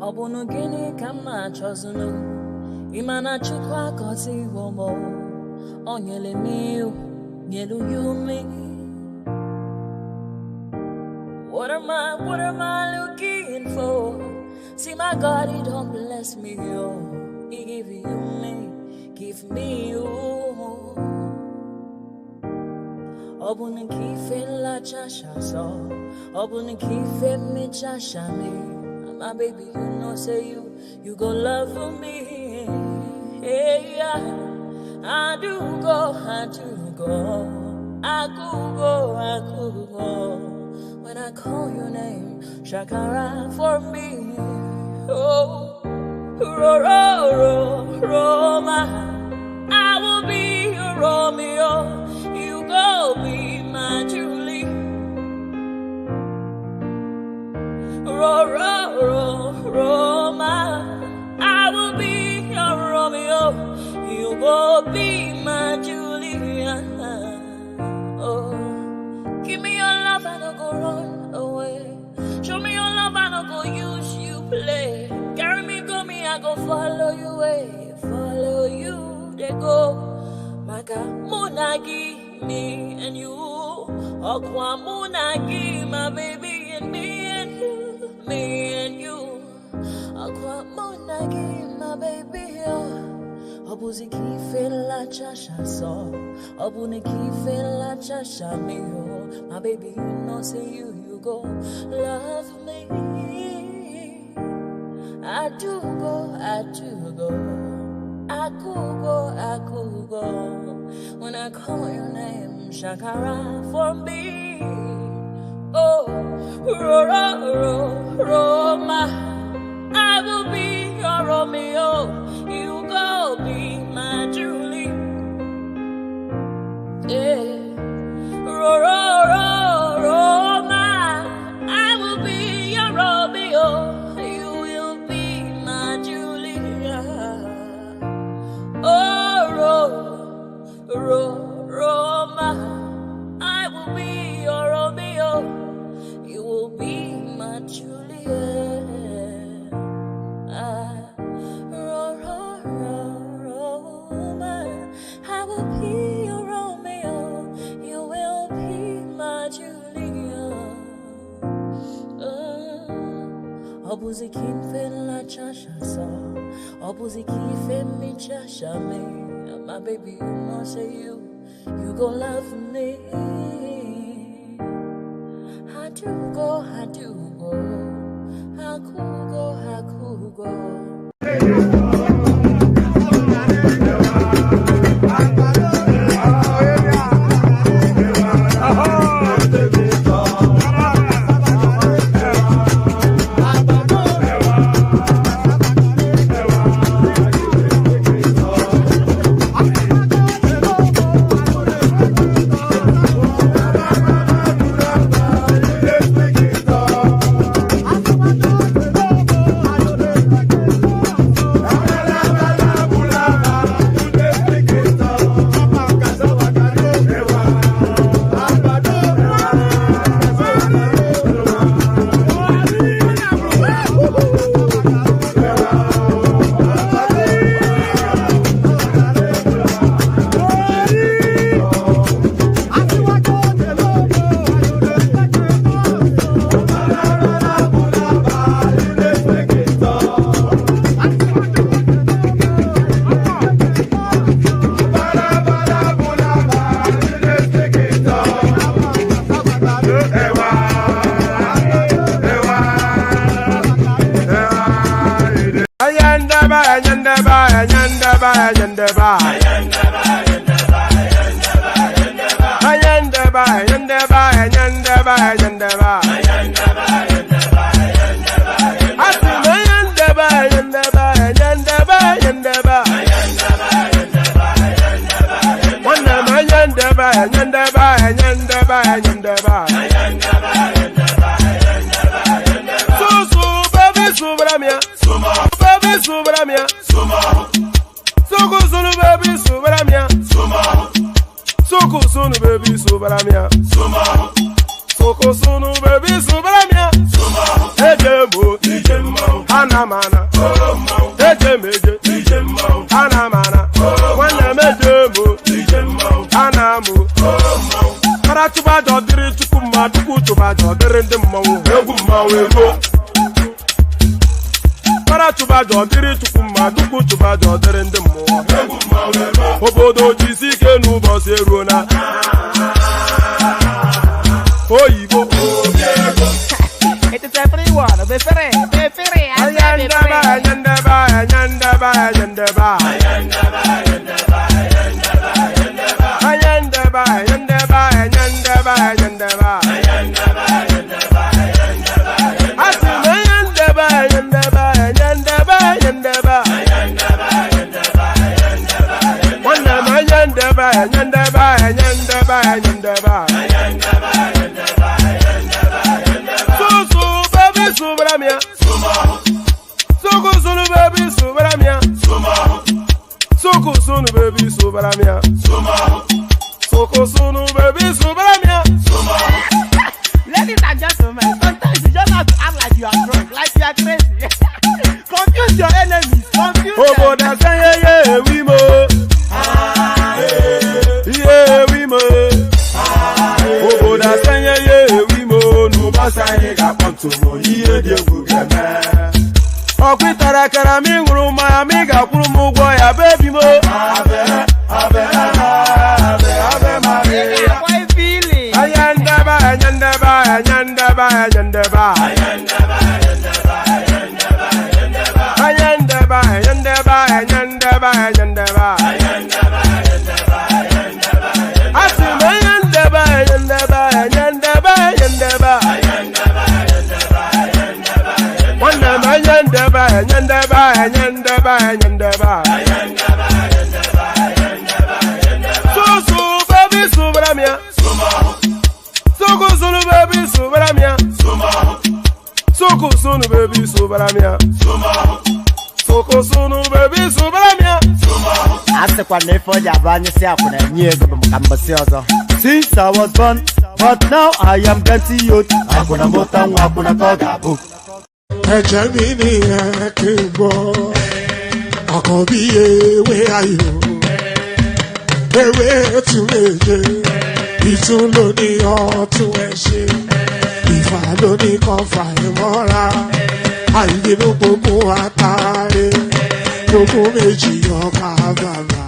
Obunu gini kama chozunu Imana chukwa koti womo Onyele miu Nyelu yumi What am I looking for? See my God, he don't bless me, yo. He give me you. Obunu kife la chasha so Obunu kife mi chasha me my baby, you know, say you go love me. Hey, yeah. I do go. I could go. When I call your name, Shakara for me. Oh, Roma. I will be your Romeo. You go be my Julie. Roma, I will be your Romeo. You go be my Julia. Oh, give me your love and I'll go run away. Show me your love and I'll go use you play. Carry me, go me, I go follow you way. Follow you, they go. Maka Munagi, me and you. Okwa Munagi, my baby and me and you. Me and you, Aqua Monagi, my baby. Obuzi kife la chasha so, Obuni kife la chasha me. My baby, you know, say you go love me. I do go. I could go. When I call your name, Shakara for me. Oh, Roma, I will be your Romeo. You go be my Julie. Yeah, Roma, I will be your Romeo. You will be my Julia. Oh, Roma, I will be your Romeo. You will be my Juliet. Roma, I will be your Romeo. You will be my Juliet. Obuzi kife la chasha so, Obuzi kife mi chasha me. My baby, you know, say you go love me. I do go. I could go. Ana Anamana, Ejemeje, Anamana, Wanemeje, Anamu, Karatuba Dodri Tukuma, Tukutuba Dodri, the Mo, Paratuba Dodri Tukuma, Tukutuba Dodri, the Mo, Obodo Jisike Nubo Seruna. Oh, it is everyone. Be free. Ladies and gentlemen, sometimes you just have to act like you are drunk, like you are crazy. Confuse your enemies, confuse them. Since I was born, but now I am getting youth. I gonna vote and walk on a book. Where are you? Where to it's only all to if I don't come find more. I didn't go atare. Gbogbo méjì ọkà bàbà,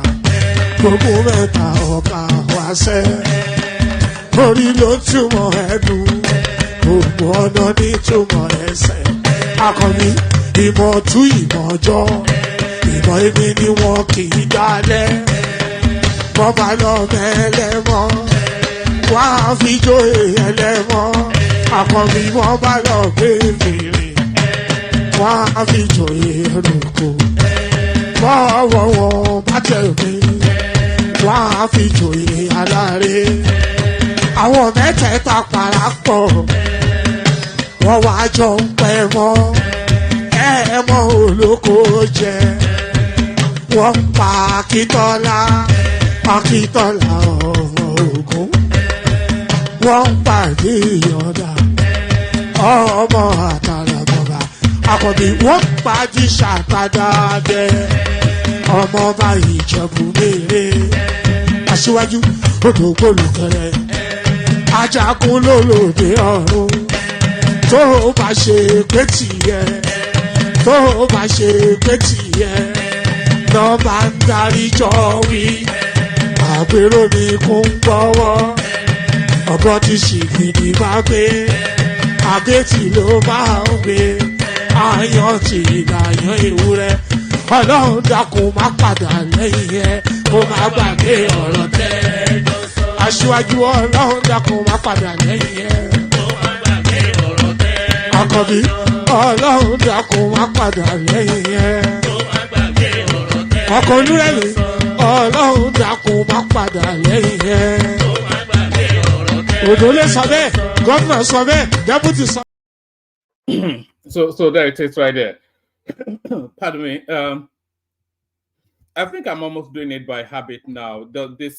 gbogbo mẹ́ta ọkà wáṣẹ́. Orí ló túmọ̀ ẹ̀dùn, gbogbo ọ̀nà ní túmọ̀ ẹsẹ̀. Akọni ìmọ̀ tú ìmọ̀ jọ, ìmọ̀ èmi ni wọn kì í dálẹ̀. Bọ́bá lọ mẹ́lẹ́mọ́, wá fi jóyè ẹlẹ́mọ́. Akọni wọ́n bá lọ gbé fèrè, wá fi jóyè olùkọ́. Wọ́n bá tẹ̀lé wá fi jòyè aláre. Àwọn mẹ́tẹ̀ẹ̀ta parapọ̀ wọ́n wá jọ ń pẹ́ mọ́ ẹ̀ẹ́mọ́ olóko jẹ. Wọ́n pa Akíntọ́lá ọmọ Ògún. Wọ́n pa Ìyọ̀dà ọmọ Àtàlàbọ̀bà. Àkọ́bí wọ́n pa Jíṣà padà dé. Ọmọ ọba Ìjẹ̀bú Mèrè. Aṣíwájú odò gbólùkẹrẹ. Ajagun lólòdì ọ̀run. Tó o bá ṣe pé tìyẹ, tó o bá ṣe pé tìyẹ, lọ́ bá ń darí jọ wí. Àgbèrò mi kún gbọ́wọ́. Ọ̀bọ ti ṣìgìdì máa gbé. Àgétì ló máa ń gbé. Àyàn ti ìlàyàn ewúrẹ́. Ọlọ́run dákun má padà lẹ́yìn ẹ̀, kó má gbàgbé ọ̀rọ̀ tẹ́. Aṣíwájú Ọlọ́run dákun má padà lẹ́yìn ẹ̀, kó má gbàgbé ọ̀rọ̀ tẹ́. Àkọ́bí Ọlọ́run dákun má padà lẹ́yìn ẹ̀, kó má gbàgbé ọ̀rọ̀ tẹ́. Ọkọ̀ onírẹ̀lẹ̀ Ọlọ́run dákun má padà lẹ́yìn ẹ̀, kó má gbàgbé ọ̀rọ̀ tẹ́. Òdòlé sọ bẹ́ẹ̀, gómìnà sọ bẹ́ẹ̀, dẹ́pútì sọ. So there it is right there. Pardon me. I think I'm almost doing it by habit now. This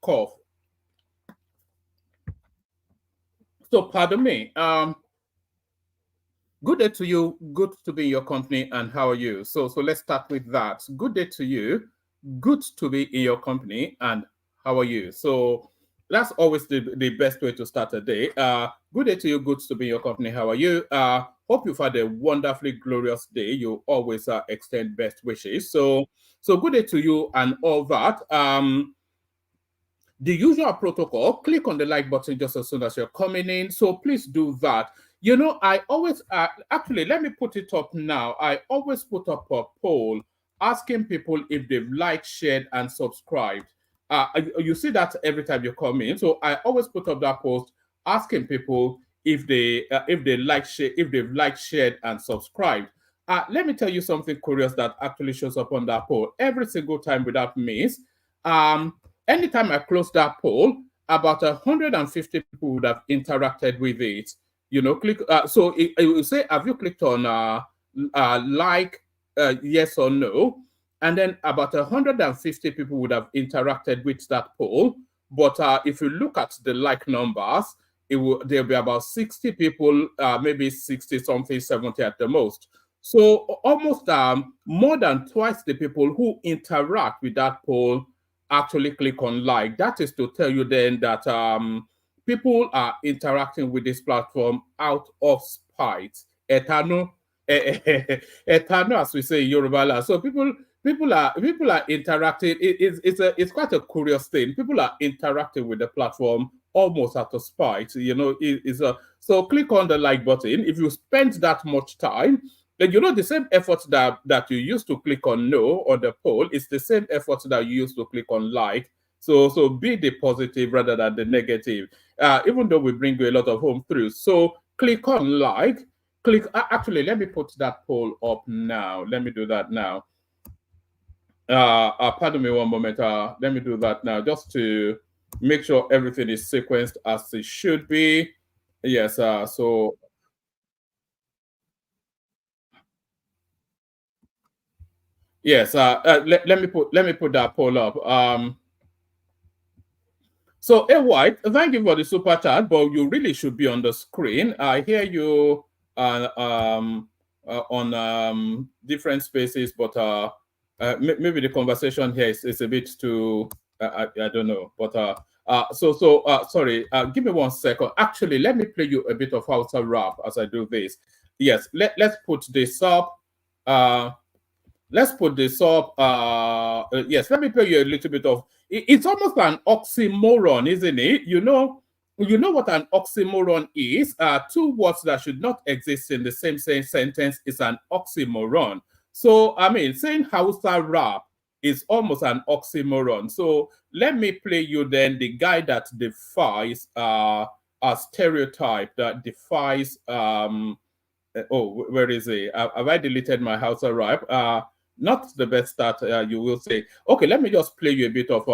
cough. So pardon me. Good day to you. Good to be in your company. And how are you? So let's start with that. Good day to you. Good to be in your company. And how are you? So that's always the best way to start a day. Good day to you. Good to be in your company. How are you? Hope you've had a wonderfully glorious day. You always extend best wishes. So good day to you and all that. The usual protocol, click on the like button just as soon as you're coming in. So please do that. You know, I always, actually, let me put it up now. I always put up a poll asking people if they've liked, shared, and subscribed. You see that every time you come in. So I always put up that post asking people if they've liked, shared, and subscribed. Let me tell you something curious that actually shows up on that poll every single time without miss. Anytime I close that poll, about 150 people would have interacted with it. You know, click. So it will say, have you clicked on like, yes or no? And then about 150 people would have interacted with that poll. But if you look at the like numbers, there'll be about 60 people, maybe 60 something, 70 at the most. So almost more than twice the people who interact with that poll actually click on like. That is to tell you then that people are interacting with this platform out of spite. Etano, as we say in Yoruba. So people are interacting. It's quite a curious thing. People are interacting with the platform almost out of spite. You know, so click on the like button. If you spend that much time, then you know the same effort that you used to click on no on the poll is the same effort that you used to click on like. So be the positive rather than the negative. Even though we bring you a lot of home truths. So click on like. Actually, let me put that poll up now. Let me do that now. Pardon me one moment. Let me do that now just to make sure everything is sequenced as it should be. Yes. So. Yes, let me put that poll up. So A White, thank you for the super chat, but you really should be on the screen. I hear you on different spaces, but maybe the conversation here is a bit too I don't know. But sorry, give me 1 second. Actually, let me play you a bit of Hausa rap as I do this. Yes, let's put this up. Let's put this up. Yes, let me play you a little bit of. It's almost an oxymoron, isn't it? You know what an oxymoron is. Two words that should not exist in the same sentence is an oxymoron. So I mean, saying Hausa rap is almost an oxymoron. So let me play you then the guy that defies a stereotype, that defies. Oh, where is he? Have I deleted my Hausa rap? Not the best start, you will say. Okay, let me just play you a bit of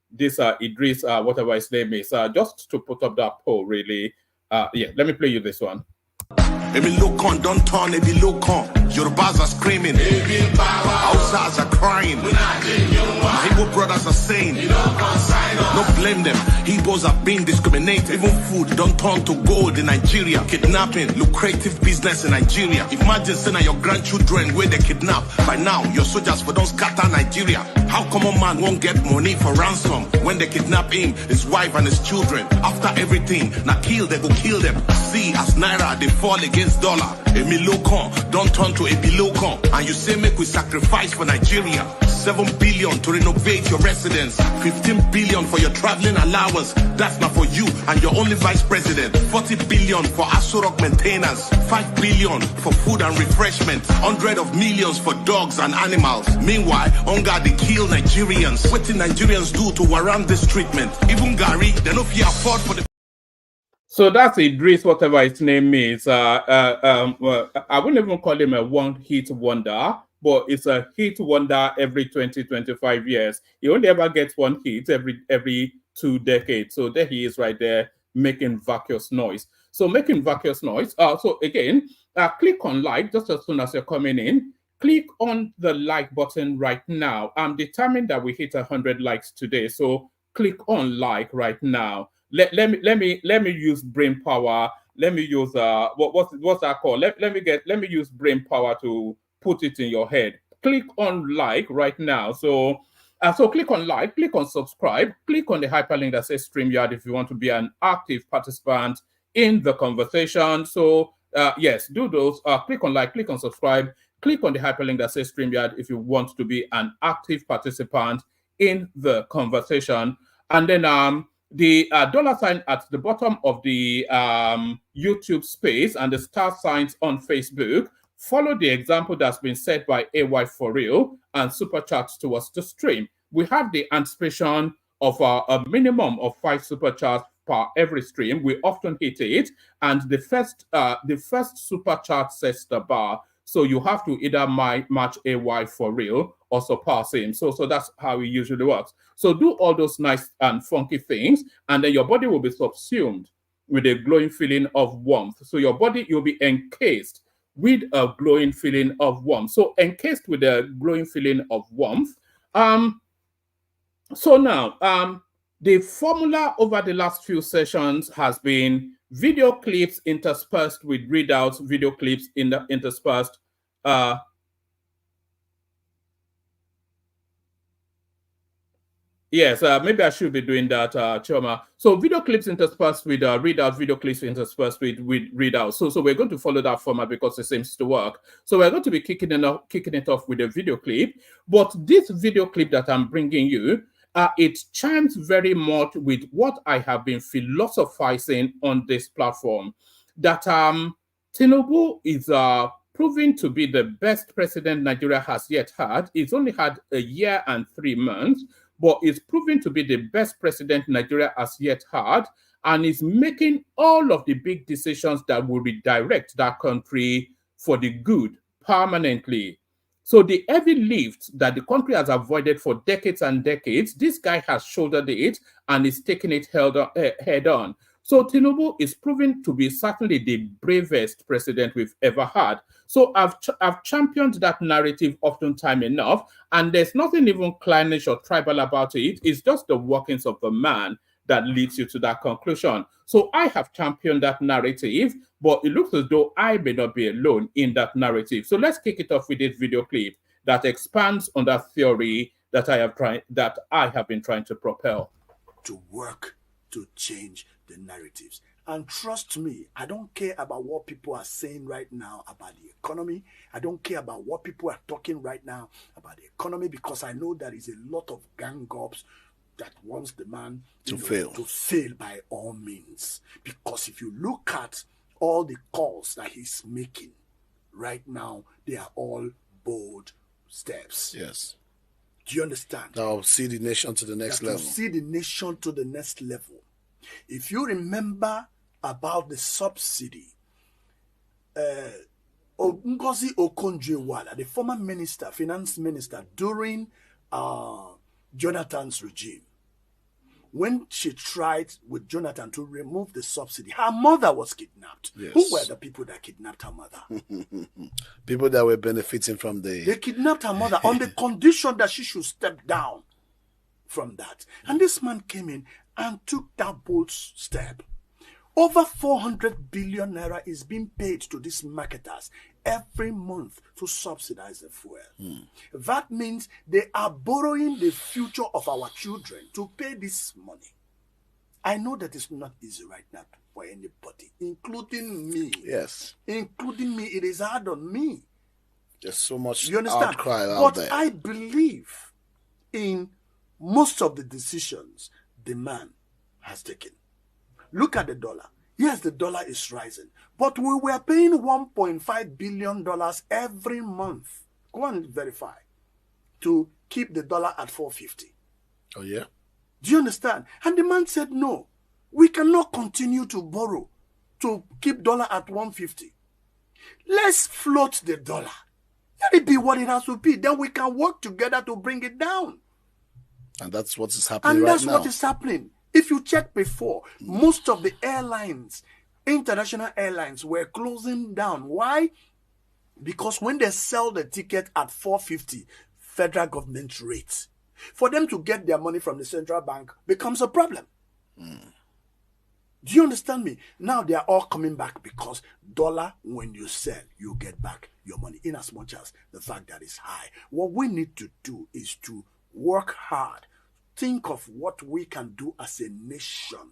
this Idris, whatever his name is, just to put up that poll, really. Yeah, let me play you this one. Maybe look on, don't turn, maybe look on. Yorubas are screaming, Hausas are crying, my Igbo brothers are saying, don't blame them. Igbos are being discriminated. Even food don't turn to gold in Nigeria. Kidnapping, lucrative business in Nigeria. Imagine saying your grandchildren where they kidnap. By now, your soldiers for don't scatter Nigeria. How come a man won't get money for ransom when they kidnap him, his wife and his children? After everything, now they go kill them. See, as Naira, they fall against dollar. Emilokon, don't turn to Ebilokon. And you say make we sacrifice for Nigeria. 7 billion to renovate your residence, 15 billion for your traveling allowance. That's not for you and your only vice president. 40 billion for Asurok maintenance, 5 billion for food and refreshment, 100 of millions for dogs and animals. Meanwhile, hunger they kill Nigerians. What did Nigerians do to warrant this treatment? Even Gary, they no fear afford for the. So that's Idris, whatever his name is. I wouldn't even call him a one-hit wonder, but it's a hit wonder every 20-25 years. He only ever gets one hit every 2 decades. So there he is right there making vacuous noise. So making vacuous noise. So again, click on like just as soon as you're coming in. Click on the like button right now. I'm determined that we hit 100 likes today. So click on like right now. Let me use brain power let me use what's that called? Let me use brain power to put it in your head. Click on like right now. So click on like, click on subscribe, click on the hyperlink that says StreamYard if you want to be an active participant in the conversation. So yes, do those. Click on like, click on subscribe, click on the hyperlink that says StreamYard if you want to be an active participant in the conversation. And then the dollar sign at the bottom of the YouTube space and the star signs on Facebook. Follow the example that's been set by AY for real and super chats towards the stream. We have the anticipation of a minimum of 5 super chats per every stream. We often hit it, and the first super chat sets the bar. So you have to either match AY for real or surpass him. So that's how it usually works. So do all those nice and funky things, and then your body will be subsumed with a glowing feeling of warmth. So your body, you'll be encased with a glowing feeling of warmth. So encased with a glowing feeling of warmth. So now, the formula over the last few sessions has been video clips interspersed with readouts, video clips interspersed. Yes, maybe I should be doing that, Choma. So video clips interspersed with readouts, video clips interspersed with readouts. So we're going to follow that format because it seems to work. So we're going to be kicking it off with a video clip. But this video clip that I'm bringing you, it chimes very much with what I have been philosophizing on this platform, that Tinubu is proving to be the best president Nigeria has yet had. He's only had a year and 3 months, but is proving to be the best president Nigeria has yet had, and is making all of the big decisions that will redirect that country for the good permanently. So the heavy lift that the country has avoided for decades and decades, this guy has shouldered it and is taking it head on. So Tinubu is proving to be certainly the bravest president we've ever had. So I've championed that narrative oftentimes enough, and there's nothing even clannish or tribal about it. It's just the workings of the man that leads you to that conclusion. So I have championed that narrative, but it looks as though I may not be alone in that narrative. So let's kick it off with this video clip that expands on that theory that I have been trying to propel. To work to change the narratives. And trust me, I don't care about what people are saying right now about the economy. I don't care about what people are talking right now about the economy, because I know there is a lot of gang ups that wants the man to fail by all means. Because if you look at all the calls that he's making right now, they are all bold steps. Yes. Do you understand? Now see the nation to the next level. See the nation to the next level. If you remember about the subsidy, Ngozi Okonjo-Iweala, the former minister, finance minister during Jonathan's regime, when she tried with Jonathan to remove the subsidy, her mother was kidnapped. Yes. Who were the people that kidnapped her mother? People that were benefiting from They kidnapped her mother on the condition that she should step down from that. And this man came in and took that bold step. Over 400 billion naira is being paid to these marketers every month to subsidize the fuel. That means they are borrowing the future of our children to pay this money. I know that it's not easy right now for anybody, including me. Yes. Including me, it is hard on me. There's so much You understand? outcry out there. But I believe in most of the decisions the man has taken. Look at the dollar. Yes, the dollar is rising, but we were paying $1.5 billion every month. Go and verify to keep the dollar at 450. Oh, yeah? Do you understand? And the man said, no, we cannot continue to borrow to keep dollar at 150. Let's float the dollar. Let it be what it has to be. Then we can work together to bring it down. And that's what is happening And right that's now. what is happening. If you check before, most of the airlines, international airlines, were closing down. Why? Because when they sell the ticket at 450, federal government rates, for them to get their money from the central bank becomes a problem. Do you understand me? Now they are all coming back because dollar, when you sell, you get back your money in as much as the fact that it's high. What we need to do is to work hard, think of what we can do as a nation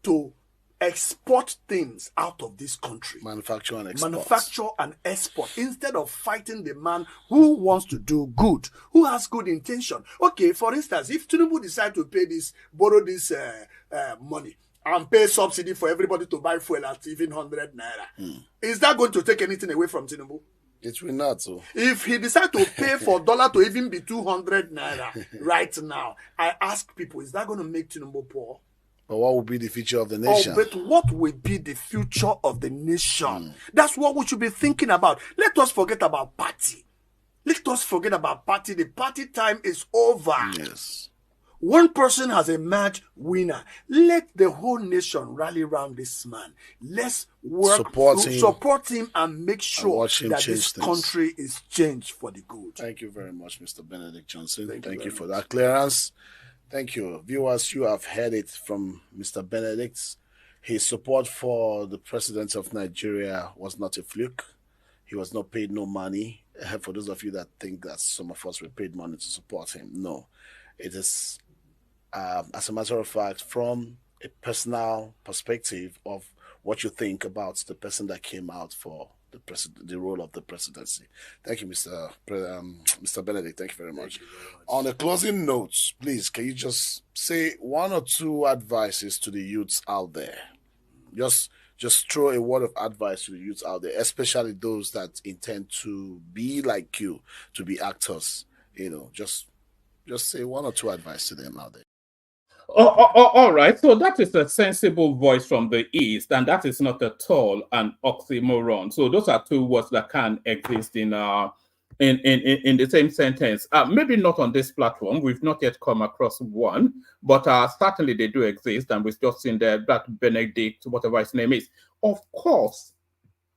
to export things out of this country. Manufacture and export. Manufacture and export instead of fighting the man who wants to do good, who has good intention. Okay, for instance, if Tinubu decide to pay this, borrow this money and pay subsidy for everybody to buy fuel at even 100 naira, is that going to take anything away from Tinubu? It will not. So if he decide to pay for dollar to even be 200 naira right now, I ask people, is that going to make Tinubu poor? But what will be the future of the nation? Oh, but what will be the future of the nation? That's what we should be thinking about. Let us forget about party. Let us forget about party. The party time is over. Yes. One person has emerged winner. Let the whole nation rally around this man. Let's work, support him and make sure that this country is changed for the good. Thank you very much, Mr. Benedict Johnson. Thank you for that clearance. Thank you. Viewers, you have heard it from Mr. Benedict. His support for the president of Nigeria was not a fluke. He was not paid no money. For those of you that think that some of us were paid money to support him, no. It is, as a matter of fact, from a personal perspective of what you think about the person that came out for the role of the presidency. Thank you, Mr. Benedict. Thank you very much. On a closing note, please, can you just say one or two advices to the youths out there? Just throw a word of advice to the youths out there, especially those that intend to be like you, to be actors. You know, just say one or two advice to them out there. All right. So that is a sensible voice from the East, and that is not at all an oxymoron. So those are two words that can exist in the same sentence. Maybe not on this platform. We've not yet come across one, but certainly they do exist, and we've just seen that Benedict, whatever his name is. Of course,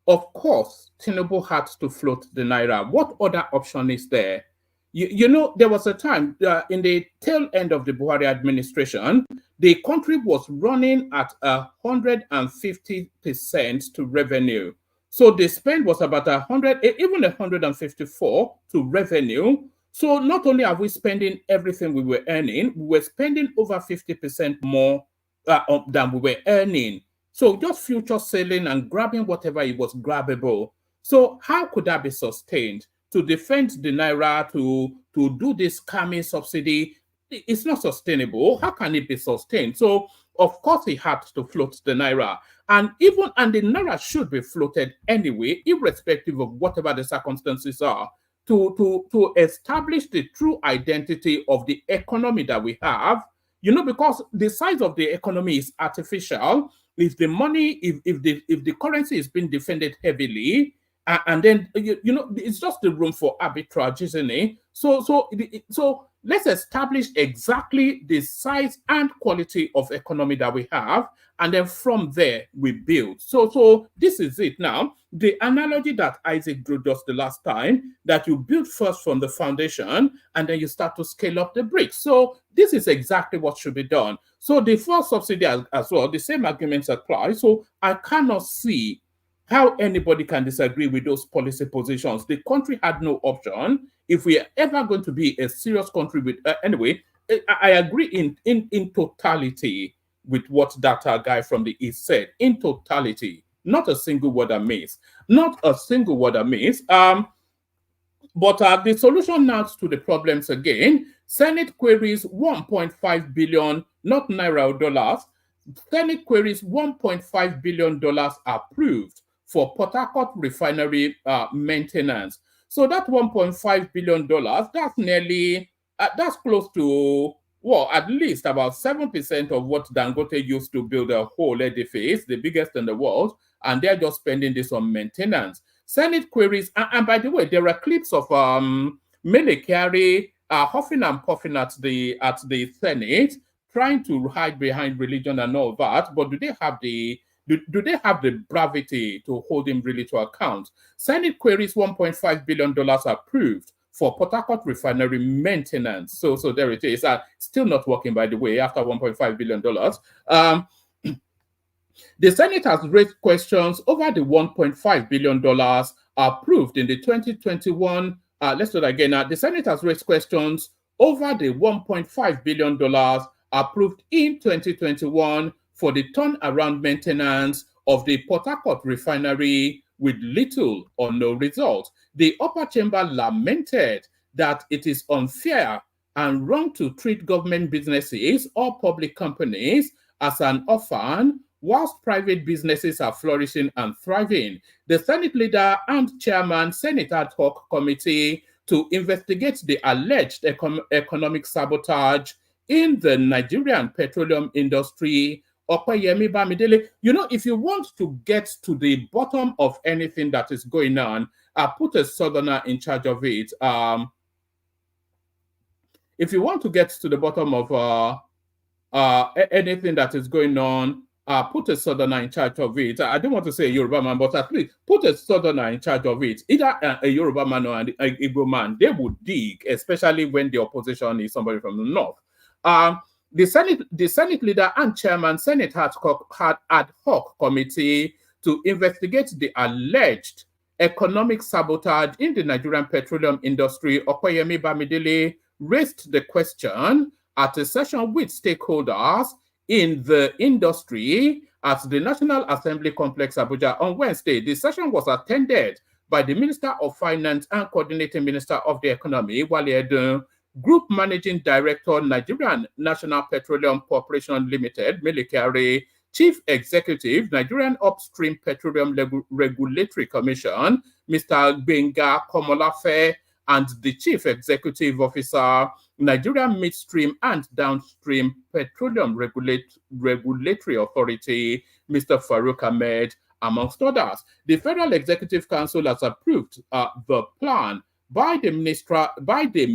Tinubu had to float the naira. What other option is there? You know, there was a time in the tail end of the Buhari administration, the country was running at 150% to revenue. So the spend was about 100, even 154 to revenue. So not only are we spending everything we were earning, we were spending over 50% more than we were earning. So just future selling and grabbing whatever it was grabbable. So how could that be sustained? To defend the naira, to do this scamming subsidy, it's not sustainable. How can it be sustained? So, of course, he had to float the naira. And the naira should be floated anyway, irrespective of whatever the circumstances are, to establish the true identity of the economy that we have. You know, because the size of the economy is artificial. If the money, if the currency is being defended heavily, and then you know, it's just the room for arbitrage, isn't it? So let's establish exactly the size and quality of economy that we have, and then from there we build. So this is it now. The analogy that Isaac drew just the last time, that you build first from the foundation and then you start to scale up the bricks. So this is exactly what should be done. So the first subsidy as well, the same arguments apply. So I cannot see how anybody can disagree with those policy positions. The country had no option. If we are ever going to be a serious country with, anyway, I agree in totality with what that guy from the East said. In totality, not a single word amiss. Not a single word amiss. But the solution now to the problems again, Senate queries 1.5 billion, not naira or dollars. Senate queries $1.5 billion approved for Port Harcourt Refinery maintenance. So that $1.5 billion, that's nearly, that's close to, well, at least about 7% of what Dangote used to build a whole edifice, the biggest in the world, and they're just spending this on maintenance. Senate queries, and by the way, there are clips of Mele Kyari huffing and puffing at the Senate, trying to hide behind religion and all that, but do they have the bravity to hold him really to account? Senate queries $1.5 billion approved for Port Harcourt Refinery maintenance. So there it is. Still not working, by the way, after $1.5 billion. The Senate has raised questions over the $1.5 billion approved in the 2021. Let's do that again. The Senate has raised questions over the $1.5 billion approved in 2021 for the turnaround maintenance of the Port Harcourt Refinery with little or no result. The upper chamber lamented that it is unfair and wrong to treat government businesses or public companies as an orphan whilst private businesses are flourishing and thriving. The Senate leader and chairman, Senate Ad Hoc Committee to investigate the alleged economic sabotage in the Nigerian petroleum industry, Opeyemi Bamidele. You know, if you want to get to the bottom of anything that is going on, put a southerner in charge of it. If you want to get to the bottom of anything that is going on, put a southerner in charge of it. I don't want to say a Yoruba man, but at least put a southerner in charge of it. Either a Yoruba man or an Igbo man, they would dig, especially when the opposition is somebody from the north. The Senate leader and chairman, Senate Ad Hoc Committee to investigate the alleged economic sabotage in the Nigerian petroleum industry, Opeyemi Bamidele, raised the question at a session with stakeholders in the industry at the National Assembly Complex, Abuja, on Wednesday. The session was attended by the Minister of Finance and Coordinating Minister of the Economy, Wale Edun, Group Managing Director, Nigerian National Petroleum Corporation Limited, Mele Kyari, Chief Executive, Nigerian Upstream Petroleum Regulatory Commission, Mr. Benga Komolafe, and the Chief Executive Officer, Nigerian Midstream and Downstream Petroleum Regulatory Authority, Mr. Farouk Ahmed, amongst others. The Federal Executive Council has approved the plan by the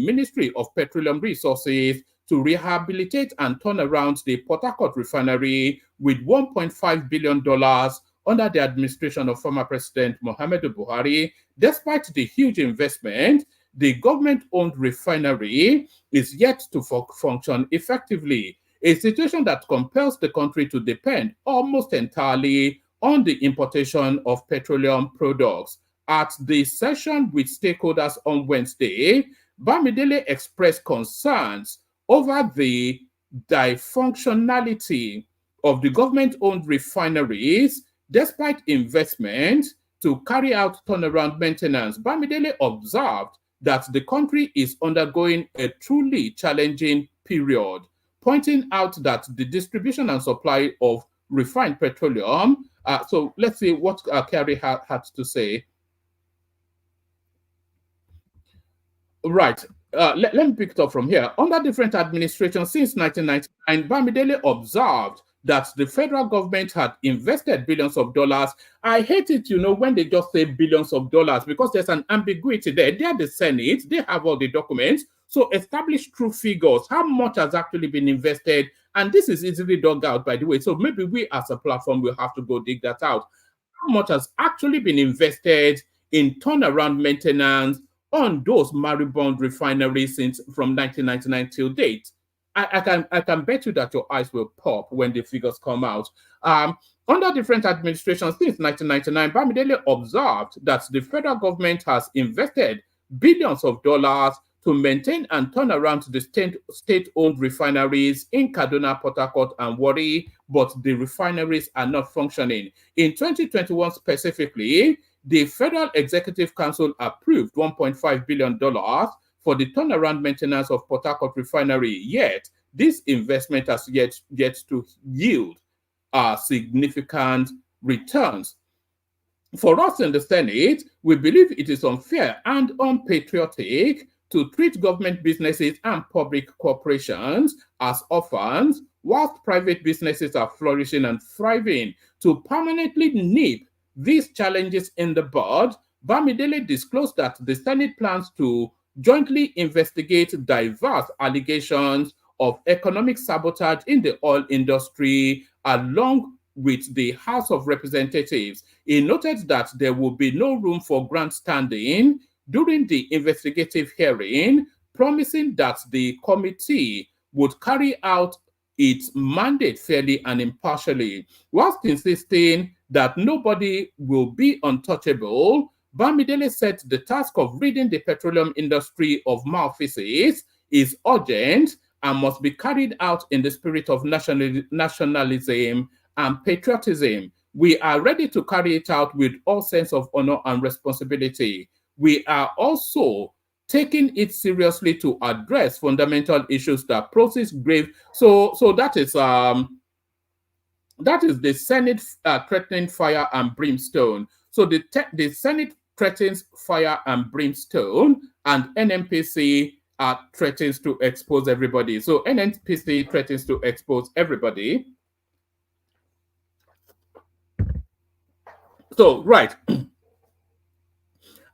Ministry of Petroleum Resources to rehabilitate and turn around the Port Harcourt Refinery with $1.5 billion under the administration of former President Muhammadu Buhari. Despite the huge investment, the government-owned refinery is yet to function effectively, a situation that compels the country to depend almost entirely on the importation of petroleum products. At the session with stakeholders on Wednesday, Bamidele expressed concerns over the dysfunctionality of the government-owned refineries despite investment to carry out turnaround maintenance. Bamidele observed that the country is undergoing a truly challenging period, pointing out that the distribution and supply of refined petroleum. So let's see what Kyari had to say. Right. Let me pick it up from here. Under different administrations since 1999, Bamidele observed that the federal government had invested billions of dollars. I hate it, you know, when they just say billions of dollars, because there's an ambiguity there. They are the Senate, they have all the documents. So establish true figures, how much has actually been invested. And this is easily dug out, by the way. So maybe we as a platform will have to go dig that out. How much has actually been invested in turnaround maintenance on those moribund refineries from 1999 till date? I can bet you that your eyes will pop when the figures come out. Under different administrations since 1999, Bamidele observed that the federal government has invested billions of dollars to maintain and turn around the state-owned refineries in Kaduna, Port Harcourt, and Warri, but the refineries are not functioning. In 2021 specifically, the Federal Executive Council approved $1.5 billion for the turnaround maintenance of Port Harcourt Refinery. Yet, this investment has yet to yield significant returns. For us in the Senate, we believe it is unfair and unpatriotic to treat government businesses and public corporations as orphans, whilst private businesses are flourishing and thriving. To permanently nip these challenges in the bud, Bamidele disclosed that the Senate plans to jointly investigate diverse allegations of economic sabotage in the oil industry along with the House of Representatives. He noted that there will be no room for grandstanding during the investigative hearing, promising that the committee would carry out its mandate fairly and impartially, whilst insisting that nobody will be untouchable. Bamidele said the task of ridding the petroleum industry of malfeasance is urgent and must be carried out in the spirit of nationalism and patriotism. We are ready to carry it out with all sense of honor and responsibility. We are also taking it seriously to address fundamental issues that poses grave. So that is the Senate threatening fire and brimstone. So the Senate threatens fire and brimstone, and NNPC threatens to expose everybody. So NNPC threatens to expose everybody. So, right.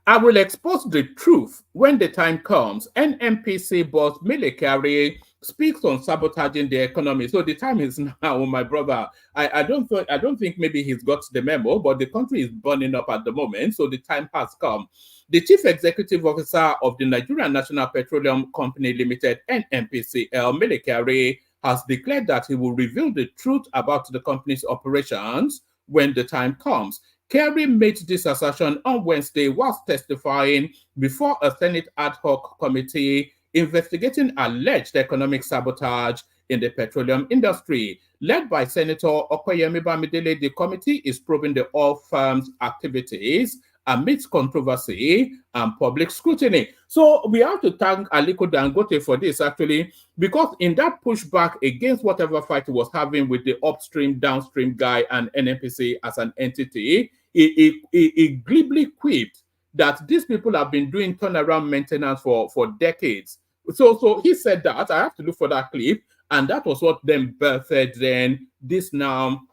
I will expose the truth when the time comes. NNPC boss Mele Kyari speaks on sabotaging the economy. So the time is now, my brother. I don't think maybe he's got the memo, but the country is burning up at the moment, so the time has come. The chief executive officer of the Nigerian National Petroleum Company Limited, NNPCL, Mele Kyari, has declared that he will reveal the truth about the company's operations when the time comes. Kyari made this assertion on Wednesday whilst testifying before a Senate ad hoc committee investigating alleged economic sabotage in the petroleum industry. Led by Senator Okoyemi Bamidele, the committee is probing the oil firm's activities amidst controversy and public scrutiny. So we have to thank Aliko Dangote for this, actually, because in that pushback against whatever fight he was having with the upstream, downstream guy and NNPC as an entity, he glibly quipped that these people have been doing turnaround maintenance for decades. So he said that. I have to look for that clip, and that was what then birthed then this now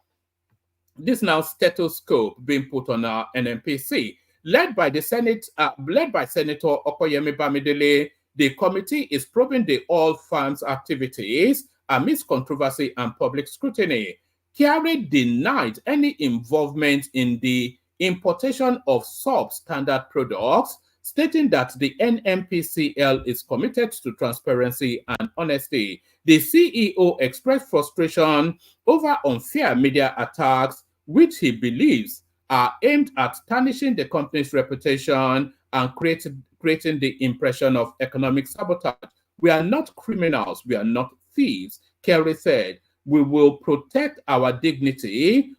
stethoscope being put on our NNPC. Led by Senator Okoyemi Bamidele, the committee is probing the oil firm's activities amidst controversy and public scrutiny. Kyari denied any involvement in the importation of substandard products, stating that the NNPCL is committed to transparency and honesty. The CEO expressed frustration over unfair media attacks, which he believes are aimed at tarnishing the company's reputation and creating the impression of economic sabotage. We are not criminals. We are not thieves, Kyari said. We will protect our dignity.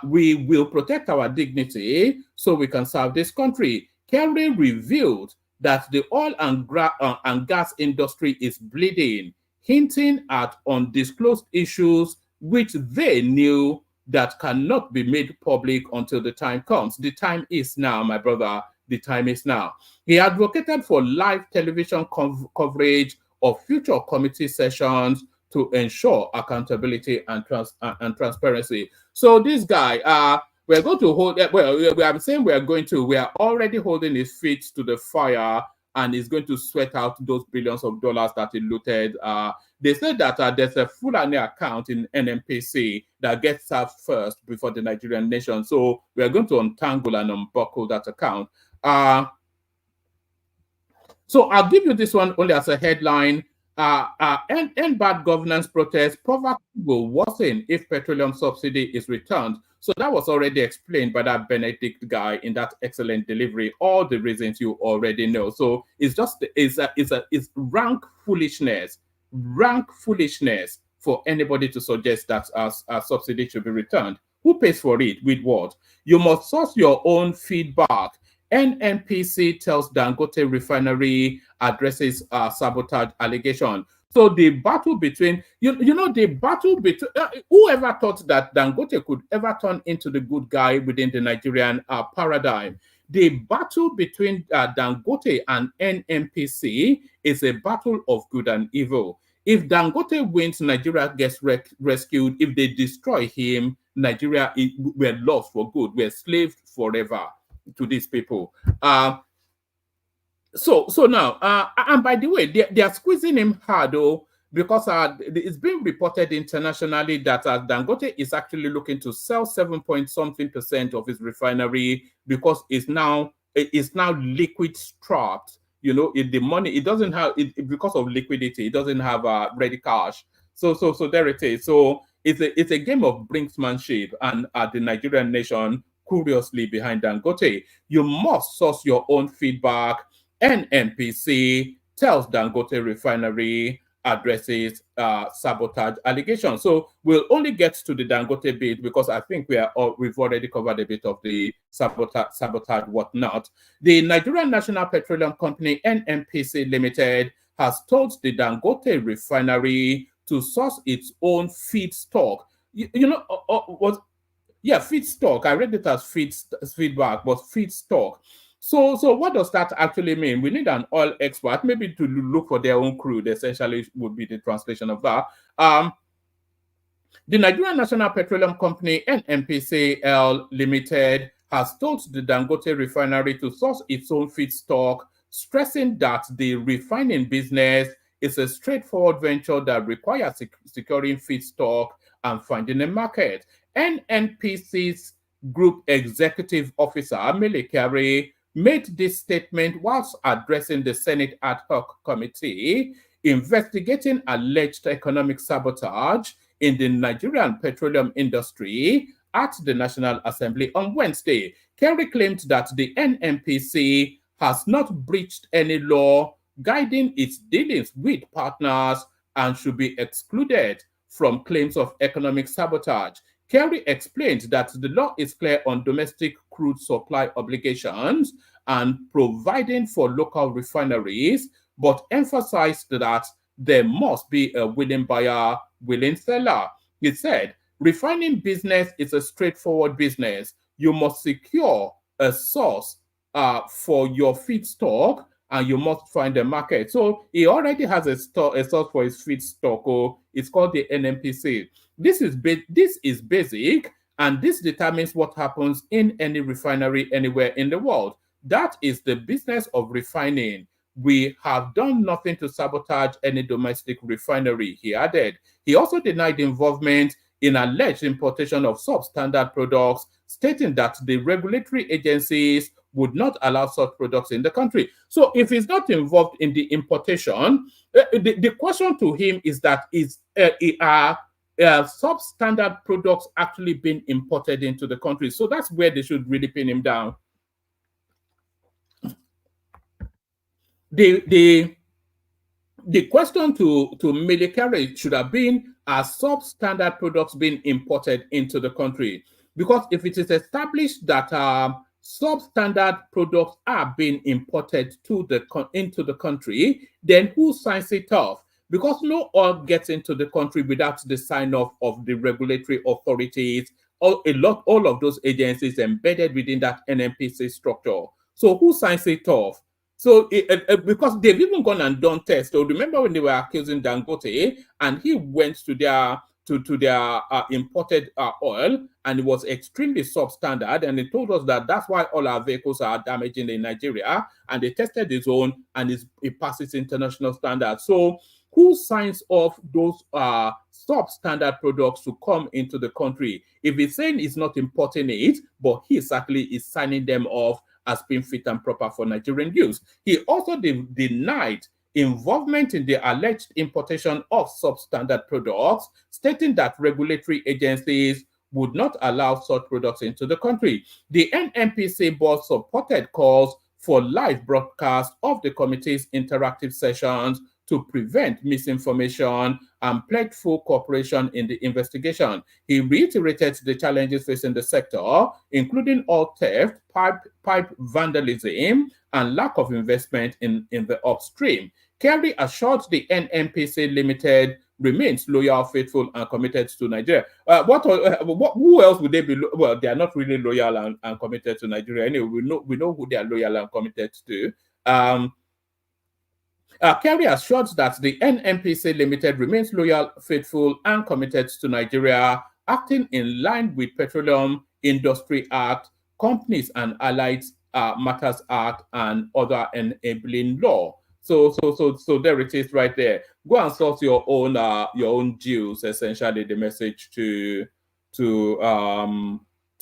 We will protect our dignity so we can serve this country. Kyari revealed that the oil and gas industry is bleeding, hinting at undisclosed issues which they knew that cannot be made public until the time comes. The time is now, my brother. The time is now. He advocated for live television coverage of future committee sessions to ensure accountability and transparency. So this guy, we're going to hold, well, I'm saying we are already holding his feet to the fire, and he's going to sweat out those billions of dollars that he looted. They said that there's a Fulani account in NNPC that gets served first before the Nigerian nation. So we are going to untangle and unbuckle that account. So I'll give you this one only as a headline. End bad governance protest, poverty will worsen if petroleum subsidy is returned. So that was already explained by that Benedict guy in that excellent delivery. All the reasons you already know. So it's just it's rank foolishness for anybody to suggest that a subsidy should be returned. Who pays for it? With what? You must source your own feedback. NNPC tells Dangote Refinery addresses sabotage allegation. So the battle between, the battle between, whoever thought that Dangote could ever turn into the good guy within the Nigerian paradigm? The battle between Dangote and NNPC is a battle of good and evil. If Dangote wins, Nigeria gets rescued. If they destroy him, Nigeria, we're lost for good. We're slaved forever to these people. So now, and by the way, they are squeezing him hard, though, because it's been reported internationally that Dangote is actually looking to sell 7-point-something% of his refinery because it's now liquid strapped. The money it doesn't have it because of liquidity. It doesn't have ready cash. So there it is. So it's a game of brinksmanship, and the Nigerian nation curiously behind Dangote. You must source your own feedback. NNPC tells Dangote Refinery addresses sabotage allegations. So we'll only get to the Dangote bit because I think we've already covered a bit of the sabotage whatnot. The Nigerian National Petroleum Company, NNPC Limited, has told the Dangote Refinery to source its own feedstock. Feedstock. I read it as feedback, but feedstock. So what does that actually mean? We need an oil expert, maybe to look for their own crude, essentially would be the translation of that. The Nigerian National Petroleum Company, NNPCL Limited, has told the Dangote Refinery to source its own feedstock, stressing that the refining business is a straightforward venture that requires securing feedstock and finding a market. NNPC's Group Executive Officer, Mele Kyari, made this statement whilst addressing the Senate Ad Hoc Committee investigating alleged economic sabotage in the Nigerian petroleum industry at the National Assembly on Wednesday. Kyari claimed that the NNPC has not breached any law guiding its dealings with partners and should be excluded from claims of economic sabotage. Kyari explained that the law is clear on domestic crude supply obligations and providing for local refineries, but emphasized that there must be a willing buyer, willing seller. He said, refining business is a straightforward business. You must secure a source for your feedstock, and you must find a market. So he already has a source for his feedstock. It's called the NNPC. This is basic, and this determines what happens in any refinery anywhere in the world. That is the business of refining. We have done nothing to sabotage any domestic refinery, he added. He also denied involvement in alleged importation of substandard products, stating that the regulatory agencies would not allow such products in the country. So if he's not involved in the importation, the question to him is that substandard products actually being imported into the country? So that's where they should really pin him down. The question to Mele Kyari should have been, are substandard products being imported into the country? Because if it is established that substandard products are being imported into the country, then who signs it off? Because no oil gets into the country without the sign-off of the regulatory authorities, all of those agencies embedded within that NNPC structure. So who signs it off? So because they've even gone and done tests. So remember when they were accusing Dangote, and he went to their imported oil, and it was extremely substandard, and they told us that that's why all our vehicles are damaging in Nigeria, and they tested his own, and it passes international standards. So who signs off those substandard products to come into the country? If he's saying he's not importing it, but he exactly is signing them off as being fit and proper for Nigerian use. He also denied involvement in the alleged importation of substandard products, stating that regulatory agencies would not allow such products into the country. The NNPC board supported calls for live broadcast of the committee's interactive sessions to prevent misinformation and pledged full cooperation in the investigation. He reiterated the challenges facing the sector, including oil theft, pipe vandalism, and lack of investment in the upstream. Kyari assured the NNPC Limited remains loyal, faithful, and committed to Nigeria. Who else would they be? Well, they are not really loyal and committed to Nigeria. Anyway, we know who they are loyal and committed to. Kyari assured that the NNPC Limited remains loyal, faithful, and committed to Nigeria, acting in line with Petroleum Industry Act, Companies and Allied Matters Act, and other enabling law. So there it is right there. Go and source your own dues. Essentially, the message to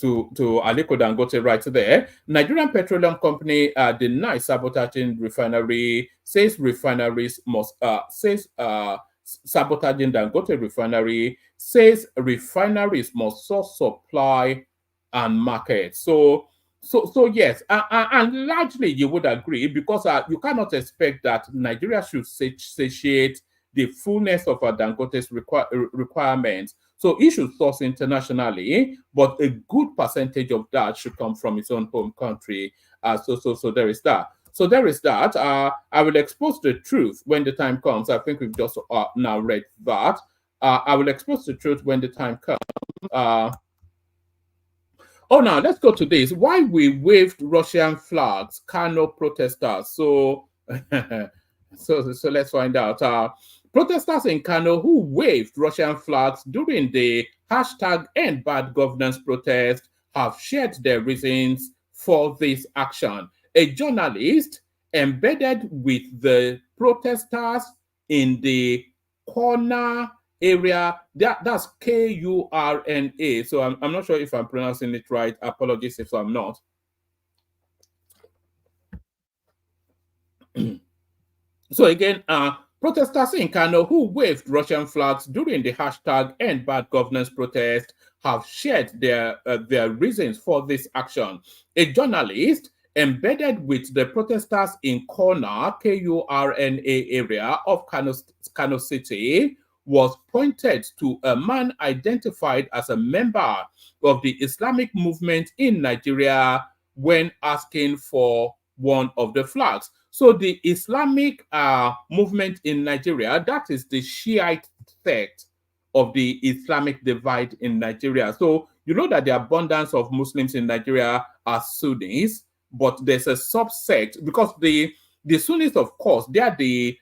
Aliko Dangote right there. Nigerian Petroleum Company denies sabotaging refinery, says refineries must sabotaging dangote refinery, says refineries must source supply and market. So yes, and largely you would agree, because you cannot expect that Nigeria should satiate the fullness of our dangote's requirements. So it should source internationally, but a good percentage of that should come from its own home country. So there is that. So there is that. I will expose the truth when the time comes. I think we've just now read that. I will expose the truth when the time comes. Now let's go to this. Why we waved Russian flags, Kano protesters. So, so let's find out. Protesters in Kano who waved Russian flags during the hashtag End Bad Governance protest have shared their reasons for this action. A journalist embedded with the protesters in the corner area, that's Kurna. So I'm not sure if I'm pronouncing it right. Apologies if I'm not. So again, protesters in Kano who waved Russian flags during the hashtag End Bad Governance protest have shared their reasons for this action. A journalist embedded with the protesters in Kurna, Kurna area of Kano City, was pointed to a man identified as a member of the Islamic movement in Nigeria when asking for one of the flags. So the Islamic movement in Nigeria, that is the Shiite sect of the Islamic divide in Nigeria. So you know that the abundance of Muslims in Nigeria are Sunnis, but there's a subsect, because the Sunnis, of course, they are the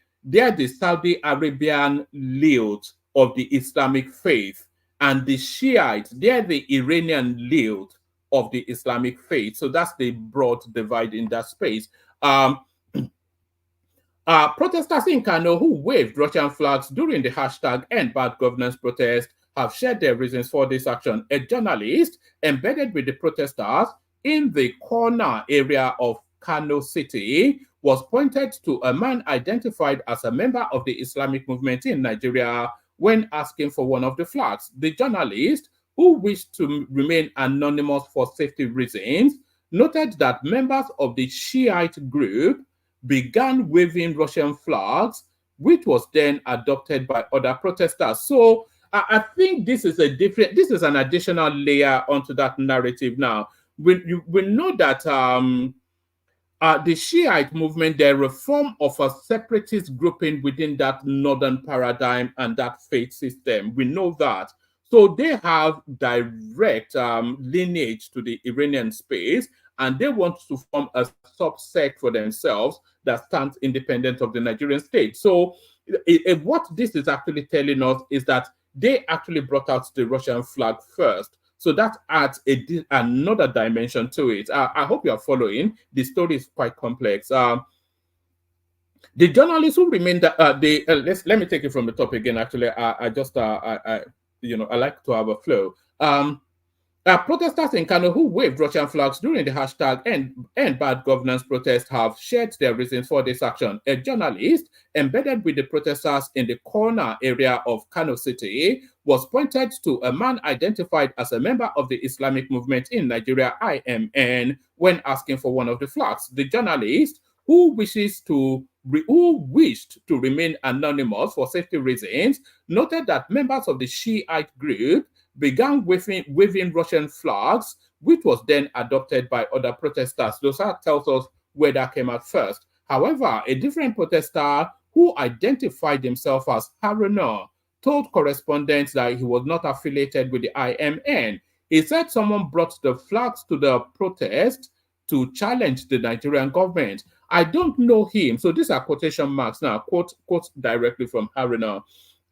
Saudi Arabian lilt of the Islamic faith, and the Shiites, they are the Iranian lilt of the Islamic faith. So that's the broad divide in that space. Protesters in Kano who waved Russian flags during the hashtag End Bad Governance protest have shared their reasons for this action. A journalist embedded with the protesters in the Kurna area of Kano City was pointed to a man identified as a member of the Islamic movement in Nigeria when asking for one of the flags. The journalist, who wished to remain anonymous for safety reasons, noted that members of the Shiite group began waving Russian flags, which was then adopted by other protesters. So I think this is an additional layer onto that narrative now. We know that the Shiite movement, they're a form of a separatist grouping within that northern paradigm and that faith system. We know that. So they have direct lineage to the Iranian space, and they want to form a subsect for themselves that stands independent of the Nigerian state. So what this is actually telling us is that they actually brought out the Russian flag first. So that adds another dimension to it. I hope you are following. The story is quite complex. The journalists who remained, let me take it from the top again. Actually, I like to have a flow. Protesters in Kano who waved Russian flags during the hashtag End Bad Governance protest have shared their reasons for this action. A journalist embedded with the protesters in the Kurna area of Kano City was pointed to a man identified as a member of the Islamic movement in Nigeria, IMN, when asking for one of the flags. The journalist, who wished to remain anonymous for safety reasons, noted that members of the Shiite group began waving Russian flags, which was then adopted by other protesters. That tells us where that came out first. However, a different protester who identified himself as Haruna told correspondents that he was not affiliated with the IMN. He said someone brought the flags to the protest to challenge the Nigerian government. I don't know him. So these are quotation marks now, quote directly from Haruna.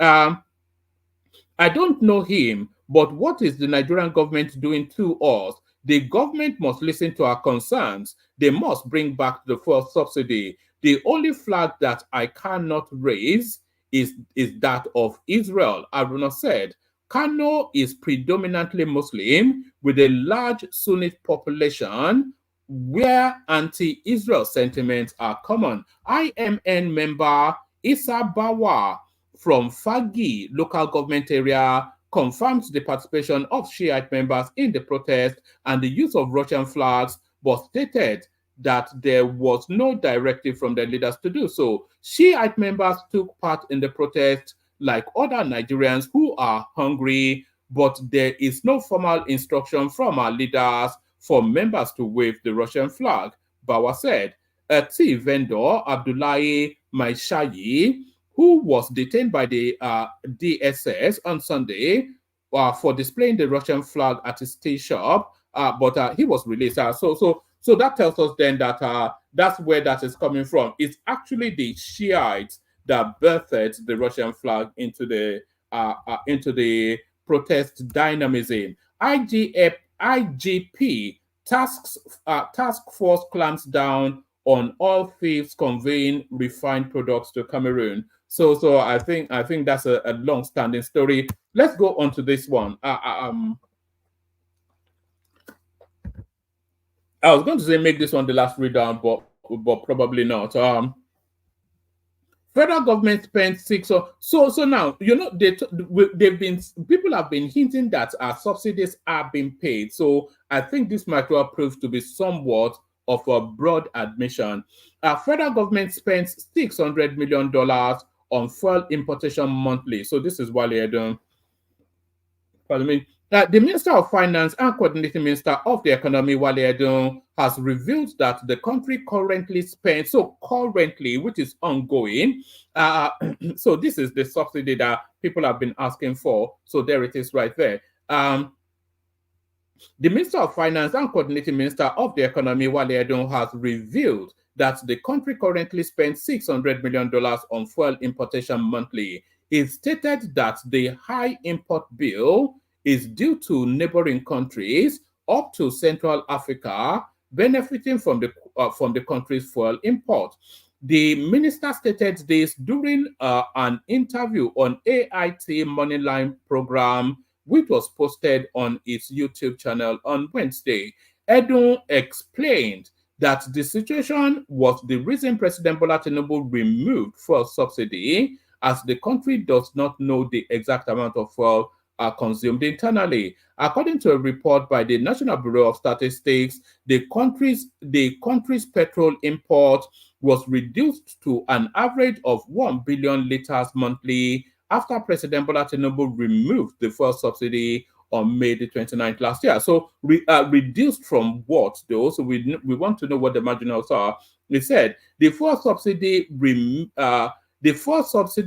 I don't know him, but what is the Nigerian government doing to us? The government must listen to our concerns. They must bring back the fuel subsidy. The only flag that I cannot raise is that of Israel, Aruna said. Kano is predominantly Muslim with a large Sunni population where anti-Israel sentiments are common. IMN member Issa Bawa from Fagi local government area confirmed the participation of Shiite members in the protest and the use of Russian flags, but stated that there was no directive from the leaders to do so. Shiite members took part in the protest like other Nigerians who are hungry, but there is no formal instruction from our leaders for members to wave the Russian flag, Bawa said. A tea vendor, Abdullahi Maishayi, who was detained by the DSS on Sunday for displaying the Russian flag at his tea shop, but he was released. So that tells us then that that's where that is coming from. It's actually the Shiites that birthed the Russian flag into the protest dynamism. IGP task force clamps down on all thieves conveying refined products to Cameroon. So I think that's a long-standing story. Let's go on to this one. I was going to say make this one the last read down, but probably not. Federal government spent so now people have been hinting that subsidies are being paid. So I think this might well prove to be somewhat of a broad admission. Federal government spends $600 million on fuel importation monthly. So this is Wale Edun. Pardon me. The Minister of Finance and Coordinating Minister of the Economy, Wale Edun, has revealed that the country currently spends, which is ongoing. So this is the subsidy that people have been asking for. So there it is right there. The Minister of Finance and Coordinating Minister of the Economy, Wale Edun, has revealed that the country currently spends $600 million on fuel importation monthly. He stated that the high import bill is due to neighboring countries up to Central Africa benefiting from the country's fuel import. The minister stated this during an interview on AIT Moneyline program, which was posted on its YouTube channel on Wednesday. Edun explained that the situation was the reason President Bola Tinubu removed fuel subsidy, as the country does not know the exact amount of fuel consumed internally. According to a report by the National Bureau of Statistics, the country's petrol import was reduced to an average of 1 billion liters monthly after President Bola Tinubu removed the fuel subsidy on May the 29th last year. So reduced from what though? So we want to know what the marginals are. He said the fuel subsidy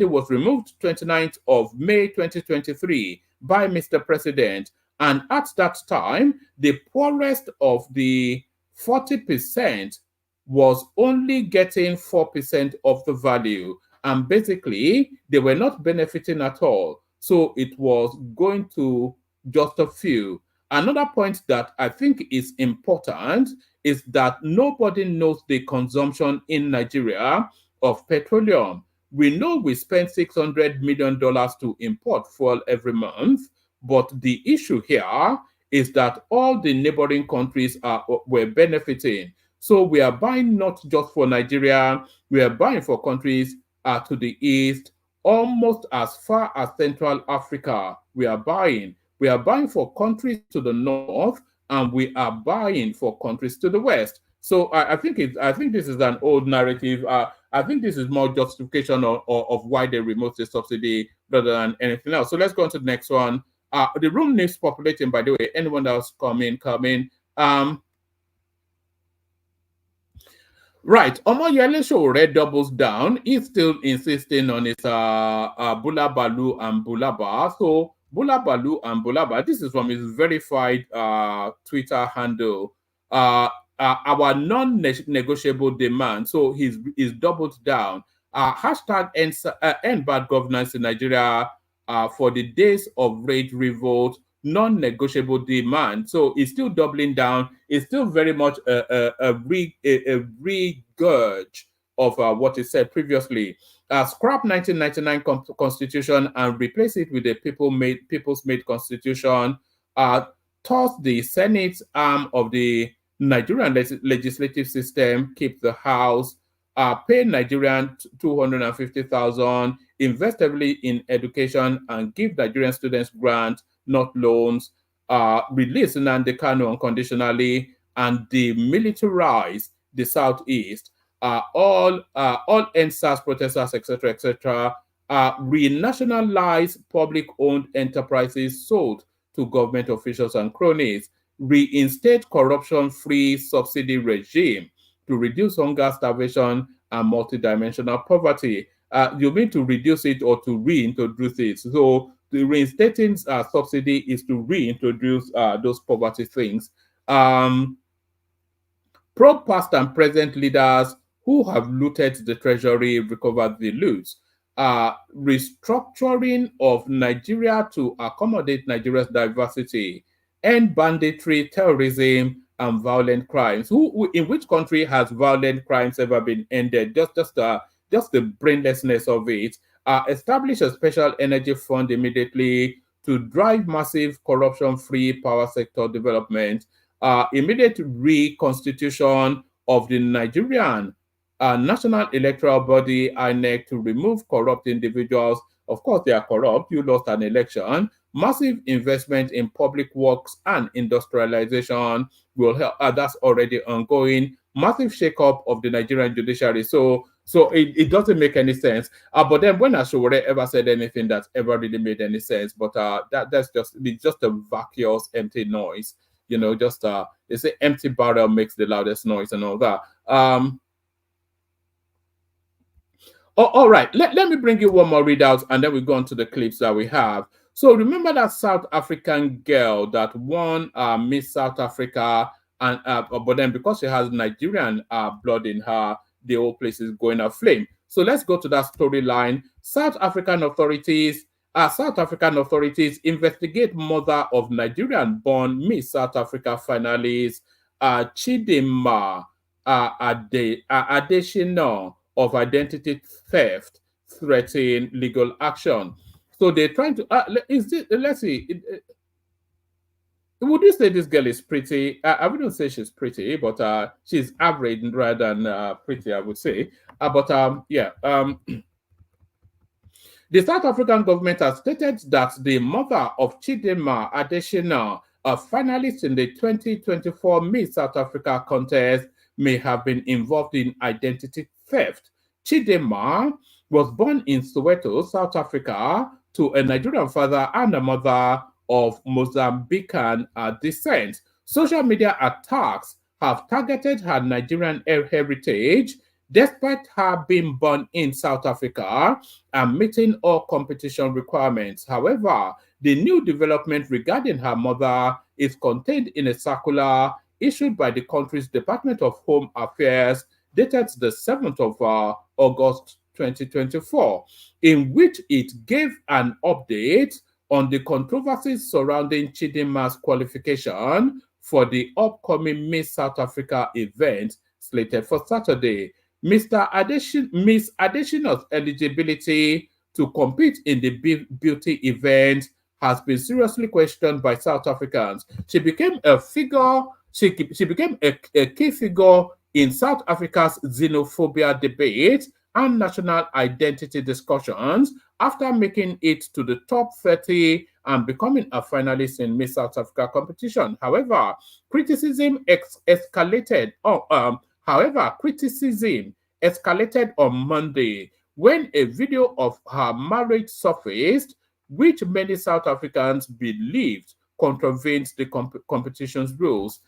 was removed 29th of May 2023 by Mr. President, and at that time, the poorest of the 40% was only getting 4% of the value, and basically they were not benefiting at all. So it was going to just a few. Another point that I think is important is that nobody knows the consumption in Nigeria of petroleum. We know we spend $600 million to import fuel every month, but the issue here is that all the neighboring countries were benefiting. So we are buying not just for Nigeria, we are buying for countries to the east, almost as far as Central Africa. We are buying for countries to the north, and we are buying for countries to the west. So I think this is an old narrative. I think this is more justification of why they removed the subsidy rather than anything else. So let's go on to the next one. The room needs populating, by the way. Anyone else come in. Right, Omoyele Sowore doubles down. He's still insisting on his Bula Balu and Bulaba. So Bula Balu and Bulaba, this is from his verified Twitter handle. Our non-negotiable demand. So he's doubled down. Hashtag end bad governance in Nigeria for the days of rage revolt, non-negotiable demand. So it's still doubling down. It's still very much a regurge of what is said previously. Scrap 1999 constitution and replace it with a people's made constitution. Toss the Senate arm of the Nigerian legislative system, keep the House, pay Nigerian $250,000 invest heavily in education and give Nigerian students grants, not loans, release Nnamdi Kanu unconditionally, and demilitarize the Southeast. All NSAS protesters, etc., renationalize public-owned enterprises sold to government officials and cronies, reinstate corruption-free subsidy regime to reduce hunger, starvation, and multidimensional poverty. You mean to reduce it or to reintroduce it? So the reinstating subsidy is to reintroduce those poverty things. Pro-past and present leaders who have looted the treasury recovered the loot. Restructuring of Nigeria to accommodate Nigeria's diversity, end banditry, terrorism, and violent crimes. In which country has violent crimes ever been ended? Just the brainlessness of it. Establish a special energy fund immediately to drive massive corruption-free power sector development. Immediate reconstitution of the Nigerian National Electoral Body, INEC, to remove corrupt individuals. Of course, they are corrupt. You lost an election. Massive investment in public works and industrialization will help. That's already ongoing. Massive shakeup of the Nigerian judiciary. So it doesn't make any sense. But then when Ashore ever said anything that ever really made any sense, but that's just a vacuous, empty noise. You know, just they say empty barrel makes the loudest noise and all that. All right, let me bring you one more readout and then we go on to the clips that we have. So remember that South African girl that won Miss South Africa, and but then because she has Nigerian blood in her, the whole place is going aflame. So let's go to that storyline. South African authorities investigate mother of Nigerian-born Miss South Africa finalist Chidimma Adetshina of identity theft, threatening legal action. So they're trying to. Let's see. Would you say this girl is pretty? I wouldn't say she's pretty, but she's average rather than pretty, I would say. The South African government has stated that the mother of Chidimma Adetshina, a finalist in the 2024 Miss South Africa contest, may have been involved in identity theft. Chidimma was born in Soweto, South Africa, to a Nigerian father and a mother of Mozambican descent. Social media attacks have targeted her Nigerian heritage, despite her being born in South Africa and meeting all competition requirements. However, the new development regarding her mother is contained in a circular issued by the country's Department of Home Affairs, dated the 7th of August 2024, in which it gave an update on the controversies surrounding Chidimma's qualification for the upcoming Miss South Africa event slated for Saturday. Miss Adetshina's eligibility to compete in the beauty event has been seriously questioned by South Africans. She became a figure. She became a key figure in South Africa's xenophobia debate and national identity discussions after making it to the top 30 and becoming a finalist in Miss South Africa competition. However, criticism escalated on Monday when a video of her marriage surfaced, which many South Africans believed contravenes the competition's rules.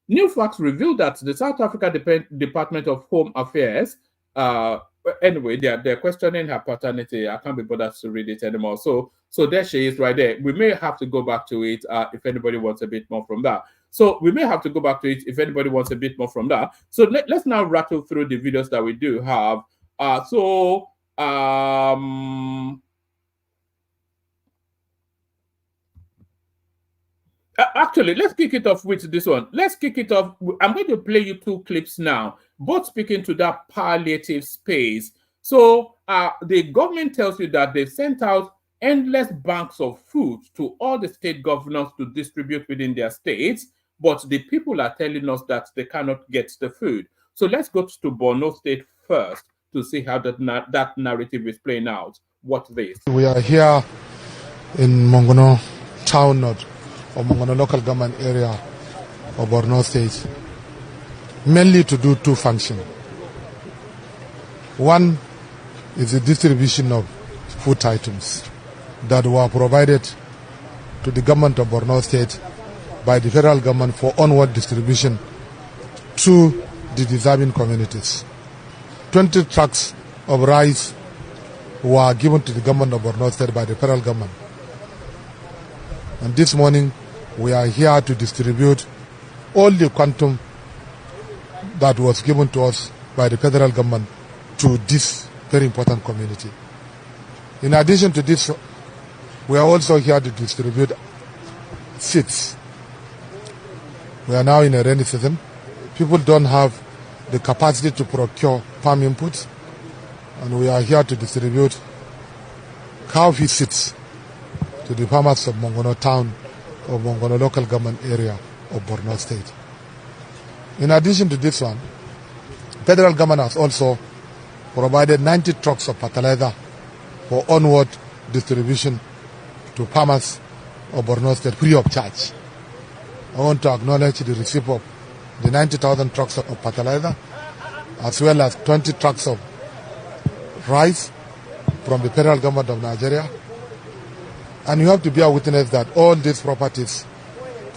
New facts reveal that the South Africa Department of Home Affairs, anyway, they're questioning her paternity. I can't be bothered to read it anymore. So there she is right there. We may have to go back to it if anybody wants a bit more from that. So let's now rattle through the videos that we do have. Actually, let's kick it off with this one. Let's kick it off. I'm going to play you two clips now, both speaking to that palliative space. So the government tells you that they've sent out endless banks of food to all the state governors to distribute within their states, but the people are telling us that they cannot get the food. So let's go to Borno State first. to see how that narrative is playing out. Watch this. We are here in Mongono town or Mongono local government area of Borno State, mainly to do two functions. One is the distribution of food items that were provided to the government of Borno State by the federal government for onward distribution to the deserving communities. 20 trucks of rice were given to the government of Borno State by the federal government. And this morning, we are here to distribute all the quantum that was given to us by the federal government to this very important community. In addition to this, we are also here to distribute seeds. We are now in a rainy season. People don't have the capacity to procure farm inputs, and we are here to distribute cowpea seeds to the farmers of Mongono town or Mongono local government area of Borno State. In addition to this one, federal government has also provided 90 trucks of fertilizer for onward distribution to farmers of Borno State free of charge. I want to acknowledge the receipt of the 90,000 trucks of fertilizer, as well as 20 trucks of rice from the federal government of Nigeria. And you have to bear witness that all these properties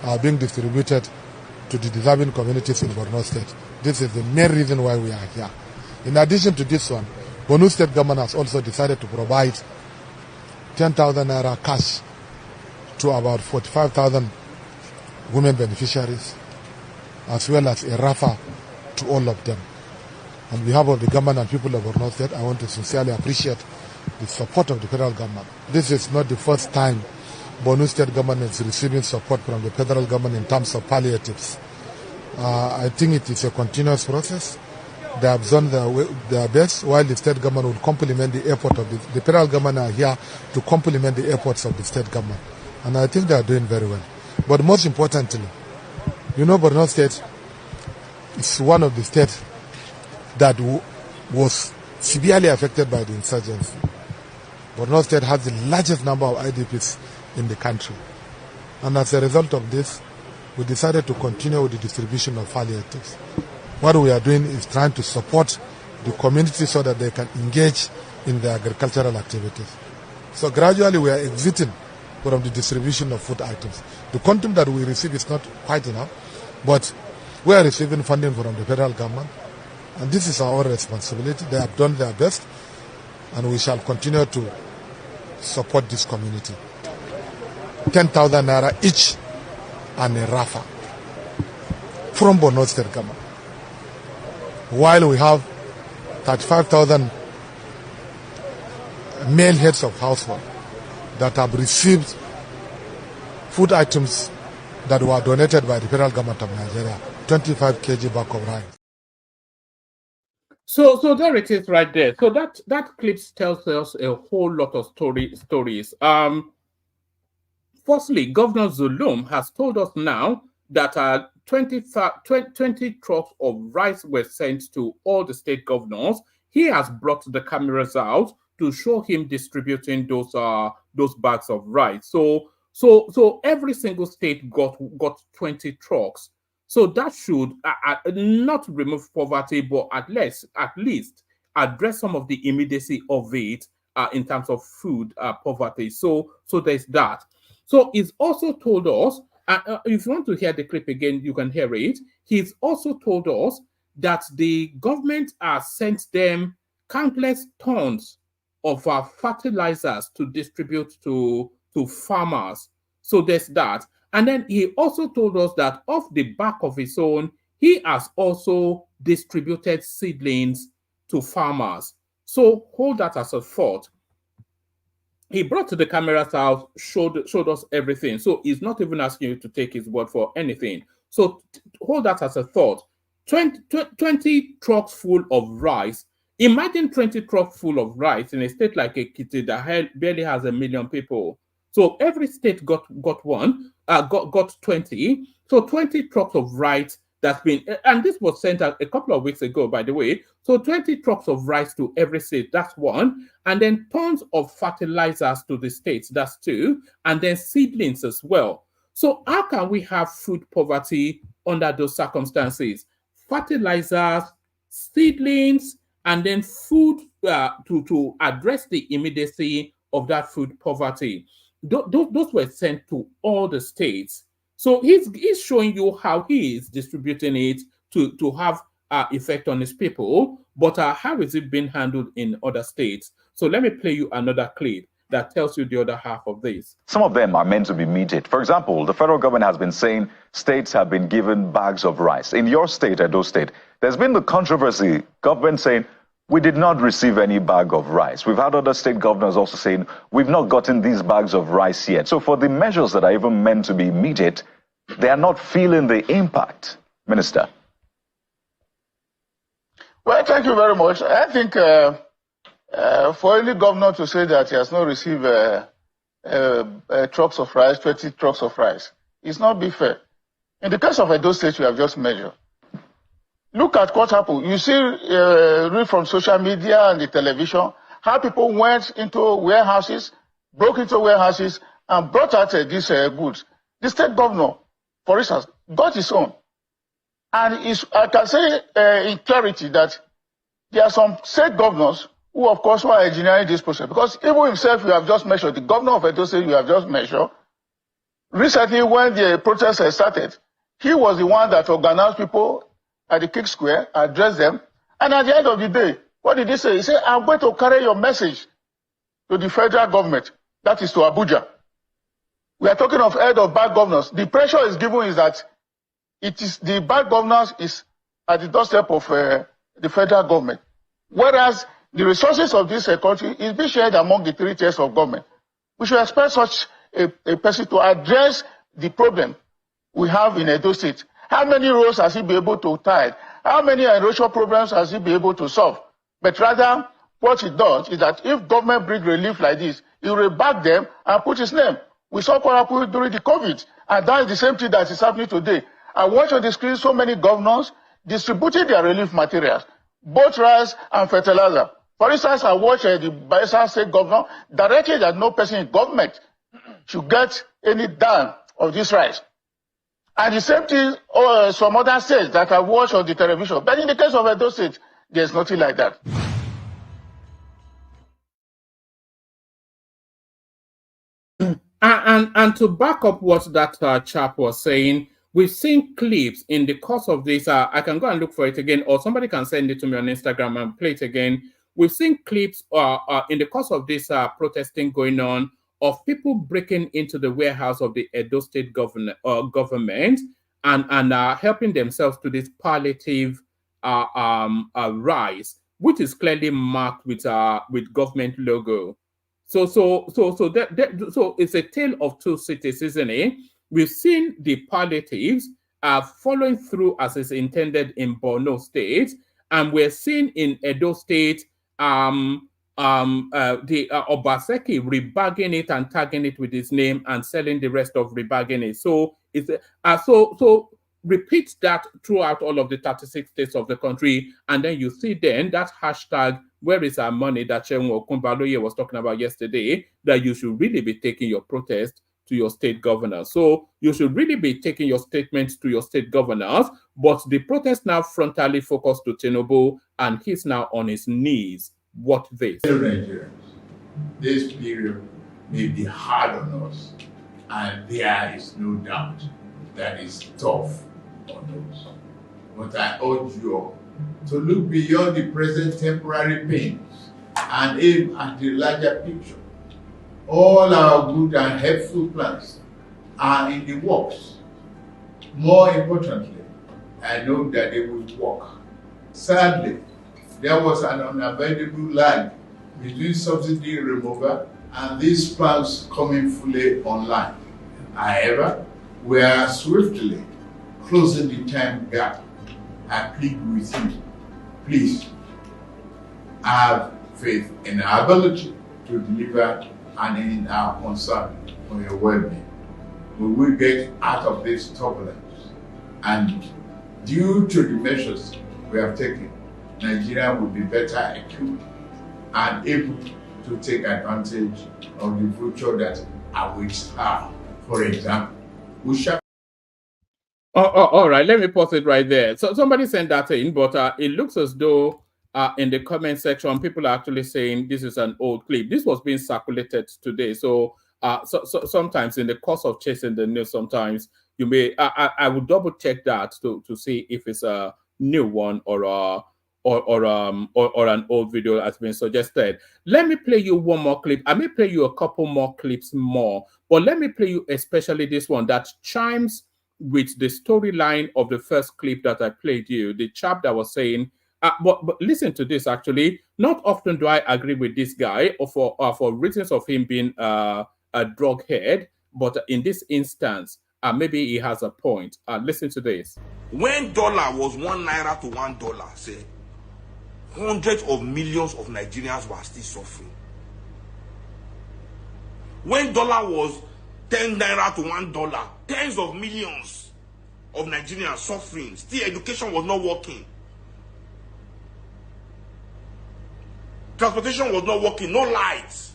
are being distributed to the deserving communities in Borno State. This is the main reason why we are here. In addition to this one, Borno State government has also decided to provide 10,000 naira cash to about 45,000 women beneficiaries, as well as a rafa to all of them. On behalf of the government and people of Borno State, I want to sincerely appreciate the support of the federal government. This is not the first time Borno State government is receiving support from the federal government in terms of palliatives. I think it is a continuous process. They have done their best, while the state government will complement the effort of the federal government are here to complement the efforts of the state government. And I think they are doing very well. But most importantly, you know, Borno State is one of the states that was severely affected by the insurgency. Borno State has the largest number of IDPs in the country. And as a result of this, we decided to continue with the distribution of palliatives. What we are doing is trying to support the community so that they can engage in their agricultural activities. So gradually we are exiting from the distribution of food items. The quantum that we receive is not quite enough, but we are receiving funding from the federal government, and this is our responsibility. They have done their best, and we shall continue to support this community. 10,000 naira each and a rafa from Borno State government. While we have 35,000 male heads of household that have received food items that were donated by the federal government of Nigeria, 25 kg bag of rice. So there it is right there. So that clip tells us a whole lot of stories. Firstly, Governor Zulum has told us now that 20 trucks of rice were sent to all the state governors. He has brought the cameras out to show him distributing those bags of rice. So every single state got 20 trucks. So that should not remove poverty, but at least address some of the immediacy of it in terms of food poverty. So there's that. So he's also told us, if you want to hear the clip again, you can hear it. He's also told us that the government has sent them countless tons of fertilizers to distribute to farmers. So there's that. And then he also told us that off the back of his own, he has also distributed seedlings to farmers. So hold that as a thought. He brought the cameras out, showed us everything. So he's not even asking you to take his word for anything. So hold that as a thought. 20 trucks full of rice. Imagine 20 trucks full of rice in a state like Ekiti that barely has 1 million people. So every state got 20. So 20 trucks of rice that's been, and this was sent out a couple of weeks ago, by the way. So 20 trucks of rice to every state, that's one. And then tons of fertilizers to the states, that's two. And then seedlings as well. So how can we have food poverty under those circumstances? Fertilizers, seedlings, and then food to address the immediacy of that food poverty. Those were sent to all the states. So he's showing you how he is distributing it to have effect on his people, but how is it being handled in other states? So let me play you another clip that tells you the other half of this. Some of them are meant to be meted. For example, the federal government has been saying states have been given bags of rice. In your state, Edo State, there's been the controversy, government saying, we did not receive any bag of rice. We've had other state governors also saying, we've not gotten these bags of rice yet. So for the measures that are even meant to be meted, they are not feeling the impact. Minister. Well, thank you very much. I think for any governor to say that he has not received trucks of rice, 20 trucks of rice, it's not be fair. In the case of Edo State, we have just measured. Look at what happened. You see, read from social media and the television, how people went into warehouses, broke into warehouses, and brought out these goods. The state governor, for instance, got his own. And I can say in clarity that there are some state governors who, of course, were engineering this process. Because even himself, you have just measured, the governor of Edo State, you have just measured. Recently, when the protest started, he was the one that organized people at the Kick Square, addressed them. And at the end of the day, what did he say? He said, I'm going to carry your message to the federal government, that is to Abuja. We are talking of head of bad governors. The pressure is given is that it is the bad governors is at the doorstep of the federal government. Whereas the resources of this country is being shared among the 3 tiers of government. We should expect such a person to address the problem we have in Edo State. How many roads has he been able to tie? How many erosion problems has he been able to solve? But rather, what he does is that if government brings relief like this, he will back them and put his name. We saw what happened during the COVID, and that is the same thing that is happening today. I watch on the screen so many governors distributing their relief materials, both rice and fertilizer. For instance, I watched the Bayelsa State governor directly that no person in government should get any dime of this rice. And the same thing, some other states that I watched on the television. But in the case of Edo State, there's nothing like that. And to back up what that chap was saying, we've seen clips in the course of this. I can go and look for it again, or somebody can send it to me on Instagram and play it again. We've seen clips in the course of this protesting going on of people breaking into the warehouse of the Edo State government and helping themselves to this palliative rice, which is clearly marked with government logo. So it's a tale of two cities, isn't it? We've seen the palliatives following through as is intended in Borno State, and we're seeing in Edo State the Obaseki rebagging it and tagging it with his name and selling the rest of rebagging it. So it's so repeat that throughout all of the 36 states of the country, and then you see then that hashtag, where is our money, that Chenwo Kumbaloye was talking about yesterday, that you should really be taking your protest to your state governor. So you should really be taking your statements to your state governors, but the protest now frontally focused to Tinubu, and he's now on his knees. What this? Nigerians, this period may be hard on us, and there is no doubt that it's tough on us. But I urge you all to look beyond the present temporary pains and aim at the larger picture. All our good and helpful plans are in the works. More importantly, I know that they will work. Sadly, there was an unavoidable lag between subsidy removal and these plans coming fully online. However, we are swiftly closing the time gap. I plead with you, please have faith in our ability to deliver and in our concern for your well-being. We will get out of this turbulence and due to the measures we have taken, Nigeria will be better equipped and able to take advantage of the future that awaits her. For example, we shall. All right, let me pause it right there. So somebody sent that in, but it looks as though in the comment section, people are actually saying this is an old clip. This was being circulated today. So sometimes in the course of chasing the news, sometimes you may, I would double check that to see if it's a new one or an old video has been suggested. Let me play you one more clip. I may play you a couple more clips more, but let me play you especially this one that chimes with the storyline of the first clip that I played you, the chap that was saying, but listen to this actually. Not often do I agree with this guy for reasons of him being a drug head, but in this instance, maybe he has a point. Listen to this. When dollar was $1 to $1, say, hundreds of millions of Nigerians were still suffering. When dollar was 10 naira to $1, tens of millions of Nigerians suffering. Still, education was not working. Transportation was not working. No lights.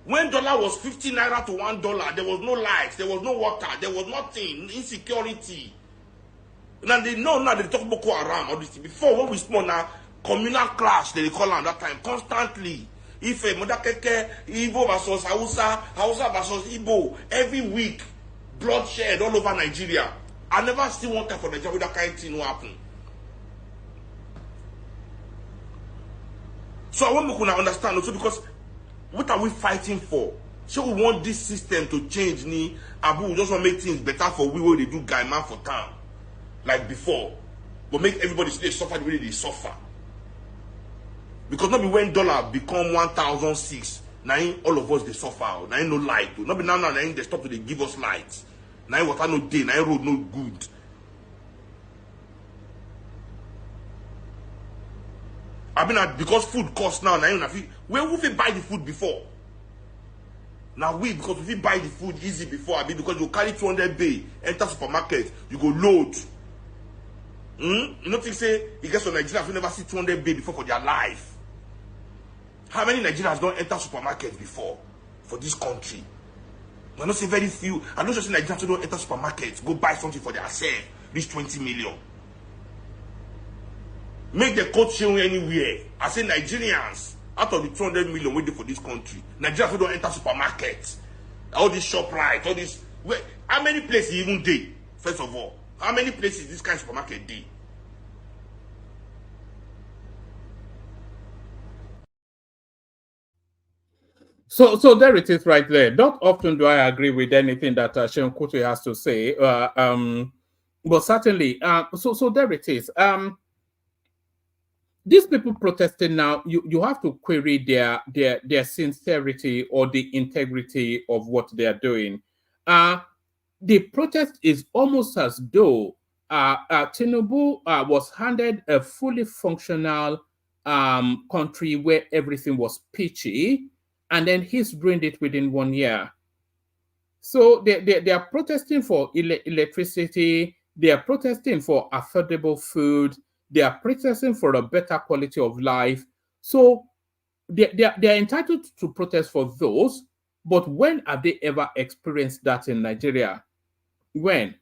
When dollar was 50 naira to $1, there was no lights. There was no water. There was nothing. Insecurity. Now they know now they talk Boko Haram all this. Before when we small now, communal clash they call on that time constantly. If a Modakeke, Igbo versus Hausa, Hausa versus Igbo, every week, bloodshed all over Nigeria. I never see one time for Nigeria with that kind of thing will happen. So I want to understand also because what are we fighting for? So we want this system to change ni Abu just want to make things better for we where they do guy man for town. Like before. But make everybody still suffer the way they suffer. Because not be when dollar become 1,006, now all of us they suffer. Now no light. Not be now they stop to they give us light. Now water no day, now road no good. I mean because food costs now where we buy the food before? Now because we buy the food easy before, because you carry 200 bay, enter supermarket, you go load. You know think say you guys from Nigeria who never see 200 bay before for their life. How many Nigerians don't enter supermarket before for this country? I don't say very few. I don't just say Nigerians who don't enter supermarket, go buy something for themselves, reach 20 million. Make the court show anywhere. I say Nigerians, out of the 200 million waiting for this country, Nigerians who don't enter supermarket, all this shop right, all this. How many places even day? First of all, how many places this kind of supermarket day? So there it is right there. Not often do I agree with anything that Sheon Kuti has to say, but certainly, so there it is. These people protesting now, you have to query their sincerity or the integrity of what they are doing. The protest is almost as though Tinubu was handed a fully functional country where everything was peachy, and then he's ruined it within 1 year. So they are protesting for electricity, they are protesting for affordable food, they are protesting for a better quality of life. So they are entitled to protest for those, but when have they ever experienced that in Nigeria? When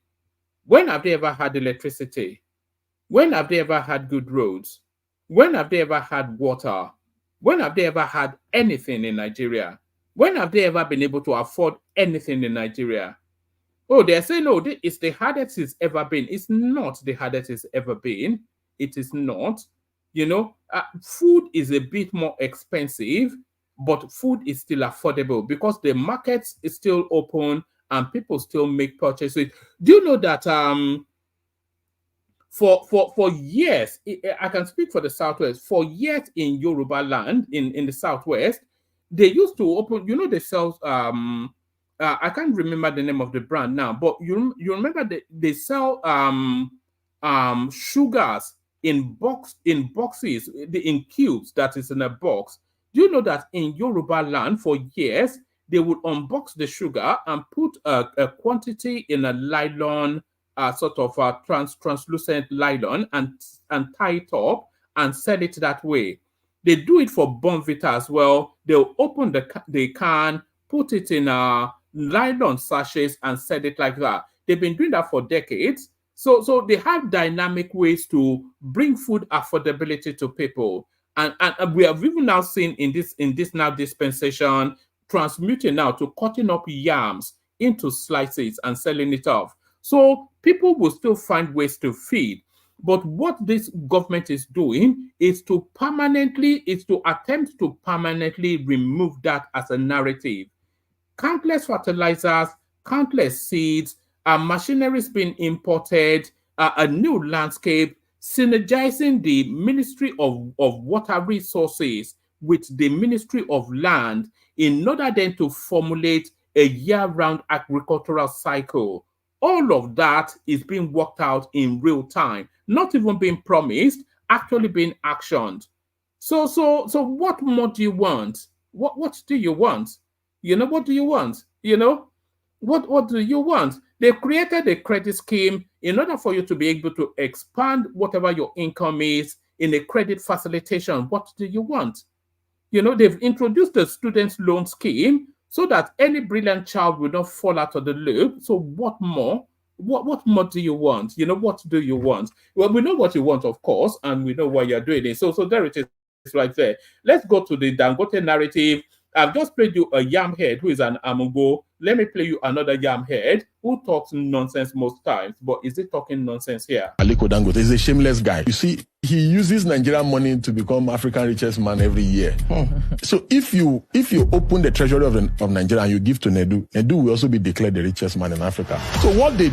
have they ever had electricity? When have they ever had good roads? When have they ever had water? When have they ever had anything in Nigeria? When have they ever been able to afford anything in Nigeria? Oh, they're saying, no, it's the hardest it's ever been. It's not the hardest it's ever been. It is not. You know, food is a bit more expensive, but food is still affordable because the market is still open and people still make purchases. Do you know that for years, I can speak for the Southwest, for years in Yoruba land, in the Southwest, they used to open, you know, they sell, I can't remember the name of the brand now, but you remember they sell sugars in boxes, in cubes that is in a box. Do you know that in Yoruba land for years, they would unbox the sugar and put a quantity in a nylon sort of translucent nylon and tie it up and sell it that way. They do it for Bonvita as well. They'll open the can, put it in nylon sachets and sell it like that. They've been doing that for decades. So they have dynamic ways to bring food affordability to people. And we have even now seen in this now dispensation transmuting now to cutting up yams into slices and selling it off. So people will still find ways to feed. But what this government is doing is to attempt to permanently remove that as a narrative. Countless fertilizers, countless seeds, machineries being imported, a new landscape, synergizing the Ministry of Water Resources with the Ministry of Land in order then to formulate a year-round agricultural cycle. All of that is being worked out in real time, not even being promised, actually being actioned. So what more do you want? What do you want? What do you want? What do you want? They created a credit scheme in order for you to be able to expand whatever your income is in a credit facilitation. What do you want? They've introduced a student loan scheme so that any brilliant child will not fall out of the loop. So what more? What more do you want? What do you want? Well, we know what you want, of course, and we know why you're doing it. So there it is right there. Let's go to the Dangote narrative. I've just played you a yam head who is an amugo. Let me play you another yam head who talks nonsense most times, but is he talking nonsense here? Aliko Dangote is a shameless guy. You see, he uses Nigerian money to become African richest man every year. So if you open the treasury of Nigeria and you give to Nedu will also be declared the richest man in Africa. So what the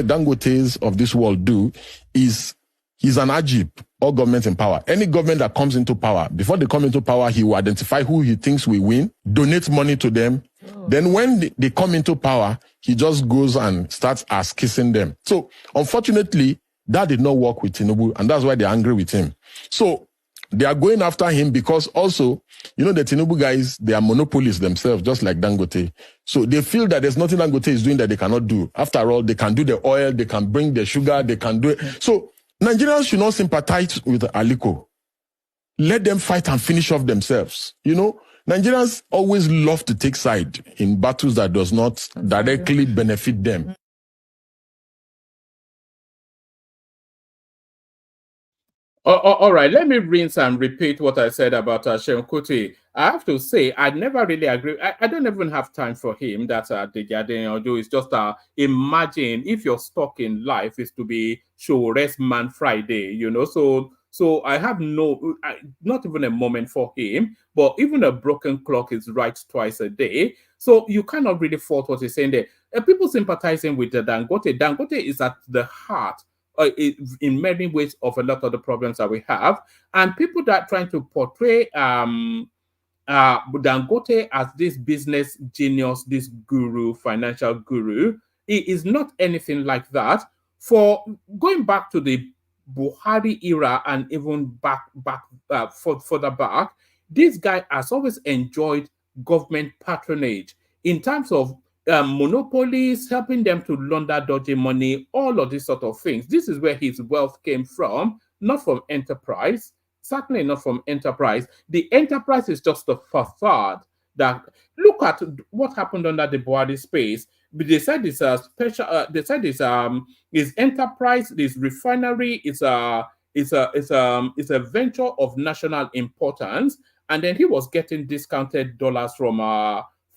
Dangotes of this world do is he's an Ajib, all governments in power. Any government that comes into power, before they come into power, he will identify who he thinks will win, donate money to them. Then when they come into power, he just goes and starts kissing them. So unfortunately, that did not work with Tinubu, and that's why they're angry with him. So they are going after him because also, the Tinubu guys, they are monopolists themselves, just like Dangote. So they feel that there's nothing Dangote is doing that they cannot do. After all, they can do the oil, they can bring the sugar, they can do it. So Nigerians should not sympathize with Aliko. Let them fight and finish off themselves. Nigerians always love to take side in battles that does not directly benefit them. All right, let me rinse and repeat what I said about Seun Kuti. I have to say, I never really agree. I don't even have time for him. That's Deji is just imagine if your stock in life is to be show rest man Friday, So I have not even a moment for him, but even a broken clock is right twice a day. So you cannot really fault what he's saying there. People sympathizing with the Dangote. Dangote is at the heart in many ways of a lot of the problems that we have. And people that are trying to portray Dangote as this business genius, this guru, financial guru, he is not anything like that. For going back to the Buhari era and even further back, this guy has always enjoyed government patronage in terms of monopolies, helping them to launder dodgy money, all of these sort of things. This is where his wealth came from, not from enterprise, certainly not from enterprise. The enterprise is just a facade. That look at what happened under the Buhari space. They said it's a special. They said it's enterprise. This refinery is a venture of national importance, and then he was getting discounted dollars from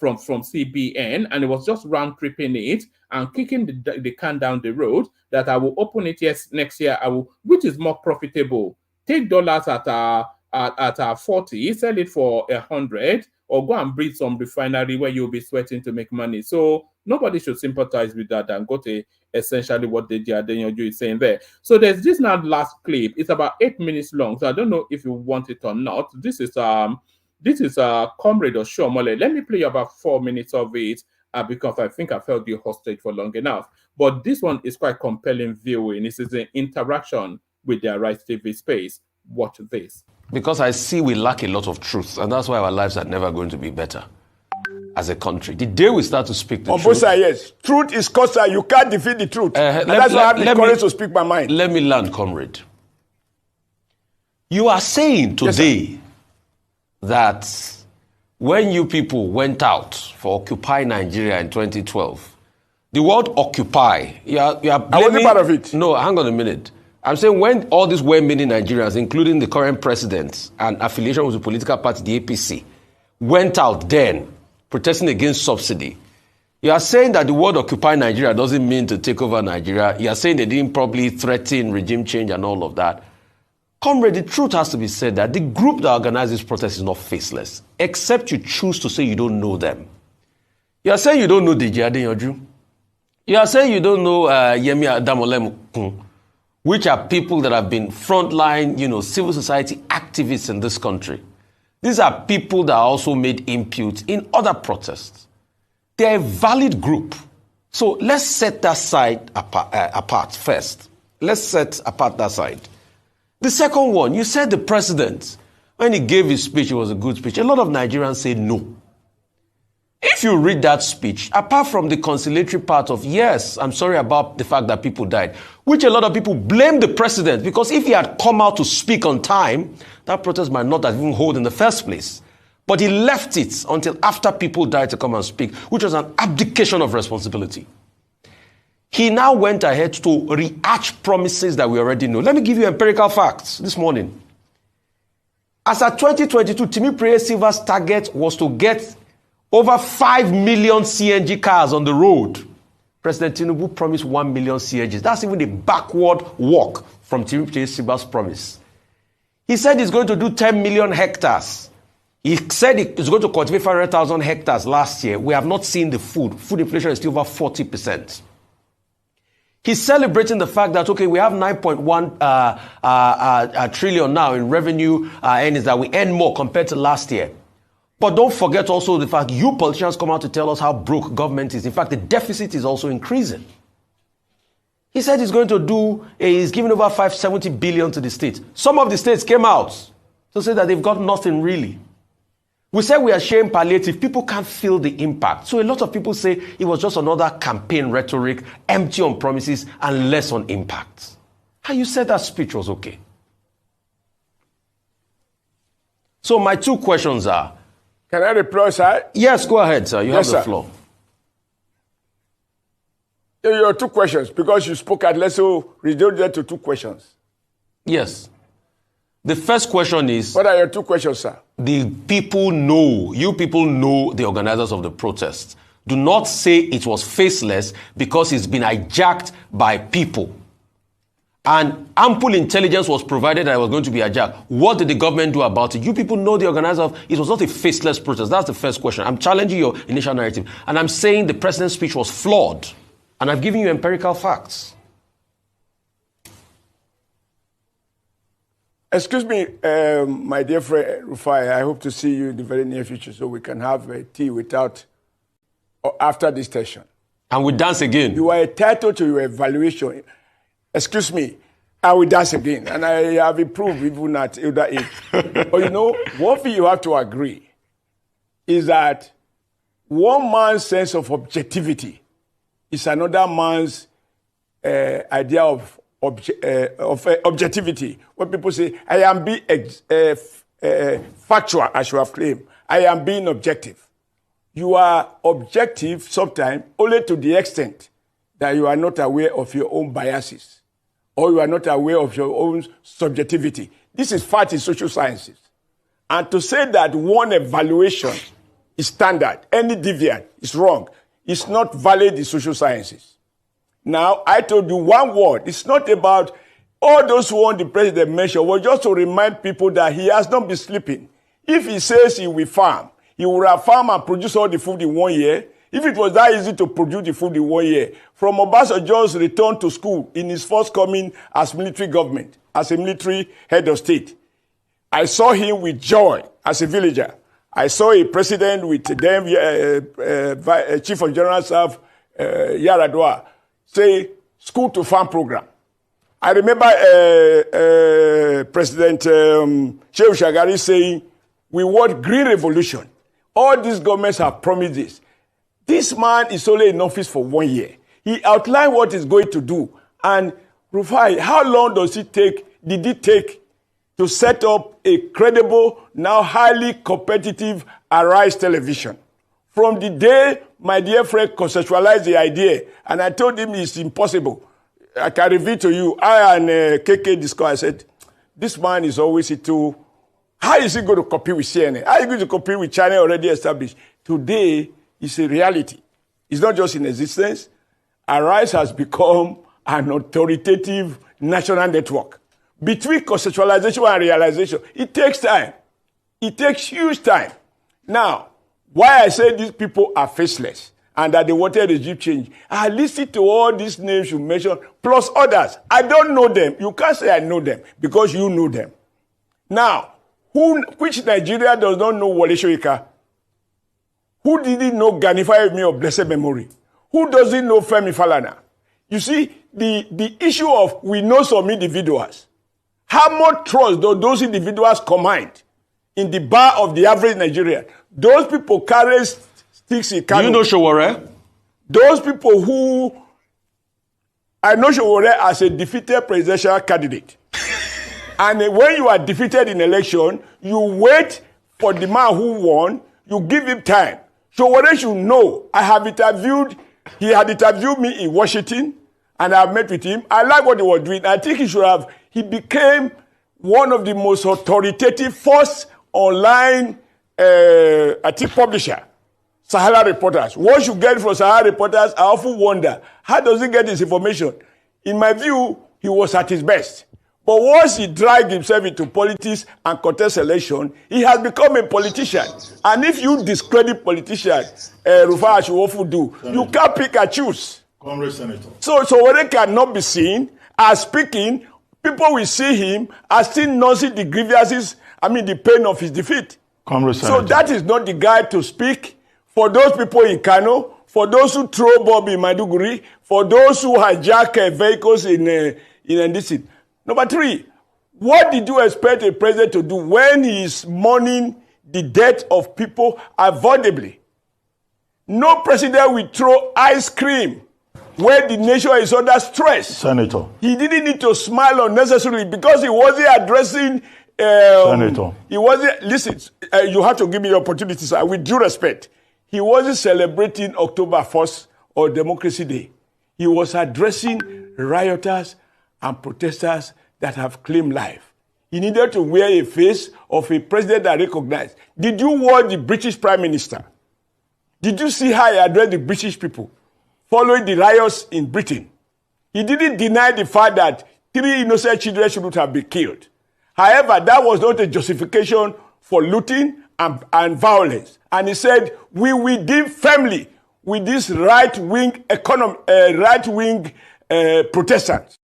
CBN, and it was just round tripping it and kicking the can down the road that I will open it next year. Which is more profitable? Take dollars at 40, sell it for 100, or go and breed some refinery where you'll be sweating to make money. So nobody should sympathize with that. Dangote, essentially what Deji Adeyanju is saying there. So there's this now last clip. It's about 8 minutes long. So I don't know if you want it or not. This is Comrade Oshomole. Let me play you about 4 minutes of it because I think I felt you hostage for long enough. But this one is quite compelling viewing. This is an interaction with their Rights TV space. Watch this. Because I see we lack a lot of truth, and that's why our lives are never going to be better. as a country. The day we start to speak the on truth. both sides, yes. Truth is constant. You can't defeat the truth. And that's why I have the courage to speak my mind. Let me land, comrade. You are saying today that when you people went out for Occupy Nigeria in 2012, the word occupy, you are blaming... I wasn't part of it. No, hang on a minute. I'm saying when all these well-meaning Nigerians, including the current president and affiliation with the political party, the APC, went out then protesting against subsidy, you are saying that the word occupy Nigeria doesn't mean to take over Nigeria. You are saying they didn't probably threaten regime change and all of that. Comrade, the truth has to be said that the group that organized this protest is not faceless, except you choose to say you don't know them. You are saying you don't know Deji Adeyanju. You are saying you don't know Yemi Adamolemu, which are people that have been frontline, civil society activists in this country. These are people that also made input in other protests. They're a valid group. So let's set that side apart first. Let's set apart that side. The second one, you said the president, when he gave his speech, it was a good speech. A lot of Nigerians say no. If you read that speech, apart from the conciliatory part of, yes, I'm sorry about the fact that people died, which a lot of people blame the president, because if he had come out to speak on time, that protest might not have even held in the first place. But he left it until after people died to come and speak, which was an abdication of responsibility. He now went ahead to rehash promises that we already know. Let me give you empirical facts this morning. As at 2022, Timi Silva's target was to get over 5 million CNG cars on the road. President Tinubu promised 1 million CNGs. That's even a backward walk from Timi Silva's promise. He said he's going to do 10 million hectares. He said he's going to cultivate 500,000 hectares last year. We have not seen the food. Food inflation is still over 40%. He's celebrating the fact that, okay, we have 9.1 trillion now in revenue earnings, that we earn more compared to last year. But don't forget also the fact you politicians come out to tell us how broke government is. In fact, the deficit is also increasing. He said he's going to he's giving over 570 billion to the states. Some of the states came out to say that they've got nothing really. We said we are sharing palliative. People can't feel the impact. So a lot of people say it was just another campaign rhetoric, empty on promises and less on impact. And you said that speech was okay. So my two questions are... Can I reply, sir? Yes, go ahead, sir. You have the floor. Your two questions, because you spoke at let's reduce that to two questions. Yes. The first question is... What are your two questions, sir? You people know the organizers of the protest. Do not say it was faceless because it's been hijacked by people. And ample intelligence was provided that it was going to be hijacked. What did the government do about it? You people know the organizer of it was not a faceless protest. That's the first question. I'm challenging your initial narrative. And I'm saying the president's speech was flawed. And I've given you empirical facts. Excuse me, my dear friend Rufai, I hope to see you in the very near future so we can have a tea without or after this session. And we dance again. You are entitled to your evaluation. Excuse me, I will dance again. And I have improved even at elder age. But one thing you have to agree is that one man's sense of objectivity is another man's idea of objectivity. When people say, I am being factual, as you have claimed, I am being objective. You are objective sometimes only to the extent that you are not aware of your own biases or you are not aware of your own subjectivity. This is fact in social sciences. And to say that one evaluation is standard, any deviant is wrong, is not valid in social sciences. Now, I told you one word. It's not about all those who want the president mentioned. Well, just to remind people that he has not been sleeping. If he says he will farm, he will have farm and produce all the food in 1 year. If it was that easy to produce the food in 1 year, from Obasanjo's return to school in his first coming as military government, as a military head of state, I saw him with joy as a villager. I saw a president with them, Chief of General Staff, Yaradua, say school to farm program. I remember President Shehu Shagari saying, we want green revolution. All these governments have promised this. This man is only in office for 1 year. He outlined what he's going to do. And Rufai, how long did it take to set up a credible, now highly competitive Arise television? From the day my dear friend conceptualized the idea, and I told him it's impossible. I can reveal to you, I and KK discussed, I said, this man is always into, how is he going to compete with CNN? How is he going to compete with China already established? Today, it's a reality. It's not just in existence. Arise has become an authoritative national network. Between conceptualization and realization, it takes time. It takes huge time. Now, why I say these people are faceless and that they wanted regime change, I listened to all these names you mentioned, plus others. I don't know them. You can't say I know them because you know them. Now, which Nigeria does not know Wole Soyinka? Who didn't know Gani Fawehinmi of blessed memory? Who doesn't know Femi Falana? You see, the issue of we know some individuals. How much trust do those individuals command in the bar of the average Nigerian? Those people carry sticks in Kano. Do you know Sowore? Those people who... I know Sowore as a defeated presidential candidate. And when you are defeated in election, you wait for the man who won, you give him time. Sowore should know. He had interviewed me in Washington, and I met with him. I like what he was doing. I think he became one of the most authoritative first online, publisher. Sahara Reporters. What you get from Sahara Reporters, I often wonder, how does he get his information? In my view, he was at his best. But once he dragged himself into politics and contest election, he has become a politician. And if you discredit politicians, Rufai, as you often do, you can't pick and choose. Congress Senator. So Sowore cannot be seen as speaking. People will see him as still nursing the grievances, the pain of his defeat. Congress So Senator. that is not the guy to speak for those people in Kano, for those who throw bomb in Maiduguri, for those who hijack vehicles in Ndisi. Number 3, what did you expect a president to do when he is mourning the death of people avoidably? No president will throw ice cream when the nation is under stress. Senator. He didn't need to smile unnecessarily because he wasn't addressing... Senator. He wasn't... Listen, you have to give me the opportunity, sir, with due respect. He wasn't celebrating October 1st or Democracy Day. He was addressing rioters and protesters that have claimed life. He needed to wear a face of a president that recognized. Did you watch the British Prime Minister? Did you see how he addressed the British people following the riots in Britain? He didn't deny the fact that 3 innocent children shouldn't have been killed. However, that was not a justification for looting and violence. And he said, we will deal firmly with this right-wing Protestants.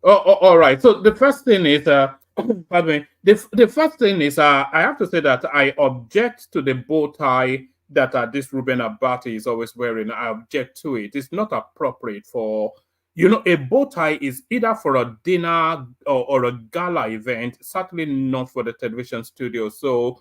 All right. So the first thing is, pardon me. The first thing is, I have to say that I object to the bow tie that this Reuben Abati is always wearing. I object to it. It's not appropriate for, a bow tie is either for a dinner or a gala event, certainly not for the television studio. So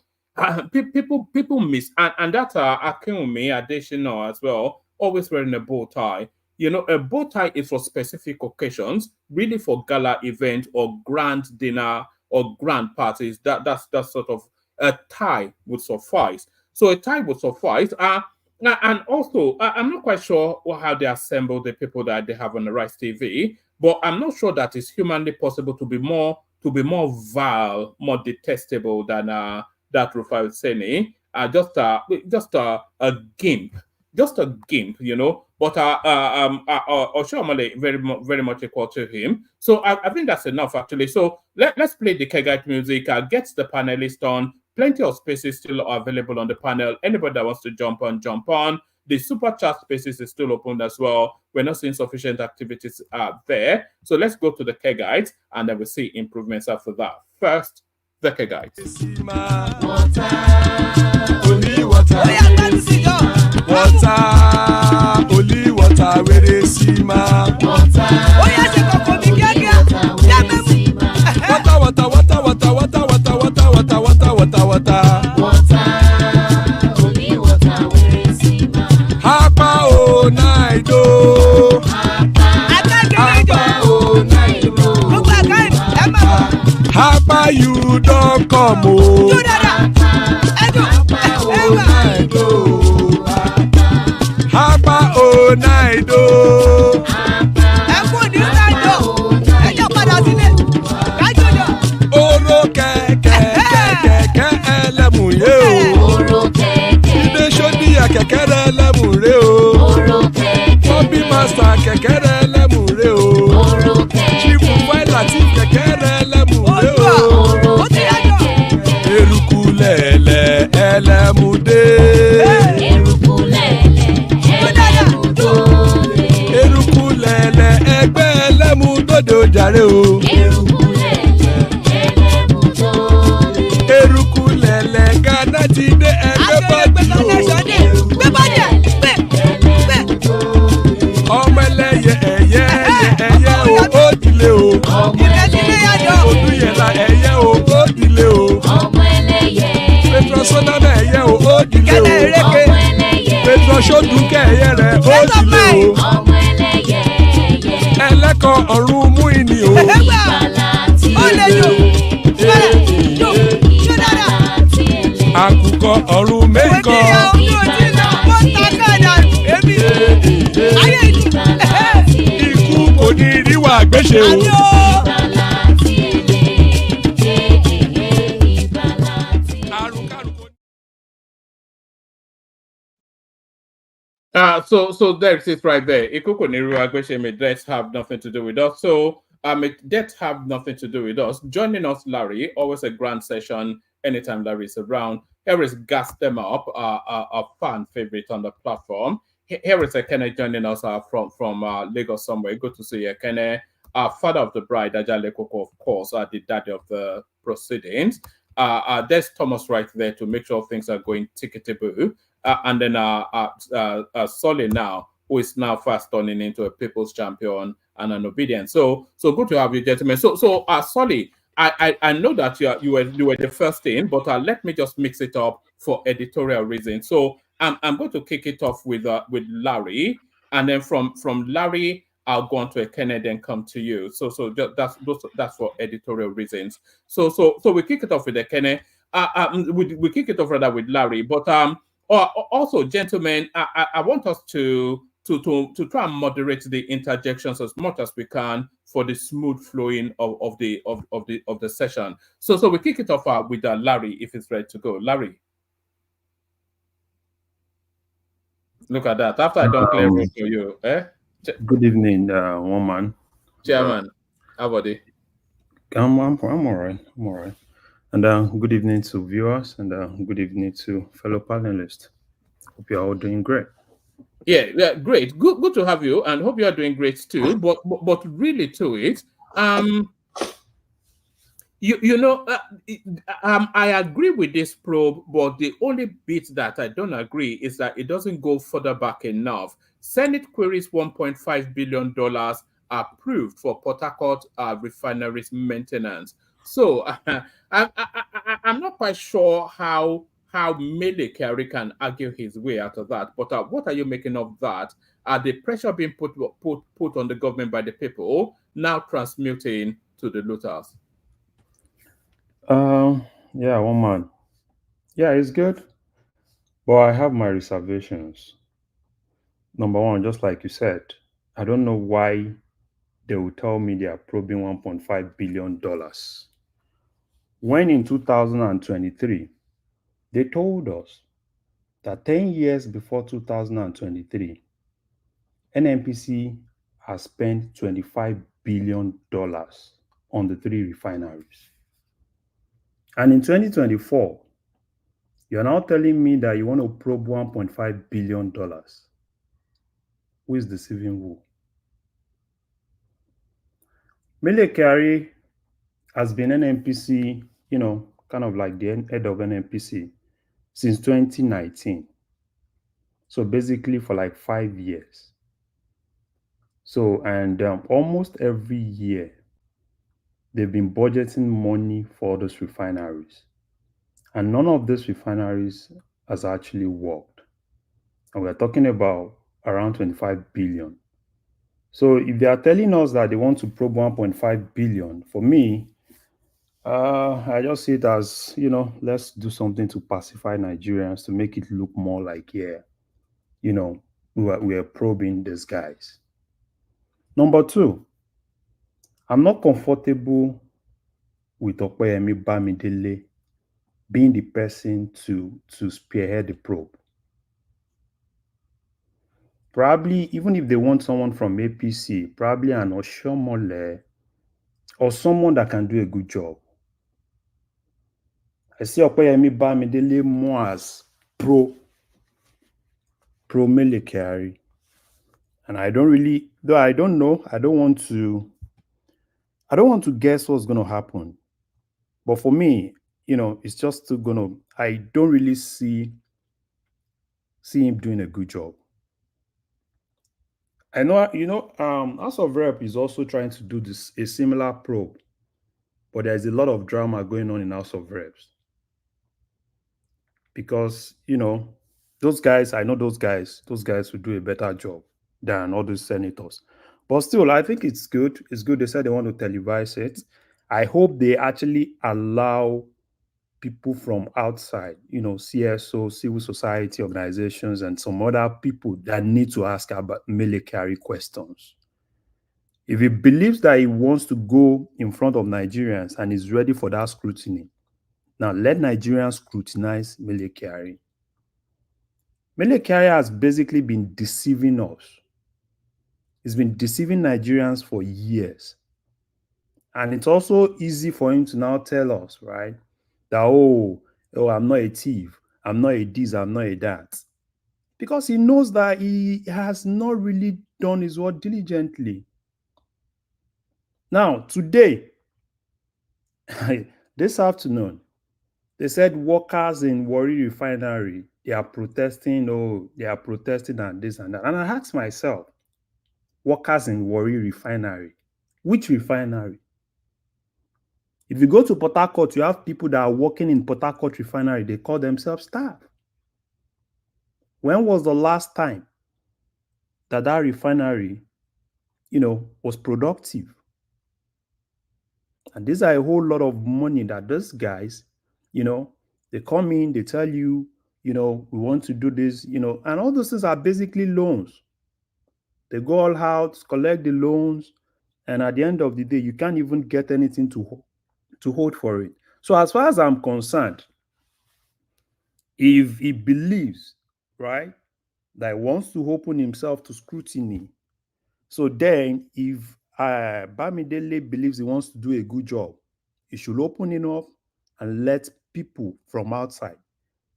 people miss, and that's Akinwumi Adetshina as well, always wearing a bow tie. A bow tie is for specific occasions, really for gala event or grand dinner or grand parties. That's sort of a tie would suffice. So a tie would suffice. And also, I'm not quite sure how they assemble the people that they have on the Rise TV, but I'm not sure that it's humanly possible to be more vile, more detestable than that Rufai Seni. Just a gimp. Just a gimp, but Oshiomhole very much equal to him. So I think that's enough, actually. So let's play the Kegite music, get the panelists on. Plenty of spaces still are available on the panel. Anybody that wants to jump on. The super chat spaces is still open as well. We're not seeing sufficient activities there. So let's go to the Kegites, and then we'll see improvements after that. First, the Kegites. Water, only water, where they see ma. Water, water, water, water, water, water, water, water, water, water, water, water. Apa you don't come oh. Apa oh night oh. Oro kẹ̀kẹ́ ẹlẹ́mùrè o. Ilé sọ́dí àkẹ́kẹ́rẹ́ ẹlẹ́mùrè o. Bobby master kẹ̀kẹ́rẹ́ ẹlẹ́mùrè o. Chief Wáìlàtí kẹ̀kẹ́rẹ́ ẹlẹ́mùrè o. Eruku lẹ̀lẹ̀ ẹlẹ́mùdé. Eruku lẹ̀lẹ̀ ẹgbẹ́ ẹlẹ́mùdódò jàre o. Eruku lẹ̀lẹ̀ Ghana ti dé ẹgbẹ́ bọ́dì o. Ọmọ ẹlẹ́yẹ ẹyẹ o ó dilé o. Olúyẹ̀lá ẹyẹ o ó dilé o. Petrosoname ẹyẹ o ó dilé o. Petrosodunke ẹyẹ rẹ̀ ó dilé o. Ẹlẹ́kọ̀ ọ̀run mú ìní o. Àkùkọ ọ̀run méjìkọ. Ikú kò ní ríwà gbéṣe o. So there's it right there. Ikuko Niru Agbesheme, deaths have nothing to do with us. So deaths have nothing to do with us. Joining us, Larry, always a grand session anytime Larry is around. Here is Gas Them Up, a fan favorite on the platform. Here is Ekene joining us from Lagos somewhere. Good to see you, Ekene. Father of the bride, Ajale Koko, of course, the daddy of the proceedings. There's Thomas right there to make sure things are going tickety-boo. And then Solly now, who is now fast turning into a people's champion and an obedient. So good to have you, gentlemen. So Solly, I know that you were the first in, but let me just mix it up for editorial reasons. So I'm going to kick it off with Larry, and then from Larry I'll go on to Ekene, then come to you. So that's for editorial reasons. So we kick it off with Ekene. We kick it off rather with Larry, but also, gentlemen, I want us to try and moderate the interjections as much as we can for the smooth flowing of the session. So we kick it off with Larry, if he's ready to go. Larry, look at that. After I don't clear road for you, eh? Good evening, woman. Chairman, how about it? I'm all right. I'm all right. And good evening to viewers, and good evening to fellow panelists. Hope you're all doing great. Yeah, great. Good to have you, and hope you are doing great too. But really to it, I agree with this probe, but the only bit that I don't agree is that it doesn't go further back enough. Senate queries $1.5 billion approved for Port Harcourt refineries maintenance. So I'm not quite sure how Mele Kyari can argue his way out of that. But what are you making of that? The pressure being put on the government by the people now transmuting to the looters? Yeah, woman. Yeah, it's good, but I have my reservations. Number one, just like you said, I don't know why they will tell me they are probing $1.5 billion. When in 2023, they told us that 10 years before 2023, NNPC has spent $25 billion on the 3 refineries. And in 2024, you're now telling me that you want to probe $1.5 billion. Who is deceiving who? Mele Kyari has been NNPC, kind of like the head of NNPC since 2019. So basically for like 5 years. So, and almost every year, they've been budgeting money for those refineries. And none of these refineries has actually worked. And we're talking about around 25 billion. So if they are telling us that they want to probe 1.5 billion, for me, I just see it as, let's do something to pacify Nigerians to make it look more like, yeah, we are probing these guys. Number two, I'm not comfortable with Opeyemi Bamidele being the person to spearhead the probe. Probably, even if they want someone from APC, probably an Oshomole or someone that can do a good job. I see Opeyemi Bamidele more as pro Mele Kyari. And I don't really, though I don't know, I don't want to guess what's going to happen. But for me, it's just still going to, I don't really see him doing a good job. I know, House of Rep is also trying to do a similar probe, but there's a lot of drama going on in House of Reps. Because, those guys, I know those guys will do a better job than all those senators. But still, I think it's good. It's good. They said they want to televise it. I hope they actually allow people from outside, CSO, civil society organizations, and some other people that need to ask about Mele Kyari questions. If he believes that he wants to go in front of Nigerians and is ready for that scrutiny, now let Nigerians scrutinize Mele Kyari. Mele Kyari has basically been deceiving us. He's been deceiving Nigerians for years. And it's also easy for him to now tell us, right, that, oh, I'm not a thief, I'm not a this, I'm not a that. Because he knows that he has not really done his work diligently. Now, today, this afternoon, they said workers in Warri Refinery, they are protesting and this and that. And I asked myself, workers in Warri Refinery, which refinery? If you go to Port Harcourt, you have people that are working in Port Harcourt Refinery. They call themselves staff. When was the last time that refinery, was productive? And these are a whole lot of money that those guys, they come in, they tell you, we want to do this, and all those things are basically loans. They go all out, collect the loans, and at the end of the day, you can't even get anything to hold for it. So as far as I'm concerned, if he believes, right, that he wants to open himself to scrutiny, so then if Bamidele believes he wants to do a good job, he should open it up and let people from outside,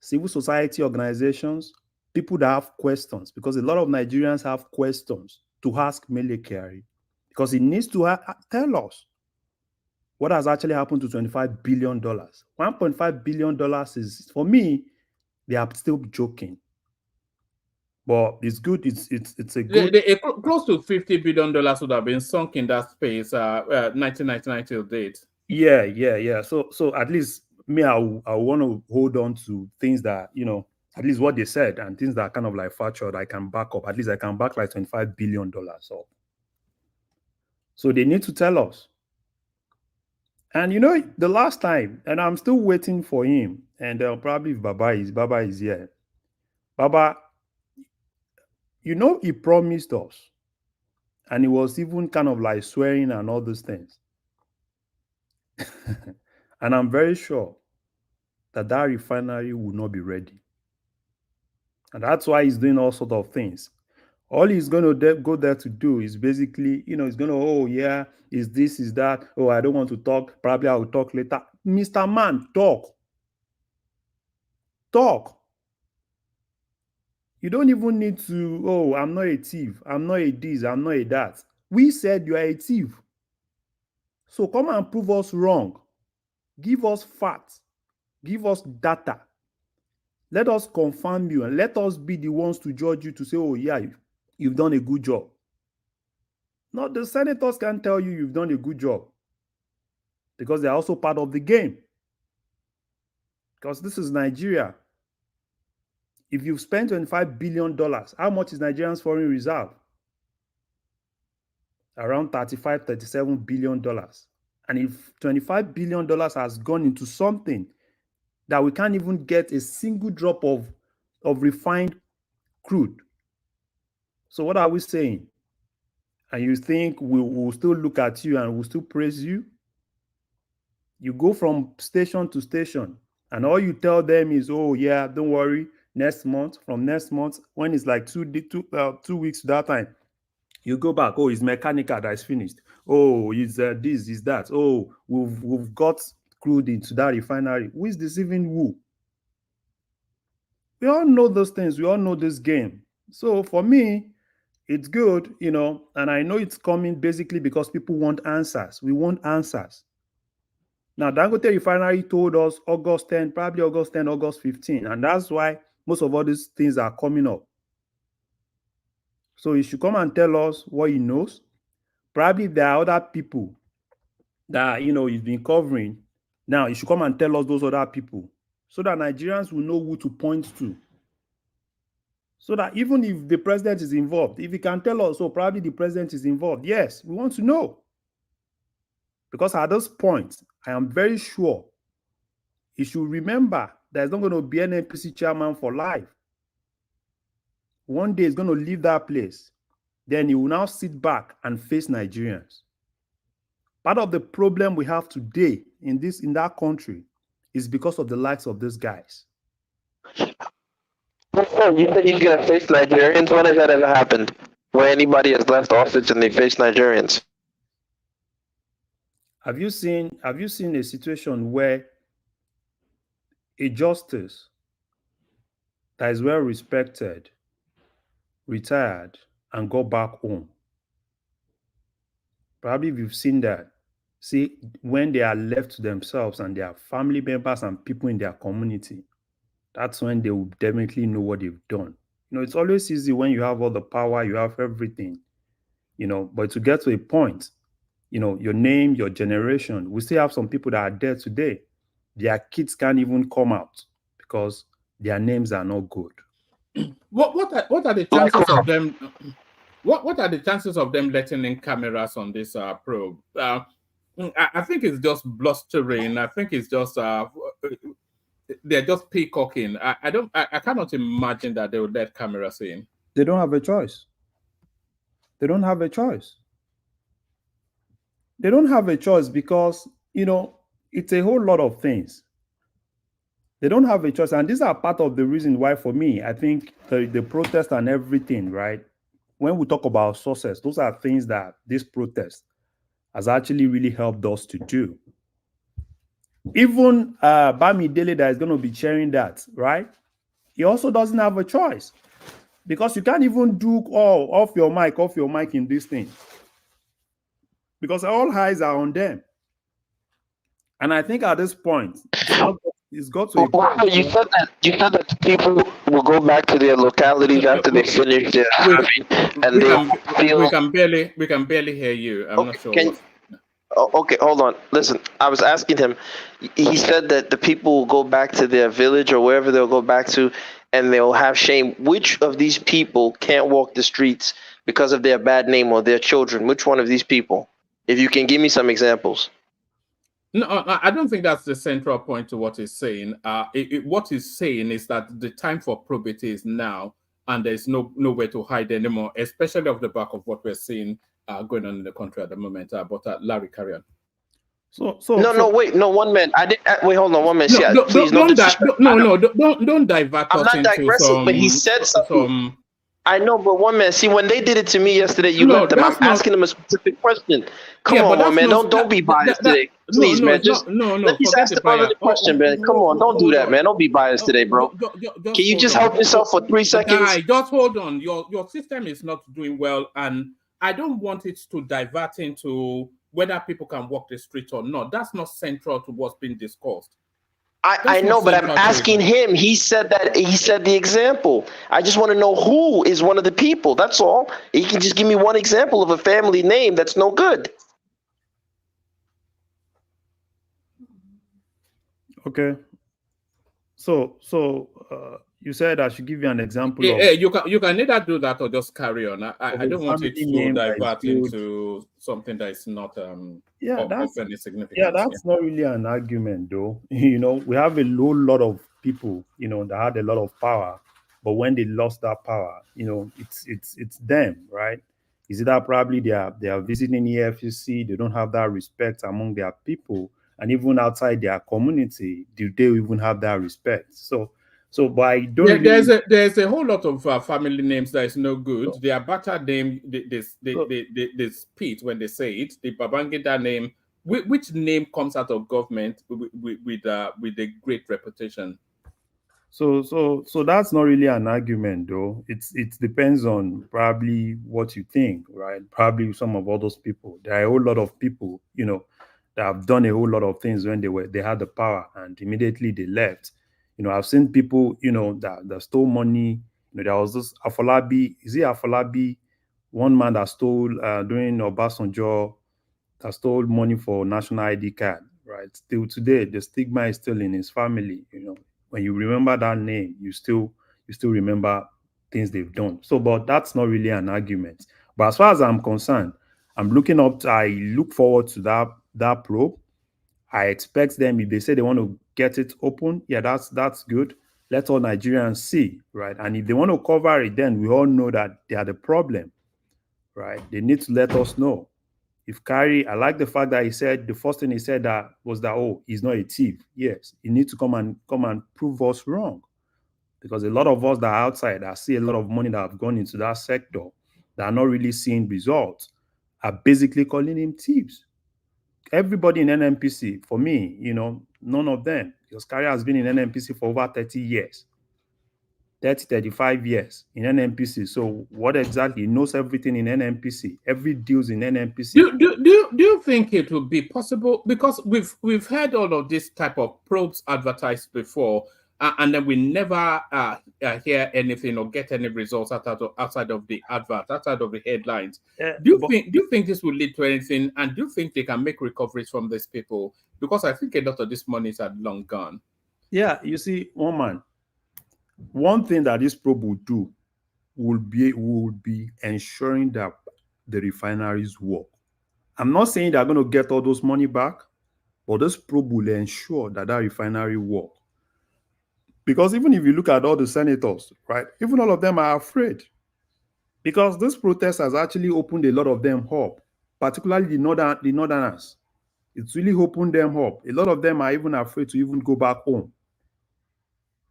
civil society organizations, people that have questions, because a lot of Nigerians have questions to ask Mele Kyari, because he needs to tell us what has actually happened to $25 billion. $1.5 billion is, for me, they are still joking. But it's good. It's a good. Close to $50 billion would have been sunk in that space, 1999 till date. Yeah. So at least me, I want to hold on to things that, at least what they said, and things that are kind of like factual, I can back up. At least I can back like $25 billion up. So they need to tell us. And the last time, and I'm still waiting for him, and probably if Baba is here. Baba, he promised us, and he was even kind of like swearing and all those things. And I'm very sure that refinery will not be ready. And that's why he's doing all sorts of things. All he's going to go there to do is basically, he's going to, oh, yeah, is this, is that. Oh, I don't want to talk. Probably I will talk later. Mr. Man, talk. Talk. You don't even need to, oh, I'm not a thief. I'm not a this. I'm not a that. We said you are a thief. So come and prove us wrong. Give us facts. Give us data. Let us confirm you and let us be the ones to judge you to say, oh, yeah, you've done a good job. Not the senators can tell you you've done a good job because they're also part of the game. Because this is Nigeria. If you've spent $25 billion, how much is Nigeria's foreign reserve? Around $35, $37 billion. And if $25 billion has gone into something that we can't even get a single drop of refined crude, so what are we saying? And you think we'll still look at you and we'll still praise you? You go from station to station and all you tell them is, oh yeah, don't worry, next month, from next month, when it's like 2 weeks to that time, you go back, oh, it's mechanical that is finished. Oh, it's this, is that. Oh, we've got crude into that refinery. Who is deceiving who? We all know those things. We all know this game. So for me, it's good, you know, and I know it's coming basically because people want answers. We want answers. Now, Dangote Refinery told us August 10, probably August 10, August 15, and that's why most of all these things are coming up. So he should come and tell us what he knows. Probably there are other people that, you know, he's been covering. Now, he should come and tell us those other people so that Nigerians will know who to point to. So that even if the president is involved, if he can tell us, so probably the president is involved, yes, we want to know. Because at this point, I am very sure he should remember there's not going to be an NNPC chairman for life. One day he's going to leave that place. Then he will now sit back and face Nigerians. Part of the problem we have today in that country is because of the likes of these guys. You said he's going to face Nigerians? When has that ever happened? Where anybody has left office and they face Nigerians? Have you seen a situation where a justice that is well respected, retired, and go back home? Probably you've seen that. See, when they are left to themselves and their family members and people in their community, that's when they will definitely know what they've done. You know, it's always easy when you have all the power, you have everything, you know, but to get to a point, you know, your name, your generation, we still have some people that are dead today. Their kids can't even come out because their names are not good. What are the chances of them? What are the chances of them letting in cameras on this probe? I think it's just blustering. I think it's just they're just peacocking. I cannot imagine that they would let cameras in. They don't have a choice. They don't have a choice. They don't have a choice because, you know, it's a whole lot of things. They don't have a choice. And these are part of the reason why, for me, I think the protest and everything, right? When we talk about sources, those are things that this protest has actually really helped us to do. Even Bamidele that is going to be sharing that, right? He also doesn't have a choice because you can't even do off your mic in this thing because all eyes are on them. And I think at this point, it's got to. Wow, you said that people will go back to their localities after they finish their survey, and we can barely hear you. I'm not sure. Okay, hold on. Listen, I was asking him. He said that the people will go back to their village or wherever they'll go back to, and they'll have shame. Which of these people can't walk the streets because of their bad name or their children? Which one of these people? If you can give me some examples. No, I don't think that's the central point to what he's saying. What he's saying is that the time for probity is now, and there's nowhere to hide anymore, especially off the back of what we're seeing going on in the country at the moment. But Larry, carry on. Wait, one man. Wait, hold on, one man. Don't divert us. I'm not digressing, but he said something. I know, but one man. See, when they did it to me yesterday, you let them. I'm asking them a specific question. Come on, one man. Don't be biased today, please, man. Just let me ask the brother the question, man. Come on, don't do that, man. Don't be biased today, bro. Can you just help yourself for 3 seconds? Guy, just hold on. Your system is not doing well, and I don't want it to divert into whether people can walk the street or not. That's not central to what's being discussed. I know, but I'm asking him. He said the example. I just want to know who is one of the people. That's all. He can just give me one example of a family name that's no good. Okay. So you said I should give you an example. You can either do that or just carry on. I don't want it to divert into something that is not. Yeah, of that's any significance. that's not really an argument, though. We have a whole lot of people, that had a lot of power, but when they lost that power, it's them, right? Is it that probably they are visiting EFCC, they don't have that respect among their people, and even outside their community, do they even have that respect? But I don't really. There's a whole lot of family names that is no good. The Abacha name, they spit when they say it. The Babangida name, which name comes out of government with a great reputation? So that's not really an argument, though. It depends on probably what you think, right? Probably some of all those people. There are a whole lot of people, that have done a whole lot of things when they had the power and immediately they left. I've seen people, that stole money. There was this Afolabi. Is it Afolabi? One man that stole during Obasanjo, that stole money for national ID card, right? Still today, the stigma is still in his family. When you remember that name, you still remember things they've done. So, but that's not really an argument. But as far as I'm concerned, I look forward to that probe. I expect them, if they say they want to get it open, yeah, that's good. Let all Nigerians see, right? And if they want to cover it, then we all know that they are the problem, right? They need to let us know. If Kyari, I like the fact that he said the first thing he said was that, oh, he's not a thief. Yes, he needs to come and prove us wrong, because a lot of us that are outside, that see a lot of money that have gone into that sector, that are not really seeing results, are basically calling him thieves. Everybody in NNPC, for me, none of them, because Kyari has been in NNPC for over 30 years. 35 years in NNPC. So what exactly? He knows everything in NNPC. Every deal's in NNPC. Do you think it would be possible, because we've heard all of this type of probes advertised before, and then we never hear anything or get any results outside of the advert, outside of the headlines. Do you think this will lead to anything, and do you think they can make recoveries from these people? Because I think a lot of this money is long gone. Yeah, you see, one thing that this probe will do will be ensuring that the refineries work. I'm not saying they're going to get all those money back, but this probe will ensure that refinery work. Because even if you look at all the senators, right, even all of them are afraid. Because this protest has actually opened a lot of them up, particularly the northerners. It's really opened them up. A lot of them are even afraid to even go back home.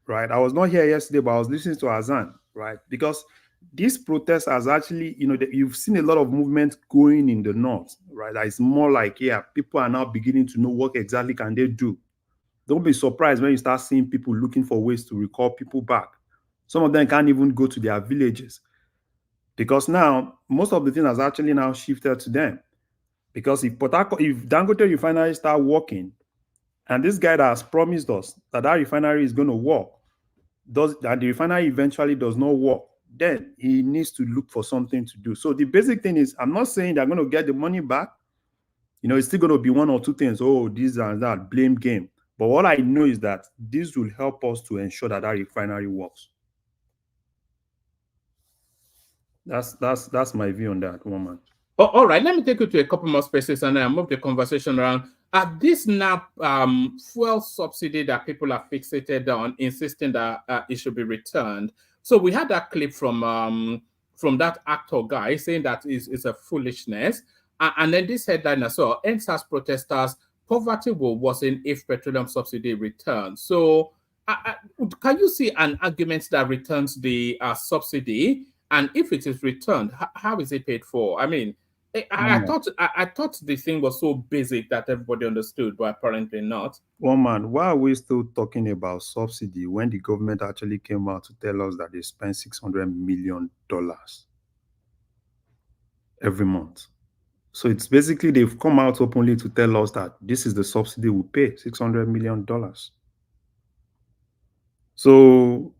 Right? I was not here yesterday, but I was listening to Azan, right? Because this protest has actually, you've seen a lot of movement going in the north, right? It's more like, people are now beginning to know what exactly can they do. Don't be surprised when you start seeing people looking for ways to recall people back. Some of them can't even go to their villages, because now most of the thing has actually now shifted to them. Because if Dangote Refinery start working, and this guy that has promised us that refinery is going to work, that the refinery eventually does not work, then he needs to look for something to do. So the basic thing is, I'm not saying they're going to get the money back. It's still going to be one or two things. Oh, this and that, blame game. But what I know is that this will help us to ensure that refinery works. That's my view on that, woman. Oh, all right, let me take you to a couple more spaces and then I'll move the conversation around. At this now fuel subsidy that people are fixated on, insisting that it should be returned. So we had that clip from that actor guy saying that it's a foolishness. And then this headline as well, NSAS protesters, poverty will worsen if petroleum subsidy returns. So can you see an argument that returns the subsidy? And if it is returned, how is it paid for? I mean, I thought the thing was so basic that everybody understood, but apparently not. Woman, why are we still talking about subsidy when the government actually came out to tell us that they spend $600 million every month? So it's basically they've come out openly to tell us that this is the subsidy we pay, $600 million. So,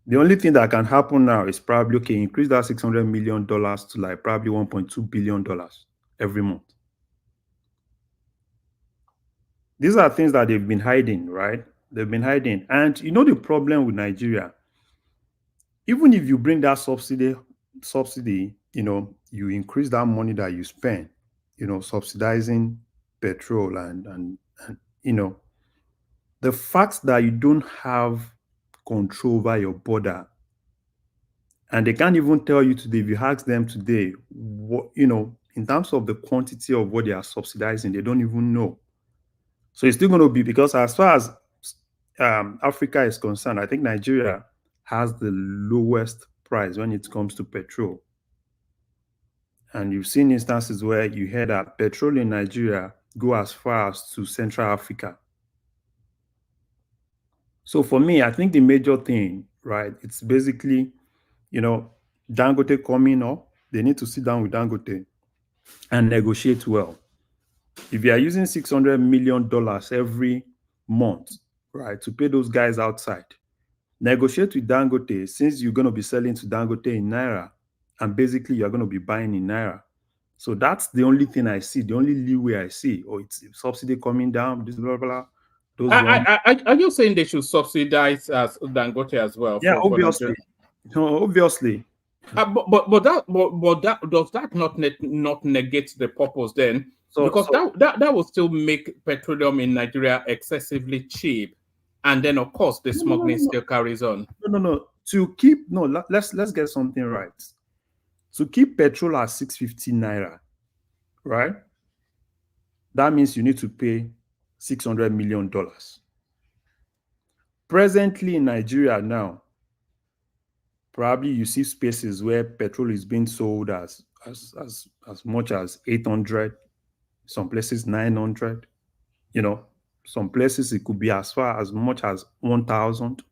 the only thing that can happen now is probably, okay, increase that $600 million to like probably $1.2 billion every month. These are things that they've been hiding, right? They've been hiding. And the problem with Nigeria, even if you bring that subsidy, you increase that money that you spend, subsidizing petrol and the fact that you don't have control over your border, and they can't even tell you today, if you ask them today, what, in terms of the quantity of what they are subsidizing, they don't even know. So it's still going to be, because as far as Africa is concerned, I think Nigeria has the lowest price when it comes to petrol. And you've seen instances where you hear that petrol in Nigeria go as far as to Central Africa. So for me, I think the major thing, right, it's basically, Dangote coming up. They need to sit down with Dangote and negotiate well. If you are using $600 million every month, right, to pay those guys outside, negotiate with Dangote, since you're going to be selling to Dangote in Naira, and basically you're going to be buying in Naira. So that's the only thing I see, the only leeway I see. Or it's subsidy coming down, this blah, blah, blah. Are you saying they should subsidize as Dangote as well? Yeah, obviously. No, obviously. But that does that not negate the purpose then? Because that will still make petroleum in Nigeria excessively cheap, and then of course the smuggling still carries on. No. Let's get something right. To keep petrol at 650 naira, right? That means you need to pay $600 million. Presently in Nigeria now, probably you see spaces where petrol is being sold as much as 800, some places 900, some places it could be as far as much as 1,000.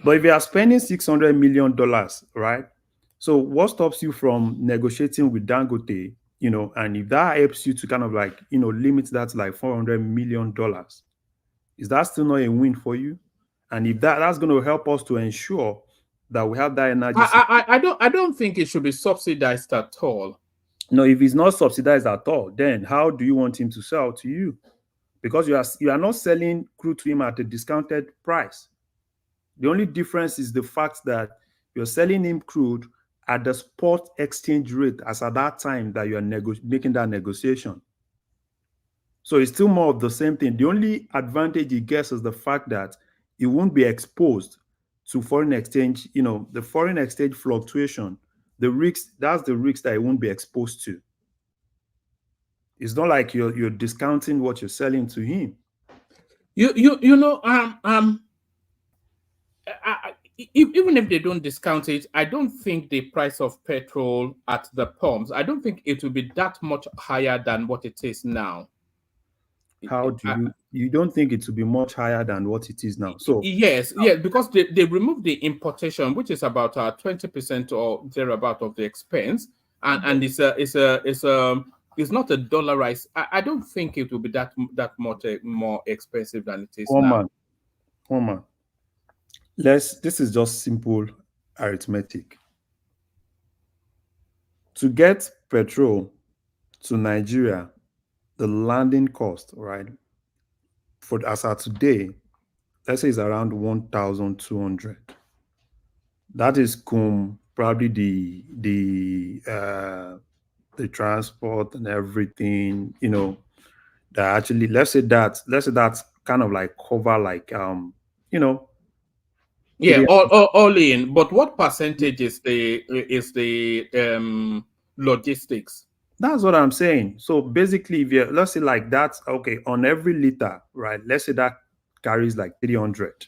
But if you are spending $600 million, right? So what stops you from negotiating with Dangote, and if that helps you to kind of like, limit that to like $400 million, is that still not a win for you? And if that's going to help us to ensure that we have that energy. I don't think it should be subsidized at all. No, if it's not subsidized at all, then how do you want him to sell to you? Because you are not selling crude to him at a discounted price. The only difference is the fact that you're selling him crude at the spot exchange rate as at that time that you are making that negotiation. So it's still more of the same thing. The only advantage he gets is the fact that he won't be exposed to foreign exchange, the foreign exchange fluctuation, the risks, that's the risk that he won't be exposed to. It's not like you're discounting what you're selling to him. Even if they don't discount it, I don't think the price of petrol at the pumps, I don't think it will be that much higher than what it is now. How do you don't think it will be much higher than what it is now? So yes, because they removed the importation, which is about 20% or thereabout of the expense, and it's not a dollarized. I don't think it will be that much more expensive than it is now. Woman. This is just simple arithmetic. To get petrol to Nigeria, the landing cost, right, for as of today, let's say it's around 1,200. That is probably the transport and everything, that actually let's say that's kind of like cover like all in. But what percentage is the logistics? That's what I'm saying. So basically, if let's say like that, okay, on every liter, right? Let's say that carries like 300.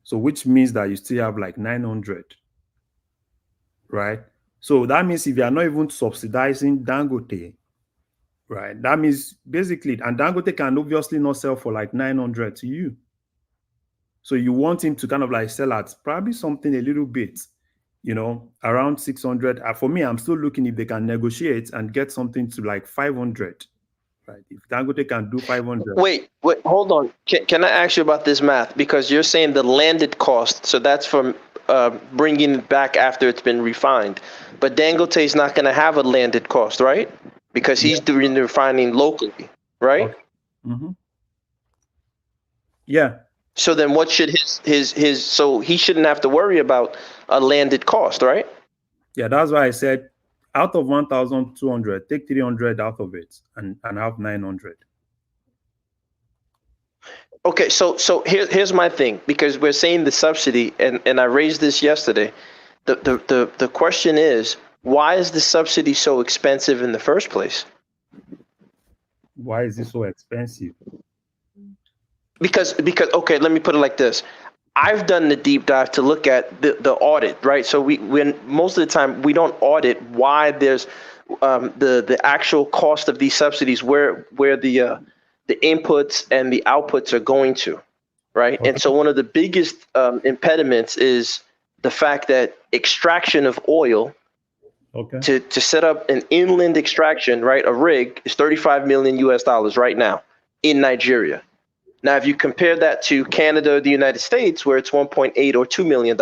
So which means that you still have like 900, right? So that means if you are not even subsidizing Dangote, right? That means basically, and Dangote can obviously not sell for like 900 to you. So you want him to kind of like sell at probably something a little bit, around 600. For me, I'm still looking if they can negotiate and get something to like 500, right? If Dangote can do 500. Wait, hold on. Can I ask you about this math? Because you're saying the landed cost, so that's from bringing it back after it's been refined. But Dangote is not going to have a landed cost, right? Because he's doing the refining locally, right? Okay. Mm-hmm. Yeah. So then what should his so he shouldn't have to worry about a landed cost, right? Yeah, that's why I said Out of 1,200, take 300 out of it and have 900. Okay, so here's my thing, because we're saying the subsidy, and I raised this yesterday. The question is, why is the subsidy so expensive in the first place? Why is it so expensive? Because okay, let me put it like this. I've done the deep dive to look at the audit, right? So when most of the time we don't audit why there's the actual cost of these subsidies, where the inputs and the outputs are going to, right? Okay. And so one of the biggest impediments is the fact that extraction of oil, to set up an inland extraction, right, a rig, is $35 million US right now in Nigeria. Now, if you compare that to Canada or the United States, where it's 1.8 or $2 million.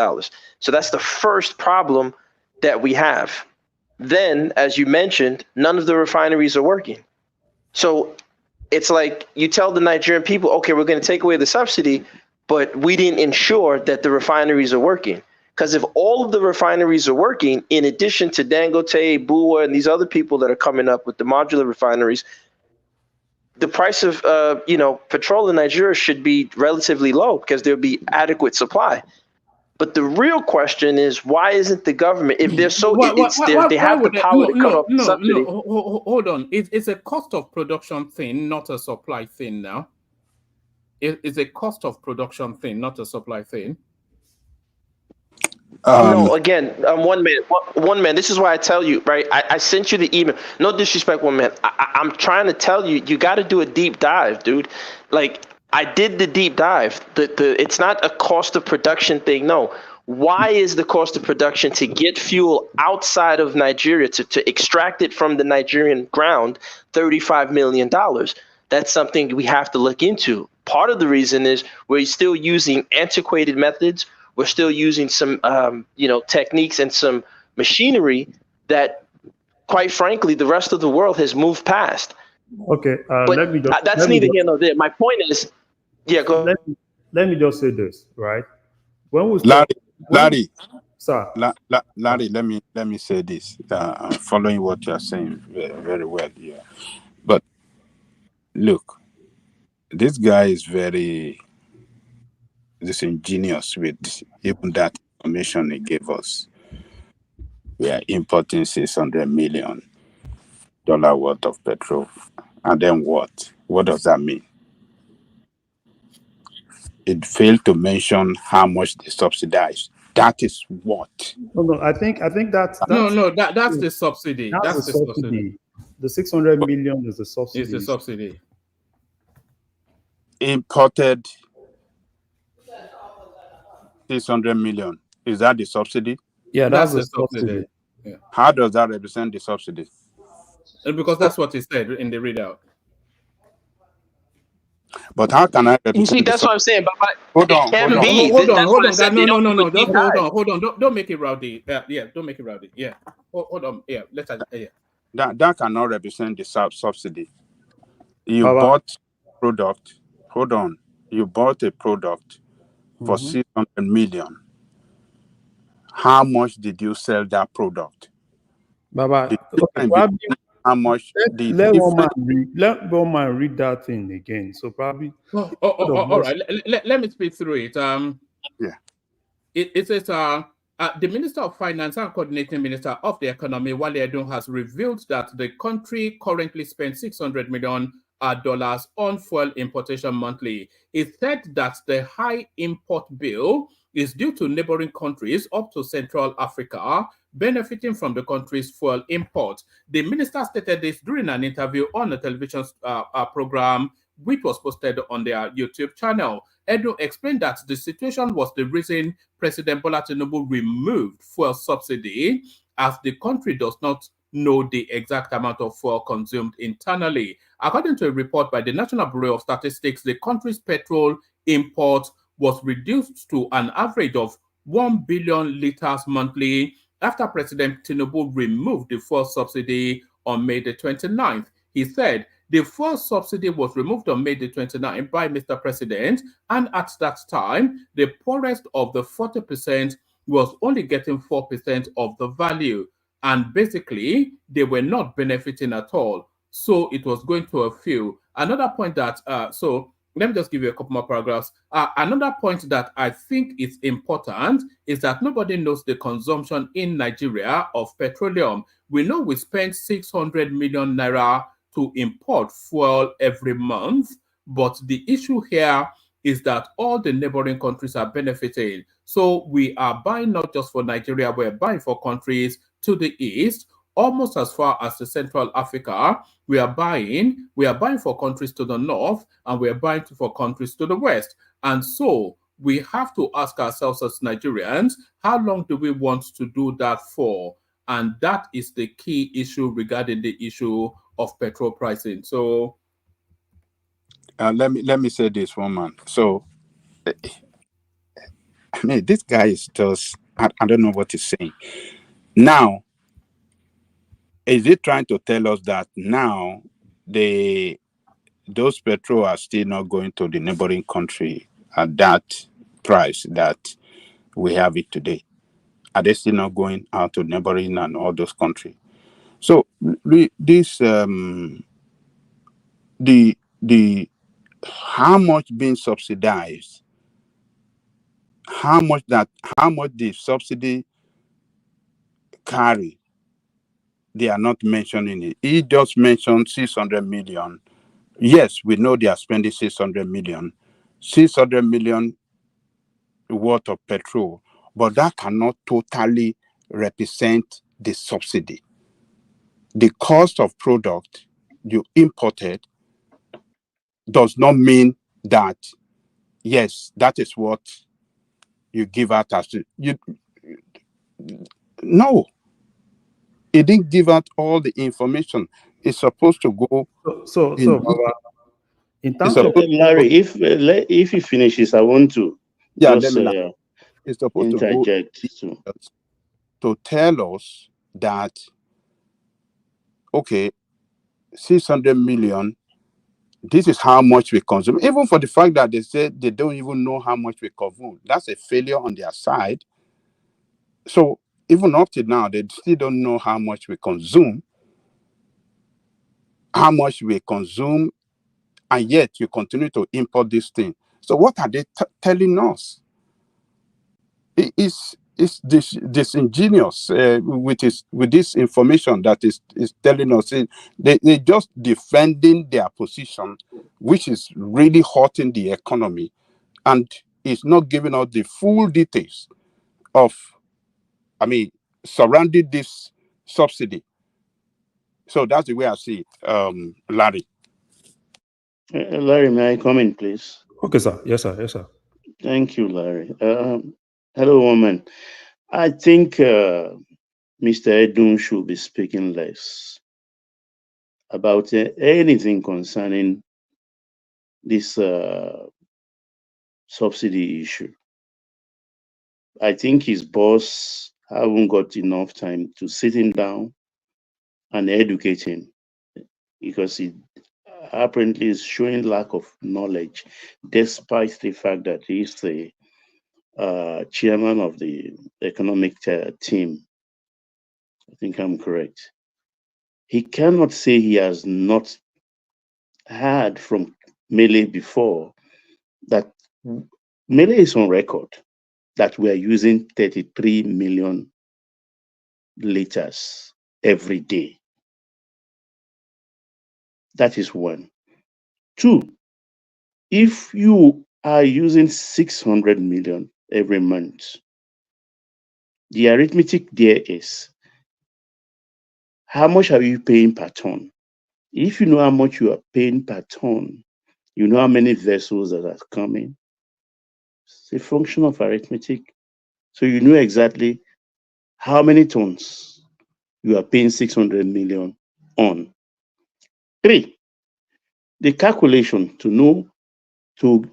So that's the first problem that we have. Then, as you mentioned, none of the refineries are working. So it's like you tell the Nigerian people, okay, we're going to take away the subsidy, but we didn't ensure that the refineries are working. Because if all of the refineries are working, in addition to Dangote, Bua, and these other people that are coming up with the modular refineries, the price of petrol in Nigeria should be relatively low because there'll be adequate supply. But the real question is, why isn't the government, if they're so, they have the power to cut off the subsidy? Hold on. It's a cost of production thing, not a supply thing now. It's a cost of production thing, not a supply thing. No, again, one man. This is why I tell you, right? I sent you the email. No disrespect, one man. I'm trying to tell you, you got to do a deep dive, dude. Like, I did the deep dive. It's not a cost of production thing. No. Why is the cost of production to get fuel outside of Nigeria, to extract it from the Nigerian ground, $35 million? That's something we have to look into. Part of the reason is we're still using antiquated methods. We're still using some, techniques and some machinery that, quite frankly, the rest of the world has moved past. Okay, let me just. That's neither here nor there. My point is, yeah, go ahead. Let me just say this, right? When we Larry, sir, Larry, let me say this. I'm following what you are saying very, very well here. But look, this guy is very disingenuous with even that information he gave us. We are importing $600 million worth of petrol. And then what? What does that mean? It failed to mention how much they subsidize. That is what. No, I think that's that's the subsidy. That's the subsidy. The 600 million is the subsidy. It's the subsidy. Imported 600 million. Is that the subsidy? Yeah, that's the subsidy. Yeah. How does that represent the subsidy? Because that's what he said in the readout. But how can I represent? You see, that's what I'm saying. But hold on. No. Hold on. Don't make it rowdy. Don't make it rowdy. Yeah. Hold on. Yeah. That cannot represent the subsidy. You bought product. Hold on. You bought a product for 600 million. How much did you sell that product? Baba, how much? Let one man read that thing again. So probably. All right. Let me speak through it. Yeah. It says the Minister of Finance and Coordinating Minister of the Economy, Wale Edun, has revealed that the country currently spends $600 million on fuel importation monthly. It said that the high import bill is due to neighboring countries up to Central Africa benefiting from the country's fuel import. The minister stated this during an interview on a television program which was posted on their YouTube channel. Edu explained that the situation was the reason President Bola Tinubu removed fuel subsidy, as the country does not know the exact amount of fuel consumed internally. According to a report by the National Bureau of Statistics, the country's petrol import was reduced to an average of 1 billion liters monthly after President Tinubu removed the fuel subsidy on May the 29th. He said the fuel subsidy was removed on May the 29th by Mr. President, and at that time, the poorest of the 40% was only getting 4% of the value. and basically they were not benefiting at all. So it was going to a few. Another point that, so let me just give you a couple more paragraphs. Another point that I think is important is that nobody knows the consumption in Nigeria of petroleum. We know we spend 600 million naira to import fuel every month, but the issue here is that all the neighboring countries are benefiting. So we are buying not just for Nigeria, we're buying for countries to the east, almost as far as the Central Africa. We are buying for countries to the north, and we are buying for countries to the west. And so we have to ask ourselves as Nigerians, how long do we want to do that for? And that is the key issue regarding the issue of petrol pricing. So let me say this, one man. So I mean, this guy is just, I don't know what he's saying. Now, is he trying to tell us that now those petrol are still not going to the neighboring country at that price that we have it today? Are they still not going out to neighboring and all those countries? So this the how much being subsidized, how much the subsidy carry, they are not mentioning it. He just mentioned 600 million. Yes, we know they are spending 600 million worth of petrol, but that cannot totally represent the subsidy. The cost of product you imported does not mean that, yes, that is what you give out as no. It didn't give out all the information. It's supposed to go. So Baba, in terms of Larry, if he finishes, I want to just it's supposed interject to tell us that, okay, 600 million, this is how much we consume. Even for the fact that they said they don't even know how much we consume, that's a failure on their side. So even up to now, they still don't know how much we consume, and yet you continue to import this thing. So what are they telling us? It's disingenuous with this information that is telling us. They're just defending their position, which is really hurting the economy, and it's not giving us the full details of, surrounding this subsidy. So that's the way I see it, Larry. Larry, may I come in, please? Okay, sir. Yes, sir. Yes, sir. Thank you, Larry. Hello, woman. I think Mr. Edun should be speaking less about anything concerning this subsidy issue. I think his boss haven't got enough time to sit him down and educate him, because he apparently is showing lack of knowledge, despite the fact that he is the chairman of the economic team. I think I'm correct. He cannot say he has not heard from Mele before that Mele is on record that we are using 33 million liters every day. That is one. Two, if you are using 600 million every month, the arithmetic there is, how much are you paying per ton? If you know how much you are paying per ton, you know how many vessels that are coming. It's a function of arithmetic. So you know exactly how many tons you are paying 600 million on. Three, the calculation to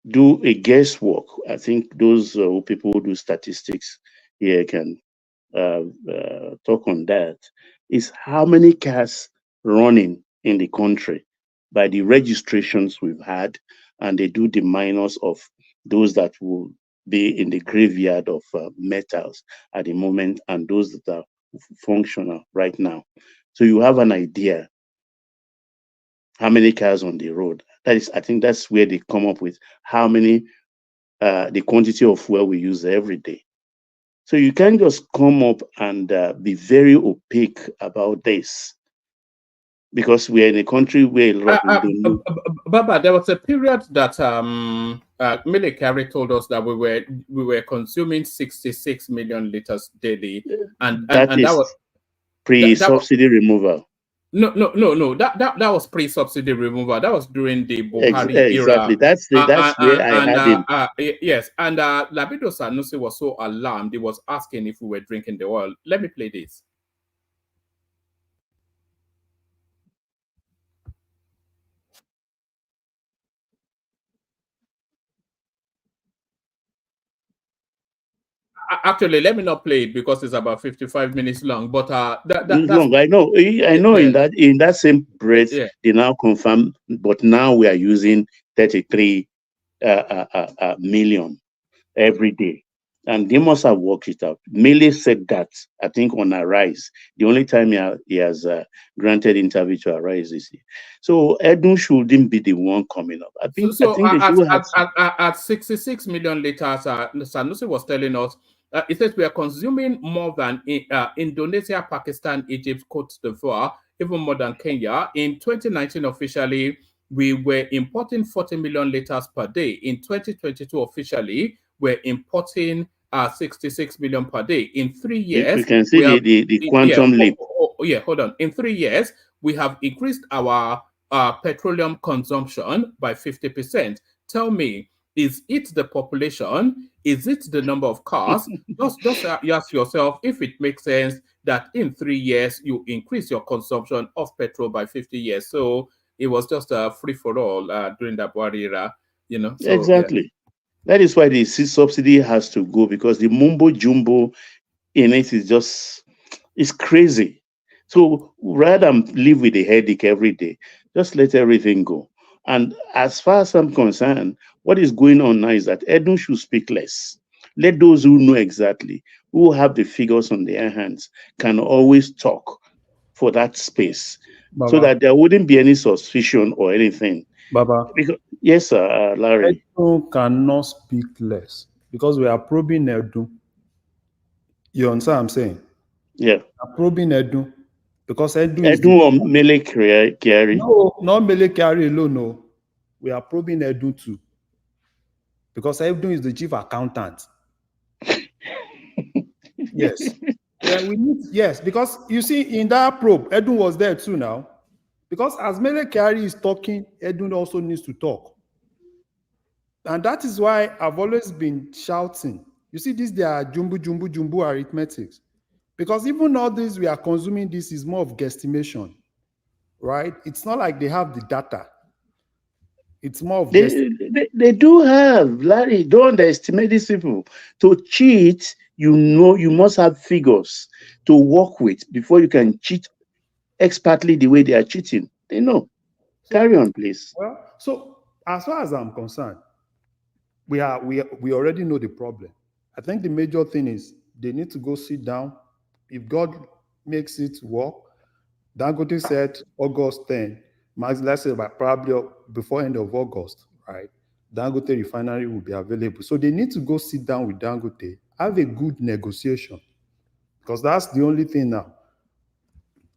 do a guesswork. I think those people who do statistics here can talk on that. Is how many cars running in the country by the registrations we've had, and they do the minus of those that will be in the graveyard of metals at the moment, and those that are functional right now. So you have an idea how many cars on the road. That is, I think that's where they come up with how many, the quantity of fuel we use every day. So you can't just come up and be very opaque about this, because we are in a country where a lot of people don't know. Baba, there was a period that Mele Kyari told us that we were consuming 66 million liters daily, and That is that was pre-subsidy removal. No. That was pre-subsidy removal. That was during the Buhari Exactly. era. That's where I had him. Yes, and Labido Sanusi was so alarmed. He was asking if we were drinking the oil. Let me play this. Actually, let me not play it because it's about 55 minutes long. But that's long. I know. Yeah. In that same breath, they now confirm. But now we are using 33 million every day, and they must have worked it out. Mele said that, I think, on Arise. The only time he has granted interview to Arise is here. So Edun shouldn't be the one coming up. I think at 66 million liters, Sanusi was telling us. It says we are consuming more than Indonesia, Pakistan, Egypt, Cote d'Ivoire, even more than Kenya. In 2019, officially, we were importing 40 million liters per day. In 2022, officially, we're importing 66 million per day. In 3 years, you can see the quantum leap. Hold on. In 3 years, we have increased our petroleum consumption by 50%. Tell me, is it the population? Is it the number of cars? just ask yourself if it makes sense that in 3 years you increase your consumption of petrol by 50 years. So it was just a free for all during the Buhari era, So, exactly. Yeah. That is why the subsidy has to go, because the mumbo jumbo in it is it's crazy. So rather than live with a headache every day, just let everything go. And as far as I'm concerned, what is going on now is that Edun should speak less. Let those who know exactly, who have the figures on their hands, can always talk for that space, Baba, so that there wouldn't be any suspicion or anything. Baba. Yes, sir, Larry. Edun cannot speak less because we are probing Edun. You understand what I'm saying? Yeah. We are probing Edun. Because Edun or Mele Kyari? No, not Mele Kyari alone, no. We are probing Edun too. Because Edun is the chief accountant. Yes. Yes, because you see, in that probe, Edun was there too now. Because as Mele Kyari is talking, Edun also needs to talk. And that is why I've always been shouting. You see, they are jumbo arithmetics. Because even all this we are consuming, this is more of guesstimation, right? It's not like they have the data. It's more of they do have, Larry. Don't underestimate these people. To cheat, you must have figures to work with before you can cheat expertly the way they are cheating. They know. Carry on, please. Well, so as far as I'm concerned, we already know the problem. I think the major thing is they need to go sit down. If God makes it work, Dangote said August 10, let's say probably before end of August, right? Dangote Refinery will be available. So they need to go sit down with Dangote, have a good negotiation, because that's the only thing now.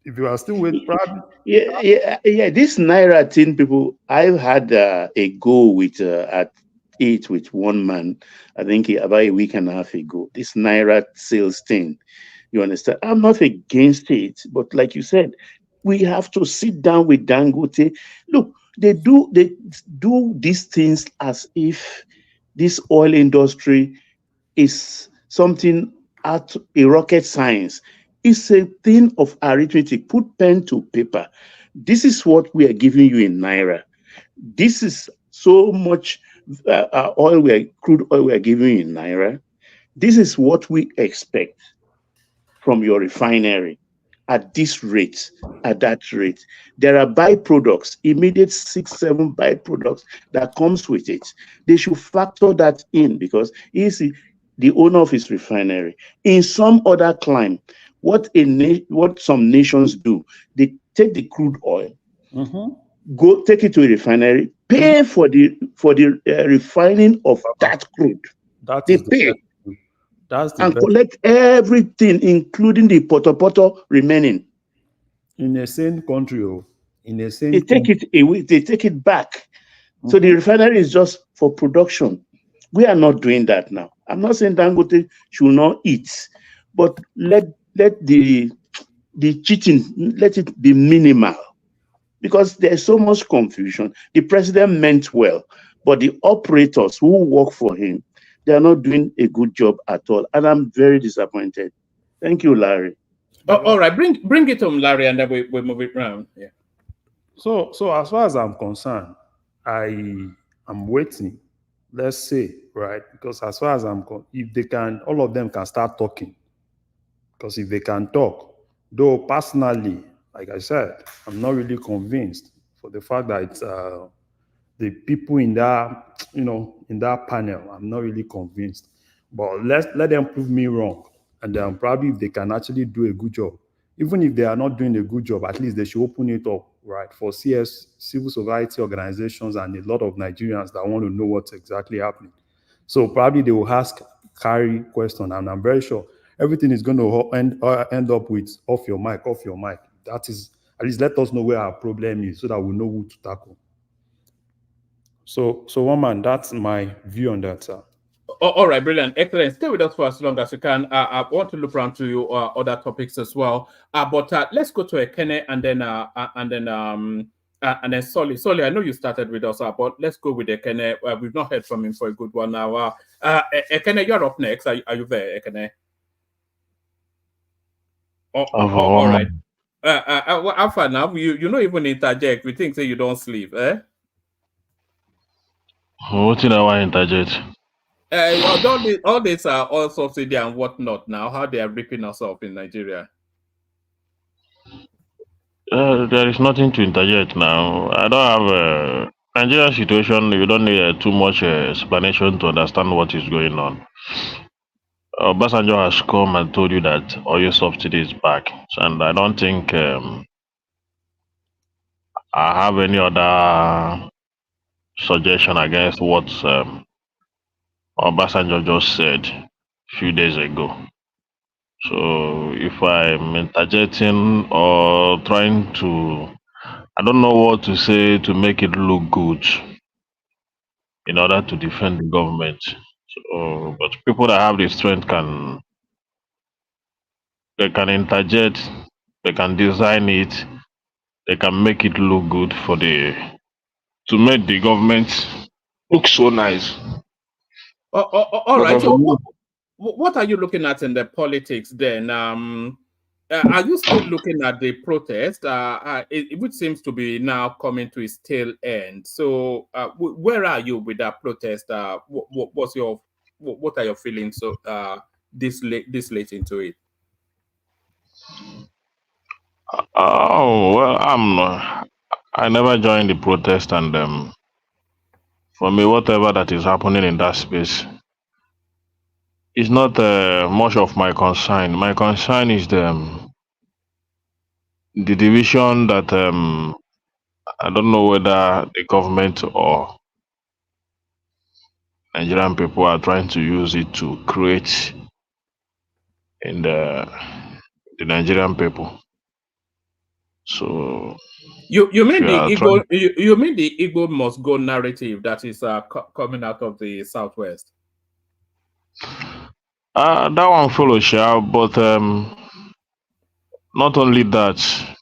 If you are still waiting, probably. Yeah. This Naira thing, people, I've had a go with at it with one man, I think about a week and a half ago. This Naira sales thing. You understand? I'm not against it, but like you said, we have to sit down with Dangote. Look, they do these things as if this oil industry is something at a rocket science. It's a thing of arithmetic. Put pen to paper. This is what we are giving you in Naira. This is so much crude oil we are giving you in Naira. This is what we expect from your refinery at this rate, at that rate. There are byproducts, immediate 6-7 byproducts that comes with it. They should factor that in, because he's the owner of his refinery. In some other clime, what some nations do. They take the crude oil, go take it to a refinery, pay for the refining of that crude. They pay and collect everything, including the poto remaining. In a same country, they take it away, they take it back. So the refinery is just for production. We are not doing that now. I'm not saying dangote should not eat, but let the cheating, let it be minimal, because there's so much confusion. The president meant well, but the operators who work for him, they are not doing a good job at all, and I'm very disappointed. Thank you, Larry. All right, bring it home, Larry, and then we move it around. Yeah. So as far as I'm concerned, I am waiting. Let's say, right? Because as far as if they can, all of them can start talking. Because if they can talk, though personally, like I said, I'm not really convinced for the fact that it's the people in that, in that panel. I'm not really convinced. But let them prove me wrong, and then probably if they can actually do a good job. Even if they are not doing a good job, at least they should open it up, right, for civil society organizations and a lot of Nigerians that want to know what's exactly happening. So probably they will ask Kyari question, and I'm very sure everything is going to end up with off your mic. That is, at least let us know where our problem is so that we know who to tackle. So one man, that's my view on that, sir. All right, brilliant, excellent. Stay with us for as long as you can. I want to look around to you other topics as well. But let's go to Ekene and then Solly. Solly, I know you started with us, but let's go with Ekene. We've not heard from him for a good one now. Ekene, you're up next. Are you there, Ekene? All right. Alpha, now you don't even interject. We think you don't sleep, eh? What did I want to interject? All these are all subsidy and whatnot now, how they are ripping us off in Nigeria. There is nothing to interject now. I don't have Nigeria situation. You don't need too much explanation to understand what is going on. Obasanjo has come and told you that oil subsidy is back, and I don't think I have any other suggestion against what Obasanjo just said a few days ago. So if I'm interjecting or trying to, I don't know what to say to make it look good in order to defend the government. So, but people that have the strength can interject, they can design it, they can make it look good to make the government look so nice. All right. So what are you looking at in the politics then? Are you still looking at the protest, which seems to be now coming to its tail end? So where are you with that protest? What are your feelings this late into it? Oh well, I never joined the protest, and for me, whatever that is happening in that space is not much of my concern. My concern is the division that I don't know whether the government or Nigerian people are trying to use it to create in the Nigerian people. So you mean the Igbo you mean the Igbo must go narrative that is coming out of the Southwest? That one follows, sure, but not only that,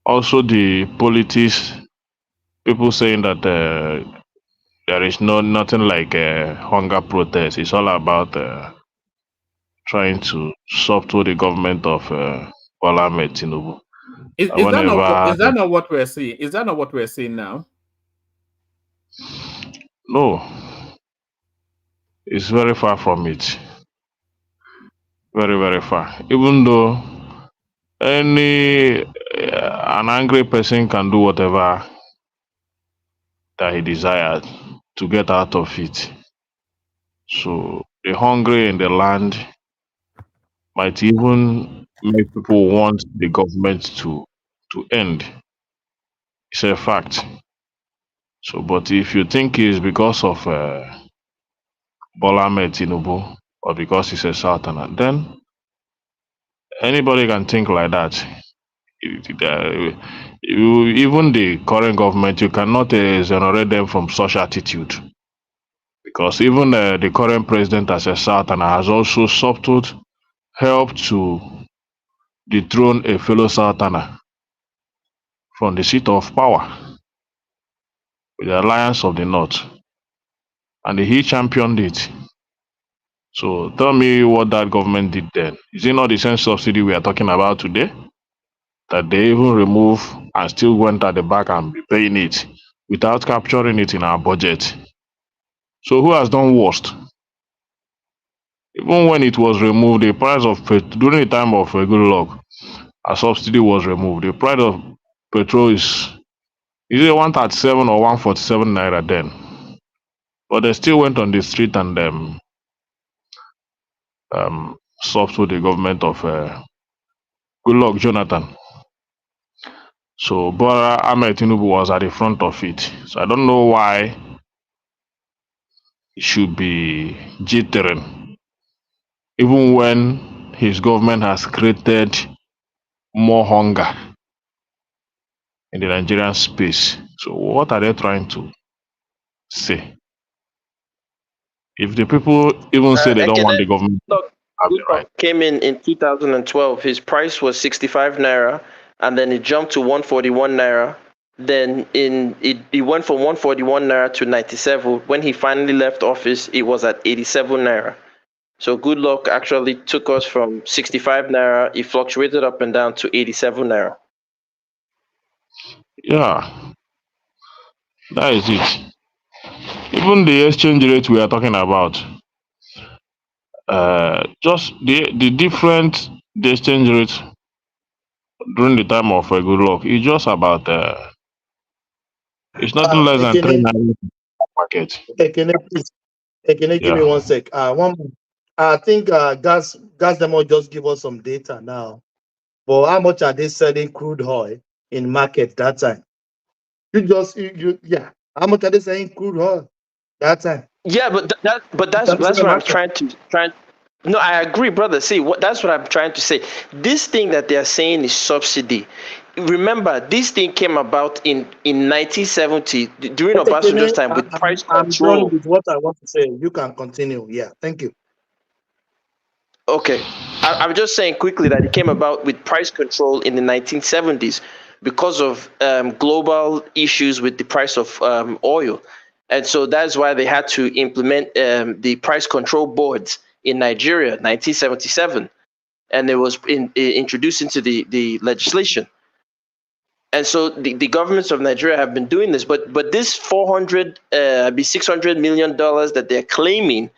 also the politics, people saying that there is nothing like hunger protest. It's all about trying to subdue the government of Bola Ahmed Tinubu. Is that not what we're seeing? Is that not what we're seeing now? No, it's very far from it. Very, very far. Even though an angry person can do whatever that he desired to get out of it. So the hungry in the land might even make people want the government to end. It's a fact. So, but if you think it's because of Bola Ahmed Tinubu or because he's a Southerner, then anybody can think like that. Even the current government, you cannot exonerate them from such attitude. Because even the current president as a Southerner has also subtled helped to dethrone a fellow Southerner from the seat of power with the Alliance of the North. And he championed it. So tell me what that government did then. Is it not the same subsidy we are talking about today? That they even remove and still went at the back and be paying it without capturing it in our budget. So who has done worst? Even when it was removed, the price of during the time of a good luck, a subsidy was removed. The price of petrol is it 137 or 147 naira then? But they still went on the street and substitute the government of Goodluck Jonathan. So Bola Ahmed Tinubu was at the front of it. So I don't know why he should be jittering, even when his government has created more hunger in the Nigerian space. So what are they trying to say? If the people even say they don't want the government, Goodluck came in 2012. His price was 65 naira, and then it jumped to 141 naira. Then it went from 141 naira to 97. When he finally left office, it was at 87 naira. So Goodluck actually took us from 65 naira. It fluctuated up and down to 87 naira. Yeah, that is it. Even the exchange rate we are talking about, just the different the exchange rate during the time of a good luck is just about it's nothing less than 3 Ekene, naira market. Ekene, please. Ekene, give me Yeah. 1 sec. I think gas demo just give us some data now. But how much are they selling crude oil in market that time? How much are they selling crude oil that time? Yeah, but that's what I'm trying to. No, I agree, brother. See, that's what I'm trying to say. This thing that they are saying is subsidy. Remember, this thing came about in 1970 during Obasanjo's time with price I'm done control. with what I want to say. You can continue. Yeah, thank you. Okay, I'm just saying quickly that it came about with price control in the 1970s because of global issues with the price of oil. And so that's why they had to implement the price control boards in Nigeria, 1977. And it was introduced into the legislation. And so the governments of Nigeria have been doing this. But this $600 million that they're claiming,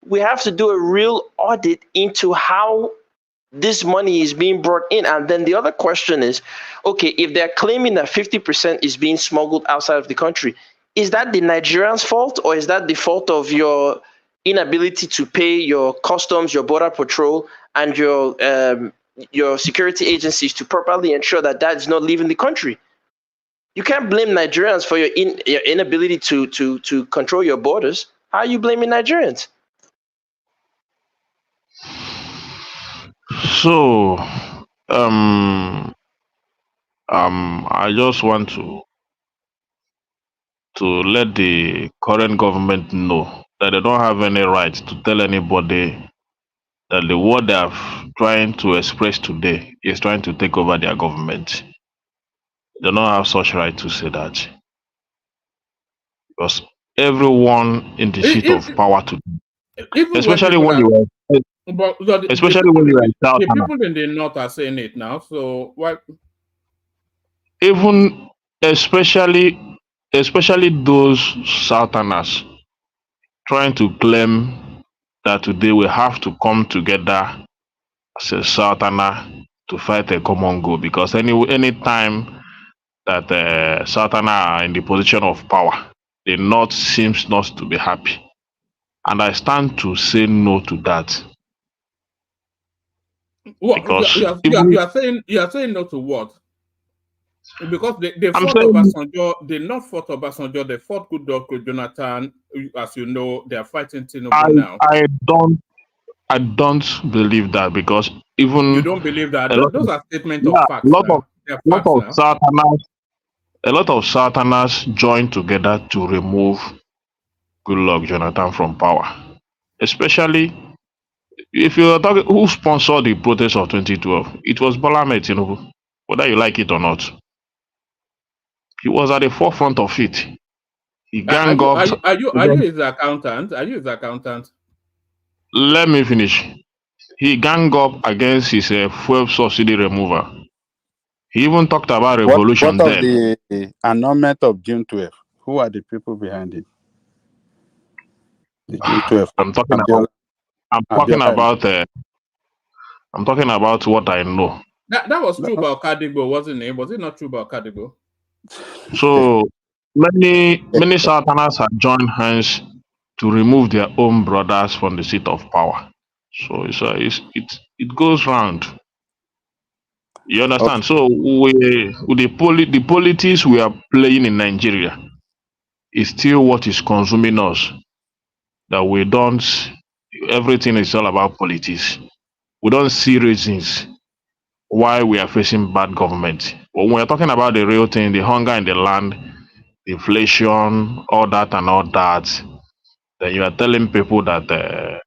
we have to do a real audit into how this money is being brought in. And then the other question is, okay, if they're claiming that 50% is being smuggled outside of the country, is that the Nigerians' fault, or is that the fault of your inability to pay your customs, your border patrol, and your security agencies to properly ensure that that is not leaving the country? You can't blame Nigerians for your inability to control your borders. How are you blaming Nigerians? So I just want to let the current government know that they don't have any right to tell anybody that the word they are trying to express today is trying to take over their government. They don't have such right to say that. Because everyone in the seat of power today, especially when you are especially when you are in South the people in the north are saying it now. So why? Even especially those Southerners trying to claim that today we have to come together as a Southerner to fight a common goal, because any time that Southerner are in the position of power, the North seems not to be happy. And I stand to say no to that. What Because you are saying no to what? Because they I'm fought saying Obasanjo, they not fought Obasanjo, they fought Goodluck with Jonathan. As you know, they are fighting Tinubu now. I don't believe that, because You even don't believe that? a lot Those of, are statements of yeah, facts now. They are facts now. a lot of Southerners joined together to remove Goodluck Jonathan from power. Especially if you are talking who sponsored the protest of 2012, it was Bola Ahmed Tinubu, whether you like it or not. He was at the forefront of it. He Are gang you up. his accountant? Are you his accountant? Let me finish. He gang up against his fuel subsidy remover. He even talked about revolution What of then. the annulment of June 12? Who are the people behind it? The June 12. I'm talking Abiola. I'm talking about what I know. That was true about Kadigbo, wasn't it? Was it not true about Kadigbo? So many Southerners have joined hands to remove their own brothers from the seat of power. So it goes round. You understand? So the politics we are playing in Nigeria is still what is consuming us. That we don't. Everything is all about politics. We don't see reasons why we are facing bad government. When we're talking about the real thing, the hunger in the land, inflation, all that and all that, then you are telling people that there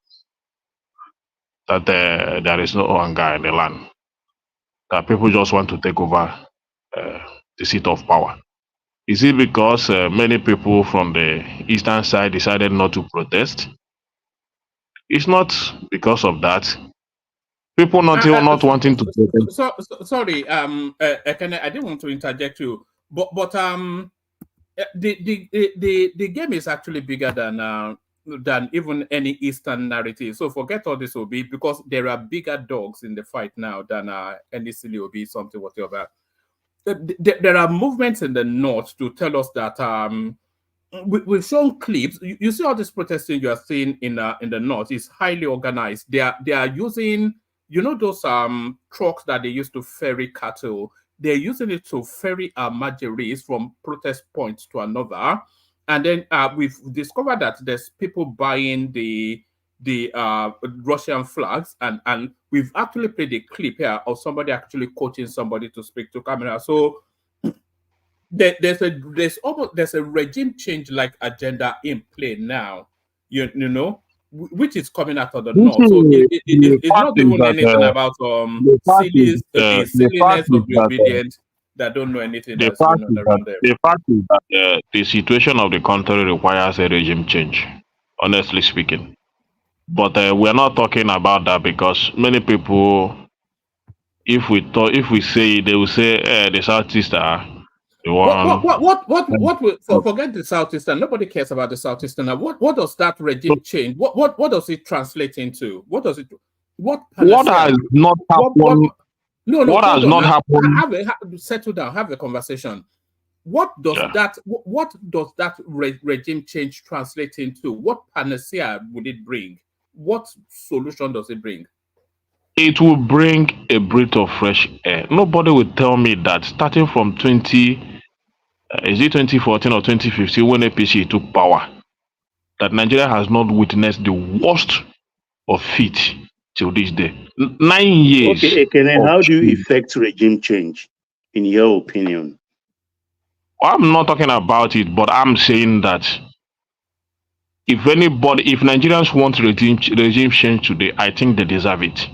is no hunger in the land. That people just want to take over the seat of power. Is it because many people from the eastern side decided not to protest? It's not because of that. People not wanting to protest. Sorry, Ekene, I didn't want to interject you, but the game is actually bigger than even any Eastern narrative. So forget all this Obi, because there are bigger dogs in the fight now than any silly Obi something whatever. There are movements in the north to tell us that we've shown clips. You see all this protesting you are seeing in the north is highly organized. They are using, you know, those trucks that they used to ferry cattle. They're using it to ferry margeries from protest points to another. And then we've discovered that there's people buying the Russian flags, and we've actually played a clip here of somebody actually coaching somebody to speak to camera. So there's a regime change like agenda in play now, you know, which is coming out of the north. So it's not even anything about the silliness of the obedient that don't know anything that's going on around them. The fact is that the situation of the country requires a regime change, honestly speaking. But we're not talking about that, because many people, if we say, they will say the Southeast are the one. Forget the Southeastern. Nobody cares about the Southeastern. What does that regime change? What does it translate into? What has not happened? What has not happened? Settle down. Have a conversation. What does that regime change translate into? What panacea would it bring? What solution does it bring? It will bring a breath of fresh air. Nobody will tell me that starting from 2014 or 2015, when APC took power, that Nigeria has not witnessed the worst of it till this day. 9 years. Okay, Ekene, how do you effect regime change, in your opinion? I'm not talking about it, but I'm saying that if Nigerians want regime change today, I think they deserve it.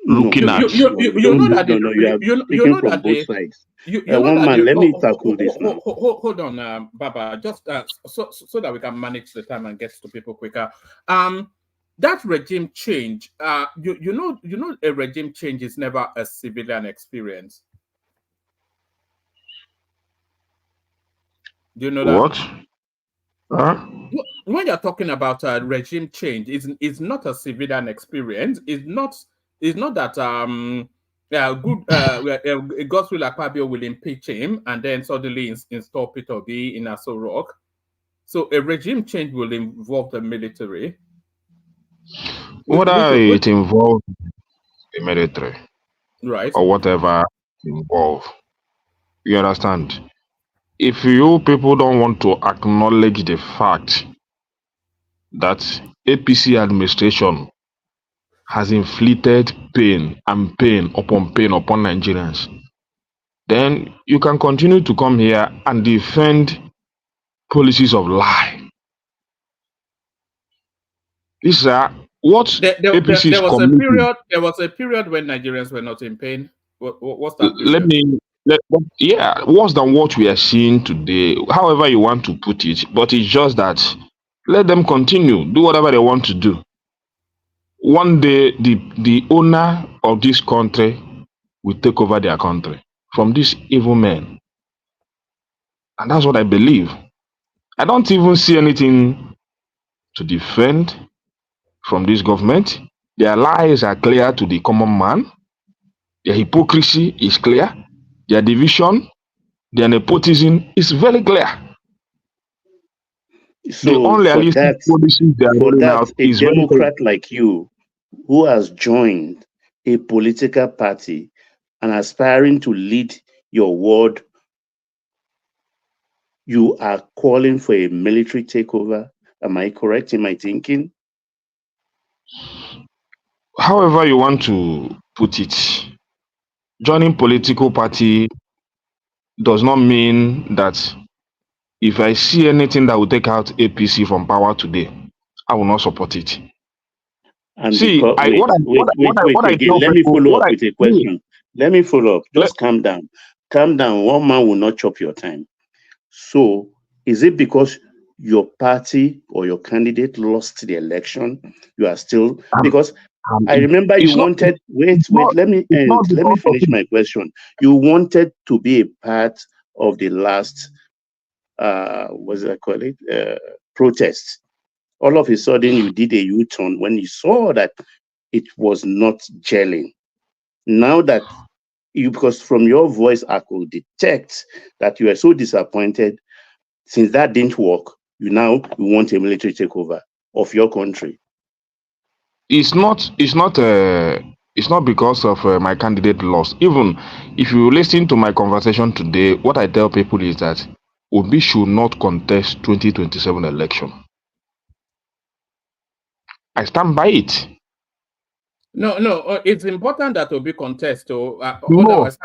Looking at you know that both sides. One man, let me tackle this now. Hold on, Baba, just so that we can manage the time and get to people quicker. That regime change, you know, a regime change is never a civilian experience. Do you know that? What? When you're talking about regime change, it's not a civilian experience. It's not that Godswill Akpabio will impeach him and then suddenly install Peter Obi in Aso Rock. So a regime change will involve the military. What are it involved? the military, Right. or whatever involved. You understand? If you people don't want to acknowledge the fact that APC administration has inflicted pain upon Nigerians, then you can continue to come here and defend policies of lie. These are what APC is committing. There was a period when Nigerians were not in pain. What's that period? Worse than what we are seeing today, however you want to put it, but it's just that let them continue, do whatever they want to do. One day, the owner of this country will take over their country from these evil men. And that's what I believe. I don't even see anything to defend from this government. Their lies are clear to the common man. Their hypocrisy is clear. Their division, their nepotism is very clear. So the unrealistic policies they are rolling out is a Democrat like you, who has joined a political party and aspiring to lead your ward, you are calling for a military takeover. Am I correct in my thinking? However you want to put it, joining political party does not mean that if I see anything that will take out APC from power today, I will not support it. And see, let me follow up with a question. Let me follow up. Just calm down. Calm down. One man will not chop your time. So, is it because your party or your candidate lost the election? You are still because I remember you wanted. Wait. Let me finish my question. You wanted to be a part of the last, protest. All of a sudden, you did a U-turn when you saw that it was not gelling. Now that because from your voice, I could detect that you are so disappointed. Since that didn't work, you want a military takeover of your country. It's not because of my candidate lost. Even if you listen to my conversation today, what I tell people is that Obi should not contest 2027 election. I stand by it. No, it's important that Obi contest. Otherwise,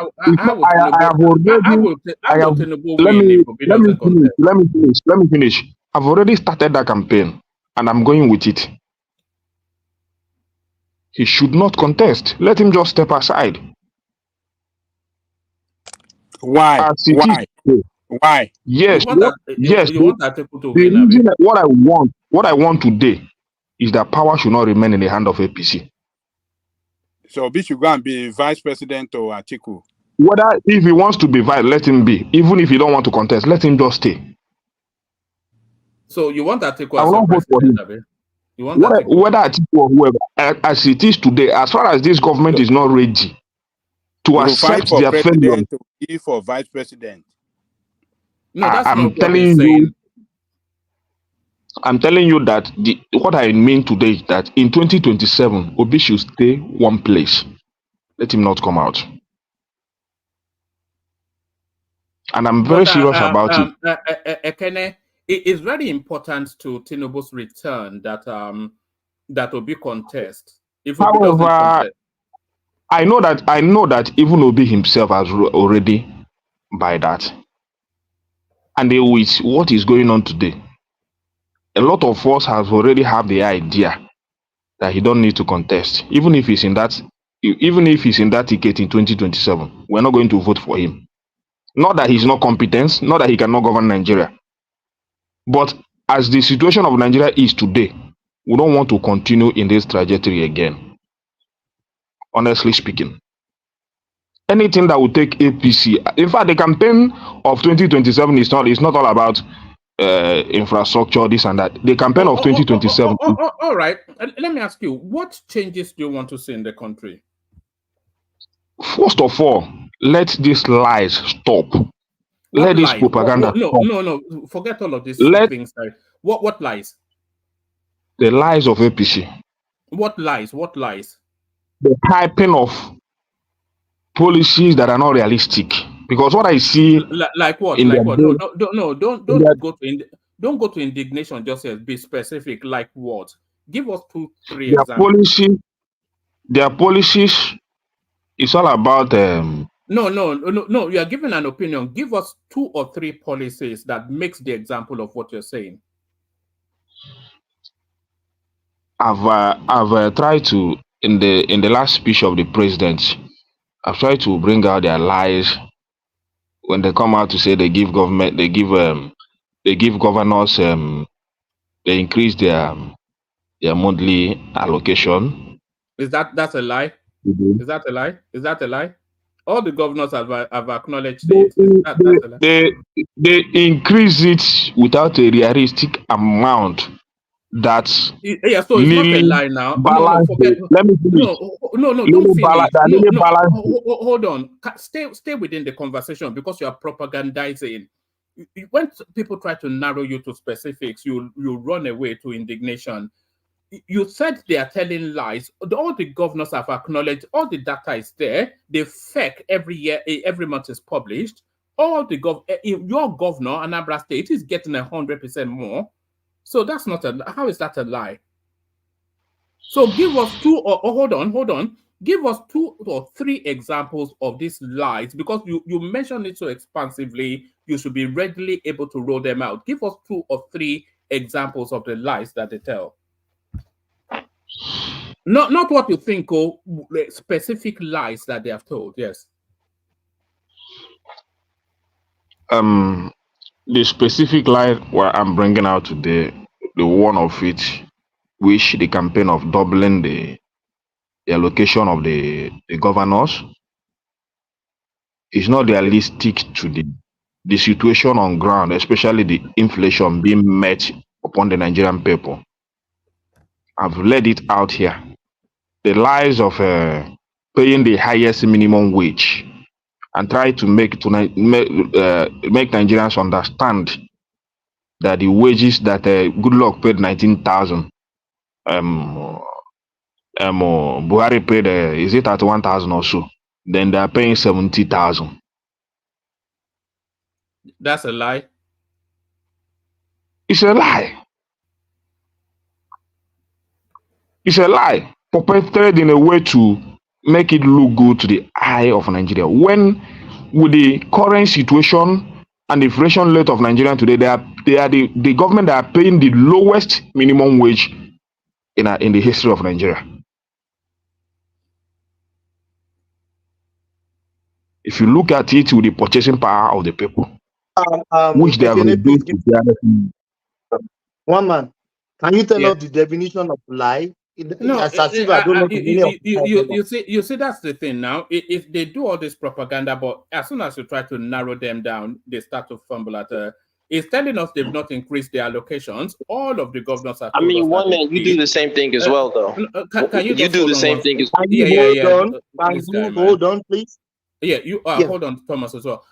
let me finish. I've already started that campaign, and I'm going with it. He should not contest. Let him just step aside. Why? Why? Yes. What I want today is that power should not remain in the hand of APC. So Obi should go and be vice president or Atiku. Whether if he wants to be vice, let him be. Even if he don't want to contest, let him just stay. So you want Atiku as a president? You want whether Atiku or whoever, as it is today, as far as this government is not ready to accept their failure, for vice president. No, that's I'm not telling you. I'm telling you that what I mean today is that in 2027, Obi should stay one place. Let him not come out. And I'm very serious about it. Ekene, it is very important to Tinubu's return that Obi contest. However, I know that even Obi himself has already by that. And with what is going on today, a lot of us have already have the idea that he don't need to contest. Even if he's in that ticket in 2027, we're not going to vote for him. Not that he's not competent, not that he cannot govern Nigeria. But as the situation of Nigeria is today, we don't want to continue in this trajectory again. Honestly speaking. Anything that will take APC, in fact, the campaign of 2027 is not all about infrastructure, this and that. The campaign of 2027. All right. Let me ask you, what changes do you want to see in the country? First of all, let these lies stop. Let this propaganda stop. No. Forget all of these things. What lies? The lies of APC. What lies? the typing of policies that are not realistic. Because what I see Like what? in Like their what? bill, Don't in their, don't go to indignation. Just yet. Be specific. Like what? Give us 2, 3 their examples. policies is all about No. You are giving an opinion. Give us 2 or 3 policies that makes the example of what you're saying. I've tried to in the last speech of the president, I've tried to bring out their lies when they come out to say they give governors they increase their monthly allocation. That's a lie? Mhm. Is that a lie? Is that a lie? All the governors have acknowledged it. That's a lie. They increase it without a realistic amount that Yeah, so it's not a nearly lie now. No, balance. forget. Let me finish. No, don't finish. Hold on. Stay within the conversation because you are propagandizing. When people try to narrow you to specifics, you run away to indignation. You said they are telling lies. All the governors have acknowledged. All the data is there. The FEC every year, every month is published. All the your governor, Anambra State, is getting 100% more. So that's not how is that a lie? So give us 2 or hold on. Give us 2 or 3 examples of these lies because you mentioned it so expansively. You should be readily able to roll them out. Give us 2 or 3 examples of the lies that they tell. Not what you think, specific lies that they have told. Yes. The specific lie where I'm bringing out today, the one of it, which the campaign of doubling the allocation of the governors is not realistic to the situation on ground, especially the inflation being met upon the Nigerian people. I've laid it out here. The lies of paying the highest minimum wage and try to make Nigerians understand that the wages that Goodluck paid 19,000, Buhari paid is it at 1,000 or so? Then they are paying 70,000. That's a lie. It's a lie. It's a lie perpetrated in a way to make it look good to the eye of Nigeria. When with the current situation and the inflation rate of Nigeria today, they are the government that are paying the lowest minimum wage in the history of Nigeria. If you look at it with the purchasing power of the people, which they have reduced to one man, can you tell us the definition of lie? No, as if I don't know the meaning of you see, that's the thing now. If they do all this propaganda, but as soon as you try to narrow them down, they start to fumble at it's telling us they've not increased their allocations. All of the governors are. I mean, one man, you do the same thing as well, though. Can you do the same thing as well? Hold on, please. Yeah, hold on, Thomas, as well.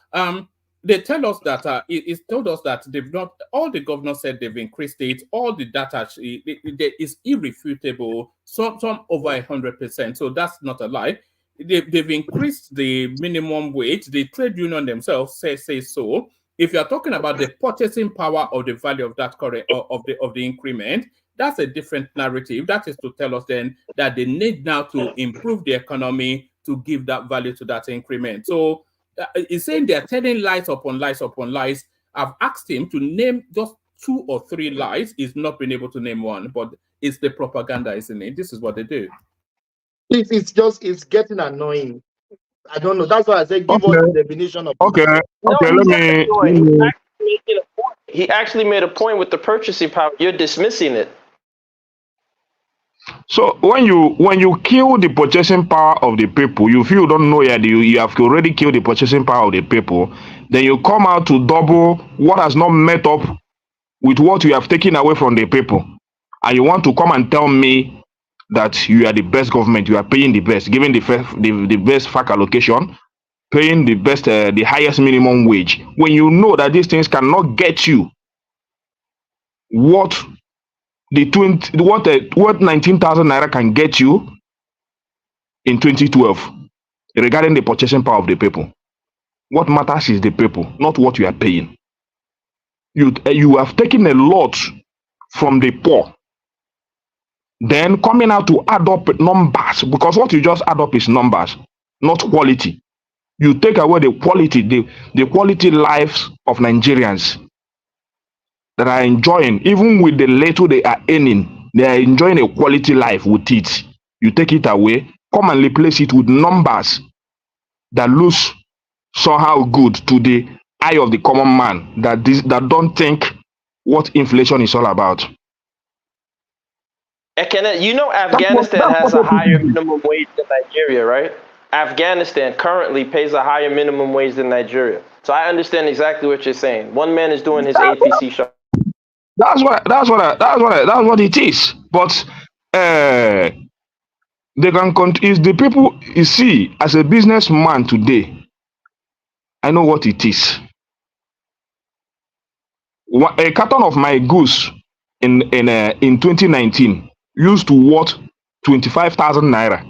They tell us that it's told us that they've not. All the governors said they've increased it. All the data is irrefutable. Some over 100%. So that's not a lie. They've increased the minimum wage. The trade union themselves say so. If you are talking about the purchasing power of the value of that of the increment, that's a different narrative. That is to tell us then that they need now to improve the economy to give that value to that increment. So he's saying they're telling lies upon lies upon lies. I've asked him to name just 2 or 3 lies. He's not been able to name one, but it's the propaganda, isn't it? This is what they do. It's getting annoying. I don't know. That's why I said give us the definition of He actually made a point with the purchasing power. You're dismissing it. So when you kill the purchasing power of the people, you feel don't know yet you have already killed the purchasing power of the people, then you come out to double what has not met up with what you have taken away from the people, and you want to come and tell me that you are the best government, you are paying the best, giving the best FAC allocation, paying the best, the highest minimum wage, when you know that these things cannot get you what 19,000 naira can get you in 2012 regarding the purchasing power of the people. What matters is the people, not what you are paying. You have taken a lot from the poor, then coming out to add up numbers, because what you just add up is numbers, not quality. You take away the quality lives of Nigerians that are enjoying, even with the little they are earning, they are enjoying a quality life with it. You take it away, come and replace it with numbers that looks somehow good to the eye of the common man that don't think what inflation is all about. You know Afghanistan has a higher minimum wage than Nigeria, right? Afghanistan currently pays a higher minimum wage than Nigeria. So I understand exactly what you're saying. One man is doing his APC show. That's what it is. But they can is the people you see as a businessman today. I know what it is. A carton of my goods in 2019 used to worth 25,000 naira.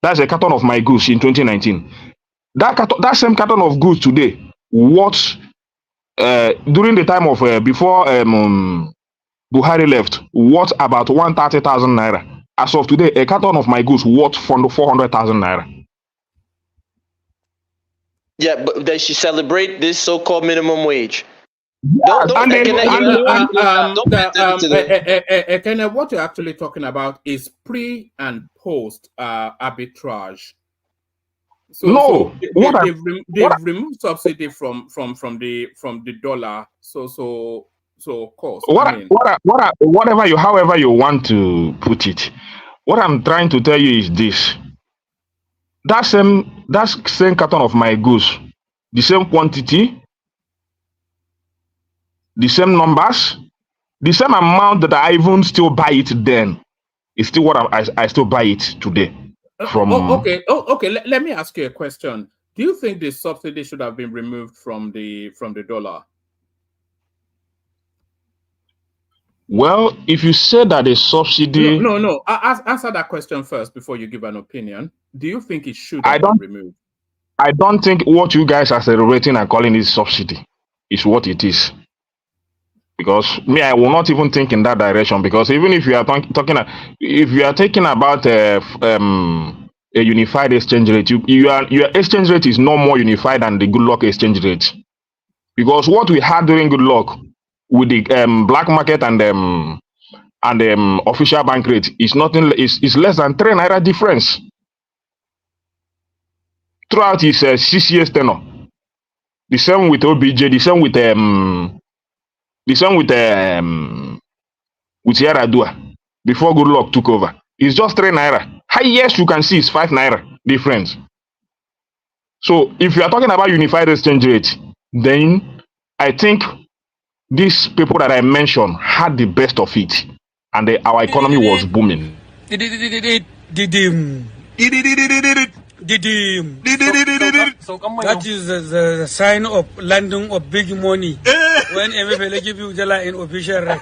That's a carton of my goods in 2019. That same carton of goods today worth during the time of before Buhari left, worth about 130,000 naira. As of today, a carton of my goods worth 400,000 naira. Yeah, but they should celebrate this so-called minimum wage. What you're actually talking about is pre and post arbitrage. So they've removed subsidy from the dollar. So of course. However you want to put it, what I'm trying to tell you is this: that same carton of my goods, the same quantity, the same numbers, the same amount that I even still buy it then, is still what I still buy it today. Okay. Let me ask you a question. Do you think the subsidy should have been removed from the dollar? Well, if you say that a subsidy, no. Answer that question first before you give an opinion. Do you think it should have been removed? I don't think what you guys are celebrating and calling it subsidy is what it is. Because I will not even think in that direction. Because even if you are if you are talking about a unified exchange rate, your exchange rate is no more unified than the good luck exchange rate. Because what we had during good luck with the black market and official bank rate is nothing. Is less than 3 naira difference throughout his 6 years tenure. The same with OBJ. The same with Yaradua before good luck took over. It's just 3 naira. Highest you can see is 5 naira difference. So if you are talking about unified exchange rate, then I think these people that I mentioned had the best of it, and our economy was booming. That is the sign of landing of big money. When everybody give you dollar in official rate.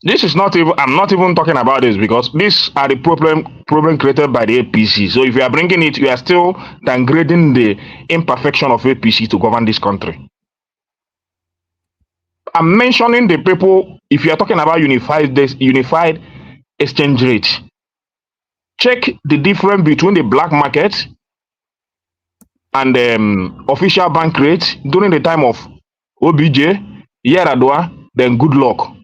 This is not even. I'm not even talking about this because these are the problem created by the APC. So if you are bringing it, you are still downgrading the imperfection of APC to govern this country. I'm mentioning the people. If you are talking about unified exchange rate, check the difference between the black market and official bank rate during the time of OBJ, Yaradua, then good luck.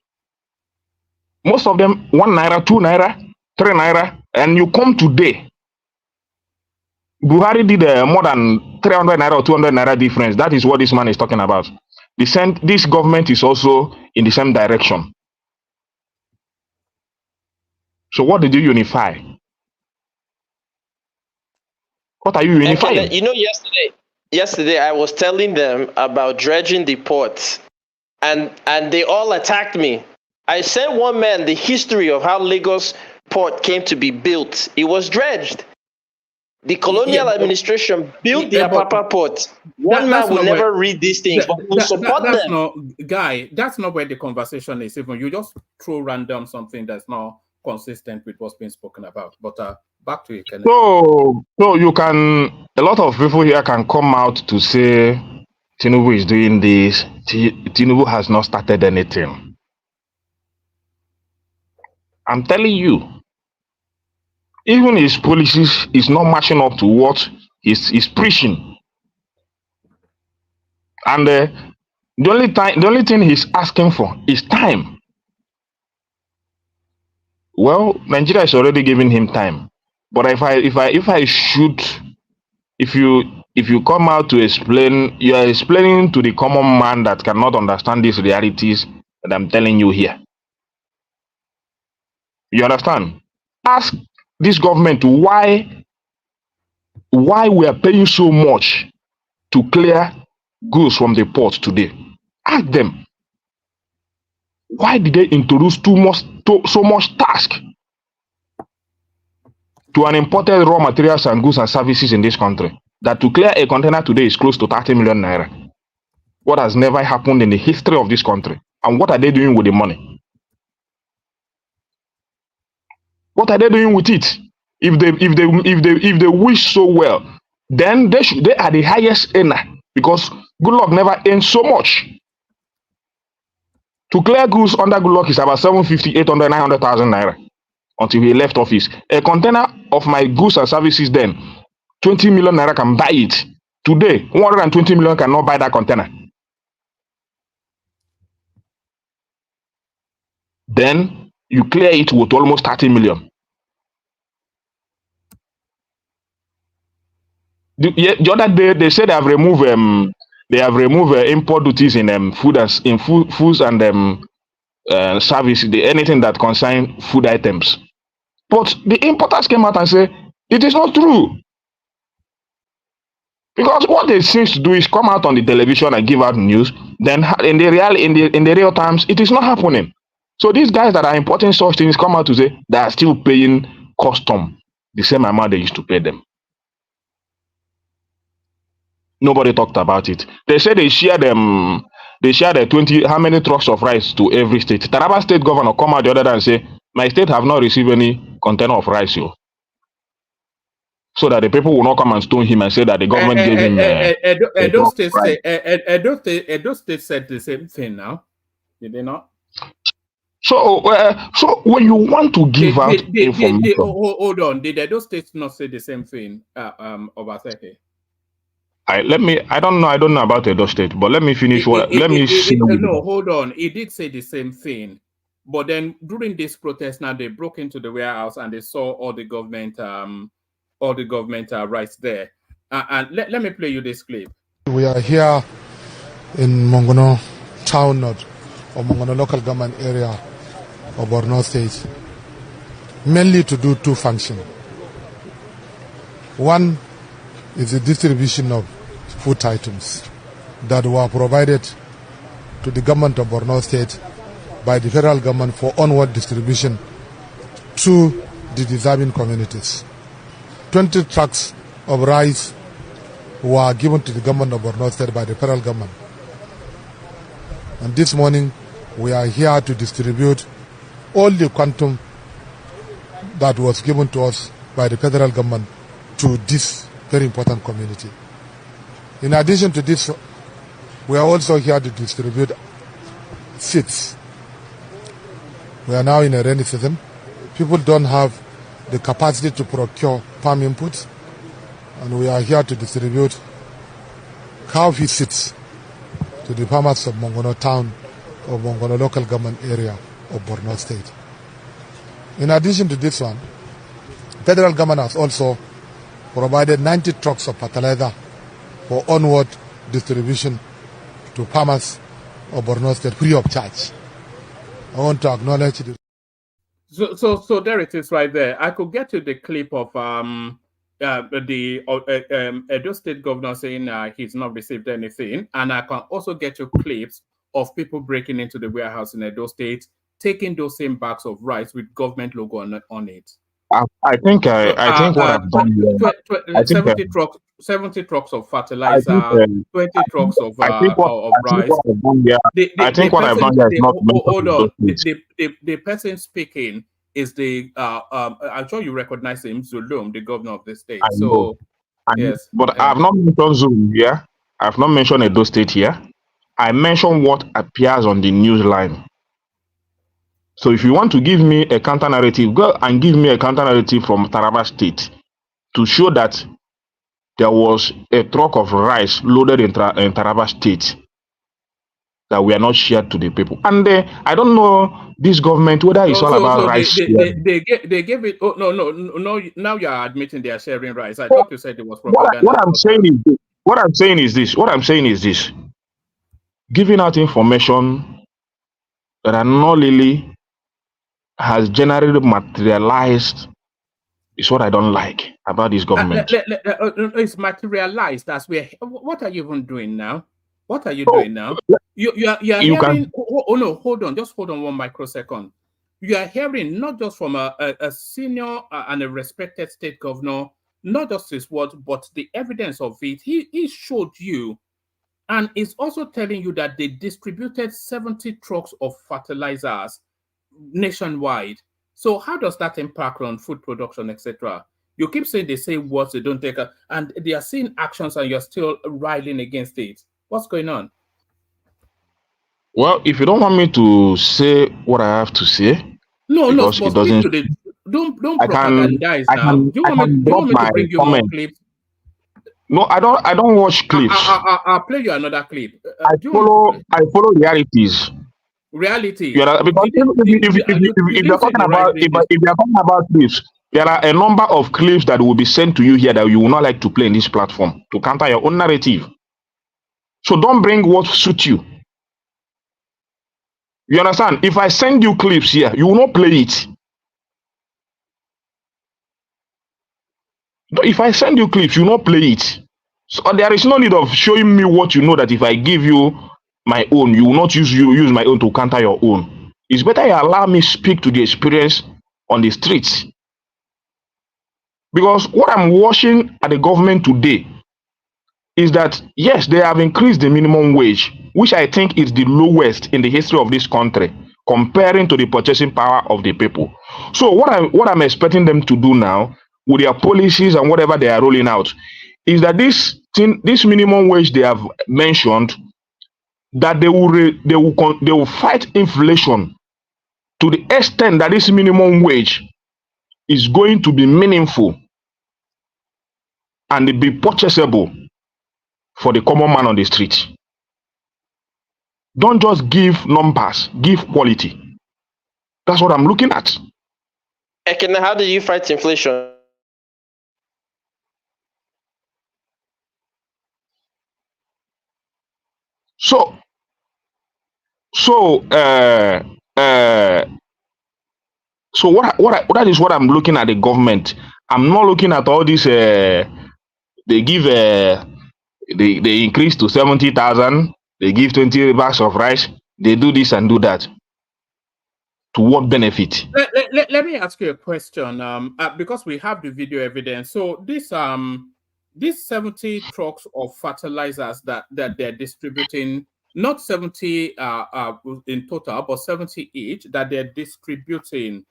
Most of them 1 naira, 2 naira, 3 naira, and you come today. Buhari did more than 300 naira or 200 naira difference. That is what this man is talking about. This government is also in the same direction. So what did you unify? What are you unifying? You know, yesterday I was telling them about dredging the ports, and they all attacked me. I sent one man the history of how Lagos port came to be built. It was dredged. The colonial administration built the Apapa port. One man will never read these things, but will support that's them. not, Guy, that's not where the conversation is. Even you just throw random something that's not consistent with what's being spoken about. But back to you, Kenneth. So you can, a lot of people here can come out to say Tinubu is doing this. Tinubu has not started anything. I'm telling you, even his policies is not matching up to what he's preaching. And the only thing he's asking for is time. Well, Nigeria is already giving him time. But if you come out to explain, you are explaining to the common man that cannot understand these realities that I'm telling you here. You understand? Ask this government why we are paying so much to clear goods from the port today. Ask them, why did they introduce so much task to an imported raw materials and goods and services in this country? That to clear a container today is close to 30 million naira. What has never happened in the history of this country? And what are they doing with the money? What are they doing with it? If they wish so well, then they are the highest earner, because good luck never earns so much. To clear goods under good luck is about 750, 800, 900,000 naira until he left office. A container of my goods and services then, 20 million naira can buy it. Today, 120 million cannot buy that container. Then you clear it with almost 30 million. The other day they said they have removed import duties in foods and service, anything that concern food items. But the importers came out and said it is not true. Because what they seem to do is come out on the television and give out news. Then in the real times, it is not happening. So these guys that are importing such things come out to say they are still paying custom the same amount they used to pay them. Nobody talked about it. They said they shared the 20, how many trucks of rice to every state. Taraba state governor come out the other day and say, my state have not received any container of rice. So that the people will not come and stone him and say that the government gave him. Edo State said the same thing now. Did they not? So when you want to give out information, hold on. Did Edo State not say the same thing? Obaseki? I don't know about Edo State, but let me finish No, hold on. He did say the same thing, but then during this protest, now they broke into the warehouse and they saw all the government rights there. And let me play you this clip. We are here in Mongono town node or Mongono local government area of Borno State, mainly to do two functions. One is the distribution of food items that were provided to the government of Borno State by the federal government for onward distribution to the deserving communities. 20 trucks of rice were given to the government of Borno State by the federal government. And this morning, we are here to distribute all the quantum that was given to us by the federal government to this very important community. In addition to this, we are also here to distribute seeds. We are now in a rainy season. People don't have the capacity to procure farm inputs, and we are here to distribute cow feed seeds to the farmers of Mongono town or Mongono local government area of Borno State. In addition to this one, federal government has also provided 90 trucks of fertilizer for onward distribution to farmers of Borno State free of charge. I want to acknowledge this. So there it is right there. I could get you the clip of the Edo State governor saying he's not received anything, and I can also get you clips of people breaking into the warehouse in Edo State, taking those same bags of rice with government logo on it. I think what I've done here. I think 70 trucks of I think fertilizer, 20 trucks of I think what rice. I've done here. I think what I've done here is not meant Hold to on. those The person speaking is the I'm sure you recognize him, Zulum, the governor of the state. I know. So yes, But I've not mentioned Zoom here. I've not mentioned Edo State here. I mentioned what appears on the news line. So if you want to give me a counter narrative, go and give me a counter narrative from Taraba State to show that there was a truck of rice loaded in Taraba State that we are not shared to the people. And I don't know this government whether it's all about rice. They gave it. Oh no! Now you are admitting they are sharing rice. I thought you said it was propaganda. What I'm saying is this: giving out information that are not really has generally materialized is what I don't like about this government. It's materialized as we. What are you even doing now? What are you doing now? You are hearing. Oh no! Hold on! Just hold on 1 microsecond. You are hearing not just from a senior and a respected state governor, not just his words, but the evidence of it. He showed you, and is also telling you that they distributed 70 trucks of fertilizers nationwide. So how does that impact on food production, etc.? You keep saying they say words, they don't take, and they are seeing actions, and you're still riling against it. What's going on? Well, if you don't want me to say what I have to say, because it doesn't. Don't propagandize now. Do you want me to bring you more clips? No, I don't watch clips. I'll play you another clip. I follow realities. Reality. Because if you're talking about clips, there are a number of clips that will be sent to you here that you will not like to play in this platform to counter your own narrative. So don't bring what suits you. You understand? If I send you clips here, you will not play it. If I send you clips, you will not play it. So there is no need of showing me what you know that if I give you my own, you will not use my own to counter your own. It's better you allow me speak to the experience on the streets. Because what I'm watching at the government today is that, yes, they have increased the minimum wage, which I think is the lowest in the history of this country, comparing to the purchasing power of the people. So what I'm expecting them to do now, with their policies and whatever they are rolling out, is that this minimum wage they have mentioned, that they will fight inflation to the extent that this minimum wage is going to be meaningful and be purchasable for the common man on the street. Don't just give numbers, give quality. That's what I'm looking at. Ekene, how do you fight inflation? So that is what I'm looking at the government. I'm not looking at all this. They give they increase to 70,000. They give 20 bags of rice. They do this and do that. To what benefit? Let me ask you a question. Because we have the video evidence. So these 70 trucks of fertilizers that they're distributing, not 70 in total, but 70 each that they're distributing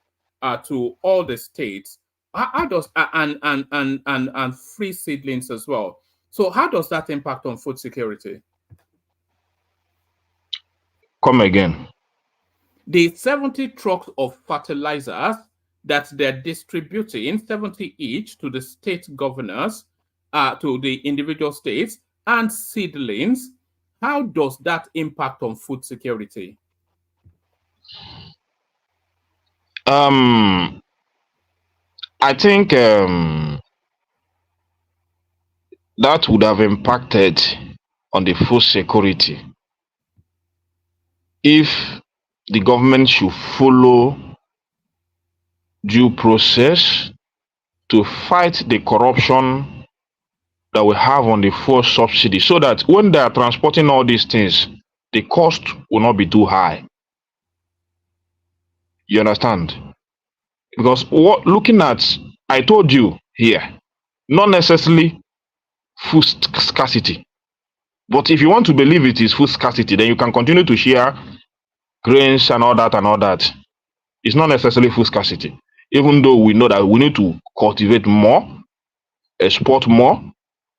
to all the states. How does and free seedlings as well? So how does that impact on food security? Come again. The 70 trucks of fertilizers that they're distributing, 70 each, to the state governors, to the individual states, and seedlings, how does that impact on food security? I think that would have impacted on the food security if the government should follow due process to fight the corruption that we have on the food subsidy, so that when they are transporting all these things, the cost will not be too high. You understand? Because looking at, I told you here, not necessarily food scarcity. But if you want to believe it is food scarcity, then you can continue to share grains and all that and all that. It's not necessarily food scarcity. Even though we know that we need to cultivate more, export more,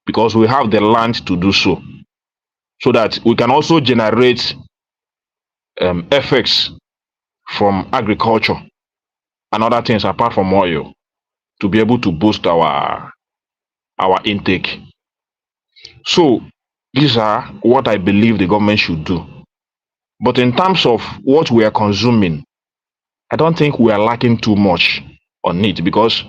because we have the land to do so. So that we can also generate effects from agriculture and other things apart from oil to be able to boost our intake. So these are what I believe the government should do. But in terms of what we are consuming, I don't think we are lacking too much on it, because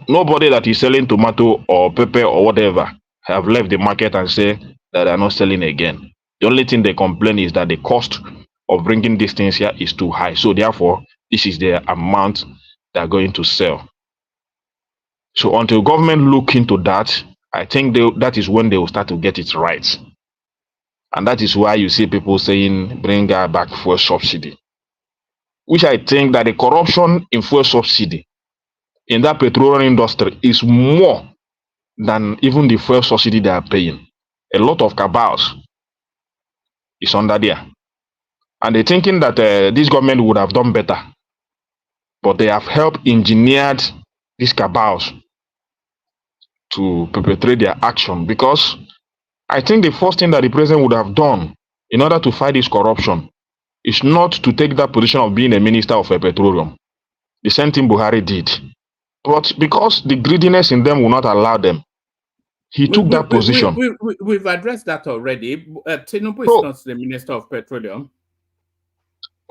nobody that is selling tomato or pepper or whatever have left the market and say that they are not selling again. The only thing they complain is that the cost of bringing these things here is too high. So therefore, this is the amount they are going to sell. So until government look into that, I think that is when they will start to get it right. And that is why you see people saying, bring back fuel subsidy. Which I think that the corruption in fuel subsidy in that petroleum industry is more than even the fuel subsidy they are paying. A lot of cabals is under there. And they're thinking that this government would have done better. But they have helped engineered these cabals to perpetrate their action, because I think the first thing that the president would have done in order to fight this corruption is not to take that position of being a minister of petroleum. The same thing Buhari did. But because the greediness in them will not allow them, he took that position. We've addressed that already. Tinubu is not the minister of petroleum.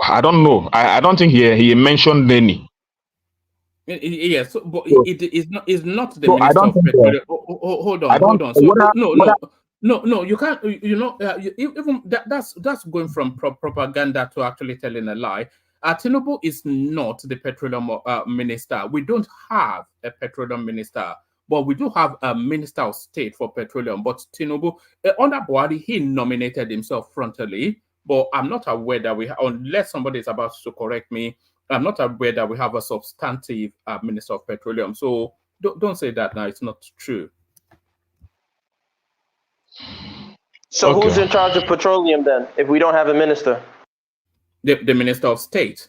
I don't know. I don't think he mentioned any. Yes, but it is not the minister of petroleum. Hold on. So, no, you can't. Even that's going from propaganda to actually telling a lie. Tinubu is not the petroleum minister. We don't have a petroleum minister, but we do have a minister of state for petroleum. But Tinubu, under Buhari, he nominated himself frontally. But I'm not aware that we, unless somebody is about to correct me, I'm not aware that we have a substantive minister of petroleum. So don't say that now. It's not true. So who's in charge of petroleum then, if we don't have a minister? The minister of state.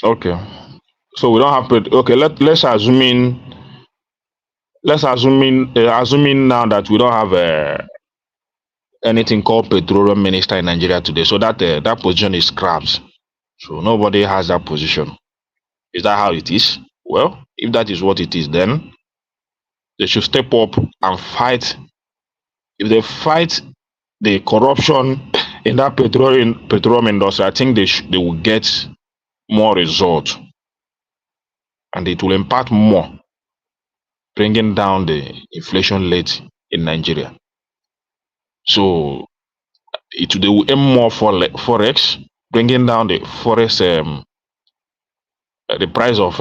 Okay. So we don't have let's assuming now that we don't have anything called petroleum minister in Nigeria today. So that that position is scrapped. So nobody has that position. Is that how it is? Well, if that is what it is, then they should step up and fight. If they fight the corruption in that petroleum industry, I think they will get more results, and it will impact more, bringing down the inflation rate in Nigeria. So they will aim more for forex, bringing down the forex, the price of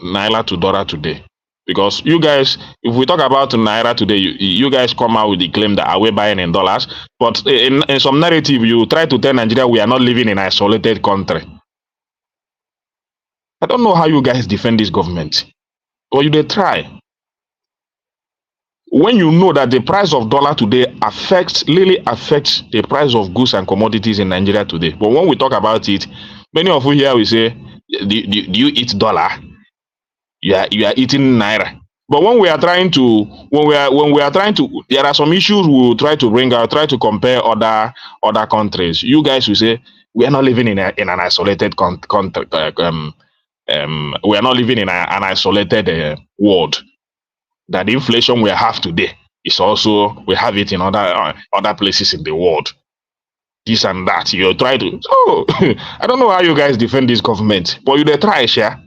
naira to dollar today. Because you guys, if we talk about naira today, you guys come out with the claim that we're buying in dollars, but in some narrative, you try to tell Nigeria we are not living in an isolated country. I don't know how you guys defend this government, or you they try. When you know that the price of dollar today really affects the price of goods and commodities in Nigeria today. But when we talk about it, many of you here will say, do you eat dollar? You are eating naira. But when we are trying to, there are some issues we will try to bring out, try to compare other countries. You guys will say we are not living in an isolated country. We are not living in an isolated world. That the inflation we have today is also, we have it in other places in the world. This and that. You try to. So I don't know how you guys defend this government, but you they try, share.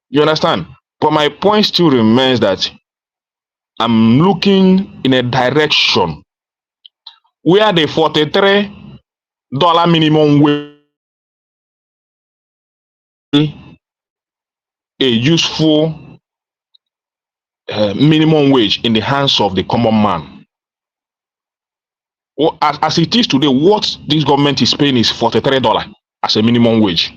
You understand? But my point still remains that I'm looking in a direction where the $43 minimum wage, a useful minimum wage in the hands of the common man. As it is today, what this government is paying is $43 as a minimum wage,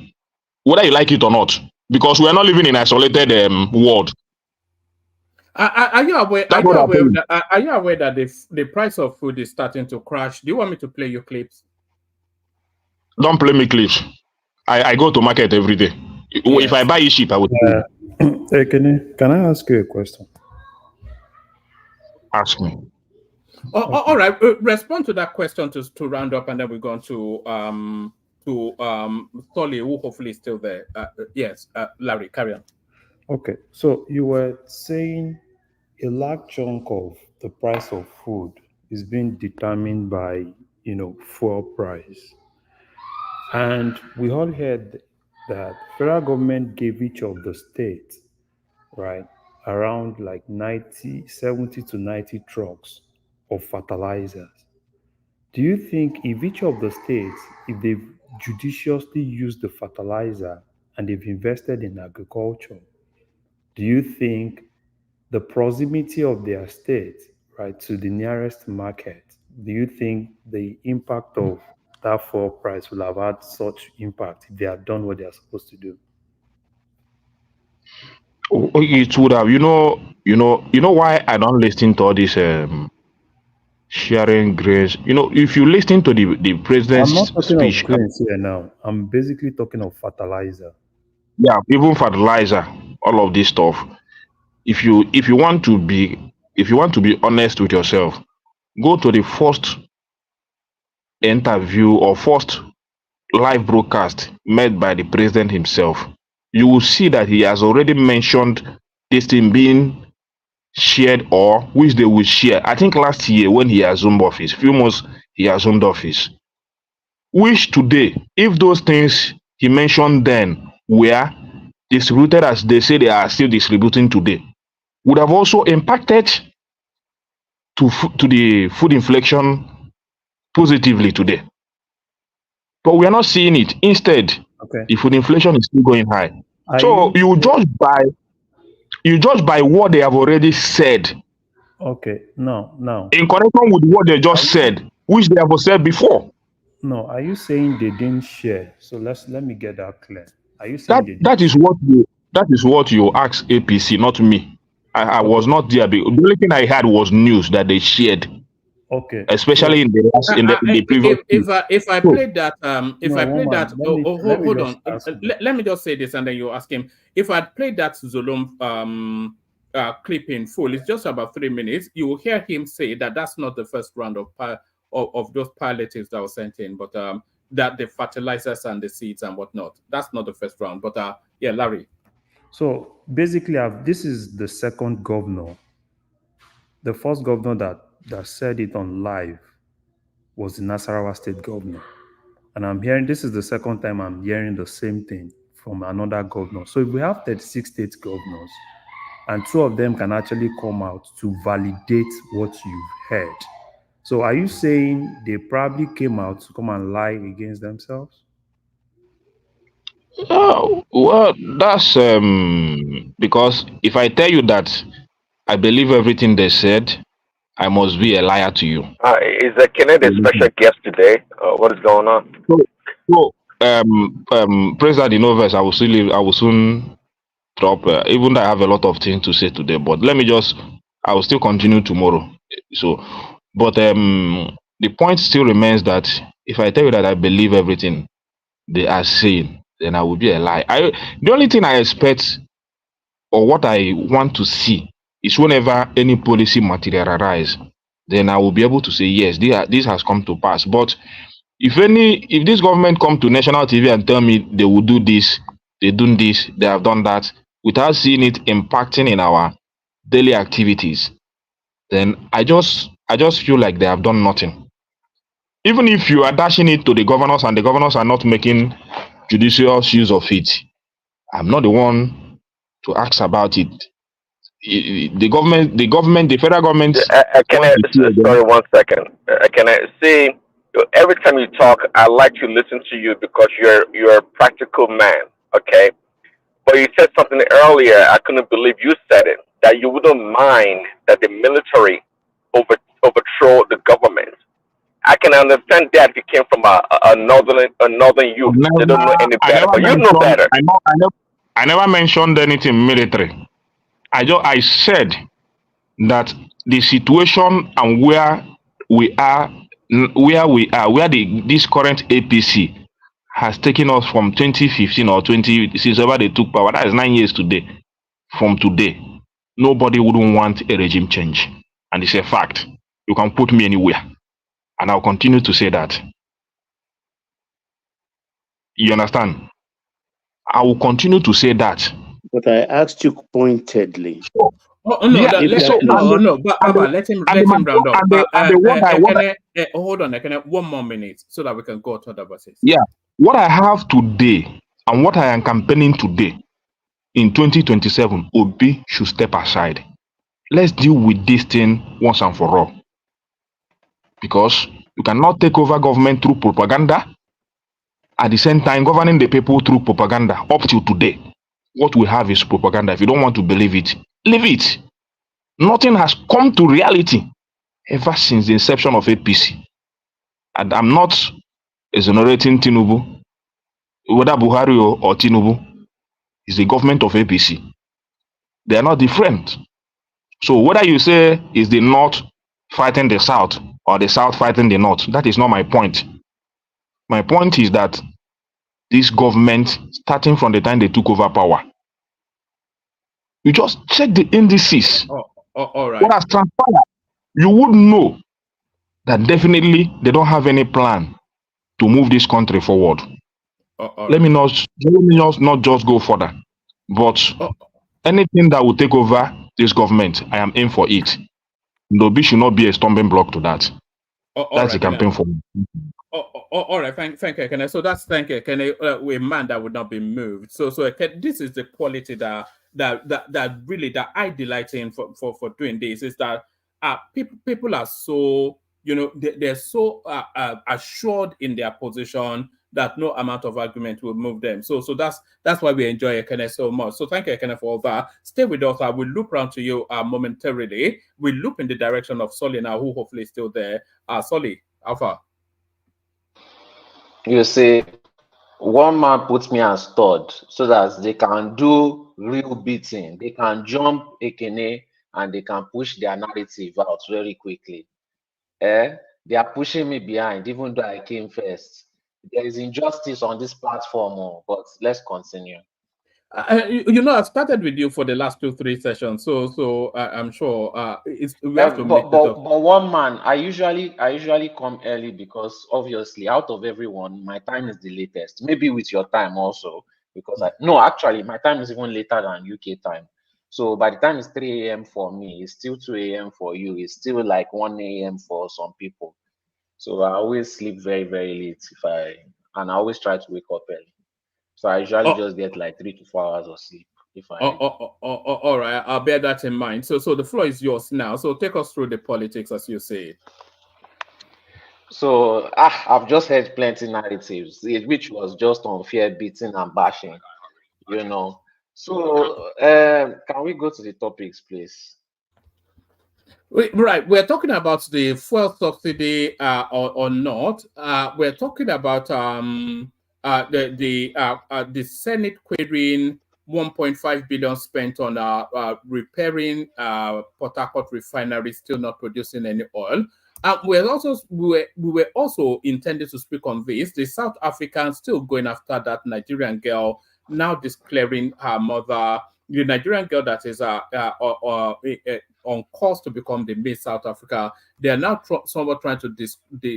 whether you like it or not, because we are not living in an isolated world. Are you aware? That's what I'm saying. Are you aware that the price of food is starting to crash? Do you want me to play your clips? Don't play me clips. I go to market every day. Yes. If I buy it cheap, I would. Hey, can I ask you a question? Ask me. All right. Respond to that question to round up, and then we're going to Tolly, who hopefully is still there. Yes, Larry, carry on. Okay, so you were saying a large chunk of the price of food is being determined by, fuel price. And we all heard that federal government gave each of the states, right, around like 70 to 90 trucks of fertilizers. Do you think if each of the states, if they've judiciously used the fertilizer and they've invested in agriculture, do you think the proximity of their state, right, to the nearest market, do you think the impact of that fuel price will have had such impact if they had done what they are supposed to do? It would have, you know why I don't listen to all this sharing grains. If you listen to the president's I'm not talking speech, of grains here now. I'm basically talking of fertilizer. Yeah, even fertilizer, all of this stuff. If you want to be honest with yourself, go to the first interview or first live broadcast made by the president himself. You will see that he has already mentioned this thing being shared, or which they will share. I think last year when he assumed office, few months he assumed office. Which today, if those things he mentioned then were distributed as they say they are still distributing today, would have also impacted to the food inflation positively today. But we are not seeing it. Instead, the food inflation is still going high. So you judge by what they have already said. Okay, no. In connection with what they just said, which they have said before. No, are you saying they didn't share? So let me get that clear. Are you saying that is what you asked APC, not me. I was not there. The only thing I had was news that they shared. Okay. Especially in the previous. If I played that, hold on. Let me just say this, and then you ask him. If I played that Zulum clip in full, it's just about 3 minutes. You will hear him say that that's not the first round of those palliatives that were sent in, but that the fertilizers and the seeds and whatnot. That's not the first round. But yeah, Larry. So basically, this is the second governor. The first governor that said it on live was the Nasarawa state governor. And I'm hearing, this is the second time I'm hearing the same thing from another governor. So if we have 36 state governors, and 2 of them can actually come out to validate what you've heard. So are you saying they probably came out to come and lie against themselves? Well, that's because if I tell you that I believe everything they said, I must be a liar to you. Is Kennedy a special guest today? What is going on? So President Innoves, I will soon drop. Even though I have a lot of things to say today, but I will still continue tomorrow. So, but the point still remains that if I tell you that I believe everything they are saying, then I will be a lie. The only thing I expect, or what I want to see, is whenever any policy materialize, then I will be able to say yes, this has come to pass. But if this government come to national TV and tell me they will do this, they do this, they have done that, without seeing it impacting in our daily activities, then I just feel like they have done nothing. Even if you are dashing it to the governors and the governors are not making judicious use of it, I'm not the one to ask about it. The federal government. Sorry, 1 second. Can I see? Every time you talk, I like to listen to you because you're a practical man. Okay, but you said something earlier. I couldn't believe you said it. That you wouldn't mind that the military overthrow the government. I can understand that if you came from a northern youth. They don't know any I better, never but you know mentioned. better. I never mentioned anything military. I said that the situation and where we are, where this current APC has taken us from 2015 or 20 since ever they took power. That is 9 years today. From today, nobody wouldn't want a regime change, and it's a fact. You can put me anywhere, and I'll continue to say that. You understand? I will continue to say that. But I asked you pointedly. No, Yeah, but Baba, let him round up. Hold on, one more minute so that we can go to other verses. Yeah, what I have today and what I am campaigning today in 2027, Obi should step aside. Let's deal with this thing once and for all. Because you cannot take over government through propaganda, at the same time governing the people through propaganda up till today. What we have is propaganda. If you don't want to believe it, leave it. Nothing has come to reality ever since the inception of APC. And I'm not exonerating Tinubu, whether Buhari or Tinubu is the government of APC. They are not different. So whether you say is the North fighting the South or the South fighting the North, that is not my point. My point is that this government, starting from the time they took over power, you just check the indices. All right. What has transpired, you would know that definitely they don't have any plan to move this country forward. Let me not just go further, but anything that will take over this government, I am in for it. Nobi should not be a stumbling block to that. That's the campaign for me. All right, thank you, Kene. So that's thank you, Kene. A man that would not be moved. So this is the quality that really that I delight in for doing this is that people are so they're so assured in their position that no amount of argument will move them. So that's why we enjoy Ekene so much. So thank you, Ekene, for all that. Stay with us. I will loop around to you momentarily. We'll loop in the direction of Solly now, who hopefully is still there. Solly, Alpha. You see, one man puts me as stud so that they can do real beating. They can jump Ekene and they can push their narrative out very quickly. They are pushing me behind, even though I came first. There is injustice on this platform, but let's continue. I started with you for the last 2-3 sessions, so I'm sure we have to make but one man, I usually come early because obviously out of everyone, my time is the latest. Maybe with your time also, because actually my time is even later than UK time. So by the time it's 3 a.m. for me, it's still 2 a.m. for you. It's still like 1 a.m. for some people. So I always sleep very, very late and I always try to wake up early. So I usually just get like 3 to 4 hours of sleep. All right, I'll bear that in mind. So the floor is yours now. So take us through the politics as you say it. So I've just heard plenty narratives, which was just unfair beating and bashing, So can we go to the topics, please? Right, we're talking about the fuel subsidy or not. We're talking about the Senate querying 1.5 billion spent on repairing Port Harcourt Refinery, still not producing any oil. We were also intended to speak on this. The South Africans still going after that Nigerian girl, now declaring her mother, the Nigerian girl that is on course to become the Miss South Africa. They are now somewhat trying to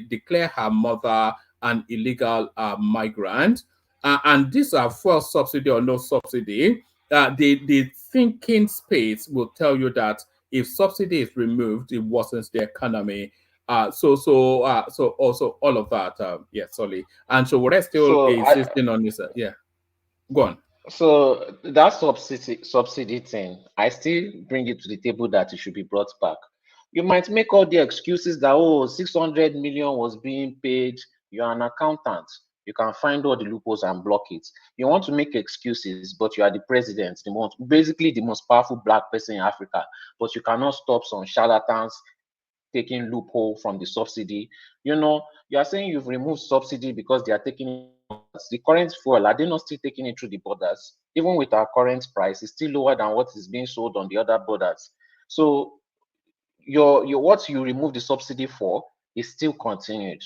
declare her mother an illegal migrant. And these are fuel subsidy or no subsidy. The thinking space will tell you that if subsidy is removed, it worsens the economy. So also all of that. Sorry. And so we're still insisting on this. Go on. So that subsidy thing, I still bring it to the table that it should be brought back. You might make all the excuses that 600 million was being paid. You're an accountant. You can find all the loopholes and block it. You want to make excuses, but you are the president, basically the most powerful black person in Africa. But you cannot stop some charlatans taking loophole from the subsidy. You know, you are saying you've removed subsidy because they are taking the current fuel. Are they not still taking it through the borders? Even with our current price, it's still lower than what is being sold on the other borders. So your what you remove the subsidy for is still continued.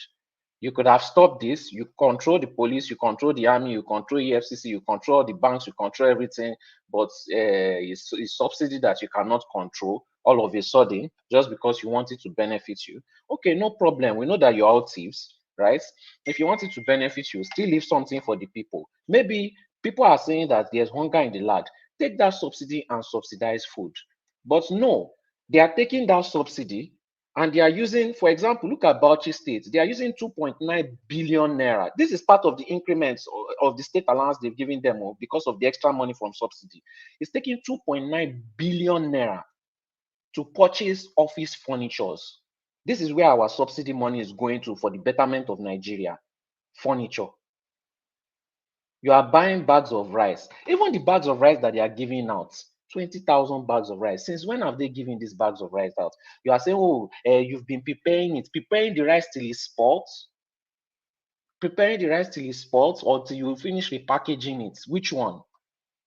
You could have stopped this. You control the police, you control the army, you control EFCC, you control the banks, you control everything. But it's subsidy that you cannot control all of a sudden just because you want it to benefit you. Okay, no problem. We know that you're all thieves, right? If you want it to benefit you, still leave something for the people. Maybe people are saying that there's hunger in the land. Take that subsidy and subsidize food. But no, they are taking that subsidy and they are using, for example, look at Bauchi State. They are using 2.9 billion naira. This is part of the increments of the state allowance they've given them because of the extra money from subsidy. It's taking 2.9 billion naira to purchase office furnitures. This is where our subsidy money is going to for the betterment of Nigeria. Furniture. You are buying bags of rice. Even the bags of rice that they are giving out, 20,000 bags of rice. Since when have they given these bags of rice out? You are saying, oh, you've been preparing it. Preparing the rice till it's spoiled? Preparing the rice till it's spoiled or till you finish repackaging it? Which one?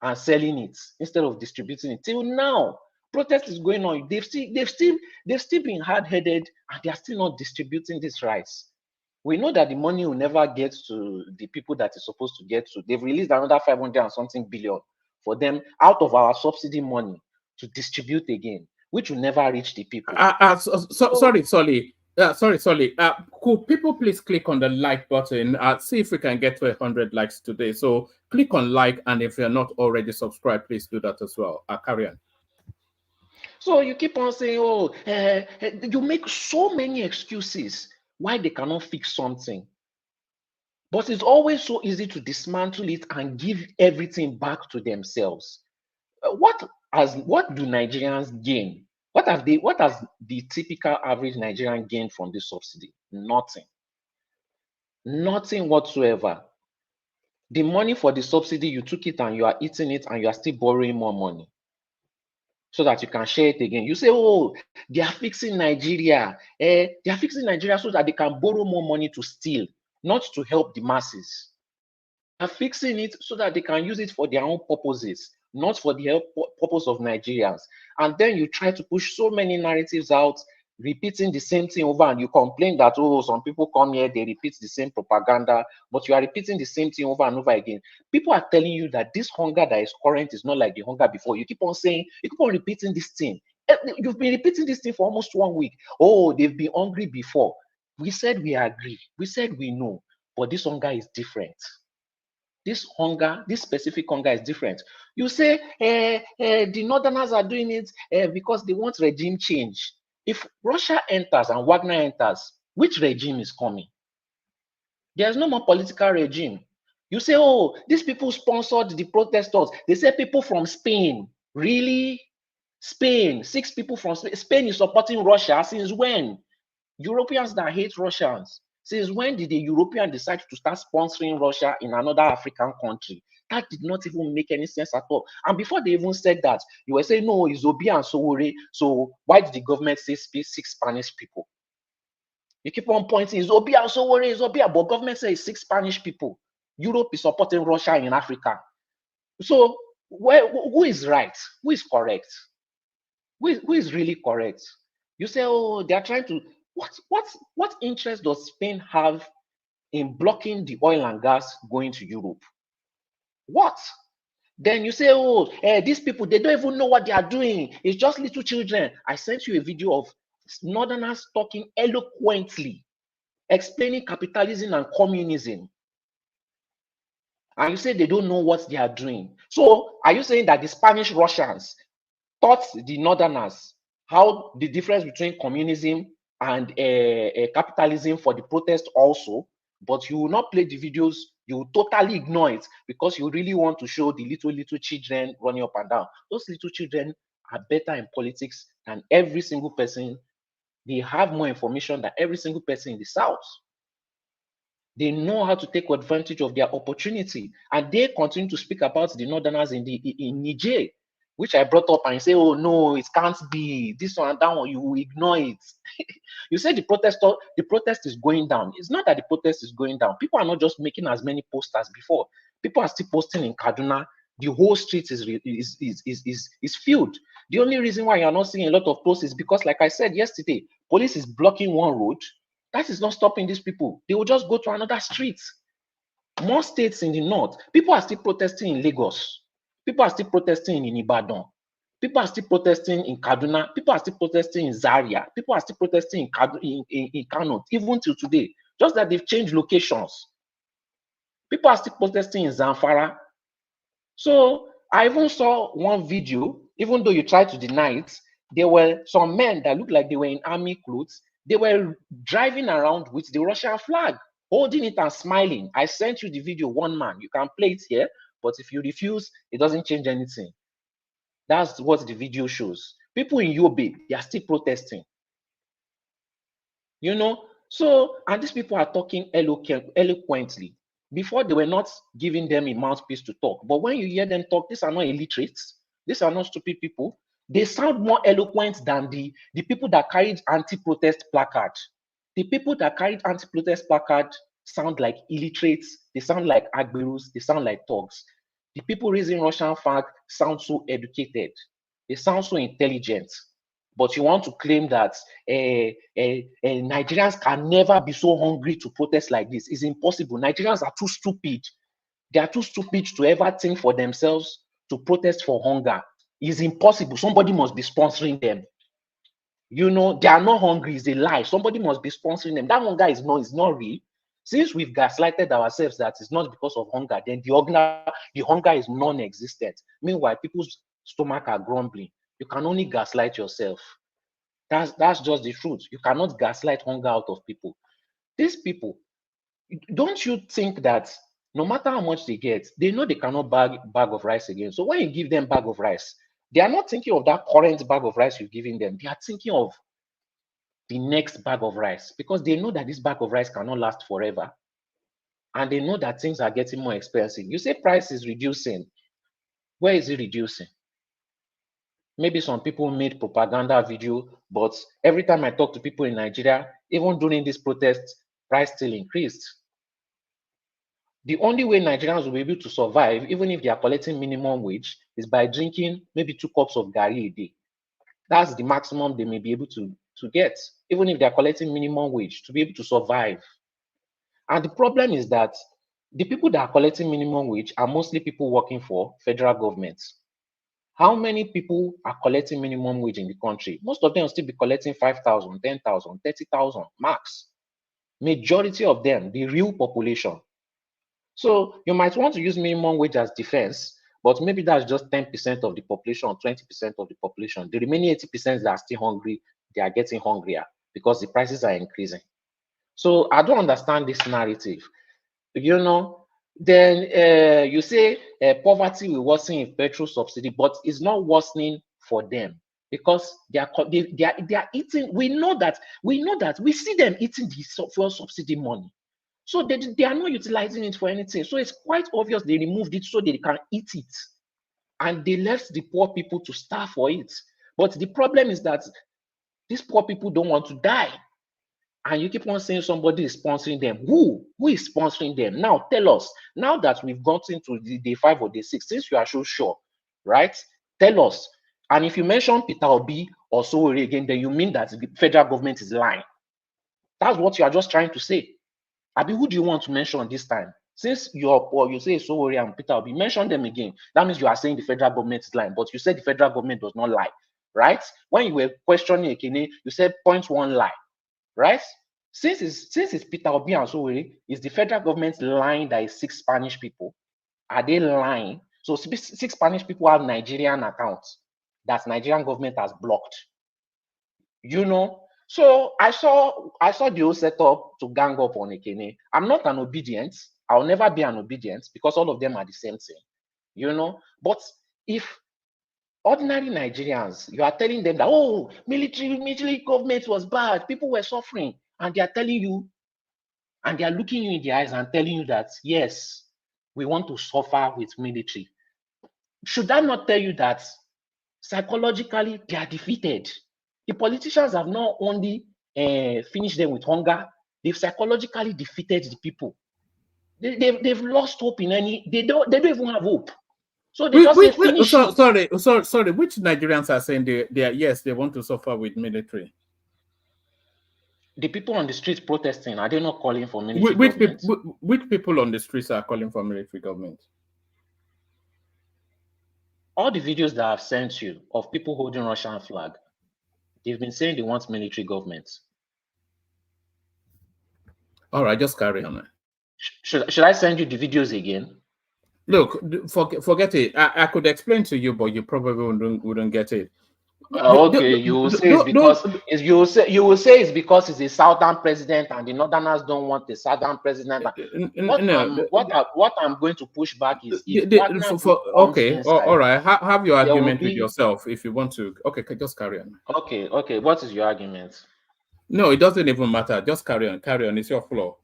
And selling it instead of distributing it. Till now, protest is going on. They've still been hard-headed and they are still not distributing this rice. We know that the money will never get to the people that it's supposed to get to. They've released another 500 and something billion for them out of our subsidy money to distribute again, which will never reach the people. Sorry, Solly. Sorry. Could people please click on the like button? See if we can get to 100 likes today. So click on like, and if you're not already subscribed, please do that as well. Carry on. So you keep on saying, oh, you make so many excuses why they cannot fix something. But it's always so easy to dismantle it and give everything back to themselves. What do Nigerians gain? What has the typical average Nigerian gained from this subsidy? Nothing. Nothing whatsoever. The money for the subsidy, you took it and you are eating it and you are still borrowing more money so that you can share it again. You say, oh, they are fixing Nigeria. They are fixing Nigeria so that they can borrow more money to steal, not to help the masses. They are fixing it so that they can use it for their own purposes, not for the purpose of Nigerians. And then you try to push so many narratives out, repeating the same thing over, and you complain that, oh, some people come here, they repeat the same propaganda, but you are repeating the same thing over and over again. People are telling you that this hunger that is current is not like the hunger before. You keep on saying, you keep on repeating this thing. You've been repeating this thing for almost 1 week. Oh, they've been hungry before. We said we agree. We said we know, but this hunger is different. This hunger, this specific hunger is different. You say the Northerners are doing it because they want regime change. If Russia enters and Wagner enters, which regime is coming? There's no more political regime. You say, oh, these people sponsored the protesters. They say people from Spain. Really? Spain, 6 people from Spain. Spain is supporting Russia. Since when? Europeans that hate Russians. Since when did the European decide to start sponsoring Russia in another African country? That did not even make any sense at all. And before they even said that, you were saying, no, it's Obi and Sowore. So why did the government say 6 Spanish people? You keep on pointing, it's Obi and Sowore, it's Obi, but government says 6 Spanish people. Europe is supporting Russia in Africa. So who is right? Who is correct? Who is really correct? You say, oh, they are trying to. What interest does Spain have in blocking the oil and gas going to Europe? What? Then you say, oh, these people, they don't even know what they are doing. It's just little children. I sent you a video of Northerners talking eloquently, explaining capitalism and communism. And you say they don't know what they are doing. So are you saying that the Spanish Russians taught the Northerners how the difference between communism and capitalism for the protest also, but you will not play the videos, you will totally ignore it because you really want to show the little children running up and down. Those little children are better in politics than every single person. They have more information than every single person in the South. They know how to take advantage of their opportunity, and they continue to speak about the Northerners in Niger. which I brought up, and you say, oh no, it can't be this one and that one, you will ignore it. You say the protest is going down. It's not that the protest is going down. People are not just making as many posts as before. People are still posting in Kaduna. The whole street is filled. The only reason why you're not seeing a lot of posts is because, like I said yesterday, police is blocking one road. That is not stopping these people. They will just go to another street. More states in the north, people are still protesting in Lagos. People are still protesting in Ibadan. People are still protesting in Kaduna. People are still protesting in Zaria. People are still protesting in Kano, even till today. Just that they've changed locations. People are still protesting in Zamfara. So I even saw one video, even though you tried to deny it, there were some men that looked like they were in army clothes. They were driving around with the Russian flag, holding it and smiling. I sent you the video, one man. You can play it here, but if you refuse, it doesn't change anything. That's what the video shows. People in Yobe, they are still protesting. You know, so, and these people are talking eloquently. Before, they were not giving them a mouthpiece to talk. But when you hear them talk, these are not illiterates. These are not stupid people. They sound more eloquent than the people that carried anti-protest placard. The people that carried anti-protest placard sound like illiterates. They sound like agberus. They sound like thugs. The people raising Russian flag sound so educated. They sound so intelligent. But you want to claim that Nigerians can never be so hungry to protest like this. It's impossible. Nigerians are too stupid. They are too stupid to ever think for themselves to protest for hunger. It's impossible. Somebody must be sponsoring them. You know, they are not hungry. It's a lie. Somebody must be sponsoring them. That hunger is not real. Since we've gaslighted ourselves that it's not because of hunger, then the hunger is non-existent. Meanwhile, people's stomach are grumbling. You can only gaslight yourself. That's just the truth. You cannot gaslight hunger out of people. These people, don't you think that no matter how much they get, they know they cannot bag of rice again. So when you give them bag of rice, they are not thinking of that current bag of rice you're giving them. They are thinking of the next bag of rice because they know that this bag of rice cannot last forever. And they know that things are getting more expensive. You say price is reducing. Where is it reducing? Maybe some people made propaganda video, but every time I talk to people in Nigeria, even during these protests, price still increased. The only way Nigerians will be able to survive, even if they are collecting minimum wage, is by drinking maybe 2 cups of gari a day. That's the maximum they may be able to get, even if they are collecting minimum wage, to be able to survive. And the problem is that the people that are collecting minimum wage are mostly people working for federal governments. How many people are collecting minimum wage in the country? Most of them will still be collecting 5,000, 10,000, 30,000 max. Majority of them, the real population. So you might want to use minimum wage as defense, but maybe that's just 10% of the population, 20% of the population. The remaining 80% that are still hungry, they are getting hungrier because the prices are increasing. So I don't understand this narrative. You know, then you say poverty will worsen in petrol subsidy, but it's not worsening for them because they are eating. We know that we see them eating the fuel subsidy money, so they are not utilizing it for anything. So it's quite obvious they removed it so they can eat it, and they left the poor people to starve for it. But the problem is that these poor people don't want to die. And you keep on saying somebody is sponsoring them. Who is sponsoring them? Now tell us. Now that we've gotten to the day 5 or day 6, since you are so sure, right? Tell us. And if you mention Peter Obi or Sowore again, then you mean that the federal government is lying. That's what you are just trying to say. Abi, who do you want to mention this time? Since you say Sowore and Peter Obi, mention them again. That means you are saying the federal government is lying, but you said the federal government does not lie, right? When you were questioning Ekene, you said point one lie. Right? Since it's Peter Obi and Sowore, is the federal government lying that it's 6 Spanish people? Are they lying? So 6 Spanish people have Nigerian accounts that Nigerian government has blocked. You know? So I saw the whole setup to gang up on Ekene. I'm not an obedient. I'll never be an obedient because all of them are the same thing. You know? But if ordinary Nigerians, you are telling them that, oh, military government was bad, people were suffering, and they are telling you, and they are looking you in the eyes and telling you that, yes, we want to suffer with military. Should that not tell you that psychologically they are defeated. The politicians have not only finished them with hunger, they've psychologically defeated the people. They've lost hope in any. They don't even have hope. So they just say finish it. Sorry. Which Nigerians are saying they are, yes, they want to suffer with military? The people on the streets protesting, are they not calling for military government? Which people on the streets are calling for military government? All the videos that I've sent you of people holding Russian flag, they've been saying they want military government. All right, just carry on. Should I send you the videos again? Look, forget it. I could explain to you, but you probably wouldn't get it. Okay, you will say it's because you will say it's because he's a southern president and the northerners don't want the southern president. What I'm going to push back is all right. Have your argument with yourself if you want to. Okay, just carry on. Okay. What is your argument? No, it doesn't even matter. Just carry on. It's your floor.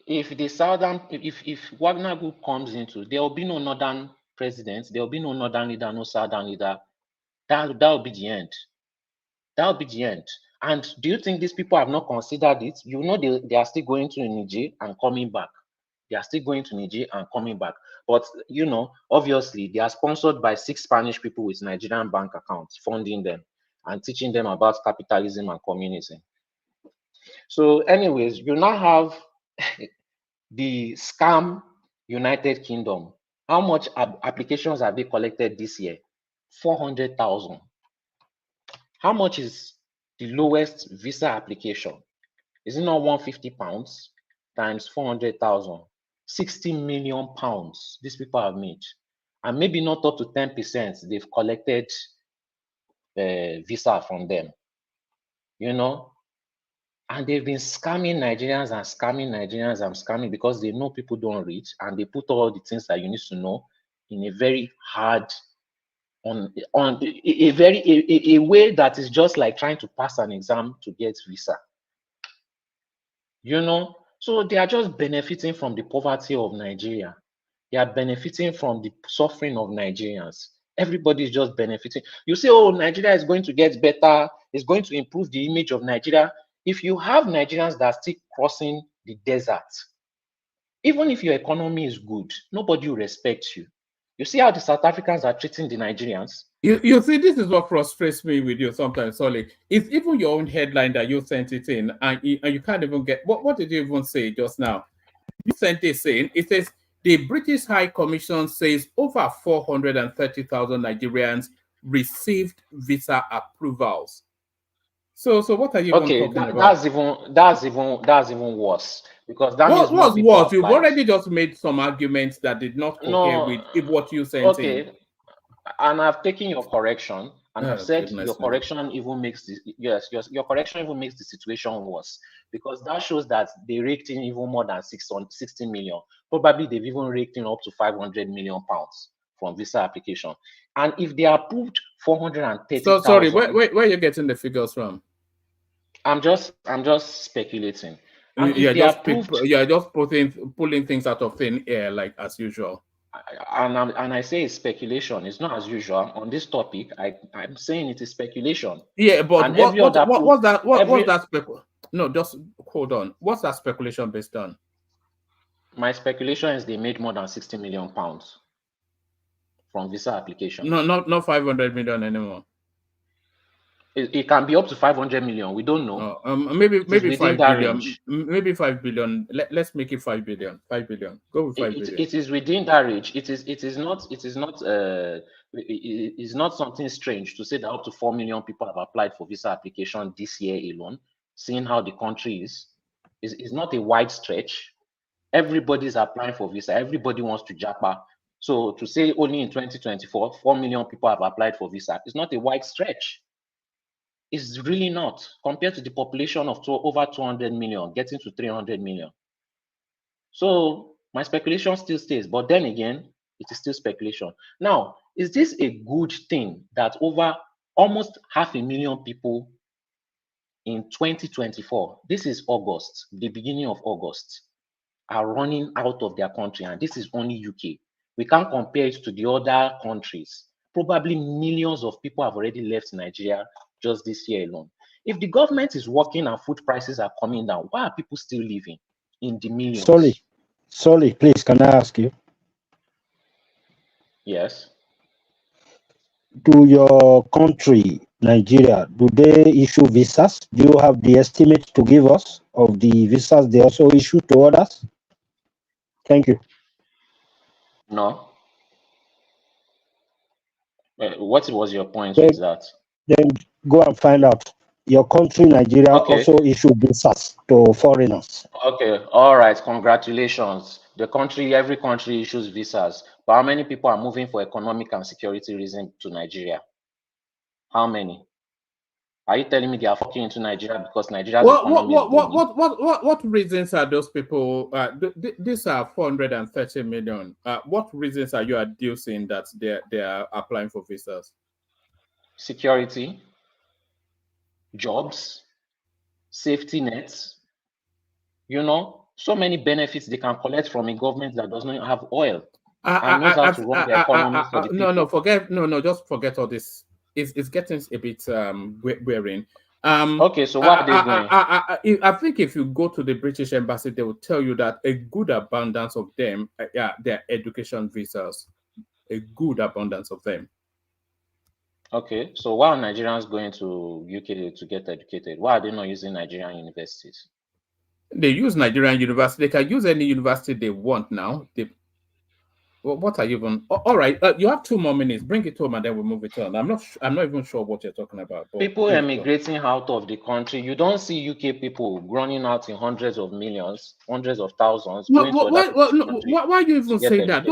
If the southern, if Wagner Group comes into, there will be no northern president. There will be no northern leader, no southern leader. That will be the end. That will be the end. And do you think these people have not considered it? You know they are still going to Niger and coming back. They are still going to Niger and coming back. But you know, obviously, they are sponsored by 6 Spanish people with Nigerian bank accounts, funding them and teaching them about capitalism and communism. So, anyways, you now have the scam United Kingdom. How much applications have they collected this year? 400,000. How much is the lowest visa application? Is it not £150 times 400,000? 60 million pounds these people have made. And maybe not up to 10% they've collected visa from them. You know? And they've been scamming Nigerians and scamming because they know people don't read, and they put all the things that you need to know in a very hard, on a way that is just like trying to pass an exam to get visa. You know, so they are just benefiting from the poverty of Nigeria. They are benefiting from the suffering of Nigerians. Everybody is just benefiting. You say, oh, Nigeria is going to get better, it's going to improve the image of Nigeria. If you have Nigerians that are still crossing the desert, even if your economy is good, nobody will respect you. You see how the South Africans are treating the Nigerians? You see, this is what frustrates me with you sometimes, Solly. It's even your own headline that you sent it in, and you can't even get... What did you even say just now? You sent this in. It says, the British High Commission says over 430,000 Nigerians received visa approvals. So what are you even talking about? That's even worse, because that means what's worse? You've already just made some arguments that did not cohere with what you sent in. And I've taken your correction, and I've said your correction even makes the your correction even makes the situation worse, because that shows that they raked in even more than 60 million. Probably they've even raked in up to 500 million pounds from visa application. And if they approved 430,000, so sorry, where are you getting the figures from? I'm just speculating. And you're just pulling things out of thin air, like as usual. And I say it's speculation. It's not as usual on this topic. I'm saying it is speculation. Yeah, but what's that speculation? No, just hold on. What's that speculation based on? My speculation is they made more than 60 million pounds from visa application. No, not 500 million anymore. It can be up to 500 million. We don't know. Maybe 5 billion. Maybe 5 billion. Let's make it 5 billion. 5 billion. Go with 5 billion. It is within that range. It is not something strange to say that up to 4 million people have applied for visa application this year alone. Seeing how the country is not a wide stretch. Everybody's applying for visa. Everybody wants to JAPA. So to say only in 2024, 4 million people have applied for visa is not a wide stretch. It's really not, compared to the population of over 200 million, getting to 300 million. So my speculation still stays, but then again, it is still speculation. Now, is this a good thing that over almost 500,000 people in 2024, this is August, the beginning of August, are running out of their country, and this is only UK. We can't compare it to the other countries. Probably millions of people have already left Nigeria just this year alone. If the government is working and food prices are coming down, why are people still living in the millions? Sorry, please, can I ask you? Yes. Do your country, Nigeria, do they issue visas? Do you have the estimate to give us of the visas they also issue to others? Thank you. No. What was your point with that? Then go and find out. Your country, Nigeria, Okay. also issue visas to foreigners. Okay. All right. Congratulations. Every country issues visas. But how many people are moving for economic and security reasons to Nigeria? How many? Are you telling me they are fucking into Nigeria because Nigeria's economy is booming? What reasons are those people? These are 430 million. What reasons are you adducing that they are applying for visas? Security, jobs, safety nets. You know, so many benefits they can collect from a government that does not have oil and knows how to run the economy for the people. Just forget all this. It's getting a bit wearing. Okay, so what are they doing? I think if you go to the British Embassy, they will tell you that a good abundance of them, their education visas, a good abundance of them. Okay, so why are Nigerians going to UK to get educated? Why are they not using Nigerian universities? They use Nigerian university. They can use any university they want now. What are you even? All right, you have 2 more minutes. Bring it home, and then we'll move it on. I'm not even sure what you're talking about. People emigrating out of the country. You don't see UK people running out in hundreds of millions, hundreds of thousands. Why are you even saying that?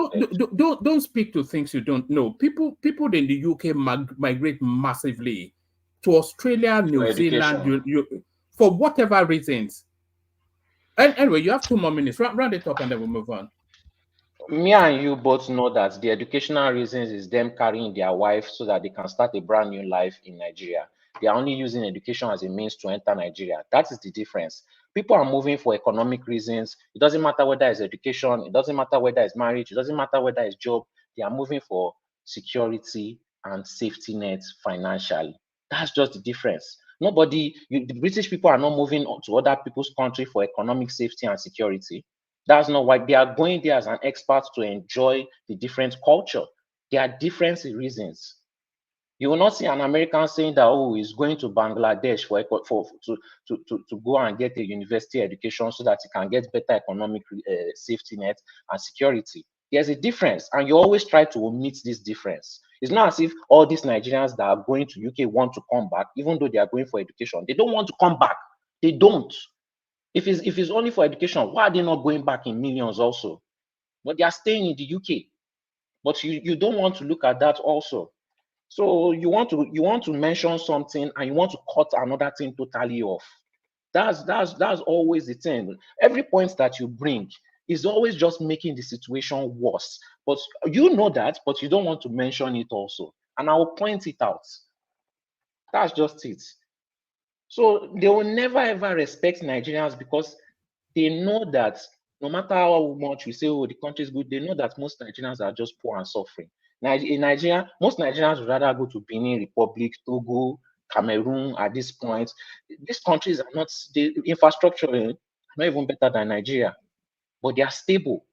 Don't speak to things you don't know. People in the UK migrate massively to Australia, New Zealand, for whatever reasons. Anyway, you have 2 more minutes. Round it up, and then we'll move on. Me and you both know that the educational reasons is them carrying their wife so that they can start a brand new life in Nigeria. They are only using education as a means to enter Nigeria. That is the difference. People are moving for economic reasons. It doesn't matter whether it's education. It doesn't matter whether it's marriage. It doesn't matter whether it's job. They are moving for security and safety nets financially. That's just the difference. The British people are not moving to other people's country for economic safety and security. That's not why they are going there as an expert to enjoy the different culture. There are different reasons. You will not see an American saying that, oh, he's going to Bangladesh to go and get a university education so that he can get better economic safety net and security. There's a difference, and you always try to omit this difference. It's not as if all these Nigerians that are going to UK want to come back, even though they are going for education. They don't want to come back. They don't. If it's only for education, why are they not going back in millions also? But they are staying in the UK. But you don't want to look at that also. So you want to mention something and you want to cut another thing totally off. That's always the thing. Every point that you bring is always just making the situation worse. But you know that, but you don't want to mention it also. And I will point it out. That's just it. So they will never ever respect Nigerians because they know that no matter how much we say, oh, the country is good, they know that most Nigerians are just poor and suffering. In Nigeria, most Nigerians would rather go to Benin Republic, Togo, Cameroon at this point. These countries are not, the infrastructure not even better than Nigeria, but they are stable.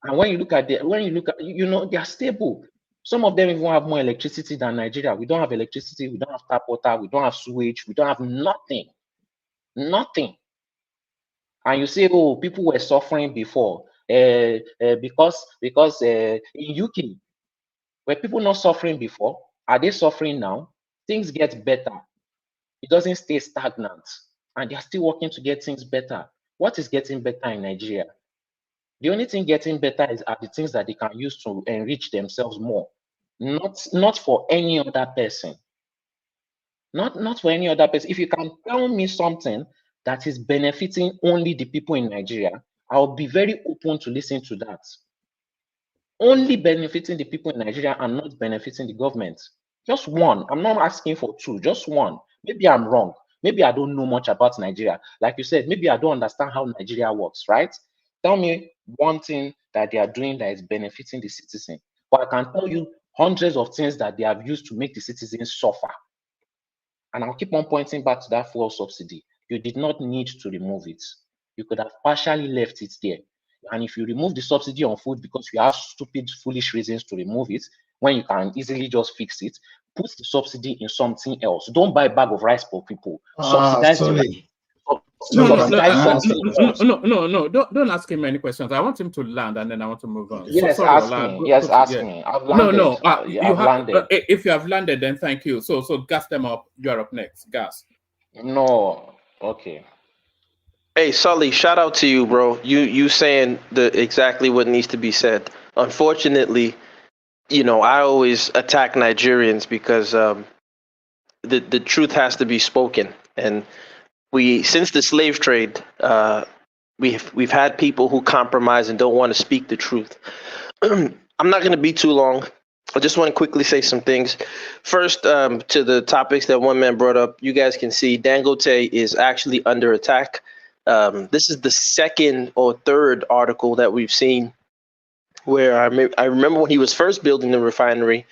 And when you look at they are stable. Some of them even have more electricity than Nigeria. We don't have electricity, we don't have tap water, we don't have sewage, we don't have nothing. Nothing. And you say, oh, people were suffering before because in UK, were people not suffering before? Are they suffering now? Things get better. It doesn't stay stagnant. And they're still working to get things better. What is getting better in Nigeria? The only thing getting better are the things that they can use to enrich themselves more. Not for any other person. Not for any other person. If you can tell me something that is benefiting only the people in Nigeria, I'll be very open to listen to that. Only benefiting the people in Nigeria and not benefiting the government. Just one. I'm not asking for two, just one. Maybe I'm wrong. Maybe I don't know much about Nigeria. Like you said, maybe I don't understand how Nigeria works, right? Tell me one thing that they are doing that is benefiting the citizen. But I can tell you hundreds of things that they have used to make the citizens suffer. And I'll keep on pointing back to that fuel subsidy. You did not need to remove it. You could have partially left it there. And if you remove the subsidy on food because you have stupid, foolish reasons to remove it, when you can easily just fix it, put the subsidy in something else. Don't buy a bag of rice for people. Subsidize the rice. Sorry. No. Don't ask him any questions. I want him to land, and then I want to move on. Yes, sorry, ask me. Yes, ask me. I've landed. You have landed. If you have landed, then thank you. So gas them up. You're up next. Gas. No. Okay. Hey, Sully, shout out to you, bro. You saying exactly what needs to be said. Unfortunately, I always attack Nigerians because the truth has to be spoken. And since the slave trade, we've had people who compromise and don't want to speak the truth. I'm not going to be too long. I just want to quickly say some things. First, to the topics that one man brought up, you guys can see Dangote is actually under attack. This is the second or third article that we've seen where I remember when he was first building the refinery,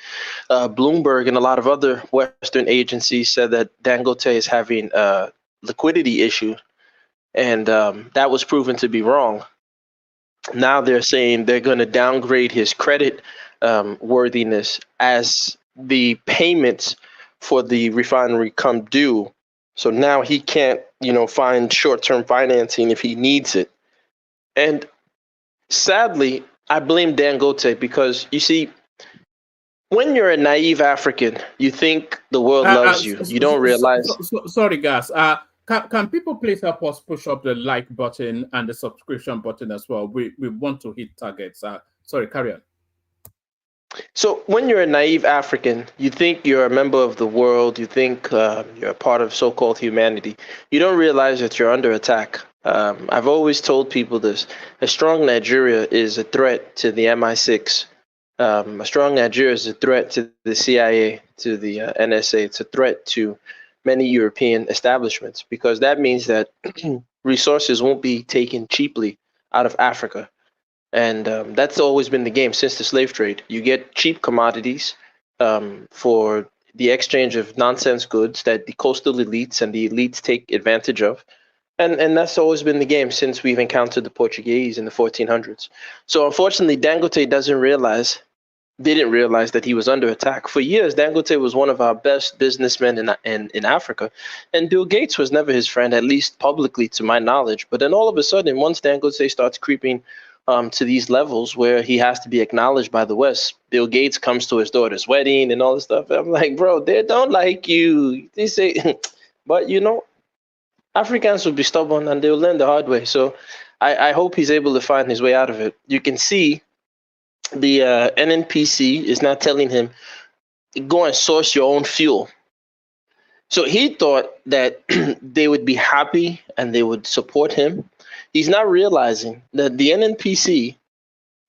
Bloomberg and a lot of other Western agencies said that Dangote is having a liquidity issue, and that was proven to be wrong. Now they're saying they're going to downgrade his credit worthiness as the payments for the refinery come due. So now he can't, find short-term financing if he needs it. And sadly, I blame Dangote because, you see, when you're a naive African, you think the world loves you. You don't realize. Sorry, Gas. Can people please help us push up the like button and the subscription button as well? We want to hit targets. Sorry, carry on. So when you're a naive African, you think you're a member of the world. You think you're a part of so-called humanity. You don't realize that you're under attack. I've always told people this. A strong Nigeria is a threat to the MI6. A strong Nigeria is a threat to the CIA, to the NSA. It's a threat to many European establishments because that means that resources won't be taken cheaply out of Africa. And that's always been the game since the slave trade. You get cheap commodities for the exchange of nonsense goods that the coastal elites and the elites take advantage of. And that's always been the game since we've encountered the Portuguese in the 1400s. So unfortunately, Dangote didn't realize that he was under attack. For years, Dangote was one of our best businessmen in Africa. And Bill Gates was never his friend, at least publicly to my knowledge. But then all of a sudden, once Dangote starts creeping to these levels where he has to be acknowledged by the West, Bill Gates comes to his daughter's wedding and all this stuff. I'm like, bro, they don't like you. They say, but Africans will be stubborn and they'll learn the hard way. So I hope he's able to find his way out of it. You can see the NNPC is now telling him, go and source your own fuel. So he thought that they would be happy and they would support him. He's not realizing that the NNPC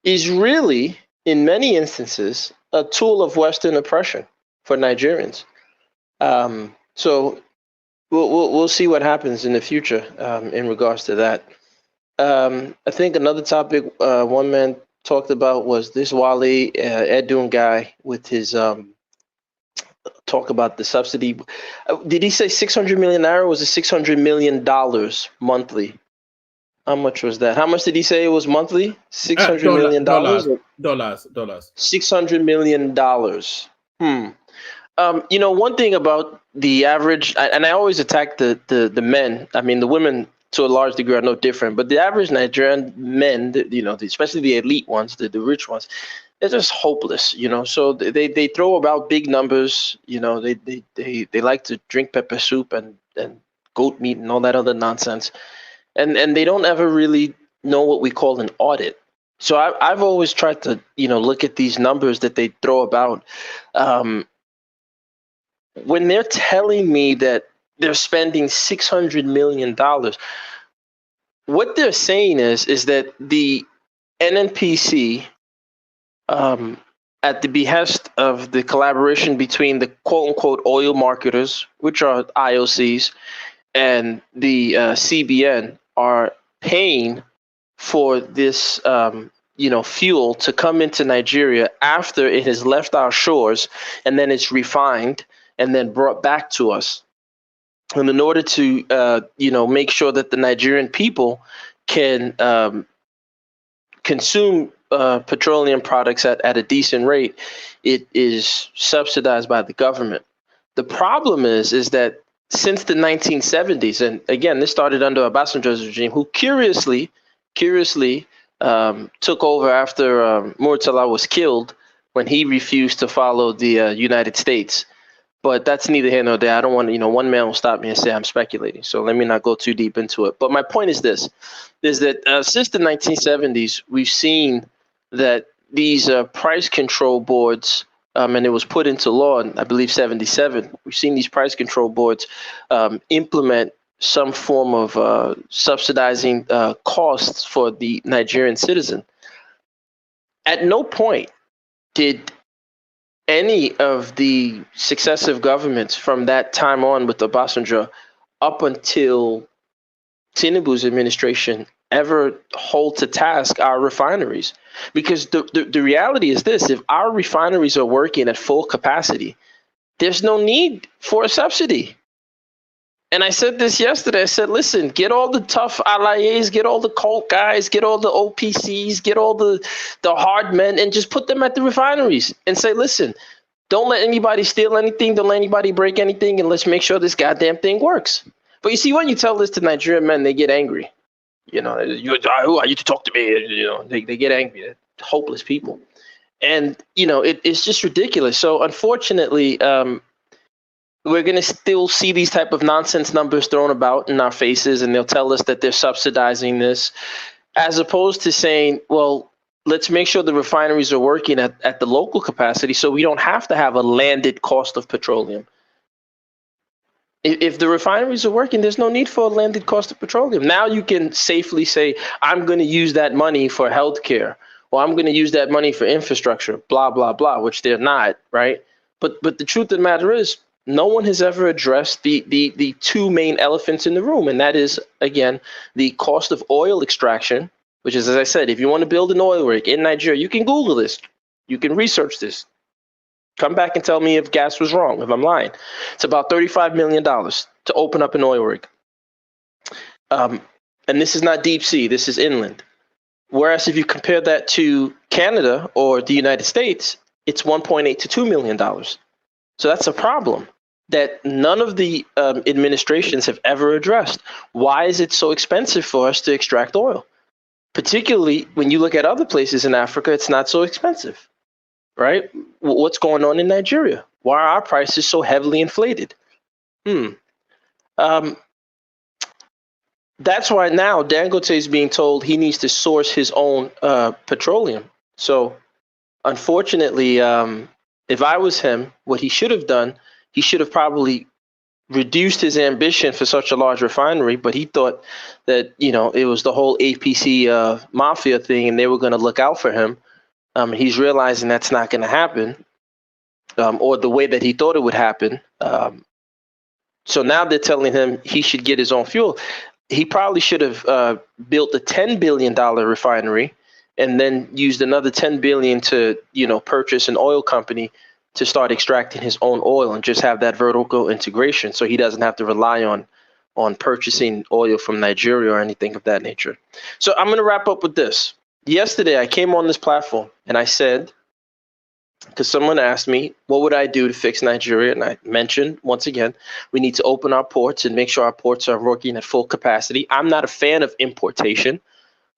is really, in many instances, a tool of Western oppression for Nigerians. So we'll see what happens in the future in regards to that. I think another topic one man talked about was this Wale Edun guy with his talk about the subsidy. Did he say 600 million naira? Was it $600 million monthly? How much was that? How much did he say it was monthly? $600 million? Dollars. $600 million. One thing about the average, and I always attack the men. I mean, the women to a large degree are no different, but the average Nigerian men, especially the elite ones, the rich ones, they're just hopeless, So they throw about big numbers, They like to drink pepper soup and goat meat and all that other nonsense. And they don't ever really know what we call an audit. So I've always tried to, look at these numbers that they throw about. When they're telling me that they're spending $600 million, what they're saying is that the NNPC, at the behest of the collaboration between the quote-unquote oil marketers, which are IOCs, and the CBN, are paying for this fuel to come into Nigeria after it has left our shores, and then it's refined and then brought back to us. And in order to, make sure that the Nigerian people can consume petroleum products at a decent rate, it is subsidized by the government. The problem is that since the 1970s, and again, this started under Obasanjo's regime, who curiously took over after Murtala was killed when he refused to follow the United States. But that's neither here nor there. I don't want to, one man will stop me and say I'm speculating. So let me not go too deep into it. But my point is this, is that since the 1970s, we've seen that these price control boards, and it was put into law in, I believe, 77. We've seen these price control boards implement some form of subsidizing costs for the Nigerian citizen. At no point did any of the successive governments from that time on with Obasanjo up until Tinubu's administration ever hold to task our refineries. Because the reality is this: if our refineries are working at full capacity, there's no need for a subsidy. And I said this yesterday. I said, listen, get all the tough alliés, get all the cult guys, get all the OPCs, get all the hard men, and just put them at the refineries and say, listen, don't let anybody steal anything, don't let anybody break anything, and let's make sure this goddamn thing works. But you see, when you tell this to Nigerian men, they get angry. Who are you to talk to me? They get angry. They're hopeless people. And, it's just ridiculous. So unfortunately, we're going to still see these type of nonsense numbers thrown about in our faces, and they'll tell us that they're subsidizing this, as opposed to saying, well, let's make sure the refineries are working at the local capacity so we don't have to have a landed cost of petroleum. If the refineries are working, there's no need for a landed cost of petroleum. Now you can safely say, I'm going to use that money for healthcare, or I'm going to use that money for infrastructure, blah, blah, blah, which they're not, right? But the truth of the matter is, no one has ever addressed the two main elephants in the room, and that is, again, the cost of oil extraction, which is, as I said, if you want to build an oil rig in Nigeria, you can Google this, you can research this. Come back and tell me if gas was wrong, if I'm lying. It's about $35 million to open up an oil rig. And this is not deep sea, this is inland. Whereas if you compare that to Canada or the United States, it's $1.8 to $2 million. So that's a problem that none of the administrations have ever addressed. Why is it so expensive for us to extract oil? Particularly when you look at other places in Africa, it's not so expensive, right? What's going on in Nigeria? Why are our prices so heavily inflated? That's why now Dangote is being told he needs to source his own petroleum. So unfortunately, if I was him, what he should have done, he should have probably reduced his ambition for such a large refinery, but he thought that, it was the whole APC mafia thing and they were going to look out for him. He's realizing that's not going to happen, or the way that he thought it would happen. So now they're telling him he should get his own fuel. He probably should have built a $10 billion refinery and then used another $10 billion to, purchase an oil company to start extracting his own oil and just have that vertical integration, so he doesn't have to rely on purchasing oil from Nigeria or anything of that nature. So I'm going to wrap up with this. Yesterday, I came on this platform and I said, because someone asked me, what would I do to fix Nigeria? And I mentioned, once again, we need to open our ports and make sure our ports are working at full capacity. I'm not a fan of importation.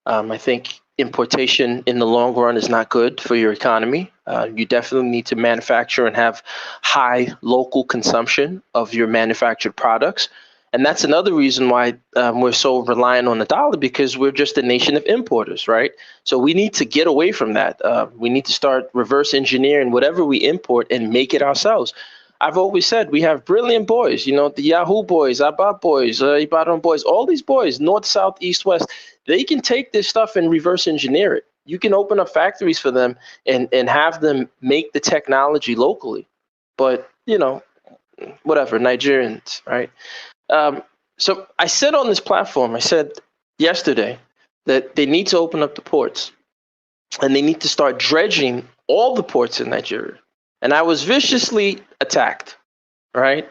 I think importation in the long run is not good for your economy. You definitely need to manufacture and have high local consumption of your manufactured products. And that's another reason why we're so reliant on the dollar, because we're just a nation of importers, right? So we need to get away from that. We need to start reverse engineering whatever we import and make it ourselves. I've always said we have brilliant boys, the Yahoo boys, Abba boys, Ibadan boys, all these boys, north, south, east, west. They can take this stuff and reverse engineer it. You can open up factories for them and have them make the technology locally. But, whatever, Nigerians, right? So I said on this platform, I said yesterday that they need to open up the ports. and they need to start dredging all the ports in Nigeria. And I was viciously attacked, right?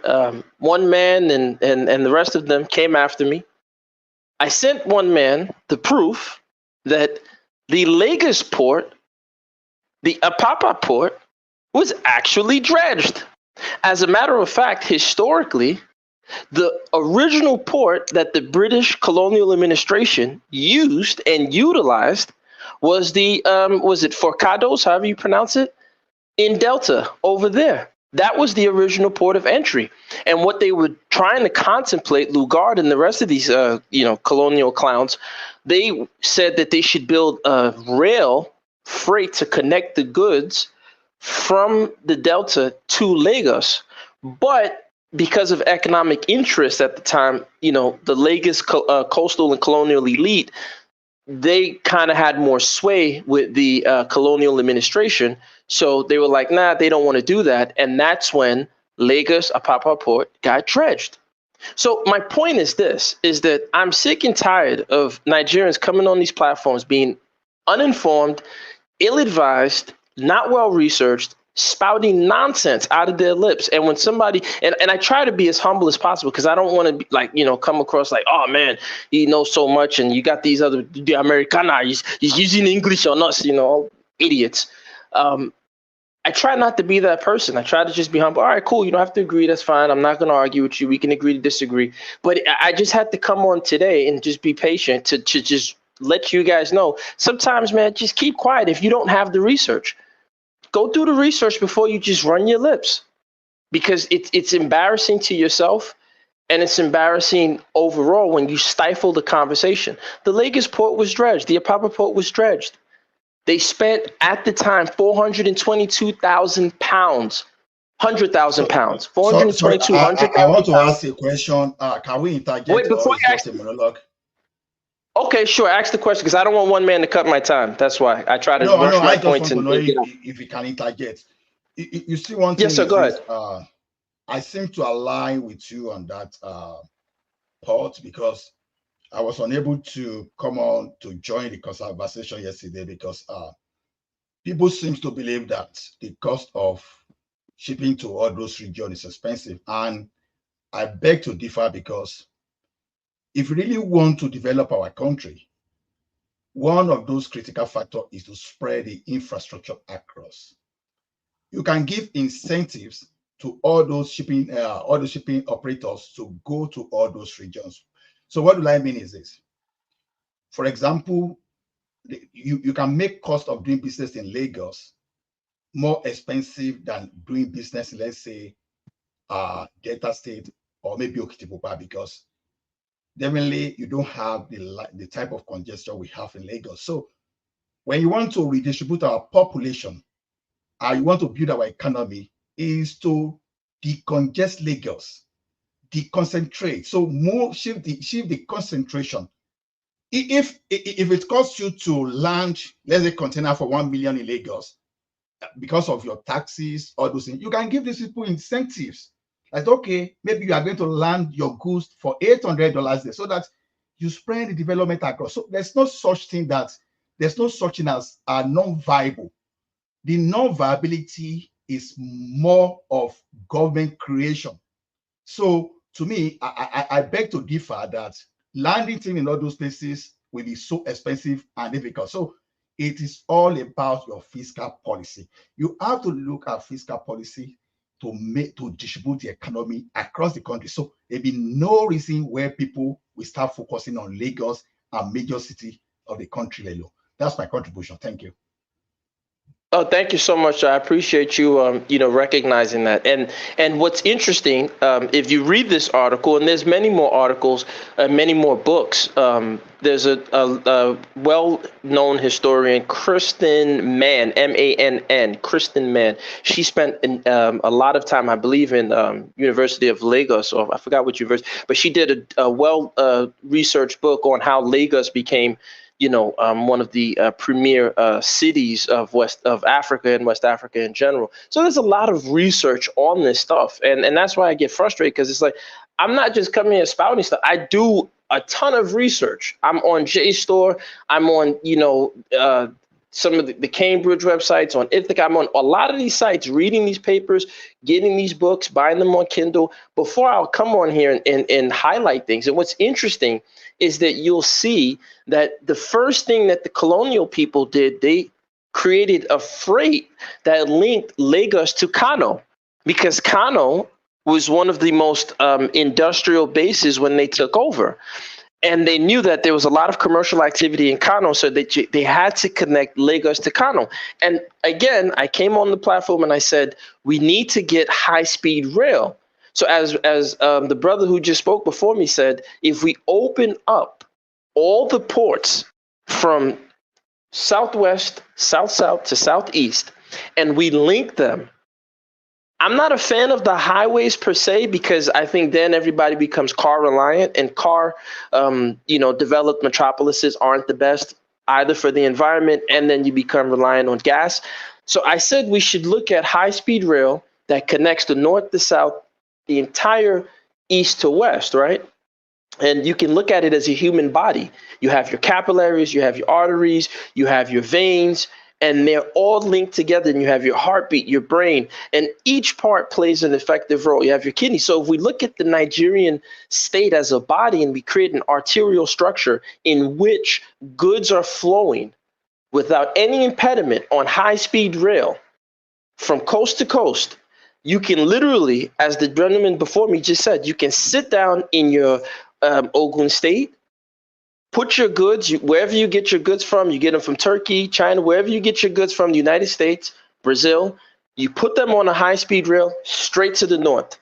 One man and the rest of them came after me. I sent one man the proof that the Lagos port, the Apapa port, was actually dredged. As a matter of fact, historically, the original port that the British colonial administration used and utilized was was it Forcados, however you pronounce it, in Delta over there. That was the original port of entry. And what they were trying to contemplate, Lugard and the rest of these, colonial clowns, they said that they should build a rail freight to connect the goods from the Delta to Lagos. But because of economic interest at the time, the Lagos coastal and colonial elite, they kind of had more sway with the colonial administration. So they were like, nah, they don't want to do that. And that's when Lagos Apapa Port got dredged. So my point is this, is that I'm sick and tired of Nigerians coming on these platforms being uninformed, ill-advised, not well-researched, spouting nonsense out of their lips. And when somebody, and I try to be as humble as possible, because I don't want to be like, come across like, oh man, he knows so much, and you got these other, the Americana, he's using English on us, all idiots. I try not to be that person. I try to just be humble. All right, cool. You don't have to agree. That's fine. I'm not going to argue with you. We can agree to disagree. But I just had to come on today and just be patient to just let you guys know. Sometimes, man, just keep quiet if you don't have the research. Go do the research before you just run your lips, because it's embarrassing to yourself, and it's embarrassing overall when you stifle the conversation. The Lagos port was dredged. The Apapa port was dredged. They spent at the time 422,000 pounds, 100,000 pounds, 422, I want to ask a question. Can we interject? Wait, before you ask a monologue? Okay, sure. Ask the question, because I don't want one man to cut my time. That's why I try to rush my points. I just want to know if you can interject. You see one thing. Yes, sir. Go ahead. I seem to align with you on that part, because I was unable to come on to join the conversation yesterday because people seem to believe that the cost of shipping to all those regions is expensive. And I beg to differ, because if we really want to develop our country, one of those critical factors is to spread the infrastructure across. You can give incentives to all those shipping operators to go to all those regions. So what do I mean is this? For example, you can make cost of doing business in Lagos more expensive than doing business in, let's say, Delta State or maybe Okitipupa, because definitely you don't have the type of congestion we have in Lagos. So when you want to redistribute our population, you want to build our economy, is to decongest Lagos, deconcentrate. So shift the concentration. If it costs you to land, let's say, container for 1 million in Lagos, because of your taxes, all those things, you can give these people incentives. Like, okay, maybe you are going to land your goods for $800 there, so that you spread the development across. So there's no such thing as non-viable. The non-viability is more of government creation. So to me, I beg to differ that landing things in all those places will be so expensive and difficult. So it is all about your fiscal policy. You have to look at fiscal policy to distribute the economy across the country. So there'll be no reason where people will start focusing on Lagos, a major city of the country alone. That's my contribution. Thank you. Oh, thank you so much. I appreciate you, recognizing that. And what's interesting, if you read this article, and there's many more articles, many more books. There's a well-known historian, Kristen Mann, M-A-N-N, Kristen Mann. She spent a lot of time, I believe, in University of Lagos, or I forgot which university, but she did a well-researched book on how Lagos became one of the premier cities of West Africa and West Africa in general. So there's a lot of research on this stuff. And that's why I get frustrated, because it's like, I'm not just coming here spouting stuff. I do a ton of research. I'm on JSTOR. I'm on, some of the Cambridge websites, on Ithaca. I'm on a lot of these sites, reading these papers, getting these books, buying them on Kindle before I'll come on here and highlight things. And what's interesting is that you'll see that the first thing that the colonial people did, they created a freight that linked Lagos to Kano, because Kano was one of the most industrial bases when they took over. And they knew that there was a lot of commercial activity in Kano, so they had to connect Lagos to Kano. And again, I came on the platform and I said, we need to get high-speed rail. So as the brother who just spoke before me said, if we open up all the ports from southwest, south-south to southeast, and we link them, I'm not a fan of the highways per se, because I think then everybody becomes car reliant, and car, developed metropolises aren't the best either for the environment, and then you become reliant on gas. So I said we should look at high-speed rail that connects the north to south, the entire east to west, right? And you can look at it as a human body. You have your capillaries, you have your arteries, you have your veins, and they're all linked together, and you have your heartbeat, your brain, and each part plays an effective role. You have your kidney. So if we look at the Nigerian state as a body and we create an arterial structure in which goods are flowing without any impediment on high-speed rail from coast to coast, you can literally, as the gentleman before me just said, you can sit down in your Ogun State, put your goods, wherever you get your goods from, you get them from Turkey, China, wherever you get your goods from, the United States, Brazil, you put them on a high-speed rail straight to the north.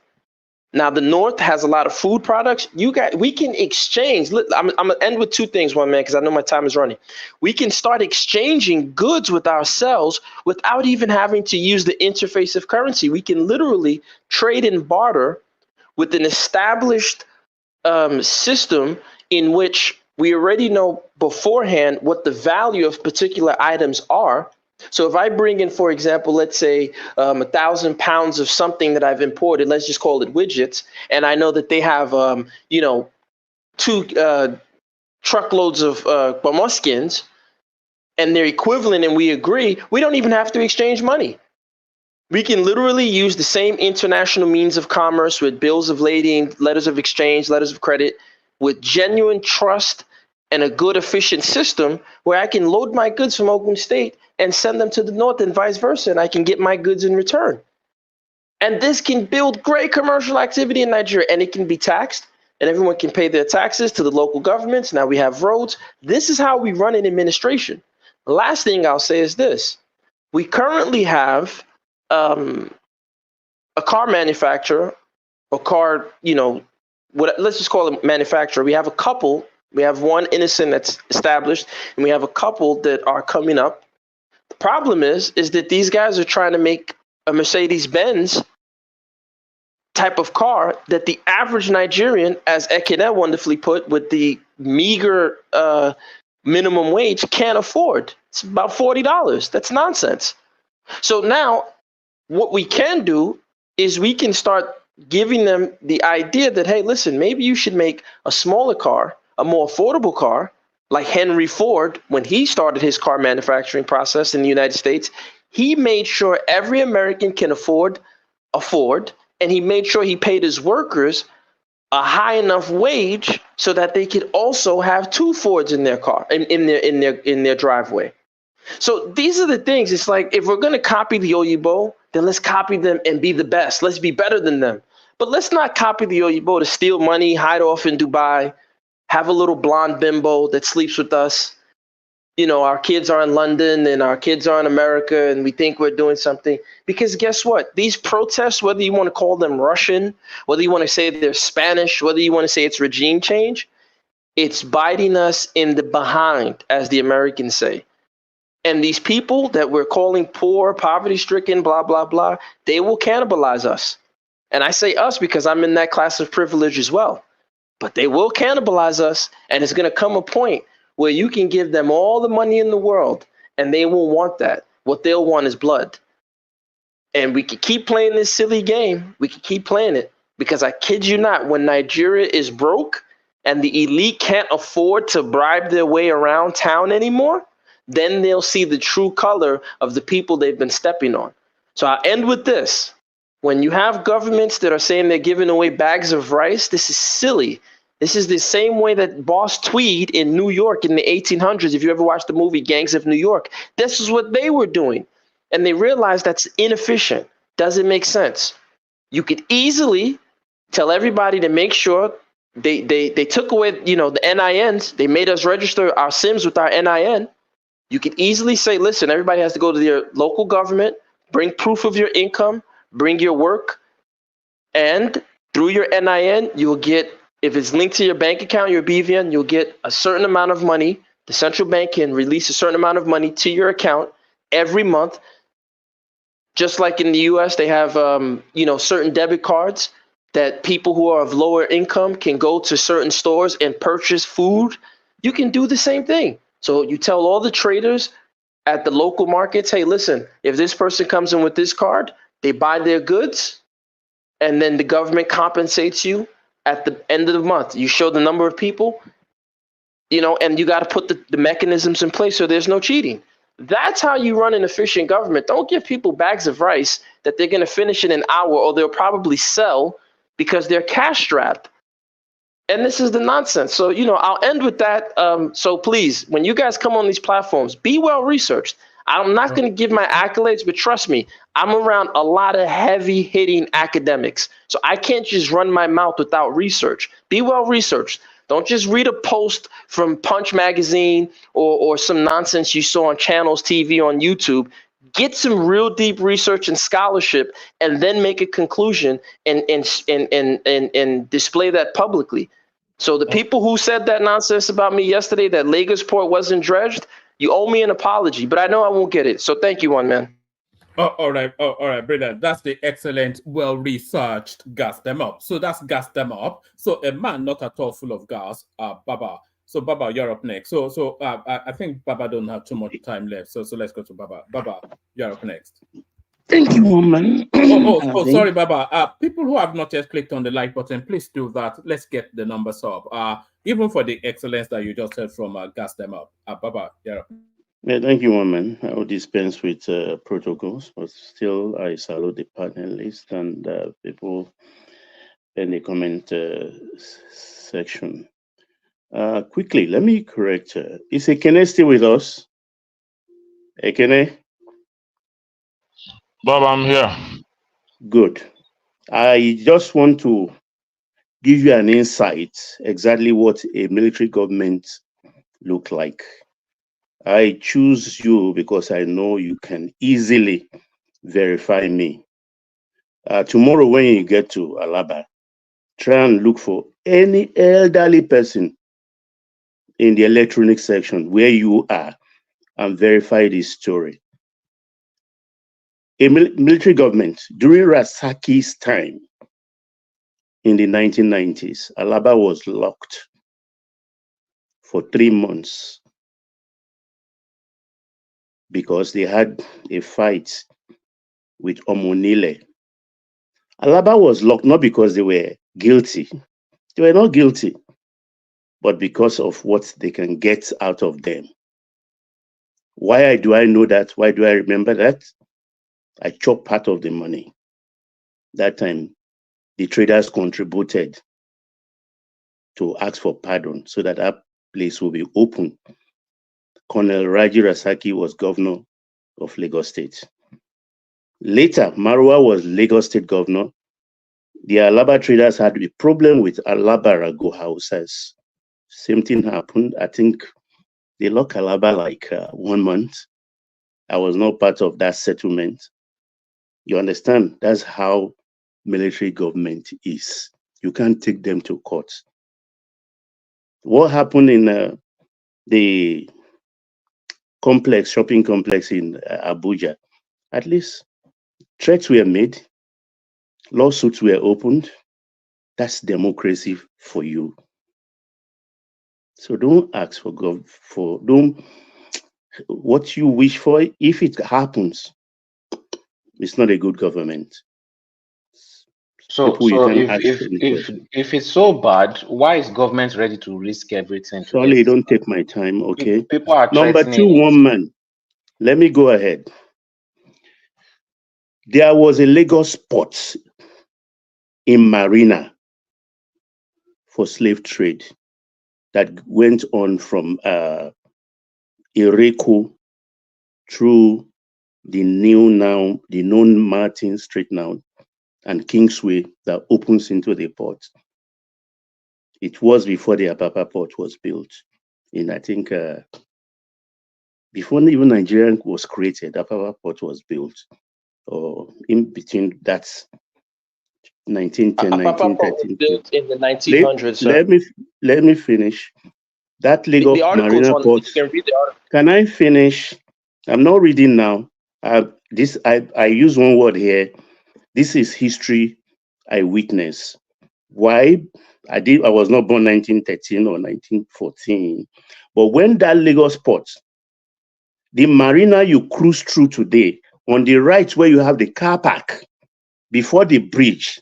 Now, the north has a lot of food products. We can exchange. I'm going to end with two things, one man, because I know my time is running. We can start exchanging goods with ourselves without even having to use the interface of currency. We can literally trade and barter with an established system in which we already know beforehand what the value of particular items are. So if I bring in, for example, let's say 1,000 pounds of something that I've imported, let's just call it widgets, and I know that they have, 2 truckloads of bama skins, and they're equivalent, and we agree, we don't even have to exchange money. We can literally use the same international means of commerce with bills of lading, letters of exchange, letters of credit, with genuine trust and a good, efficient system where I can load my goods from Ogun State and send them to the north and vice versa, and I can get my goods in return. And this can build great commercial activity in Nigeria, and it can be taxed, and everyone can pay their taxes to the local governments. Now we have roads. This is how we run an administration. The last thing I'll say is this. We currently have a car manufacturer, let's just call it manufacturer. We have a couple. We have one innocent that's established, and we have a couple that are coming up. The problem is that these guys are trying to make a Mercedes-Benz type of car that the average Nigerian, as Ekene wonderfully put, with the meager minimum wage, can't afford. It's about $40. That's nonsense. So now what we can do is we can start giving them the idea that, hey, listen, maybe you should make a smaller car, a more affordable car, like Henry Ford, when he started his car manufacturing process in the United States. He made sure every American can afford, and he made sure he paid his workers a high enough wage so that they could also have 2 Fords in their car, in their driveway. So these are the things. It's like, if we're going to copy the Oyibo, then let's copy them and be the best. Let's be better than them. But let's not copy the Oyibo to steal money, hide off in Dubai, have a little blonde bimbo that sleeps with us. Our kids are in London and our kids are in America, and we think we're doing something. Because guess what? These protests, whether you want to call them Russian, whether you want to say they're Spanish, whether you want to say it's regime change, it's biting us in the behind, as the Americans say. And these people that we're calling poor, poverty-stricken, blah, blah, blah, they will cannibalize us. And I say us because I'm in that class of privilege as well. But they will cannibalize us, and it's going to come a point where you can give them all the money in the world, and they won't want that. What they'll want is blood. And we could keep playing this silly game. We could keep playing it, because I kid you not, when Nigeria is broke and the elite can't afford to bribe their way around town anymore, then they'll see the true color of the people they've been stepping on. So I'll end with this. When you have governments that are saying they're giving away bags of rice, this is silly. This is the same way that Boss Tweed in New York in the 1800s, if you ever watched the movie Gangs of New York, this is what they were doing. And they realized that's inefficient. Doesn't make sense. You could easily tell everybody to make sure they took away, the NINs. They made us register our SIMs with our NIN. You could easily say, listen, everybody has to go to their local government, bring proof of your income, bring your work, and through your NIN, you'll get, if it's linked to your bank account, your BVN, you'll get a certain amount of money. The central bank can release a certain amount of money to your account every month. Just like in the US, they have, certain debit cards that people who are of lower income can go to certain stores and purchase food. You can do the same thing. So you tell all the traders at the local markets, hey, listen, if this person comes in with this card, they buy their goods, and then the government compensates you at the end of the month. You show the number of people, and you got to put the mechanisms in place so there's no cheating. That's how you run an efficient government. Don't give people bags of rice that they're going to finish in an hour, or they'll probably sell because they're cash strapped. And this is the nonsense. So, I'll end with that. So please, when you guys come on these platforms, be well researched. I'm not going to give my accolades, but trust me, I'm around a lot of heavy hitting academics. So I can't just run my mouth without research. Be well researched. Don't just read a post from Punch Magazine or some nonsense you saw on channels, TV, on YouTube. Get some real deep research and scholarship, and then make a conclusion and display that publicly. So the people who said that nonsense about me yesterday, that Lagos port wasn't dredged, you owe me an apology, but I know I won't get it. So thank you, one man. Oh, all right, brilliant. That's the excellent, well-researched gas them up. So that's gas them up. So a man not at all full of gas, Baba. So Baba, you're up next. So I think Baba don't have too much time left. So let's go to Baba. Baba, you're up next. Thank you, woman. Sorry, Baba. People who have not yet clicked on the like button, please do that. Let's get the numbers up. Even for the excellence that you just heard from gas them up. Baba, you're up. Yeah, thank you, woman. I will dispense with protocols, but still I salute the panelists and people in the comment section. Quickly, let me correct. Is Ekene still with us? Ekene? Bob, I'm here. Good. I just want to give you an insight exactly what a military government look like. I choose you because I know you can easily verify me. Tomorrow when you get to Alaba, try and look for any elderly person in the electronic section where you are and verify this story. A military government during Rasaki's time in the 1990s, Alaba was locked for 3 months because they had a fight with Omonile. Alaba was locked not because they were guilty. They were not guilty, but because of what they can get out of them. Why do I know that? Why do I remember that? I chopped part of the money. That time, the traders contributed to ask for pardon so that that place will be open. Colonel Raji Rasaki was governor of Lagos State. Later, Marwa was Lagos State governor. The Alaba traders had a problem with Alaba Rago houses. Same thing happened. I think they locked Alaba like 1 month. I was not part of that settlement. You understand? That's how military government is. You can't take them to court. What happened in the shopping complex in Abuja? At least threats were made, lawsuits were opened. That's democracy for you. So don't ask for what you wish for. If it happens, it's not a good government. So, People you so can if ask if any if question. if it's so bad, why is government ready to risk everything to get Sorry, this don't done? take my time, okay? People are Number two, threatening it. one man. Let me go ahead. There was a Lagos port in Marina for slave trade that went on from Ireko through the known Martin Street now, and Kingsway that opens into the port. It was before the Apapa port was built. In I think before even Nigeria was created, Apapa port was built, or in between that 1910, Apapa Port was 1913. built in the 1900s, sir. Let me finish. That Lagos The article's Marina on. port. You can read the article. Can I finish? I'm not reading now. I use one word here. This is history I witness. Why? I was not born 1913 or 1914. But when that Lagos port, the marina you cruise through today, on the right where you have the car park, before the bridge,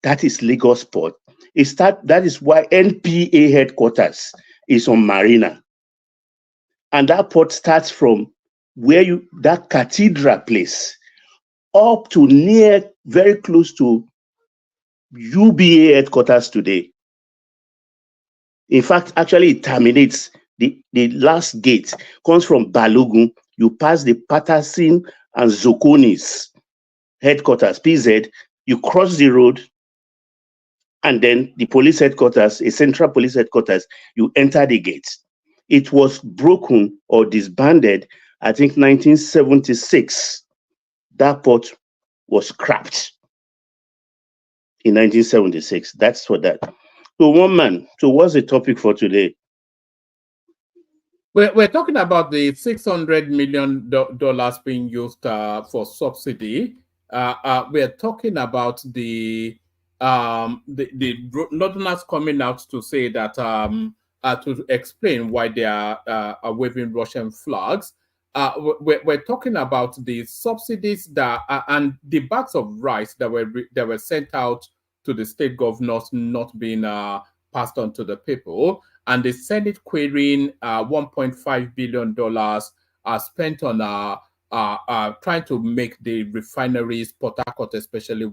that is Lagos port. That is why NPA headquarters is on Marina. And that port starts from that cathedral place up to very close to UBA headquarters today. In fact, actually it terminates. The last gate comes from Balogun. You pass the Patterson and Zokonis headquarters, PZ. You cross the road, and then the police headquarters, a central police headquarters, you enter the gate. It was broken or disbanded, I think 1976. That port was scrapped in 1976. That's for that. So one man. So what's the topic for today? We're talking about the $600 million being used for subsidy. We're talking about the Northerners coming out to say that to explain why they are waving Russian flags. We're talking about the subsidies that and the bags of rice that were sent out to the state governors not being passed on to the people, and the Senate querying $1.5 billion spent on trying to make the refineries, Port Harcourt especially,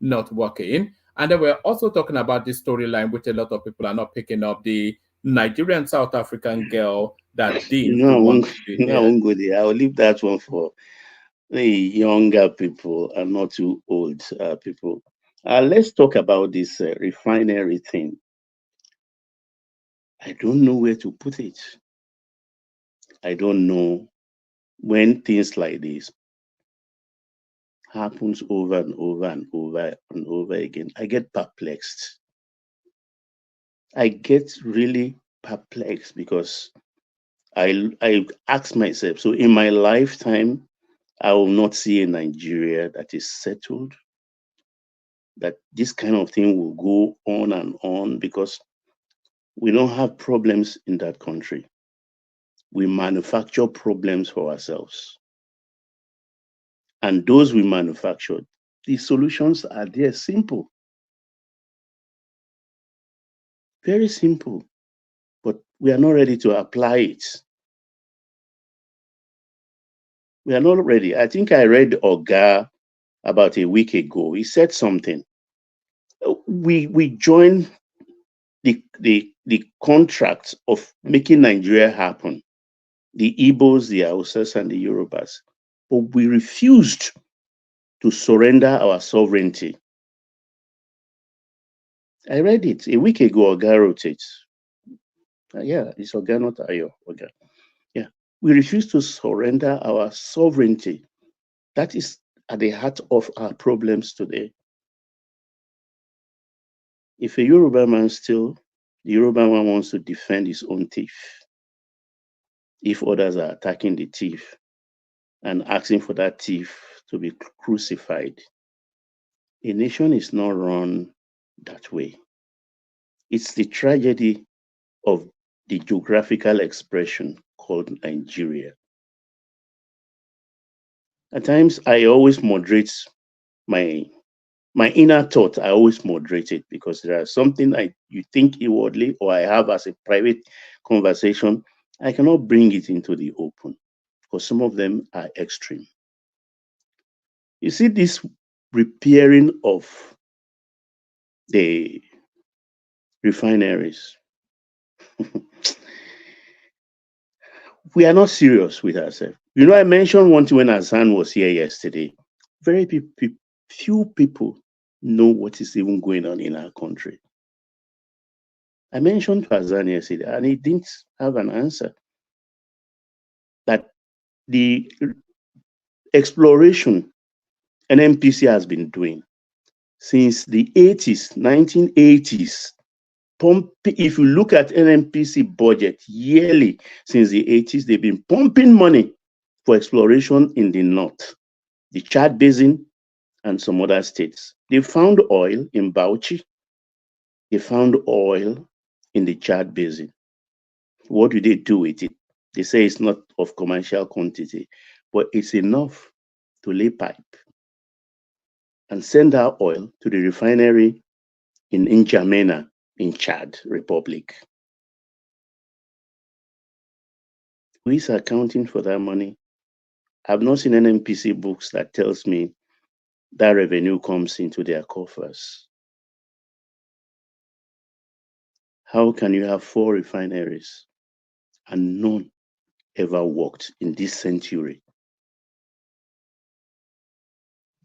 not working. And then we're also talking about this storyline, which a lot of people are not picking up, the Nigerian South African girl that deems I won't go there. I'll leave that one for the younger people and not too old people. Let's talk about this refinery thing. I don't know where to put it. I don't know when things like this happens over and over and over and over again. I get perplexed. I get really perplexed because I ask myself, so in my lifetime, I will not see a Nigeria that is settled, that this kind of thing will go on and on, because we don't have problems in that country. We manufacture problems for ourselves. And those we manufactured, the solutions are there, simple. Very simple. But we are not ready to apply it. We are not ready. I think I read Oga about a week ago. He said something. We joined the contract of making Nigeria happen. The Igbos, the Hausas, and the Yorubas. But we refused to surrender our sovereignty. I read it a week ago. Oga wrote it. Yeah, it's Oga, not Ayo. Oga. Yeah, we refuse to surrender our sovereignty. That is at the heart of our problems today. If a Yoruba man the Yoruba man wants to defend his own thief, if others are attacking the thief and asking for that thief to be crucified, a nation is not run that way. It's the tragedy of the geographical expression called Nigeria. At times, I always moderate my my inner thought, I always moderate it because there are something you think inwardly or I have as a private conversation, I cannot bring it into the open because some of them are extreme. You see this repairing of the refineries. We are not serious with ourselves. You know, I mentioned one thing when Hassan was here yesterday. Very few people know what is even going on in our country. I mentioned to Hassan yesterday, and he didn't have an answer. That the exploration NNPC has been doing since the 80s, 1980s. If you look at NNPC budget yearly since the 80s, they've been pumping money for exploration in the north, the Chad Basin, and some other states. They found oil in Bauchi. They found oil in the Chad Basin. What do they do with it? They say it's not of commercial quantity, but it's enough to lay pipe and send our oil to the refinery in N'Djamena in Chad Republic. Who is accounting for that money? I've not seen NNPC books that tells me that revenue comes into their coffers. How can you have 4 refineries and none ever worked in this century?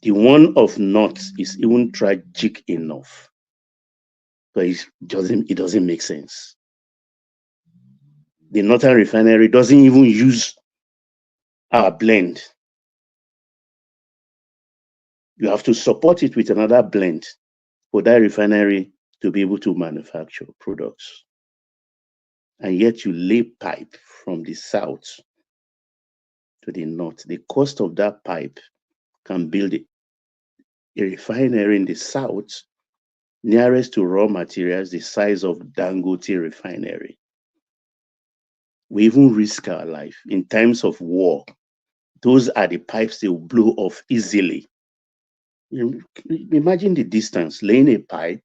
The one of North is even tragic enough, but it doesn't make sense. The Northern Refinery doesn't even use our blend. You have to support it with another blend for that refinery to be able to manufacture products. And yet you lay pipe from the south to the north. The cost of that pipe can build a refinery in the south nearest to raw materials the size of Dangote Refinery. We even risk our life. In times of war, those are the pipes they will blow off easily. Imagine the distance, laying a pipe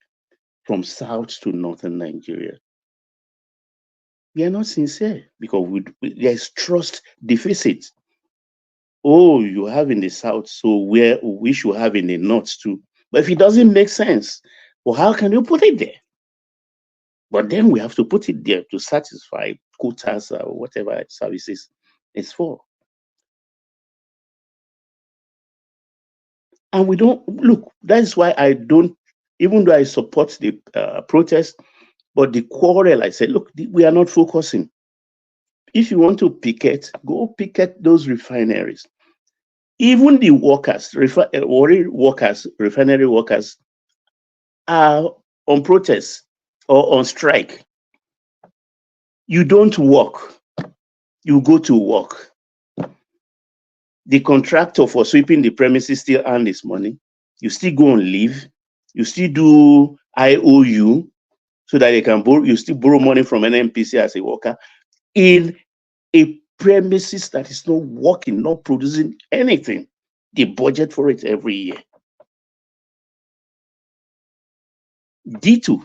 from south to northern Nigeria. We are not sincere because there's trust deficit. Oh, you have in the south, so we should have in the north too. But if it doesn't make sense, well, how can you put it there? But then we have to put it there to satisfy quotas or whatever services it's for. And we don't look. That's why I don't, even though I support the protest, but the quarrel, I said, look, we are not focusing. If you want to picket, go picket those refineries. Even the workers, refinery workers are on protest or on strike. You don't work, you go to work. The contractor for sweeping the premises still earn this money. You still go on leave. You still do IOU so that they can borrow. You still borrow money from NNPC as a worker in a premises that is not working, not producing anything. They budget for it every year. D2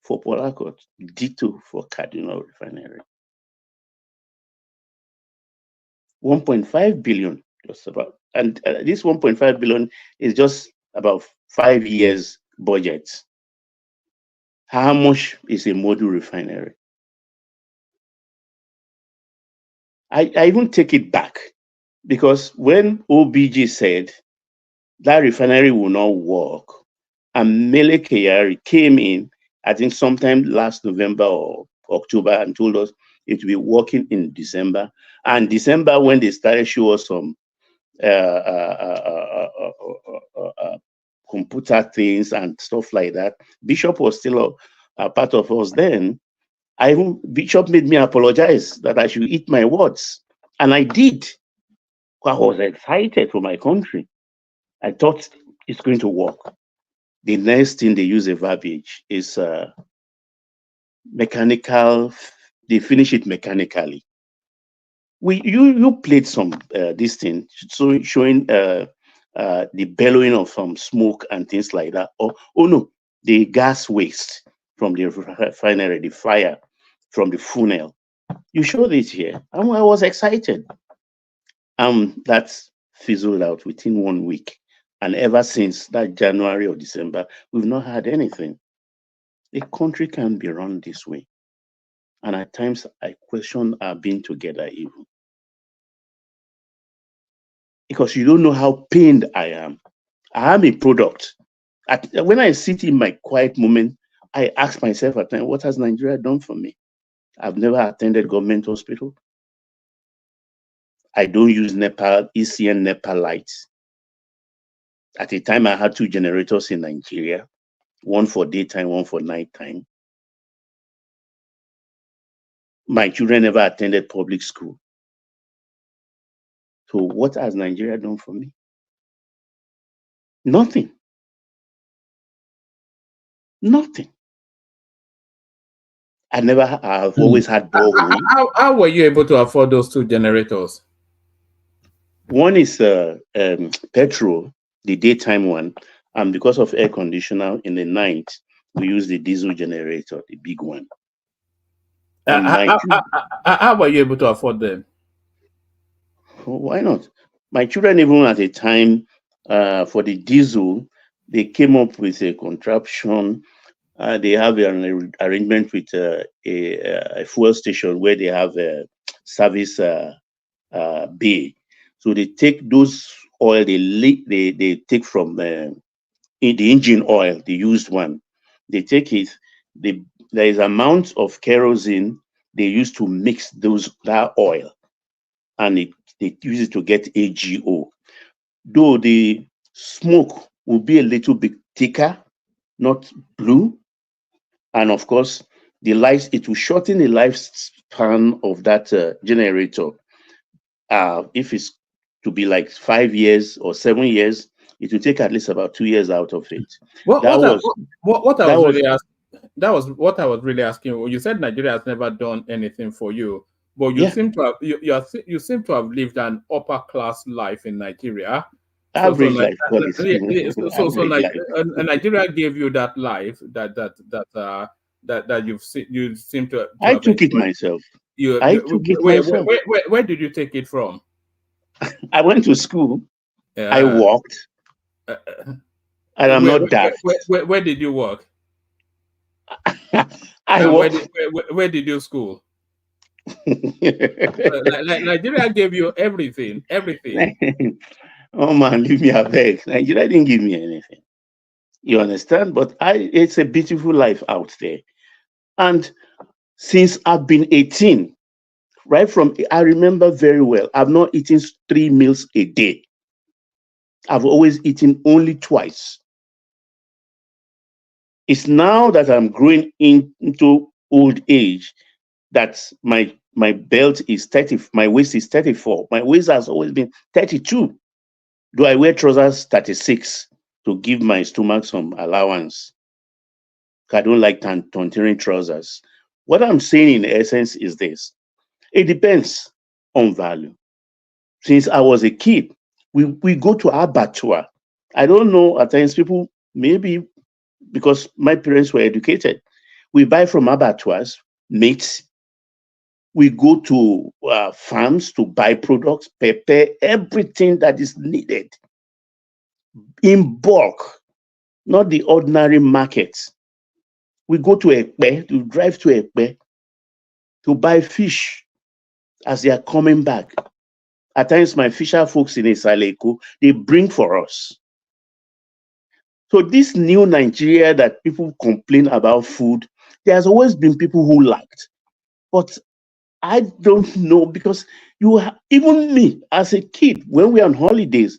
for Port Harcourt, D2 for Cardinal Refinery. 1.5 billion, just about. And this 1.5 billion is just about 5 years budget. How much is a module refinery? I even take it back because when OBG said that refinery will not work, and Mele Kyari came in, I think sometime last November or October, and told us it will be working in December. And December, when they started showing us some computer things and stuff like that, Bishop was still a part of us then. Bishop made me apologize that I should eat my words. And I did. I was excited for my country. I thought it's going to work. The next thing they use a verbiage is mechanical. They finish it mechanically. You played some this thing showing the bellowing of some smoke and things like that. Or, oh no, the gas waste from the refinery, the fire from the funnel. You showed it here. I was excited. That's fizzled out within 1 week. And ever since that January or December, we've not had anything. A country can't be run this way. And at times I question our being together even. Because you don't know how pained I am. I am a product. When I sit in my quiet moment, I ask myself at times, what has Nigeria done for me? I've never attended government hospital. I don't use ECN NEPA lights. At a time, I had 2 generators in Nigeria, one for daytime, one for nighttime. My children never attended public school. So what has Nigeria done for me? Nothing. Nothing. I've always had borrowing. How were you able to afford those 2 generators? One is petrol, the daytime one, and because of air conditioner in the night, we use the diesel generator, the big one. How were you able to afford them? Why not? My children, even at a time for the diesel, they came up with a contraption. They have an arrangement with a fuel station where they have a service bay. So they take those oil, they take from the engine oil, the used one. They take it. There is amount of kerosene they use to mix that oil, and they use it to get AGO. Though the smoke will be a little bit thicker, not blue, and of course it will shorten the lifespan of that generator. If it's to be like 5 years or 7 years, it will take at least about 2 years out of it. That was what I was really asking. You said Nigeria has never done anything for you, but you seem to have you seem to have lived an upper class life in Nigeria. Average life. Nigeria gave you that life that you seem to. I took it myself. Where did you take it from? I went to school. I walked. And I'm not daft. Where did you work? Where did you school? Nigeria gave you everything. Oh man, leave me a beg. Nigeria didn't give me anything. You understand? But it's a beautiful life out there. And since I've been 18, I remember very well, I've not eaten 3 meals a day. I've always eaten only twice. It's now that I'm growing into old age that my belt is 30, my waist is 34. My waist has always been 32. Do I wear trousers 36 to give my stomach some allowance? I don't like tonteering trousers. What I'm saying in essence is this. It depends on value. Since I was a kid, we go to abattoir. I don't know, at times people, maybe because my parents were educated, we buy from abattoirs, meat. We go to farms to buy products, pepper, everything that is needed in bulk, not the ordinary markets. We go to Ekpe, to drive to Ekpe to buy fish as they are coming back. At times, my fisher folks in Isaleko, they bring for us. So this new Nigeria that people complain about food, there has always been people who lacked. But I don't know, because even me as a kid, when we are on holidays,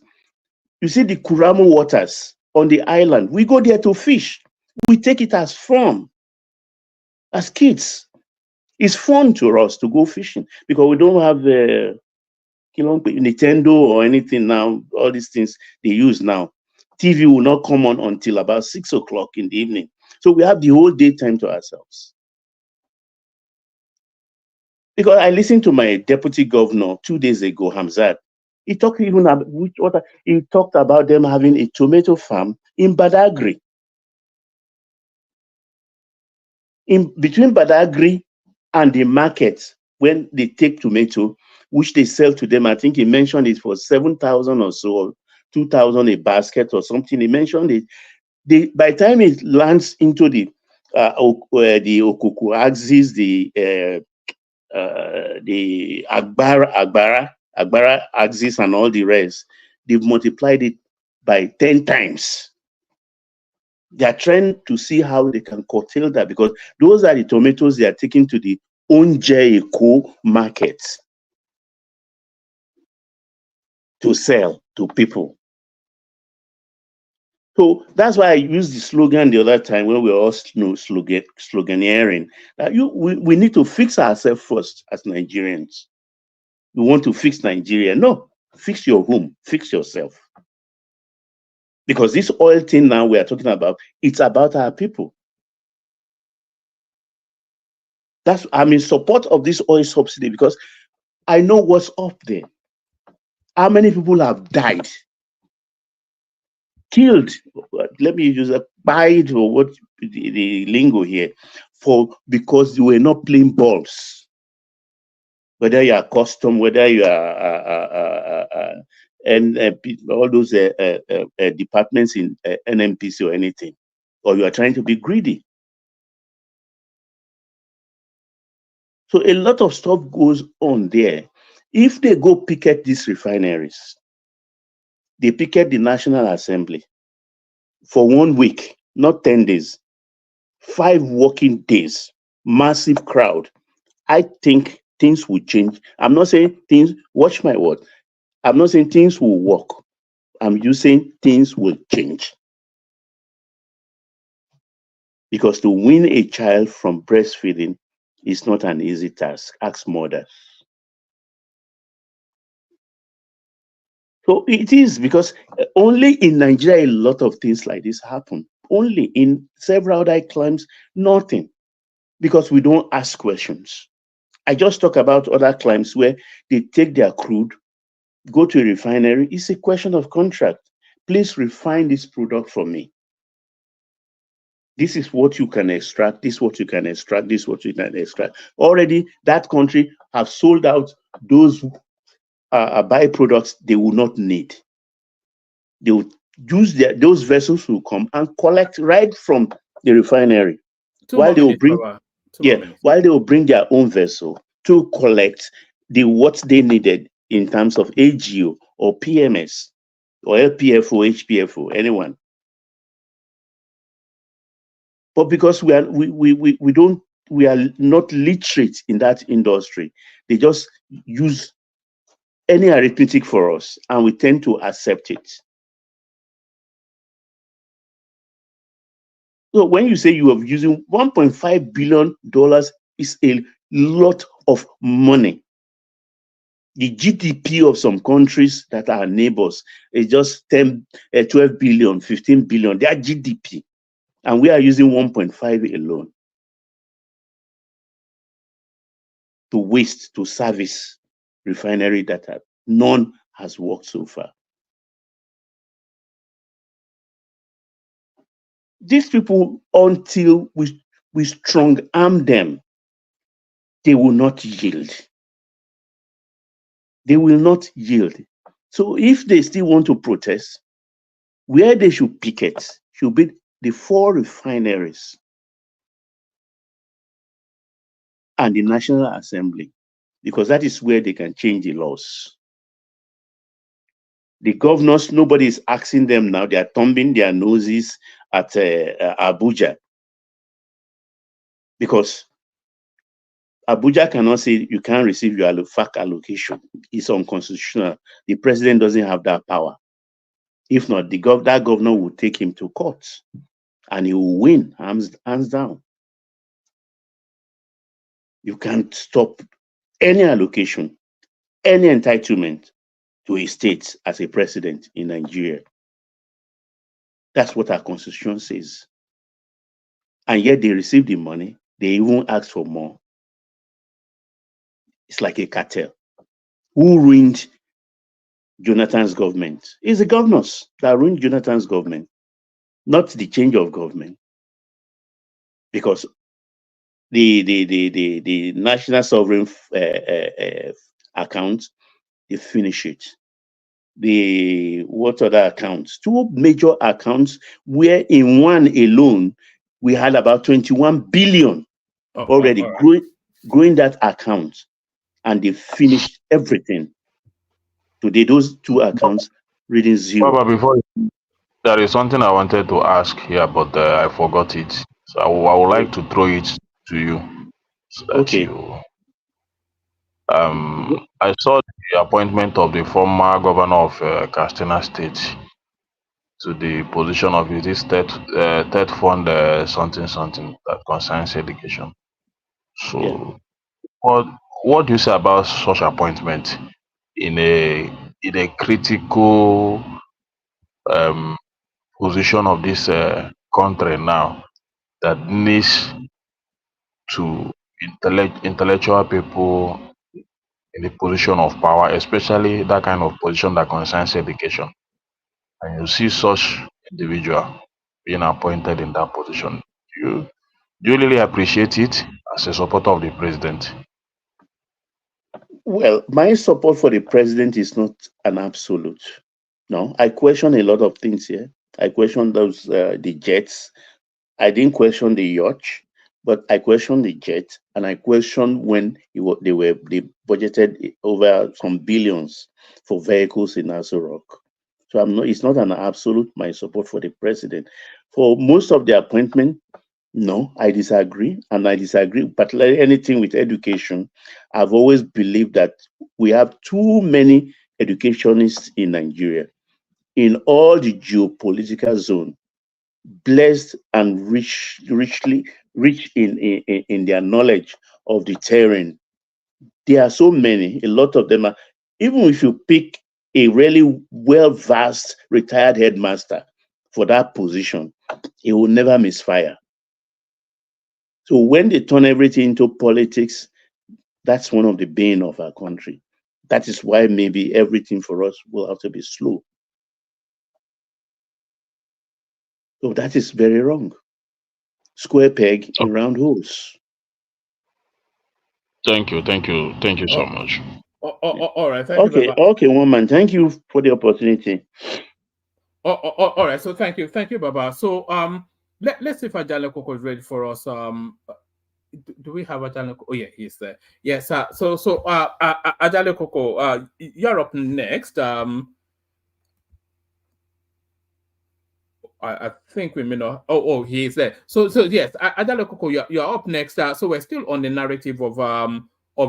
you see the Kuramo waters on the island. We go there to fish. We take it as fun. As kids, it's fun to us to go fishing because we don't have the Nintendo or anything now. All these things they use now. TV will not come on until about 6 o'clock in the evening. So we have the whole daytime to ourselves. Because I listened to my deputy governor 2 days ago, Hamzat. He talked even about he talked about them having a tomato farm in Badagry. In between Badagry and the market, when they take tomato, which they sell to them, I think he mentioned it for 7,000 or so, or 2,000 a basket or something. He mentioned it. By the time it lands into the Okuku axis, the Agbara axis, and all the rest, they've multiplied it by 10 times. They are trying to see how they can curtail that, because those are the tomatoes they are taking to the Onje-Eko markets to sell to people. So that's why I used the slogan the other time when we were all sloganeering that we need to fix ourselves first as Nigerians. We want to fix Nigeria. No, fix your home, fix yourself. Because this oil thing now we are talking about, it's about our people. I'm in support of this oil subsidy because I know what's up there. How many people have died, killed? Let me use a bite or what the lingo here, because you were not playing balls. Whether you are custom, whether you are and all those departments in NNPC or anything, or you are trying to be greedy. So a lot of stuff goes on there. If they go picket these refineries, they picket the National Assembly for 1 week, not 10 days, 5 working days, massive crowd, I think things will change. I'm not saying things, watch my word, I'm not saying things will work. I'm just saying things will change. Because to wean a child from breastfeeding is not an easy task. Ask mothers. So it is, because only in Nigeria a lot of things like this happen. Only in several other climes, nothing. Because we don't ask questions. I just talk about other climes where they take their crude, go to a refinery. It's a question of contract. Please refine this product for me. This is what you can extract, this is what you can extract, this is what you can extract. Already that country have sold out those byproducts they will not need. They will use those vessels will come and collect right from the refinery. While they will bring their own vessel to collect what they needed in terms of AGO or PMS or LPFO, HPFO, anyone. But because we are not literate in that industry, they just use any arithmetic for us, and we tend to accept it. So when you say you are using $1.5 billion is a lot of money. The GDP of some countries that are neighbors is just 10, 12 billion, 15 billion. They are GDP. And we are using 1.5 alone to waste, to service refinery that none has worked so far. These people, until we strong arm them, they will not yield. They will not yield. So if they still want to protest, where they should picket should be the 4 refineries and the National Assembly, because that is where they can change the laws. The governors, nobody is asking them now. They are thumbing their noses at Abuja, because Abuja cannot say you can't receive your FAC allocation. It's unconstitutional. The president doesn't have that power. If not, that governor will take him to court and he will win, hands down. You can't stop any allocation, any entitlement to a state as a president in Nigeria. That's what our constitution says. And yet they receive the money. They even ask for more. It's like a cartel. Who ruined Jonathan's government. It's the governors that ruined Jonathan's government, not the change of government. Because the national sovereign account, they finish it. What other accounts? Two major accounts where in one alone we had about 21 billion already growing that account, and they finished everything. Today, those two accounts reading zero. Baba, before there is something I wanted to ask here, but I forgot it. So I would like to throw it to you so that you. I saw the appointment of the former governor of Katsina State to the position of this third fund something that concerns education. So, what do you say about such appointment in a critical position of this country now that needs to intellectual people in the position of power, especially that kind of position that concerns education, and you see such individual being appointed in that position? Do you really appreciate it as a supporter of the president? Well, my support for the president is not an absolute. No, I question a lot of things here. I question those the jets. I didn't question the yacht, but I questioned the jet, and I questioned when they budgeted over some billions for vehicles in Aso Rock. So it's not an absolute my support for the president. For most of the appointment, no, I disagree, and I disagree. Particularly anything with education, I've always believed that we have too many educationists in Nigeria, in all the geopolitical zone, blessed and rich in their knowledge of the terrain. There are so many. A lot of them are. Even if you pick a really well-versed retired headmaster for that position, he will never misfire. So when they turn everything into politics, that's one of the bane of our country. That is why maybe everything for us will have to be slow. So that is very wrong. Square peg in round holes. Thank you so much. All right. Thank you. Okay, woman. Thank you for the opportunity. All right. So thank you, Baba. So let's see if Ajale Koko is ready for us. Do we have Ajale Koko? Oh yeah, he's there. Yes. So Ajale Koko, you're up next. I think we may not. Oh, he is there. So yes, Ajale Koko, you're up next. So we're still on the narrative of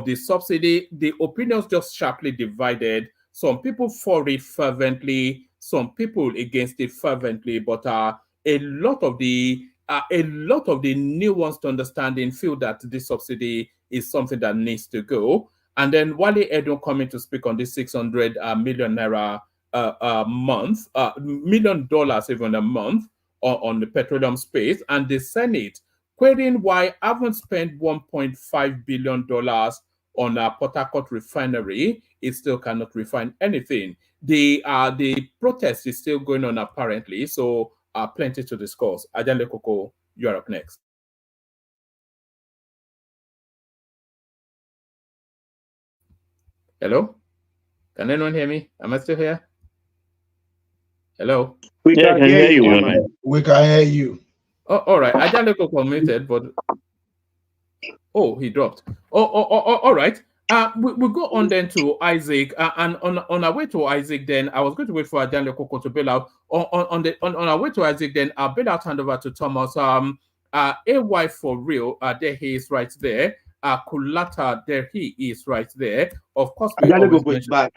the subsidy. The opinions just sharply divided. Some people for it fervently, some people against it fervently. But a lot of the nuanced understanding feel that this subsidy is something that needs to go. And then Wale Edun coming to speak on this 600 million naira month, $1 million even a month on the petroleum space, and the Senate querying why I haven't spent $1.5 billion on a Port Harcourt refinery. It still cannot refine anything. The protest is still going on apparently, so plenty to discuss. Ajale Koko, you're up next. Hello? Can anyone hear me? Am I still here? Hello? We can hear you, man. We can hear you. Oh, all right. Ajale Koko muted, but he dropped. All right. We'll go on then to Isaac, and on our way to Isaac, then I was going to wait for Ajale Koko to bail out. On our way to Isaac, then I'll bail out hand over to Thomas. AY for real. There he is right there. Kulata, there he is right there. Of course, we always mention. Back.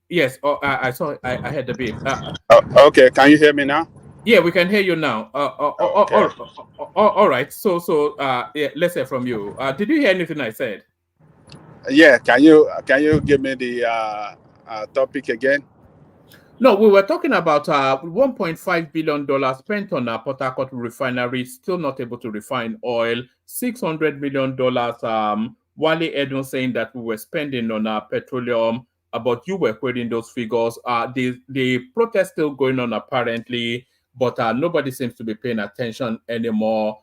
Yes. I saw. I heard the beep. Okay, can you hear me now? Yeah, we can hear you now. Okay. All right. So yeah, let's hear from you. Did you hear anything I said? Yeah. Can you give me the topic again? No, we were talking about $1.5 billion spent on a Port Harcourt refinery, still not able to refine oil. $600 million. Wale Edun saying that we were spending on our petroleum but you were quoting those figures. The protest still going on apparently, but nobody seems to be paying attention anymore.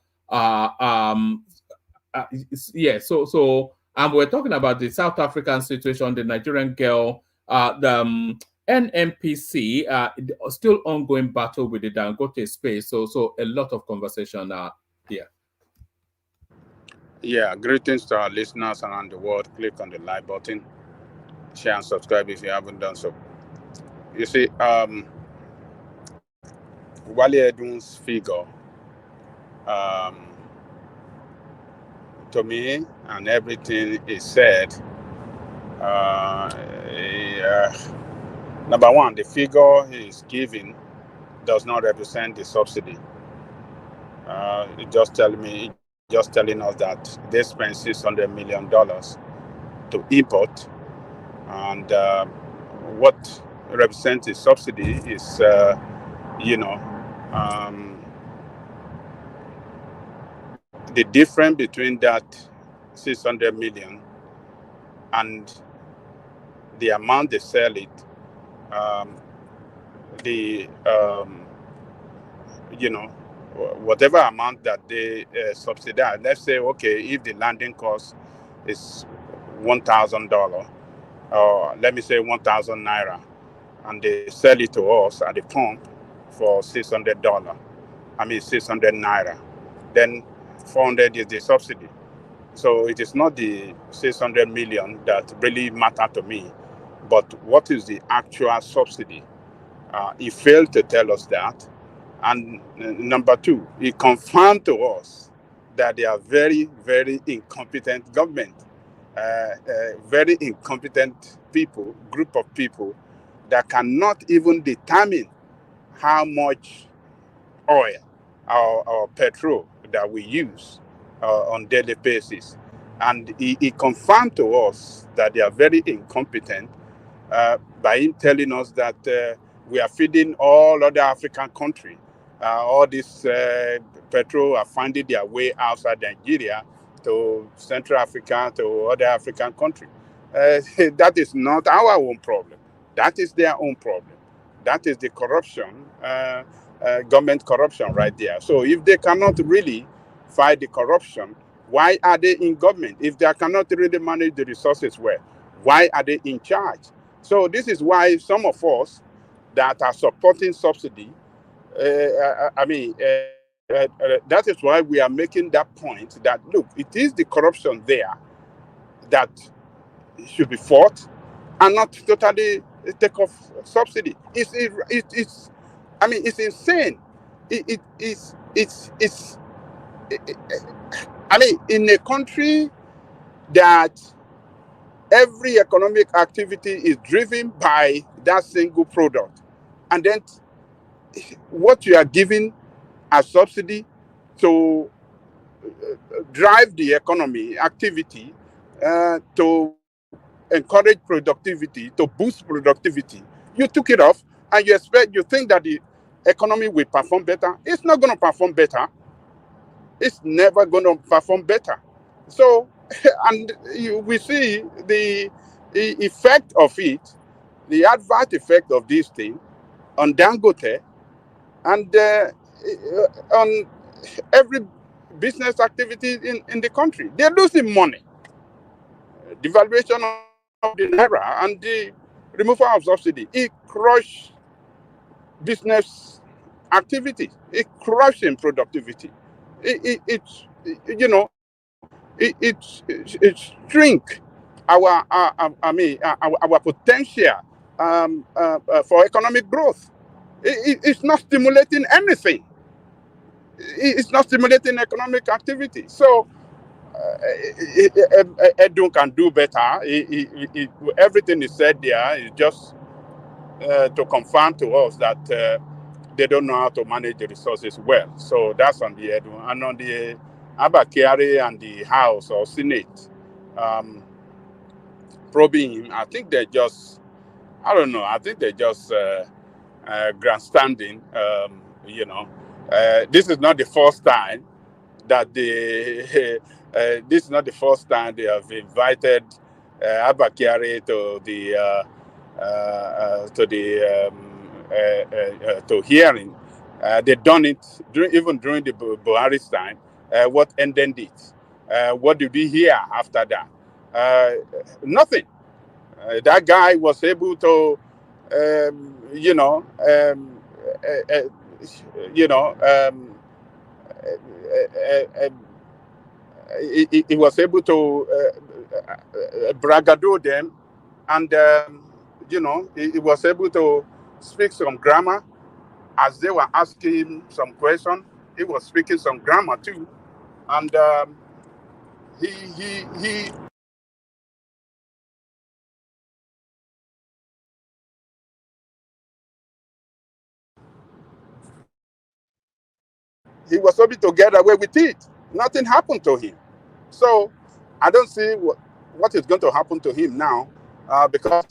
Yeah, so we're talking about the South African situation, the Nigerian girl, the NNPC, still ongoing battle with the dangote space. So a lot of conversation here. Yeah, greetings to our listeners around the world. Click on the like button, share and subscribe if you haven't done so. You see, Wale Edun's figure, to me, and everything is said, number one, the figure he's giving does not represent the subsidy. It just telling us that they spent $600 million to import, and what represents the subsidy is, the difference between that 600 million and the amount they sell it. Whatever amount that they subsidize. Let's say, okay, if the landing cost is $1,000, or let me say 1,000 naira, and they sell it to us at the pump for $600. 600 naira. Then 400 is the subsidy. So it is not the 600 million that really matter to me, but what is the actual subsidy? He failed to tell us that. And number two, he confirmed to us that they are very, very incompetent government, very incompetent people, group of people that cannot even determine how much oil or petrol that we use on daily basis. And he confirmed to us that they are very incompetent by him telling us that we are feeding all other African countries. All this petrol are finding their way outside Nigeria to Central Africa, to other African countries. That is not our own problem. That is their own problem. That is the corruption, government corruption right there. So if they cannot really fight the corruption, why are they in government? If they cannot really manage the resources well, why are they in charge? So this is why some of us that are supporting subsidy, that is why we are making that point that, look, it is the corruption there that should be fought and not totally take off subsidy. It's insane. In a country that every economic activity is driven by that single product, and then what you are giving as subsidy to drive the economy activity, to encourage productivity, to boost productivity, you took it off and you think that the economy will perform better. It's not going to perform better. It's never going to perform better. So, and we see the effect of it, the adverse effect of this thing on dangote and on every business activity in the country. They're losing money. Devaluation of the naira and the removal of subsidy, it crushed business activity. It crushing productivity. It shrink our potential for economic growth. It's not stimulating anything. It's not stimulating economic activity. So Edun can do better. Everything is said there is just to confirm to us that they don't know how to manage the resources well. So that's on the Edun. And on the Kyari and the House or Senate probing him, I think they're just, I don't know, I think they're just grandstanding. This is not the first time that this is not the first time they have invited Kyari to the to hearing. They done it even during the Buhari's time. What ended it? What did we hear after that? Nothing. That guy was able to, you know, you know, he was able to bragado them, and you know, he was able to speak some grammar as they were asking him some question. He was speaking some grammar too, and he was able to get away with it. Nothing happened to him. So I don't see what is going to happen to him now, because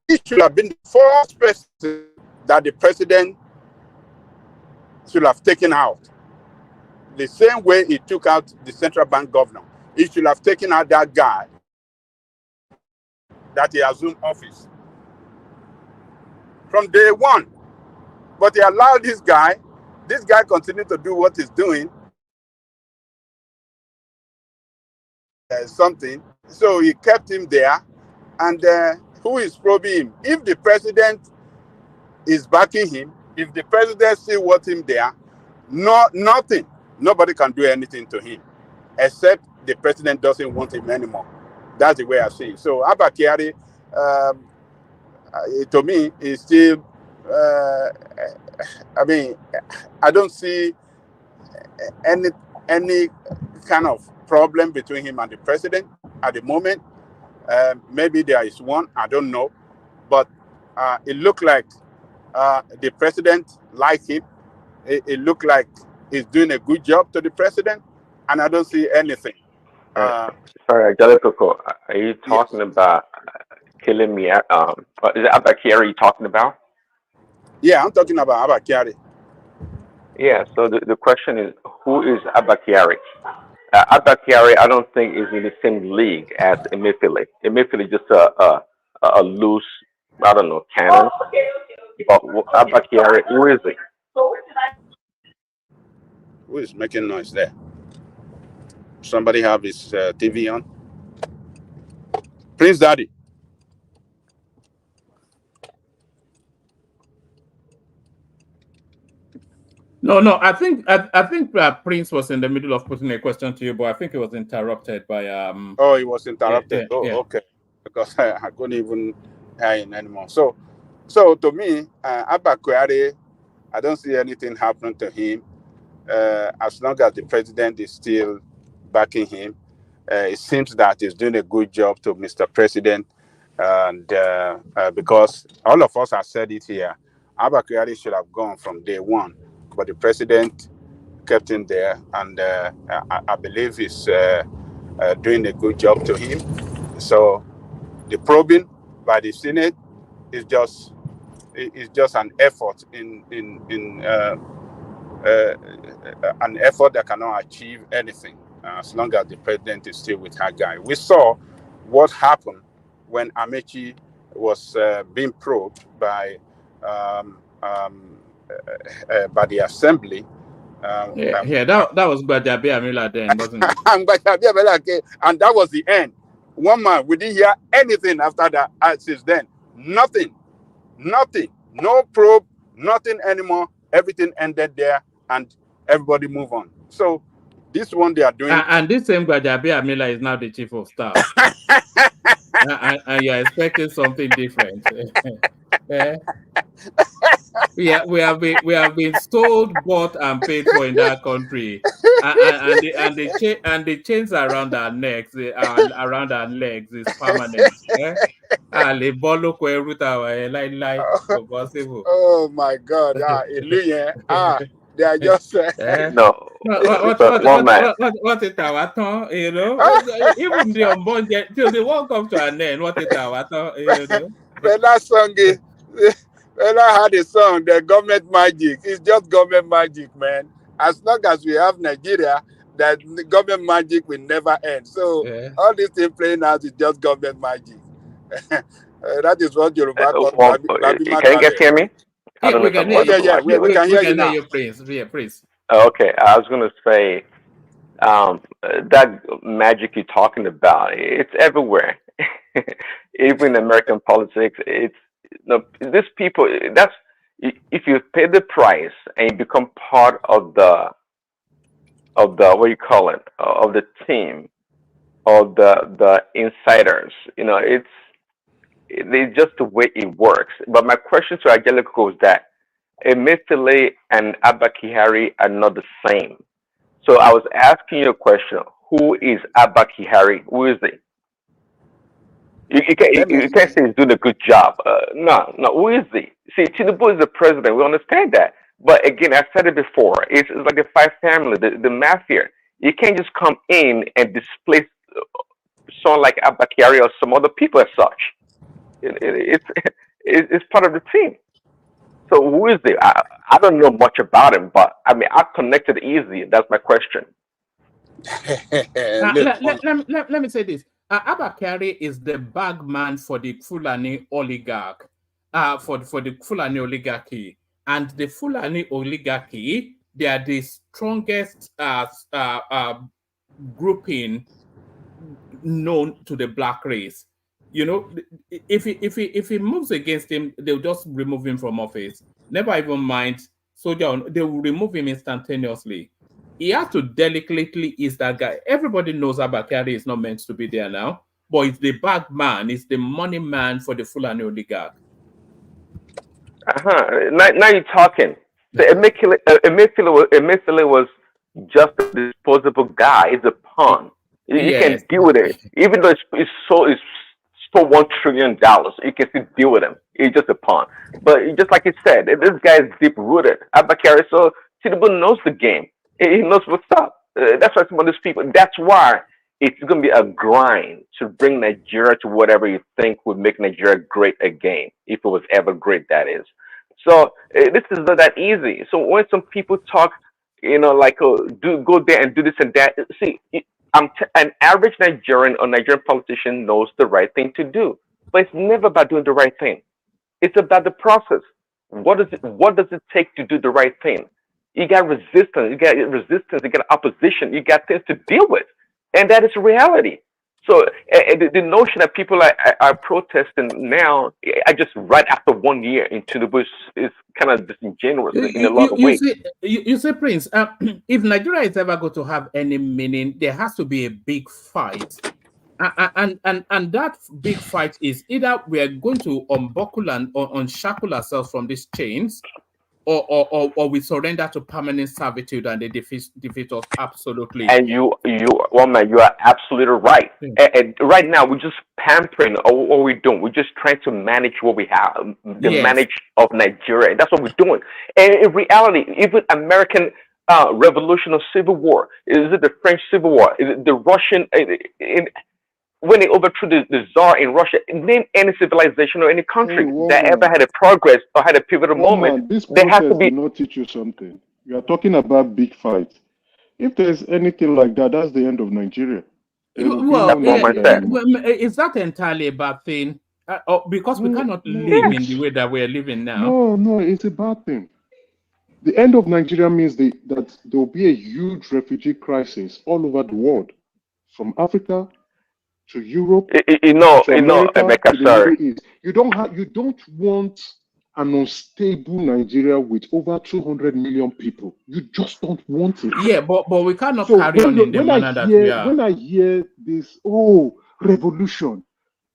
he should have been the first person that the president should have taken out. The same way he took out the central bank governor. He should have taken out that guy that he assumed office from day one. But he allowed this guy continued to do what he's doing. Something. So he kept him there. And who is probing him? If the president is backing him, if the president still wants him there, nothing. Nobody can do anything to him, except the president doesn't want him anymore. That's the way I see it. So Abba Kyari, to me, is still, I mean, I don't see any kind of problem between him and the president at the moment. Maybe there is one, I don't know. But it looked like the president liked him. It looked like he's doing a good job to the president, and I don't see anything. Sorry, Jellicoco, are you talking about killing me? Is it Abba Kyari you talking about? Yeah, I'm talking about Abba Kyari. Yeah, so the question is, who is Abba Kyari? Abba Kyari, I don't think is in the same league as Emefiele. Emefiele is just a loose, I don't know, cannon. But Abba Kyari, who is he? Who is making noise there? Somebody have his TV on? Prince Daddy. No. I think Prince was in the middle of putting a question to you, but I think it was interrupted by Oh, he was interrupted. Yeah. Okay, because I couldn't even hear him anymore. So to me, Abba Kyari, I don't see anything happening to him as long as the president is still backing him. It seems that he's doing a good job to Mr. President, and because all of us have said it here, Abba Kyari should have gone from day one, but the president kept him there, and I believe he's doing a good job to him. So the probing by the Senate is just an effort in an effort that cannot achieve anything as long as the president is still with her guy. We saw what happened when Amechi was being probed by the assembly. That was Gbajabi Amila then, wasn't it? And that was the end. 1 month, we didn't hear anything after that. Since then, nothing, no probe, nothing anymore. Everything ended there, and everybody move on. So this one they are doing, and this same Gbajabi Amila is now the chief of staff, and you're expecting something different. We have been sold, bought, and paid for in that country, and the chains around our necks, around our legs, is permanent. Oh my God! They are just no. What is our you know? Even the unborn till the world comes to an end. What is our you know? The last song is. I had a song, the government magic. It's just government magic, man. As long as we have Nigeria, that the government magic will never end. So all this thing playing out is just government magic. That is what Yoruba call can you guys hear me? I don't know if I'm audible. Yeah, we can hear you now. Please. Okay, I was gonna say that magic you're talking about, it's everywhere. Even in American politics, it's these people. That's if you pay the price and you become part of the what you call it of the team of the insiders. It's just the way it works. But my question to Angelico is that Emefiele and Abba Kyari are not the same. So I was asking you a question: who is Abba Kyari? Who is he? You can't say he's doing a good job. No. Who is he? See, Tinubu is the president. We understand that. But again, I said it before. It's like the five family, the mafia. You can't just come in and displace someone like Abba Kyari or some other people as such. It's part of the team. So who is he? I don't know much about him, but I mean, I connected easy. That's my question. Let me say this. Abba Kyari is the bagman for the Fulani oligarch, for the Fulani oligarchy. And the Fulani oligarchy, they are the strongest grouping known to the black race. If he moves against him, they'll just remove him from office. Never even mind soldier. They will remove him instantaneously. He has to delicately ease that guy. Everybody knows Abba Kyari is not meant to be there now, but it's the bag man, it's the money man for the Fulani oligarch. Now you're talking. So Emefiele was just a disposable guy. It's a pawn. You can deal with it, even though it's so $1 trillion. You can still deal with him. He's just a pawn. But just like you said, this guy is deep rooted. Abba Kyari, so Tinubu knows the game. He knows what's up. That's why some of these people. That's why it's going to be a grind to bring Nigeria to whatever you think would make Nigeria great again, if it was ever great. That is. So this is not that easy. So when some people talk, like go there and do this and that. See, an average Nigerian or Nigerian politician knows the right thing to do, but it's never about doing the right thing. It's about the process. What does it take to do the right thing? You got resistance, you got opposition, you got things to deal with, and that is reality. So the notion that people are protesting now, just right after 1 year in Tinubu is kind of disingenuous in a lot of ways. You say, Prince, if Nigeria is ever going to have any meaning, there has to be a big fight. And that big fight is either we are going to unbuckle and unshackle ourselves from these chains, or we surrender to permanent servitude and they defeat us absolutely. And you are absolutely right. And right now we're just pampering what we're doing. We're just trying to manage what we have, manage of Nigeria. That's what we're doing. And in reality, even American Revolution or Civil War, is it the French Civil War? Is it the Russian? When they overthrew the Tsar in Russia, name any civilization or any country that ever had a progress or had a pivotal moment. There has to be. Not teach you something. You are talking about big fights. If there's anything like that, that's the end of Nigeria. Is that entirely a bad thing? Because we cannot live in the way that we're living now. No, it's a bad thing. The end of Nigeria means that there will be a huge refugee crisis all over the world, from Africa to Europe, to America, to the Middle East. You don't want an unstable Nigeria with over 200 million people. You just don't want it. Yeah, but we cannot carry on in the manner that we are. When I hear this, revolution,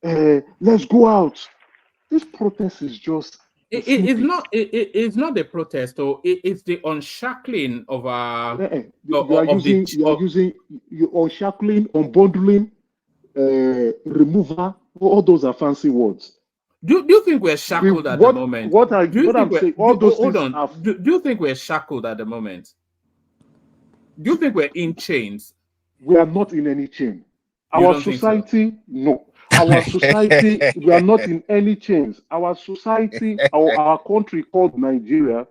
let's go out. This protest is just. It's not the protest, though. It's the unshackling of our. You're unshackling, unbundling. Remover, all those are fancy words. Do you think we're shackled at the moment? Do you think we're shackled at the moment? Do you think we're in chains? We are not in any chain. Our society, no. Our society, we are not in any chains. Our society, our country called Nigeria,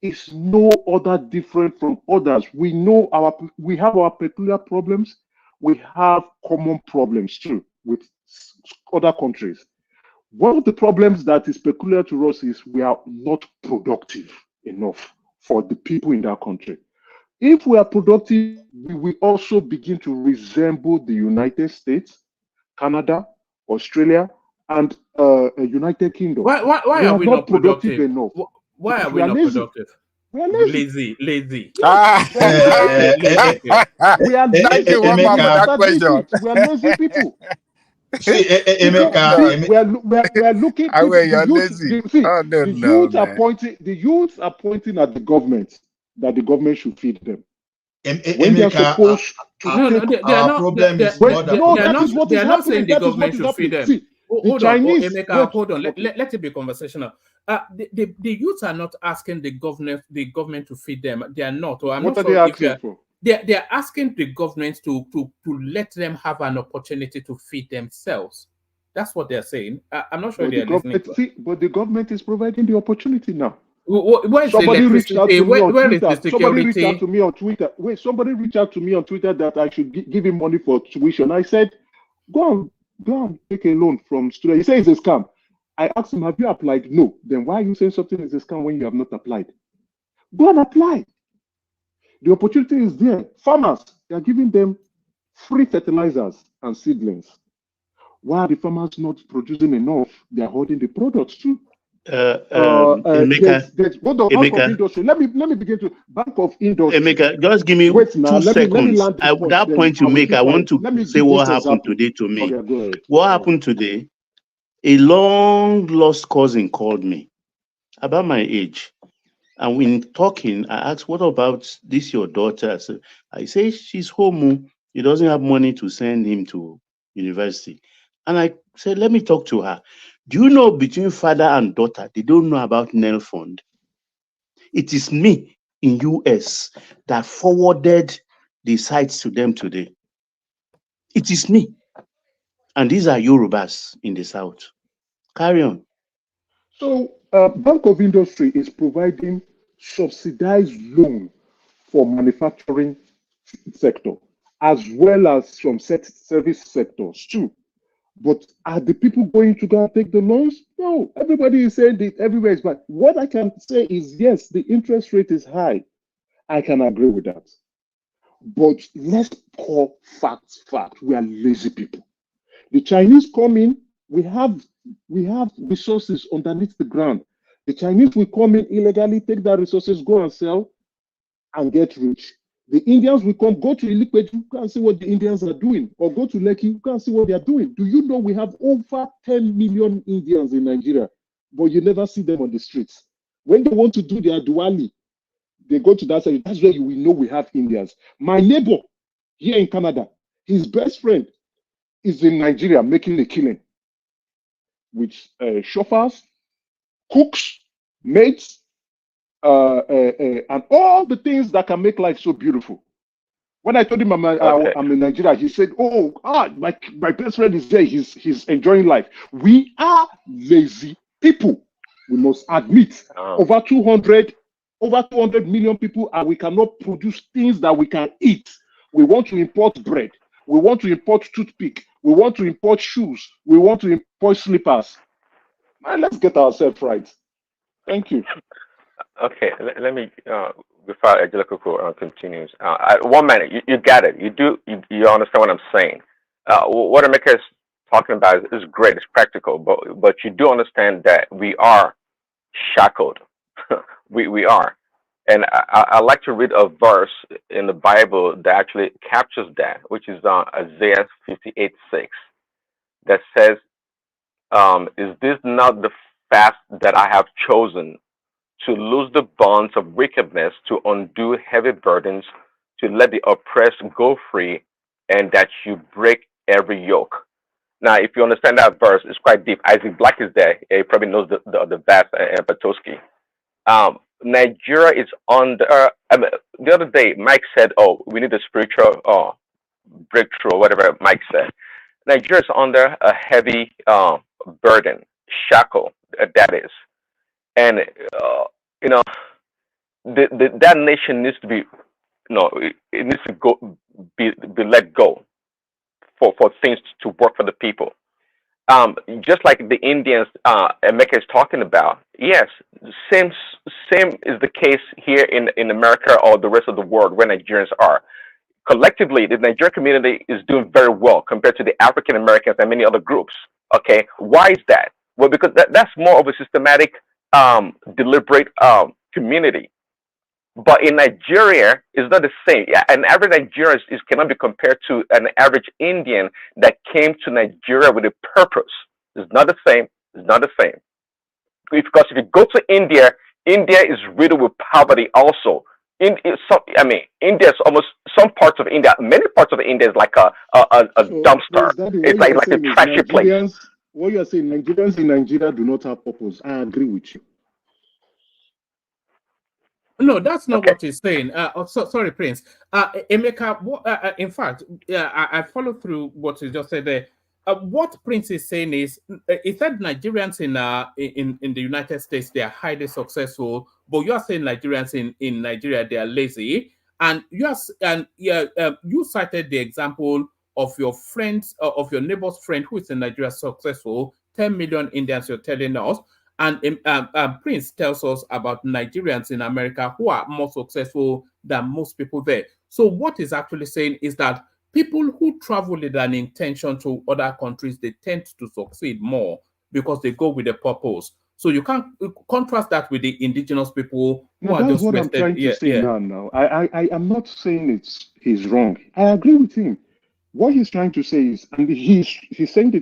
is no other different from others. We have our peculiar problems. We have common problems too with other countries. One of the problems that is peculiar to us is we are not productive enough for the people in that country. If we are productive, we will also begin to resemble the United States, Canada, Australia, and United Kingdom. Why We are are we not not productive productive? enough Why are because we we are not lazy. productive? We are lazy. Lazy. Yes, we are lazy. We are Thank lazy you, Wamba, for individuals. that Admit question. it. We are lazy people. See, People, Emeka, see, we are looking. I People, will, the you're youth, lazy. see, Oh, no, the no, youth are man. pointing. The youth are pointing at the government that the government should feed them when they are Emeka, supposed to No, take. they are our not. problem is Wait, more than no, They are that productive. is not. what They is are not happening. saying the That is what government is should feed happening. them. See, the Hold on, Chinese. Emeka, Wait, hold on. okay. Let it be conversational. The youth are not asking the government to feed them. They are not. Or I'm What not are they sure if asking for? they are asking the government to let them have an opportunity to feed themselves. That's what they're saying. I'm not sure But they the are listening government, to us. see, but the government is providing the opportunity now. Where is the Somebody reached out electricity? to me on Where is the Twitter. Somebody reached out security? to me on Twitter. Wait, somebody reached out to me on Twitter that I should give him money for tuition. I said, go and take a loan from student. He said it's a scam. I asked him, have you applied? No. Then why are you saying something is a scam when you have not applied? Go and apply. The opportunity is there. Farmers, they are giving them free fertilizers and seedlings. Why are the farmers not producing enough? They are holding the products too. Emeka, There's Bank of Emeka, Industry. Let me begin to Bank of Industry. Emeka, just give me Wait now. 2 Let me seconds. land this point. That Then point I you will make, keep I want quiet. to Let me say give what this happened example. today to me. Okay, go ahead. What happened today? A long lost cousin called me about my age. And when talking, I asked, what about this your daughter? I say she's home. Oh. He doesn't have money to send him to university. And I said, let me talk to her. Do you know between father and daughter, they don't know about Nel Fund? It is me in US that forwarded the sites to them today. It is me. And these are Yorubas in the South. Carry on. So, Bank of Industry is providing subsidized loan for manufacturing sector as well as some service sectors too. But are the people going to go and take the loans? No. Everybody is saying that everywhere is bad. What I can say is yes, the interest rate is high. I can agree with that. But let's call facts fact. We are lazy people. The Chinese come in, we have resources underneath the ground. The Chinese will come in illegally, take that resources, go and sell, and get rich. The Indians will come, go to Ilikpeju, you can see what the Indians are doing, or go to Lekki, you can see what they are doing. Do you know we have over 10 million Indians in Nigeria, but you never see them on the streets? When they want to do their Diwali, they go to that side. That's where you will know we have Indians. My neighbor here in Canada, his best friend is in Nigeria making a killing with chauffeurs, cooks, maids, and all the things that can make life so beautiful. When I told him Okay. I'm in Nigeria, he said, "Oh, my best friend is there. He's enjoying life." We are lazy people. We must admit over 200 million people, and we cannot produce things that we can eat. We want to import bread. We want to import toothpick. We want to import shoes. We want to import slippers. Man, let's get ourselves right. Thank you. Okay, let me before Angelica continues. 1 minute, you got it. You understand what I'm saying. What America is talking about is great. It's practical, but you do understand that we are shackled. we are, and I like to read a verse in the Bible that actually captures that, which is Isaiah 58:6, that says, "Is this not the fast that I have chosen? To loose the bonds of wickedness, to undo heavy burdens, to let the oppressed go free, and that you break every yoke." Now, if you understand that verse, it's quite deep. Isaac Black is there. He probably knows the vast Petoskey. Nigeria is on the other day, Mike said, "Oh, we need a spiritual breakthrough," or whatever Mike said. Nigeria is under a heavy burden, shackle, that is. And, you know, that nation needs to be, it needs to be let go for things to work for the people. just like the Indians Emeka is talking about, yes, same is the case here in America or the rest of the world where Nigerians are. Collectively, the Nigerian community is doing very well compared to the African Americans and many other groups. Okay, why is that? Well, because that's more of a systematic, deliberate community. But in Nigeria, it's not the same. Yeah, an average Nigerian cannot be compared to an average Indian that came to Nigeria with a purpose. It's not the same. It's not the same. Because if you go to India, India is riddled with poverty also. India is almost, some parts of India, many parts of India is like a dumpster. It's like a trashy place. What you are saying, Nigerians in Nigeria do not have purpose. I agree with you. No, that's not what he's saying. Sorry, Prince. Emeka, in fact, I follow through what you just said there. What Prince is saying is, he said Nigerians in the United States, they are highly successful, but you are saying Nigerians in Nigeria, they are lazy. And you cited the example of your friends, of your neighbor's friend who is in Nigeria successful, 10 million Indians, you're telling us. And Prince tells us about Nigerians in America who are more successful than most people there. So what he's actually saying is that people who travel with an intention to other countries, they tend to succeed more because they go with a purpose. So you can't contrast that with the indigenous people who are just what rested. I'm trying to say now. I am not saying he's wrong. I agree with him. What he's trying to say is, and he's saying the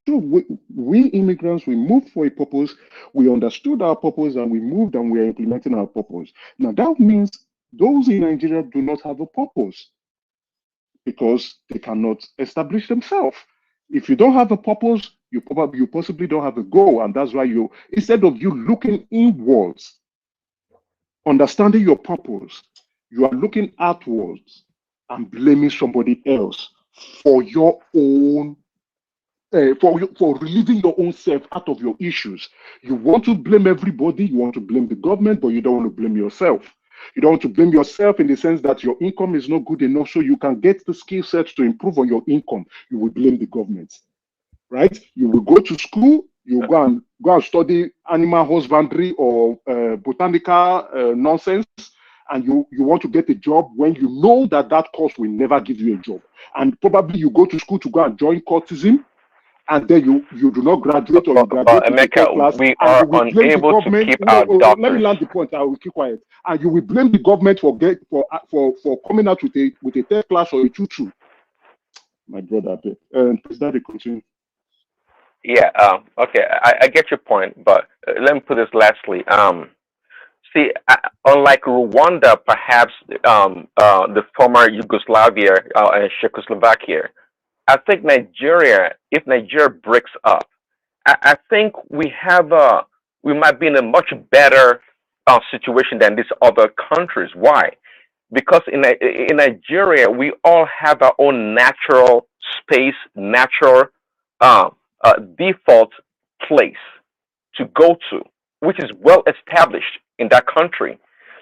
truth. We immigrants, we moved for a purpose. We understood our purpose, and we moved, and we are implementing our purpose. Now that means those in Nigeria do not have a purpose because they cannot establish themselves. If you don't have a purpose, you possibly don't have a goal, and that's why instead of you looking inwards, understanding your purpose, you are looking outwards and blaming somebody else for your own, for relieving your own self out of your issues. You want to blame everybody, you want to blame the government, but you don't want to blame yourself. You don't want to blame yourself in the sense that your income is not good enough so you can get the skill sets to improve on your income. You will blame the government, right? You will go to school, you go and study animal husbandry or botanical nonsense, and you want to get a job when you know that course will never give you a job. And probably you go to school to go and join courtism, and then you do not graduate, or you graduate in the third class, we and are you will blame the unable to government. keep our Let me doctors. land the point. I will keep quiet. And you will blame the government for coming out with a third class or a 2-2. My brother, please let it continue. Yeah. Okay. I get your point, but let me put this lastly. See, unlike Rwanda, perhaps the former Yugoslavia and Czechoslovakia, I think Nigeria, if Nigeria breaks up, I think we might be in a much better situation than these other countries. Why? Because in Nigeria, we all have our own natural space, natural default place to go to, which is well established in that country.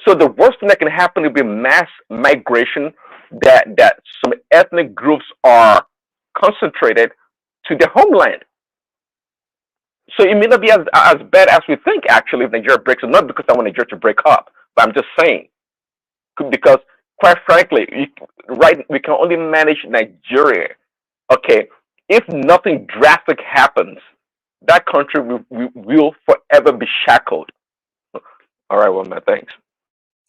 So the worst thing that can happen will be mass migration, that some ethnic groups are concentrated to their homeland. So it may not be as bad as we think, actually, if Nigeria breaks up. Not because I want Nigeria to break up, but I'm just saying. Because, quite frankly, we can only manage Nigeria. Okay, if nothing drastic happens, that country will forever be shackled. All right, well, man, thanks.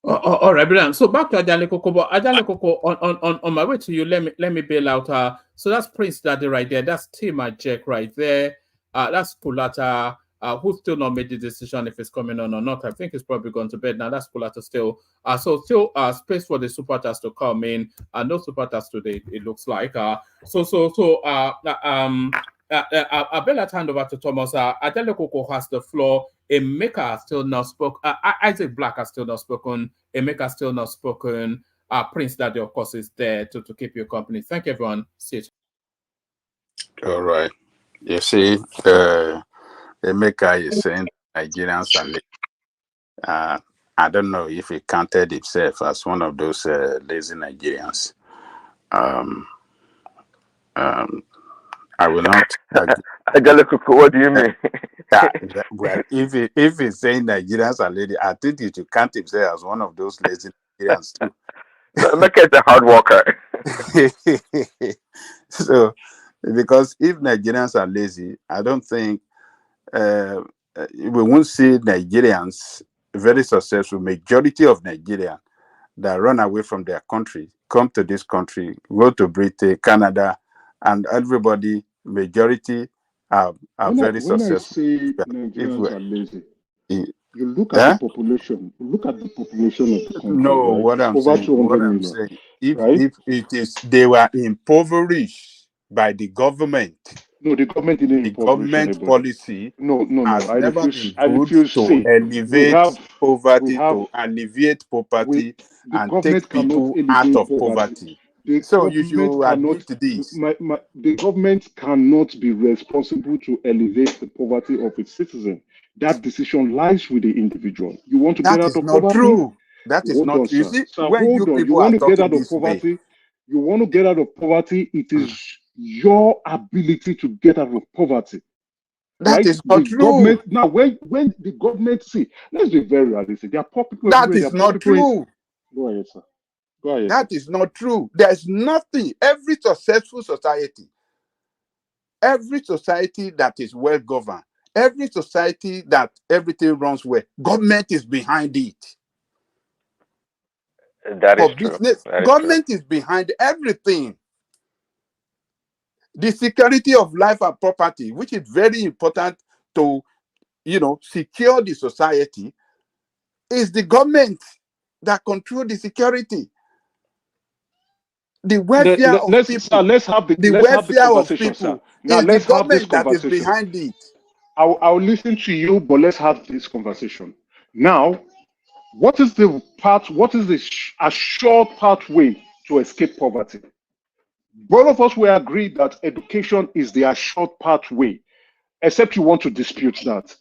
All right, brilliant. So back to Ajale Koko, but Ajale Koko, on my way to you, let me bail out. So that's Prince Daddy right there. That's Tinubu Jack right there. That's Kulata, who still not made the decision if it's coming on or not. I think he's probably gone to bed now. That's Kulata still. So still space for the super task to come in. No super task today, it looks like. I'll hand over to Thomas. Ajale Koko has the floor. Emeka has still not spoken. Isaac Black has still not spoken. Emeka has still not spoken. Prince Daddy, of course, is there to keep you company. Thank you, everyone. Sit. All right. You see, Emeka is saying Nigerians are lazy. I don't know if he counted himself as one of those lazy Nigerians. I I will not agree. What do you mean? Well, if he's saying Nigerians are lazy, I think he should count himself as one of those lazy Nigerians too. Look at the hard worker. So, because if Nigerians are lazy, I don't think we won't see Nigerians very successful. Majority of Nigerians that run away from their country come to this country, go to Britain, Canada, and everybody, majority are very When I successful. say Nigerians are lazy, you look at the population. Look at the population of the country. No, right? what I'm Over saying, 200 million. if it is they were impoverished by the government. No, the government didn't impoverish Government anybody. policy No. has I never refuse. been good to See, elevate poverty, to alleviate poverty, the and government take cannot people out alleviate of poverty. The So you government should admit to this. The government cannot be responsible to elevate the poverty of its citizen. That decision lies with the individual. You want to get That out is of not poverty? true. That is Hold not on, true. You sir. see, Sir, when you hold on. You people want are to get talking out of this way, poverty? You want to get out of poverty? It is your ability to get out of poverty. that is not true. Government now, when the government let's be very realistic. There are poor people That everywhere. is not true. Go ahead, sir. Go ahead. That is not true. There's nothing. Every successful society, every society that is well governed, every society that everything runs well, government is behind it. That is For true. business, That is government is behind everything. The security of life and property, which is very important to, secure the society, is the government that control the security. The welfare of people. Let's have the conversation, sir. Now is let's the have this government that is conversation. behind it. I'll listen to you, but let's have this conversation. Now, what is the assured pathway to escape poverty? Both of us will agree that education is the assured pathway, except you want to dispute that.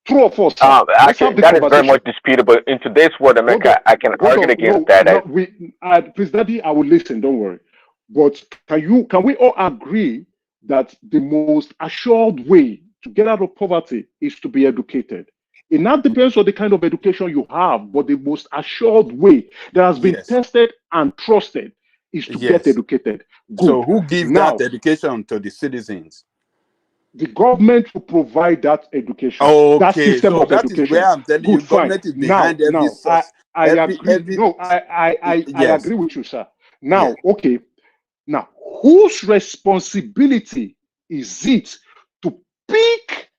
True or false? Actually, that is very much disputable. In today's world, America, I can argue against that. Please, Daddy, I will listen. Don't worry. But can we all agree that the most assured way to get out of poverty is to be educated? It now depends on the kind of education you have, but the most assured way that has been tested and trusted is to get educated. Good. So who gives that education to the citizens? The government will provide that education. Okay, that system so of that education. is where I'm telling you, government is behind every source. I agree. I agree with you, sir. Now, okay. Now, whose responsibility is it to pick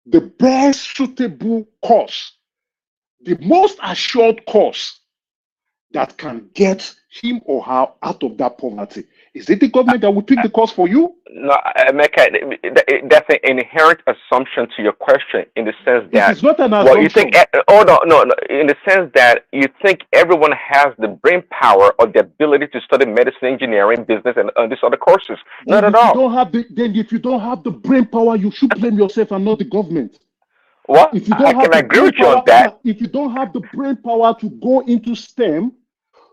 the best suitable course, the most assured course that can get him or her out of that poverty? Is it the government that will pick the course for you? No, Mecca, that's an inherent assumption to your question, in the sense that it is not an assumption. You think, no, in the sense that you think everyone has the brain power or the ability to study medicine, engineering, business, and these other courses. Not at all. If you don't have the brain power, you should blame yourself and not the government. Well, if you don't I can agree with you on that. If you don't have the brain power to go into STEM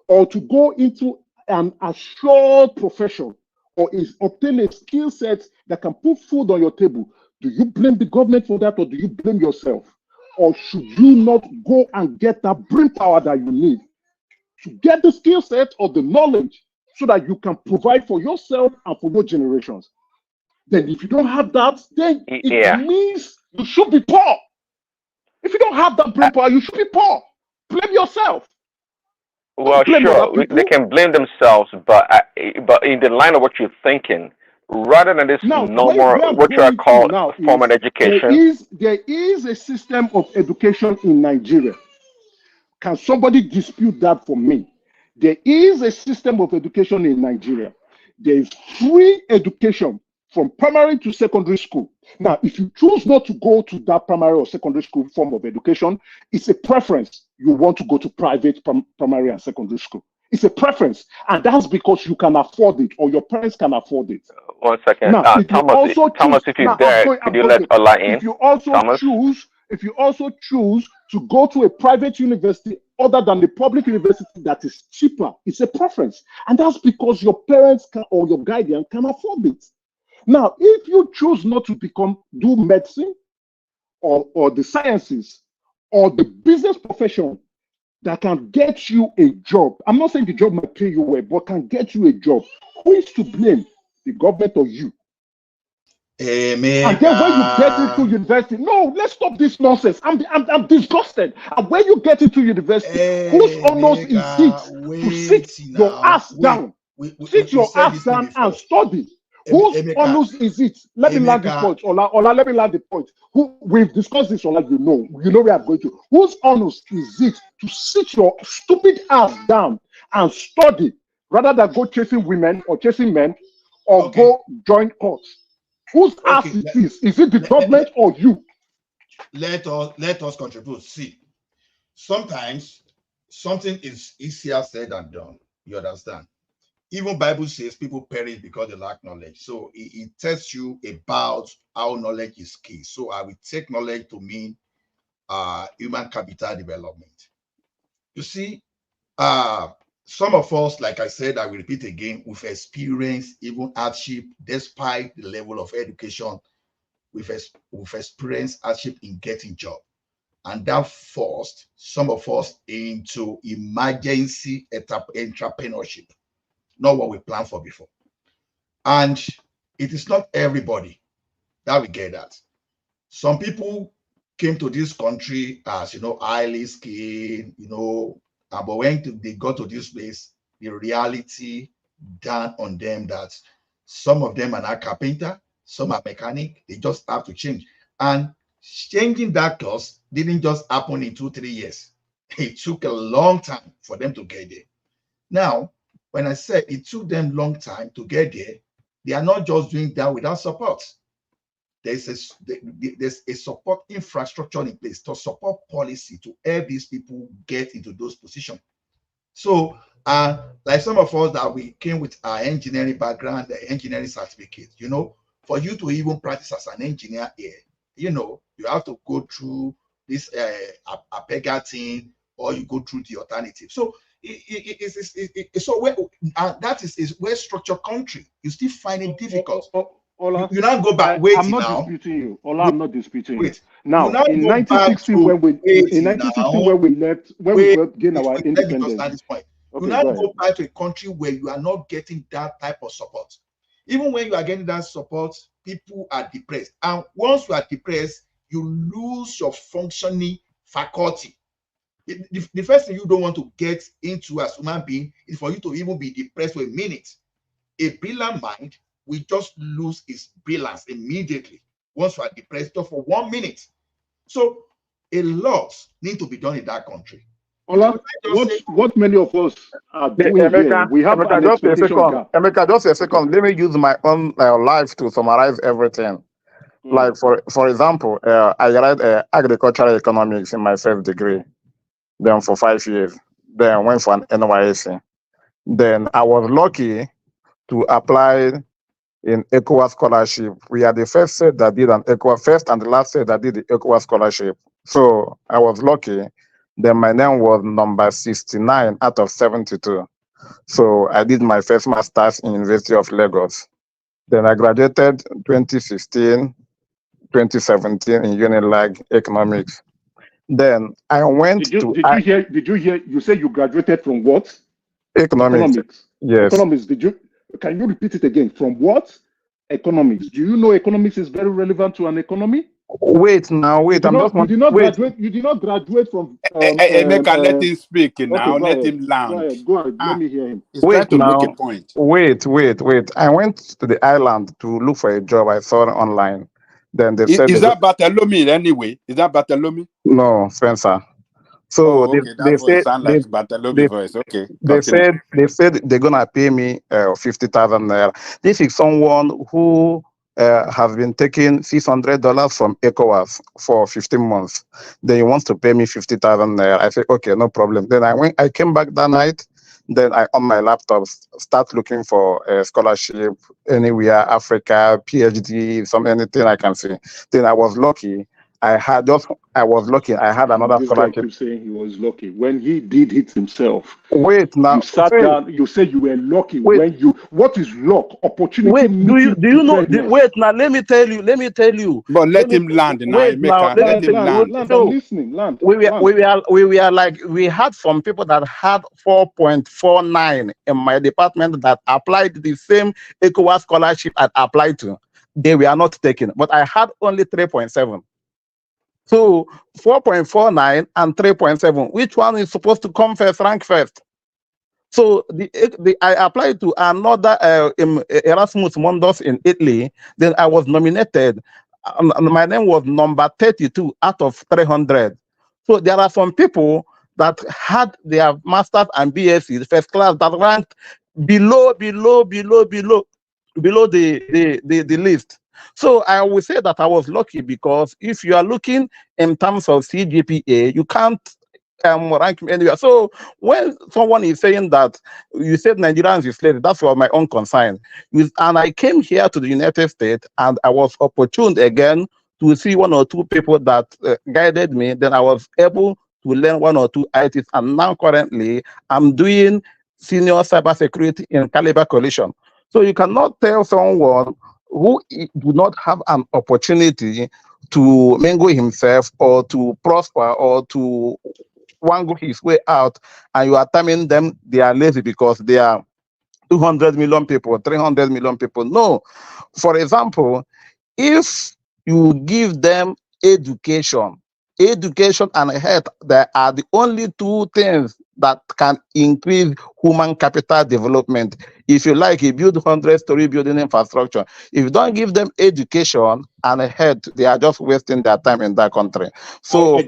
or to go into an assured profession or obtain a skill set that can put food on your table, do you blame the government for that, or do you blame yourself? Or should you not go and get that brain power that you need to get the skill set or the knowledge so that you can provide for yourself and for your generations? Then if you don't have that, then it means you should be poor. If you don't have that brain power, you should be poor. Blame yourself. Well, sure, they can blame themselves, but in the line of what you're thinking, rather than this what you are called formal education, there is a system of education in Nigeria. Can somebody dispute that for me? There is a system of education in Nigeria. There is free education from primary to secondary school. Now, if you choose not to go to that primary or secondary school form of education, it's a preference. You want to go to private primary and secondary school. It's a preference. And that's because you can afford it, or your parents can afford it. 1 second. Now, Thomas, if you're there, could you let Allah in? If you also choose to go to a private university other than the public university that is cheaper, it's a preference. And that's because your parents or your guardian can afford it. Now, if you choose not to do medicine or the sciences or the business profession that can get you a job, I'm not saying the job might pay you well, but can get you a job, who is to blame? The government or you? And then when you get into university, no, let's stop this nonsense. I'm disgusted. And when you get into university, whose honors is it to sit your ass down? Sit your ass down and study. Whose honors is it? Let me land this point, Ola, let me land the point. We've discussed this, Ola, you know where I'm going to. Whose honors is it to sit your stupid ass down and study rather than go chasing women or chasing men or go join courts? Whose ass is this? Is it the government or you? Let us contribute. See, sometimes something is easier said than done. You understand? Even Bible says people perish because they lack knowledge. So it tells you about how knowledge is key. So I will take knowledge to mean human capital development. You see, some of us, like I said, I will repeat again, we've experienced even hardship despite the level of education. We've experienced hardship in getting job. And that forced some of us into emergency entrepreneurship, not what we planned for before. And it is not everybody that we get that. Some people came to this country as, highly skilled, but when they got to this place, the reality dawned on them that some of them are not carpenter, some are mechanic. They just have to change. And changing that course didn't just happen in 2-3 years. It took a long time for them to get there. Now, when I said it took them a long time to get there, they are not just doing that without support. There's a support infrastructure in place to support policy to help these people get into those positions. So, like some of us that we came with our engineering background, the engineering certificate, for you to even practice as an engineer here, you have to go through this APEGA thing, or you go through the alternative. So that is well-structured country. You still find it difficult. Ola, you now go back. I'm not disputing you. Ola, I'm not disputing you. Now, in 1960, when we gained our independence. You now go back to a country where you are not getting that type of support. Even when you are getting that support, people are depressed. And once you are depressed, you lose your functioning faculty. The first thing you don't want to get into as a human being is for you to even be depressed for a minute. A brilliant mind will just lose its brilliance immediately once you are depressed just for 1 minute. So a lot needs to be done in that country. Ola, what many of us are doing here, we have an expectation gap. Emeka, just a second. Let me use my own life to summarize everything. Like, for example, I read agricultural economics in my first degree, then for 5 years. Then I went for an NYSC. Then I was lucky to apply in ECOWAS scholarship. We are the first set that did an ECOWAS, first and the last set that did the ECOWAS scholarship. So I was lucky. Then my name was number 69 out of 72. So I did my first master's in University of Lagos. Then I graduated 2016, 2017 in Unilag Economics. Then I went Did you hear? You say you graduated from what? Economics. Yes. Economics. Can you repeat it again? From what? Economics. Do you know economics is very relevant to an economy? Wait. You did not graduate from. Emeka, let him speak now. Okay, let him land. Go ahead. Let me hear him. He's trying to make a point. Wait. I went to the island to look for a job I saw online. Then they said, "Is that Bartholomew anyway? Is that Bartholomew?" No, Spencer. So they said sound like Bartholomew voice. Okay. They said they're gonna pay me 50,000 naira. This is someone who has been taking $600 from ECOWAS for 15 months. Then he wants to pay me 50,000 naira. I said, okay, no problem. Then I came back that night. Then I on my laptop start looking for a scholarship anywhere, Africa, PhD, anything I can see. Then I was lucky. I was lucky. I had another This guy scholarship. keeps saying he was lucky. When he did it himself, wait now. You sat down. You said you were lucky. Wait. When you, what is luck? Opportunity. Wait, do you know? Greatness. Wait now. Let me tell you. But let him land now. Wait now. Let him land. I'm listening. Land. We were like, we had some people that had 4.49 in my department that applied the same ECOWAS scholarship I applied to. They were not taken, but I had only 3.7. So 4.49 and 3.7. Which one is supposed to come first, rank first? So I applied to another Erasmus Mundus in Italy. Then I was nominated. And my name was number 32 out of 300. So there are some people that had their masters and BSc first class that ranked below the list. So I would say that I was lucky, because if you are looking in terms of CGPA, you can't rank me anywhere. So when someone is saying that you said Nigerians is slaves, that's for my own concern. And I came here to the United States, and I was opportune again to see one or two people that guided me. Then I was able to learn one or two ITs, and now currently I'm doing senior cybersecurity in Caliber Coalition. So you cannot tell someone who do not have an opportunity to mingle himself or to prosper or to wangle his way out, and you are telling them they are lazy because they are 200 million people, 300 million people. No. For example, if you give them education and health, they are the only two things that can increase human capital development. If you like, you build 100-story building infrastructure. If you don't give them education and health, they are just wasting their time in that country. So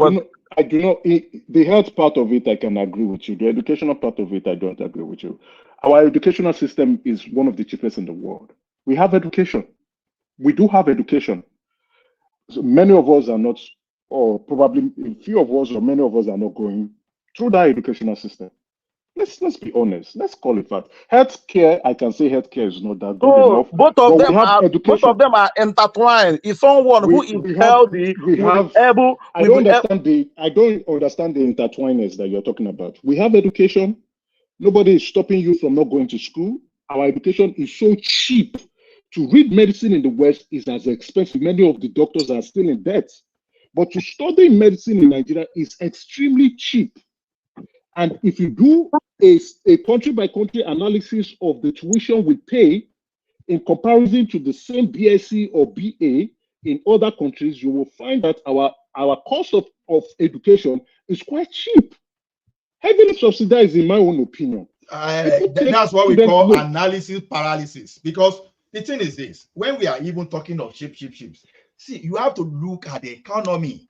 I do not. The health part of it, I can agree with you. The educational part of it, I don't agree with you. Our educational system is one of the cheapest in the world. We have education. We do have education. So many of us are not, or probably a few of us, or many of us are not going through that educational system. Let's be honest. Let's call it that. Healthcare, I can say healthcare is not that good enough. Both of them are intertwined. If someone who is healthy I don't understand the intertwinedness that you're talking about. We have education. Nobody is stopping you from not going to school. Our education is so cheap. To read medicine in the West is as expensive. Many of the doctors are still in debt. But to study medicine in Nigeria is extremely cheap. And if you do a country-by-country analysis of the tuition we pay in comparison to the same BSc or BA in other countries, you will find that our cost of education is quite cheap. Heavily subsidized, in my own opinion. That's what we call analysis paralysis. Because the thing is this, when we are even talking of cheap, see, you have to look at the economy.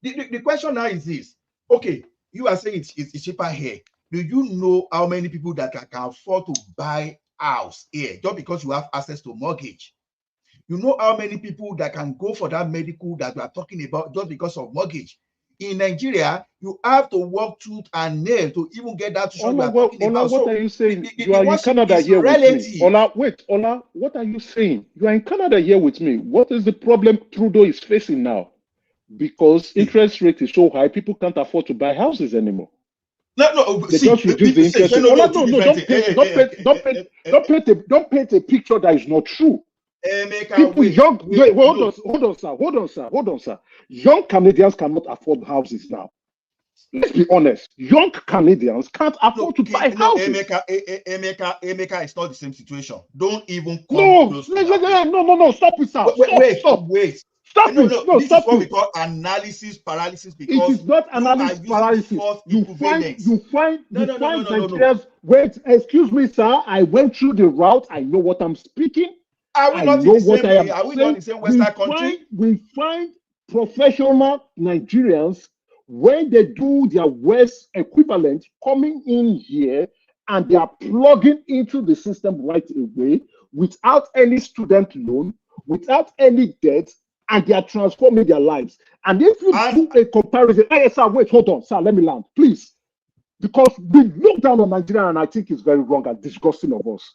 The question now is this, okay, you are saying it's cheaper here. Do you know how many people that can afford to buy house here just because you have access to mortgage? You know how many people that can go for that medical that we are talking about just because of mortgage? In Nigeria, you have to work tooth and nail to even get that. What are you saying? You are in Canada here with me. Ola, what are you saying? You are in Canada here with me. What is the problem Trudeau is facing now? Because interest rate is so high, people can't afford to buy houses anymore. No. They just reduce the interest rate. Don't paint a picture that is not true. Hold on, sir. Young Canadians cannot afford houses now. Let's be honest. Young Canadians can't afford to buy houses. Emeka, it's not the same situation. Don't even come close. No. Stop it, sir. Wait. Stop it. This is what we call analysis paralysis. Because it is not analysis paralysis. You find Nigerians. Wait, excuse me, sir. I went through the route. I know what I'm speaking. Are we not in the same Western country? We find professional Nigerians when they do their West equivalent coming in here and they are plugging into the system right away without any student loan, without any debt, and they are transforming their lives. And if you do a comparison, sir, wait, hold on, sir, let me land, please. Because we look down on Nigeria and I think it's very wrong and disgusting of us.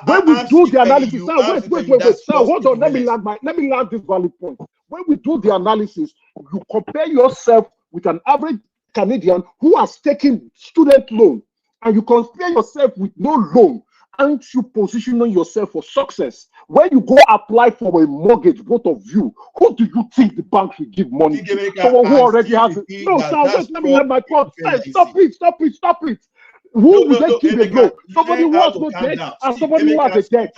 When we do the analysis, sir, wait, sir, hold on, let me land this valid point. When we do the analysis, you compare yourself with an average Canadian who has taken student loan, and you compare yourself with no loan, aren't you positioning yourself for success? When you go apply for a mortgage, both of you, who do you think the bank will give money to? Someone who already has it. No, sir, wait, let me have my point. Stop it. Who will they give a blow? Somebody who has no debt and somebody who has a debt.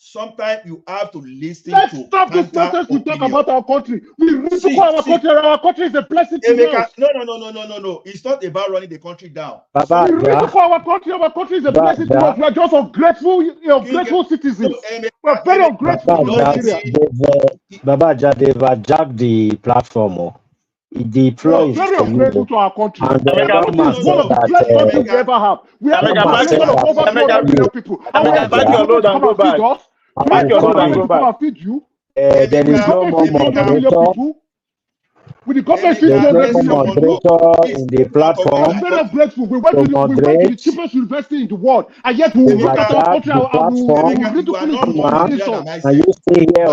Sometimes you have to listen Let's to stop this nonsense we talk about our country. We need to call our country. Our country is a blessing to us. No. It's not about running the country down. We need to call our country. Our country is a blessing to us. We are just ungrateful citizens. We're very ungrateful to Nigeria. They've jacked the platform. The floor is very ungrateful to our country. And Our country is one of the best countries we ever have. We have a population of over 200 million people. And we expect the government to come and feed us. We expect the government to come and feed you. There is no more moderator. With the government feed There's no more moderator in the platform. We're very grateful. We went to the cheapest university in the world, and yet we look at our country and we ridicule it. And you stay here.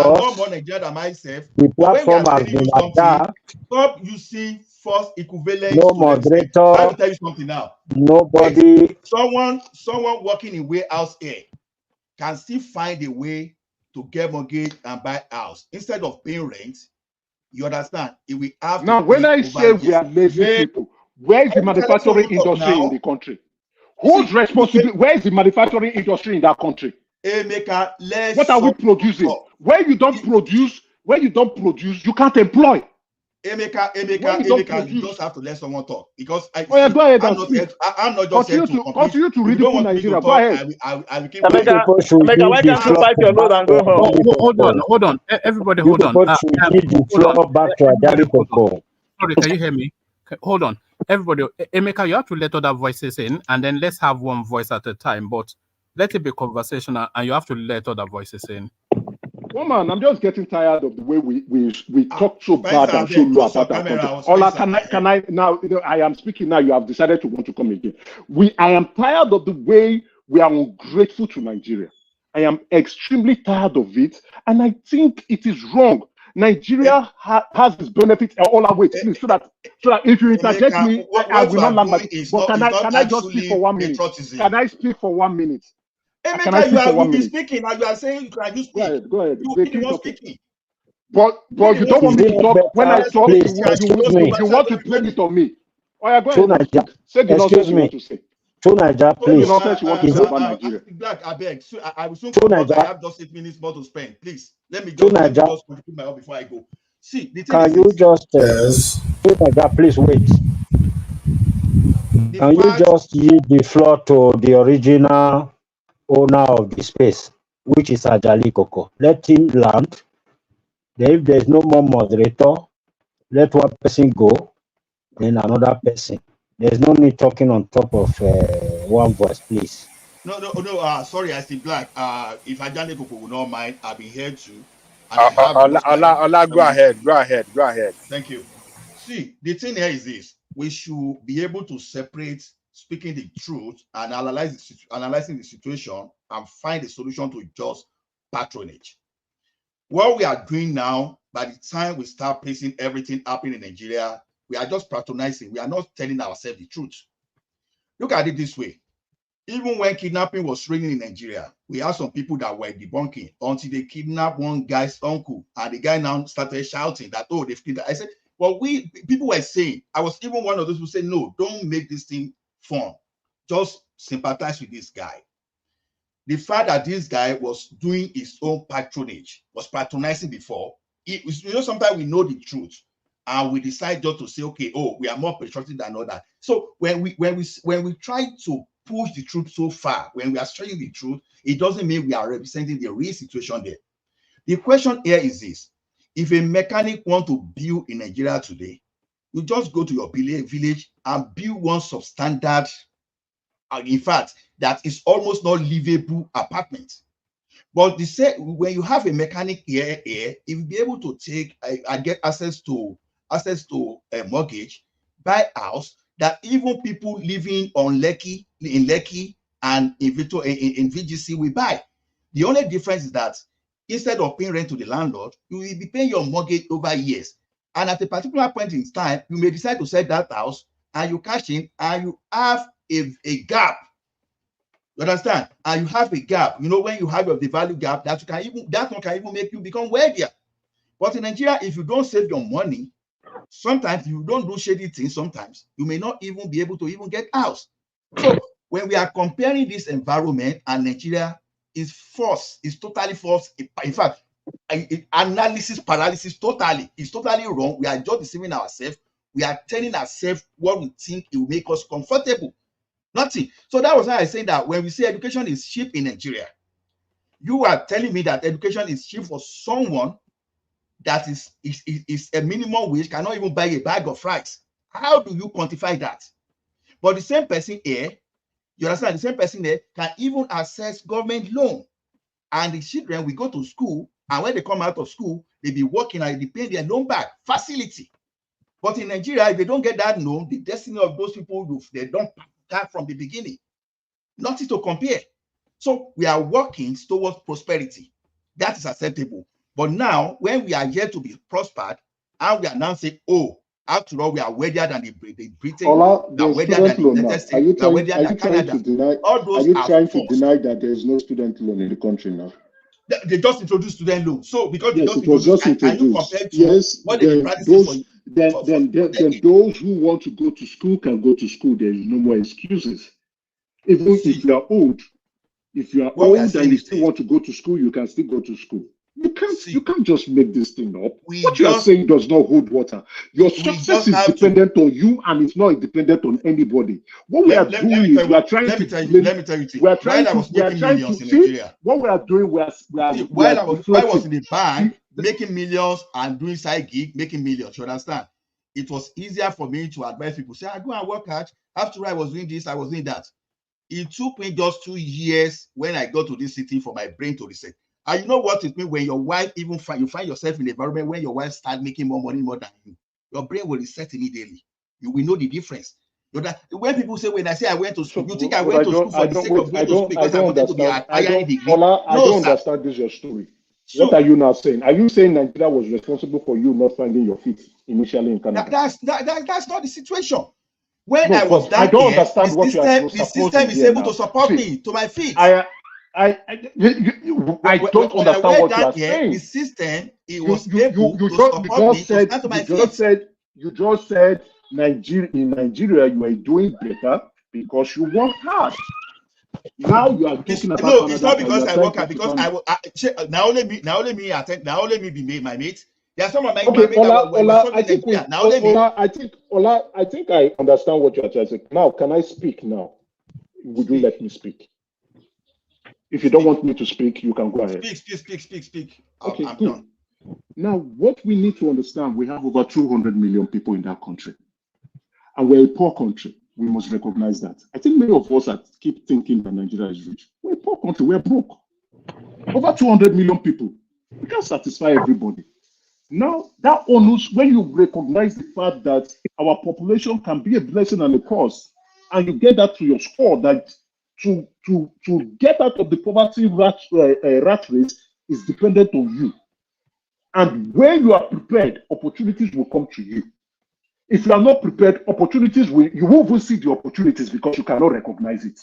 The platform has been attacked. Stop using false equivalence. No moderator. I will tell you something now. Nobody. Someone working in warehouse here can still find a way to get mortgage and buy house instead of paying rent. You understand? If we have now, when I say we are lazy people, where is the manufacturing industry in the country? Whose responsibility? Where is the manufacturing industry in that country? What are we producing? Where you don't produce, you can't employ. Emeka, you just have to let someone talk because go ahead and speak. I'm not just continue to ridicule Nigeria. Go ahead. I will keep Emeka, why can't you fight your load and go home? Hold on. Everybody, hold on. Sorry, can you hear me? Hold on. Everybody, Emeka, you have to let other voices in, and then let's have one voice at a time. But let it be conversational, and you have to let other voices in. Woman, I'm just getting tired of the way we talk so bad and so low about our country. Ola, can I now? I am speaking now. You have decided to want to come again. I am tired of the way we are ungrateful to Nigeria. I am extremely tired of it, and I think it is wrong. Nigeria has its benefits. Ola, wait, please, so that if you interject me, I will not land my. But can I just speak for 1 minute? Can I speak for 1 minute? Emeka, you have been speaking and you are saying you can speak. Go ahead. You are speaking. But you don't want me to talk. When I talk, you want to blame it on me. Oh, yeah, go ahead. Say the nonsense you want to say. To Nigeria, please. The nonsense you want to say about Nigeria. Black, I beg. I will soon come back. I have just 8 minutes more to spend. Please, let me just put my own before I go. See, the thing can you just to Nigeria, please wait. Can you just yield the floor to the original owner of the space, which is Ajali Koko? Let him land. Then if there's no more moderator, let one person go, then another person. There's no need talking on top of one voice, please. No. Sorry, I see Black. If Ajali Koko will not mind, I'll be here too. Allah, go ahead. Thank you. See, the thing here is this: we should be able to separate speaking the truth and analyzing the situation and find a solution to just patronage. What we are doing now, by the time we start placing everything happening in Nigeria, we are just patronizing. We are not telling ourselves the truth. Look at it this way. Even when kidnapping was reigning in Nigeria, we had some people that were debunking until they kidnapped one guy's uncle, and the guy now started shouting that, oh, they've kidnapped. I said, well, people were saying, I was even one of those who said, no, don't make this thing fun. Just sympathize with this guy. The fact that this guy was doing his own patronage, was patronizing before, sometimes we know the truth and we decide just to say, okay, oh, we are more patriotic than others. So when we try to push the truth so far, when we are stretching the truth, it doesn't mean we are representing the real situation there. The question here is this: if a mechanic wants to build in Nigeria today, you just go to your village and build one substandard, in fact, that is almost not livable apartment. But when you have a mechanic here, you'll be able to take and get access to a mortgage, buy a house that even people living in Lekki and in VGC will buy. The only difference is that instead of paying rent to the landlord, you will be paying your mortgage over years. And at a particular point in time, you may decide to sell that house and you cash in and you have a gap. You understand? And you have a gap. You know, when you have the value gap, that one can even make you become wealthier. But in Nigeria, if you don't save your money, sometimes you don't do shady things, sometimes you may not even be able to even get house. So when we are comparing this environment and Nigeria is false, is totally false. In fact, analysis paralysis totally is totally wrong. We are just deceiving ourselves. We are telling ourselves what we think it will make us comfortable. Nothing. So that was why I say that when we say education is cheap in Nigeria, you are telling me that education is cheap for someone that is a minimum wage, cannot even buy a bag of rice. How do you quantify that? But the same person here, you understand, the same person there can even access government loan. And the children will go to school, and when they come out of school, they be working and they pay their loan back. Facility. But in Nigeria, if they don't get that loan, the destiny of those people, they don't start from the beginning. Nothing to compare. So we are working towards prosperity. That is acceptable. But now, when we are yet to be prospered, and we are now saying, oh, after all, we are wealthier than the Britain, Ola, we are wealthier than the United States, we are wealthier than Canada. Are you trying to deny that there is no student loan in the country now? They just introduced student loan. So because they yes, just introduced, can you compare to what they've been practicing then those who want to go to school can go to school. There is no more excuses. Even if you are old, and you still want to go to school, you can still go to school. You can't just make this thing up. What you are saying does not hold water. Your success is dependent on you, and it's not dependent on anybody. What we are doing is we are trying to. Let me tell you. We are trying to see what we are doing. While I was in the bank making millions and doing side gig, making millions. You understand? It was easier for me to advise people. Say, I go and work hard. After I was doing this, I was doing that. It took me just 2 years when I got to this city for my brain to reset. And you know what it means when your wife you find yourself in an environment where your wife starts making more money more than you. Your brain will reset immediately. You will know the difference. When people say, when I say I went to school, you think I went to school for the sake of going to school because I wanted to be a higher degree? I don't understand this your story. What are you now saying? Are you saying Nigeria was responsible for you not finding your feet initially in Canada? That's not the situation. When I was down here, the system is able to support me to my feet. I don't understand what you are saying. The system was able to support me to stand to my feet. You just said in Nigeria you are doing better because you work hard. Now you are talking about no, it's not because I work hard. Because now let me be my mate. There are some of my mates I think I understand what you are trying to say. Now, can I speak now? Would you let me speak? If you don't want me to speak, you can go ahead. Speak. Okay, I'm good. done. Now, what we need to understand, we have over 200 million people in that country. And we're a poor country. We must recognize that. I think many of us keep thinking that Nigeria is rich. We're a poor country. We're broke. Over 200 million people. We can't satisfy everybody. Now, that onus, when you recognize the fact that our population can be a blessing and a curse, and you get that to your score, that to get out of the poverty rat race is dependent on you. And when you are prepared, opportunities will come to you. If you are not prepared, you won't even see the opportunities because you cannot recognize it.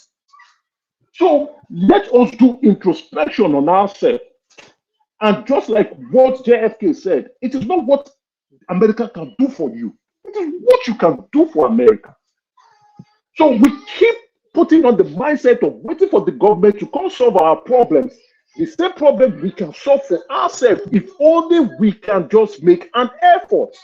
So let us do introspection on ourselves. And just like what JFK said, it is not what America can do for you. It is what you can do for America. So we keep putting on the mindset of waiting for the government to come solve our problems. The same problem we can solve for ourselves if only we can just make an effort.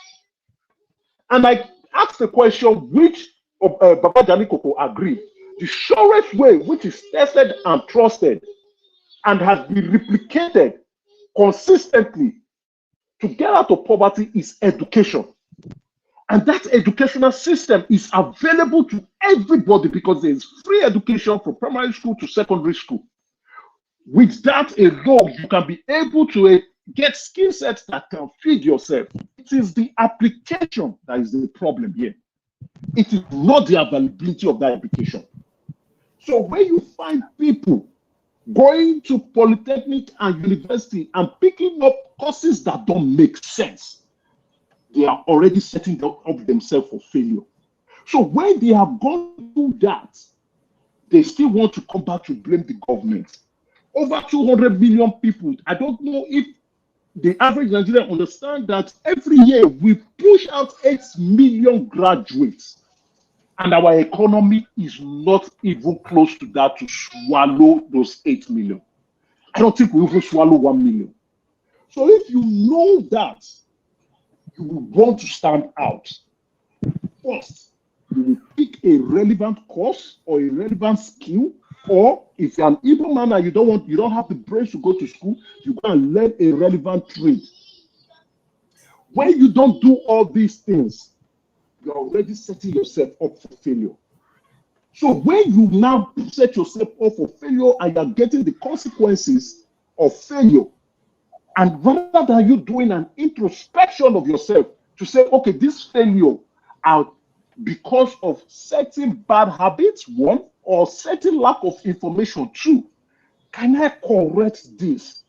And I asked the question which Baba Jani Koko agreed. The surest way, which is tested and trusted and has been replicated consistently to get out of poverty, is education. And that educational system is available to everybody because there is free education from primary school to secondary school. With that alone, you can be able to get skill sets that can feed yourself. It is the application that is the problem here. It is not the availability of that education. So when you find people going to polytechnic and university and picking up courses that don't make sense. They are already setting up themselves for failure. So when they have gone through that, they still want to come back to blame the government. Over 200 million people. I don't know if the average Nigerian understand that every year we push out 8 million graduates, and our economy is not even close to that to swallow those 8 million. I don't think we even swallow 1 million. So if you know that, you will want to stand out. First, you will pick a relevant course or a relevant skill, or if you're an Igbo man and you don't have the brains to go to school, you go and learn a relevant trade. When you don't do all these things, you're already setting yourself up for failure. So when you now set yourself up for failure and you're getting the consequences of failure, and rather than you doing an introspection of yourself to say, okay, this failure are because of certain bad habits, one, or certain lack of information, two, can I correct this?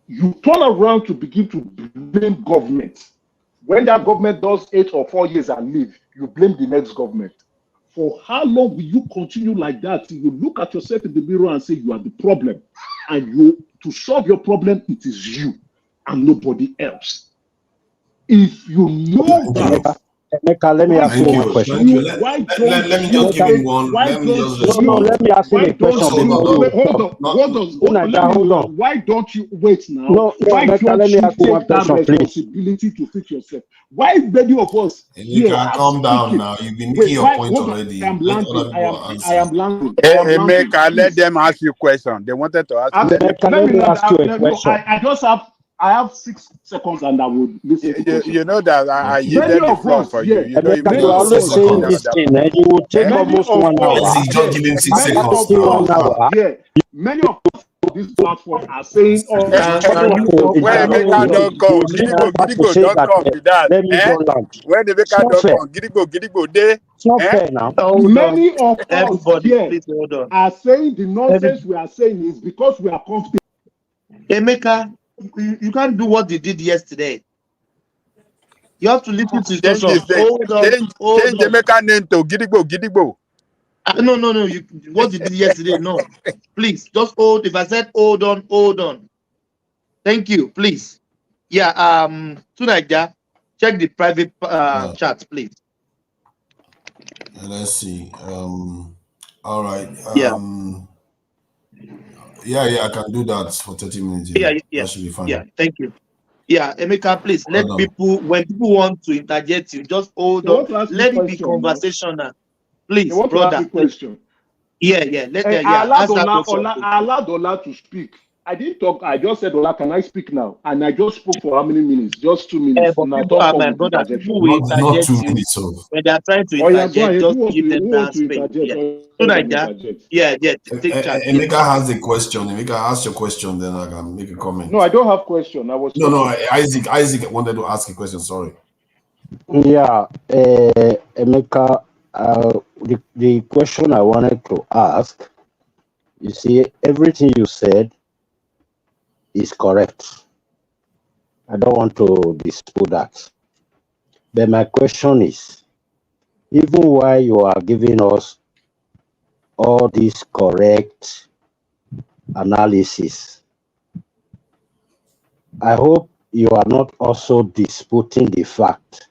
You turn around to begin to blame government. When that government does 8 or 4 years and leave, you blame the next government. For how long will you continue like that? You look at yourself in the mirror and say you are the problem. And to solve your problem, it is you and nobody else. If you know that, Emeka, let me ask you one question. Let me just give him one. Let me just let me ask him a question. Hold on. Why don't you wait now? No, why Emeka, don't let me you ask you one take that question, please. responsibility to fix yourself? Why many of us here are calm down speaking? now. You've been making your point already. I am landing. I am landing. Emeka, let them ask you a question. They wanted to ask you. Let me ask you a question. I have 6 seconds and I will listen to questions. You know that I yielded the floor for you. You don't even you are always saying this thing, and you will take almost 1 hour. Just give him 6 seconds. 1 hour. Yeah, many of us on this platform are saying, when Emeka don't come, Gidigbo don't come to that. Let me go land. When Emeka don't come, Gidigbo day. It's not fair now. Many of us here are saying the nonsense we are saying is because we are comfortable. Emeka, you can't do what they did yesterday. You have to listen to instructions. Change Emeka name to Gidigbo. No. What you did yesterday, no. Please, just hold. If I said hold on. Thank you, please. Yeah, Tunaja, check the private chat, please. Let's see. All right. Yeah, I can do that for 30 minutes. Yeah. That should be fine. Yeah, thank you. Yeah, Emeka, please let people, when people want to interject you, just hold on. Let it be conversational. Please, brother. Question. Yeah. I allowed Ola to speak. I didn't talk. I just said, Ola, can I speak now? And I just spoke for how many minutes? Just 2 minutes. My brother, people will interject you. When they are trying to interject, just give them that space. Yeah, take charge. Emeka has a question. Emeka, ask your question, then I can make a comment. No, I don't have question. Isaac wanted to ask a question. Sorry. Yeah, Emeka, the question I wanted to ask, you see, everything you said is correct. I don't want to dispute that. But my question is, even while you are giving us all this correct analysis, I hope you are not also disputing the fact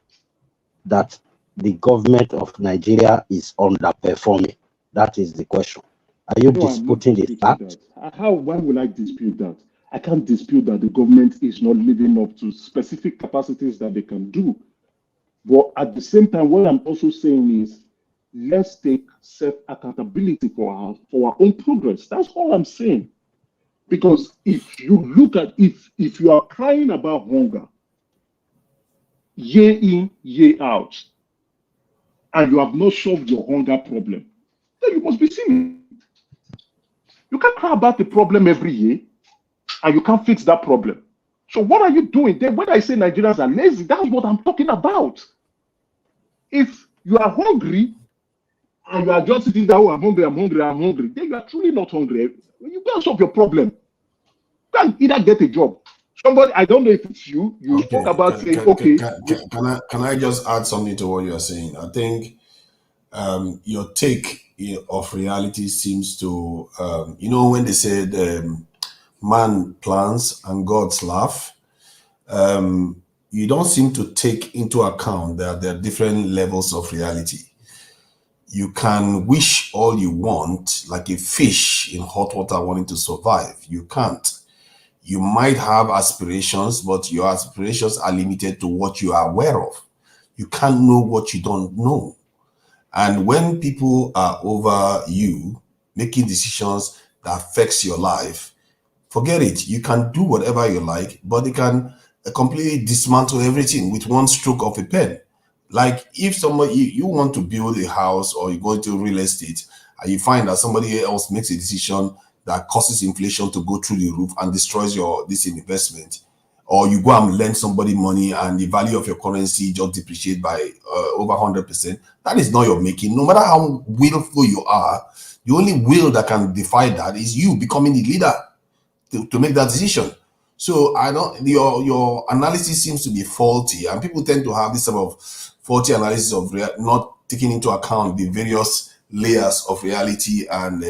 that the government of Nigeria is underperforming. That is the question. Are you disputing the fact? Why would I dispute that? I can't dispute that the government is not living up to specific capacities that they can do. But at the same time, what I'm also saying is, let's take self-accountability for our own progress. That's all I'm saying. Because if you look at, if you are crying about hunger, year in, year out, and you have not solved your hunger problem, then you must be silly. You can't cry about the problem every year, and you can't fix that problem. So what are you doing? Then when I say Nigerians are lazy, that's what I'm talking about. If you are hungry and you are just sitting there, oh, I'm hungry, then you are truly not hungry. You can't solve your problem. You can either get a job. Somebody, I don't know if it's you spoke about saying, okay. Can I just add something to what you're saying? I think your take of reality seems to, when they said man plans and God's laugh, you don't seem to take into account that there are different levels of reality. You can wish all you want, like a fish in hot water wanting to survive. You can't. You might have aspirations, but your aspirations are limited to what you are aware of. You can't know what you don't know. And when people are over you, making decisions that affects your life, forget it. You can do whatever you like, but they can completely dismantle everything with one stroke of a pen. Like if somebody, you want to build a house or you go into real estate and you find that somebody else makes a decision that causes inflation to go through the roof and destroys this investment, or you go and lend somebody money and the value of your currency just depreciate by over 100%, that is not your making. No matter how willful you are, the only will that can defy that is you becoming the leader to make that decision. So I don't. Your analysis seems to be faulty, and people tend to have this sort of faulty analysis of not taking into account the various layers of reality and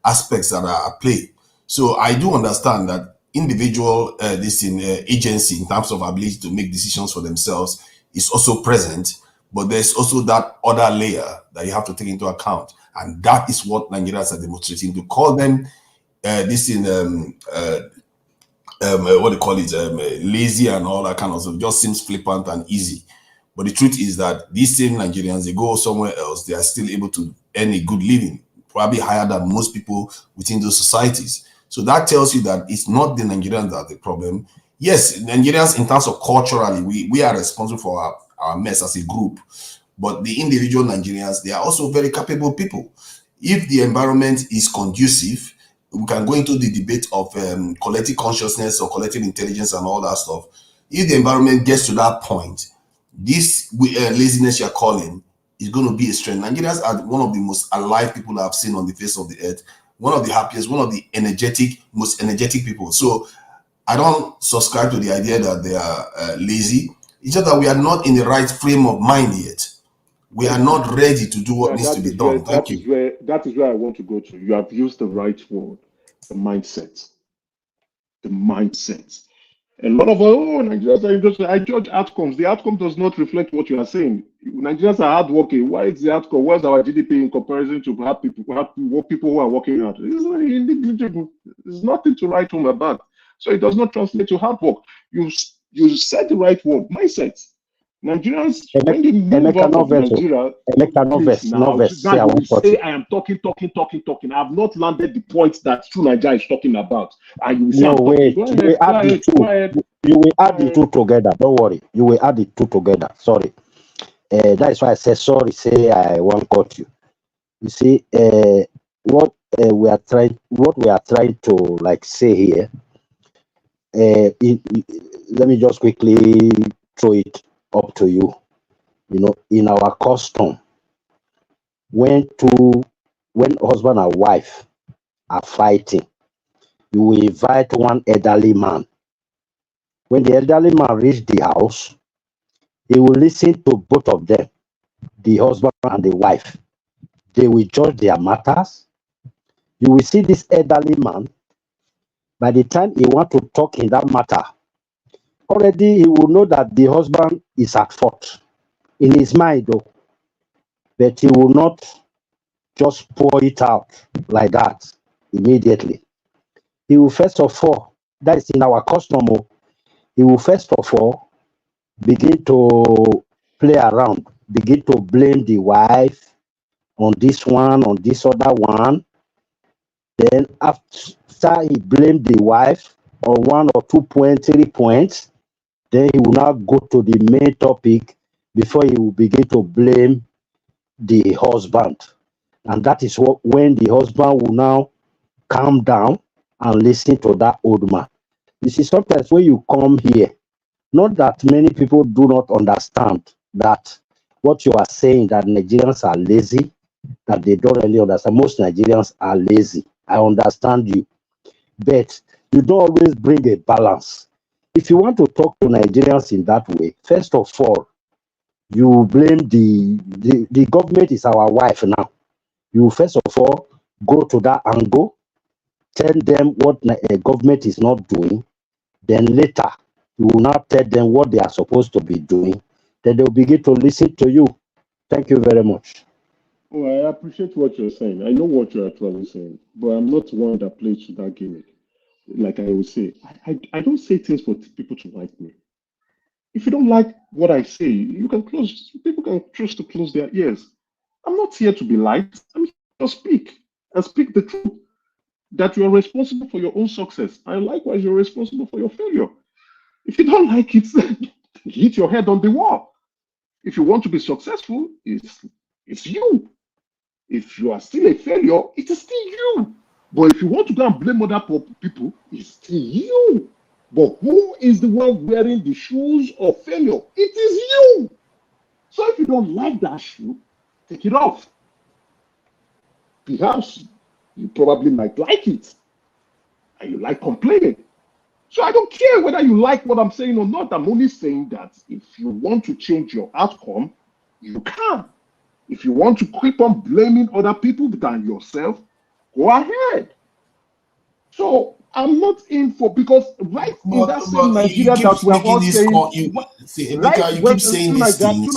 aspects that are at play. So I do understand that individual agency in terms of ability to make decisions for themselves is also present, but there's also that other layer that you have to take into account, and that is what Nigerians are demonstrating. To call them what they call it, lazy and all that kind of stuff, just seems flippant and easy. But the truth is that these same Nigerians, they go somewhere else, they are still able to earn a good living, probably higher than most people within those societies. So that tells you that it's not the Nigerians that are the problem. Yes, Nigerians, in terms of culturally, we are responsible for our mess as a group. But the individual Nigerians, they are also very capable people. If the environment is conducive, we can go into the debate of collective consciousness or collective intelligence and all that stuff. If the environment gets to that point, this laziness you're calling is going to be a strength. Nigerians are one of the most alive people I've seen on the face of the earth. One of the happiest, one of the most energetic people. So I don't subscribe to the idea that they are lazy. It's just that we are not in the right frame of mind yet. We are not ready to do what needs to be done. Thank you. That is where I want to go to. You have used the right word, the mindset. The mindset. A lot of Nigerians are interested. I judge outcomes. The outcome does not reflect what you are saying. Nigerians are hardworking. Why is the outcome? Where's our GDP in comparison to what people who are working hard? There's nothing to write home about. So it does not translate to hard work. You said the right word, mindset. Nigerians, when they move out of Nigeria, say I am talking. I have not landed the point that True Nigeria is talking about. And you will say, no, wait, you will add the two together. Don't worry, you will add the two together. Sorry, that is why I said sorry. Say I won't cut you. You see, what we are trying to like say here. Let me just quickly throw it up to you. In our custom, when husband and wife are fighting, you will invite one elderly man. When the elderly man reach the house, he will listen to both of them, the husband and the wife. They will judge their matters. You will see this elderly man, by the time he want to talk in that matter, already he will know that the husband is at fault in his mind, though, but he will not just pour it out like that immediately. He will first of all, that is in our custom, he will first of all begin to play around, begin to blame the wife on this one, on this other one. Then after he blamed the wife on 1 or 2 points, 3 points, then he will now go to the main topic before he will begin to blame the husband. And that is when the husband will now calm down and listen to that old man. You see, sometimes when you come here, not that many people do not understand that what you are saying, that Nigerians are lazy, that they don't really understand. Most Nigerians are lazy. I understand you, but you don't always bring a balance. If you want to talk to Nigerians in that way, first of all, you blame the government is our wife now. You first of all go to that angle, tell them what government is not doing. Then later, you will now tell them what they are supposed to be doing. Then they'll begin to listen to you. Thank you very much. Oh, I appreciate what you're saying. I know what you're actually saying, but I'm not one that plays to that gimmick. Like I always say, I don't say things for people to like me. If you don't like what I say, people can choose to close their ears. I'm not here to be liked. I'm here to speak and speak the truth. That you are responsible for your own success, and likewise you're responsible for your failure. If you don't like it, hit your head on the wall. If you want to be successful, it's you. If you are still a failure, it is still you. But if you want to go and blame other people, it's still you. But who is the one wearing the shoes of failure? It is you. So if you don't like that shoe, take it off. Perhaps you probably might like it, and you like complaining. So I don't care whether you like what I'm saying or not. I'm only saying that if you want to change your outcome, you can. If you want to keep on blaming other people than yourself, go ahead. So I'm not in for, because right in that same Nigeria that we're all saying, you keep saying these things.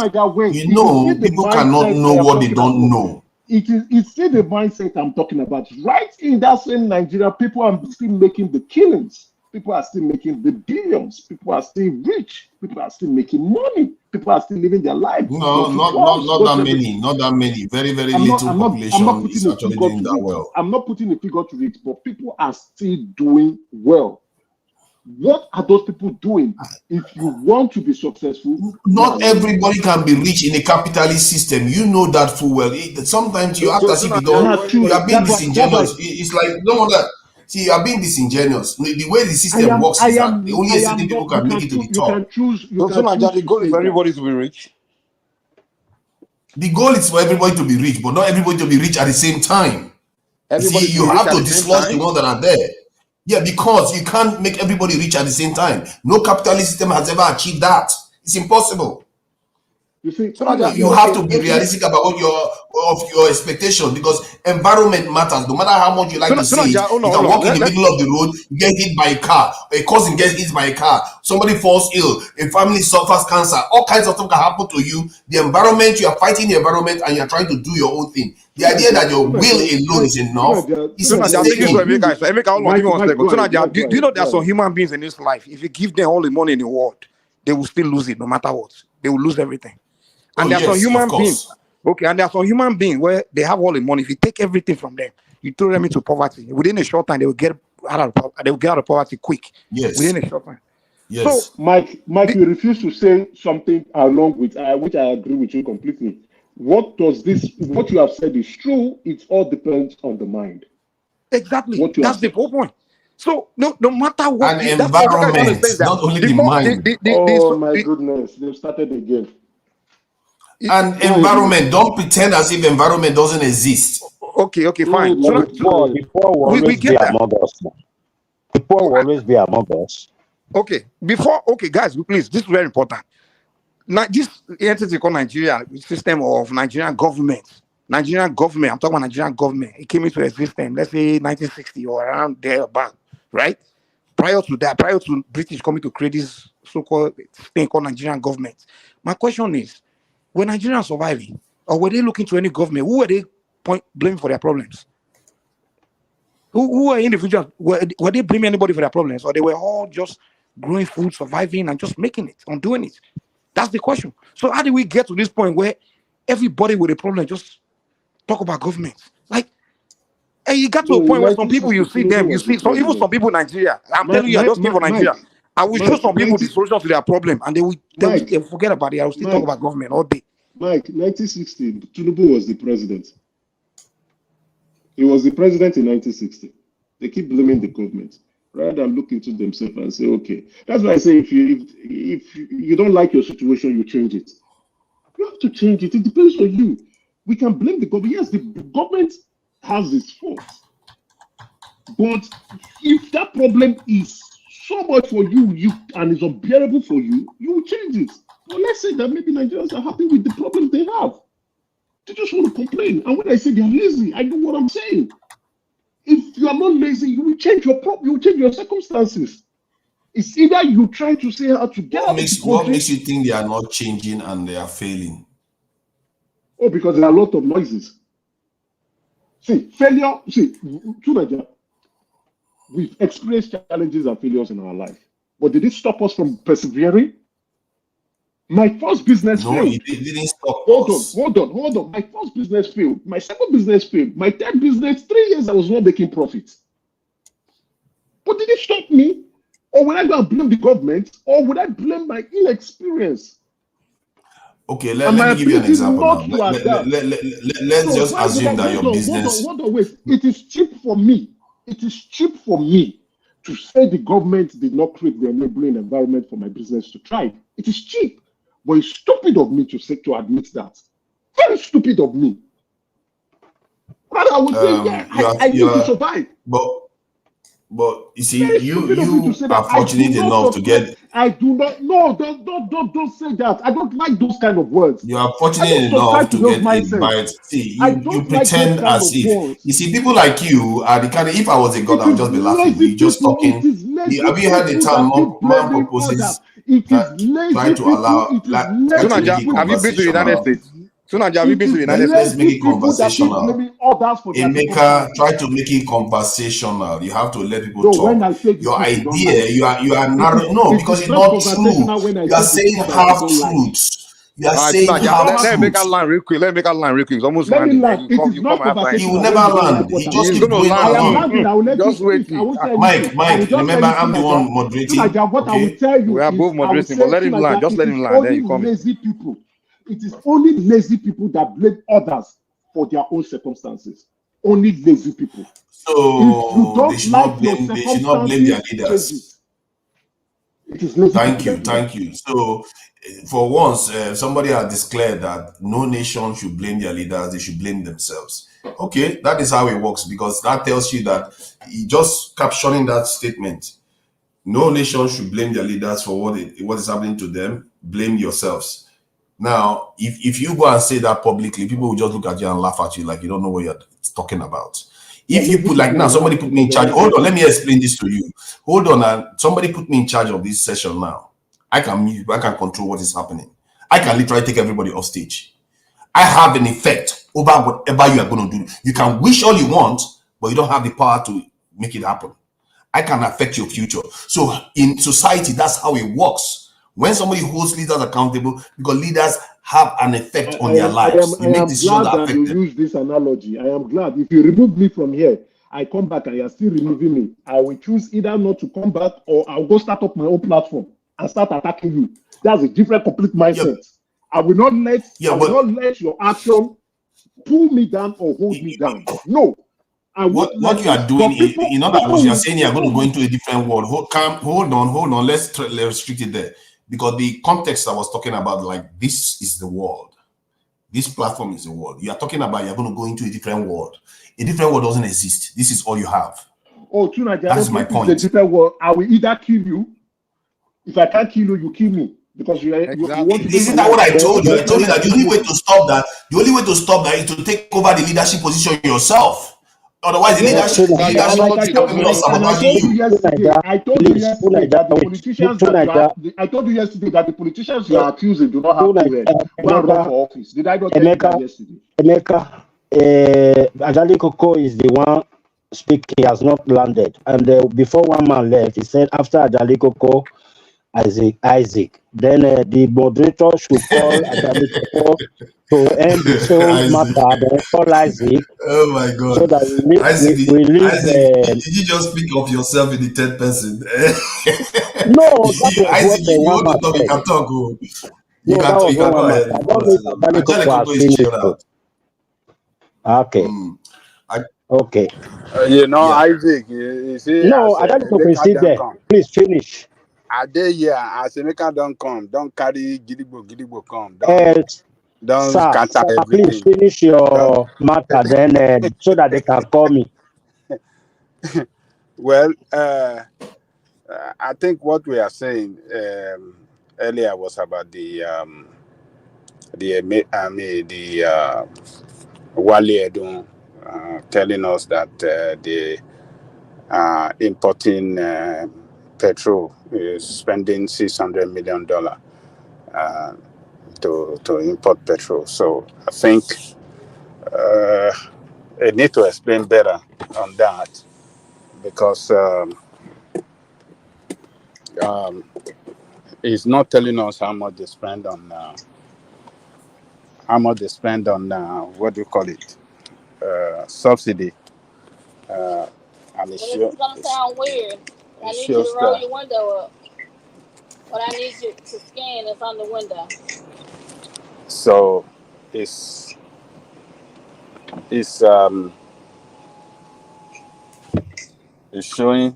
You know, know, people cannot know what they don't know. It's still the mindset I'm talking about. Right in that same Nigeria, people are still making the killings. People are still making the billions. People are still rich. People are still making money. People are still living their lives. No, not that many. Not that many. Very, very little population is actually doing that well. I'm not putting a figure to it, but people are still doing well. What are those people doing? If you want to be successful, not everybody can be rich in a capitalist system. You know that full well. Sometimes you act as if you don't. You are being disingenuous. It's like no wonder. See, you are being disingenuous. The way the system works is that only a certain people can make it to the top. You can choose. The goal is for everybody to be rich. The goal is for everybody to be rich, but not everybody to be rich at the same time. Everybody you have to dislodge the ones that are there. Yeah, because you can't make everybody rich at the same time. No capitalist system has ever achieved that. It's impossible. You see, you have to be realistic about your expectation, because environment matters. No matter how much you like to say it, you can walk in the middle of the road, you get hit by a car, a cousin gets hit by a car, somebody falls ill, a family suffers cancer, all kinds of stuff can happen to you. The environment, you are fighting the environment and you are trying to do your own thing. The idea that your will alone is enough is mistaken. Do you know there are some human beings in this life, if you give them all the money in the world, they will still lose it no matter what. They will lose everything. And there are some human beings, and there are some human beings where they have all the money. If you take everything from them, you throw them into poverty. Within a short time, they will get out of poverty quick. Yes. Within a short time. Yes. So, Mike, you refuse to say something along with which I agree with you completely. What you have said is true. It all depends on the mind. Exactly. That's the whole point. So no matter what, an environment, not only the mind. My goodness, they've started again. An environment. Don't pretend as if environment doesn't exist. Okay, fine. So before will always be among us. People will always be among us. Okay, guys, please. This is very important. Now, this entity called Nigeria, system of Nigerian government. I'm talking about Nigerian government. It came into existence, let's say 1960 or around there about, right? Prior to British coming to create this so-called thing called Nigerian government. My question is, were Nigerians surviving, or were they looking to any government? Who were they blaming for their problems? Who were individuals? Were they blaming anybody for their problems, or they were all just growing food, surviving, and just making it, and doing it? That's the question. So how do we get to this point where everybody with a problem just talk about government? Like, and you got to a point where some people even some people in Nigeria. I'm telling you, I just came from Nigeria. I will show some people the solution to their problem, and they will forget about it. I will still talk about government all day. Mike, 1960, Tinubu was the president. He was the president in 1960. They keep blaming the government rather than look into themselves and say, okay. That's why I say if you don't like your situation, you change it. You have to change it. It depends on you. We can blame the government. Yes, the government has its faults. But if that problem is so much for you and is unbearable for you, you will change it. But let's say that maybe Nigerians are happy with the problem they have. They just want to complain. And when I say they're lazy, I know what I'm saying. If you are not lazy, you will change your problem, you will change your circumstances. It's either you try to say how to get out of the country. What makes you think they are not changing and they are failing? Oh, because there are a lot of noises. See, failure, we've experienced challenges and failures in our life. But did it stop us from persevering? My first business failed. No, it didn't stop us. Hold on. My first business failed. My second business failed. My third business, 3 years I was not making profits. But did it stop me? Or would I go and blame the government? Or would I blame my inexperience? Okay, let me give you an example now. Let's just assume that your business... Hold on, wait. It is cheap for me. It is cheap for me to say the government did not create the enabling environment for my business to thrive. It is cheap. But it's stupid of me to admit that. Very stupid of me. But I would say, I need to survive. But you see, you are fortunate enough to get... I do not, no, don't say that. I don't like those kind of words. You are fortunate enough to get a bite. See, you pretend as if... You see, people like you are the kind of... If I was a god, I would just be laughing. You just talking... Have you heard the term man proposes... It is lazy try to allow... Have you been to the United States? Have you been to the United States? Let's make it conversational. Emeka, try to make it conversational. You have to let people talk. Your idea, you are narrowing. No, because it's not true. You are saying half truths. You are saying half truths. Let me make a line real quick. It's almost let me land. It is not conversational. He will never land. He just keeps going on. Just wait. Mike, remember I'm the one moderating. What I will tell you, we are both moderating, but let him land. Just let him land. Then you come. Lazy people. It is only lazy people that blame others for their own circumstances. Only lazy people. So they should not blame their leaders. It is lazy. Thank you. So for once, somebody has declared that no nation should blame their leaders, they should blame themselves. Okay, that is how it works, because that tells you that just capturing that statement, no nation should blame their leaders for what is happening to them, blame yourselves. Now, if you go and say that publicly, people will just look at you and laugh at you like you don't know what you're talking about. If you put, like now, somebody put me in charge. Hold on, let me explain this to you. Hold on, somebody put me in charge of this session now. I can control what is happening. I can literally take everybody off stage. I have an effect over whatever you are going to do. You can wish all you want, but you don't have the power to make it happen. I can affect your future. So in society, that's how it works. When somebody holds leaders accountable, because leaders have an effect on their lives. I am glad that you use this analogy. I am glad. If you remove me from here, I come back and you are still removing me. I will choose either not to come back, or I'll go start up my own platform and start attacking you. That's a different, complete mindset. Yep. I will not let your action pull me down or hold me down. No. What you are doing, in other words, you are saying you are going to go into a different world. Hold on. Let's restrict it there. Because the context I was talking about, like, this is the world. This platform is the world. You are talking about you're going to go into a different world. A different world doesn't exist. This is all you have. Oh, Tunaja, that is my point. A different world. I will either kill you. If I can't kill you, you kill me. Because you want to. Isn't that what I told you? I told you that the only way to stop that, is to take over the leadership position yourself. Otherwise, the leadership I told you yesterday that the politicians you are accusing do not have to run for office. Did I not tell you that yesterday? Emeka, Adalikoko is the one speaking. He has not landed. And before one man left, he said after Adalikoko, Isaac. Then the moderator should call Adalikoko to end the sole matter, then call Isaac. Oh my God. So that Isaac, did you just speak of yourself in the third person? No, Isaac, if you want to talk, you can talk. You can go ahead. Okay. Okay. Isaac, you see. No, I don't proceed there. Please finish. Are they here? As Emeka don't come, don't carry Gidigbo come. don't Sir, scatter please everything. finish your matter then, so that they can call me. Well, I think what we are saying earlier was about the Wale Edun telling us that the importing petrol is spending $600 million to import petrol. So I think they need to explain better on that, because it's not telling us how much they spend on what do you call it, subsidy, and it Well, it's gonna sound weird. I need you to roll your window up. What I need you to scan is on the window. so it's it's um it's showing.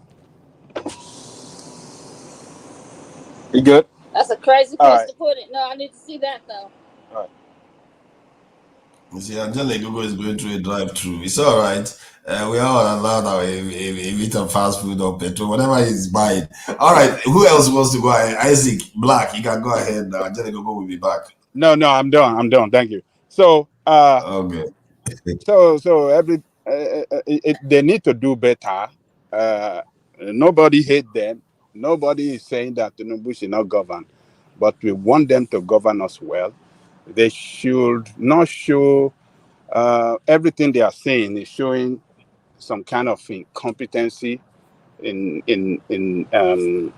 You good? That's a crazy All place right. to put it. No, I need to see that though. All right. You see, Angela Gogo is going through a drive-through. It's all right. We are all allowed a bit of fast food or petrol, whatever he's buying. All right. Who else wants to go ahead? Isaac Black, you can go ahead. Angela Gogo will be back. No, I'm done. Thank you. So Okay. so they need to do better. Nobody hate them. Nobody is saying that Tinubu should not govern, but we want them to govern us well. They should not show everything they are saying is showing some kind of incompetency in the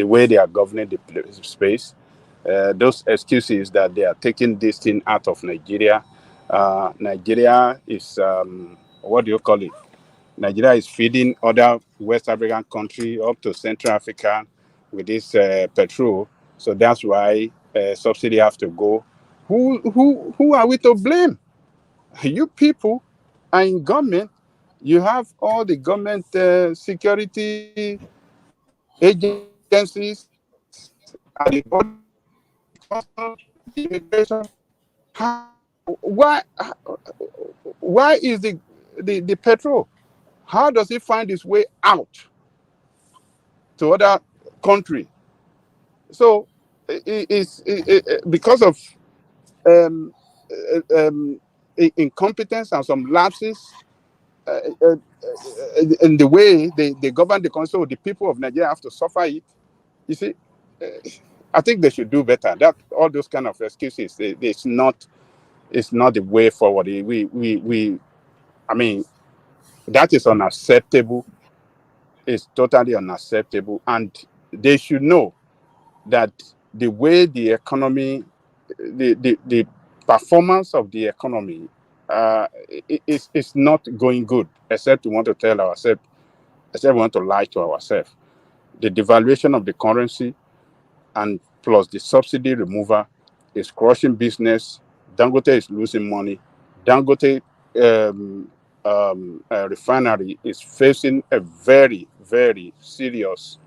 way they are governing the space. Those excuses that they are taking this thing out of Nigeria. Nigeria is what do you call it? Nigeria is feeding other West African countries up to Central Africa with this petrol. So that's why subsidy have to go. Who are we to blame? You people are in government. You have all the government security agencies at the border, the customs, the immigration. Why is the petrol? How does it find its way out to other country? So it's because of um, incompetence and some lapses in the way they govern the country. So the people of Nigeria have to suffer it. You see, I think they should do better. That all those kind of excuses, it's not the way forward. I mean, that is unacceptable. It's totally unacceptable, and they should know that the way the economy, the performance of the economy, is not going good. Except we want to tell ourselves, except we want to lie to ourselves. The devaluation of the currency and plus the subsidy removal is crushing business. Dangote is losing money. Dangote refinery is facing a very, very serious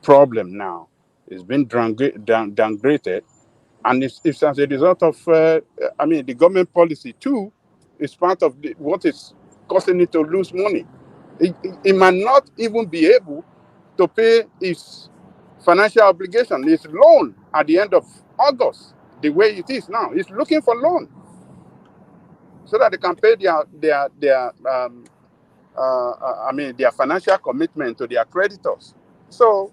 problem now. It's been downgraded, and it's as a result of, the government policy too is part of what is causing it to lose money. It might not even be able to pay its financial obligation, its loan at the end of August, the way it is now. It's looking for loan so that they can pay their financial commitment to their creditors. So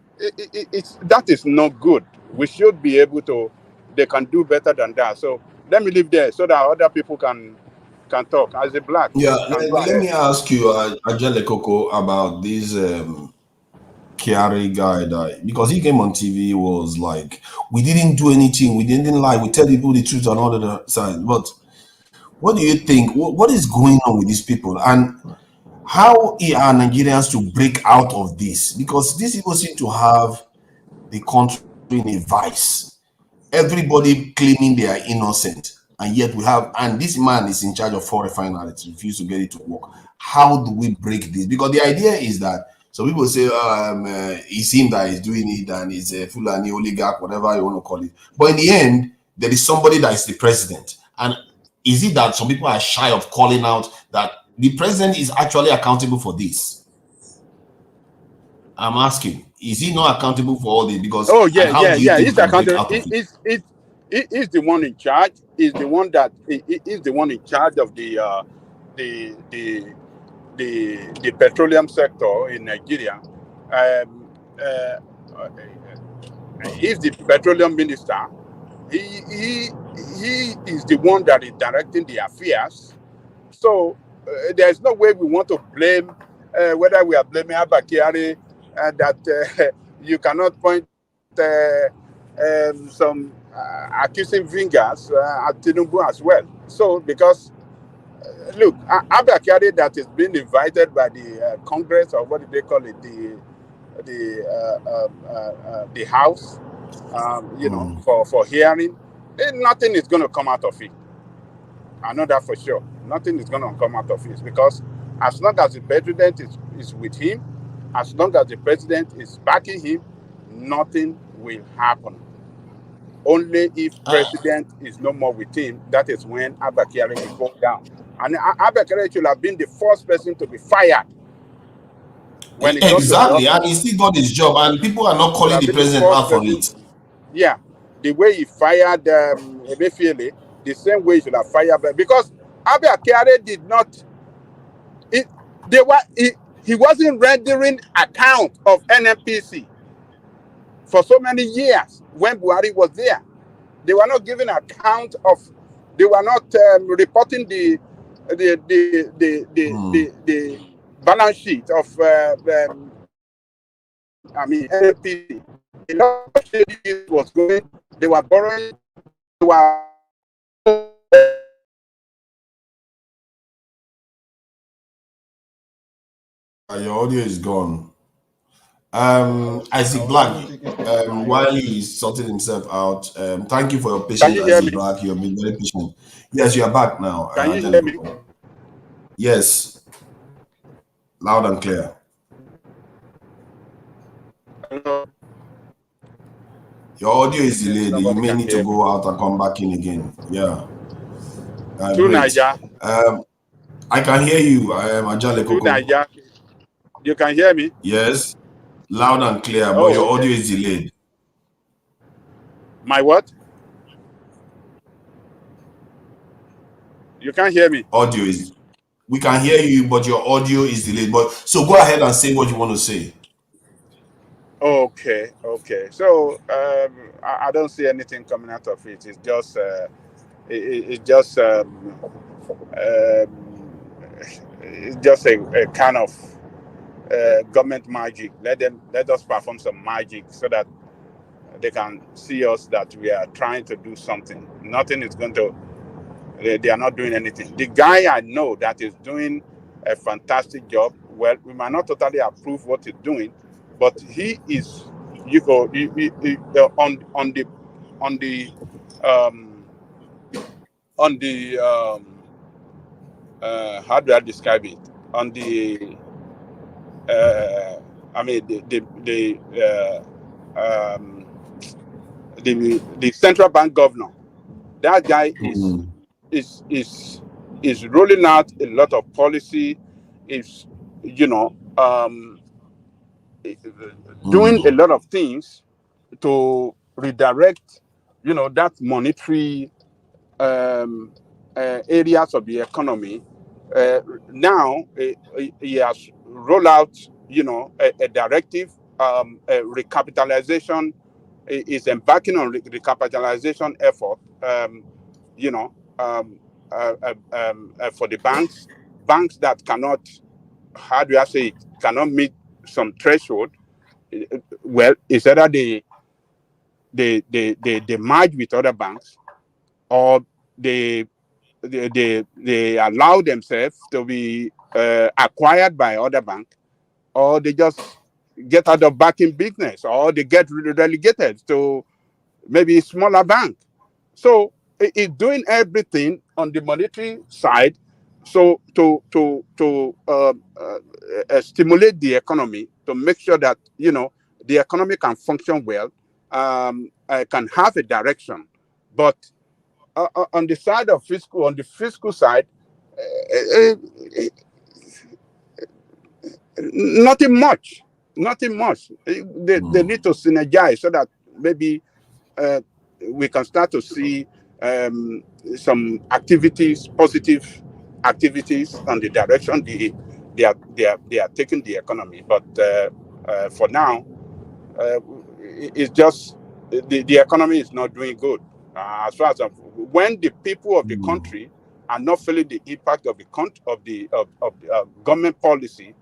that is not good. We should be able to. They can do better than that. So let me leave there so that other people can talk. As a black, Yeah, you can go let ahead. me ask you, Angela Coco, about this Kyari guy that, because he came on TV, was like, we didn't do anything, we didn't lie, we tell people the truth and all of the side. But what do you think? What is going on with these people, and how are Nigerians to break out of this? Because these people seem to have the country in a vice. Everybody claiming they are innocent, and yet and this man is in charge of 4 refineries, refuse to get it to work. How do we break this? Because the idea is that some people say it's him that is doing it, and it's a Fulani oligarch, whatever you want to call it. But in the end, there is somebody that is the president. And is it that some people are shy of calling out that the president is actually accountable for this? I'm asking, is he not accountable for all this? Because, Oh and yeah, how do you think we He's can break accountable. out of it? He's the one in charge. He's the one that is the one in charge of the petroleum sector in Nigeria. He's the petroleum minister. He is the one that is directing the affairs. So there's no way we want to blame whether we are blaming Mele Kyari that you cannot point some accusing fingers at Tinubu as well. So because look, Mele Kyari that is being invited by the Congress, or what do they call it, the House, for hearing, nothing is going to come out of it. I know that for sure. Nothing is going to come out of it, because as long as the president is with him, as long as the president is backing him, nothing will happen. Only if president is no more with him, that is when Mele Kyari will go down. And Mele Kyari should have been the first person to be fired when it got to the Exactly, and office. he still got his job, and people are not Should calling have the been the president first out for person. it. Yeah, the way he fired Emefiele, the same way he should have fired, because Mele Kyari did not. He wasn't rendering account of NNPC for so many years when Buhari was there. They were not giving account of. They were not reporting the balance sheet of NNPC. A lot of shady was going. They were borrowing. They were. Your audio is gone. Isaac Black, while he's sorting himself out, thank you for your patience, Can you hear Isaac me? Black. You have been very patient. Yes, you are back now. Can you hear me? Yes, loud and clear. Hello. Your audio is delayed. You may need to go out and come back in again. Yeah. Great. Niger. I can hear you. I am Ajale Koko. Niger. You can hear me? Yes, loud and clear, but your audio is delayed. My what? You can't hear me. Audio is. We can hear you, but your audio is delayed. But so go ahead and say what you want to say. Okay. So I don't see anything coming out of it. It's just it's just a kind of government magic. Let us perform some magic so that they can see us that we are trying to do something. Nothing is going to. They are not doing anything. The guy I know that is doing a fantastic job. Well, we might not totally approve what he's doing, but he is, on the how do I describe it? On the the central bank governor. That guy is rolling out a lot of policy, is doing a lot of things to redirect that monetary areas of the economy. Now he has rolled out a directive, a recapitalization. Is embarking on recapitalization effort, for the banks that cannot, how do I say it, cannot meet some threshold. Well, it's either they merge with other banks, or they allow themselves to be acquired by other banks, or they just get out of banking business, or they get relegated to maybe a smaller bank. So it's doing everything on the monetary side, so to stimulate the economy, to make sure that the economy can function well, can have a direction. But on the side of fiscal, on the fiscal side, nothing much. Nothing much. They need to synergize so that maybe we can start to see some activities, positive activities on the direction they are taking the economy. But for now, it's just the economy is not doing good. As far as when the people of the country are not feeling the impact of the government policy,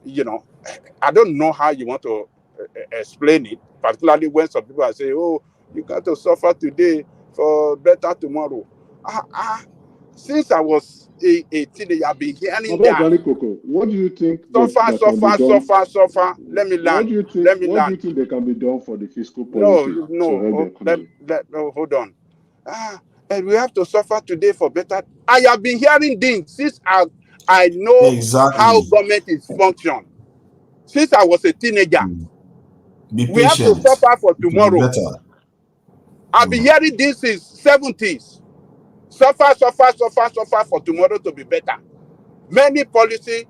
you know, I don't know how you want to explain it, particularly when some people are saying, "Oh, you got to suffer today for better tomorrow." Since I was a teenager, I've been hearing that. What do you think Suffer. Let me learn. What do you think they can be done for the fiscal policy to help the economy? No, hold on. And we have to suffer today for better. I have been hearing things since I know how government is function. Since I was a teenager, we have to suffer for tomorrow. I've been hearing this since 70s. Suffer for tomorrow to be better. Many policy,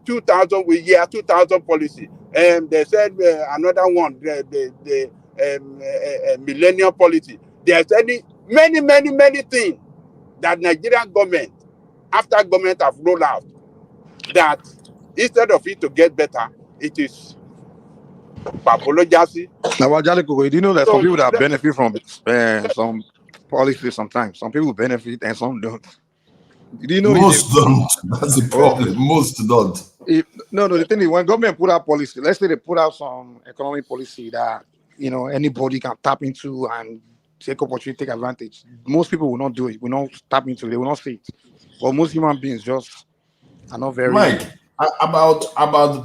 2000 policy. They said another one, the millennium policy. There's many things that Nigerian government, after government have rolled out, that instead of it to get better, it is papologasi. Now, Jaliko, do you know that some people that benefit from some policies sometimes? Some people benefit and some don't. Do you know most don't? That's the problem. Most don't. No, the thing is, when government put out policy, let's say they put out some economic policy that, you know, anybody can tap into and take opportunity, take advantage. Most people will not do it. Will not tap into it. They will not see it. But most human beings just are not very. Mike, about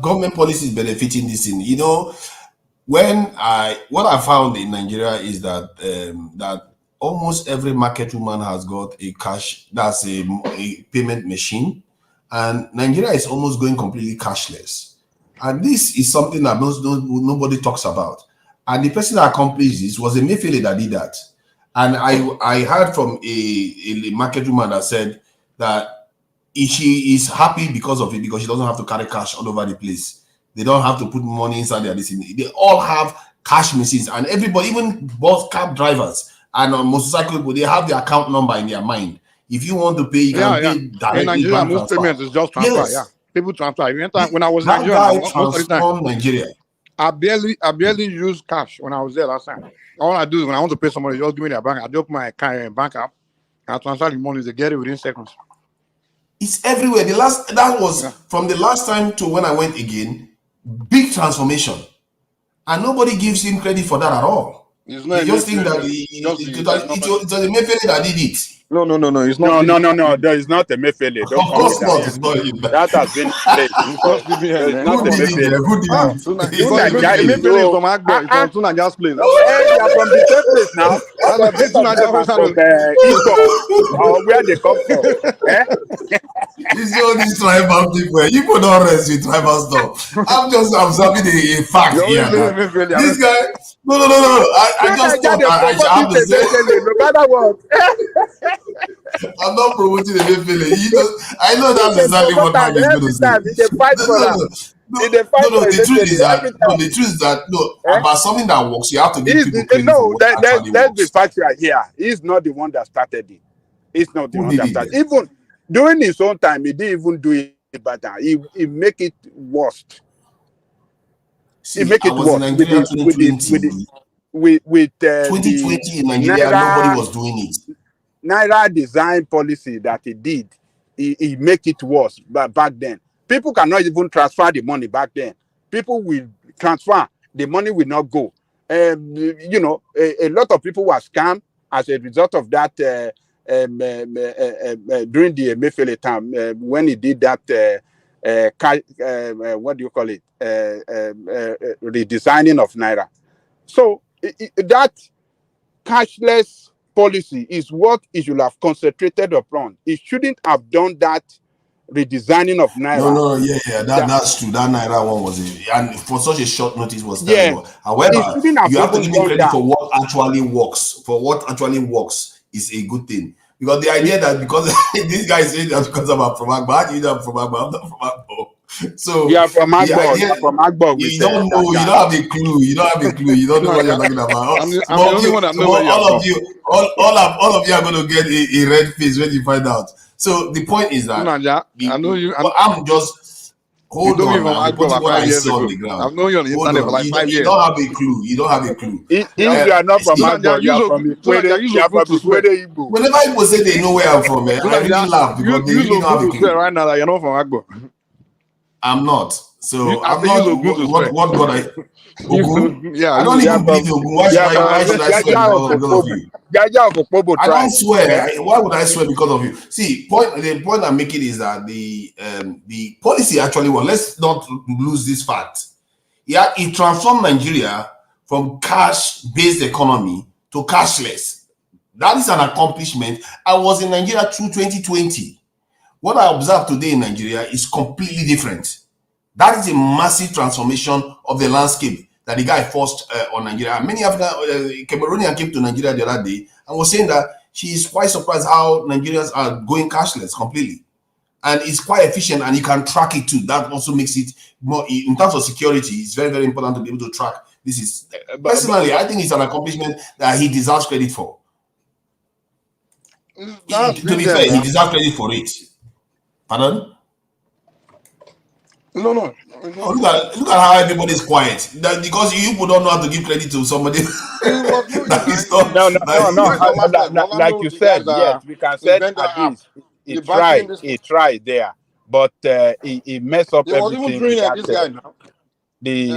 government policies benefiting this thing, you know, what I found in Nigeria is that that almost every market woman has got a cash, that's a payment machine, and Nigeria is almost going completely cashless. And this is something that nobody talks about. And the person that accomplished this was a Mayfele that did that. And I heard from a market woman that said that she is happy because of it, because she doesn't have to carry cash all over the place. They don't have to put money inside their list. They all have cash machines, and everybody, even both cab drivers and motorcycle people, they have the account number in their mind. If you want to pay, you can pay directly. In Nigeria, most payments is just transfer. Yes. Yeah, people transfer. When I was in that Nigeria, guy most of the time, transformed Nigeria. I barely use cash when I was there last time. All I do is when I want to pay somebody, just give me their bank. I just open my bank app, and I transfer the money. They get it within seconds. It's everywhere. From the last time to when I went again, big transformation, and nobody gives him credit for that at all. They just think that it's a Mayfele that did it. No, it's not. No, there is not a Mayfele. Of course not. It's not him. That has been played. Who did it? Who did it? Mayfele is from Agbo. It's from Tunaja's place. You are from the same place now. Or where they come from. It's all these tribal people. You put on rest with tribal stuff. I'm just observing a fact here. This guy. No. I just thought I have to say. No matter what. I'm not promoting the Mayfele. I know that's exactly what Mike is going to say. The truth is that about something that works, you have to give people credit for what actually let's be factual here. He's not the one that started it. He's not the one that started it. Even during his own time, he didn't even do it better. He make it worse. See, he make it worse with 2020 in Nigeria. Nobody was doing it. Naira design policy that he did, he make it worse. But back then, people cannot even transfer the money. Back then, people will transfer, the money will not go. You know, a lot of people were scammed as a result of that. During the Mayfele time, when he did that, what do you call it? Redesigning of Naira. So that cashless policy is what it should have concentrated upon. It shouldn't have done that redesigning of Naira. No, yeah. That's true. That Naira one was and for such a short notice was terrible. Yes. However, It shouldn't have you have to even give me gone credit for down. what actually works. For what actually works is a good thing. Because the idea that because this guy is saying that because I'm from Agba, how do you know I'm from Agba? I'm not from Agba. So You are from the Agbo. idea You are from Agbo with you don't know, you don't have a clue. You don't have a clue. You don't know what you're talking about. I'm the only one that know where you are All from. of you, all of you are going to get a red face when you find out. So the point is that I know you. but I'm just You hold told me on. from I'm Agbo reporting like what I 5 years see on ago. the ground. I've known you on the Hold internet for on. like 5 You years. don't have a clue. You don't have a clue. If you are not from See, Agbo, you are from Ikwere. use You are your food from to swear. Ikwere Igbo. whenever people say they know where I'm from, I really laugh because they Use really your don't have food a to swear clue. right now that you're not from Agbo. I'm not. So I I'm say use not. Ogun to swear. What God I Ogun? Yeah, I don't You are even believe from Ogun. Why should I swear Jaja of because of Okpobo. you? Jaja of Okpobo I don't tribe. swear. Why would I swear because of you? See, the point I'm making is that the policy actually was. Let's not lose this fact. Yeah, it transformed Nigeria from cash-based economy to cashless. That is an accomplishment. I was in Nigeria through 2020. What I observe today in Nigeria is completely different. That is a massive transformation of the landscape that the guy forced on Nigeria. Many African Cameroonian came to Nigeria the other day and was saying that she is quite surprised how Nigerians are going cashless completely. And it's quite efficient and you can track it too. That also makes it more, in terms of security, it's very, very important to be able to track. This is, personally, I think it's an accomplishment that he deserves credit for. To be fair, he deserves credit for it. Pardon? No. Oh, look at how everybody is quiet. That because you people don't know how to give credit to somebody. That is not. No. Like you said, yes, we can say at least he tried there, but he messed up He was even everything. training this guy now. The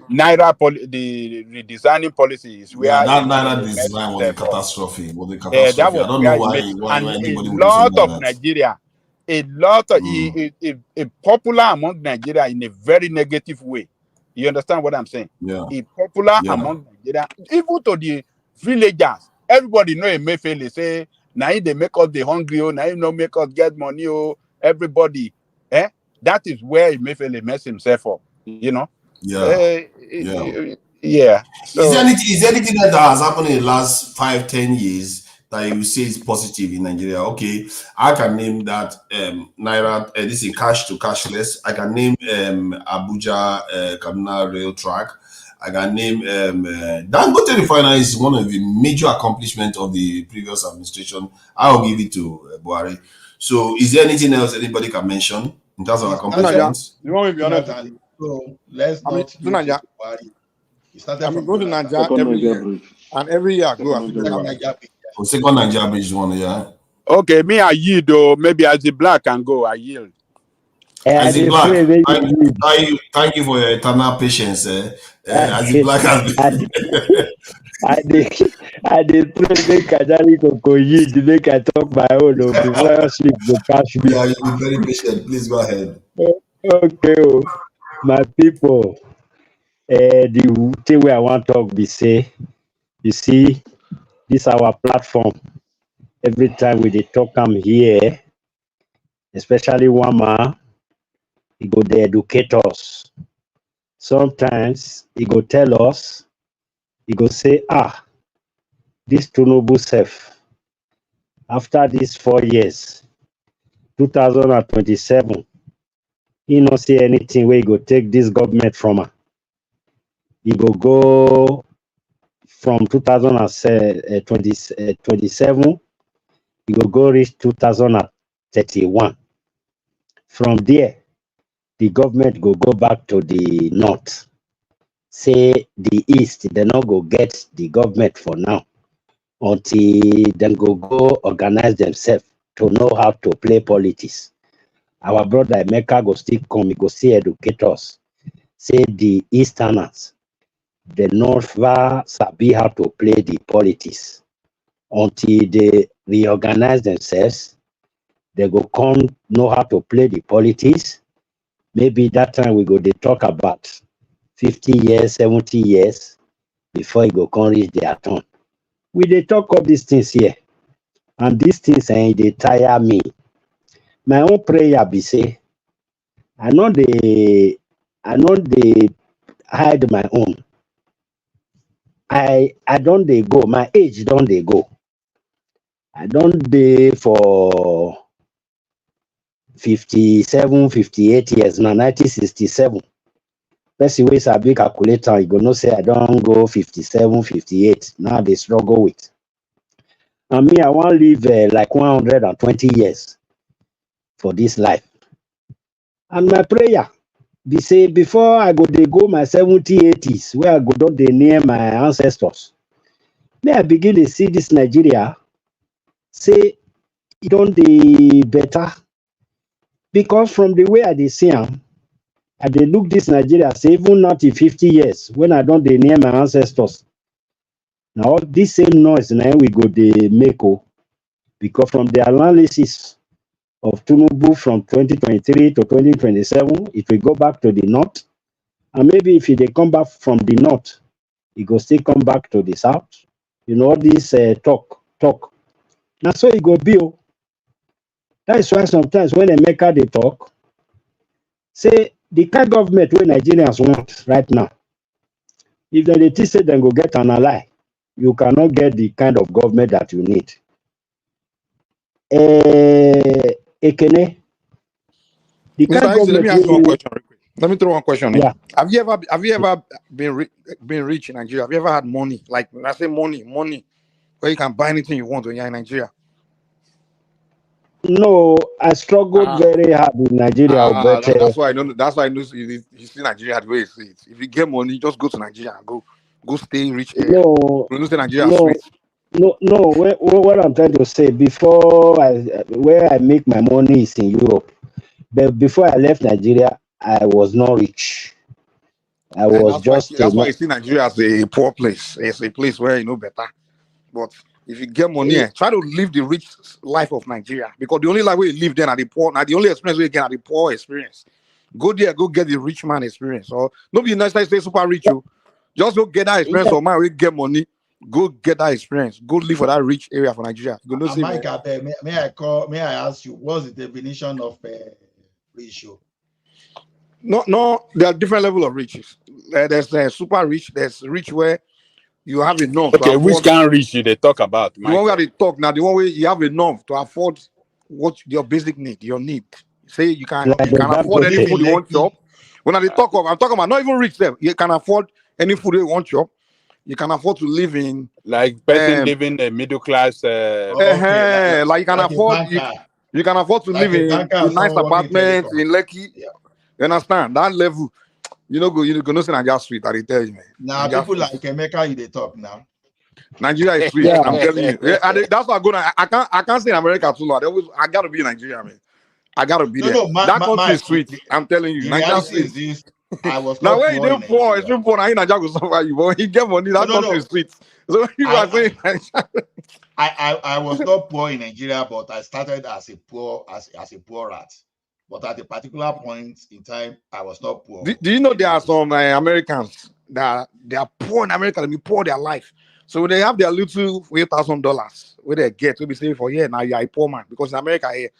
Naira the redesigning policy is where That he Naira messed design was a himself up. catastrophe. That was I don't know where he why made, and a anybody would do lot something of like that. Nigeria, a popular among Nigeria in a very negative way. You understand what I'm saying? Yeah. A popular among Nigeria, even to the villagers. Everybody know Emefiele say, now they make us the hungry, now you know make us get money, everybody. That is where Emefiele messed himself up. You know? Yeah. So Is there anything that has happened in the last 5-10 years that you say is positive in Nigeria? Okay, I can name that Naira, this is cash to cashless. I can name Abuja Kaduna rail track. I can name dangote Refinery is one of the major accomplishments of the previous administration. I will give it to Buhari. So, is there anything else anybody can mention in terms of accomplishments? You want me to be honest? So let's not look into Buhari. He started I'm from going to Nigeria every year, and every year I go. Second Nigeria bridge one, yeah. Okay, me I yield though. Maybe as the black can go, I yield. As the black, thank you for your eternal patience. As the black has been. I did pray make Kajari go yield, make I talk my own before I sleep go catch me. Yeah, you'll be very patient. Please go ahead. Okay, my people. The thing where I want to talk be say, you see, this our platform. Every time we talk come here, especially one man, he go dey educate us. Sometimes he go tell us, he go say, this Tinubu self, after these 4 years, 2027, he not see anything where he go take this government from her. He go from 2027, he go reach 2031. From there, the government go back to the north. Say the east, they not go get the government for now until then go organize themselves to know how to play politics. Our brother Emeka go still come, he go still educate us. Say the easterners, the north sabi how to play the politics. Until they reorganize themselves, they go come know how to play the politics. Maybe that time we go they talk about 50 years, 70 years before it go come reach their turn. We they talk of these things here, and these things they tire me. my own prayer be say, I know they hide my own. I don't they go, my age don't they go. I don't dey for 57, 58 years now, 1967. Person wey sabi calculator, you go know say I don't go 57, 58. Now they struggle with. And me, I want live like 120 years for this life. And my prayer be say before I go dey go my 70, 80s, where I go don dey near my ancestors, may I begin to see this Nigeria, say it don't dey better. Because from the way I dey see am, I dey look this Nigeria, say even not in 50 years, when I don't dey near my ancestors. Now this same noise now we go dey make, because from the analysis of Tinubu from 2023 to 2027, it will go back to the north. And maybe if they come back from the north, it go still come back to the south. You know, all this talk. Now so it go be. That is why sometimes when Emeka they talk, say the kind of government where Nigerians want right now, if they think say they go get an ally, you cannot get the kind of government that you need. Ekene, the Mr. kind of Isaac, let me government ask you one wey question real quick. Let me throw one question in. yeah, Have you ever been rich in Nigeria? Have you ever had money? Like when I say money, where you can buy anything you want when you're in Nigeria? no, I struggled very hard in Nigeria, but That's why I know. That's why I know you see Nigeria the way you see it. If you get money, just go to Nigeria and go stay in rich area. no, You know, say Nigeria sweet. no. What I'm trying to say, before where I make my money is in Europe, but before I left Nigeria, I was not rich. I And was that's why you see Nigeria as a poor place. It's a place where you know better. But if you get money, try to live the rich life of Nigeria, because the only life where you live then are the poor. Now the only experience where you get are the poor experience. Go there, go get the rich man experience. Or nobody in the United States super rich, you just go get that experience. Or man, we get money, go get that experience. Go live for that rich area for Nigeria. You know, Mike, may I ask you, what's the definition of rich? No, there are different levels of riches. There's super rich. There's rich where you have enough. Okay, which kind of rich they talk about? The one where they talk now, the one where you have enough to afford what your basic need, your need. Say you can afford any food you want to chop. When I talk of, I'm talking about not even rich them. You can afford any food you want to chop. You can afford to live in like person living a middle class. Like you can afford you can afford to live in nice apartments in Lekki. You understand that level? You know, you know, say Nigeria sweet. I tell you, man. Now people like Emeka, they talk now. Nigeria is sweet. I'm telling you. That's why I can't say in America too long. I gotta be in Nigeria, man. I gotta be there. That country is sweet. I'm telling you. Nigeria is sweet. Now when you do poor, it's too poor. Now in Nigeria will suffer you, but you get money. That country is sweet. So you are saying I was not poor in Nigeria, but I started as a poor rat. But at a particular point in time, I was not poor. Do you know there are some Americans that they are poor in America? They poor their life. So when they have their little $8,000 where they get, we say for now you are a poor man, because in America here,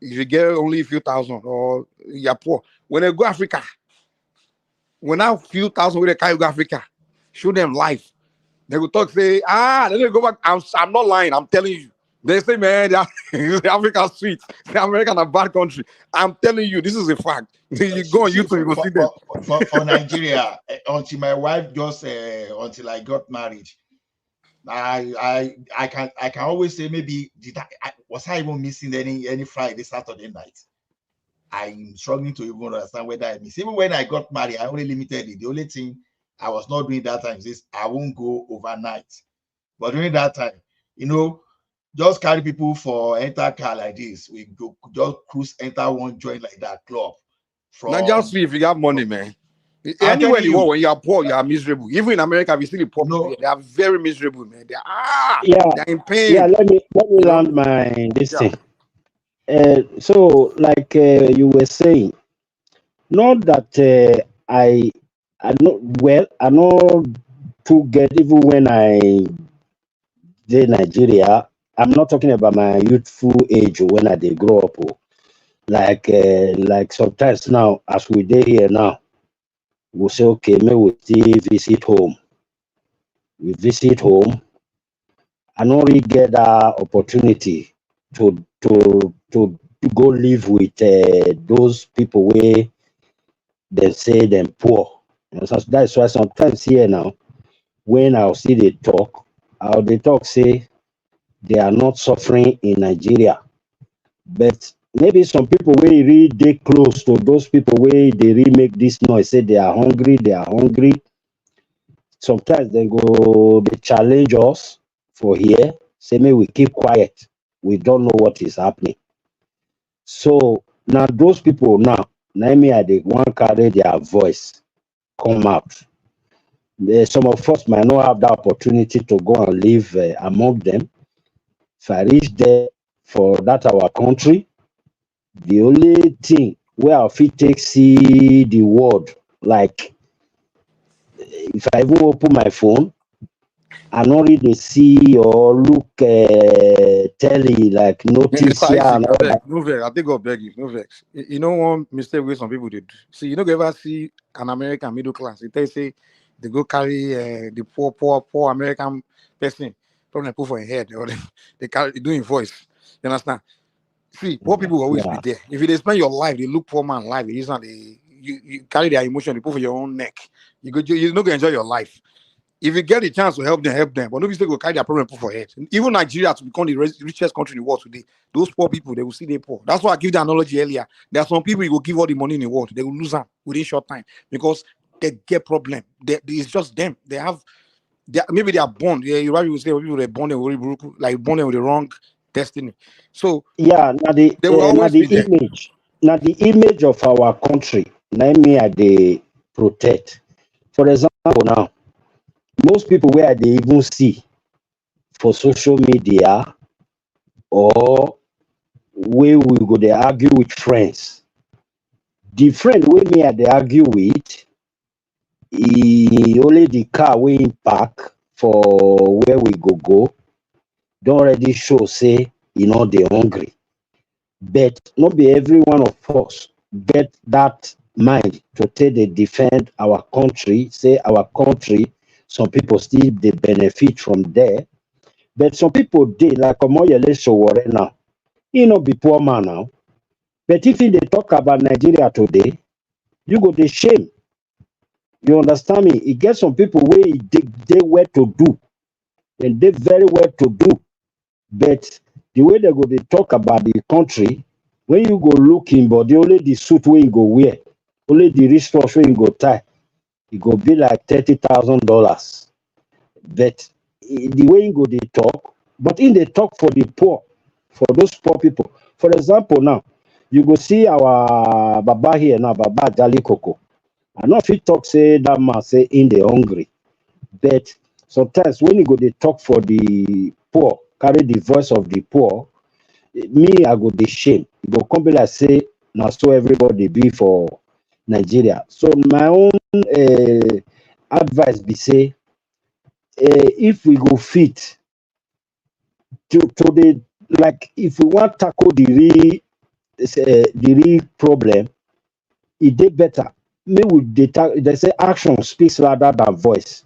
if you get only a few thousand or you are poor. When they go Africa, when I few thousand where they carry go Africa, show them life. They will talk, say, then they go back. I'm not lying, I'm telling you. They say, man, Africa sweet. The American a bad country. I'm telling you, this is a fact. You go on YouTube, you will see them. For Nigeria, until my wife until I got married, I can always say maybe was I even missing any Friday, Saturday night? I'm struggling to even understand whether I miss. Even when I got married, I only limited it. The only thing I was not doing that time is I won't go overnight. But during that time, you know, just carry people for enter car like this. We go just cruise, enter one joint like that club. Not just see if you got money, man. Anywhere you go, when you are poor, you are miserable. Even in America, we see the poor people. They are very miserable, man. They're in pain. Yeah, let me land my this thing. So, like you were saying, not that I know to get even when I did Nigeria. I'm not talking about my youthful age when I did grow up. like sometimes now, as we dey here now, we say, okay, may we still visit home. We visit home. I don't really get that opportunity to go live with those people where they say them poor. And so that's why sometimes here now, when I'll see they talk, say they are not suffering in Nigeria. But maybe some people will really dey close to those people where they really make this noise, say they are hungry, Sometimes they challenge us for here, say may we keep quiet. We don't know what is happening. So now those people now me I dey one carry their voice come out. Some of us might not have the opportunity to go and live among them. If I reach there for that our country, the only thing where I fit take see the world, like if I even open my phone, I not really see or look telly like notice Mr. here Isaac, and I all beg, that. no vex. I think God beg you, no vex. You know one mistake where some people they do. See, you don't ever see an American middle class. They say they go carry the poor American person, probably put for a head or they carry doing voice. You understand? See, poor people will always be Yeah. there. If they spend your life, they look poor man life. They you carry their emotion, they put for your own neck. You're not gonna enjoy your life. If you get the chance to help them, help them. But nobody still go carry their problem put for head. Even Nigeria to become the richest country in the world today, those poor people, they will see they poor. That's why I give the analogy earlier. There are some people you will give all the money in the world, they will lose them within short time because they get problem. It's just them. Maybe they are born. Yeah, you right. You say people they born them like born them with the wrong destiny. So Yeah, now they will always be there. image of our country, let me at the protect. For example, now most people where they even see for social media or where we go they argue with friends. The friend where me at they argue with, he only the car we in park for where we go don't already show say they hungry. But not be every one of us get that mind to take they defend our country, say our country, some people still they benefit from there. But some people did like Omoyele Sowore now. He not be poor man now. But if they talk about Nigeria today, you go the shame. You understand me? It gets some people where they were to do, and they very well to do. But the way they go they talk about the country, when you go looking, but the only the suit where you go wear, only the wristwatch where you go tie, it go be like $30,000. But the way you go they talk, but in they talk for the poor, for those poor people. For example, now you go see our Baba here now, Baba Jali Coco. I know if he talk say that man say in the hungry, but sometimes when you go they talk for the poor, carry the voice of the poor, me I go the shame. You go come be like say now so everybody be for Nigeria. So my own advice be say if we go fit to the like if we want tackle the real problem, it did better. Maybe they say action speaks louder than voice.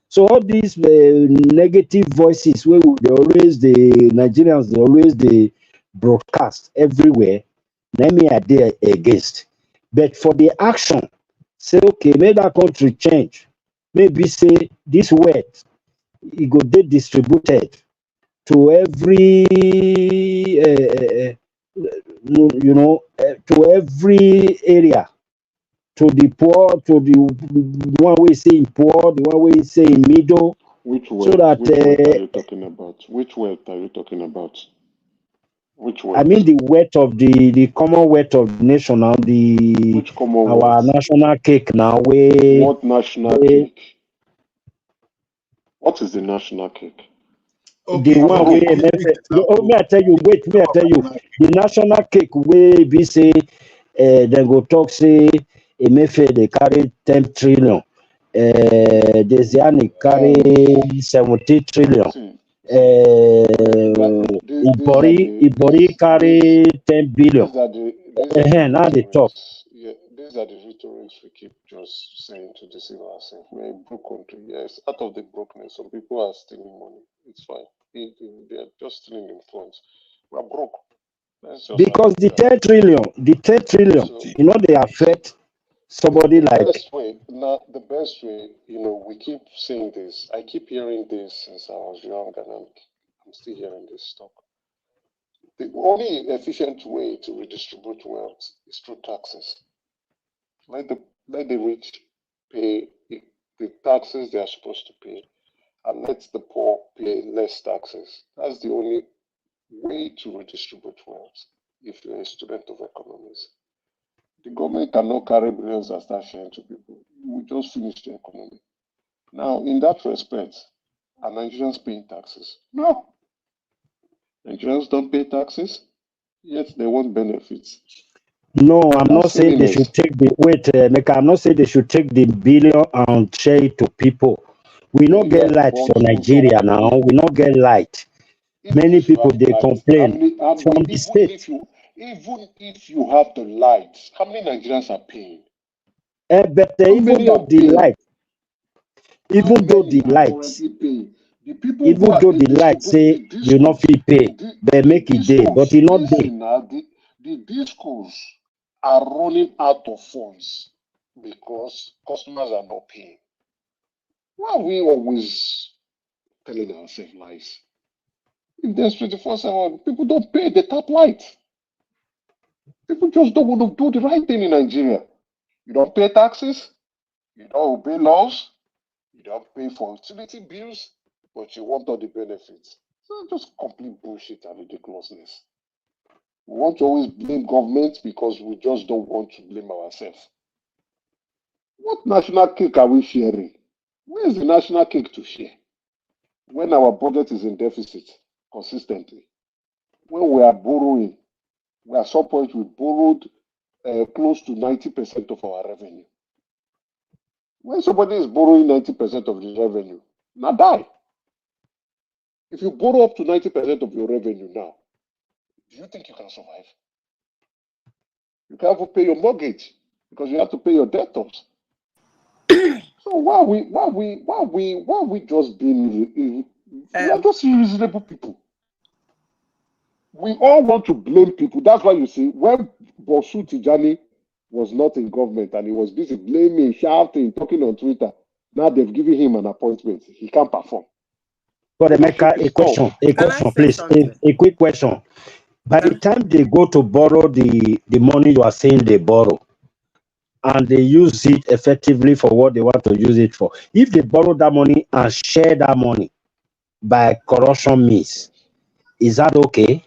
So all these negative voices where they always the Nigerians they always they broadcast everywhere. Let me are there against. But for the action, say okay, make that country change. Maybe say this word it go be distributed to every to every area, to the poor, to the one we say in poor, the one we say in middle, Which so wealth? that Which wealth are you talking about? Which wealth are you talking about? Which I wealth? mean the wealth of the common wealth of the nation now, Which our Commonwealth? national cake now, What national cake? What is the national cake? the Okay, one okay. way Give me me I tell you, wait, me I tell you, the national cake way be say then go talk say Emefe they carry 10 trillion, Desiani carry 70 trillion, These are Ibori carry 10 billion. these are the Now they talk. Yeah, these are the rhetorics we keep just saying to deceive ourselves. We're a broke country. Yes, out of the brokenness, some people are stealing money. It's fine. They're just stealing in funds. We're broke. Because the 10 trillion, you know, they affect somebody the like. The best way, you know, we keep saying this. I keep hearing this since I was young, and I'm still hearing this stuff. The only efficient way to redistribute wealth is through taxes. Let the rich pay the taxes they are supposed to pay, and let the poor pay less taxes. That's the only way to redistribute wealth if you're a student of economics. The government cannot carry billions and start sharing to people. We just finish the economy. Now, in that respect, are Nigerians paying taxes? No. Nigerians don't pay taxes, yet they want benefits. No, I'm not saying they should take the I'm not saying they should take the billion and share it to people. We not get light for Nigeria now. We not get light. Many people they complain from the state. Even if you have the light, how many Nigerians are paying? But even though the light, even though the light say you not fee pay, they make it day, but it not day. The discos are running out of funds because customers are not paying. Why are we always telling ourselves lies? If there's 24/7, people don't pay the tap light. People just don't want to do the right thing in Nigeria. You don't pay taxes, you don't obey laws, you don't pay for utility bills, but you want all the benefits. So just complete bullshit and ridiculousness. We want to always blame government because we just don't want to blame ourselves. What national cake are we sharing? Where is the national cake to share? When our budget is in deficit consistently, when we are borrowing, at some point we borrowed close to 90% of our revenue. When somebody is borrowing 90% of the revenue, now die. If you borrow up to 90% of your revenue now, do you think you can survive? You can't even pay your mortgage because you have to pay your debtors. So why are we just being we are just irreasonable people? We all want to blame people. That's why you see when Bosu Tijani was not in government and he was busy blaming, shouting, talking on Twitter. Now they've given him an appointment. He can't perform. But Emeka, a question, please. A quick question. By the time they go to borrow the money you are saying they borrow, and they use it effectively for what they want to use it for, if they borrow that money and share that money by corruption means, is that okay?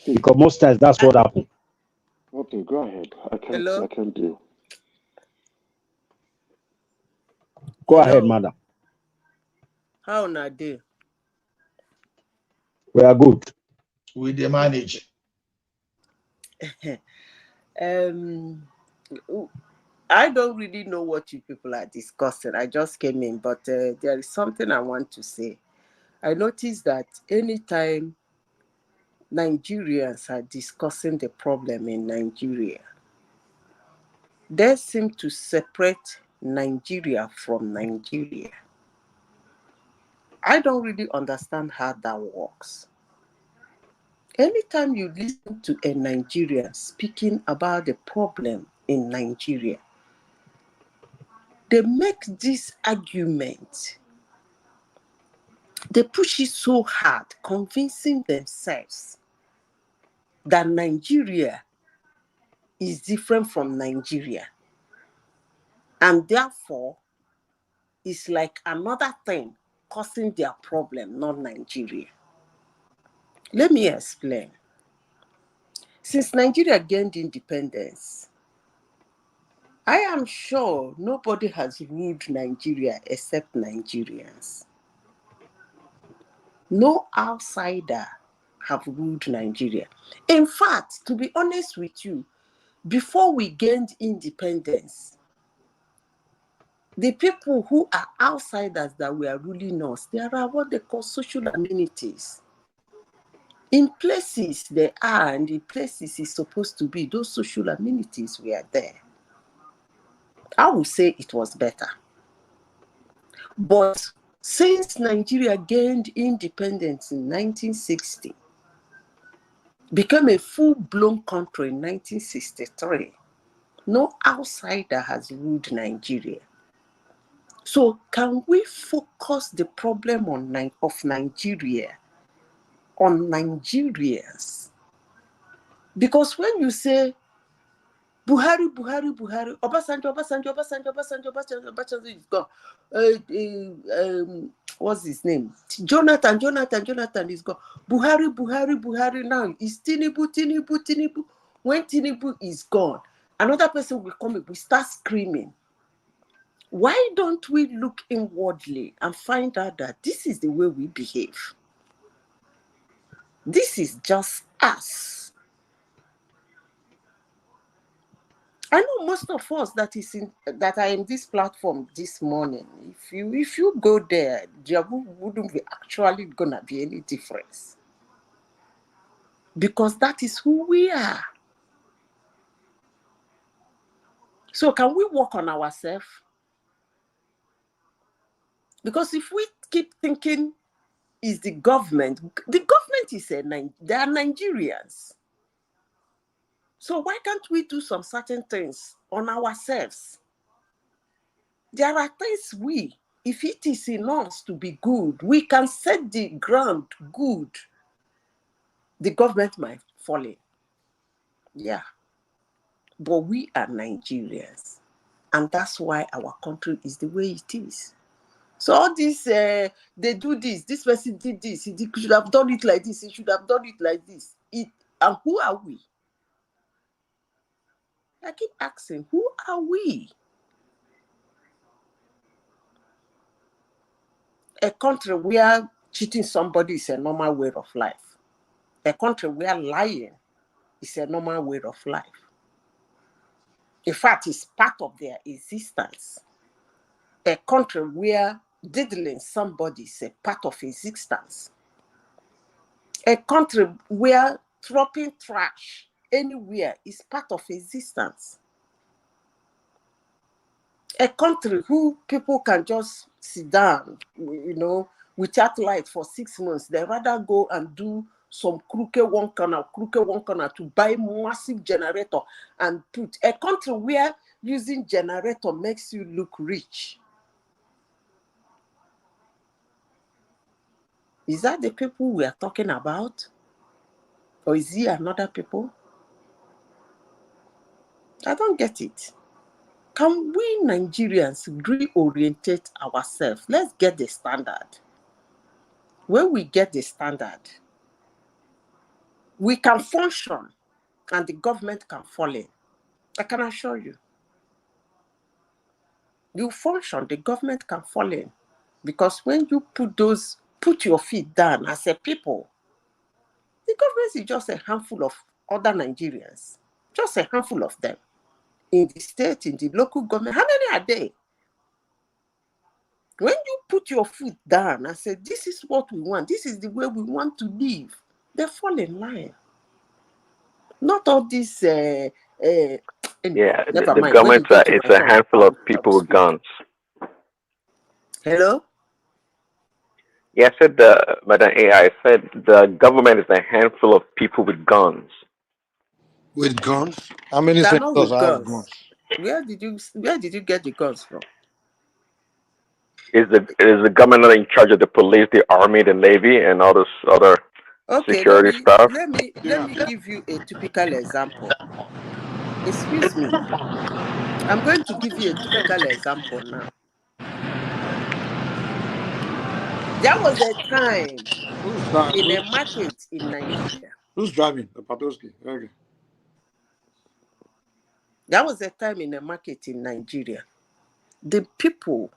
Because most times that's what happens. Okay, go ahead. I can do. Go ahead, madam. How na do? We are good. We dey manage. I don't really know what you people are discussing. I just came in, but there is something I want to say. I noticed that anytime Nigerians are discussing the problem in Nigeria, they seem to separate Nigeria from Nigeria. I don't really understand how that works. Anytime you listen to a Nigerian speaking about the problem in Nigeria, they make this argument. They push it so hard, convincing themselves that Nigeria is different from Nigeria. And therefore, it's like another thing causing their problem, not Nigeria. Let me explain. Since Nigeria gained independence, I am sure nobody has ruled Nigeria except Nigerians. No outsider have ruled Nigeria. In fact, to be honest with you, before we gained independence, the people who are outsiders that were ruling us, there are what they call social amenities. In places they are, and in places it's supposed to be, those social amenities were there. I would say it was better. But since Nigeria gained independence in 1960, became a full-blown country in 1963, no outsider has ruled Nigeria. So can we focus the problem of Nigeria on Nigerians? Because when you say Buhari, Obasanjo is gone. What's his name? Jonathan is gone. Buhari now is Tinubu. When Tinubu is gone, another person will come, we start screaming. Why don't we look inwardly and find out that this is the way we behave? This is just us. I know most of us that are in this platform this morning. If you go there wouldn't be actually gonna be any difference, because that is who we are. So can we work on ourselves? Because if we keep thinking is the government is they are Nigerians. So why can't we do some certain things on ourselves? There are things if it is in us to be good, we can set the ground good. The government might fall in. Yeah. But we are Nigerians. And that's why our country is the way it is. So all this, they do this person did this, he should have done it like this, he should have done it like this. And who are we? I keep asking, who are we? A country where cheating somebody is a normal way of life. A country where lying is a normal way of life. In fact, it's part of their existence. A country where diddling somebody is a part of existence. A country where dropping trash anywhere is part of existence. A country who people can just sit down, without light for 6 months. They rather go and do some crooked one corner to buy massive generator and put. A country where using generator makes you look rich. Is that the people we are talking about? Or is it another people? I don't get it. Can we Nigerians reorientate ourselves? Let's get the standard. When we get the standard, we can function and the government can fall in. I can assure you. You function, the government can fall in. Because when you put your feet down as a people, the government is just a handful of other Nigerians. Just a handful of them. In the state, in the local government, how many are they? When you put your foot down and say, this is what we want, this is the way we want to live, they fall in line. Not all this, Yeah, never the mind. government is a handful of people with guns. Hello? Yeah, I said Madam AI, I said the government is a handful of people with guns. With guns? How many They're not senators with have guns. guns? Where did you get the guns from? Is the government not in charge of the police, the army, the navy, and all this other security stuff? Let me give you a typical example. Excuse me. I'm going to give you a typical example now. There was a time in a market in Nigeria. Who's driving? The Patowski. Okay. There was a time in a market in Nigeria. The people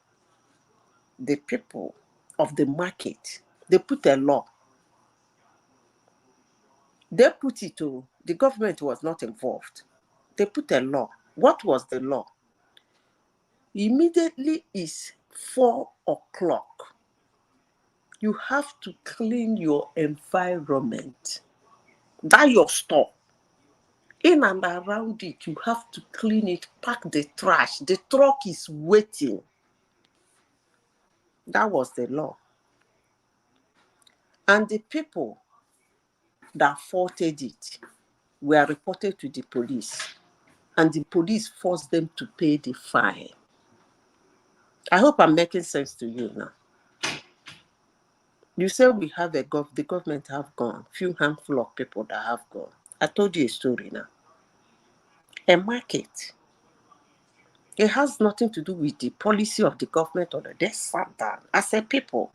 of the market, they put a law. They put it to, the government was not involved. They put a law. What was the law? Immediately is 4 o'clock. You have to clean your environment. That your store. In and around it, you have to clean it, pack the trash. The truck is waiting. That was the law. And the people that faulted it were reported to the police. And the police forced them to pay the fine. I hope I'm making sense to you now. You say we have the government have gone, few handful of people that have gone. I told you a story now. A market. It has nothing to do with the policy of the government or the they sat down as a people.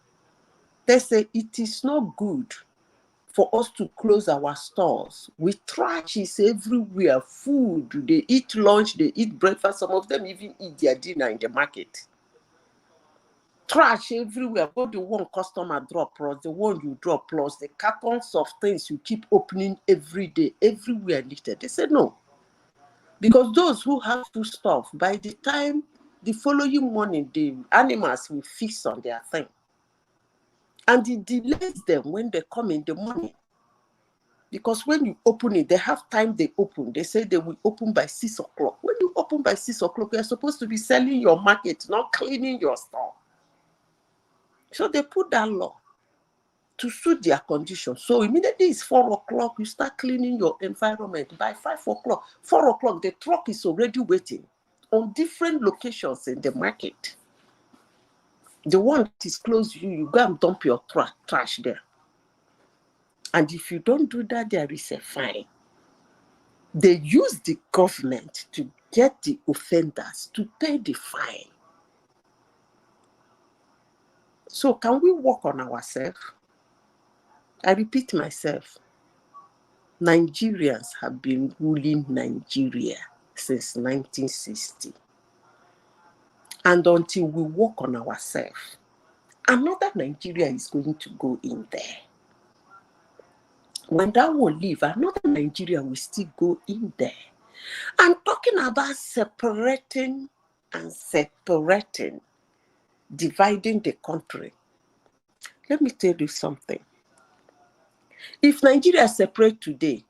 They say it is not good for us to close our stores with trashes everywhere, food. They eat lunch, they eat breakfast. Some of them even eat their dinner in the market. Trash everywhere, both the one customer drop plus the one you drop plus the cartons of things you keep opening every day, everywhere littered. They say no. Because those who have to stuff, by the time the following morning, the animals will feast on their thing. And it delays them when they come in the morning. Because when you open it, they have time they open. They say they will open by 6 o'clock. When you open by 6 o'clock, you're supposed to be selling your market, not cleaning your store. So they put that law to suit their conditions. So immediately it's 4 o'clock, you start cleaning your environment. By 5 o'clock, 4 o'clock, the truck is already waiting on different locations in the market. The one that is close to you, you go and dump your trash there. And if you don't do that, there is a fine. They use the government to get the offenders to pay the fine. So can we work on ourselves? I repeat myself. Nigerians have been ruling Nigeria since 1960. And until we work on ourselves, another Nigeria is going to go in there. When that will leave, another Nigeria will still go in there. I'm talking about separating, dividing the country. Let me tell you something. If Nigeria separate today,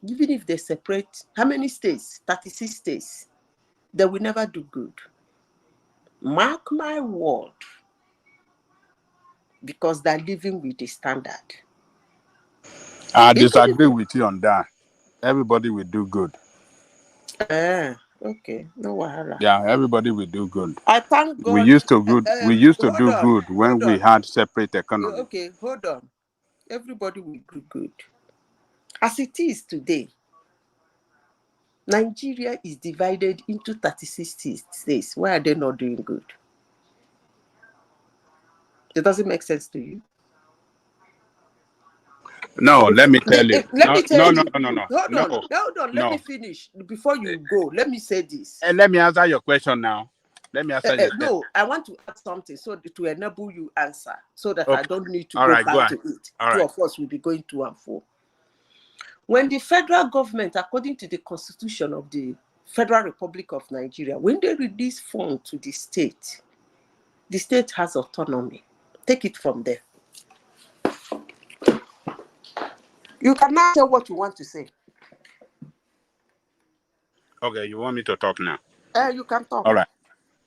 even if they separate, how many states? 36 states. They will never do good. Mark my word. Because they're living with the standard. I disagree with you on that. Everybody will do good. Okay, no wahala. Yeah, everybody will do good. I thank God. We used to do good when we had separate economy. Okay, hold on. Everybody will do good. As it is today, Nigeria is divided into 36 states. Why are they not doing good? It doesn't make sense to you. No, let me tell you. Let me tell you. No. Hold on. Let me finish. Before you go, let me say this. And let me answer your question now. Let me answer your question. No, I want to add something so to enable you answer, so that Okay. I don't need to All go right, back to it. Two of us will be going 2 and 4. When the federal government, according to the Constitution of the Federal Republic of Nigeria, when they release funds to the state has autonomy. Take it from there. You can now say what you want to say. Okay, you want me to talk now? You can talk. All right.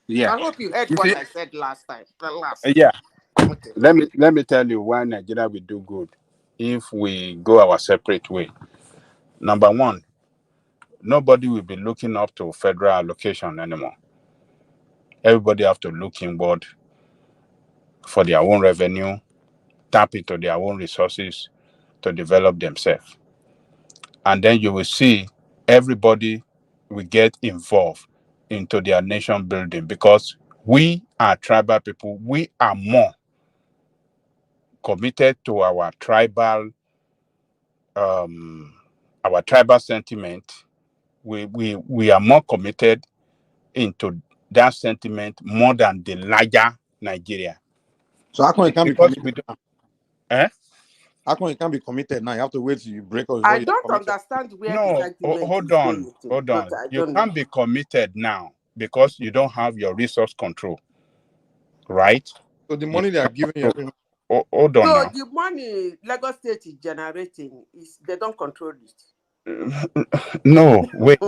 Yeah. I hope you heard what I said last time. Yeah. Okay. Let me tell you why Nigeria will do good if we go our separate way. Number one, nobody will be looking up to federal allocation anymore. Everybody have to look inward for their own revenue, tap into their own resources to develop themselves. And then you will see everybody will get involved into their nation building, because we are tribal people. We are more committed to our tribal sentiment. We are more committed into that sentiment more than the larger Nigeria. So how come you can't be Because committed? How come you can't be committed now? You have to wait till you break up. I don't understand where the argument hold is on, going to. hold on. You don't can't know. be committed now because you don't have your resource control, right? So the money they are giving you, hold on So now. the money Lagos State is generating is they don't control it. No, wait.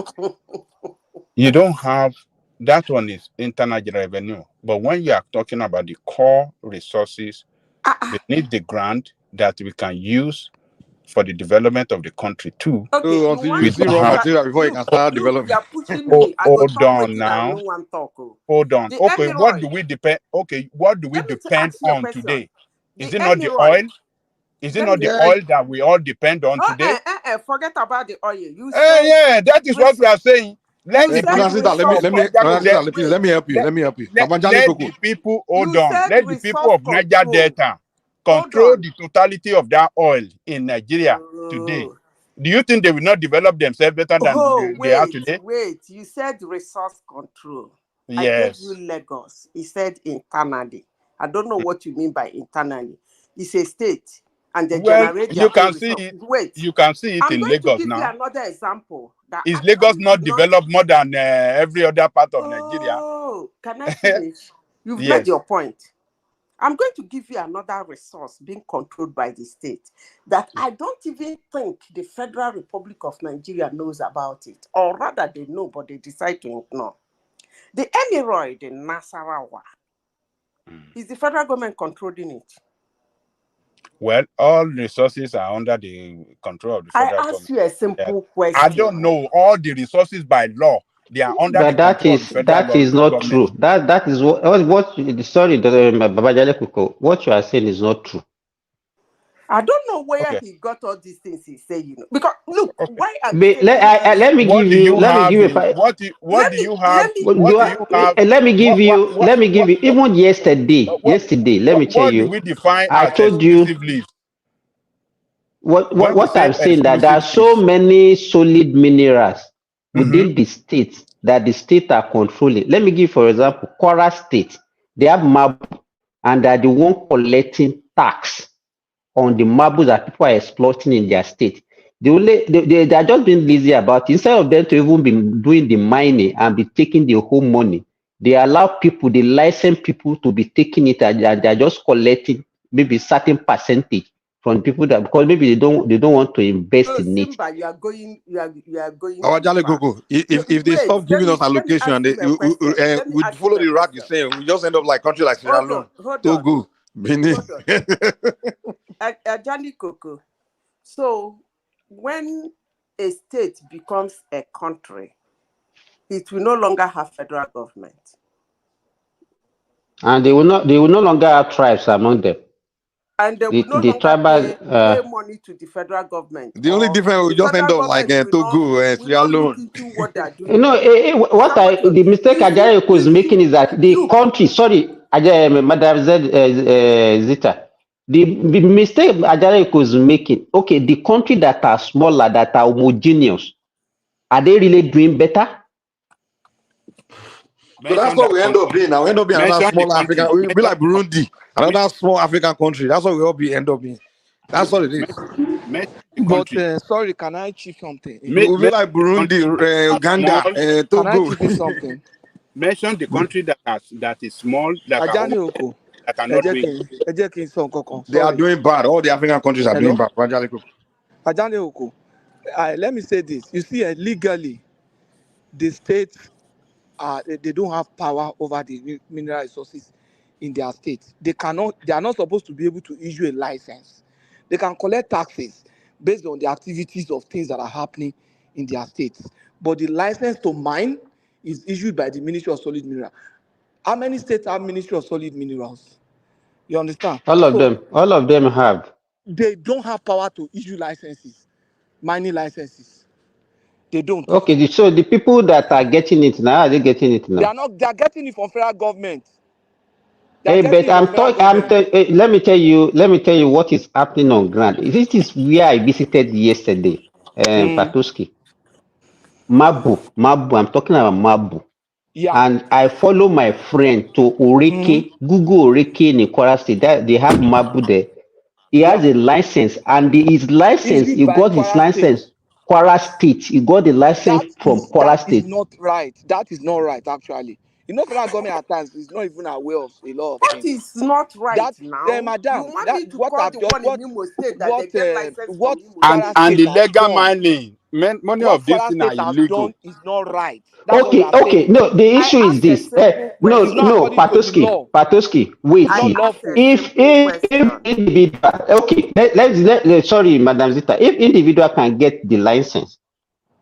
You don't have that one is internal revenue. But when you are talking about the core resources beneath the ground that we can use for the development of the country too. Okay, So you until want you see raw material before you can start look, developing. you are pushing me. I go Hold talk on with you and now. no one talk. Hold on. The Okay, what Emeroy. do we depend? Okay, what do we Let me depend ask you a on question. today? Is The it not the Emeroy. oil? Is it Let not me the oil that we all depend on today? Forget about the oil. You said Yeah, that is what we are saying. Let you the said people Let of me help you. Let me help you. let the people hold You on. said Let the people resource of Niger control. Delta control the totality of that oil in Nigeria today. Do you think they will not develop themselves better than they are today? Wait. You said resource control. I Yes. gave you Lagos. He said internally. I don't know what you mean by internally. It's a state, and they generate their you can own see resource. it. Wait. You can see it I'm in going Lagos to give now. you another example. That Is Lagos not developed more than every other part of Nigeria? Oh, can I finish? You've Yes. made your point. I'm going to give you another resource being controlled by the state that I don't even think the Federal Republic of Nigeria knows about it, or rather they know, but they decide to ignore. The Emeroid in Nasarawa, is the federal government controlling it? Well, all resources are under the control of the federal government. I ask you a simple question. I don't know. All the resources by law, they are under the control of the federal that is not government. true. That is what sorry, Babajale Kuko, what you are saying is not true. I don't know where he got all these things he's saying. Because look, why I'm saying let me give you. Let me give you. What do you have? Let me give you. Let me give you. Even yesterday, let me tell you. What do we define I as told you. exclusively? What I'm saying that there are so many solid minerals within the state that the state are controlling. Let me give, for example, Kwara State. They have marble, and they are the one collecting tax on the marbles that people are exploiting in their state. They are just being lazy about it. Instead of them to even be doing the mining and be taking the whole money, they allow people, they license people to be taking it, and they're just collecting maybe certain percentage from people that, because maybe they don't want to invest in it. Simba, you are going. Our Jale Gogo, if they stop giving us allocation, we follow the route you're saying. We just end up like country like Sierra Leone, Togo, Benin. Ajani Koko. So when a state becomes a country, it will no longer have federal government. And they will no longer have tribes among them. And they will no longer pay money to the federal government. The only difference we just end up like Togo and Sierra Leone. What they are doing. You know, the mistake Ajayeko is making is that the country, sorry, Madam Zita, the mistake Ajayeko is making, okay, the country that are smaller, that are homogeneous, are they really doing better? So that's what we end up being now. We end up being another small African. We'll be like Burundi, another small African country. That's what we all end up being. That's what it is. But sorry, can I chip something? We'll be like Burundi, Uganda, Togo. Can I chip something? Mention the country that is small, that are not doing. They are doing bad. All the African countries are doing bad. Let me say this. You see, legally, the states they don't have power over the mineral resources in their state. They are not supposed to be able to issue a license. They can collect taxes based on the activities of things that are happening in their states. But the license to mine is issued by the Ministry of Solid Minerals. How many states have Ministry of Solid Minerals? You understand? All of them have. They don't have power to issue licenses, mining licenses. They don't. Okay, so the people that are getting it now, are they getting it now? They are not. They are getting it from federal government. But let me tell you what is happening on ground. This is where I visited yesterday, Patoski. Mabu, I'm talking about Mabu. Yeah. And I follow my friend to Oreke, Google Oreke in Kwara State. They have Mabu there. He has a license, and his license, he got his license, Kwara State. He got the license from Kwara State. That is not right. That is not right, actually. You know, federal government at times is not even aware of a lot of That things. is not right That, now. madam, You want that me to what call I've the just one in Imo State that they what get license from Imo And Kwara State? the State has legal done. mining, money What of this Kwara thing are State has done illegal. is not right. That's what we Okay, are okay. saying. No, the I issue is asked a this. simple No, It's not question. no, according to the Patoski, law. Patoski. Wait, It's I not see. asked a lawful. simple If question. individual, okay, sorry, Madam Zita, if individual can get the license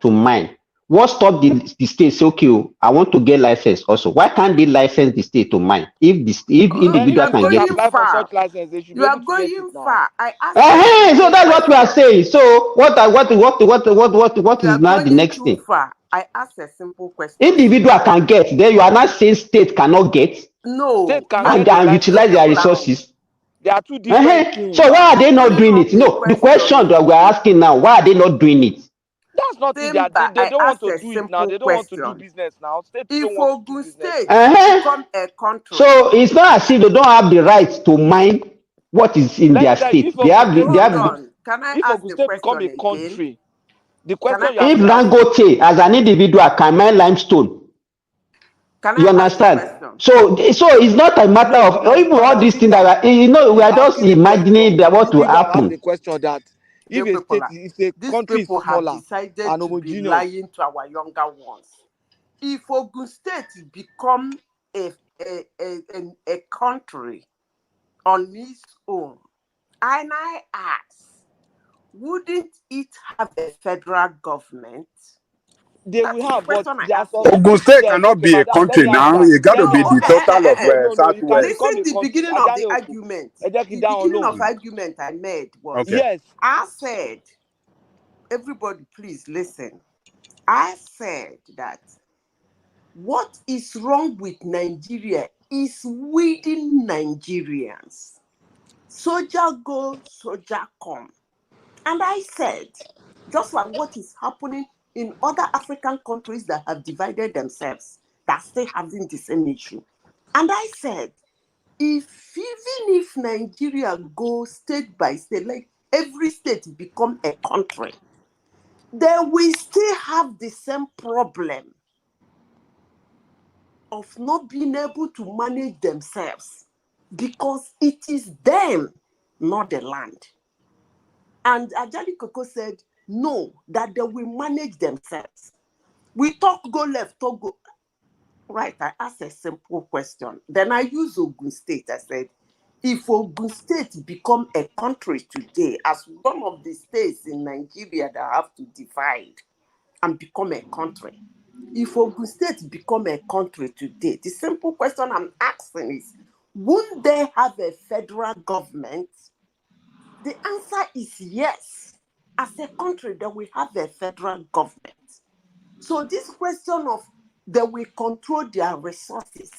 to mine, what stop the state say, okay, I want to get license also? Why can't they license the state to mine? If You individual are can Anybody get going it. apply for far. such license, they should You be are able to get it going now. far. I asked a So simple that's what we are question. saying. So what You is are now the going next too thing? far. I asked a simple question. Individual can get, then you are not saying state cannot get No, State can you are get the and going license too utilize their now. far. resources. They are two different So things. You are why are they not opening doing up it? a No, the question question that we're again. asking now, why are they not doing it? That's not it. Simba, They I don't want asked to a do it now. simple They don't want to do question. business now. States don't If want to do Ogun business State now. become a country, So it's not as if they don't have the right to mine what is in Let me their tell you, state. They have hold the on. Can I If ask Ogun the State become question a again? country, the Can I question you have if ask to the ask. question? Dangote as an individual can mine limestone. Can You I ask the understand? question? So it's not a matter No, of even all Madam these things Zita, that we he's are just asking a imagining question. that what will Individual asked happen. a question that if The a people state, are, if a these country is people have smaller decided and to be homogeneous, lying to our younger ones. If Ogun State become a country on its own, and I ask, wouldn't it have a federal government? they That will is the have, but question I there are ask some. you. Ogun State Yes, cannot okay, be a madam. Let country me now. answer. It got Let to me be the answer. total of No. You can Southwest. become Listen, a the country. beginning of the Ajanioku. argument. Ejeki The down beginning of alone. argument I made was, Okay. Yes. I said, everybody please listen. I said that what is wrong with Nigeria is within Nigerians. Soldier go, soldier come. And I said, just like what is happening in other African countries that have divided themselves, that still having the same issue. And I said, even if Nigeria goes state by state, like every state become a country, they will still have the same problem of not being able to manage themselves because it is them, not the land. And Ajali Koko said, no, that they will manage themselves. We talk go left, talk go right. I asked a simple question. Then I use Ogun State. I said, if Ogun State become a country today, as one of the states in Nigeria that have to divide and become a country, if Ogun State become a country today, the simple question I'm asking is, wouldn't they have a federal government? The answer is yes. As a country, that we have a federal government. So this question of that we control their resources,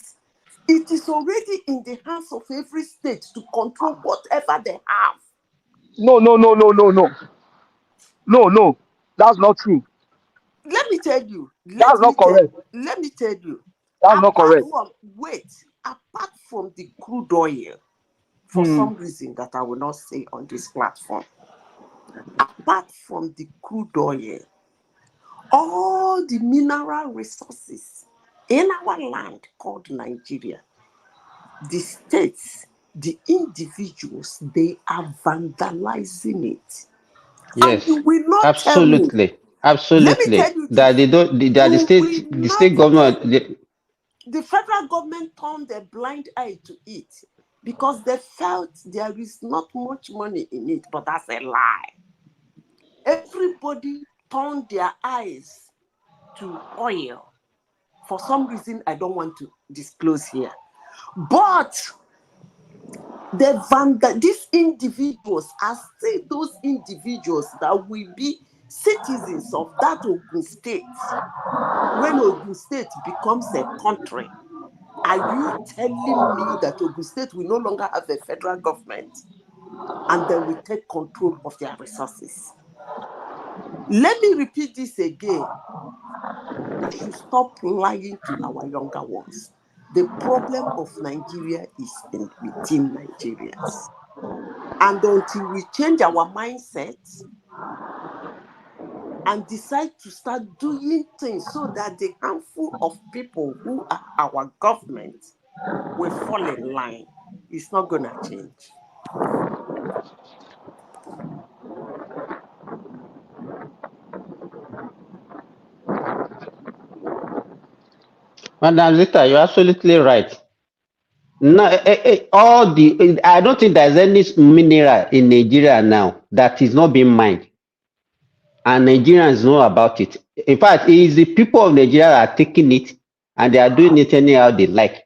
it is already in the hands of every state to control whatever they have. No. That's not true. Let me tell you. That's not correct. Let me tell you. That's not correct. Apart from the crude oil, for some reason that I will not say on this platform, apart from the crude oil, all the mineral resources in our land called Nigeria, the states, the individuals, they are vandalizing it. And Yes, you will not tell me, absolutely, let me tell absolutely. you That this, they don't. That you will the not state tell government. me, the federal government turned a blind eye to it because they felt there is not much money in it, but that's a lie. Everybody turned their eyes to oil. For some reason, I don't want to disclose here. But these individuals are still those individuals that will be citizens of that Ogun State. When Ogun State becomes a country, are you telling me that Ogun State will no longer have a federal government and they will take control of their resources? Let me repeat this again. We should stop lying to our younger ones. The problem of Nigeria is within Nigerians. And until we change our mindset, and decide to start doing things so that the handful of people who are our government will fall in line, it's not going to change. Madam Zita, you're absolutely right. No, I don't think there's any mineral in Nigeria now that is not being mined, and Nigerians know about it. In fact, it is the people of Nigeria that are taking it, and they are doing it anyhow they like.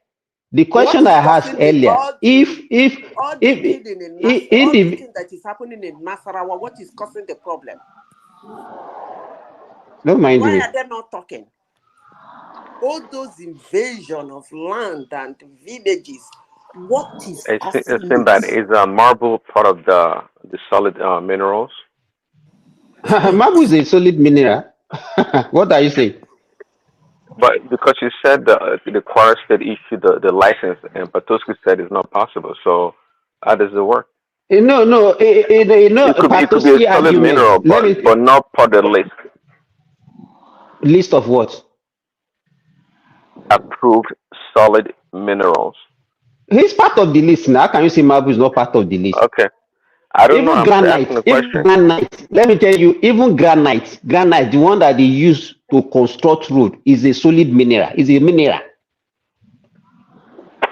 The question I asked earlier, all the killing in all the thing that is happening in Nasarawa, what is causing the problem? Don't mind Why me. are they not talking? All those invasion of land and villages, what is causing It seems that is marble part of the solid minerals. Marble is a solid mineral. What are you saying? But because you said the Kwara State issued the license, and Patoski said it's not possible. So how does it work? No, It could be a solid mineral, but not part of the list. List of what? Approved solid minerals. He's part of the list now. How can you say marble is not part of the list? Okay. I don't know. I'm granite, asking the question. Granite, let me tell you, even granite, the one that they use to construct road, is a solid mineral. Is a mineral.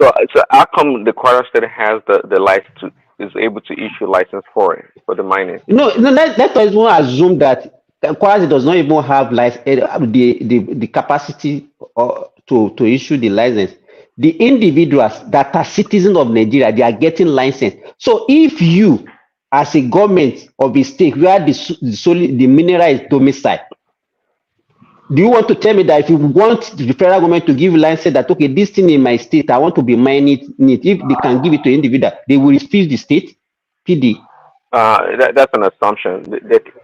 So how come the Kwara State has the license is able to issue license for it, for the mining? No. Let us even assume that Kwara State does not even have the capacity to issue the license. The individuals that are citizens of Nigeria, they are getting license. So if you, as a government of a state where the mineral is domiciled, do you want to tell me that if you want the federal government to give license that, okay, this thing in my state, I want to be mining it, if they can give it to individual, they will refuse the state? PD. That's an assumption.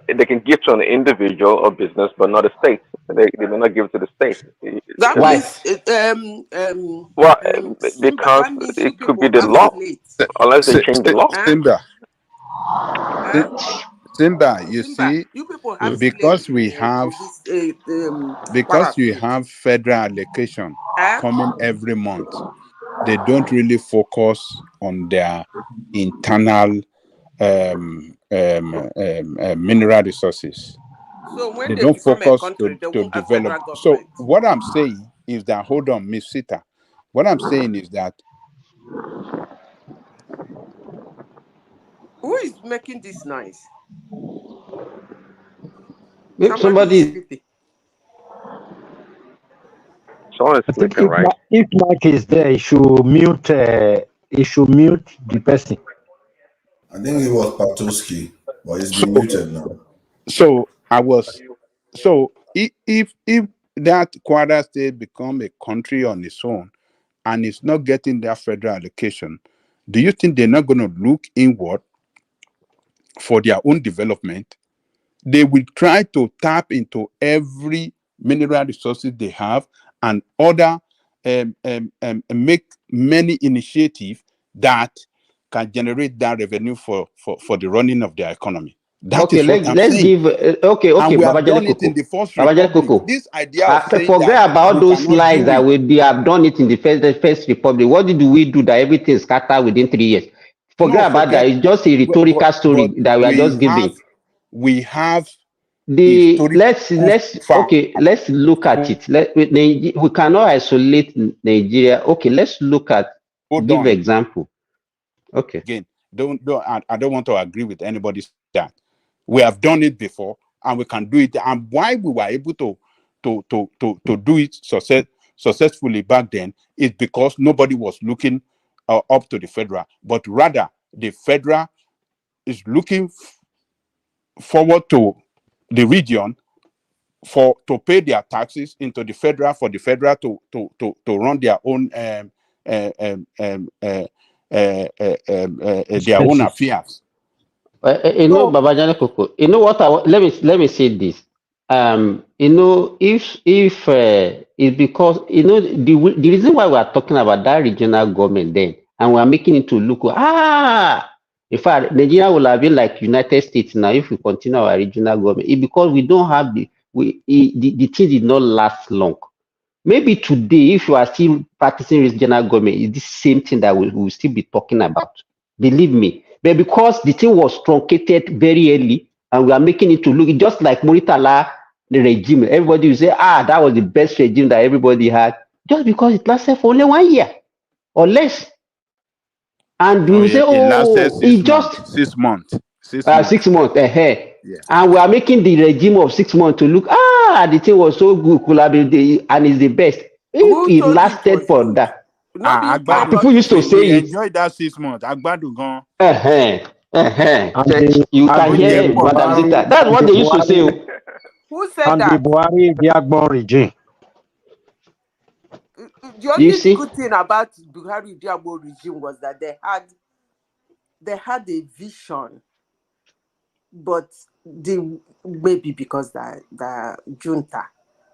They can give to an individual or business, but not a state. They will not give it to the state. That means because it could be the law, unless they change the law. Simba, you see, because we have you have federal allocation coming every month, they don't really focus on their internal mineral resources. So when they don't focus to develop. So what I'm saying is that, hold on, Miss Sita. What I'm saying is that who is making this noise? Somebody is sleeping. Someone is sleeping, right? If Mike is there, he should mute. He should mute the person. I think it was Patoski, but he's been muted now. So if that Kwara State become a country on its own and it's not getting their federal allocation, do you think they're not going to look inward for their own development? They will try to tap into every mineral resources they have and other make many initiatives that can generate that revenue for the running of their economy. That is what I'm saying. And we have done it in the First Republic. This idea of saying forget about those lies that we have done it in the first Republic. What did we do that everything scattered within 3 years? Forget about that. It's just a rhetorical story that we are just giving. We have let's look at it. We cannot isolate Nigeria. Okay, let's look at give example. Okay. Again, I don't want to agree with anybody that we have done it before and we can do it. And why we were able to do it successfully back then is because nobody was looking up to the federal, but rather the federal is looking forward to the region to pay their taxes into the federal for the federal to run their own their own affairs. Babajane Koko, you know what? Let me say this. If it's because the reason why we are talking about that regional government then, and we are making it to look In fact, Nigeria will have been like United States now if we continue our regional government. Because we don't have the thing did not last long. Maybe today, if you are still practicing regional government, it's the same thing that we'll still be talking about. Believe me. But because the thing was truncated very early and we are making it to look just like Muritala, the regime, everybody will say, that was the best regime that everybody had, just because it lasted for only 1 year or less. And we will say, it lasted it just 6 months. 6 months. 6 months ahead. Yeah. And we are making the regime of 6 months to look, the thing was so good, could have been and it's the best. If it lasted for that, people used to say we it. enjoyed that 6 months. Agbadu gan. You can hear Madam Zita. That's what they used to say. Who said and that? the Buhari Diagbon regime. The only good thing about Buhari Diagbon regime was that they had a vision, but maybe because the junta,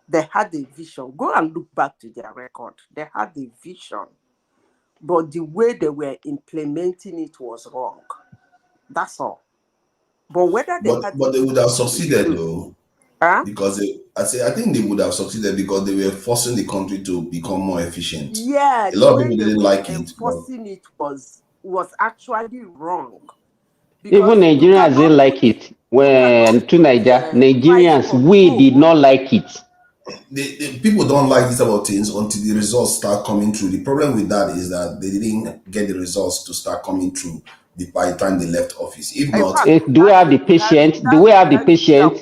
they had a vision. Go and look back to their record. They had a vision, but the way they were implementing it was wrong. That's all. But whether they but they would have succeeded though. Because I think they would have succeeded because they were forcing the country to become more efficient. Yeah, a lot of people didn't like it. Enforcing it was actually wrong. Even Nigerians didn't like it. When to Nigeria, Nigerians, we did not like it. The people don't like this about things until the results start coming through. The problem with that is that they didn't get the results to start coming through by the time they left office. If not, do we have the patience? Do we have the patience?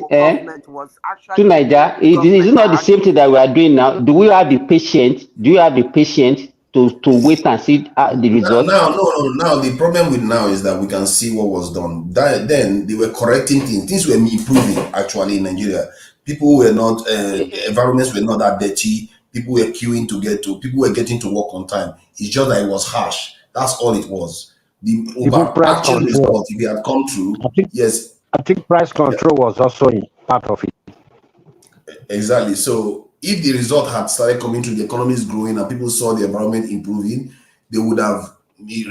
To Nigeria, is it not the same thing that we are doing now? Do we have the patience? Do you have the patience to wait and see the results? Now the problem with now is that we can see what was done. Then they were correcting things. Things were improving actually in Nigeria. People were not, environments were not that dirty. People were queuing to get to. People were getting to work on time. It's just that it was harsh. That's all it was. The overarching result, if it had come through, yes. I think price control was also part of it. Exactly. So if the result had started coming through, the economy is growing and people saw the environment improving, they would have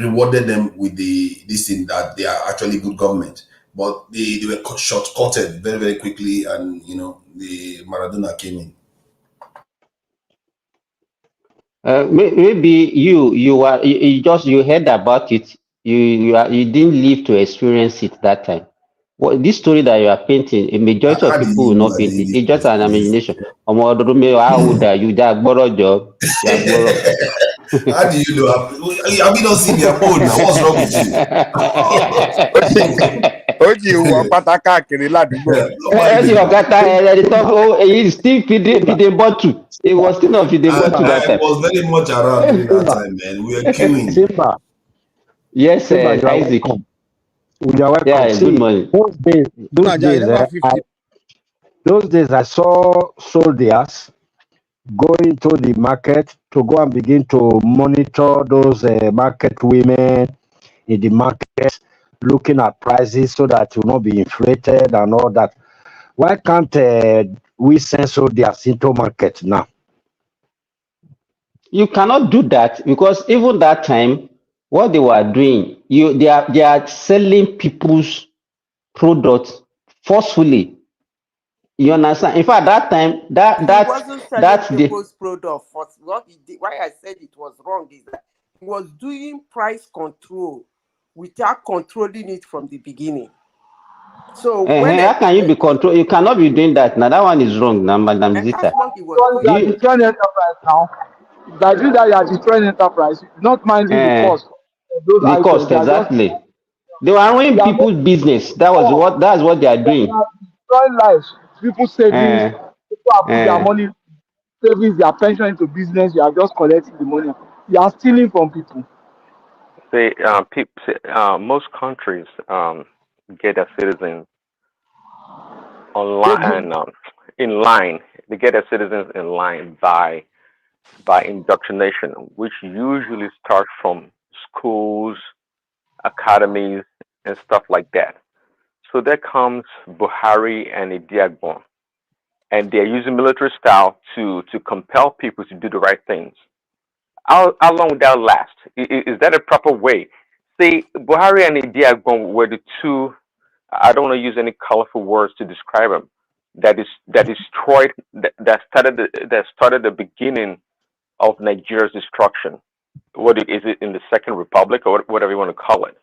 rewarded them with this thing that they are actually good government. But they were shortcutted very, very quickly, and the Maradona came in. Maybe you heard about it. You didn't live to experience it that time. Well, this story that you are painting, a majority of people will not paint it. It's just an imagination. How old are you? Job. How do you know? Have you not seen me? I'm old now. What's wrong with you? He's still feeding bottle. It was still not feeding bottle that time. I was very much around during that time, man. We were queuing. Yes, Isaac. You are welcome. Yeah, good morning. Those days I saw soldiers go into the market to go and begin to monitor those market women in the market, looking at prices so that it will not be inflated and all that. Why can't we send soldiers into market now? You cannot do that because even that time, what they were doing, they are selling people's products forcefully. You understand? In fact, that time, that's the product. What he did, why I said it was wrong is that he was doing price control without controlling it from the beginning. So how can you be control? You cannot be doing that. Now that one is wrong, now, Madam Zita. That's what you are destroying enterprise now. That you are destroying enterprise, not minding the cost. The cost, exactly. They were ruining people's business. That's what they are doing. Destroying lives, people's savings, people are putting their money, savings, their pension into business. You are just collecting the money. You are stealing from people. Most countries get their citizens online in line. They get their citizens in line by indoctrination, which usually starts from schools, academies, and stuff like that. So there comes Buhari and Diagbon, and they're using military style to compel people to do the right things. How long would that last? Is that a proper way See, Buhari and Idi Agbon were the two. I don't want to use any colorful words to describe them. That destroyed. That started the beginning of Nigeria's destruction. Is it in the Second Republic or whatever you want to call it?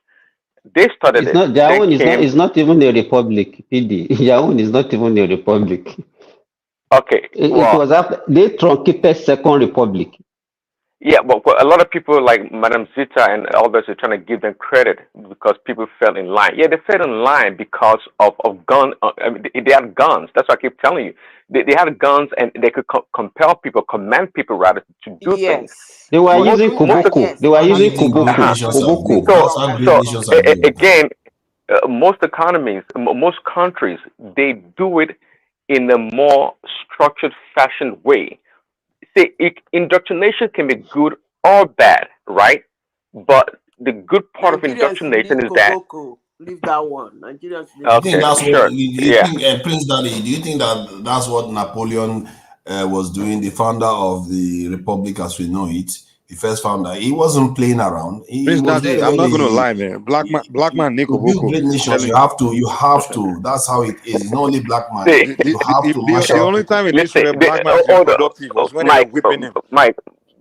They started It's it. not their Then own. came. It's not even a republic. PD. Their own is not even a republic. Okay, It well, was after they truncated Second Republic. yeah, but a lot of people like Madam Zita and others are trying to give them credit because people fell in line. Yeah, they fell in line because of gun. I mean, they had guns. That's what I keep telling you. They had guns and they could compel people, command people rather to do things. Yes. They were Most, using most of, Koboko. They were How do you using think great Koboko. nations have built? Koboko. That's how great nations have built. again, most economies, most countries, they do it in a more structured fashion way. See, indoctrination can be good or bad, right? But the good part of Nigerians indoctrination need is that, Koboko. Leave that one. Nigerians need You think okay, that's Koboko. what sure, you yeah. think, Prince Daddy? Do you think that that's what Napoleon was doing? The founder of the republic as we know it, the first founder. He wasn't playing around. He Prince was Daddy, very, I'm not gonna very. lie, man. Black man Nico To build Boko. great I'm nations, telling you you. have to. You have to. That's how it is. It's not only black man. See, You have to The marshal only people. time in listen, history where black man has been productive was when they were whipping him. Mike,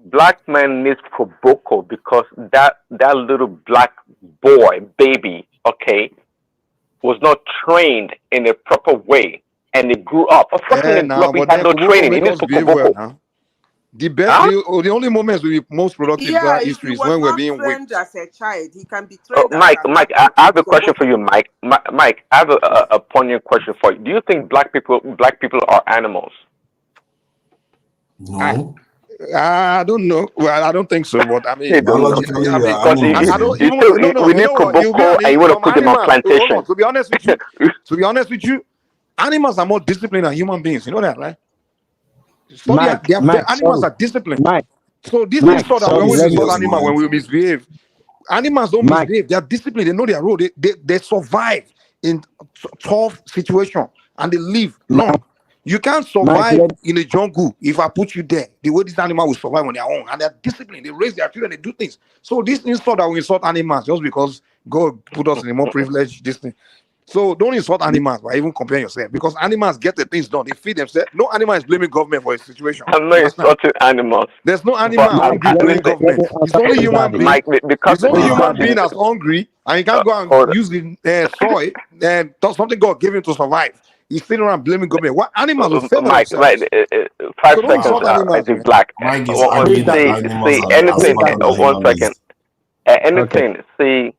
black man needs Koboko because that little black boy, baby, okay, was not trained in a proper way, and he grew up. Of course, when he grew Now, up, he but had then no Koboko training. He made needs us behave well Koboko. now. The Huh? only moments we be most productive Yeah, throughout if history he is was when we're not being trained whipped. as a child, he can be trained as Mike, an I adult have with a question for you, Koboko. Mike, I have a poignant question for you. Do you think black people are animals? No. I don't know. Well, I don't think so, but I You mean, don't know Biologically, we are because animals. I don't you even. still No, we you need know what? You'll be Koboko, and you want to some put them on animals. Hold on. plantation. To be honest with you, animals are more disciplined than human beings. You know that, right? Study, animals are disciplined. So this insult that we always insult animals when we misbehave. Animals don't misbehave. They are disciplined. They know their role. They survive in tough situation and they live long. You can't survive in a jungle if I put you there. The way this animal will survive on their own, and they're disciplined. They raise their children. They do things. So this insult that we insult animals just because God put us in a more privileged thing. So don't insult animals by even comparing yourself because animals get the things done. They feed themselves. No animal is blaming government for a situation. I'm not insulting animals. There's no But animal hungry blaming government. It's only human being. Mike, because It's only human being that's hungry and you can't go and use the soil and something God gave him to survive. He's sitting around blaming government. What animals will favor Mike, themselves? right? 5 So don't seconds. insult I animals, think man. black. Mike is arguing that animals See, are anything. smarter than 1 human second. beings. Anything. See,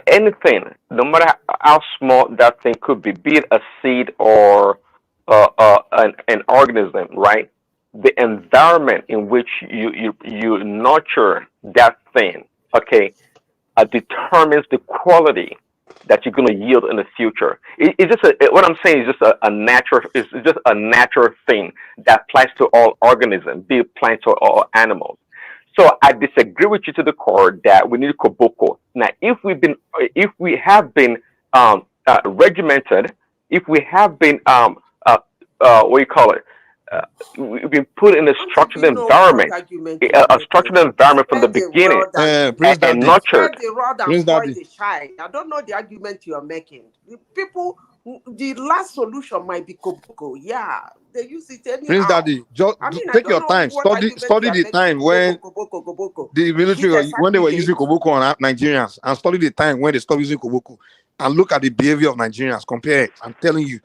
anything. No matter how small that thing could be it a seed or an organism, right? The environment in which you nurture that thing, okay, determines the quality that you're going to yield in the future. It's just what I'm saying is just a natural. It's just a natural thing that applies to all organisms, be it plants or animals. So I disagree with you to the core that we need Koboko. Now, if we have been regimented, if we have been what do you call it? We've been put in a structured environment, a structured environment from the beginning, and nurtured. Spread the rod and spoil the child. I don't know the argument you are making. The people, the last solution might be Koboko. Yeah, they use it anyhow. Prince Daddy, just take your time. Study the time when the military, when they were using Koboko on Nigerians, and study the time when they stopped using Koboko, and look at the behavior of Nigerians. Compare it. I'm telling you.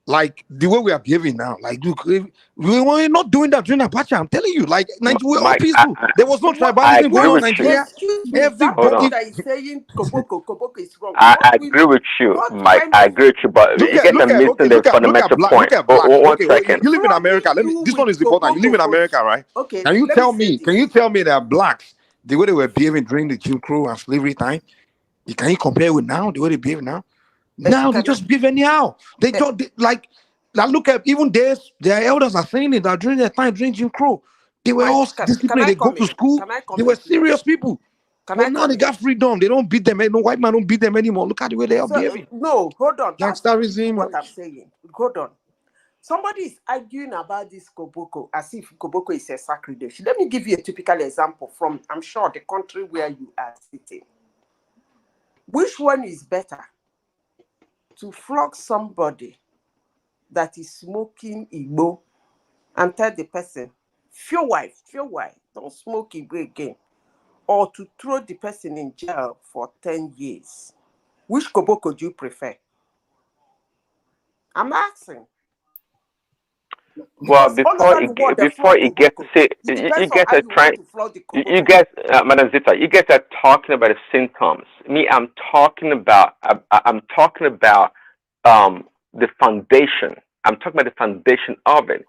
Like the way we are behaving now, like look, we were not doing that during Abacha. I'm telling you, like we're all peaceful. There was no tribalism going on in Nigeria. Everybody that is saying Koboko is wrong. I agree with you, Mike. I agree with you, but you guys are missing the fundamental point. Look at black. One Okay, second. you live in America. This one is important. You live in America, right? Okay. Can you tell me that blacks, the way they were behaving during the Jim Crow and slavery time, can you compare with now, the way they behave now? Now they just behave anyhow. They don't like look at even their elders are saying it that during their time, during Jim Crow, they were all disciplined. They go to school. They were serious people. But now they got freedom. They don't beat them. No white man don't beat them anymore. Look at the way they are behaving. No, hold on. Gangsterism. What I'm saying. Hold on. Somebody is arguing about this Koboko as if Koboko is a sacrilege. Let me give you a typical example from, I'm sure, the country where you are sitting. Which one is better? To flog somebody that is smoking Igbo and tell the person, fear why, don't smoke Igbo again. Or to throw the person in jail for 10 years. Which Koboko do you prefer? I'm asking. Well, before it gets to say, you guys are trying, you guys, Madam Zita, you guys are talking about the symptoms. Me, I'm talking about the foundation. I'm talking about the foundation of it.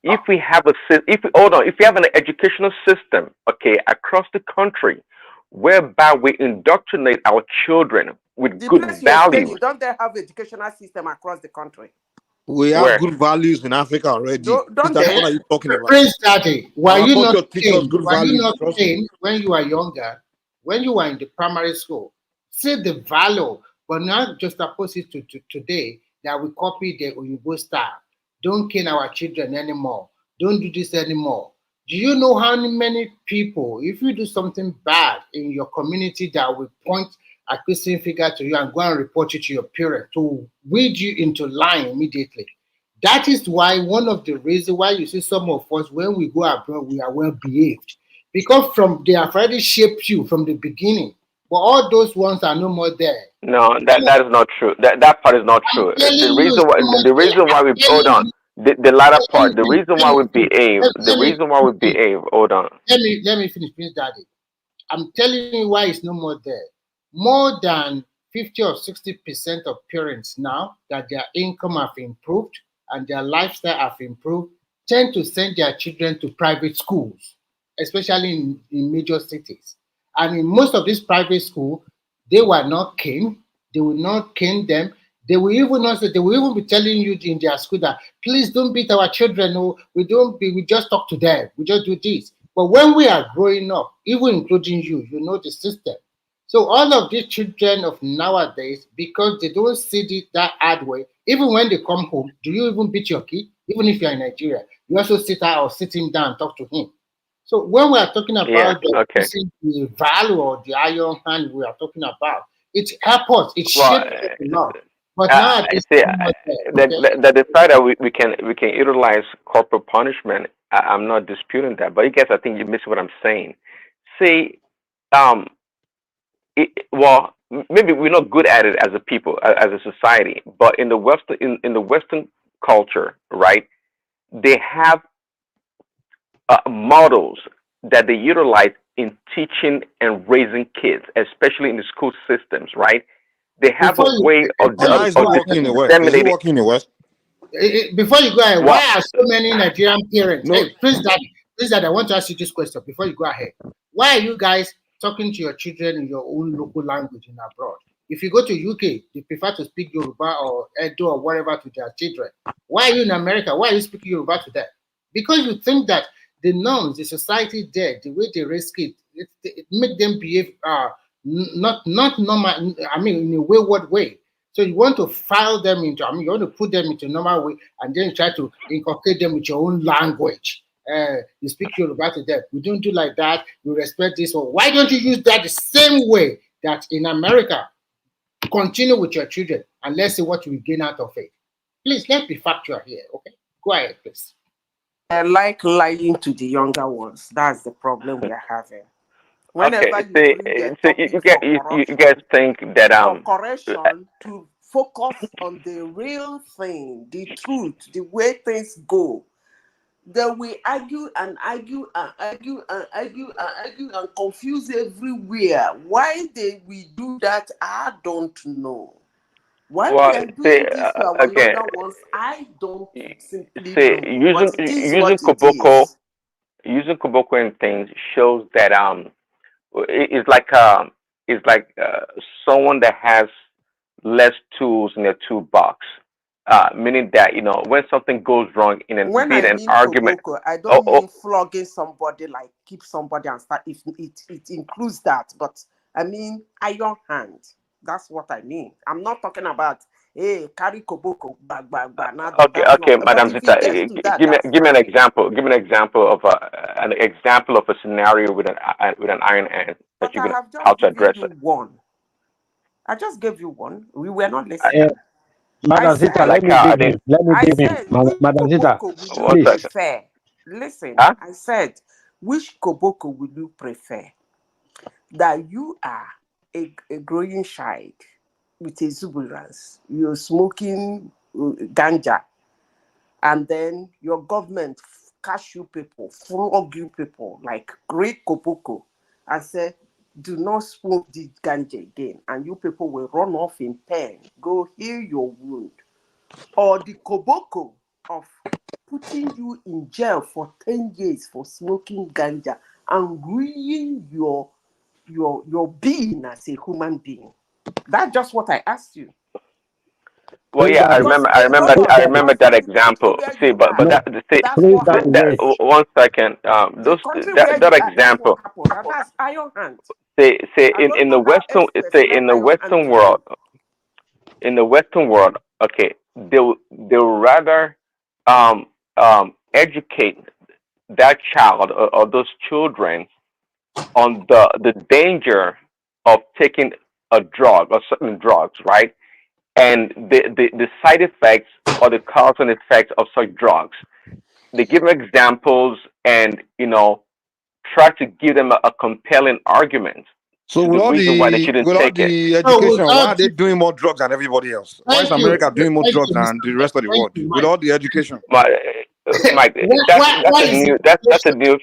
If we have if we have an educational system, okay, across the country, whereby we indoctrinate our children with good values. Don't they have educational system across the country? We have good values in Africa already. Don't what are you talking about? Prince Daddy, were you not trained values, when you were younger, when you were in the primary school? See the value, but not just opposite to today that we copy the Oyibo style. Don't kill our children anymore. Don't do this anymore. Do you know how many people, if you do something bad in your community, that will point accusing figure to you and go and report it to your parents to weed you into lying immediately? That is why one of the reasons why you see some of us, when we go abroad, we are well behaved, because they have already shaped you from the beginning. But all those ones are no more there. No, that is not true. That part is not true. The reason why we hold on. The latter part. The reason why we behave. Hold on. Let me finish, Prince Daddy. I'm telling you why it's no more there. More than 50 or 60% of parents now that their income have improved and their lifestyle have improved tend to send their children to private schools, especially in major cities. And in most of these private schools, they were not caned. They will not cane them. They will even be telling you in their school that please don't beat our children. No, we just talk to them. We just do this. But when we are growing up, even including you, you know the system. So all of these children of nowadays, because they don't see it that hard way, even when they come home, do you even beat your kid? Even if you're in Nigeria, you also sit him down and talk to him. So when we are talking about the value or the iron hand we are talking about, it's airports, it's shaped a lot. But now the fact that we can utilize corporal punishment, I'm not disputing that. But you guys, I think you miss what I'm saying. See, maybe we're not good at it as a people, as a society. But in the Western culture, right, they have models that they utilize in teaching and raising kids, especially in the school systems, right? They have a way of working in the West. Before you go ahead, why are so many Nigerian parents? Hey, please, Dad, I want to ask you this question before you go ahead. Why are you guys talking to your children in your own local language in abroad? If you go to UK, they prefer to speak Yoruba or Edo or whatever to their children. Why are you in America? Why are you speaking Yoruba to them? Because you think that the norms, the society there, the way they raise kids, it make them behave not normal. I mean, in a wayward way. So you want to file them into. I mean, you want to put them into normal way, and then try to inculcate them with your own language. You speak Yoruba to them. We don't do like that. We respect this. Or why don't you use that the same way that in America? Continue with your children, and let's see what we gain out of it. Please, let's be factual here. Okay, go ahead, please. I like lying to the younger ones. That's the problem we are having. Whenever you guys think that for correction to focus on the real thing, the truth, the way things go, then we argue and confuse everywhere. Why we do that, I don't know. Why we are doing this to our younger ones, I don't simply know. Using Koboko and things shows that it's like someone that has less tools in their toolbox. Meaning that when something goes wrong in an argument, Koboko, I don't mean flogging somebody, like keep somebody and start. If it includes that, but I mean iron hand. That's what I mean. I'm not talking about hey, carry koboko, bag, now Okay, not. But Madam if it Zita, gets to that, give me that's give me an fine. example. Give me an example of a scenario with an iron hand that But you I can have how just to given address you it. one. I just gave you one. We were not listening. I Madam Zita, said, let me I give him. didn't. Let me I give him. said, which Madam Zita, koboko would you One please. second. prefer? Listen, Huh? I said, which koboko would you prefer? That you are a growing child with exuberance, you're smoking ganja, and then your government cash you people, flog you people like great koboko, and say, do not smoke this ganja again, and you people will run off in pain, go heal your wound. Or the koboko of putting you in jail for 10 years for smoking ganja and ruining your being as a human being. That's just what I asked you. Well, Please, yeah, Daddy. I remember Please, I Daddy. remember Just that in the country example. where See, you but are. No, that see That's please, what Daddy, happened. wait. 1 second. The country where That you are, that's what example. happened. And that's iron hand. Say I don't in the know how Western else to say explain in the iron hand Western to you. world okay, they'll rather educate that child or those children on the danger of taking a drug or certain drugs, right? And the side effects or the cause and effects of such drugs. They give them examples and try to give them a compelling argument So to the reason why they shouldn't with all take it. the So with education, why all are they due, doing more drugs than everybody else? Why is thank you, America doing more thank drugs you, than the Mr. rest of the Thank world? you, With Mike. all the education. Mike, Why that's a is it new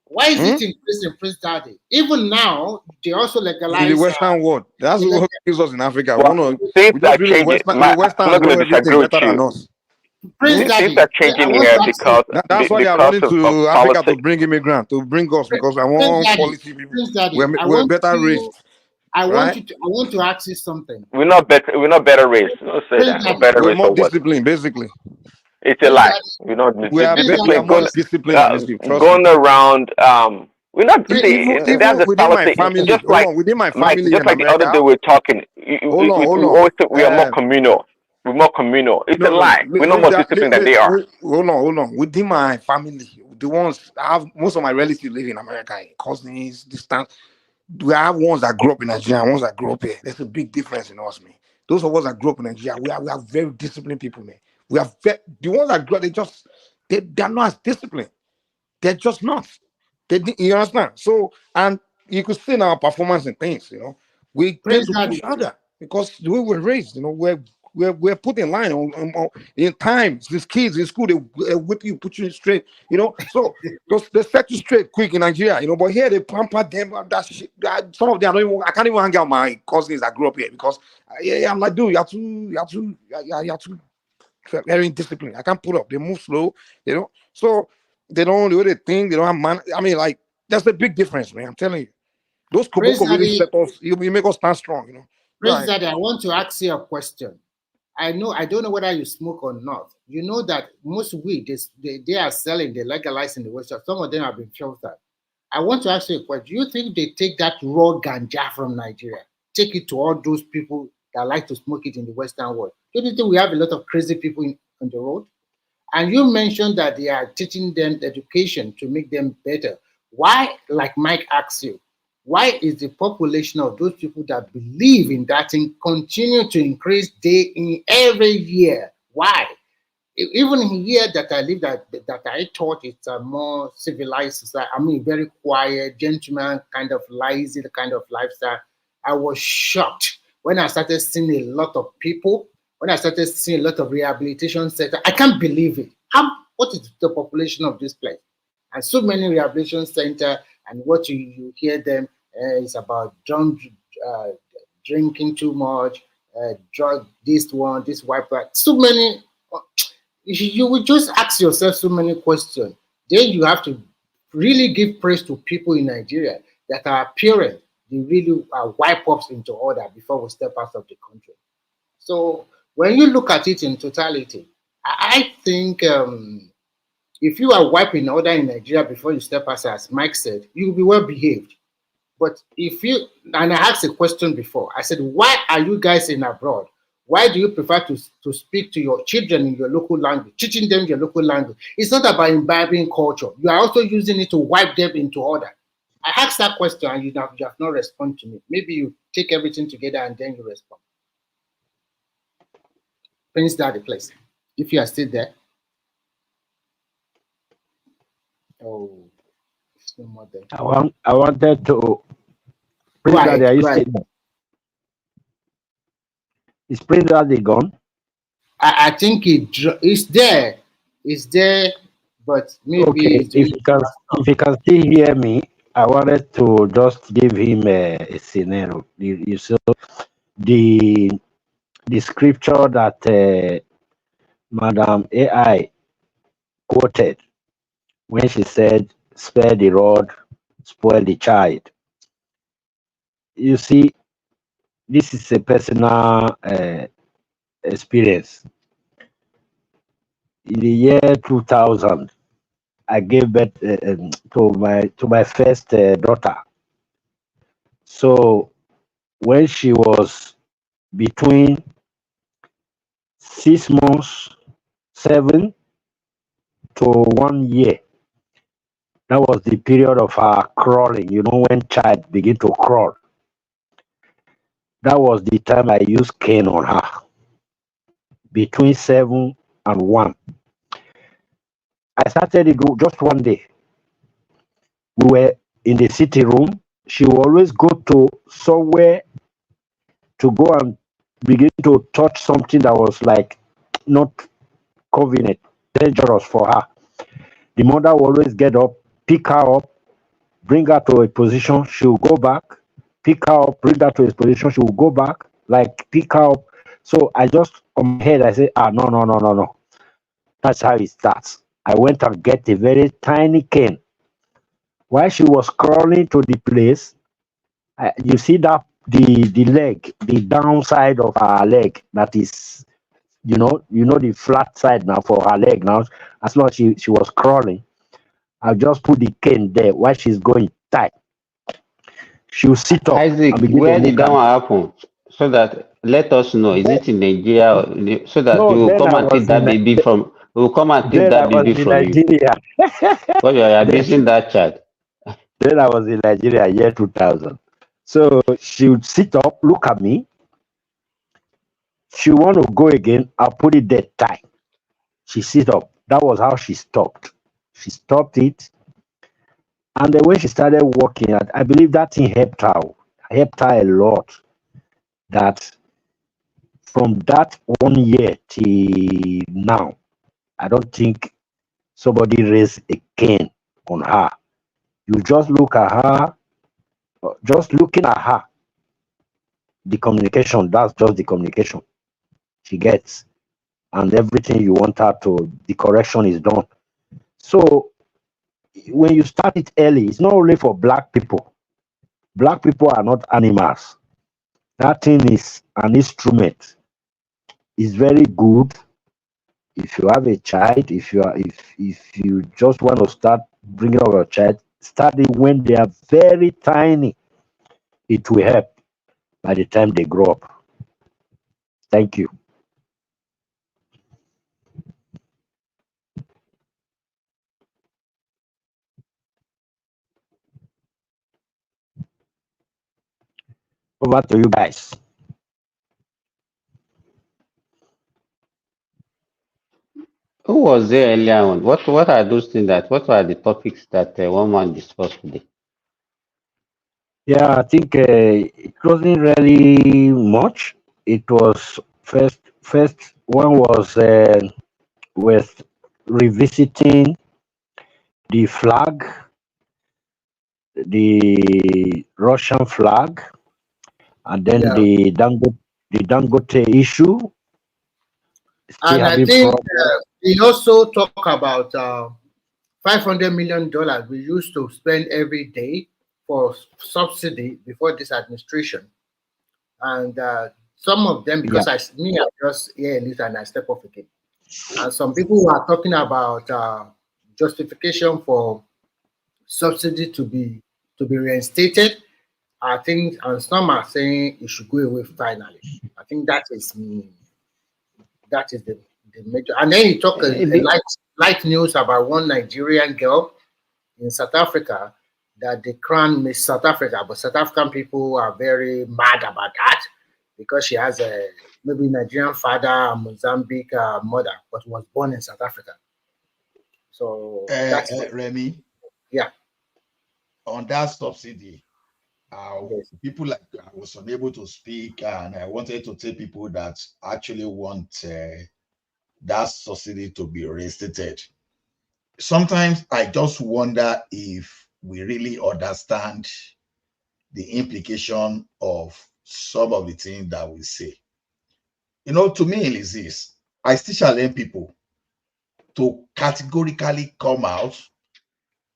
why is Hmm? it increasing, Prince Daddy? Even now, they also In the legalize Western world. That's what gives us in Africa. well, things We are just believe changing. The I'm not Western know going to everything disagree with better you. than us. Prince Things Daddy. are I changing want here to ask you, That's why they are because running of to Africa to politics. bring immigrants, to bring us, because I Prince want Daddy, quality people. Prince Daddy, We're better raised, I right? want to ask you something. We're not better raised. Don't say Prince that. We're Daddy, better We're raised more for what? disciplined, basically. It's a Prince lie. Daddy, You know, Prince We are discipline Daddy, more disciplined than these people. Trust me. going around. We're not Prince, see. That's Even the within my policy. family, Just hold like on, within my Mike, family just in like the other America, day we were talking. hold We on. always say we are more communal. We're more communal. It's a No. lie. We're not more disciplined than they are. Hold on. Within my family, the ones I have, most of my relatives live in America, cousins, distance. We have ones that grew up in Nigeria, and ones that grew up here. There's a big difference in us, man. Those of us that grew up in Nigeria, we are very disciplined people, man. The ones that grew up, they're not as disciplined. They're just not. You understand? So, and you could see in our performance and things, we tend Prince to push Daddy, harder because the way we're raised, we're put in line in times. These kids in school, they whip you, put you straight, So they set you straight quick in Nigeria, But here they pamper them. That shit. Some of them, I can't even hang out with my cousins that grew up here because I'm like, dude, you have to very disciplined. I can't put up. They move slow, So they don't the way they think, they don't have man. I mean, like, that's a big difference, man. I'm telling you. Those Prince Koboko really Daddy, set us, you make us stand strong, Go Prince ahead. Daddy, I want to ask you a question. I don't know whether you smoke or not. You know that most weed they are selling, they legalize in the West. Some of them have been filtered. I want to ask you a question. Do you think they take that raw ganja from Nigeria, take it to all those people that like to smoke it in the Western world? Don't you think we have a lot of crazy people on the road? And you mentioned that they are teaching them education to make them better. Why, like Mike asked you, why is the population of those people that believe in that thing continue to increase day in every year? Why? Even here that I live, that I thought it's a more civilized society. I mean, very quiet, gentleman kind of lazy kind of lifestyle. I was shocked when I started seeing a lot of people. When I started seeing a lot of rehabilitation centers, I can't believe it. What is the population of this place? And so many rehabilitation centers, and what you hear them is about drinking too much, drug this one, this wiper. So many. You will just ask yourself so many questions. Then you have to really give praise to people in Nigeria that are appearing. They really wipe us into order before we step out of the country. So when you look at it in totality, I think if you are wiping order in Nigeria before you step out, as Mike said, you will be well behaved. But if you, and I asked a question before, I said, why are you guys in abroad? Why do you prefer to speak to your children in your local language, teaching them your local language? It's not about imbibing culture. You are also using it to wipe them into order. I asked that question and you have not responded to me. Maybe you take everything together and then you respond. Prince Daddy, please. If you are still there. Oh, it's no more there. I wanted to. Prince Daddy, are you still there? Is Prince Daddy gone? I think it's there. It's there, but maybe okay. If you can still hear me, I wanted to just give him a scenario. You saw the scripture that Madam AI quoted when she said, "Spare the rod, spoil the child." You see, this is a personal experience. In the year 2000, I gave birth to my first daughter. So when she was between 6 months, 7 to 1 year, that was the period of her crawling. You know, when child begin to crawl. That was the time I used cane on her. Between 7 and 1. I started it just one day. We were in the city room. She would always go to somewhere to go and begin to touch something that was like not convenient, dangerous for her. The mother will always get up, pick her up, bring her to a position, she will go back, pick her up, bring her to a position, she will go back, like pick her up. So I just, on my head, I say, no. That's how it starts. I went and get a very tiny cane. While she was crawling to the place, you see that the leg, the downside of her leg, that is, you know the flat side now for her leg now. As long as she was crawling, I'll just put the cane there while she's going tight. She'll sit up. Isaac, where did that one happen? So that let us know. Is it in Nigeria? So that No, you will then come I and take was that in baby from. We will come and take then I that was baby in from you. Nigeria. Because you are abusing that child. Then I was in Nigeria, year 2000. So she would sit up, look at me. She want to go again. I'll put it there tight. She sit up. That was how she stopped. She stopped it. And then when she started walking, I believe that thing helped her a lot. That from that 1 year till now, I don't think somebody raised a cane on her. You just look at her, just looking at her, the communication, that's just the communication she gets. And everything you want her to, the correction is done. So when you start it early, it's not only for black people. Black people are not animals. That thing is an instrument. It's very good. If you have a child, if you just want to start bringing up your child, start it when they are very tiny. It will help by the time they grow up. Thank you. Over to you guys. Who was there earlier on? What are those things what are the topics that one man discussed today? Yeah, I think it wasn't really much. It was first one was with revisiting the flag, the Russian flag, and then the Dangote issue. Still And I having think problems. we also talk about $500 million we used to spend every day for subsidy before this administration. And some of them, because I just hear a little and I step off again. And some people are talking about justification for subsidy to be reinstated. I think, and some are saying it should go away finally. I think that is the major. And then you talk light news about one Nigerian girl in South Africa that they crowned Miss South Africa, but South African people are very mad about that because she has a maybe Nigerian father, a Mozambique mother, but was born in South Africa. So that's Remy. Yeah. On that subsidy, people like I was unable to speak, and I wanted to tell people that actually want that subsidy to be reinstated. Sometimes I just wonder if we really understand the implication of some of the things that we say. You know, to me, it is this. I still challenge people to categorically come out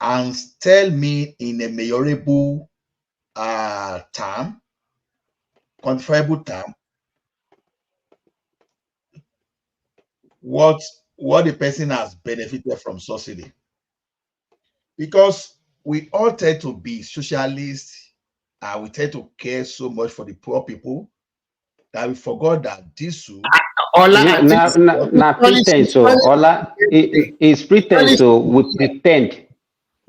and tell me in a measurable term, quantifiable term, what the person has benefited from subsidy. Because we all tend to be socialists and we tend to care so much for the poor people that we forgot that this Now pretense, so Ola is pretense, so we pretend.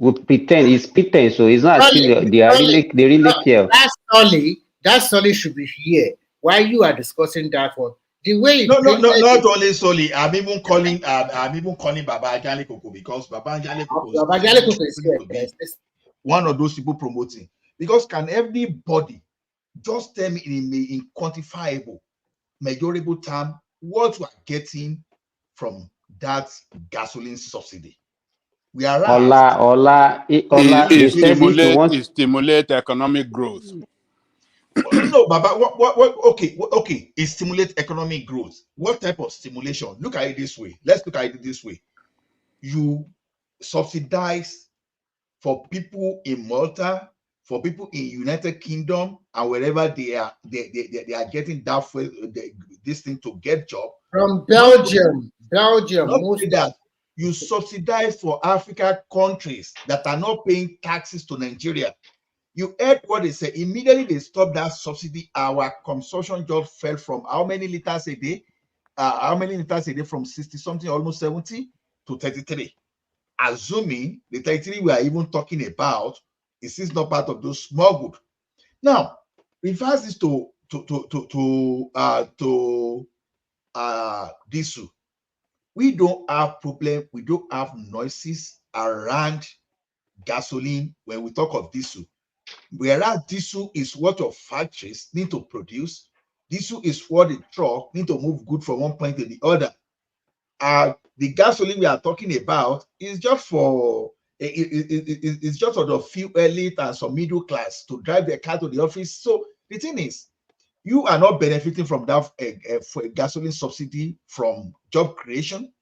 It's pretense, so it's not actually they really care. That Solly should be here. Why you are discussing that one? The way not only Solly, I'm even calling Baba Ajale Koko, because Baba Ajale Koko is one of those people promoting. Because can everybody just tell me in quantifiable, measurable term what we are getting from that gasoline subsidy? We are it stimulate economic growth. No, Baba, okay, it stimulates economic growth. What type of stimulation? Look at it this way. Let's look at it this way. You subsidize for people in Malta, for people in United Kingdom, and wherever they are getting this thing to get job. From Belgium. Not only that, you subsidize for African countries that are not paying taxes to Nigeria. You heard what they say. Immediately they stopped that subsidy. Our consumption just fell from how many liters a day? From 60 something, almost 70 to 33. Assuming the 33 we are even talking about is not part of those small goods. Now, reverse this to diesel. We don't have problem. We don't have noises around gasoline when we talk of diesel. Whereas diesel is what your factories need to produce. Diesel is what the truck need to move good from one point to the other. The gasoline we are talking about is just for it's just for the few elite and some middle class to drive their car to the office. So the thing is, you are not benefiting from that for a gasoline subsidy from job creation.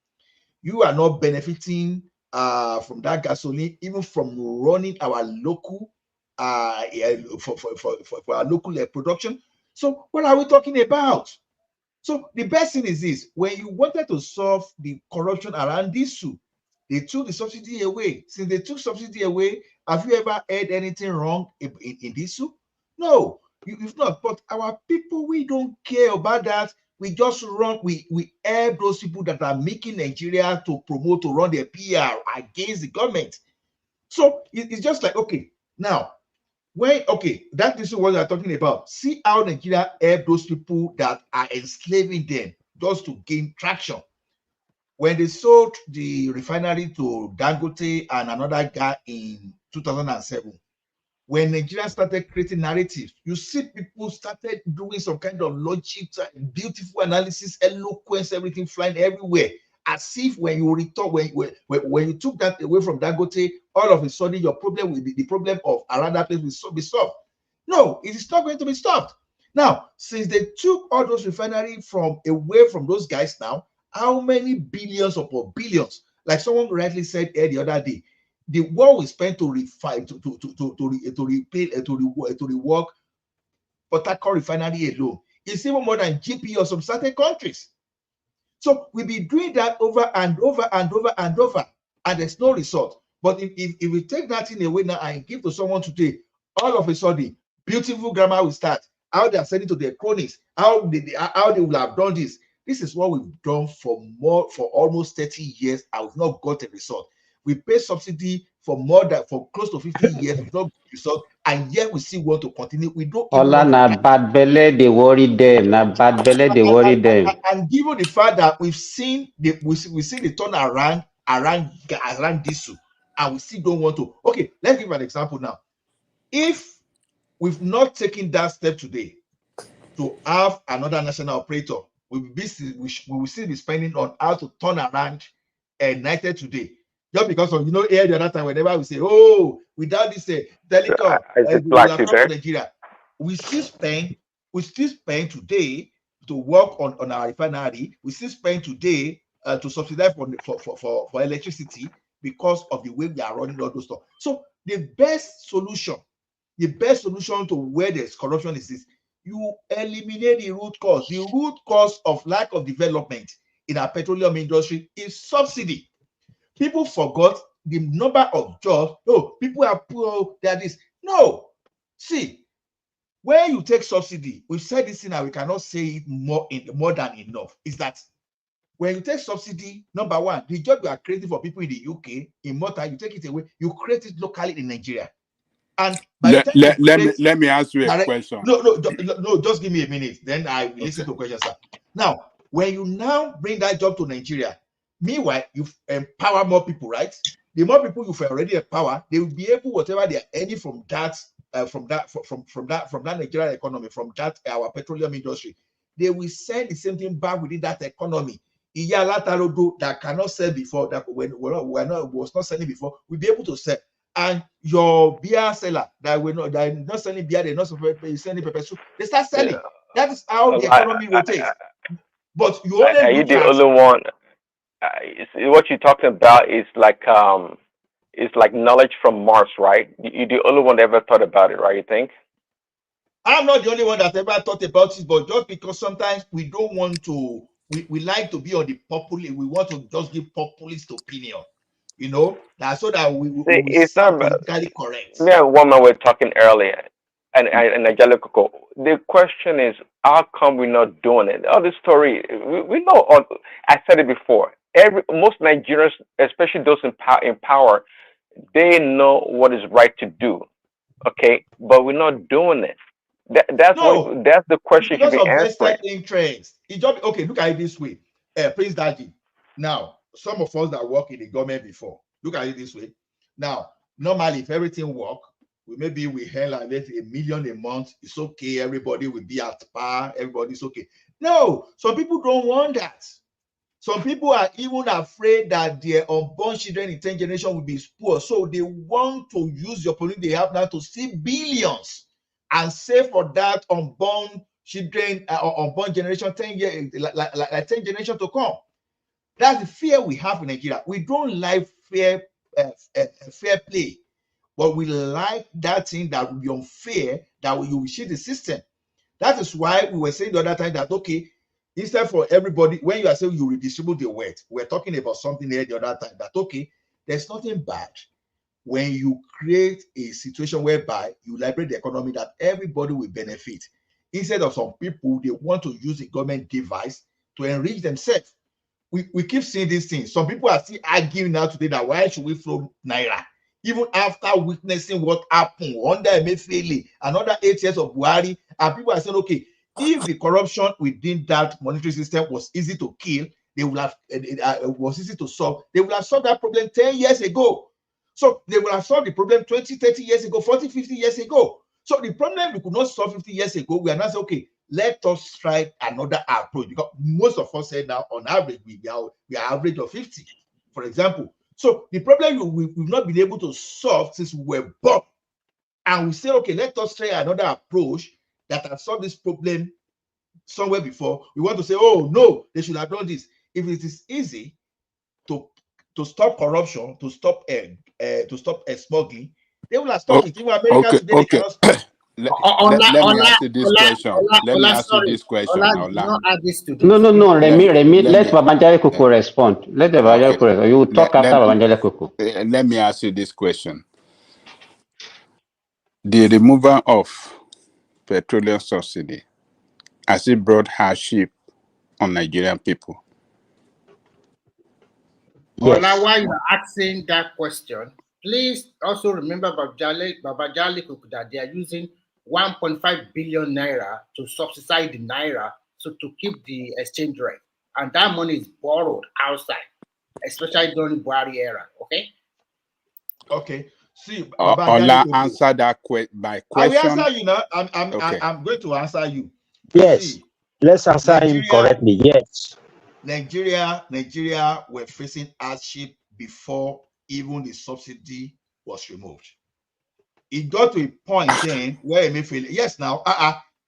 You are not benefiting from that gasoline, even from running our local for our local production. So what are we talking about? So the best thing is this: when you wanted to solve the corruption around diesel, they took the subsidy away. Since they took subsidy away, have you ever heard anything wrong in diesel? No, you've not. But our people, we don't care about that. We just run, we help those people that are making Nigeria to promote, to run their PR against the government. So it's just like, okay, now, that is what we are talking about. See how Nigeria help those people that are enslaving them just to gain traction. When they sold the refinery to Dangote and another guy in 2007, when Nigeria started creating narratives, you see people started doing some kind of logic, beautiful analysis, eloquence, everything flying everywhere. As if when you return, when you took that away from Dangote, all of a sudden your problem will be the problem of another place will be solved. No, it is not going to be stopped. Now, since they took all those refinery away from those guys now, how many billions upon billions? Like someone rightly said the other day, the what we spend to refine to rework Port Harcourt refinery alone is even more than GP of some certain countries. So we'll be doing that over and over and over and over, and there's no result. But if we take that in away now and give to someone today, all of a sudden, beautiful grammar will start. How they are sending to their cronies, how they will have done this. This is what we've done for almost 30 years, and we've not got a result. We pay subsidy for close to 50 years, we've not got a result, and yet we still want to continue. We don't even Ola want na to. bad belly, they worry them. Na bad belly, they worry them. And given the fact that we've seen the turnaround around this, and we still don't want to. Okay, let's give an example now. If we've not taken that step today to have another national operator, we will still be spending on how to turn around United today. Just because of the other time, whenever we say, oh, without this telecom, we will have come to Nigeria. We still spend today to work on our refinery. We still spend today to subsidize for electricity because of the way we are running all those stuff. So the best solution to where there's corruption is this: you eliminate the root cause. The root cause of lack of development in our petroleum industry is subsidy. People forgot the number of jobs. No, people are poor. They are this. No, see, when you take subsidy, we've said this thing and we cannot say it more than enough. Is that when you take subsidy, number one, the job you are creating for people in the UK, in Malta, you take it away, you create it locally in Nigeria. And by the time let me ask you a question. No, just give me a minute. Then I will listen to questions, sir. Now, when you now bring that job to Nigeria, meanwhile, you empower more people, right? The more people you've already empowered, they will be able, whatever they are earning from that Nigerian economy, from that our petroleum industry, they will send the same thing back within that economy. That cannot sell before, that was not selling before, will be able to sell. And your beer seller that they're not selling beer, they're not selling pepper soup, they start selling. Yeah. That is how the economy rotates. But you only are you the only one? What you're talking about is like knowledge from Mars, right? You're the only one that ever thought about it, right? You think? I'm not the only one that ever thought about it, but just because sometimes we don't want to, we like to be on the populist, we want to just give populist opinion. That's so that we sound politically correct. Me and woman were talking earlier, and Angelico. The question is, how come we're not doing it? All this story, we know. I said it before. Most Nigerians, especially those in power, they know what is right to do. Okay, but we're not doing it. That's the question you should be answering. Interest. Okay, look at it this way. Prince Daddy. Now, some of us that work in the government before, look at it this way. Now, normally, if everything work, we earn like $1 million a month. It's okay. Everybody will be at par. Everybody's okay. No, some people don't want that. Some people are even afraid that their unborn children in 10th generation will be poor. So they want to use the opportunity they have now to see billions and save for that unborn children or unborn generation 10 years, like 10 generation to come. That's the fear we have in Nigeria. We don't like fair play, but we like that thing that will be unfair, that you will cheat the system. That is why we were saying the other time that, okay, instead for everybody, when you are saying you redistribute the wealth, we're talking about something here the other time that, okay, there's nothing bad when you create a situation whereby you liberate the economy that everybody will benefit. Instead of some people, they want to use the government device to enrich themselves. We keep seeing these things. Some people are still arguing now today that why should we flow Naira? Even after witnessing what happened under Emefiele, another 8 years of Buhari, and people are saying, okay, if the corruption within that monetary system was easy to kill, they would have was easy to solve. They would have solved that problem 10 years ago. So they would have solved the problem 20, 30 years ago, 40, 50 years ago. So the problem we could not solve 50 years ago, we are now saying, okay, let us try another approach, because most of us say now on average we are average of 50, for example. So the problem we've not been able to solve since we were born, and we say, okay, let us try another approach that has solved this problem somewhere before. We want to say, oh no, they should have done this. If it is easy to stop corruption, to stop smuggling, they will have stopped it. Even America today, they cannot stop. Let me ask you this question. Let me ask you this question. No. Remy. Let Babangida Koko respond. Let Babangida Koko respond. You will talk after Babangida Koko. Let me ask you this question. The removal of petroleum subsidy, has it brought hardship on Nigerian people? Ola, while you're asking that question, please also remember Baba Jali Kuku that they are using 1.5 billion naira to subsidize the naira so to keep the exchange rate. And that money is borrowed outside, especially during Buhari era. Okay? Okay. See, Ola, answer that my question. I will answer you now. Okay. I'm going to answer you. Yes. See, let's answer him correctly. Yes. Nigeria were facing hardship before even the subsidy was removed. It got to a point then where Emefiele, yes, now,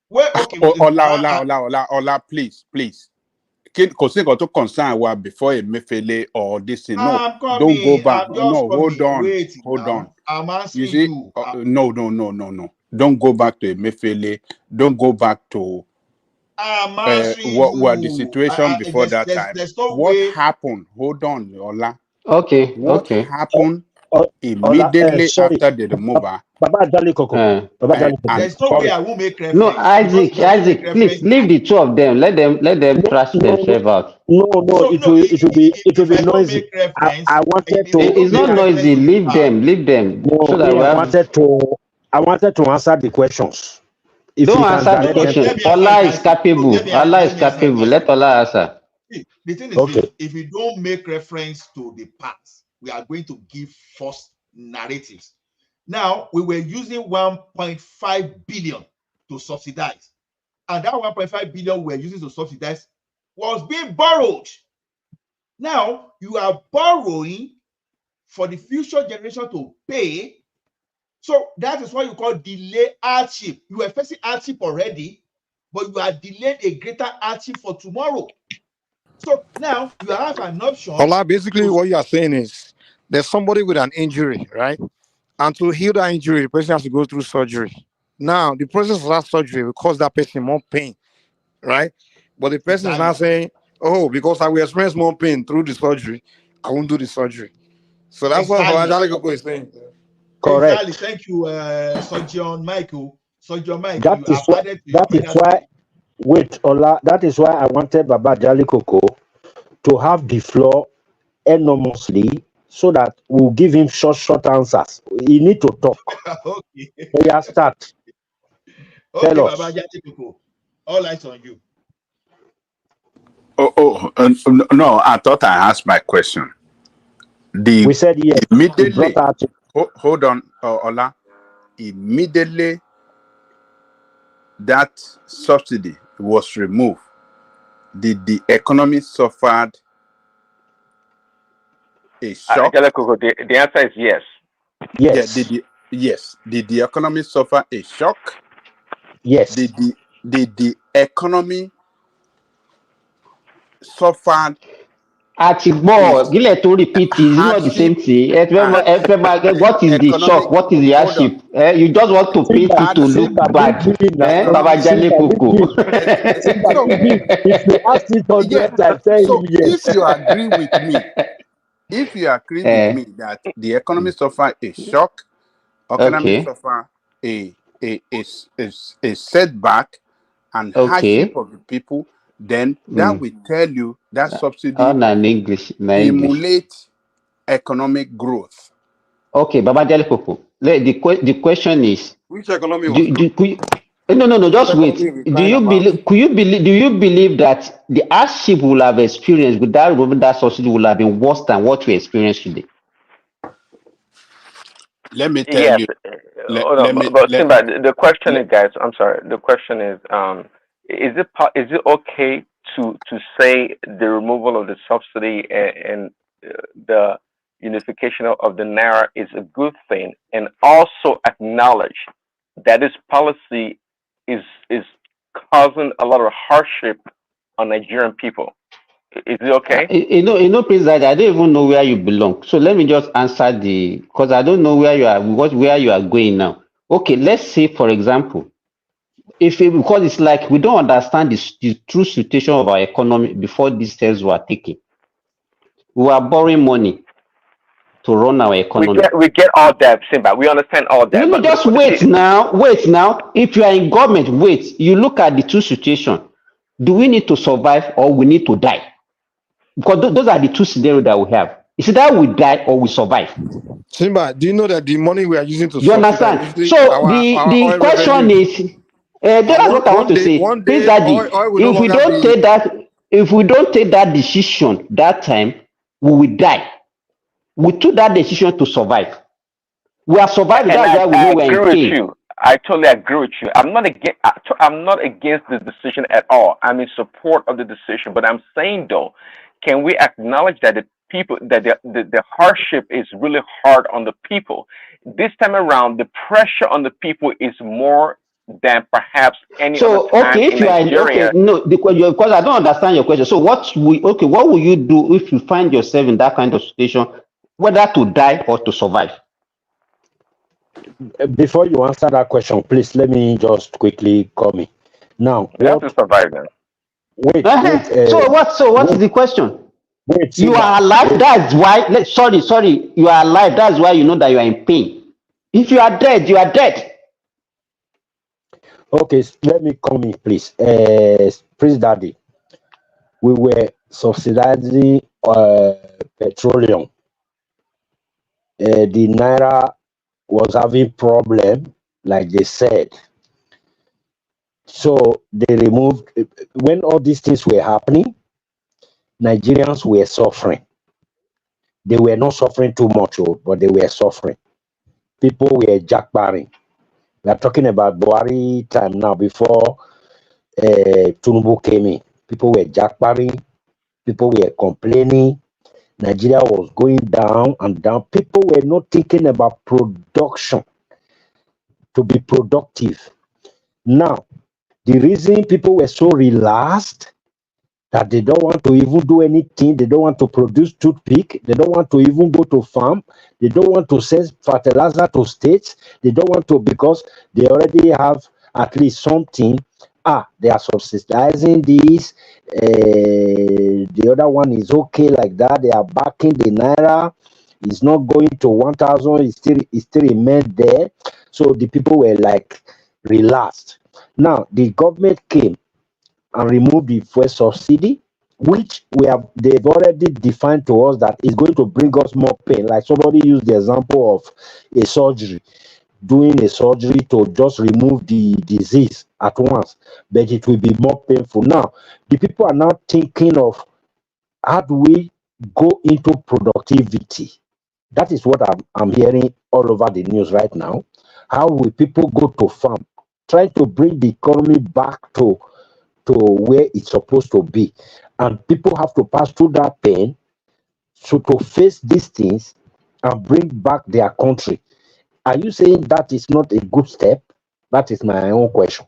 where okay. Ola, please. Because they got to concern wa before Emefiele or this thing. No, I'm coming, don't go back. I'm just No, hold coming. on. Wait, Hold now. on. I'm answering you. See, you. No. Don't go back to Emefiele. Don't go back to I'm answering what you. were the situation before that time. There's no What way. happened? Hold on, Ola. Okay. What Okay. happened immediately sorry. after the removal? Baba Jali Koko. There's no way I will make reference. No, Isaac, please leave the two of them. Let them trash themselves out. No, it will be noisy. I wanted to. It's not noisy. Leave them. No, So that I wanted to answer the questions. If don't you can answer the direct them question. Allah is capable. Allah is capable. Let Allah answer. See, the thing is this, if you don't make reference to the past, we are going to give false narratives. Now, we were using 1.5 billion to subsidize. And that 1.5 billion we're using to subsidize was being borrowed. Now, you are borrowing for the future generation to pay. So that is what you call delay hardship. You are facing hardship already, but you are delaying a greater hardship for tomorrow. So now you have an option. Ola, basically what you are saying is there's somebody with an injury, right? And to heal that injury, the person has to go through surgery. Now, the process of that surgery will cause that person more pain, right? But the person is now saying, oh, because I will experience more pain through the surgery, I won't do the surgery. So that's what Angelico is saying. Correct. Exactly. Thank you, Sojourn Michael. Sojourn Michael, that is why I wanted Baba Jali Koko to have the floor enormously so that we'll give him short answers. He need to talk. Okay. Yeah, start. Okay, Tell us. Baba Jali Koko. All eyes on you. No, I thought I asked my question. We said yes. Immediately. Hold on, Ola. Immediately that subsidy was removed, did the economy suffered a shock? The answer is yes. Yes. Did the economy suffer a shock? Yes. Did the economy suffer? Gile to repeat is not the same thing. What is the shock? What is the hardship? You just want to paint it to look bad. Baba Jali Koko. If you ask it 100 times, tell him yes. If you agree with me, that the economy suffered a shock, economy suffer a setback and hardship of the people, then that will tell you that subsidy stimulate economic growth. Okay, Baba Jali Koko. The question is, which economy was no, just wait. Do you believe that the hardship we will have experienced without removing that subsidy will have been worse than what we experience today? Let me tell you. The question is, guys, I'm sorry. The question is it okay to say the removal of the subsidy and the unification of the naira is a good thing, and also acknowledge that this policy is causing a lot of hardship on Nigerian people? Is it okay? Please, I don't even know where you belong. So let me just answer because I don't know where you are, where you are going now. Okay, let's say, for example, because it's like we don't understand the true situation of our economy before these steps were taken. We are borrowing money to run our economy. We get all that, Simba. We understand all that. No, just wait now. Wait now. If you are in government, wait. You look at the two situations. Do we need to survive or we need to die? Because those are the two scenarios that we have. It's either we die or we survive. Simba, do you know that the money we are using to You understand? So the oil question revenue? is, that's what I want to say. One Please, day, Daddy, oil will no if we longer don't be. take that, if we don't take that decision that time, we will die. We took that decision to survive. We are surviving. And That's why we know we're in agree with pain. you. I totally agree with you. I'm not against the decision at all. I'm in support of the decision. But I'm saying though, can we acknowledge that the people that the hardship is really hard on the people? This time around, the pressure on the people is more than perhaps any other time Okay, if in you are Nigeria. no, because I don't understand your question. So what will you do if you find yourself in that kind of situation, whether to die or to survive? Before you answer that question, please let me just quickly come in. Now, You have to survive then. Wait. So what is the question? Wait, you are alive. That's why. Sorry. You are alive. That's why you know that you are in pain. If you are dead, you are dead. Okay, let me come in, please. Please, Daddy, we were subsidizing petroleum. The naira was having problem, like they said. So they removed, when all these things were happening, Nigerians were suffering. They were not suffering too much, but they were suffering. People were jackbarring. We are talking about Buhari time now, before Tinubu came in. People were jackbarring. People were complaining. Nigeria was going down and down. People were not thinking about production, to be productive. Now, the reason people were so relaxed that they don't want to even do anything, they don't want to produce toothpick, they don't want to even go to farm, they don't want to sell fertilizer to states, they don't want to, because they already have at least something. They are subsidizing this, the other one is okay like that, they are backing the naira, it's not going to 1,000, it still remained there. So the people were like relaxed. Now the government came and removed the fuel subsidy, which they've already defined to us that is going to bring us more pain. Like somebody used the example of a surgery, doing a surgery to just remove the disease at once, but it will be more painful. Now, the people are now thinking of how do we go into productivity. That is what I'm hearing all over the news right now. How will people go to farm, trying to bring the economy back to where it's supposed to be? And people have to pass through that pain, so to face these things and bring back their country. Are you saying that is not a good step? That is my own question.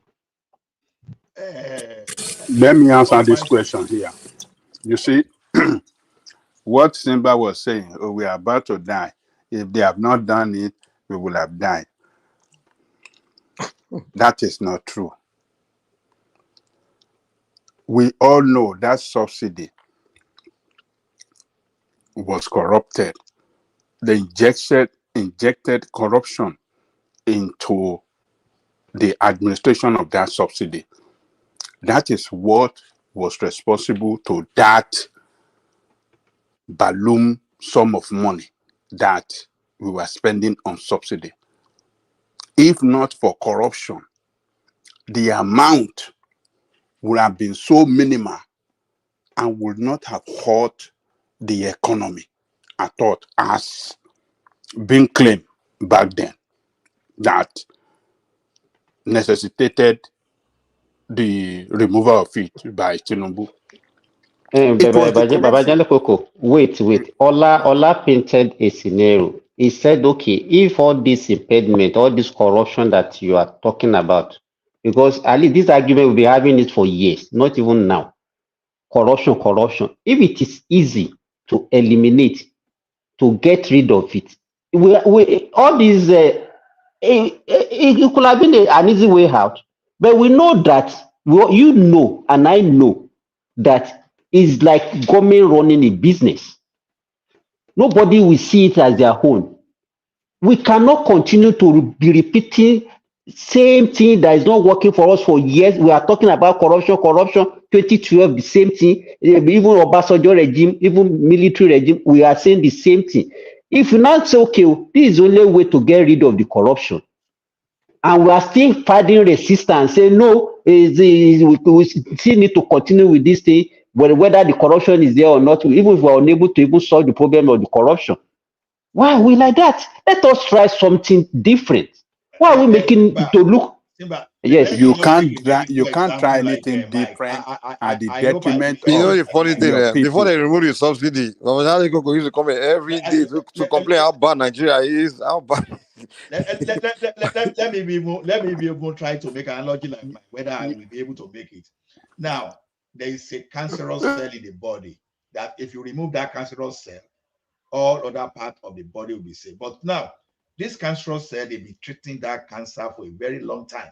Let me answer this question here. You see, what Simba was saying, we are about to die. If they have not done it, we will have died. That is not true. We all know that subsidy was corrupted. They injected corruption into the administration of that subsidy. That is what was responsible to that balloon sum of money that we were spending on subsidy. If not for corruption, the amount would have been so minimal and would not have hurt the economy at all, as being claimed back then, that necessitated the removal of it by Tinubu. Babajale Koko, wait. Ola painted a scenario. He said, okay, if all this impediment, all this corruption that you are talking about, because at least this argument will be having it for years, not even now. Corruption. If it is easy to eliminate, to get rid of it, all these, it could have been an easy way out. But we know that, you know, and I know that it's like government running a business. Nobody will see it as their own. We cannot continue to be repeating same thing that is not working for us for years. We are talking about corruption, 2012, the same thing. Even Obasanjo regime, even military regime, we are saying the same thing. If you not say, okay, this is the only way to get rid of the corruption, and we are still fighting resistance, say no, we still need to continue with this thing, whether the corruption is there or not, even if we are unable to even solve the problem of the corruption. Why are we like that? Let us try something different. Why are we making to look? Yes. You can't try anything different at the detriment You know of the funny thing, your before people. they remove the subsidy, Babajide Koko used to come here every day to complain how bad Nigeria is, how bad. Let me be able try to make an analogy like mine, whether I will be able to make it. Now, there is a cancerous cell in the body that if you remove that cancerous cell, all other parts of the body will be safe. But now, this cancerous cell, they've been treating that cancer for a very long time.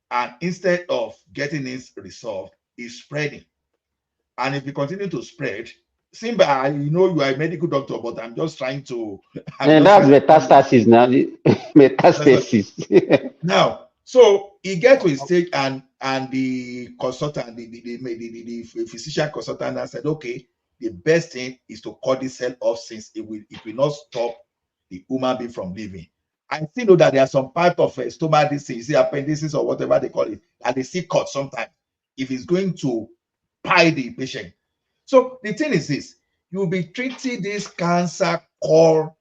And instead of getting it resolved, it's spreading. And if you continue to spread, Simba, I know you are a medical doctor, but I'm just trying to. And that's metastasis now. Metastasis. Now, so he get to a stage, and the consultant, the physician consultant, and said, okay, the best thing is to cut this cell off since it will not stop the human being from living. I still know that there are some part of stomach disease, appendicitis or whatever they call it, and they see cut sometimes if it's going to pie the patient. So the thing is this: you will be treating this cancer called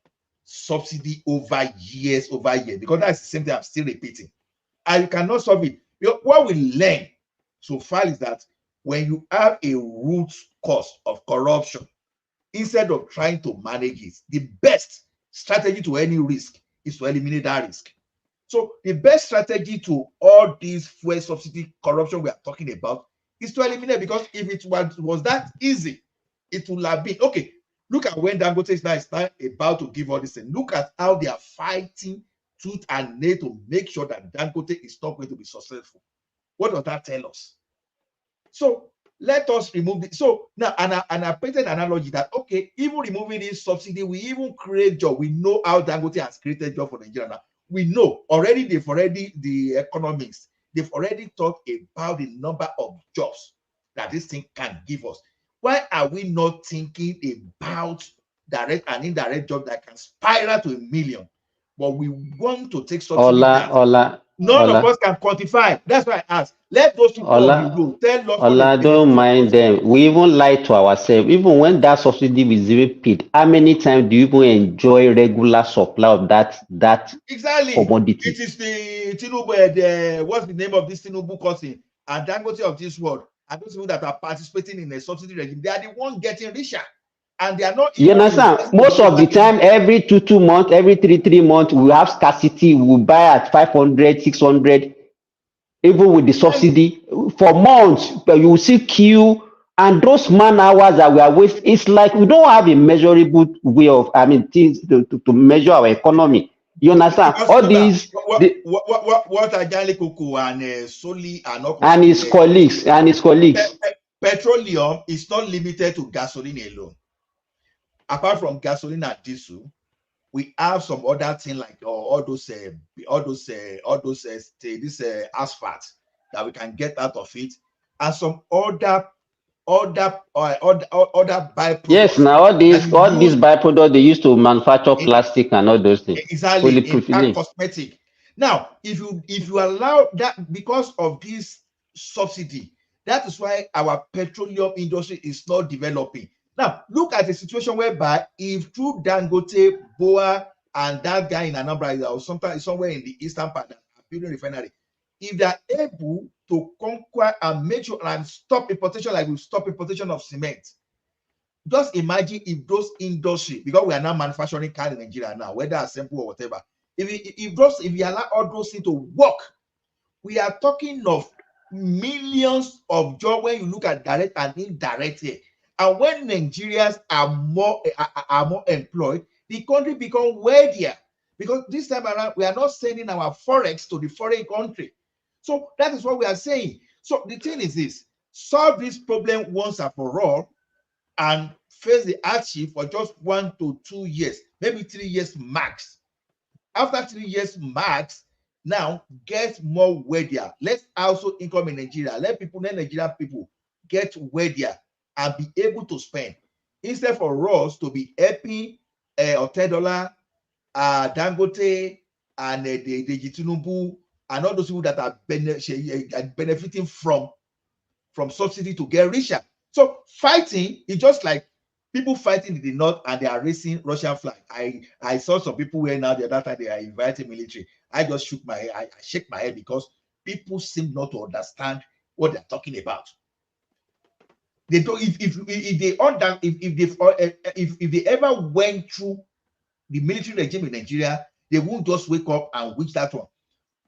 subsidy over years, because that's the same thing I'm still repeating. And you cannot solve it. What we learn so far is that when you have a root cause of corruption, instead of trying to manage it, the best strategy to any risk is to eliminate that risk. So the best strategy to all these fuel subsidy corruption we are talking about is to eliminate, because if it was that easy, it would have been okay. Look at when dangote is now about to give all this thing. Look at how they are fighting tooth and nail to make sure that dangote is not going to be successful. What does that tell us? So let us remove it. So now, and I painted an analogy that, okay, even removing this subsidy, we even create job. We know how dangote has created job for Nigeria now. We know already, the economists, they've already talked about the number of jobs that this thing can give us. Why are we not thinking about direct and indirect jobs that can spiral to 1 million? But we want to take subsidy none of us can quantify. That's why I asked. Let those people on the road tell us. Don't mind them. We even lie to ourselves. Even when that subsidy was even paid, how many times do you even enjoy regular supply of that exactly commodity? It is the Tinubu, what's the name of this Tinubu cousin and dangote of this world, and those people that are participating in a subsidy regime, they are the ones getting richer. And they are not. You understand? Most of the time, every 2 months, every 3 months, we have scarcity. We buy at 500, 600, even with the subsidy for months. But you will see queue, and those man hours that we are wasting. It's like we don't have a measurable way of, things to measure our economy. You understand? All these what Ajali Kuku and Soli are not, and his colleagues. Petroleum is not limited to gasoline alone. Apart from gasoline and diesel, we have some other thing like all those asphalt that we can get out of it, and some other byproducts. Yes, now all these byproducts they used to manufacture plastic and all those things. Exactly, in fact, cosmetic. Now, if you allow that, because of this subsidy, that is why our petroleum industry is not developing. Now, look at the situation whereby if through Dangote, Boa, and that guy in Anambra or somewhere in the eastern part building refinery, if they are able to conquer and make sure and stop importation like we stop importation of cement, just imagine if those industry, because we are now manufacturing cars in Nigeria now, whether assemble or whatever, if you allow all those things to work, we are talking of millions of jobs when you look at direct and indirect here. And when Nigerians are more employed, the country becomes wealthier, because this time around we are not sending our forex to the foreign country. So that is what we are saying. So the thing is this: solve this problem once and for all, and face the hardship for just 1 to 2 years, maybe 3 years max. After 3 years max, now get more wealthier. Let's also income in Nigeria. Let Nigerian people get wealthier and be able to spend. Instead for us to be helping $10, dangote, and the Tinubu, and all those people that are benefiting from subsidy to get richer. So fighting is just like people fighting in the north and they are raising Russian flag. I saw some people where now the other time they are inviting military. I just shook my head. I shake my head because people seem not to understand what they're talking about. They don't. If they ever went through the military regime in Nigeria, they won't just wake up and wish that one.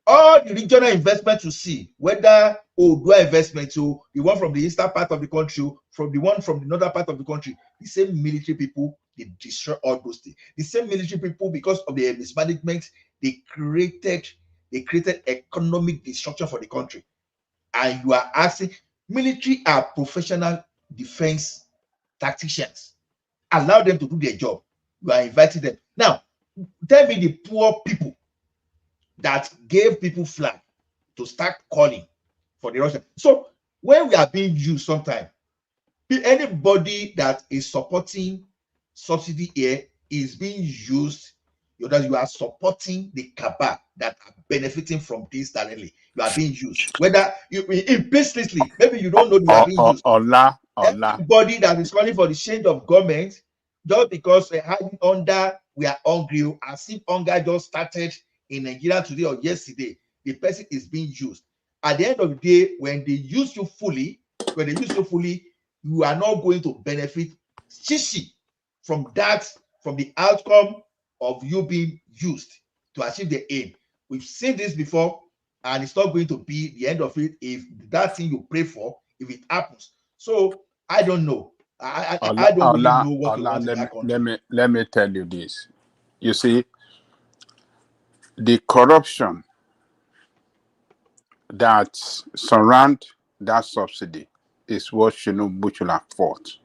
All the regional investment you see, whether Odua investment, so the one from the eastern part of the country, from the one from the northern part of the country, the same military people, they destroy all those things. The same military people, because of their mismanagement, they created economic destruction for the country. And you are asking, military are professional defense tacticians. Allow them to do their job. You are inviting them. Now, tell me the poor people that gave people flag to start calling for the Russian. So when we are being used sometimes, anybody that is supporting subsidy here is being used, that you are supporting the cabal that are benefiting from this directly. You are being used. Whether you implicitly, maybe you don't know you are being used. Everybody that is calling for the change of government, just because we are hungry, as if hunger just started in Nigeria today or yesterday, the person is being used. At the end of the day, when they use you fully, you are not going to benefit from the outcome of you being used to achieve the aim. We've seen this before, and it's not going to be the end of it if that thing you pray for, if it happens. So I don't know. I don't really know what to want in that country. Let me tell you this. You see, the corruption that surround that subsidy is what Tinubu should have fought.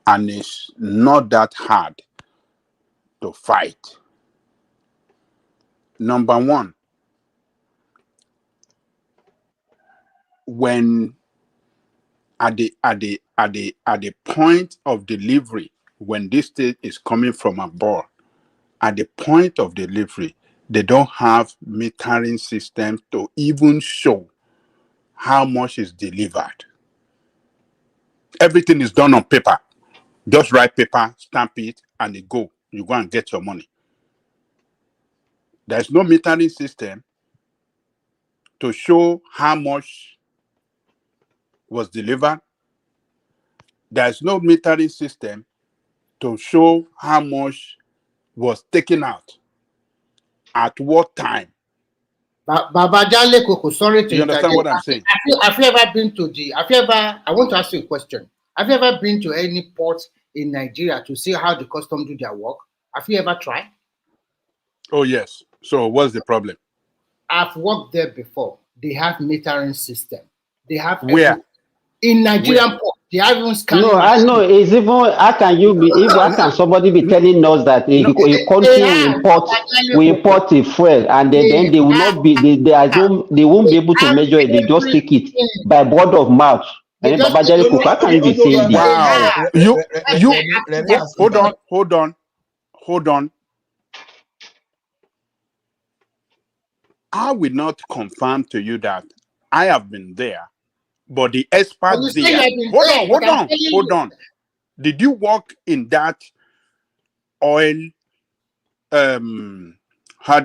And it's not that hard to fight. Number one, when at the point of delivery, when this state is coming from abroad, at the point of delivery, they don't have metering system to even show how much is delivered. Everything is done on paper. Just write paper, stamp it, and you go and get your money. There's no metering system to show how much was delivered. There's no metering system to show how much was taken out at what time. Baba Jale Koko, sorry to you understand what I'm saying? Have you ever been to I want to ask you a question. Have you ever been to any port in Nigeria to see how the customs do their work? Have you ever tried? Oh, yes. So what's the problem? I've worked there before. They have metering system. They have where? In Nigerian port. They have even scanning. No, I know. It's even how can somebody be telling us that a country will import a fuel and then they will not be they won't be able to measure it. They just take it by word of mouth. And then Baba Jale Koko, how can you be saying this? Wow. Hold on. I will not confirm to you that I have been there, but the experts there. Hold on. Did you work in that oil?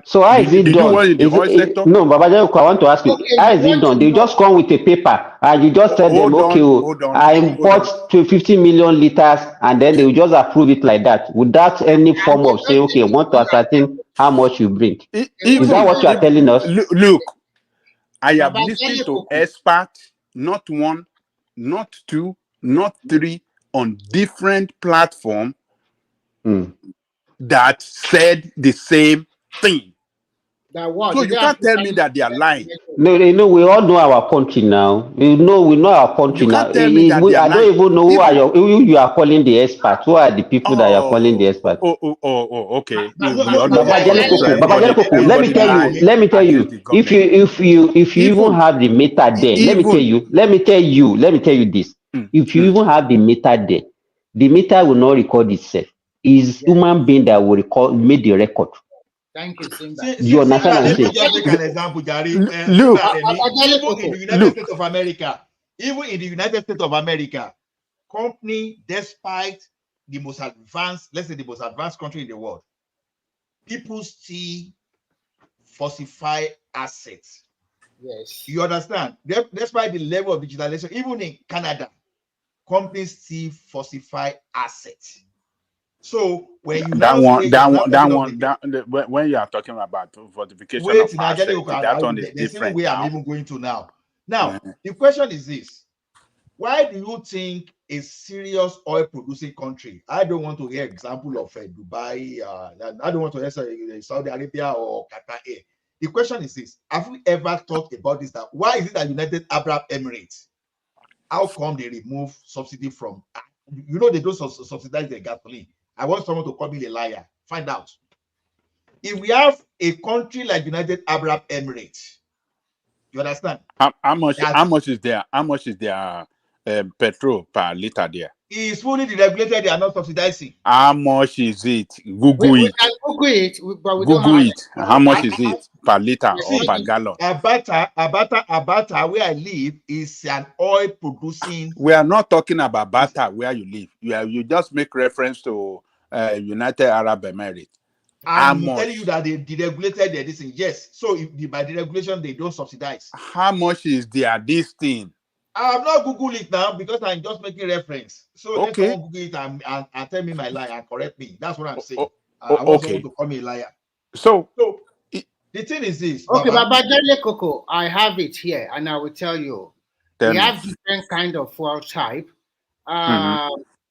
So how is it done? No, Baba Jale Koko, I want to ask you, how is it done? They just come with a paper and you just tell them, okay, I import 50 million liters, and then they will just approve it like that, without any form of say, okay, I want to ascertain how much you bring. Is that what you are telling us? Look, I have listened to experts, not one, not two, not three, on different platforms that said the same thing. So you can't tell me that they are lying. No, we all know our country now. We know our country You now. can't tell me that they are I don't lying. even know who you are calling the experts. Who are the people that you are calling the experts? Okay. No, We all know Baba that Jale Koko, everybody let me tell you. against the If government. you even have the meter there, let me tell you this. If you even have the meter there, the meter will not record itself. It's human being that will made the record. Thank you, Simba. You understand what I'm Let me saying? just make an example, Jari. Look, Even in the United States of America, company, despite the most advanced, let's say the most advanced country in the world, people still falsify assets. Yes. You understand? Despite the level of digitalization, even in Canada, companies still falsify assets. So when you now say when you are talking about fortification wait, of assets, that one is there's even different way now. I'm even going to now. Now, the question is this: why do you think a serious oil producing country? I don't want to hear example of Dubai. I don't want to hear Saudi Arabia or Qatar. The question is this: have we ever talked about this? That why is it that United Arab Emirates? How come they remove subsidy from? You know they don't subsidize their gasoline. I want someone to call me a liar. Find out. If we have a country like United Arab Emirates, you understand? How much is their petrol per liter there? Is fully deregulated. They are not subsidizing. How much is it? Google We it. can Google it, but we Google don't have it. How much is it per liter or per gallon? Abata, where I live, is an oil producing. We are not talking about Bata where you live. You just make reference to United Arab Emirates. I'm telling you that they deregulated their this thing. Yes. So by deregulation, they don't subsidize. How much is this thing? I'm not Google it now because I'm just making reference. So let someone Google it and tell me my lie and correct me. That's what I'm saying. I want someone to call me a liar. So the thing is this. Okay, Baba Jale Koko, I have it here and I will tell you. They have different kind of fuel type.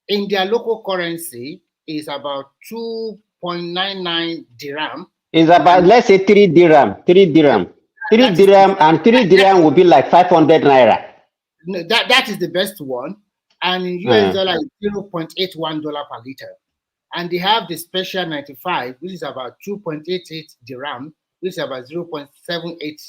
In their local currency is about 2.99 dirham. It's about, let's say 3 dirham. 3 dirham. 3 dirham and 3 dirham will be like 500 naira. No, that is the best one. And in US dollar is $0.81 per liter. And they have the special 95, which is about 2.88 dirham, which is about 78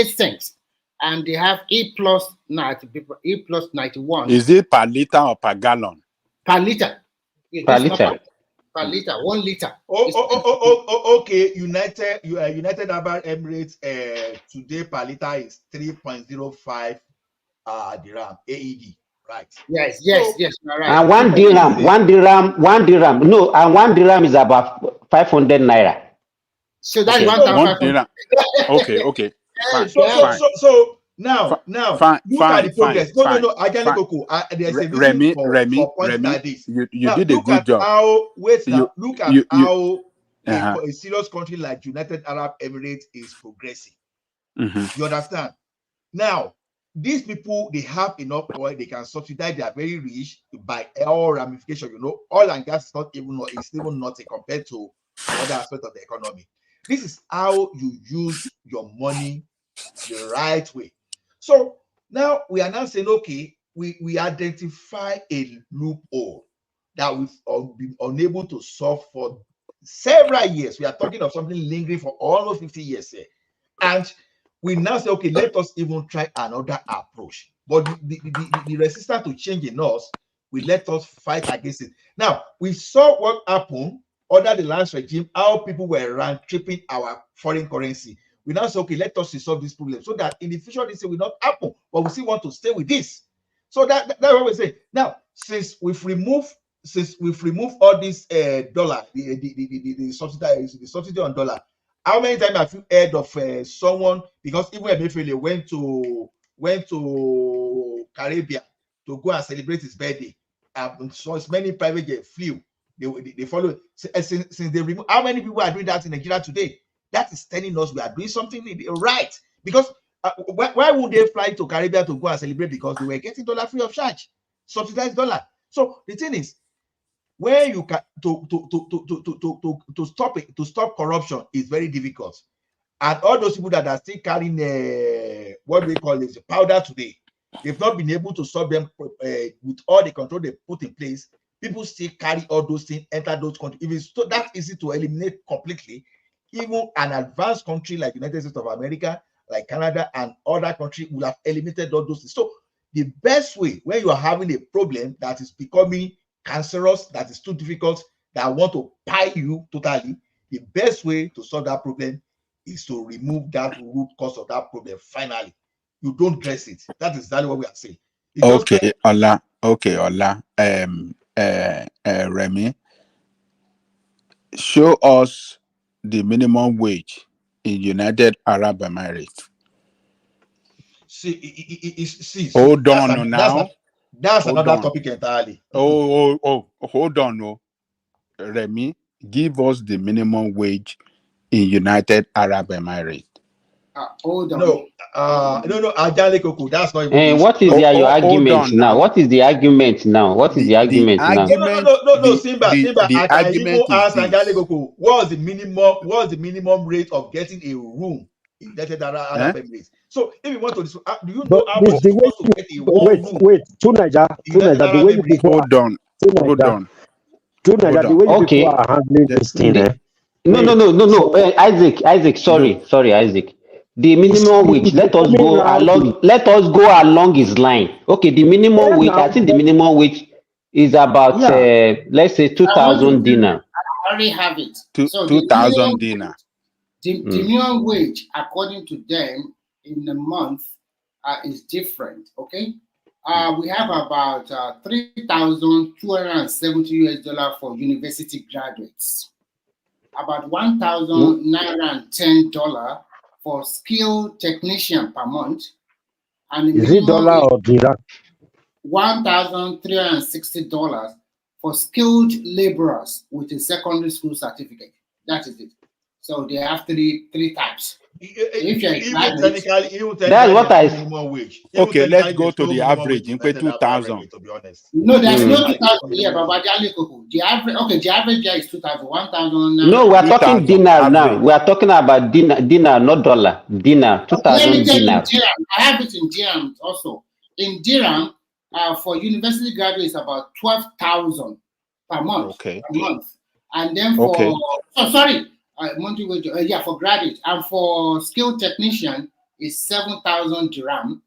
cents. And they have E plus 91. Is it per liter or per gallon? Per liter. Per liter. Per liter, 1 liter. Okay. United Arab Emirates today per liter is 3.05 dirham AED. Right. Yes, you're right. And 1 dirham. No, and 1 dirham is about 500 naira. So that's okay, 1,500. Okay. Fine. So now look at the progress. No, Ajale Koko. There's a reason for points like this. You did a good job. Look at how a serious country like United Arab Emirates is progressing. You understand? Now, these people, they have enough oil, they can subsidize, they are very rich by all ramification. Oil and gas is even nothing compared to the other aspect of the economy. This is how you use your money the right way. So now we are now saying, okay, we identify a loophole that we've been unable to solve for several years. We are talking of something lingering for almost 50 years here. And we now say, okay, let us even try another approach. But the resistance to change in us will let us fight against it. Now, we saw what happened under the last regime, how people were round tripping our foreign currency. We now say, okay, let us resolve this problem so that in the future this will not happen, but we still want to stay with this. So that's what we say. Now, since we've removed all this dollar, the subsidy on dollar. How many times have you heard of someone, because even Emefiele went to Caribbean to go and celebrate his birthday, so many private jets flew. They follow since they remove. How many people are doing that in Nigeria today? That is telling us we are doing something right. Because why would they fly to Caribbean to go and celebrate? Because they were getting dollar free of charge, subsidized dollar. So the thing is, where you can to stop corruption is very difficult. And all those people that are still carrying what do we call it, powder today, they've not been able to solve them with all the control they put in place. People still carry all those things, enter those countries. If it's that easy to eliminate completely, even an advanced country like United States of America, like Canada and other countries will have eliminated all those things. So the best way when you are having a problem that is becoming cancerous, that is too difficult, that want to pie you totally, the best way to solve that problem is to remove that root cause of that problem. Finally, you don't dress it. That is exactly what we are saying. Okay, Ola. Okay, Ola. Remy, show us the minimum wage in United Arab Emirates. See. Hold on now. That's another topic entirely. Hold on. No. Remy, give us the minimum wage in United Arab Emirates. Hold on. No, Ajale Koko, that's not even what is your argument now? What is the argument now? What is the argument now? No, Simba, I can even ask Ajale Koko, what's the minimum rate of getting a room in United Arab Emirates? So if you want to, do you know how much it costs to get a one room? Wait, to Niger, the way you people hold on. The way you people are handling this thing. No. Isaac, sorry, Isaac. The minimum wage. Let us go along his line. Okay, the minimum wage. I think the minimum wage is about let's say 2,000 dinar. I already have it. 2,000 dinar. The minimum wage, according to them, in a month is different. Okay, we have about $3,270 for university graduates, about $1,910 for skilled technician per month, and is it dollar or dirham? $1,360 for skilled laborers with a secondary school certificate. That is it. So they have three types. If you're that's what I. Okay, let's go to the average. You pay 2,000. To be honest, no, there's no 2,000 here, but the average here is 2,000, 1,000. No, we are talking dinar now. We are talking about dinar, not dollar. Dinar, 2,000 dinar. I have it in dirham also. In dirham, for university graduates, about 12,000 per month. Okay. Per month, and then for monthly wage, for graduate, and for skilled technician is 7,000 dirham,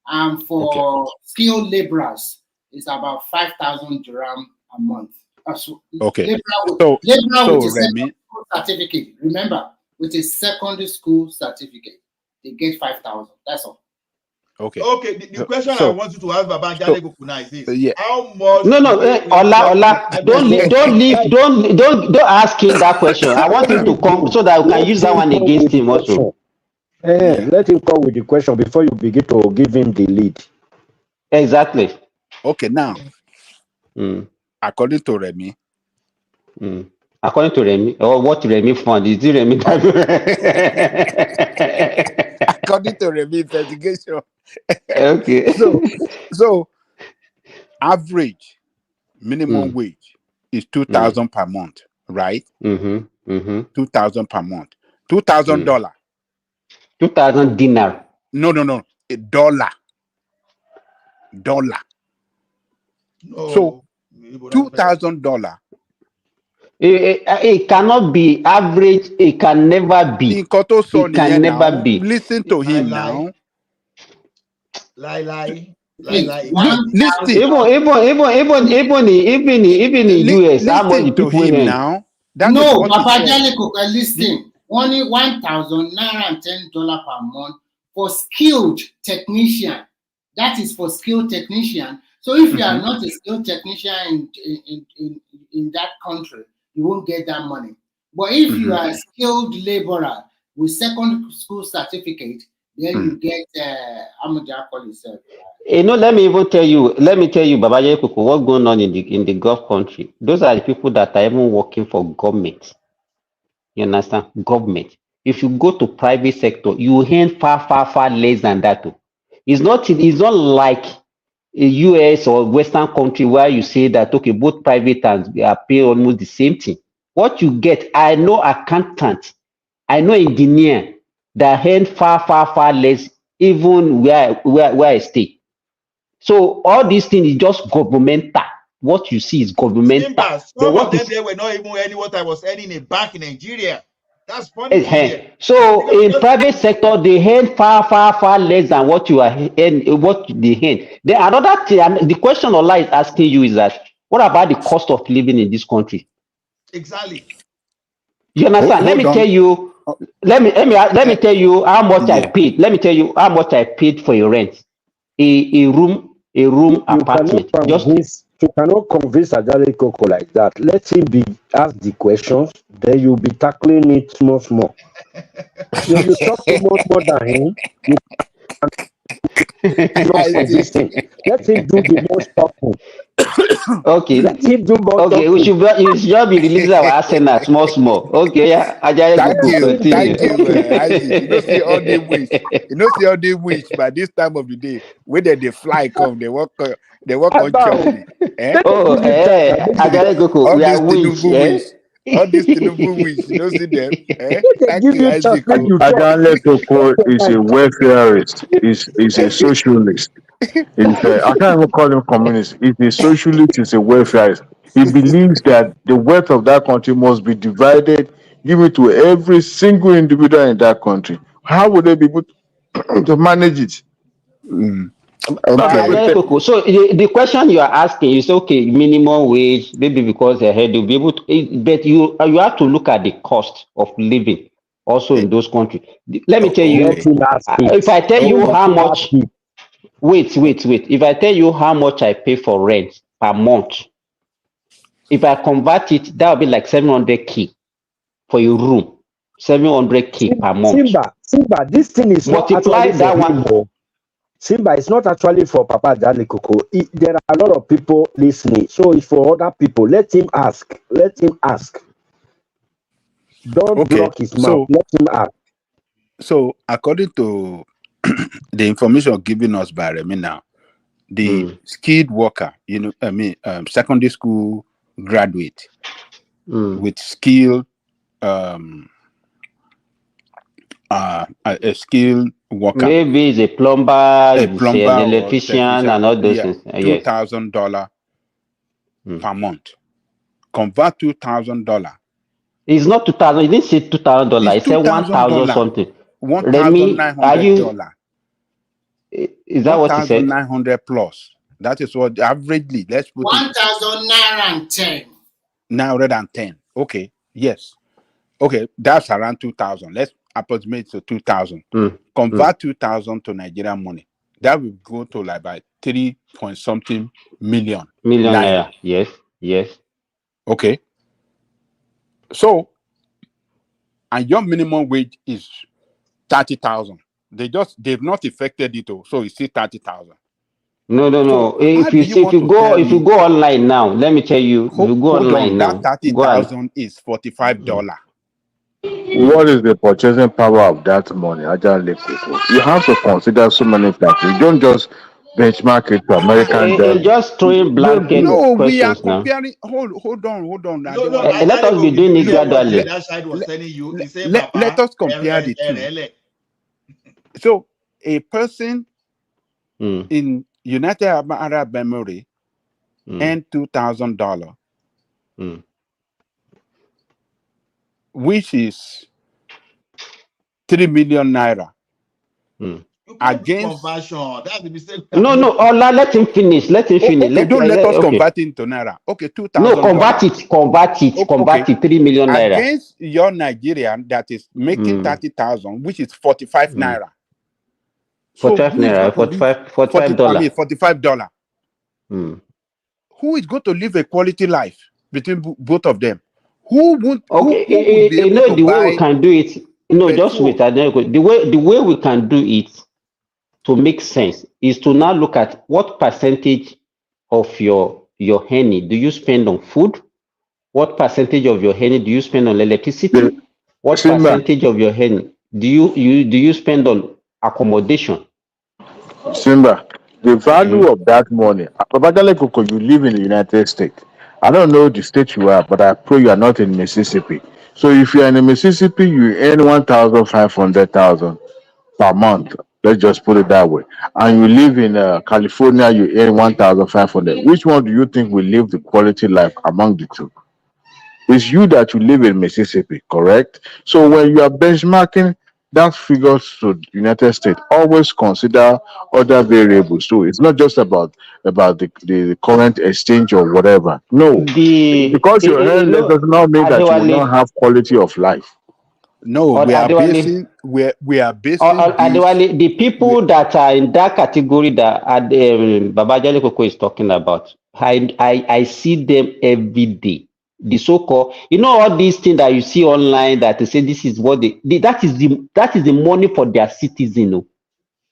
and for skilled laborers is about 5,000 dirham a month. Okay. Laborer with a Remy, school certificate. Remember, with a secondary school certificate, they get 5,000. That's all. Okay. Okay. The question I want you to ask Baba Jale Gokuna is this: how much? No. Ola, don't ask him that question. I want him to come so that we can use that one against him also. Let him come with the question before you begin to give him the lead. Exactly. Okay, now, according to Remy. According to Remy, or what Remy found, is it Remy? According to Remy investigation. Okay. So average minimum wage is 2,000 per month, right? 2,000 per month. $2,000. 2,000 dinar. No. A dollar. So $2,000. It cannot be average. It can never be. It can never be. Listen to him now. Lie. Listen. Even in US, how much the people him now? No, Papa Jaliko, listen. Only $1,910 per month for skilled technician. That is for skilled technician. So if you are not a skilled technician in that country, you won't get that money. But if you are a skilled laborer with secondary school certificate, then you get how much do I call it? Let me tell you, Babaje Kuku, what's going on in the Gulf country. Those are the people that are even working for government. You understand? Government. If you go to private sector, you earn far less than that too. It's not like a US or Western country where you say that okay, both private and are paying almost the same thing. What you get, I know accountant, I know engineer, that earn far less, even where I stay. So all these things is just governmental. What you see is governmental. Simba, But some what of them is they were not even earning what I was earning in a bank in Nigeria. That's funny here. so in Because private sector they earn far less than what you are what they earn. Then another thing, and the question Allah is asking you is that what about the cost of living in this country? exactly. You understand? Let Hold me on. tell you. Let me tell you how much I Yeah. paid. Let me tell you how much I paid for a rent, a room You apartment. Just cannot convince Ajale Koko like that. Let him be ask the questions, then you'll be tackling it small. If you talk more than him, you cannot I see. convince him. Let him do the most talking. okay. Let him do more Okay, talking. you should be releasing our arsenal small. Okay, yeah, Ajay Thank Koko, you, continue. Isaac. You know, see all the wish. You know, see all the wish by this time of the day. Whether they fly come, they walk on chop About me. Eh? Oh, give you chance. Ajay Koko, All we this are winch, Tinubu eh? wish. All this Tinubu wish. You don't see them. Eh? They Thank give you, you chance. Isaac. Make Oh. you talk. Adale Koko Your is a mind. welfareist. Is a socialist. I can't even call him communist. He's a socialist. He's a welfareist. He believes that the wealth of that country must be divided, given to every single individual in that country. How would they be able to manage it? Mm. Not Okay. Ajay everything. Koko. So the question you are asking is okay, minimum wage, maybe because ahead you'll be able to, but you have to look at the cost of living also in those countries. Let me tell you, Okay. Let him ask if I it. tell you Okay. Let how him ask much, it. wait. If I tell you how much I pay for rent per month, if I convert it, that will be like 700K for a room, 700K per month. Simba, this thing is not Multiply actually for that one. him. Oh. Simba, it's not actually for Papa Ajale Koko. There are a lot of people listening, so it's for other people. Let him ask. Don't Okay. block his mouth. Let him ask. So according to the information given us by Remy now, the skilled worker, secondary school graduate with skill, a skilled worker, Maybe it's a plumber, a it's an plumber or electrician, technician, and all those yeah, things. Yes. $2,000 per month. Convert $2,000. It's not 2,000. He didn't say $2,000. It's He said 1,000 $2,000. something. Remy, are you? $1,900. Is that what he said? 1,900 plus. That is what averagely. Let's put it 1,910. 910. Okay. Yes. Okay. That's around 2,000. Let's approximate to 2,000. Convert 2,000 to Nigerian money. That will go to like about 3 point something million naira. Naira. Yes. Okay. So, and your minimum wage is 30,000. They've not affected it all. So it's still 30,000. No. So how If do you you see, if want you to go, tell if you me? go online now, let me tell you, if you go Hold on, online that now, go and 30,000 is $45. What is the purchasing power of that money, Ajale Koko? You have to consider so many factors. You don't just benchmark it to American dollars. just throwing blanket No, we are questions now. comparing. Hold on. No, Let us Ajale be Koko, doing you it hear what the gradually. other side was telling you? He said, Let Papa, us compare the two. So a person in United Arab Emirates earned $2,000, which is 3 million naira. You can't Against conversion. That's the mistake. No, Allah, let him finish. okay, don't let us convert it into naira. Okay, No, $2,000. convert it. 3 million naira. Against your Nigerian that is making 30,000, which is 45 naira. So 45 who is going naira, to live $45. $45? Who is going to live a quality life between both of them? Who would be able to The way we buy can do it. No, just petrol? wait. The way we can do it to make sense is to now look at what percentage of your earning do you spend on food? What percentage of your earning do you spend on electricity? What Simba, percentage of your earning do you spend on accommodation? the value of that money. Ajale Koko, you live in the United States. I don't know the state you are, but I pray you are not in Mississippi. So if you're in the Mississippi, you earn 1,500,000 per month. Let's just put it that way. And you live in California, you earn 1,500. Which one do you think will live the quality life among the two? It's you that you live in Mississippi, correct? So when you are benchmarking that figures to United States, always consider other variables too. It's not just about the current exchange or whatever. No, because you earn less does not mean that you will not have quality of life. No, or we are Adewale, basing this. Adewale, the people that are in that category that Babajale Koko is talking about, I see them every day. The so-called, all these things that you see online that they say this is what that is the money for their citizen. Oh.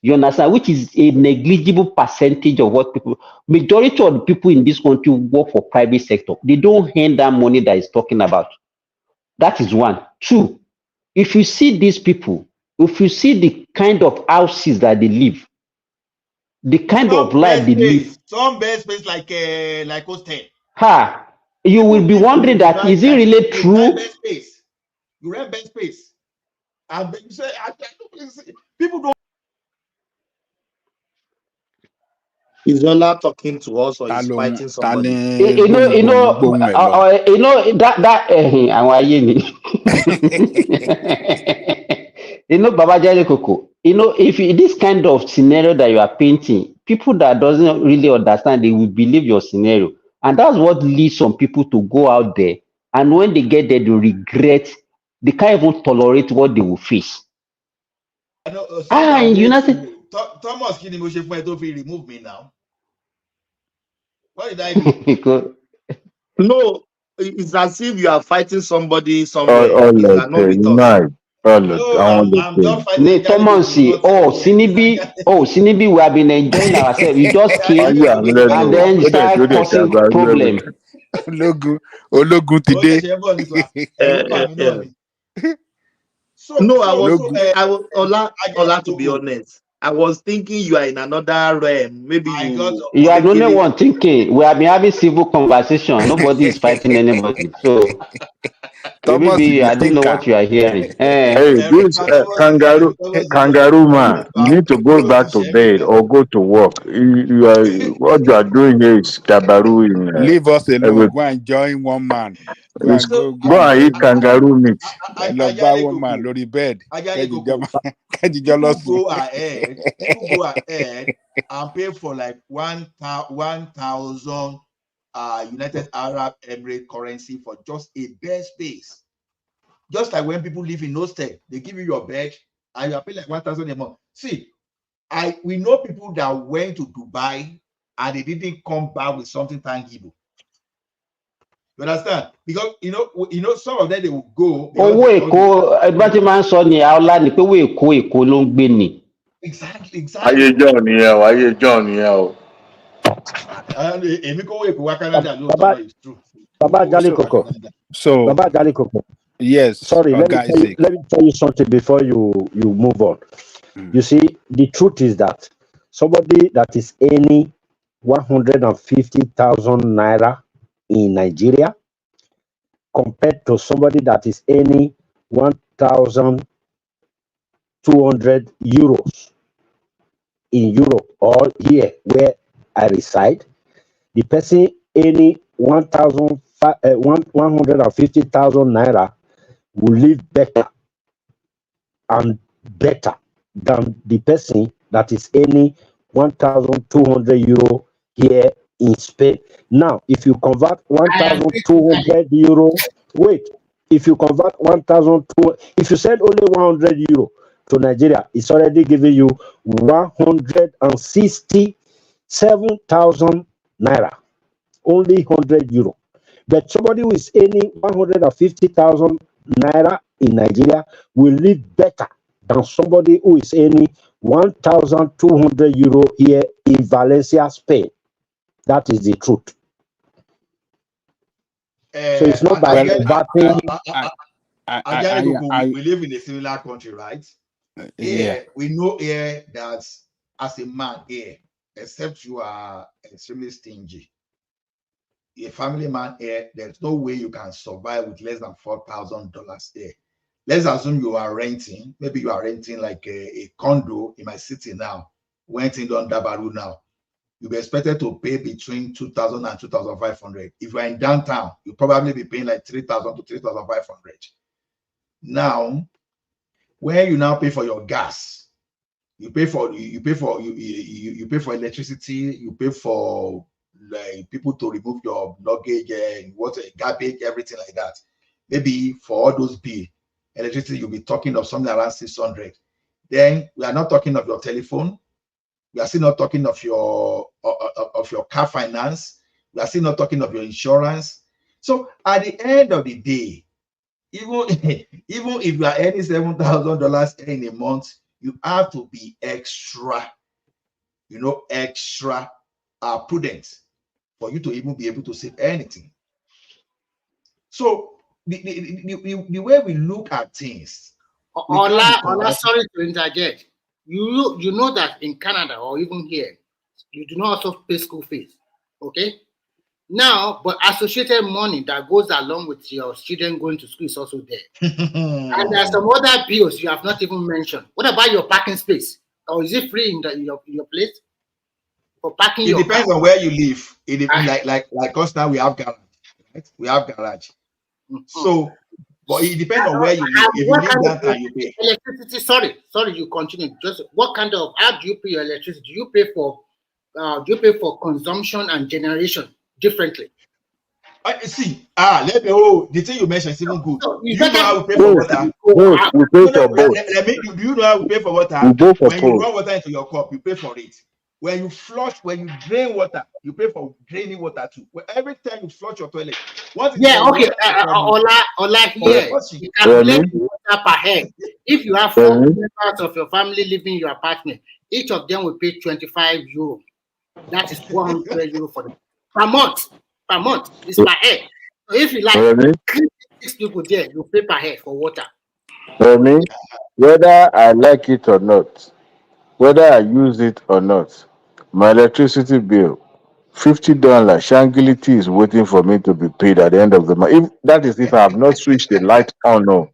You understand? Which is a negligible percentage of what people. Majority of the people in this country work for private sector. They don't earn that money that he's talking about. That is one. Two. If you see these people, if you see the kind of houses that they live, the kind of life they live, some best space like hostel. You will be wondering that is it really true? Best space. You rent best space. And you say, people don't. Is Ola talking to us or is fighting somebody? Babajale Koko, if this kind of scenario that you are painting, people that doesn't really understand, they will believe your scenario. And that's what leads some people to go out there. And when they get there, they regret, they can't even tolerate what they will face. I know, Thomas Chidimma remove me now. What did I do? No, it's as if you are fighting somebody somewhere. You are not with us. I'm just fighting. Thomas, Sinibi, we have been enjoying ourselves. You just came and then start causing problem. Ologun today. No, I was Ola, to be honest. I was thinking you are in another realm. Maybe you are the only one thinking. We have been having civil conversation. Nobody is fighting anybody. So maybe I don't know what you are hearing. Hey, this kangaroo man, you need to go back to bed or go to work. What you are doing here is kabaru in. Leave us alone. Go and join one man. Go and eat kangaroo meat. Love one man, Lori bed. You go ahead and pay for like 1,000 United Arab Emirates currency for just a bed space. Just like when people live in hostel, they give you your bed and you are paying like 1,000 a month. See, we know people that went to Dubai and they didn't come back with something tangible. You understand? Because some of them they will go. Exactly. Ayé John nìyẹn o, ayé John nìyẹn o. Babajale Koko. Babajale Koko. Yes. Sorry, let me tell you something before you move on. You see, the truth is that somebody that is earning 150,000 naira in Nigeria compared to somebody that is earning 1,200 euros in Europe or here where I reside, the person earning 150,000 naira will live better and better than the person that is earning 1,200 euro here in Spain. Now, if you convert 1,200 euro, if you convert 1,200, if you send only 100 euro to Nigeria, it's already giving you 167,000 naira, only 100 euro. But somebody who is earning 150,000 naira in Nigeria will live better than somebody who is earning 1,200 euro here in Valencia, Spain. That is the truth. So it's not by we live in a similar country, right? Yeah, we know here that as a man here, except you are extremely stingy, a family man here, there's no way you can survive with less than $4,000 here. Let's assume you are renting. Maybe you are renting like a condo in my city now. Renting on Dabaru now. You'll be expected to pay between 2,000 and 2,500. If you're in downtown, you'll probably be paying like 3,000 to 3,500. Now, when you now pay for your gas, you pay for electricity, you pay for like people to remove your luggage and water, garbage, everything like that. Maybe for all those bills, electricity, you'll be talking of something around 600. Then we are not talking of your telephone. We are still not talking of your car finance. We are still not talking of your insurance. So at the end of the day, even if you are earning $7,000 in a month, you have to be extra prudent for you to even be able to save anything. So the way we look at things. Ola, sorry to interject. You know that in Canada or even here, you do not also pay school fees. Okay? Now, but associated money that goes along with your student going to school is also there. And there are some other bills you have not even mentioned. What about your parking space? Or is it free in your place? For parking It depends on where you live. It like us now, we have garage. Right? We have garage. So, but it depends on where you live. If you live downtown, you pay. Electricity, sorry, you continue. Just what kind of, how do you pay your electricity? Do you pay for consumption and generation differently? See, the thing you mentioned is even good. Do you know how we pay for water? We pay for both. Do you know how we pay for water? We go for when you run water into your cup, you pay for it. When you drain water, you pay for draining water too. Every time you flush your toilet. Ola here, you calculate the water per head. If you have 4 members of your family living in your apartment, each of them will pay 25 euro. That is 100 euro for them per month. Per month is per head. So if you like 6 people there, you pay per head for water. Whether I like it or not, whether I use it or not, my electricity bill, $50 Shangility is waiting for me to be paid at the end of the month. If that is if I have not switched the light on, no,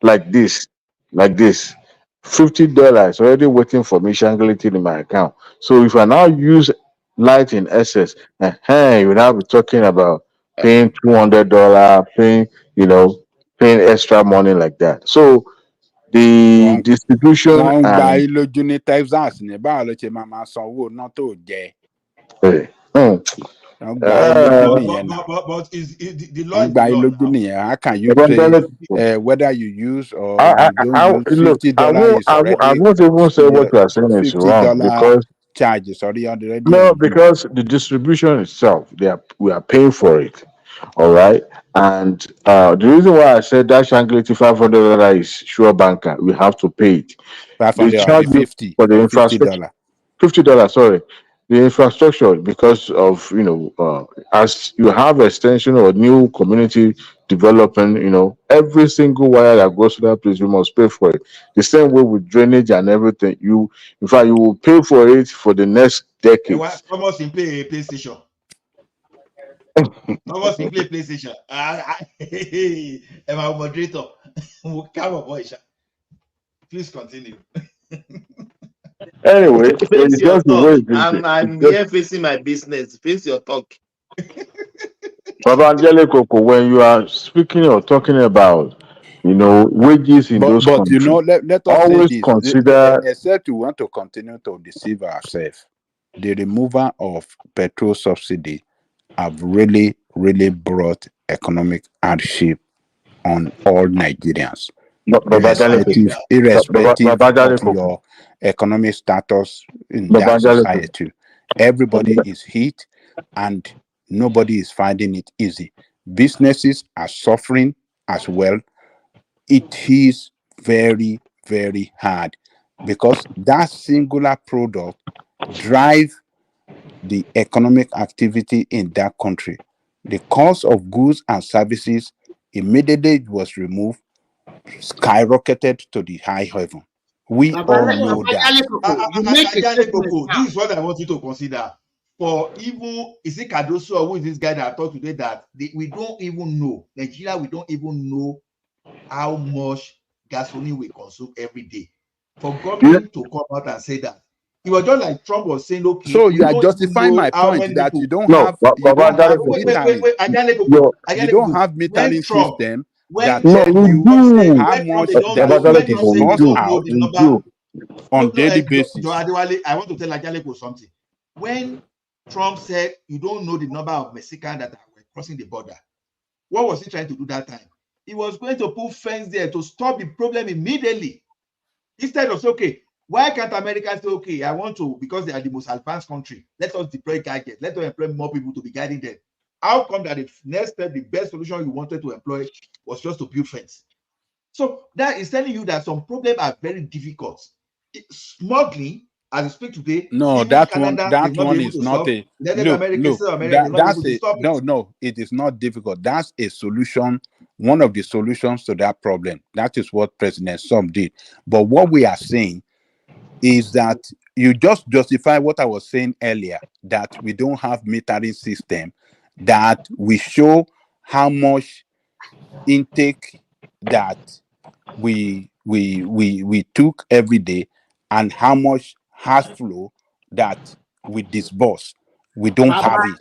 like this, $50 already waiting for me, Shangility in my account. So if I now use light in excess, you now be talking about paying $200, paying extra money like that. So the distribution and but the law is the law. How can you say whether you use or you don't use $50 is already I won't even say what you are saying is wrong because charge is already no, because the distribution itself, we are paying for it. All right. And the reason why I said that Shangri-La $500 is sure banker, we have to pay it. They charge you for the infrastructure. $50, sorry. The infrastructure, because of as you have extension or new community development, every single wire that goes to that place, you must pay for it. The same way with drainage and everything. You will pay for it for the next decade. Almost in play PlayStation. Almost in play PlayStation. And my moderator will come up, boy. Please continue. Anyway, face your talk. I'm here facing my business. Face your talk. Baba Angelico, when you are speaking or talking about, wages in those countries, let us always say this. consider. Except we want to continue to deceive ourselves, the removal of petrol subsidy have really, really brought economic hardship on all Nigerians, irrespective of your economic status in that society. Everybody is hit and nobody is finding it easy. Businesses are suffering as well. It is very, very hard because that singular product drives the economic activity in that country. The cost of goods and services immediately it was removed skyrocketed to the high heaven. We all know that. This is what I want you to consider. for even, is it Cardoso or who is this guy that I talked today that we don't even know, Nigeria, we don't even know how much gasoline we consume every day. For government to come out and say that, it was just like Trump was saying, okay, So you are don't justifying my how point many that people. you don't No, have metering. You don't have metering system that tell we you do. how When Trump much they don't that know, we when Trump say We you disburse do. don't know out the We number. do. on daily John basis. Adewale, I want to tell Ajalepo something. When Trump said you don't know the number of Mexicans that were crossing the border, what was he trying to do that time? He was going to put fence there to stop the problem immediately. Instead of say, okay, why can't America say, okay, I want to, because they are the most advanced country, let us deploy gadgets, let us employ more people to be guiding them. How come that the next step, the best solution you wanted to employ was just to build fence? So that is telling you that some problems are very difficult. Smuggling, as we speak today, No, even that Canada, they've not been able is to not solve. a United look. America, South America, they've not been That's able to a stop it. no. It is not difficult. That's a solution. One of the solutions to that problem. That is what President Trump did. But what we are saying is that you just justify what I was saying earlier, that we don't have metering system, that we show how much intake that we took every day and how much has flow that we disburse. We don't have it.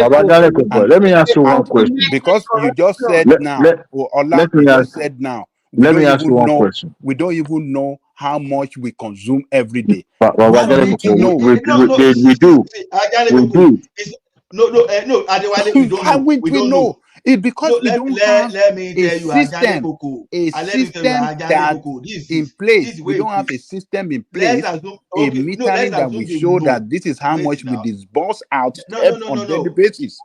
And Let me ask you one question. because you just said now, or Ola, Let you me ask just said now, let me ask you one question. we don't even know how much we consume every day. We We need to know. do. We do. No, Adewale, we don't How know. would We we don't know? know. It's because No, we don't have let me a tell you, Ajale system, Koko. Let me tell you, Ajale that Koko. This in is place. We way don't it have a is. system in Let's place, assume, a okay, no, let's metering that will assume they show know. that this is how Wait much we now. disburse out on daily No. basis.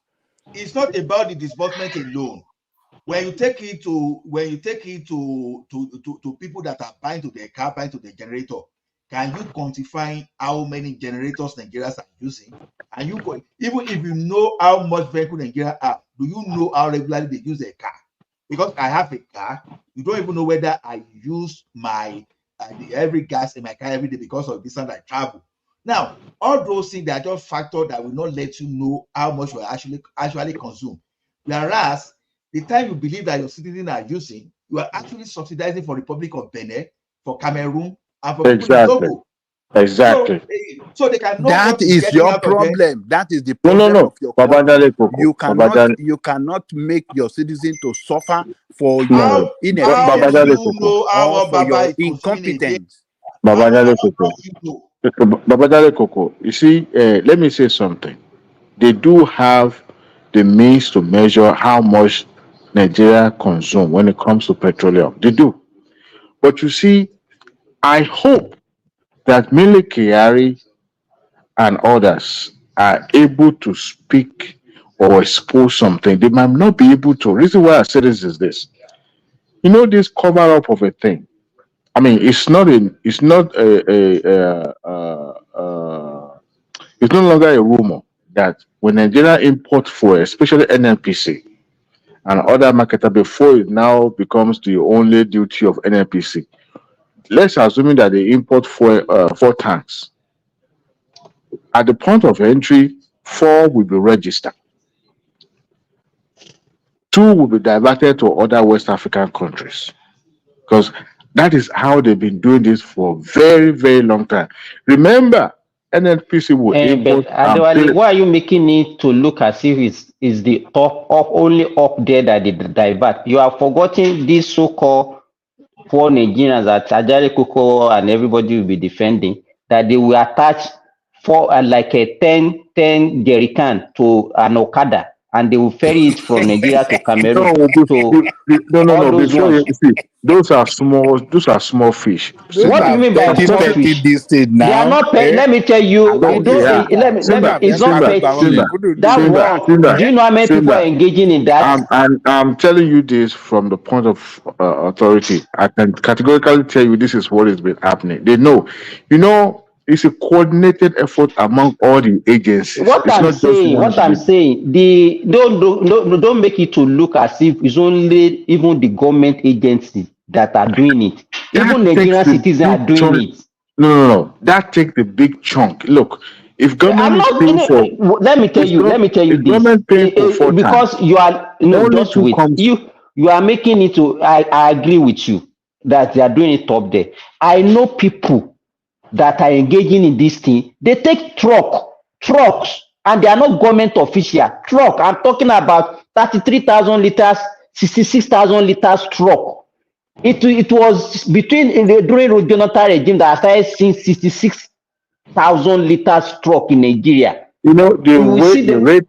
It's not about the disbursement alone. When you take it to people that are buying to their car, buying to the generator, can you quantify how many generators Nigerians are using? And you go, even if you know how much vehicle Nigeria have, do you know how regularly they use their car? Because I have a car, you don't even know whether I use my every gas in my car every day because of distance I travel. Now, all those things, they are just factors that will not let you know how much you actually consume. Whereas the time you believe that your citizens are using, you are actually subsidizing for Republic of Benin, for Cameroon, and for people in Togo. Exactly. So they can know That what is is getting your out of them. problem. That is the problem of your country. You cannot make your citizens to suffer for your inefficiency or for your incompetence. Babajale Koko, you see, let me say something. They do have the means to measure how much Nigeria consume when it comes to petroleum. They do. But you see, I hope that Mele Kyari and others are able to speak or expose something. They might not be able to. The reason why I say this is this. You know, this cover up of a thing. I mean, it's not it's no longer a rumor that when Nigeria import fuel, especially NNPC and other marketer, before it now becomes the only duty of NNPC, let's assume that they import 4 tanks. At the point of entry, 4 will be registered. 2 will be diverted to other West African countries. Because that is how they've been doing this for a very, very long time. Remember, NNPC will import. But Adewale, why are you making it to look as if it's the top up only up there that they divert? You are forgetting these so-called poor Nigerians that Ajari Koko and everybody will be defending, that they will attach for like a 10 jerrycan to an Okada and they will ferry it from Nigeria to Cameroon. No. Before you see, those are small fish. What do you mean by small fish? They are not pet. Let me tell you, it's not petty. That's wrong. Do you know how many people are engaging in that? I'm telling you this from the point of authority. I can categorically tell you this is what has been happening. They know. You know, it's a coordinated effort among all the agencies. What I'm saying, don't make it to look as if it's only even the government agencies that are doing it. Even Nigerian citizens are doing it. No. That takes the big chunk. Look, If I'm government is not. paying for, Let me tell if, you. Let me tell you if this. government paying for 4 times, Because you are only just 2 wait. comes. You are making it to. I agree with you that they are doing it up there. I know people that are engaging in this thing. They take trucks, and they are not government official. Truck. I'm talking about 33,000 liters, 66,000 liters truck. It was during Jonathan regime that I started seeing 66,000 liters truck in Nigeria. You know, the You will see them. rate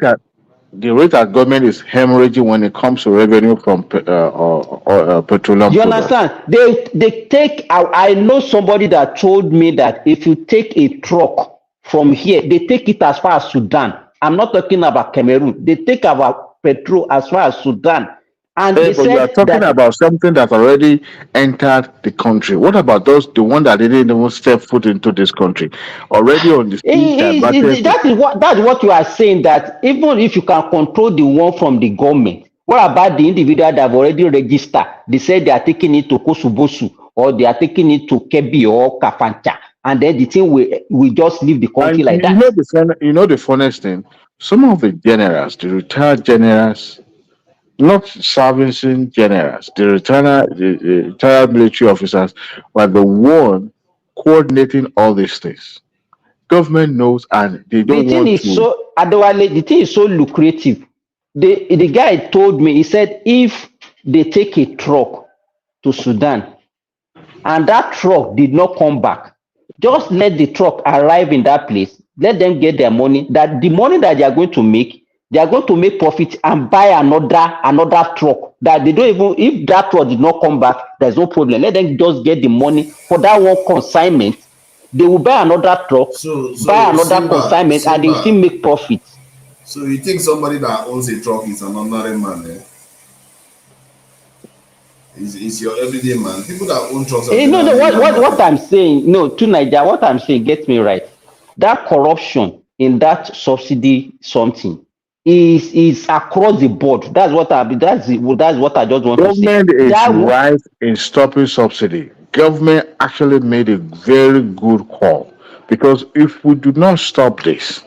that government is hemorrhaging when it comes to revenue from petroleum You products. understand? They take. I know somebody that told me that if you take a truck from here, they take it as far as Sudan. I'm not talking about Cameroon. They take our petrol as far as Sudan, and they But you are said talking that about something that already entered the country. What about the one that didn't even step foot into this country? Already on the sea, diverted. that's what you are saying. That even if you can control the one from the government, what about the individual that have already registered? They said they are taking it to Kosubosu, or they are taking it to Kebi or Kafancha, and then the thing will just leave the country And like that. the funniest thing, some of the generals, the retired generals, not servicing generals, the retired military officers, were the one coordinating all these things. Government knows, and they The don't thing want is to. so Adewale, the thing is so lucrative. The guy told me, he said if they take a truck to Sudan and that truck did not come back, just let the truck arrive in that place, let them get their money, that the money that they are going to make profit and buy another truck. That they don't even, if that truck did not come back, there's no problem. Let them just get the money for that one consignment. They will buy another truck, buy So another Simba, consignment, and they will still Simba. make profit. So you think somebody that owns a truck is an ordinary man? Eh? Is your everyday man? People that own trucks are No, generally normal what people. I'm saying, no, to Nigeria, what I'm saying, get me right. That corruption in that subsidy something is across the board. That's what that's what I just want to say. Government is That right in stopping subsidy. Government actually made a very good call, because if we do not stop this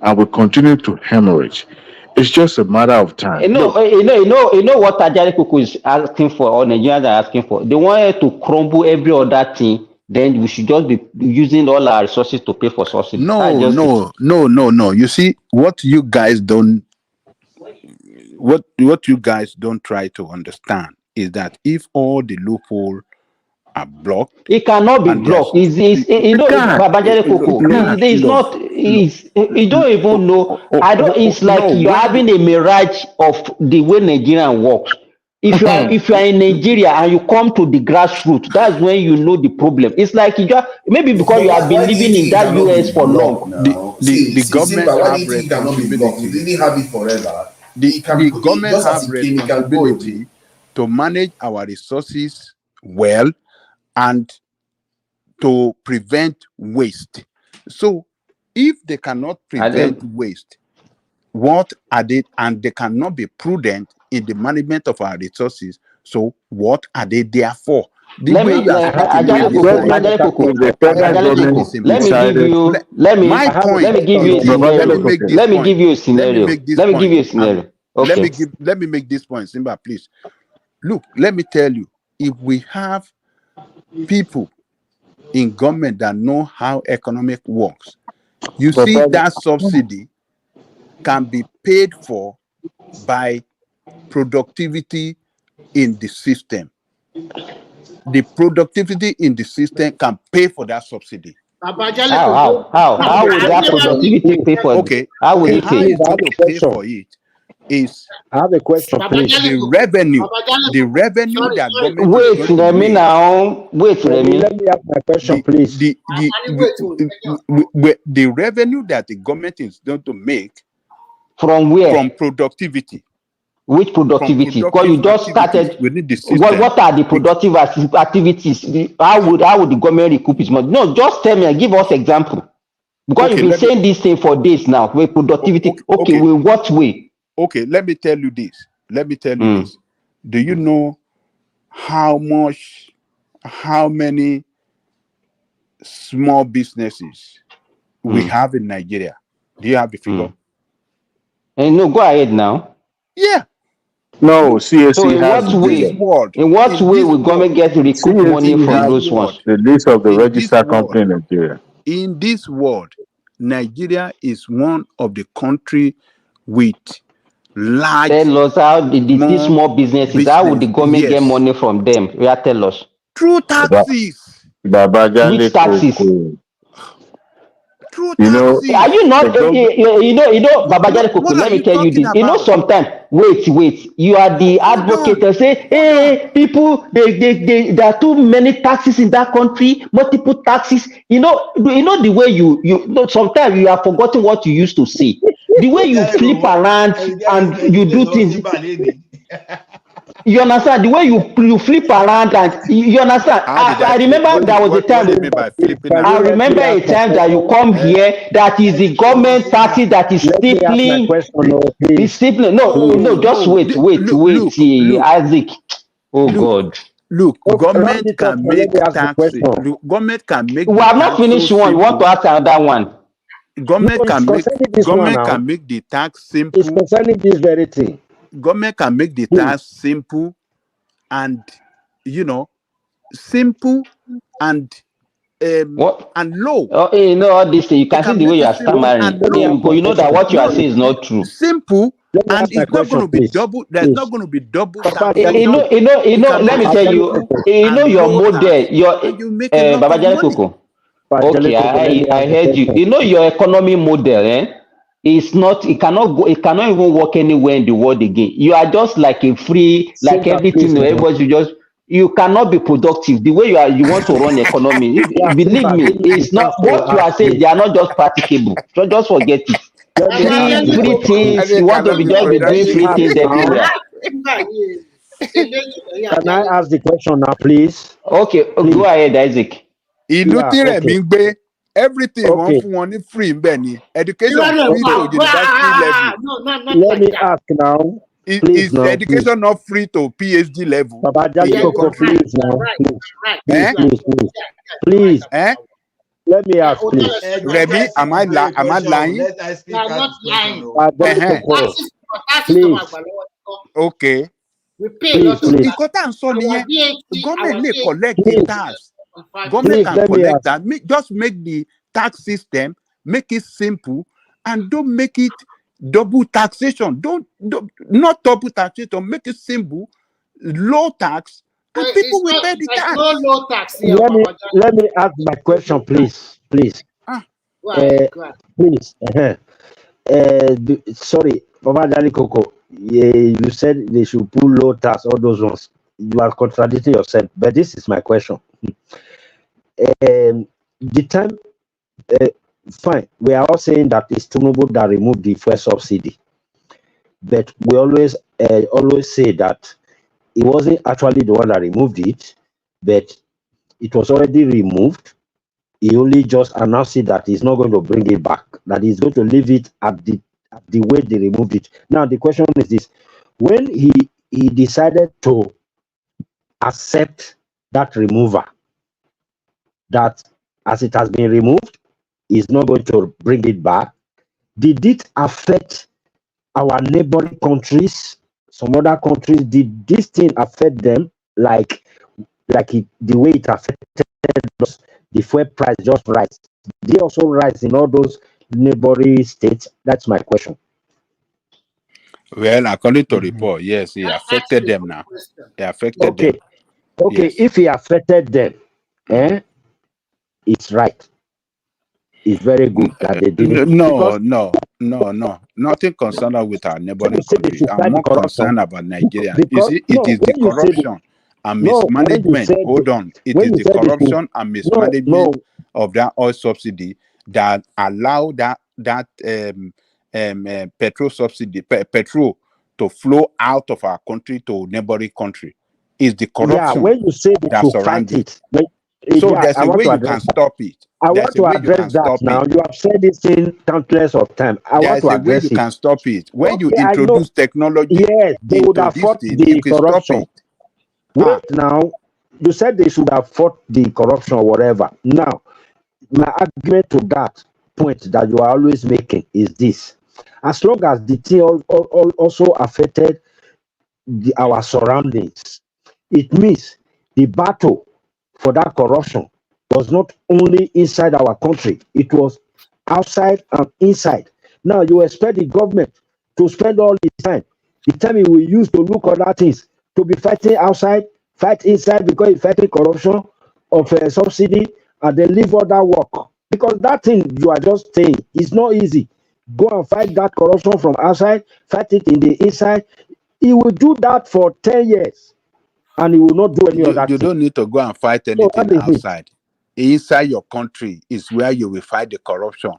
and we continue to hemorrhage, it's just a matter of time. Look, you know what Ajari Kuku is asking for, or Nigerians are asking for. They wanted to crumble every other thing. Then we should just be using all our resources to pay for subsidy. That's No, just it. no, no, no, no. You see, what you guys don't try to understand is that if all the loopholes are blocked It cannot be and there's blocked. You know, it can't. Babajare Koko. It no, can't. It's look, not. look, You don't even know. I don't. It's like no, you're when having a mirage of the way Nigerian works. If you are in Nigeria and you come to the grassroots, that's when you know the problem. It's like you just maybe because But you have been why do you living in think it that cannot US be for blocked long. now? the See, government Simba, why do have you think it cannot be blocked? We responsibility didn't have it forever. It can the go, government just as have it came, it can go away. responsibility to manage our resources well and to prevent waste. So if they cannot I prevent don't. waste, what are they, and they cannot be prudent in the management of our resources, so what are they there for? The Let way me you are speaking If now, Ajale it's Koko. like Ajale Koko. the federal let me Ajale make government this Koko. simple. Let me give decided, you. Let, my Let point me give you a is, no, let me scenario. make okay. this Let me point. give you a Let me scenario. make this Let me give point. you a scenario. Okay. Let me make this point, Simba, please. Look, let me tell you, if we have people in government that know how economic works, you see that subsidy can be paid for by productivity in the system. The productivity in the system can pay for that subsidy. Babajale Koko, How would that whenever we productivity pay for? Okay, How would okay. it How pay? Please, it's I have going a to pay question. for it is I have a question, please. Babajale the Koko, revenue. Babajale The Koko. revenue Sorry, that sorry. government is Wait, going to Remy make. now. Wait, Remy. Let me have my question, please. The revenue that the government is going to make From where? from productivity, Which from productivity? Because you productive just activities started. within the system. What are the productive activities? How would the government recoup its money? No, just tell me and give us example. Because you've Okay, been saying this thing for days now. With productivity. Okay, okay, with what way? okay. Let me tell you this. Mm. Do you know how many small businesses we have in Nigeria? Do you have the figure? No, go ahead now. Yeah. No, Look, So CSC in has what the this figure. way? world, In what in way this we government world, get to recoup money in CSC from this has those ones? world, the list of the in this registered world, company in Nigeria. in this world, Nigeria is one of the country with large Tell us how these more small businesses, how would the business. government get Yes, money from them? Yeah, tell us. through Ba- taxes, Babajale Which taxes? Koko. through You know, Are taxes. you the not, government. Babajare Koko, What are let me you tell you talking this. You know, about? sometimes, wait, you are the Hold advocate on, and say, hold on. hey, people, there are too many taxes in that country, multiple taxes. You know the way you know, sometimes you are forgetting what you used to say. The way you flip around and you do things. You understand the way you flip around and you understand. How did I I flip? remember there was a What do you time. mean by flipping Can you I around? let me remember ask a my time that you question? come Eh? here that is the government taxes that is Let me ask my stifling. question, no, It's please. stifling. No, Please. just No. wait, Look, Isaac. Oh look, God, look. Okay, round Government it up can and let make me ask the tax. question. Government can make we the have not tax so finished one. You want to simple. ask another one? No, it's concerning this one Government now. can make the tax It's simple. concerning this very thing. Government can make the Please. tax simple and simple and What? low. Oh, you know all this thing. You They can see can the way make you it are simple stammering. and Let me Yeah, ask low. my because you know that question. what you are No, saying is not true. simple, Let me and ask my it's not going question, to be please. double. There's not Please. going to be double Papa You taxation. Jaliko. know. You can Let make me it Papa tell you. simple Jaliko. You know and your low model. tax, and you make a lot of Babajale money. Koko. Papa Okay, Jaliko, let me I ask the heard you. question. You know your economy model, It's not. It cannot go. It cannot even work anywhere in the world again. You are just like a free, like Simba, please everything. now. Everybody should just. You cannot be productive the way you are. You want to run economy. Yeah, Believe Simba, me, give me the it's not chance to what you ask, are saying. please. They are not just practicable. So just forget it. Let me ask the Free question, things. please. You They want to cannot be be just be Let doing me free productive. ask things now. everywhere. Can I ask the question now, please? Okay, go Please. ahead, Isaac. Ìlú Yeah, tí Rẹ̀mí okay. ń gbé, everything wọ́n Okay. fún wọn ní free ń bẹ̀ ni. Education free Okay. to university level. No, not Let like me that. ask now. Please Is now, please. education not free to PhD level Papa in Yeah, your you Jaliko, are country? right. please You are now. right. Please. You are right. Please, Eh? You are, please, please. yeah, you are right Please. about Eh? that one. Let me ask, Tell us, please. Remy, am I Bring a am I question. lying? Let us you speak are out not this question. lying. No. Papa Uh-huh. Jaliko, Taxes to please. my Okay. we pay a Please, lot So of please. tax. nǹkan tá à ń sọ Our nìyẹn. VAT, Government our lè VAT collect the Please. tax. 5%. Government Please, can let me collect ask. that. Just make the tax system, make it simple, and don't make it double taxation. Don't not double taxation. Make it simple, low tax, and Well, people it's will not, pay the there's tax. no low tax here, Baba Let me ask my question, please. Please. Ah, Go ahead, go ahead. Please. Sorry, Papa Jaliko. Yeah, you said they should pull low tax, all those ones. You are contradicting yourself. But this is my question. The time, fine, we are all saying that it's Tinubu that removed the fuel subsidy, but we always say that it wasn't actually the one that removed it, but it was already removed. He only just announced it that he's not going to bring it back, that he's going to leave it at the way they removed it. Now the question is this: when he decided to accept that removal, that as it has been removed, he's not going to bring it back. Did it affect our neighboring countries, some other countries? Did this thing affect them like the way it affected us? The fuel price just rise. Did it also rise in all those neighboring states? That's my question. well, according to report, yes, it affected them now. It affected them. Okay. Yes. If it affected them, it's right. It's very good that they did it. No. Nothing concerned with our neighboring country. I'm more concerned about Nigeria. You Because see, no, it is the when you say corruption and no, when you mismanagement. said Hold on. It when is you the said it should, corruption and no, mismanagement of that oil subsidy that allow that petrol subsidy, petrol to flow out of our country to neighboring country. Is the yeah, corruption when you say they that should surrounds fight it. it, So yeah, there's I a want way to you address can that. stop it. I want There's a to way you address can that stop now. it. You have said this in countless of time. I want There's to a way address you it. can stop it. When you Okay, I know. introduce technology Yes, they would into have this fought thing, you the can stop corruption. it. Wait now. You said they should have fought the corruption or whatever. Now, my argument to that point that you are always making is this: as long as the thing also affected our surroundings, it means the battle for that corruption was not only inside our country, it was outside and inside. Now you expect the government to spend all the time it will use to look at other things, to be fighting outside, fight inside because it's fighting corruption of subsidy, and then leave all that work. Because that thing you are just saying is not easy. Go and fight that corruption from outside, fight it in the inside. He will do that for 10 years and he will not do any other You thing. don't need to go and fight anything outside. Inside your country is where you will fight the corruption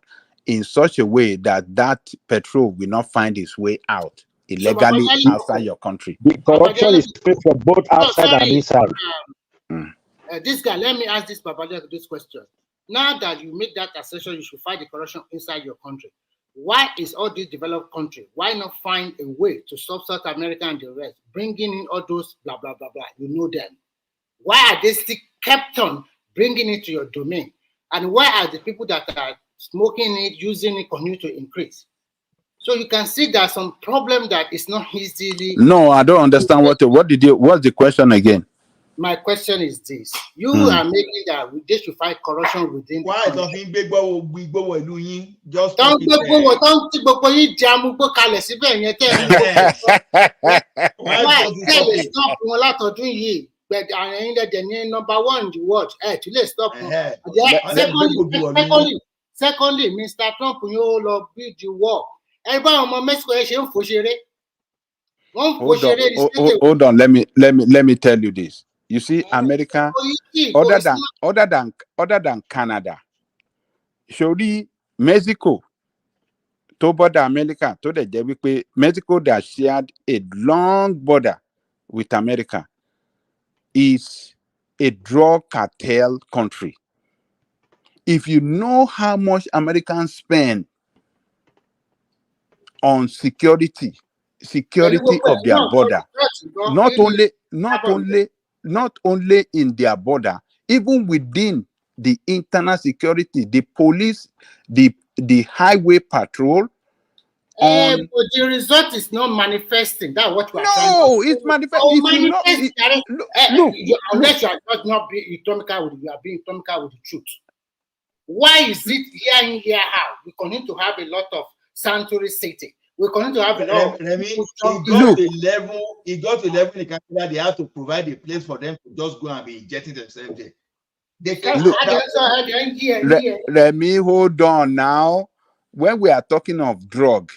in such a way that petrol will not find its way out illegally outside your country. The corruption is spread from both outside and inside. This guy, let me ask this Babajak this question. Now that you make that assertion, you should fight the corruption inside your country. Why is all these developed countries, why not find a way to stop South America and the rest, bringing in all those blah, blah, blah, blah, you know them? Why are they still kept on bringing it to your domain? And why are the people that are smoking it, using it, continue to increase? So you can see there's some problem that is not easily... No, I don't understand what's the question again? My question is this. You are making that they should fight corruption within the country. Don't number one in the world. Let's stop. Secondly, Mr. Trump, you love the war. Hold on. Let me tell you this. You see, America, other than Canada, surely Mexico, to border America, to the Mexico that shared a long border with America, is a drug cartel country. If you know how much Americans spend on security of their border, not only in their border, even within the internal security, the police, the highway patrol. But the result is not manifesting. That's what we are trying to do. No, it's manifesting. Unless you are not being economical with, you are being economical with the truth. Why is it year in, year out? We continue to have a lot of sanctuary city. We continue to have a lot of it got to level in Canada, they have to provide a place for them to just go and be injecting themselves there. They can't let me hold on now. When we are talking of drug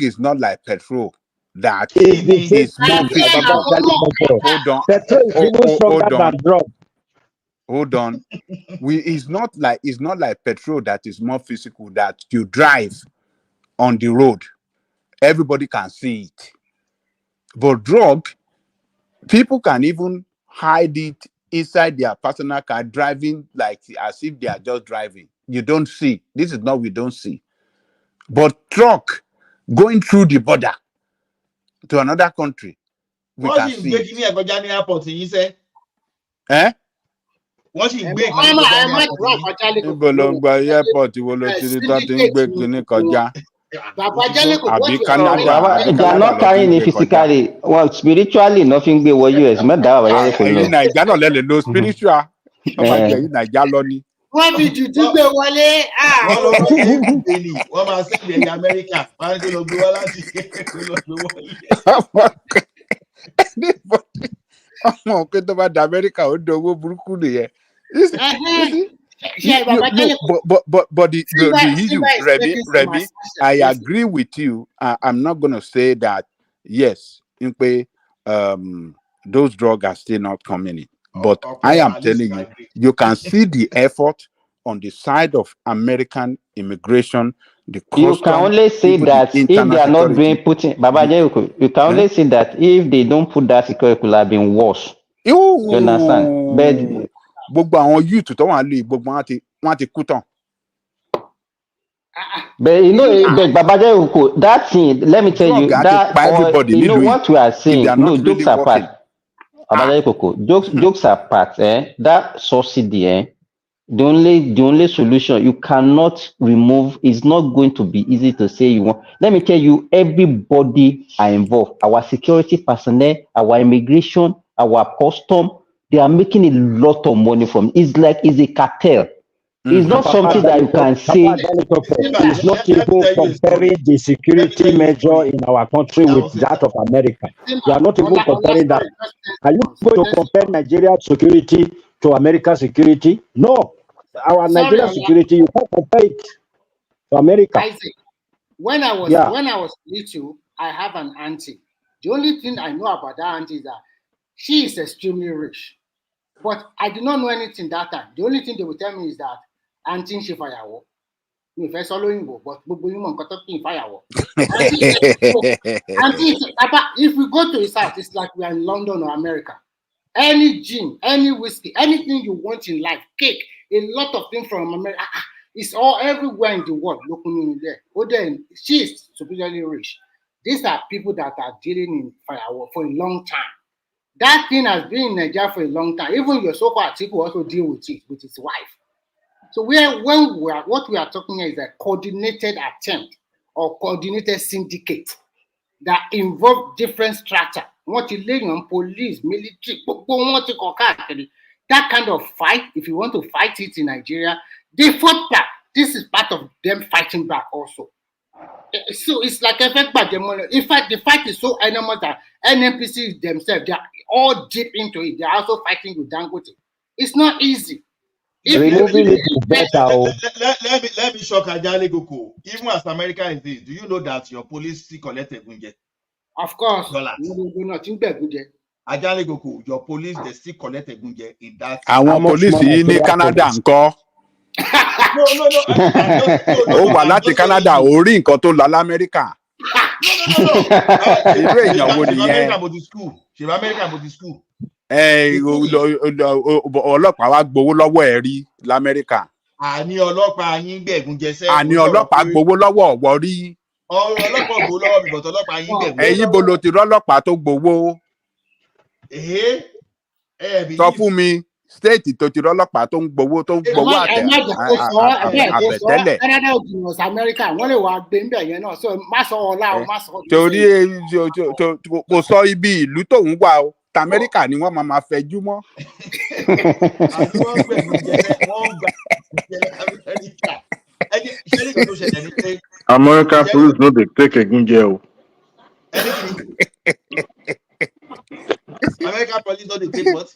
is not like petrol. That is more physical. Hold on. It's not like petrol that is more physical, that you drive on the road. Everybody can see it. But drug, people can even hide it inside their personal car, driving like as if they are just driving. You don't see. This is not we don't see. But truck going through the border to another country, we can see it. Airport, you say? Eh? What you break? They are not carrying it physically. Well, spiritually, nothing be what US. Spiritual. What did you do? But the issue, Remy, I agree with you. I'm not going to say that, yes, those drugs are still not coming in. But I am telling you, you can see the effort on the side of American immigration. You can only say that if they are not doing putting, you can only say that if they don't put that security, it could have been worse. You understand? But you know, that thing, let me tell you, that you know what we are saying, jokes apart. Jokes apart, that subsidy, The only solution you cannot remove is not going to be easy to say you want. Let me tell you, everybody are involved. Our security personnel, our immigration, our custom, they are making a lot of money from it. It's like it's a cartel. It's not something that you can say. It's not even comparing the security measure in our country with that of America. You are not even comparing that. Are you going to compare Nigeria's security to America's security? No. Our Nigerian security, you can't compare it to America. Isaac, when I was little, I have an auntie. The only thing I know about that auntie is that she is extremely rich. But I did not know anything that time. The only thing they would tell me is that auntie she firework. But if we go to his house, it's like we are in London or America. Any gin, any whiskey, anything you want in life, cake, a lot of things from America. It's all everywhere in the world. Looking in there. Oh, then she is superiorly rich. These are people that are dealing in firework for a long time. That thing has been in Nigeria for a long time. Even your so-called Atiku also deal with it with his wife. So what we are talking here is a coordinated attempt or coordinated syndicate that involve different strata. What you lay on police, military, that kind of fight. If you want to fight it in Nigeria, they fought back. This is part of them fighting back also. So it's like effect by the money. In fact, the fight is so enormous that NNPC themselves, they are all deep into it. They are also fighting with Dangote. It's not easy. Removing it is better. Let me shock Ajale Goko. Even as America is this, do you know that your police still collect a gunje? Of course. Dollars. Ajale Goko, your police they still collect a gunje in that. Àwọn police in Canada ńkọ́. No. Ó wà láti Canada, ó rí nǹkan tó lọ l'Amẹ́ríkà. No. Irú èèyàn wo nìyẹn? Ṣé America bó ti school? Ọlọ́pàá wa gbowó lọ́wọ́ ẹ̀ rí l'Amẹ́ríkà. Àní ọlọ́pàá yín gbẹ̀gùn jẹsẹ́. Àní ọlọ́pàá gbowó lọ́wọ́ ọ̀wọ́ rí. Ọlọ́pàá gbowó lọ́wọ́ mi, bọ̀tọ̀ ọlọ́pàá yín gbẹ̀gùn. Ẹ̀yin bo lo ti rọ́lọ́pàá tó gbowó. Sọ fún mi, state tó ti rọ́lọ́pàá tó ń gbowó àbẹ̀tẹ́lẹ̀. Canada ò jìnnà sí America, wọ́n lè wá gbé níbẹ̀ yẹn náà. So má sọ ọlá o, má sọ. Torí kò sọ ibi ìlú tóun wà o. Amẹ́ríkà ni wọ́n máa fẹjú mọ́. American police no dey take egunje o. American police no dey take what?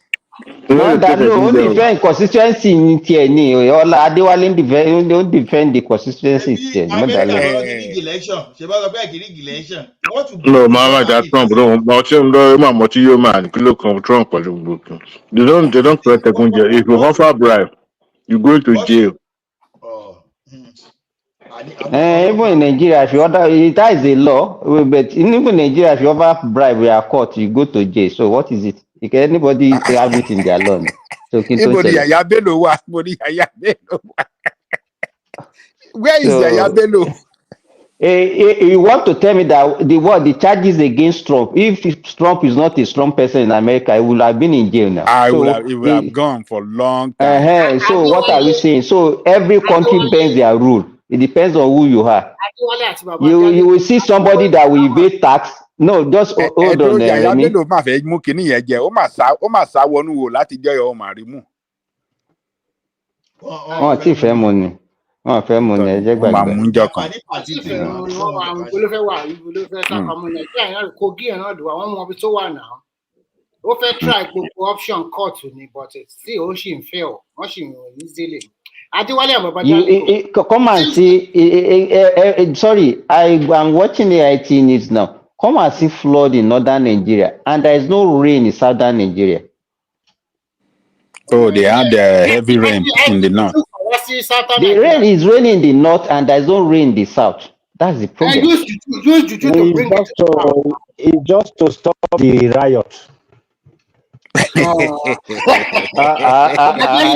No, that no defend consistency in tiẹ̀ Ọlá Adéwálé ń defend the consistency tiẹ̀. No, Mama, that Trump don't. Man, kilo Trump. They don't collect egunje. If you offer bribe, you go to jail. Even in Nigeria, if you order, that is a law. But even in Nigeria, if you offer bribe, we are caught, you go to jail. So what is it? Anybody have it in their law? So Yaya Bello wa? Where is Yaya Bello? You want to tell me that the charges against Trump, if Trump is not a strong person in America, he would have been in jail now. He would have gone for a long time. So what are we saying? So every country bends their rule. It depends on who you are. You will see somebody that will evade tax. No, just hold on. Yaya Bello máa fẹ́ mú kinní yẹn jẹ. Ó máa sá wọnú wò láti jẹ́ ọ máa rí mú. Wọ́n ti fẹ́ mu ni. Wọ́n fẹ́ mu ni ẹjẹ́ gbàgbé. Máa mú jọ kan. Kogi ẹ̀rọ àdùn àwọn ọmọ ibi tó wà náà. Ó fẹ́ try gbogbo option court ni, but still ó ṣì ń fail. Wọ́n ṣì ń rìn easily. Come and see. Sorry, I'm watching the IT news now. Come and see flood in northern Nigeria, and there is no rain in southern Nigeria. Oh, they had heavy rain in the north. The rain is raining in the north, and there is no rain in the south. That's the problem. It's just to stop the riot.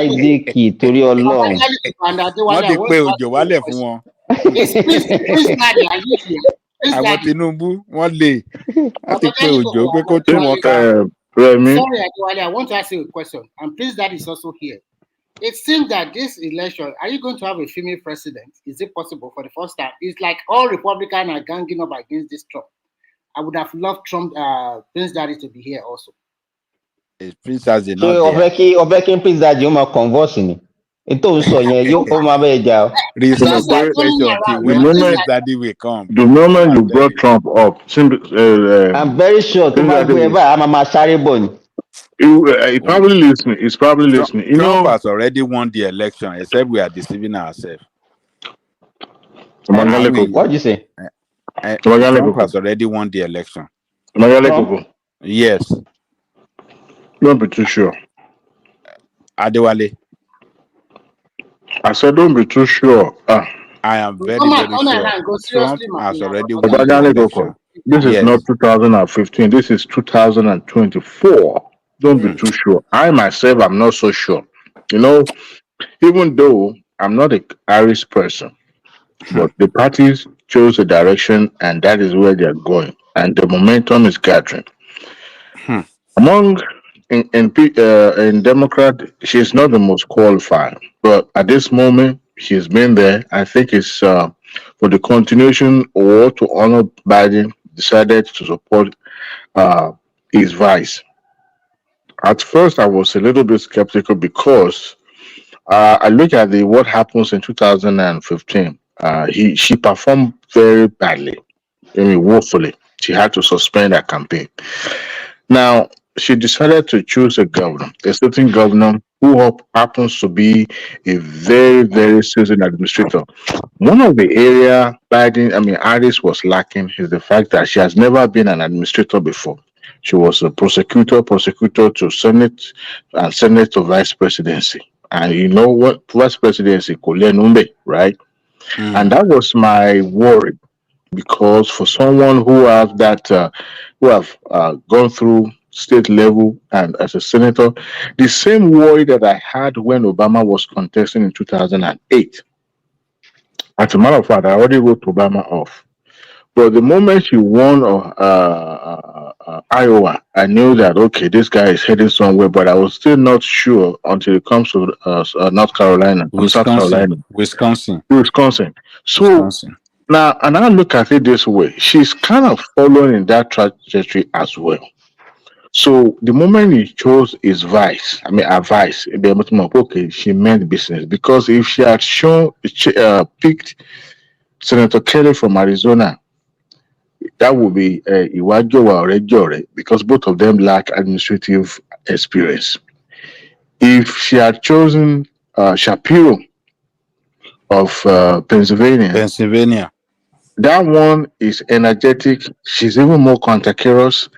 Isaac torí Ọlọ́run. Wọ́n ti pé òjò wálẹ̀ fún wọn. Àwọn Tinubu wọ́n lè láti pé òjò pé kó tó wọn ká. Sorry, Adewale, I want to ask you a question, and please, that is also here. it seems that this election, are you going to have a female president? Is it possible for the first time? It's like all Republicans are ganging up against this Trump. I would have loved Trump, Prince Daddy, to be here also. Prince Daddy ṣé not there. ọbẹ̀ kí n Prince Daddy ó máa converse ni ètò ìsọ yẹn yóò máa bẹ́ẹ̀ jà o. Resolve Just like that turning question till around, when just Prince like Daddy will come. The moment you I'm brought telling Trump up, I'm very sure tó Prince bá Daddy gbé ẹ báyìí a máa máa sáré bọ̀ ni. he you. probably listening. He's probably listening. You Trump know, has already won the election, except we are deceiving ourselves. Magale Koko. What do you say? Magale Trump Koko. has already won the election. Magale Koko. Yes. Don't be too sure. Adewale. I said, don't be too sure. I am very, Come very on sure hand, go Trump seriously, has Martina. already won the Magale election. Koko. This is Yes. not 2015. This is 2024. Don't be too sure. I myself am not so sure. You know, even though I'm not a Irish person, but the parties chose a direction, and that is where they are going, and the momentum is gathering. Among in Democrat, she's not the most qualified, but at this moment, she's been there. I think it's for the continuation or to honor Biden decided to support his vice. At first, I was a little bit skeptical because I look at the what happens in 2015. She performed very badly, I mean, woefully. She had to suspend her campaign. Now, she decided to choose a certain governor who happens to be a very, very seasoned administrator. One of the area Harris was lacking is the fact that she has never been an administrator before. She was a prosecutor to Senate, and Senate to vice presidency. And you know what vice presidency, Kolenumbe, right? And that was my worry because for someone who have gone through state level and as a senator, the same worry that I had when Obama was contesting in 2008. As a matter of fact, I already wrote Obama off. But the moment she won Iowa, I knew that okay, this guy is heading somewhere. But I was still not sure until it comes to South Carolina. Wisconsin. So now, and I look at it this way: she's kind of following in that trajectory as well. So the moment he chose his vice, her vice, okay, she meant business because if she had picked Senator Kelly from Arizona, that would be Iwajowa or Ejore because both of them lack administrative experience. If she had chosen Shapiro of Pennsylvania, that one is energetic. She's even more cantankerous,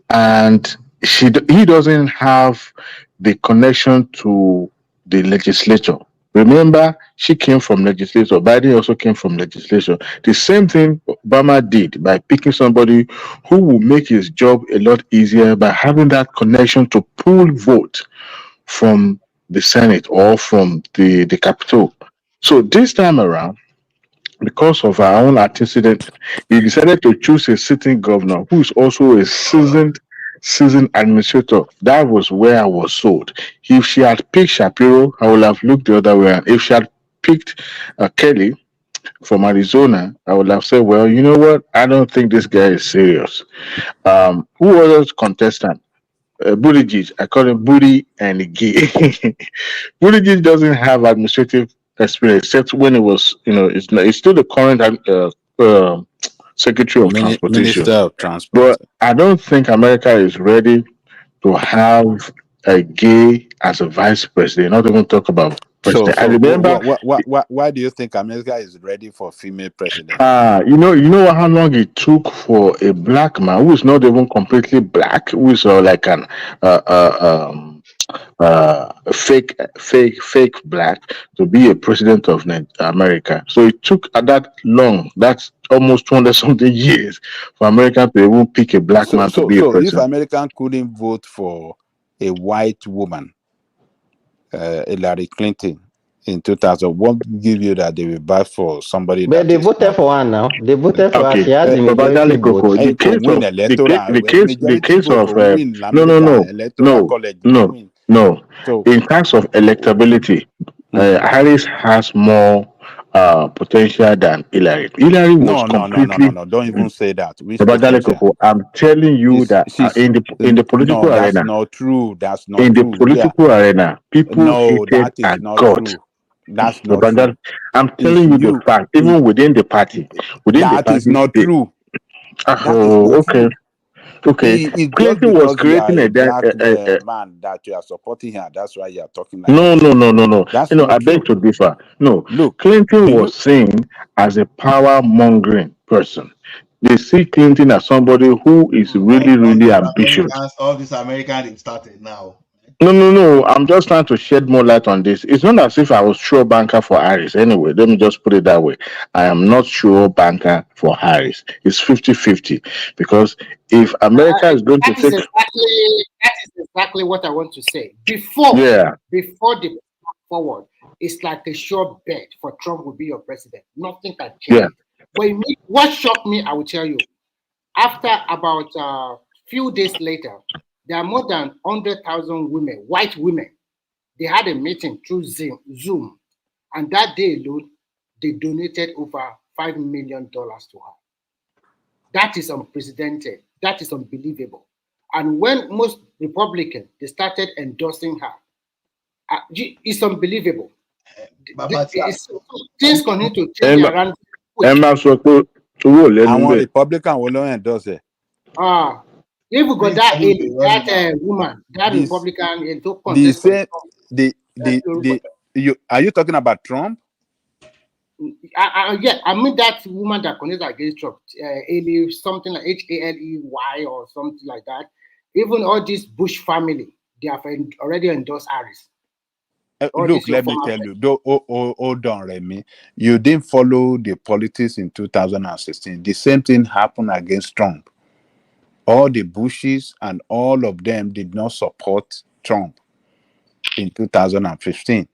and he doesn't have the connection to the legislature. Remember, she came from legislature. Biden also came from legislature. The same thing Obama did by picking somebody who will make his job a lot easier by having that connection to pull vote from the Senate or from the Capitol. So this time around, because of our own antecedent, he decided to choose a sitting governor who is also a seasoned administrator. That was where I was sold. If she had picked Shapiro, I would have looked the other way around. If she had picked Kelly from Arizona, I would have said, well, you know what? I don't think this guy is serious. Who was the contestant? Buttigieg. I call him Booty and Gay. Buttigieg doesn't have administrative experience except when it was, it's still the current Secretary of Transportation. Minister of Transport. But I don't think America is ready to have a gay as a vice president. Not even talk about president. I remember. Why do you think America is ready for female president? You know how long it took for a black man who is not even completely black, who is like an fake black to be a president of America. So it took that long. That's almost 200 something years for America to even pick a black man to be a president. So if American couldn't vote for a white woman, Hillary Clinton, in 2000, what give you that they will buy for somebody? But they voted for her now. They voted for her. She has the majority vote. The case of No, So in terms of electability, Harris has more potential than Hillary. Hillary was completely. no. Don't even say that. Which Babajale potential? Koko, I'm telling you that in the No, political that's arena, not true. That's not in the true. Yeah. political arena, people No, hated that is and not God. true. That's not true. Babajale, I'm Is telling you the you fact. is Even within the party, that is not they, true. That is oh, not okay, true. okay. It's just Clinton was because you are creating a a. black man that you are supporting her. That's why you are talking like No, that. no, no, no, no. That's You know, not I beg true. to differ. No, Look, Clinton do was you? seen as a power mongering person. They see Clinton as somebody who is really, really ambitious. All these Americans have started now. No, no, no. I'm just trying to shed more light on this. It's not as if I was sure banker for Harris. Anyway, let me just put it that way. I am not sure banker for Harris. It's 50-50. Because if America is going to That is take. exactly what I want to say. Before the forward, it's like a sure bet for Trump will be your president. Nothing can change it. But what shocked me, I will tell you. After about a few days later, there are more than 100,000 women, white women. They had a meeting through Zoom, and that day alone, they donated over $5 million to her. That is unprecedented. That is unbelievable. And when most Republicans they started endorsing her, it's unbelievable. Things continue to change around. Àwọn Republican will not endorse it. If we got that woman, that Republican to contest. Are you talking about Trump? Yeah, I mean that woman that connected against Trump, something like Haley or something like that. Even all this Bush family, they have already endorsed Harris. Look, let me tell you. Hold on, Remy. You didn't follow the politics in 2016. The same thing happened against Trump. All the Bushes and all of them did not support Trump in 2015.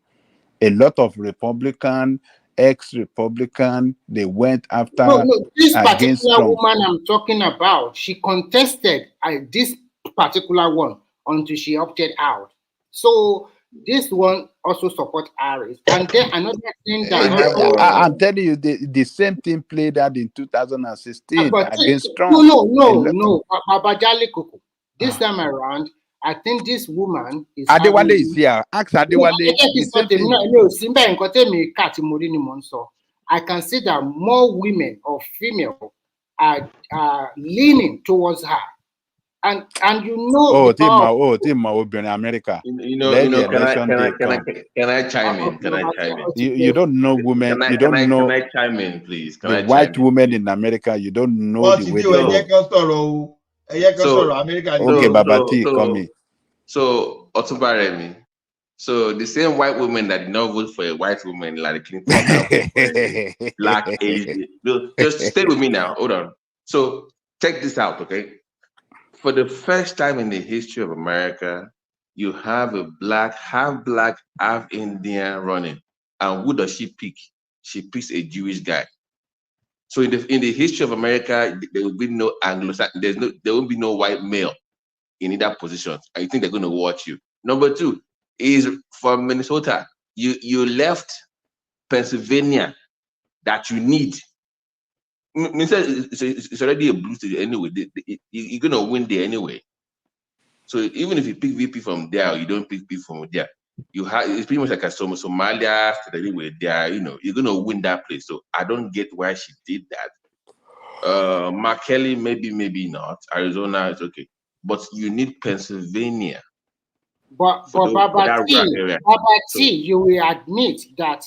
A lot of Republican, ex-Republican, they went after this against particular Trump. woman I'm talking about, she contested this particular one until she opted out. So this one also support Harris. And then another thing that I'm telling you, the same thing played out in 2016 against Trump. No, Babajale Koko. This time around, I think this woman is. Adewale is here. Ask Adewale. I can see that more women or female are leaning towards her. And you know America. Can I chime in? Can I chime in? You don't know women. Can I chime in, please? The white women in America, you don't know the way they go. Okay, Babati, come in. So Otubaremi. So the same white women that did not vote for a white woman like Clinton now vote for a black Asian. Just stay with me now. Hold on. So check this out, okay? For the first time in the history of America, you have a half black, half Indian running. And who does she pick? She picks a Jewish guy. So in the history of America, there will be no Anglo-Saxon, there won't be no white male in either position. I think they're going to watch you. Number two is from Minnesota. You left Pennsylvania that you need. It's already a blue state anyway. You're going to win there anyway. So even if you pick VP from there, or you don't pick people from there, it's pretty much like a Somalia anyway. There, you're going to win that place. So I don't get why she did that. Mark Kelly, maybe not. Arizona is okay. But you need Pennsylvania. But Babati, you will admit that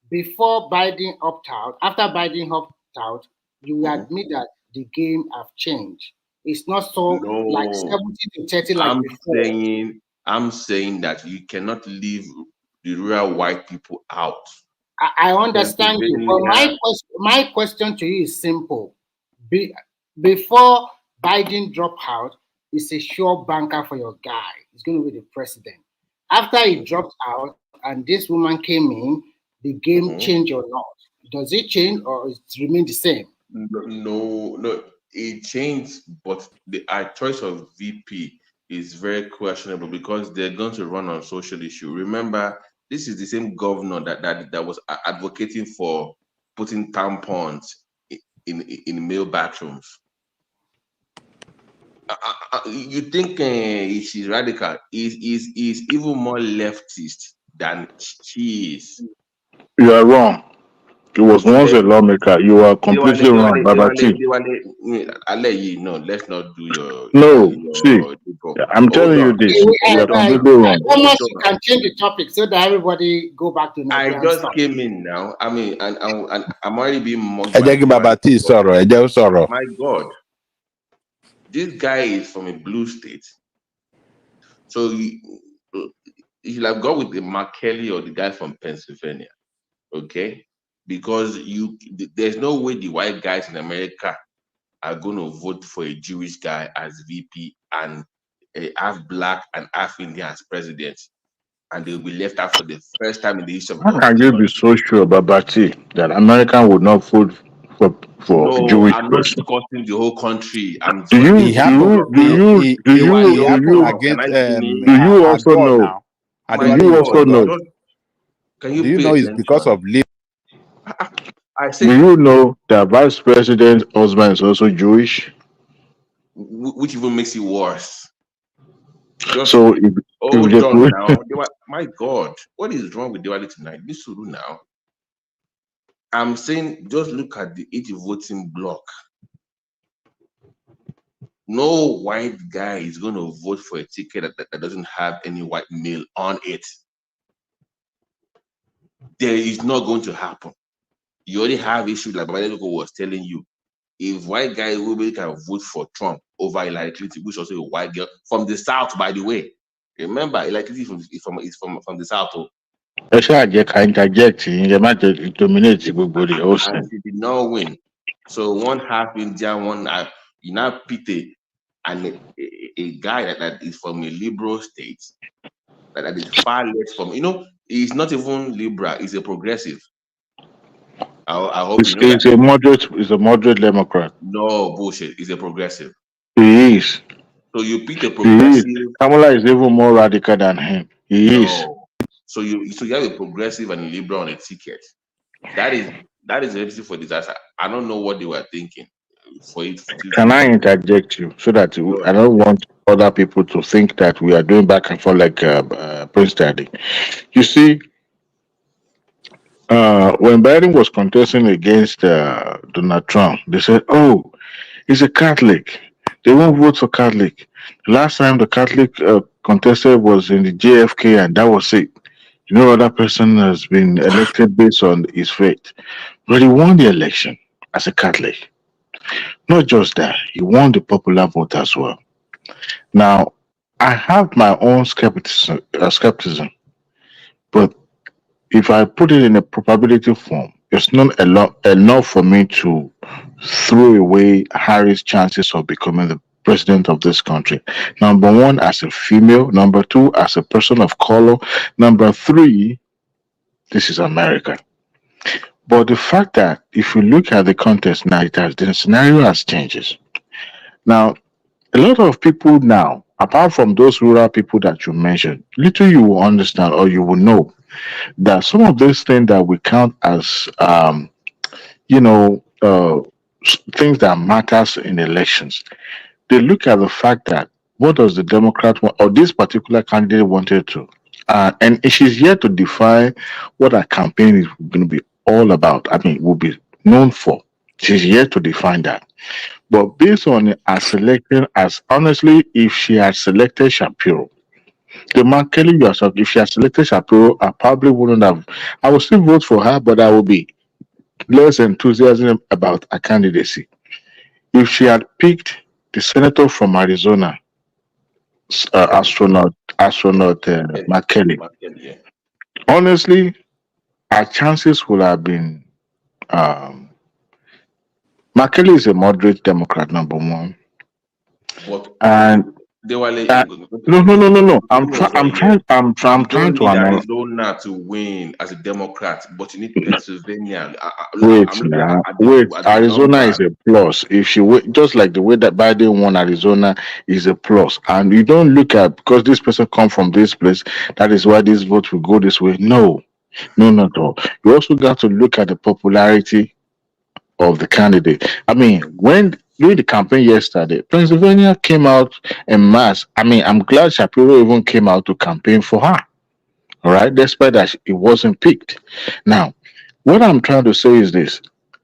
before Biden opt out, after Biden opt out, you will admit that the game have changed. It's not so like 70 to 30 like before. I'm saying that you cannot leave the rural white people out. I understand you, but my question to you is simple. Before Biden drop out, it's a sure banker for your guy. He's going to be the president. After he dropped out and this woman came in, the game changed or not? Does it change or it remain the same? No, it changed, but the choice of VP is very questionable because they're going to run on social issue. Remember, this is the same governor that was advocating for putting tampons in male bathrooms. You think she's radical? Is even more leftist than she is. You are wrong. He was once a lawmaker. You are completely wrong, Babati. No, let's not do No, see, I'm Hold telling you on. this. You are completely wrong. Almost you can change the topic so that everybody go back to I Nigerian just stuff. came in now. I mean, and I'm already being mugged. Sorrow. My God, this guy is from a blue state, so you should have gone with the Mark Kelly or the guy from Pennsylvania, okay? Because there's no way the white guys in America are going to vote for a Jewish guy as VP and a half black and half Indian as president, and they'll be left out for the first time in the history How of can the you be country. so sure, Babati, that American would not vote for No, Jewish I'm not person? discussing the whole country. I'm Do just you giving you Can I finish? do you also know? My Do you also God, know? can you pay attention? I Do said, you know that Vice President's husband is also Jewish? which even makes it worse. Just So if hold they on put now. My God, what is wrong with Diwali tonight? This Suru now. I'm saying just look at the each voting block. No white guy is going to vote for a ticket that doesn't have any white male on it. There is not going to happen. You already have issues like Babylon was telling you. If white guy will can vote for Trump over Hillary Clinton, which is also a white girl from the South, by the way. Remember, Hillary Clinton is from the South. ẹ ṣáà jẹ́ ká interject yín, ẹ má jẹ́ dominate gbogbo the whole And thing. she did not win. So one half Indian, one half, you now pity and a guy that is from a liberal state that is far less from, he's not even liberal, he's a progressive. I hope you know that. It's a moderate Democrat. No bullshit, he's a progressive. He is. So you pick a He progressive. is. Kamala is even more radical than him. He is. No. So you have a progressive and a liberal on a ticket. That is a recipe for disaster. I don't know what they were thinking for it. Can I interject you so that Go I ahead. don't want other people to think that we are doing back and forth like Prince Daddy. You see, when Biden was contesting against Donald Trump, they said, "Oh, he's a Catholic. They won't vote for Catholic." Last time the Catholic contested was in the JFK, and that was it. No other person has been elected based on his faith, but he won the election as a Catholic. Not just that, he won the popular vote as well. Now, I have my own skepticism, but if I put it in a probability form, it's not enough for me to throw away Harry's chances of becoming the president of this country. Number one, as a female. Number two, as a person of color. Number three, this is America. But the fact that if you look at the context now, the scenario has changes. Now, a lot of people now, apart from those rural people that you mentioned, little you will understand or you will know that some of these things that we count as you know things that matters in elections, they look at the fact that what does the Democrat want or this particular candidate wanted to, and she's yet to define what her campaign is going to be all about. I mean, will be known for. She's yet to define that. But based on her selection, as honestly, if she had selected Shapiro, the man Kelly yourself, if she had selected Shapiro, I probably wouldn't have. I would still vote for her, but I would be less enthusiasm about her candidacy. If she had picked the senator from Arizona, astronaut McKelly, Yeah. honestly, our chances would have been. Um, McKelly is a moderate Democrat, number one, But and No. I'm trying don't to need analyze. Arizona to win as a Democrat, but you need Pennsylvania. I'm Wait looking now. at Wait. the Arizona numbers. is a plus. If she wait, just like the way that Biden won Arizona is a plus, and you don't look at because this person come from this place. That is why this vote will go this way. No, not at all. You also got to look at the popularity of the candidate. I mean, when during the campaign yesterday, Pennsylvania came out en masse. I mean, I'm glad Shapiro even came out to campaign for her. All right, despite that it wasn't picked. Now, what I'm trying to say is this.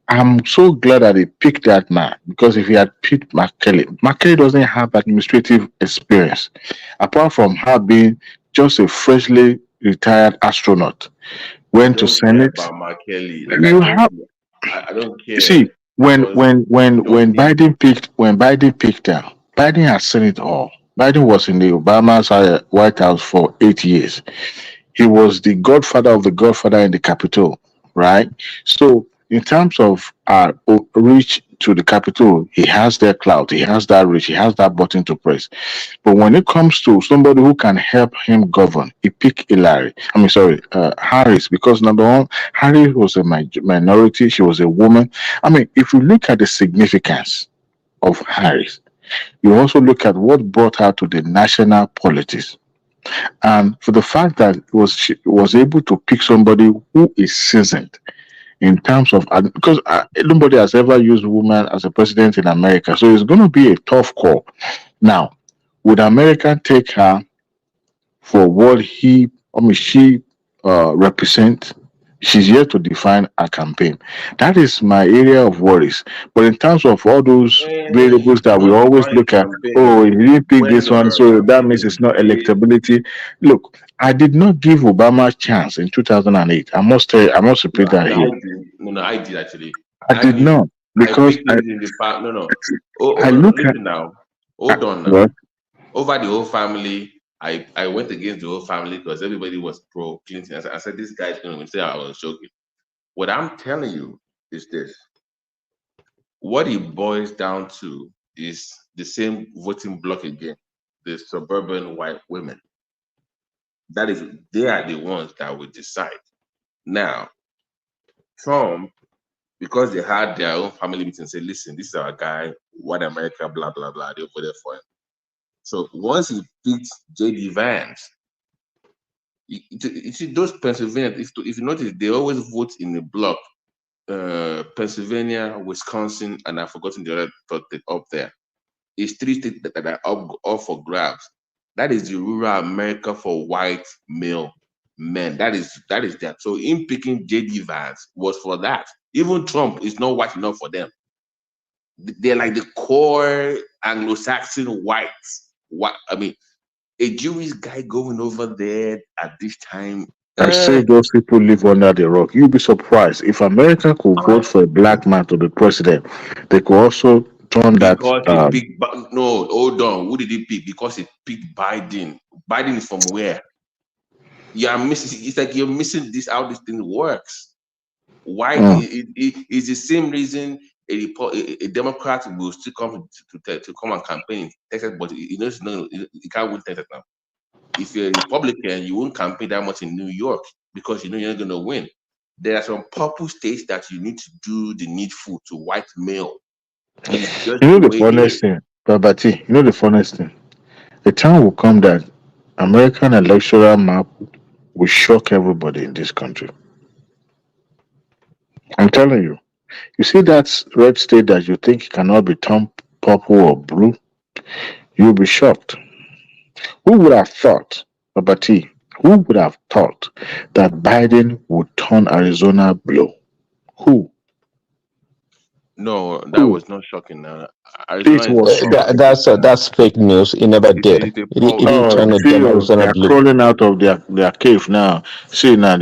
I'm so glad that they picked that man because if he had picked McKelly doesn't have administrative experience apart from her being just a freshly retired astronaut. I Went to don't care Senate. about Mark Kelly. Like I You told have you, I don't see care when because when when you don't when need. Biden picked her, Biden has seen it all. Biden was in the Obama's White House for 8 years. He was the godfather of the godfather in the Capitol, right? So, in terms of reach to the Capitol, he has that clout, he has that reach, he has that button to press. But when it comes to somebody who can help him govern, he picked Harris, because number one, Harris was a minority, she was a woman. I mean, if you look at the significance of Harris, you also look at what brought her to the national politics and for the fact that she was able to pick somebody who is seasoned in terms of because nobody has ever used woman as a president in America, so it's going to be a tough call. Now, would America take her for what she represent? She's yet to define a campaign. That is my area of worries. But in terms of all those variables She's that we not always defining look at, oh, campaign he didn't pick when this one, her so that campaign means is it's not based. electability. Look, I did not give Obama a chance in 2008. I must repeat that I here. did. No, I did actually. I did not I because picked things in the past. No. I Oh, look at listen now. Hold on now. what Over the whole family, I went against the whole family because everybody was pro Clinton. I said this guy's going to say I was joking. What I'm telling you is this: what it boils down to is the same voting bloc again, the suburban white women. That is, they are the ones that will decide. Now, Trump, because they had their own family meeting, say, listen, this is our guy, white America, blah, blah, blah. They voted for him. So once he picked J.D. Vance, you see those Pennsylvania, if you notice, they always vote in a block. Pennsylvania, Wisconsin, and I've forgotten the other thought up there. It's three states that are up for grabs. That is the rural America for white male men. That is that. So in picking JD Vance was for that. Even Trump is not white enough for them. They're like the core Anglo-Saxon whites. What I mean, a Jewish guy going over there at this time. I say those people live under the rock. You'll be surprised if America could vote for a black man to be president. They could also turn that. Because he picked, no, hold on. Who did he pick? Because he picked Biden. Biden is from where? You are missing. It's like you're missing this how this thing works. Why? It is the same reason a Democrat will still come to come and campaign in Texas, but you know you can't win Texas now. If you're a Republican, you won't campaign that much in New York because you know you're not going to win. There are some purple states that you need to do the needful to white male. It's just You know the the way it is. funniest thing, Babati. You know the funniest thing. The time will come that American electoral map will shock everybody in this country. I'm telling you. You see that red state that you think cannot be turned purple or blue? You'll be shocked. Who would have thought, Babati? Who would have thought that Biden would turn Arizona blue? Who? No, that Who? was not shocking. It Arizona is was not a shocking. That's fake news. He never did. it's a He poll. didn't Oh, turn it see, on they Arizona are blue. crawling out of their cave now. See now,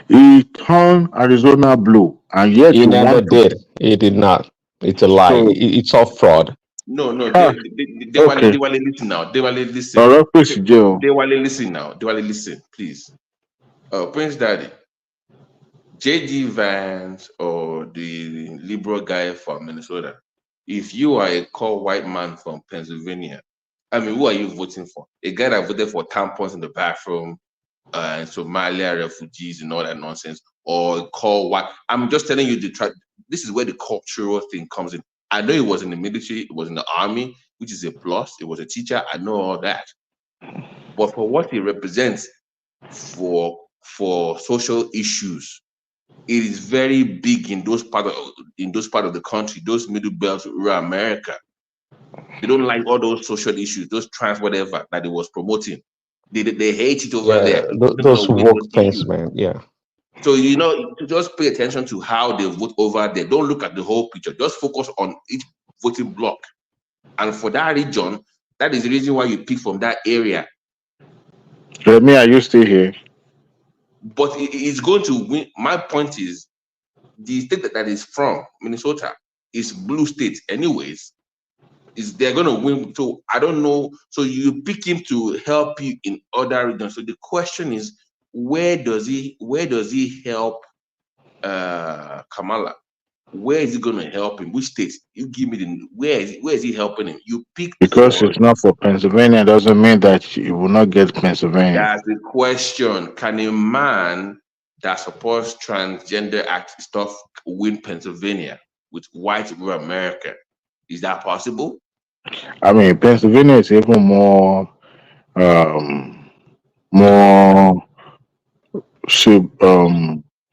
he turned Arizona blue, and yet He you never want to. did. He did not. It's a lie. So, It's all fraud. No, ah, okay. they were listen now. They were listen. Ọ̀rọ̀ pèsè jẹ́ o. They were listen now. They were listen, please. Prince Daddy, JD Vance or the liberal guy from Minnesota. If you are a core white man from Pennsylvania, I mean, who are you voting for? A guy that voted for tampons in the bathroom, Somalia refugees and all that nonsense, or call what? I'm just telling you this is where the cultural thing comes in. I know it was in the military, it was in the army, which is a plus. It was a teacher. I know all that, but for what he represents for social issues, it is very big in those part of the country, those middle belt, rural America. They don't like all those social issues, those trans whatever that he was promoting. They hate it over there. Those woke things, man. Yeah. So to just pay attention to how they vote over there. Don't look at the whole picture. Just focus on each voting block. And for that region, that is the reason why you pick from that area. Remy, are you still here? But it's going to win. My point is, the state that is from, Minnesota, is blue state anyways. They're going to win. So I don't know. So you pick him to help you in other regions. So the question is, where does he help Kamala? Where is he going to help him? Which states? You give me where is he helping him? You pick because it's not for Pennsylvania doesn't mean that you will not get Pennsylvania. That's the question. Can a man that supports transgender act stuff win Pennsylvania with white rural America? Is that possible? I mean, Pennsylvania is even more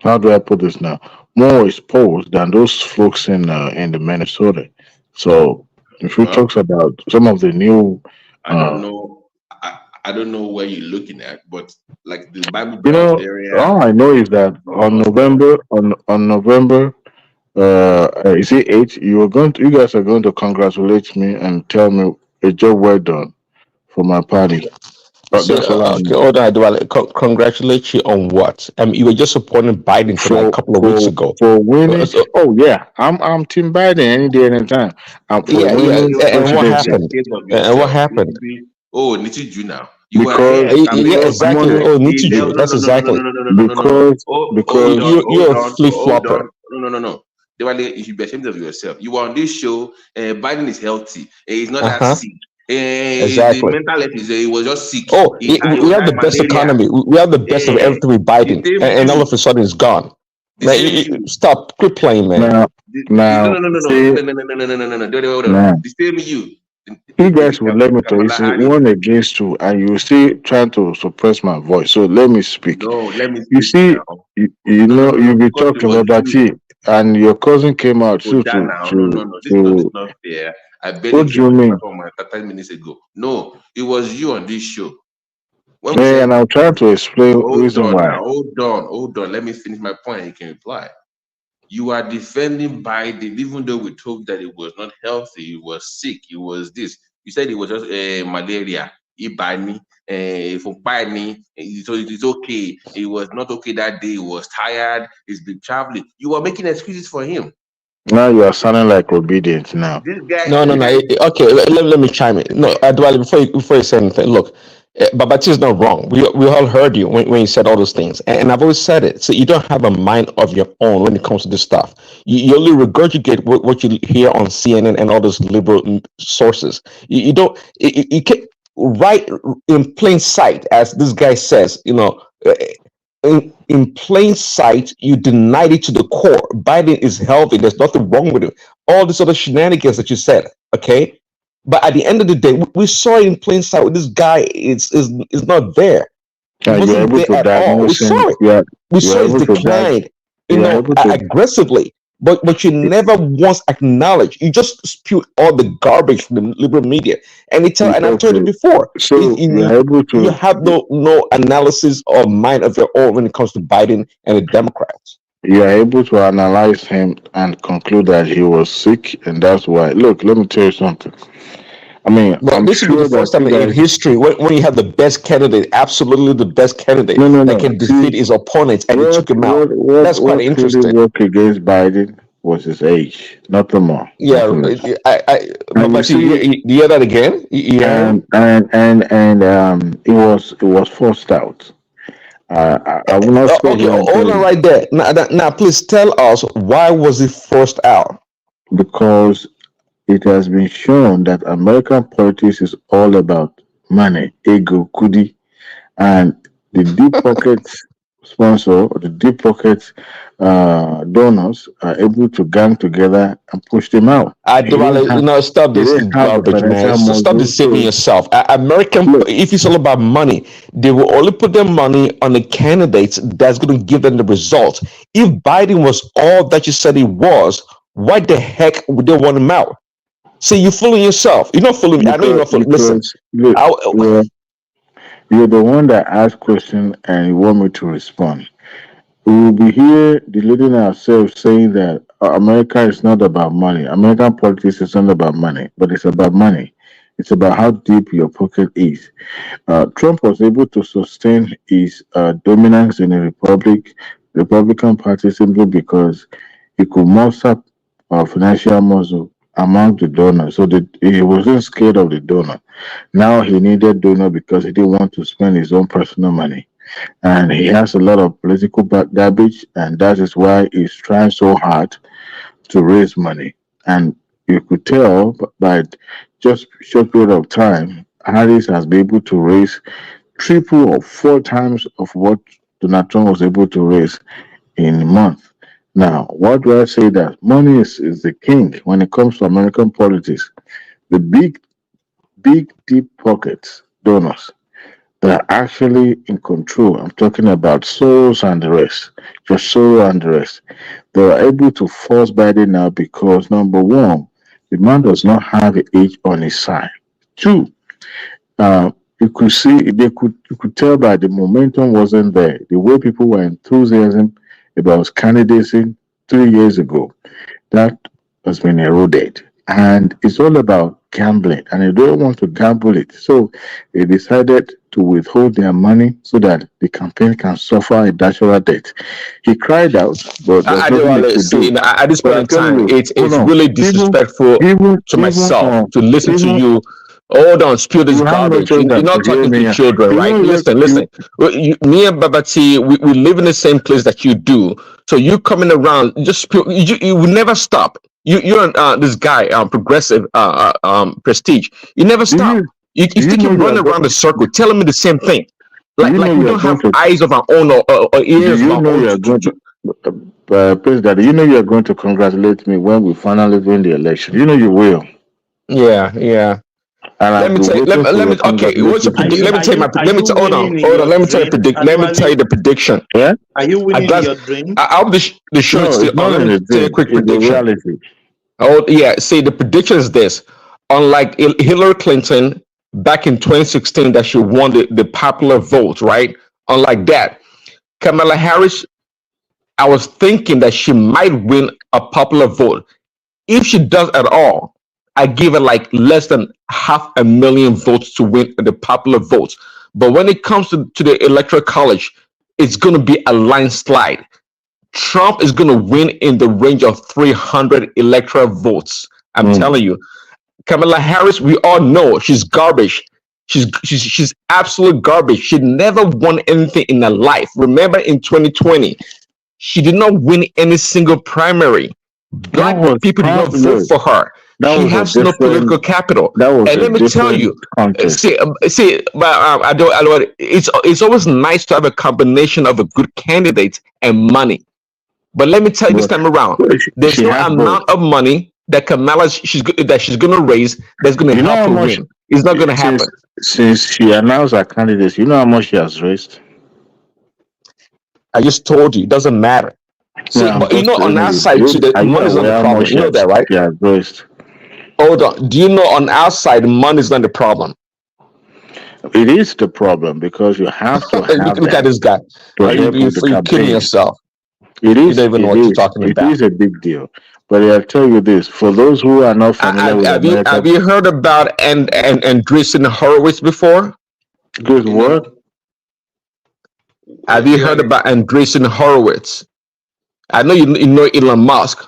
how do I put this now? More exposed than those folks in the Minnesota. So if we talk about some of the new, I don't know. I don't know where you're looking at, but like the Bible Belt area. All I know is that on November, is it 8? You guys are going to congratulate me and tell me a job well done for my party. So, hold on, congratulate you on what? You were just supporting Biden for like a couple of weeks ago. For winning. Oh yeah, I'm Team Biden any day, anytime. Winning and what happened? And what happened? Oh, Nitiju now. Exactly. Oh, Nitiju. That's exactly. Because you're a flip flopper. No. You should be ashamed of yourself. You were on this show. Biden is healthy. He's not that sick. Exactly. The mental health he was just sick. Oh, we have the best economy. We have the best of everything with Biden, and all of a sudden it's gone. Stop, quit playing, man. No. The same you. You guys will let me tell you, it's 1 against 2, and you still trying to suppress my voice. So let me speak. No, let me speak. You see, you'll be talking about it, and your cousin came out too. No. This is not fair. I bet what do you mean? 30 minutes ago. No, it was you on this show. And I'm trying to explain the reason why. Hold on. Let me finish my point and you can reply. You are defending Biden, even though we told that he was not healthy, he was sick, he was this. You said it was just malaria, Ibani, for Biden, so it is okay. He was not okay that day, he was tired, he's been traveling. You were making excuses for him. Now you are sounding like obedient now. This guy. No. Okay, let me chime in. No, Adwale, before you say anything, look, Babati is not wrong. We all heard you when you said all those things, and I've always said it. So you don't have a mind of your own when it comes to this stuff. You only regurgitate what you hear on CNN and all those liberal sources. You don't. You can right in plain sight, as this guy says. In plain sight, you denied it to the core. Biden is healthy. There's nothing wrong with him. All this other shenanigans that you said, okay? But at the end of the day, we saw it in plain sight. This guy is not there. He wasn't there at all. We saw it. We saw his decline, aggressively. But you never once acknowledged. You just spewed all the garbage from the liberal media, and I've told you before. So you have no analysis or mind of your own when it comes to Biden and the Democrats. You are able to analyze him and conclude that he was sick, and that's why. Look, let me tell you something. I mean, this will be the first time in history when you have the best candidate, absolutely the best candidate that can defeat his opponents, and he took him out. That's quite interesting. What really worked against Biden was his age, nothing more. Yeah, but you hear that again? And it was forced out. I will not say. Okay, hold on right there. Now, please tell us, why was it forced out? Because it has been shown that American politics is all about money, ego, kudi, and the deep pocket sponsor or the deep pocket donors are able to gang together and push them out. They didn't Adewale, have, stop they this didn't have the garbage, man. financial Stop muscle. deceiving So yourself. American, look, if it's all about money, they will only put their money on the candidates that's going to give them the results. If Biden was all that you said he was, why the heck would they want him out? See, you're fooling yourself. You're not fooling me. I know you're not fooling. Listen, look, I, you're the one that asked question and you want me to respond. We will be here deluding ourselves saying that America is not about money. American politics is not about money, but it's about money. It's about how deep your pocket is. Trump was able to sustain his dominance in the Republican Party simply because he could muster financial muscle among the donors. So that he wasn't scared of the donor. Now he needed donor because he didn't want to spend his own personal money, and he has a lot of political garbage, and that is why he's trying so hard to raise money. And you could tell by just short period of time, Harris has been able to raise triple or four times of what Donald Trump was able to raise in a month. Now, what do I say that money is the king when it comes to American politics? The big, deep pockets donors that are actually in control. I'm talking about Soros and the rest, just Soros and the rest. They are able to force Biden now because number one, the man does not have an age on his side. Two, you could see you could tell by the momentum wasn't there. The way people were enthusiasm about his candidacy 3 years ago, that has been eroded. And it's all about gambling, and they don't want to gamble it. So they decided to withhold their money so that the campaign can suffer a natural death. He cried out, but there's nothing they Adewale, could see, do. at this But point I in tell time, you, hold it's on, really disrespectful to myself to listen to even you. Hold on, spew this you have no garbage. choice You're than to not hear talking to me. children, right? Listen, listen. Me and Babati, we live in the same place that you do. So you coming around, just spew, you will never stop. You're this guy, progressive, prestige. You never stop. You do you still keep know you are running around the circle, telling me the same thing. Like we don't have eyes of our own or do ears of you our know own you are going to President, you know you are going to congratulate me when we finally win the election. You know you will. Yeah. And Let I've me been tell you. waiting for your Okay. What's your congratulations prediction? since. Are Let me you hold on. winning in Hold on. your Let me tell you. dream, Let me tell you Adwale? the prediction. Yeah? Are you I winning in got. your dream? I hope the show is No, still it's on. not Let in me a tell you a dream. quick It's a prediction. reality. Oh yeah. See, the prediction is this. Unlike Hillary Clinton back in 2016, that she won the popular vote, right? Unlike that, Kamala Harris, I was thinking that she might win a popular vote. If she does at all, I give her like less than 500,000 votes to win the popular votes. But when it comes to the electoral college, it's going to be a landslide. Trump is going to win in the range of 300 electoral votes. I'm telling you. Kamala Harris, we all know she's garbage. She's absolute garbage. She never won anything in her life. Remember in 2020, she did not win any single primary. That Black was people did not vote look, for her. that She was a has no different political capital. that was And a let me tell different you, contest. but it's always nice to have a combination of a good candidate and money. But let me tell you this But time around, there's she no has both. amount of money that she's going to raise that's going to You know help how her much win. It's not going to since happen. since she announced her candidacy, you know how much she has raised? I just told you, it doesn't matter. No, See, I'm but just on telling our you. side too, the Are you money is not the aware how problem. much You know that, right? she has raised? Hold on. Do you know on our side, money is not the problem? It is the problem because you have to have Look at that this guy. to Are help with the you kidding campaign. yourself? It You don't is, even know it what you're is, talking it about. is a big deal. But I'll tell you this: for those who are not familiar with America, Have you heard about and Andreessen Horowitz before? good You know, word. Have you heard Diwali, about Andreessen Horowitz? I know you know Elon Musk.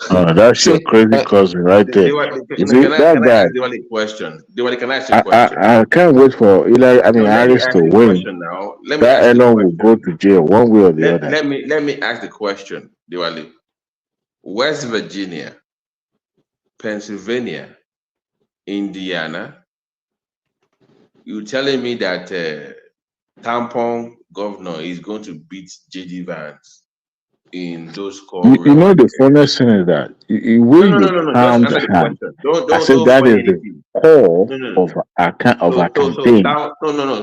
That's your See, crazy cousin right there. Diwali, You see that can I guy? ask Diwali a question? Diwali, can I ask you a question? I can't wait for No, let me Harris ask to you a win. question now. Let me That ask you a Elon will go question. to jail one way or the other. Let me ask the question, Diwali. West Virginia Pennsylvania, Indiana. You're telling me that tampon governor is going to beat JD Vance in those core You know rural the areas? funniest thing is that No, when no, no, you no, no. Just termed answer the her, question. I said Don't that funny is the anything. core No, no, no. of our So campaign.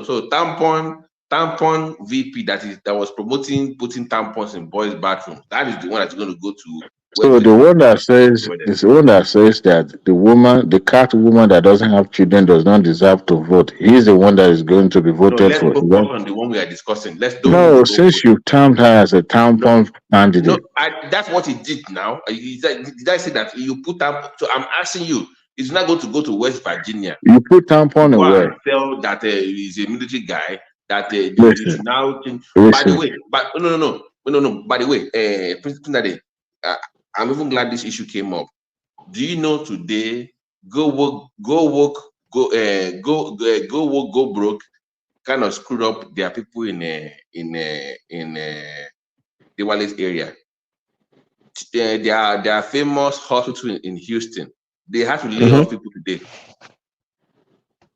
So tampon VP that was promoting putting tampons in boys' bathrooms. That is the one that's going to go to where So those the one that prostitutes says is the one that says that the woman, the cat woman that doesn't have children does not deserve to vote. He's the one that is going to be No, voted let's for. focus Well, on the one we are discussing. Let's don't move no, the since goalpost. you termed her as a No, tampon candidate, that's what he did now. Did I say that you put tampon? So I'm asking you, it's not going to go to West Virginia you put to tampon go away. and tell that he's a military guy that you Listen, should now change. By the listen. way, but no. By the way, Prince Tunade, I'm even glad this issue came up. Do you know today? Go work, go broke. Kind of screwed up their people in Diwali's area. Their famous hospital in Houston. They had to lay off people today.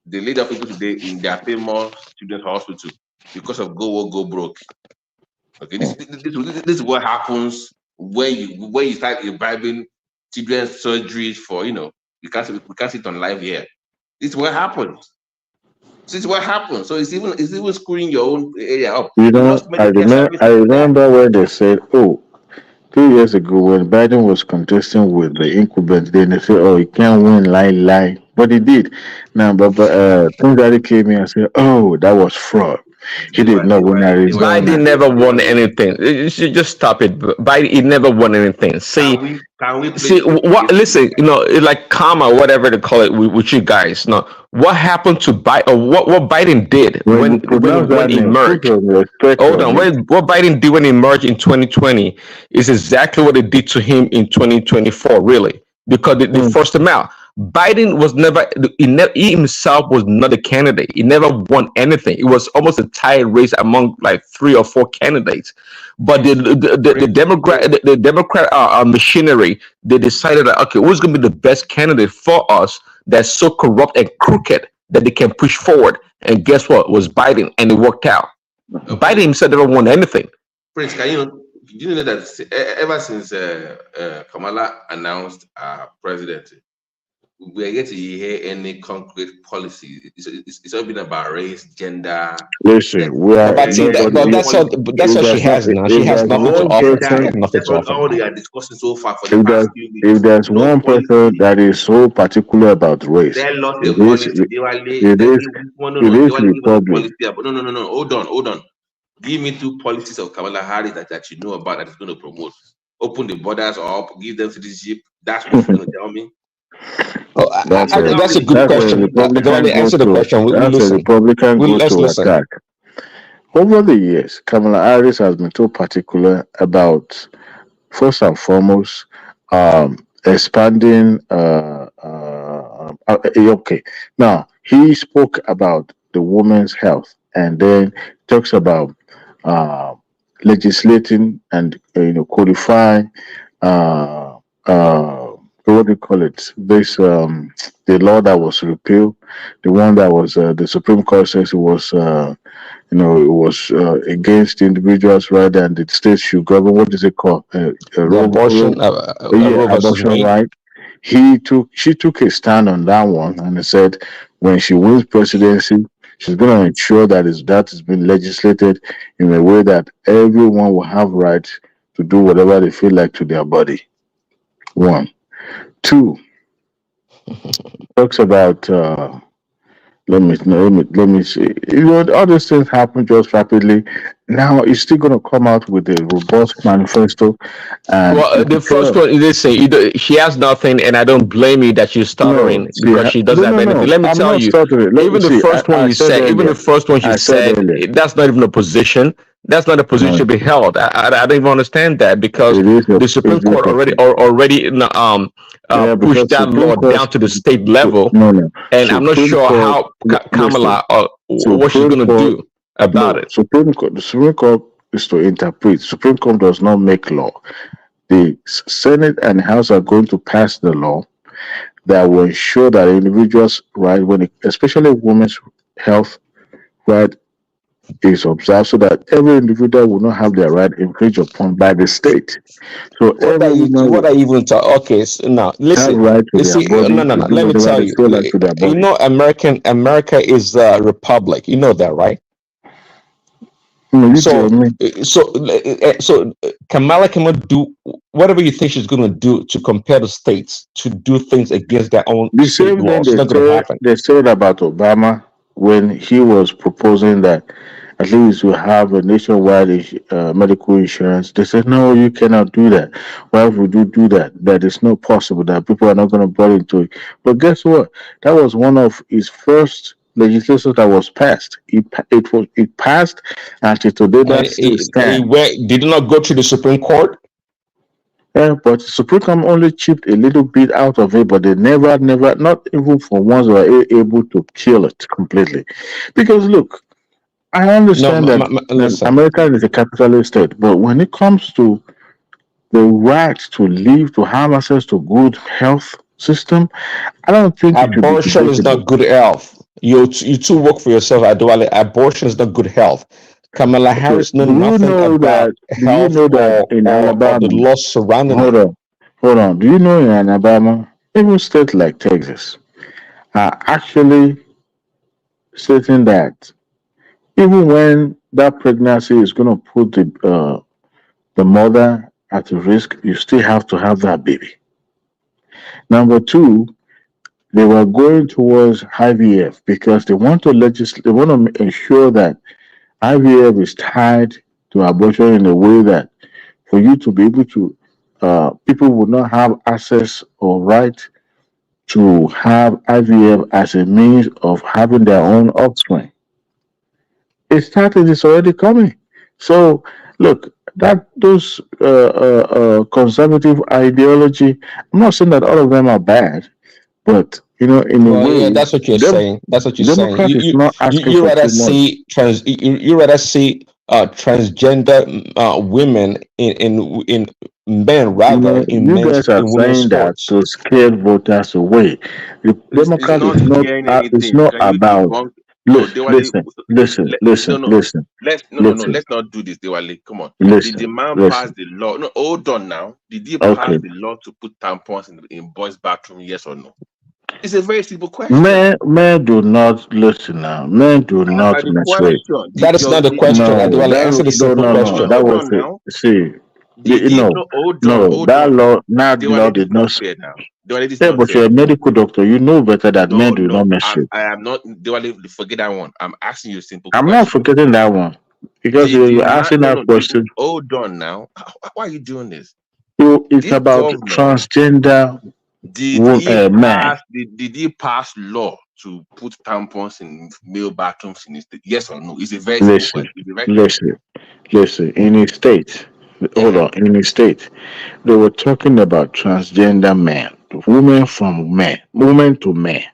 They laid off people today in their famous children's hospital because of go broke. Okay, this is what happens when you start imbibing children's surgeries for we can't sit on live here. This is what happens. This is what happens. So it's even screwing your own area up. You You know, lost Medicare I services for that. remember when they said, "Oh, 2 years ago when Biden was contesting with the incumbent, then they said, "Oh, he can't win, lie," but he did. Now, but Tungari came in and said, "Oh, that was fraud. He did not win Biden Arizona." never won anything. You should just stop it. Biden, he never won anything. Can we See play the what? game? Listen, like karma, whatever they call it with you guys. No, what happened to Biden? What Biden did When you pronounce when that he name, put emerged? some respect Hold on on. it. What Biden did when he emerged in 2020 is exactly what they did to him in 2024, really, because they forced him out. Biden was never, he himself was not a candidate. He never won anything. It was almost a tied race among like 3 or 4 candidates. But the Democrat machinery, they decided that, okay, who's going to be the best candidate for us that's so corrupt and crooked that they can push forward? And guess what? It was Biden, and it worked out. Biden himself never won anything. Prince, do you know that ever since Kamala announced presidency, we are yet to hear any concrete policy. It's all been about race, gender. Listen, we are But see, that's what she has now. She if has there's nothing to one offer. She person, has nothing That's to offer all now. they are discussing so far for the past few if weeks. there's No one person policy. that is so particular about race, They lost a it is policy. They were late. it They is give one. it They is want to give us a Republic. policy. But no. Hold on. Give me 2 policies of Kamala Harris that you know about that is going to promote. Open the borders up, give them citizenship. That's what you're going to tell me. Oh, That's that's a good a question. Go on, Republican go answer the to question. We that's a listen. Republican go Let's to listen. attack. Over the years, Kamala Harris has been so particular about, first and foremost, expanding. Okay, now he spoke about the woman's health, and then talks about uh, legislating and codifying. Uh, what do you call it? This the law that was repealed, the one that was the Supreme Court says it was. It was against individuals' right, and the state should govern. What is it called? The abortion, Yeah, Roe versus abortion Wade. right. She took a stand on that one, and said when she wins presidency, she's going to ensure that has been legislated in a way that everyone will have right to do whatever they feel like to their body. One, two, talks about. Let me see. All these things happen just rapidly. Now he's still going to come out with a robust manifesto, and Well, the first one, listen, she has nothing, and I don't blame you that she's no, stuttering because she doesn't have anything. no. Let me I'm tell not you, stuttering. Let me even the see. first one I you said said, even the earlier. first one she I said said, earlier. that's not even a position. That's not a position to No, be held. I don't even understand that because it is a the Supreme it is Court a already yeah, pushed because that Supreme law Court down to the state level, no and I'm not Supreme sure Court how listen. Kamala what she's Supreme going to Court do about it. Supreme Court, the Supreme Court is to interpret. Supreme Court does not make law. The Senate and House are going to pass the law, that will ensure that individuals' right, especially women's health right, is observed, so that every individual will not have their right infringed upon by the state. So What are every you? woman What are you even talking? Okay, so now have listen. right to You their see, body no, no, to no. do Let me whatever tell they you. feel like to their You body. know, America is a republic. You know that, right? You tell So, me. Kamala cannot do whatever you think she's going to do to compel the states to do things against their own The state same thing laws. It's not going to happen. they said about Obama when he was proposing that at least we have a nationwide medical insurance. They said, no, you cannot do that. Why would you do that? That is not possible, that people are not going to buy into it. But guess what? That was one of his first legislation that was passed. It passed, and till today And that still stands. did not go to the Supreme Court. Yeah, but Supreme Court only chipped a little bit out of it, but they never, not even for once were able to kill it completely. Because look, I No, understand that listen. America is a capitalist state, but when it comes to the right to live, to have access to good health system, I don't think it should be Abortion is debatable. not good health. You two work for yourself, Adwale. Abortion is not good health. Kamala Okay, Harris know nothing about do you health know that in or the Alabama, laws surrounding hold it. on, hold on, do you know in Alabama, even states like Texas are actually stating that even when that pregnancy is going to put the mother at risk, you still have to have that baby. Number two, they were going towards IVF because they want to legislate. They want to ensure that IVF is tied to abortion in a way that for you to be able to, people would not have access or right to have IVF as a means of having their own offspring. It started, it's already coming. So look, that those conservative ideology, I'm not saying that all of them are bad, but in a Well, yeah, way, that's what you're them saying. That's what you're saying. Democrat is not asking You for rather too much. see you rather see transgender women in men rather in You men's guys are in women's saying that sports. to scare voters away. The It's Democrat not is not. scaring It's anything. not Can you about. debunk? No, Listen, Dewale, listen, listen, no, listen, no. listen, No. listen, Let's not do this, Dewale. Come on. Did the listen, man pass listen. the law? No, hold on now. Did he pass Okay, the law to put tampons in boys' bathroom? Yes or no? It's a very simple question. men do not listen now. Men do not Answer the menstruate. question. That is not the question, No, Adwale. Answer the simple no. question. That Hold was on it. now. See, Did he no, no hold on, no. hold That on. law, that law Dewale, this is did not not. fair now. Dewale, this is Yeah, not but fair. you're a medical doctor. You know better that men do No. not menstruate. I am not Dewale, forget that one. I'm asking you a simple I'm not question. forgetting that one because Did the you're man asking that question. hold on now. Why are you doing this? It's This about government transgender man. did he pass law to put tampons in male bathrooms in his state? Yes or no? It's a very simple Listen, question. It's a very listen. In his state, hold on. In his state, they were talking about transgender men, women to men.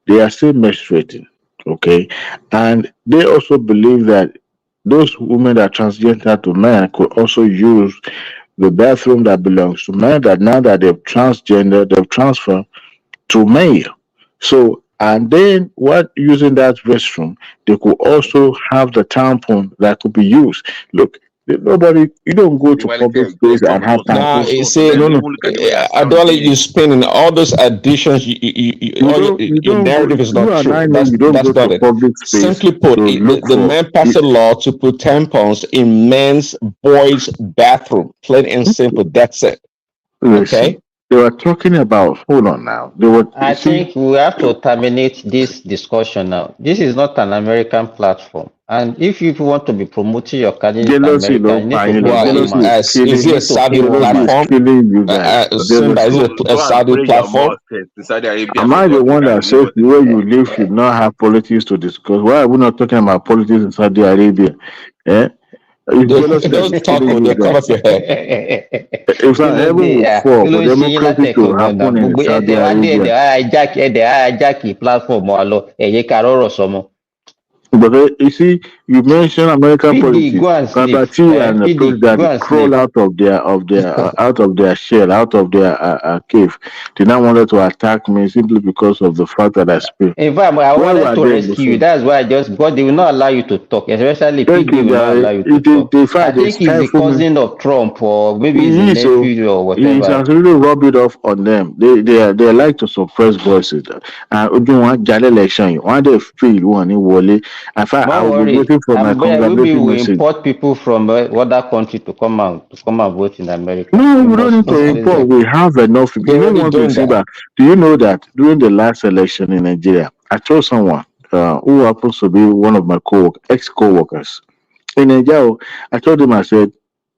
They are still menstruating, okay, and they also believe that those women that are transgender to men could also use the bathroom that belongs to men. That now that they've transferred to male. So, and then what using that restroom, they could also have the tampon that could be used. Look, nobody, you don't go to Dewale, public go space and come have Now, tampon. you so see, let's No, no, even look at the way you're Adwale, sounding. you spinning all those additions. you Your don't go. narrative is You not and true. I know you don't That's go not to it. public space Simply put, to look the for. man passed a law to put tampons in men's boys' bathroom. Plain and simple. That's it. Listen, Okay. they were talking about. Hold on now. They were. You I see, think we have to terminate this discussion now. This is not an American platform. And if you want to be promoting your candidate in jealousy, America, no, you need to fine. pay Well, one Jealousy man. is is killing. it You a need to pay Saudi one Jealousy is man. platform? killing you guys. Simba, is Jealousy. it a Go and Saudi pray your platform? mosque to Saudi Arabia Am for I the God to one can that remove says us the in way this. you live should not have politics to discuss? Why are we not talking about politics in Saudi Arabia? Eh? It's jealousy that Those is talk, killing you they'll cut guys. off your head. In Kí fact, ló heaven dé will à fall kí ló for ń ṣe yín democracy to látẹ̀kàn gan-an happen in gbogbo Saudi ẹ̀dẹ̀ wá dé Arabia. ẹ̀dẹ̀ hijack platform wa lọ ẹ̀yẹ ká rọ̀rọ̀ sọmọ. But you see, you mentioned American PD, politics. go and sleep. Babati and the Prince PD, go Daddy and crawl sleep. out of their shell, out of their cave. They now wanted to attack me simply because of the fact that I speak. In fact, I Where wanted were to they rescue you. before? That's why I just, because they will not allow you to talk, especially Thank PD you, will not guy. allow you to talk. In I fact, they think he's the stifle me. cousin of Trump, or maybe he's the He is so. nephew or He's whatever. actually rub it off on them. They like to suppress voices. And Ojú wọn jalè election, one day fail one in Wole. In fact, I Don't will be worry. waiting for my Maybe congratulatory we message. import people from other country to come and vote in America. No, You we don't must need to know all import. this. We have enough. They You know already one thing, done that. Simba. Do you know that during the last election in Nigeria, I told someone who happens to be one of my ex-co-workers in Nigeria, I told him, I said,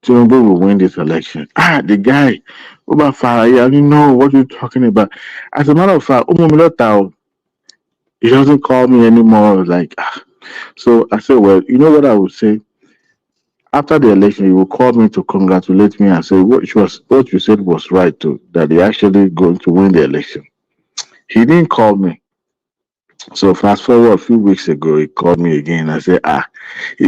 Tinubu will win this election. The guy, Uba Faraya, you know what you're talking about. As a matter of fact, he doesn't call me anymore. Like, so I said, well, you know what I would say? After the election, you will call me to congratulate me and say what you said was right too, that they actually going to win the election. He didn't call me. So fast forward a few weeks ago, he called me again. I said,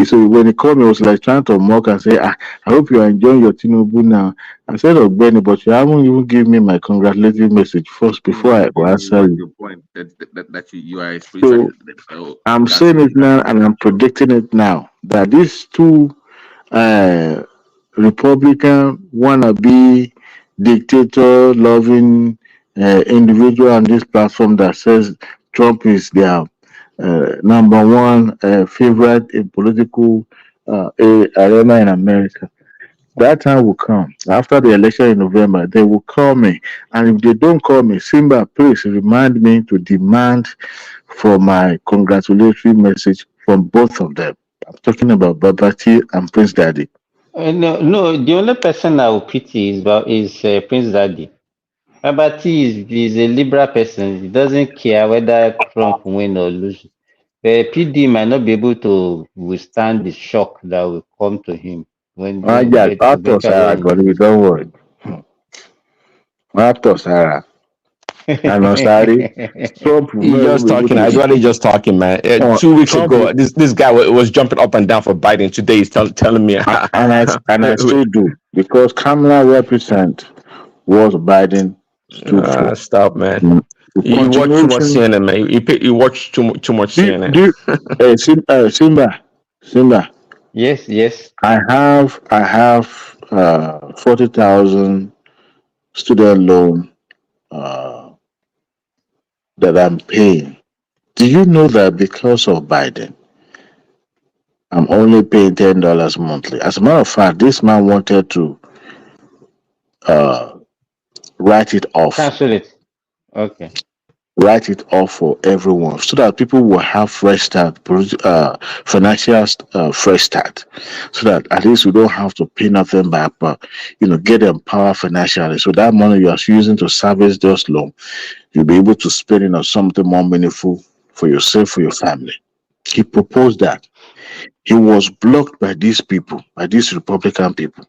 So when he called me, I was like trying to mock and say, I hope you are enjoying your Tinubu now. I said, oh Benny, but you haven't even given me my congratulatory message first before I will answer What's you. your point? That you are So spiritually I'm that's saying it now that's and I'm predicting it now that these two uh, Republican wannabe dictator loving individual on this platform that says Trump is their number one favorite in political arena in America. That time will come after the election in November. They will call me, and if they don't call me, Simba, please remind me to demand for my congratulatory message from both of them. I'm talking about Babati and Prince Daddy. No. The only person I will pity is Prince Daddy. Is a liberal person. He doesn't care whether Trump win or lose. The PD might not be able to withstand the shock that will come to him when Yeah, after eventually Sarah, when he God, we loses. don't worry. After Sarah, and on Saturday, Trump will He's not even just be able talking. to. Actually, just talking, man. Uh, 2 weeks Trump ago, this guy was jumping up and down for Biden. Today, he's telling me. and I still do because Kamala represent what Biden stood for. Stop, man. The You watch too much continuation. CNN, man. You watch too much Do CNN. do Simba. Yes. I have 40,000 student loan uh, that I'm paying. Do you know that because of Biden, I'm only paying $10 monthly? As a matter of fact, this man wanted to uh, write it off, Cancel it. Okay. write it off for everyone, so that people will have fresh start, financial fresh start, so that at least we don't have to pay nothing back, but get empowered financially. So that money you are using to service those loans, you'll be able to spend it on something more meaningful for yourself, for your family. He proposed that. He was blocked by these people, by these Republican people,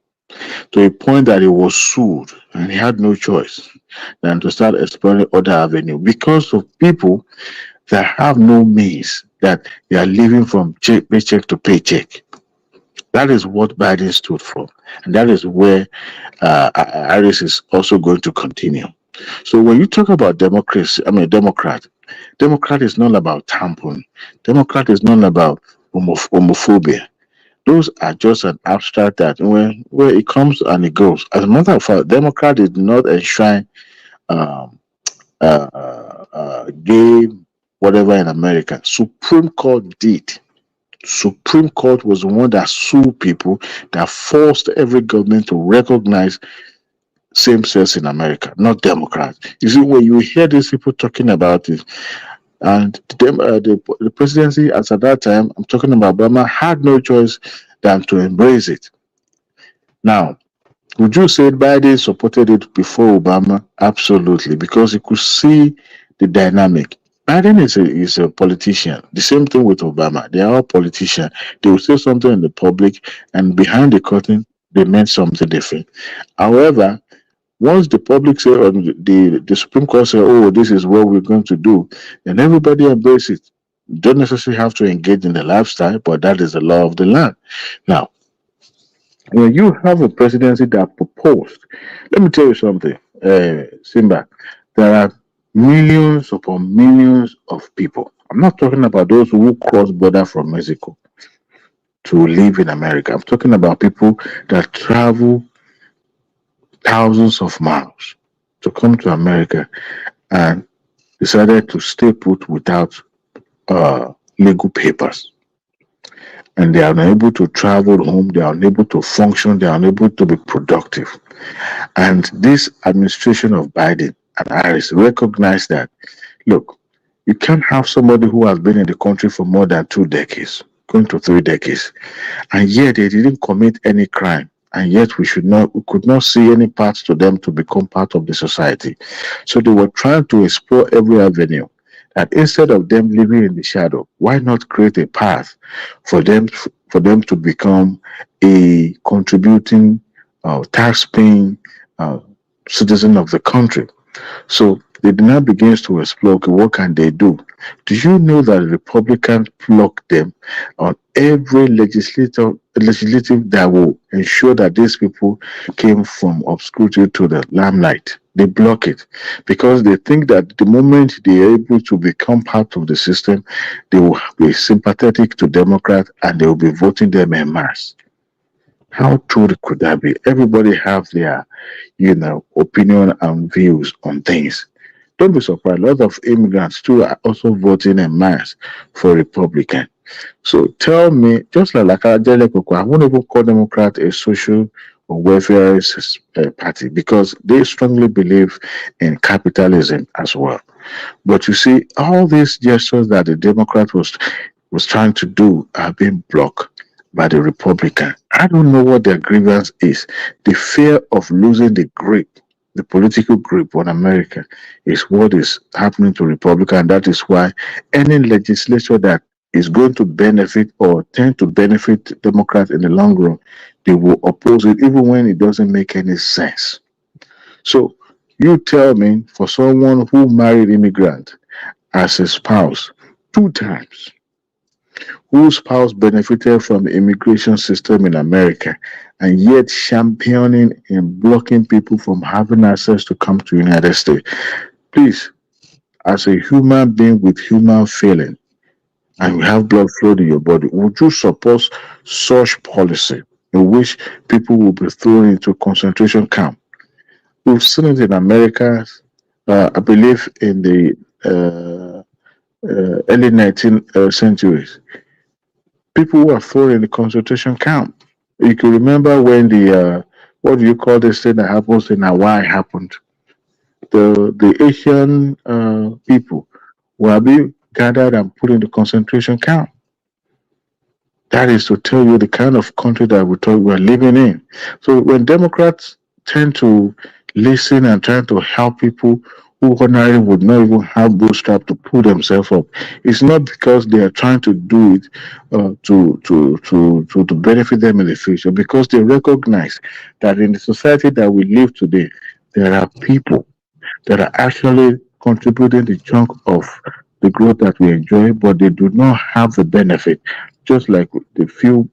to a point that he was sued and he had no choice than to start exploring other avenues because of people that have no means, that they are living from paycheck to paycheck. That is what Biden stood for. And that is where Harris is also going to continue. So when you talk about democracy, Democrat is not about tampon. Democrat is not about homophobia. Those are just an abstract that where it comes and it goes. As a matter of fact, Democrat did not enshrine um, gay whatever in America. Supreme Court did. Supreme Court was the one that sued people, that forced every government to recognize same sex in America, not Democrats. You see, when you hear these people talking about it, and the presidency as at that time, I'm talking about Obama, had no choice than to embrace it. Now, would you say Biden supported it before Obama? Absolutely, because he could see the dynamic. Biden is a politician. The same thing with Obama. They are all politicians. They will say something in the public, and behind the curtain, they meant something different. However, once the public say, or the Supreme Court say, oh, this is what we're going to do, then everybody embrace it. Don't necessarily have to engage in the lifestyle, but that is the law of the land. Now, when you have a presidency that proposed, let me tell you something, Simba, there are millions upon millions of people. I'm not talking about those who cross border from Mexico to live in America. I'm talking about people that travel thousands of miles to come to America and decided to stay put without legal papers. And they are unable to travel home, they are unable to function, they are unable to be productive. And this administration of Biden and Harris recognize that, look, you can't have somebody who has been in the country for more than 2 decades, going to 3 decades, and yet they didn't commit any crime. And yet we could not see any path to them to become part of the society. So they were trying to explore every avenue. That instead of them living in the shadow, why not create a path for them to become a contributing, tax-paying uh, citizen of the country? So they now begins to explore, okay, what can they do? Do you know that Republicans block them on every legislative that will ensure that these people came from obscurity to the limelight? They block it because they think that the moment they are able to become part of the system, they will be sympathetic to Democrats and they will be voting them en masse. How true could that be? Everybody have their, opinion and views on things. Don't be surprised. A lot of immigrants too are also voting en masse for Republican. So tell me, just like Ajele Koko, I won't even call Democrat a social or welfare party because they strongly believe in capitalism as well. But you see, all these gestures that the Democrat was trying to do are being blocked by the Republican. I don't know what their grievance is. The fear of losing the grip, the political grip on America, is what is happening to Republican. That is why any legislature that is going to benefit or tend to benefit Democrats in the long run, they will oppose it even when it doesn't make any sense. So you tell me, for someone who married immigrant as a spouse 2 times, whose spouse benefited from the immigration system in America, and yet championing and blocking people from having access to come to the United States. Please, as a human being with human feeling, and you have blood flow in your body, would you support such policy in which people will be thrown into concentration camp? We've seen it in America, I believe in the early 19th centuries. People were thrown in the concentration camp. You can remember when the what do you call this thing that happens in Hawaii happened? The Asian people were being gathered and put in the concentration camp. That is to tell you the kind of country that we're living in. So when Democrats tend to listen and try to help people who ordinarily would not even have bootstrap to pull themselves up, it's not because they are trying to do it to benefit them in the future, because they recognize that in the society that we live today, there are people that are actually contributing the chunk of the growth that we enjoy, but they do not have the benefit, just like the few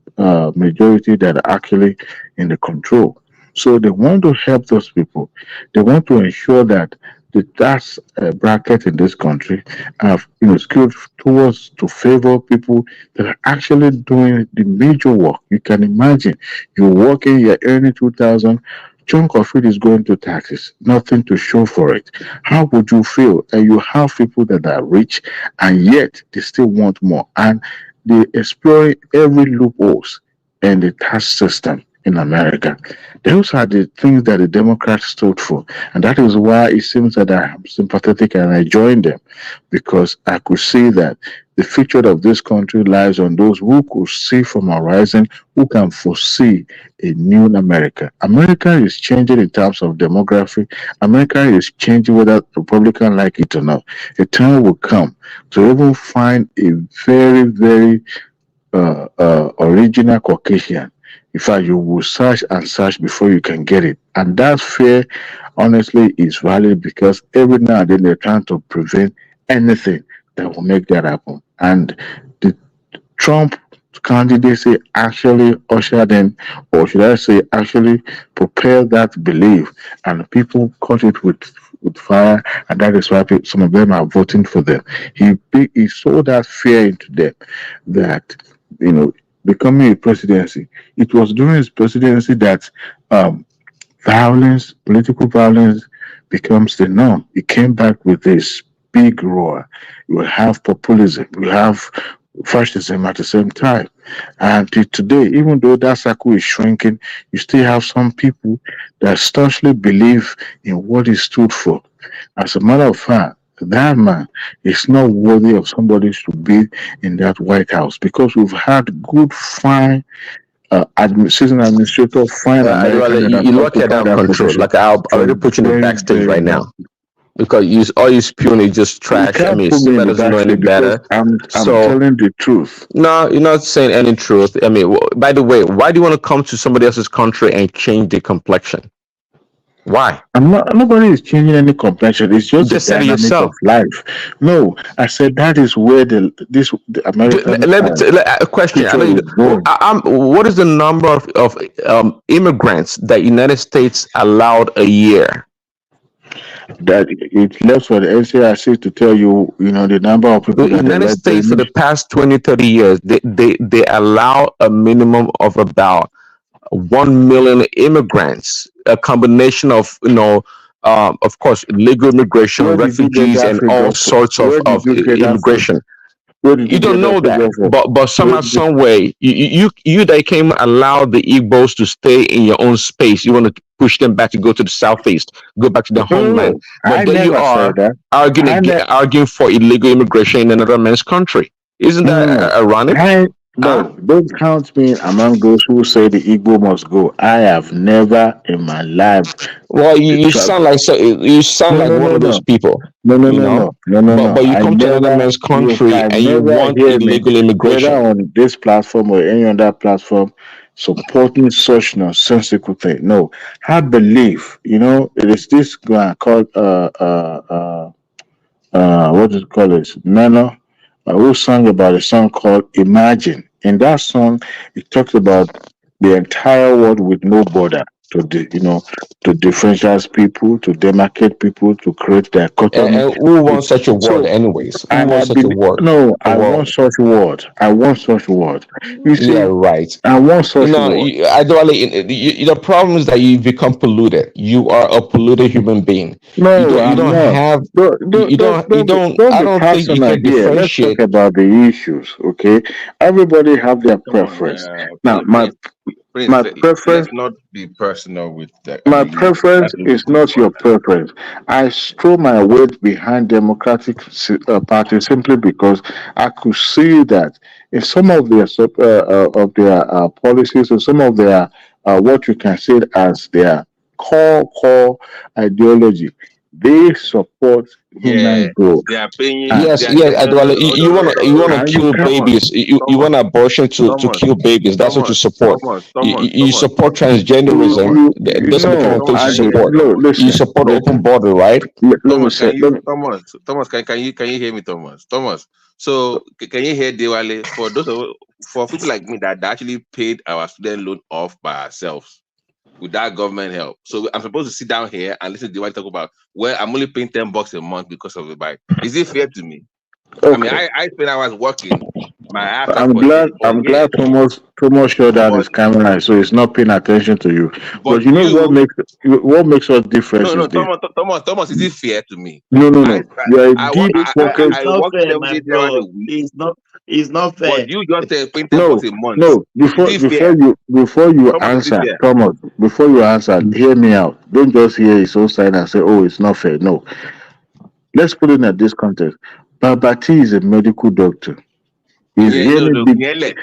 majority that are actually in the control. So they want to help those people. They want to ensure that the tax bracket in this country are, skewed towards to favor people that are actually doing the major work. You can imagine you're working, you're earning 2,000. Chunk of it is going to taxes, nothing to show for it. How would you feel? And you have people that are rich and yet they still want more, and they exploring every loopholes in the tax system in America. Those are the things that the Democrats stood for, and that is why it seems that I am sympathetic and I joined them, because I could see that the future of this country lies on those who could see from horizon, who can foresee a new America. America is changing in terms of demography. America is changing whether Republicans like it or not. A time will come to even find a very, very original Caucasian. In fact, you will search and search before you can get it. And that fear, honestly, is valid because every now and then they're trying to prevent anything that will make that happen. And the Trump candidacy actually ushered in, or should I say, actually propelled that belief, and people caught it with fire, and that is why some of them are voting for them. He sowed that fear into them that, you know, becoming a presidency. It was during his presidency that violence, political violence, becomes the norm. He came back with this big roar. You will have populism, you have fascism at the same time. And till today, even though that circle is shrinking, you still have some people that staunchly believe in what he stood for. As a matter of fact, that man is not worthy of somebody to be in that White House, because we've had good, fine season administrator, fine American Adewale, that have you look at occupied that that control. position Like I'll for already a put you in the very, backstage very right long. now because all you spewing is just You trash. I can't mean, put me in Simba the doesn't know any backstage because better. I'm So telling the truth. no, you're not saying any truth. I mean, by the way, why do you want to come to somebody else's country and change the complexion? Why? Nobody is changing any complexion. It's You just the just said it dynamic of yourself. life. No, I said that is where the American A question. I know future you. is going. What is the number of immigrants that United States allowed a year? That it left for the NCIC to tell you, you know, the number of The people that they United let States for in. the past 20, 30 years, they allow a minimum of about 1 million immigrants, a combination of, of course, legal immigration, Where did you get refugees, that and all figure for? sorts Where did of you get that figure? immigration. Where did You you don't get that know that, figure for? but Where somehow, did you, some way, you that came allow the Igbos to stay in your own space. You want to push them back to go to the southeast, go back to their homeland. no, But I there you never are said that. arguing I ne- arguing for illegal immigration in another man's country. Isn't that no, ironic? Huh? no, don't count me among those who say the Igbo must go. I have never in my life. Well, you tra- sound like you sound No, like no, one no, of those no, people, no, no, you no, know. no, no, no, no. But you I come to another never. man's You country can and you never want hear me, illegal whether immigration. on this platform or any other platform, supporting such nonsensical thing. No, I believe. You know, it is this guy called what do you call it? Nano, who sang about a song called Imagine. In that song, it talks about the entire world with no border to differentiate people, to demarcate people, to create dichotomy. And who wants such a world, So, anyways? Who and I wants such a believe, world? no, A I want world? such word. I want such word. You Yeah, see, right. I want such word. The problem is that you become polluted. You are a polluted human being. No, You I'm don't not. have. Don't I be don't think you personal can here. Let's talk differentiate. about the issues, okay? Everybody have their Come on, preference. Now, Prince, my let's preference not be personal with that. I my mean, preference that's not is good not for your us. preference. I throw my weight behind Democratic Party simply because I could see that in some of their policies or some of their what you can say as their core ideology, they support Yeah, human growth. they are paying. And Yes, They are, yes, no, Adwale, no, hold you on, want hold to on, you hold want on. to and you kill can't Thomas, babies. You Thomas, want abortion to Thomas, kill babies. That's what you Thomas, support. Thomas, You, Thomas, you Thomas, support you Thomas, transgenderism. you, you Those are the kind know of Thomas, things you I can you did hear me, support. no Thomas? You listen support open listen border, right? let me Thomas, say can you, Thomas, can you hear me, Thomas? Thomas, so can you hear Diwali? For people like me that actually paid our student loan off by ourselves without government help. So I'm supposed to sit down here and listen to Diwali talk about, well, I'm only paying $10 a month because of the bike. Is it fair to me? I mean, okay. I spent hours working my ass off I'm glad. for I'm glad years, Thomas showed down but his camera, so he's not paying attention to you. but But you know you what makes us difference no is this. Thomas, is it fair to me? No, no, I no. You are a I wo- deep pocket. It's I not work fair, my 70 hours bro. a week, It's not but fair. you just paying $10 No, a month. no. Is it fair? Before you Thomas, is it answer, fair? Thomas. Before you answer, hear me out. Don't just hear his own side and say, "Oh, it's not fair." No. Let's put it in this context. Babati is a medical doctor. He's No, hearing no, big. fiyẹn lẹ̀.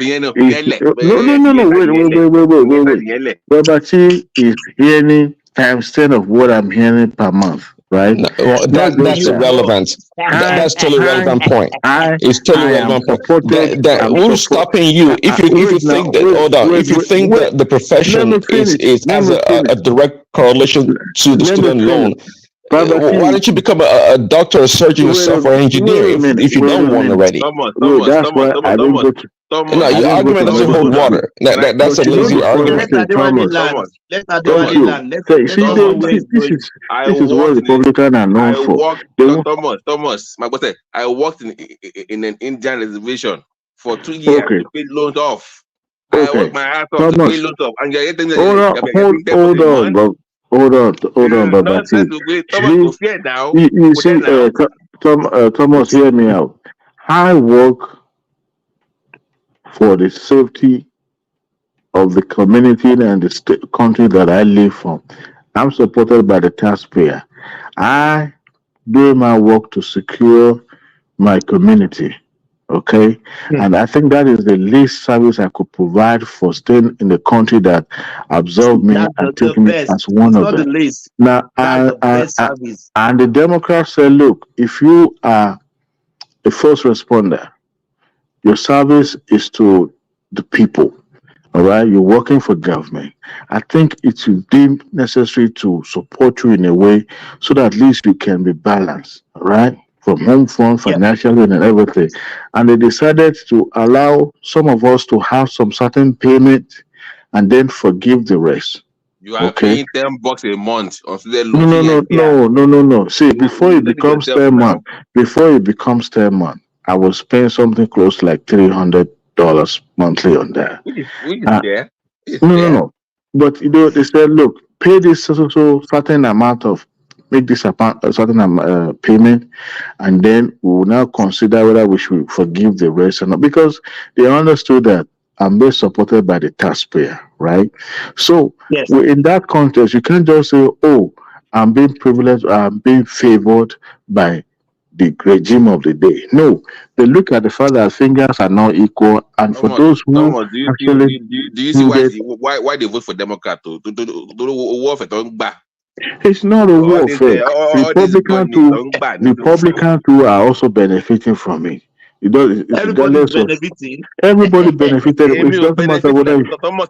No. Wait. Babati is hearing times 10 of what I'm hearing per month, right? No, well, Not just that's that. No. irrelevant. I, That's totally I, relevant point. I, It's totally I am relevant point. supported. I'm Who's support. stopping you? If you Wait now. think that, hold on, if you think Wait. that the Let profession me finish. is Let has me a finish. direct correlation to the Let me student finish. loan, Baba Why T, don't you become a doctor, a surgeon, or software engineer wait a minute, if you wait don't a want minute. already? Wait, that's why I didn't go to No, I your didn't go argument to doesn't hold medical school. water. That's But a you know lazy the funny argument. Let thing, Adewale Thomas. land. Let Thank Adewale you. land. See, Let's know where he's going. this is what Republicans are known for. They won't, Thomas, my brother, I worked in an Indian reservation for 2 years okay, to pay loans off. I worked okay. my ass off to pay Thomas, loans off, and you're getting hold 10% a on, month. bro. Hold on, Baba T. Nonsense. Thomas, See, go fear now. you Go there see, now. Thomas, hear me out. I work for the safety of the community and the country that I live from. I'm supported by the taxpayer. I do my work to secure my community. Okay, and I think that is the least service I could provide for staying in the country that absorbed me That's and the take me best. as one It's of not the them. least. Now, That's the best service. and the Democrats say, look, if you are a first responder, your service is to the people. All right, you're working for government. I think it's deemed necessary to support you in a way so that at least you can be balanced. All right, from home front, Yeah. financially, and everything. And they decided to allow some of us to have some certain payment and then forgive the rest. You are Okay. paying $10 a month on student No, loans no, here and there. no. See, before it You take it becomes yourself 10 now. month, I was paying something close to like $300 monthly on that. Which is Uh, fair. It's no, fair. But they said, look, pay this so certain amount of make this a certain payment, and then we will now consider whether we should forgive the rest or not, because they understood that I'm being supported by the taxpayer, right? So Yes. in that context, you can't just say, oh, I'm being privileged, I'm being favored by the regime of the day. No, they look at the fact that fingers are not equal, and for those who Thomas, actually do you see needed, why they vote for Democrat to war for don't back? it's not a All this warfare. all this money don't back. Republicans too are also benefiting from it. It's Everybody's regardless of benefiting. everybody benefited. It Amy will doesn't matter benefit whether Thomas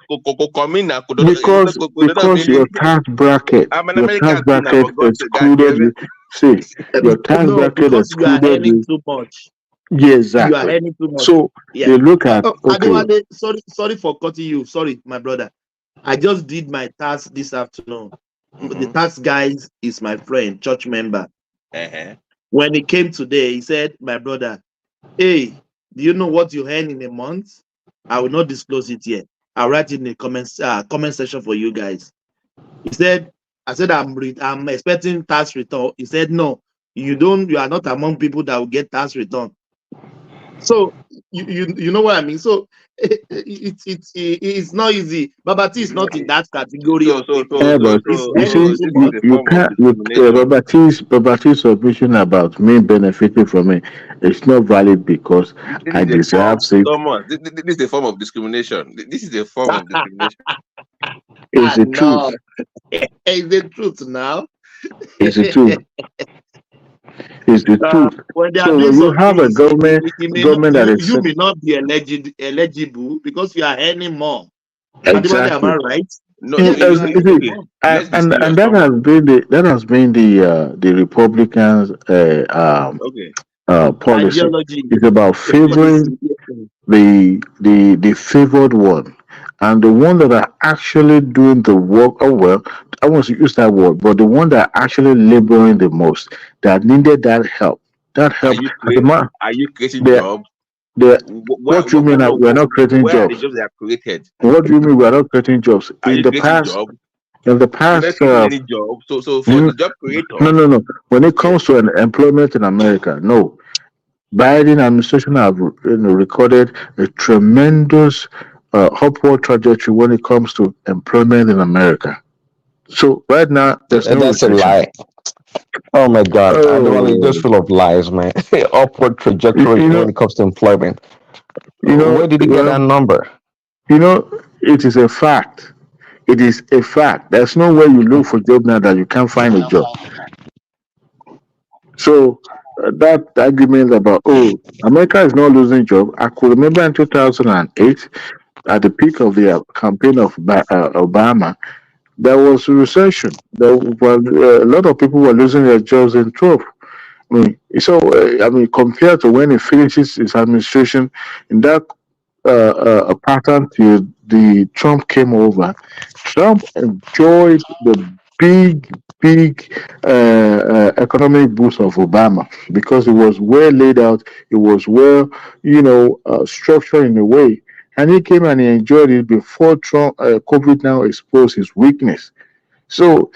come in now. because your tax bracket, I'm an your tax American too now, bracket for God's sake, God excluded damn you. it. See, your tax No, bracket because you are excluded earning you. too much. Yeah, You are exactly. earning too much. So Yeah. they look at okay. Adewale, sorry for cutting you. Sorry, my brother. I just did my task this afternoon. The tax guy is my friend, church member. When he came today, he said, my brother, hey, do you know what you earn in a month? I will not disclose it yet. I'll write it in the comment section for you guys. He said, I said, I'm expecting tax return. He said, no, you are not among people that will get tax return. So you know what I mean? So it's not easy. Babati is not in that category of people. Yeah, but It's you earning see, too much. you can't. Babati's submission about me benefiting from it. It's not valid because I deserve it. Thomas, this is a form of discrimination. This is a form of discrimination. It's the No, truth. it's the truth now. It's the truth. It's the truth. When they are So doing when you some have a things, government that is you may not be eligible because you are earning more. Adewale, am I exactly. right? No, And that has been the Republicans' policy. Ideology, It's about the policy. favoring the favored one, and the one that are actually doing the work. Oh well, I want to use that word, but the one that are actually laboring the most, that needed that help. That Are help. you As a man, creating they jobs? what do you mean that we're not creating Where are the jobs? jobs that are created? What do you mean we're not creating jobs? Are you creating jobs? In the You're not past, creating any jobs. So for the job creators, no. When it comes to an employment in America, no. Biden administration have recorded a tremendous upward trajectory when it comes to employment in America. So right now, there's no That's a recession. lie. Oh my God, Adewale, you're Oh, just full of lies, man. Upward trajectory when it comes to employment. Where did you get that number? It is a fact. It is a fact. There's no way you look for job now that you can't find a job. So that argument about America is not losing job. I could remember in 2008 at the peak of the campaign of Obama, There was a recession. There were a lot of people were losing their jobs in Trump. Compared to when he finishes his administration in that a pattern till the Trump came over, Trump enjoyed the big economic boost of Obama because it was well laid out, it was well, structured in a way, and he came and he enjoyed it before Trump COVID now exposed his weakness. So,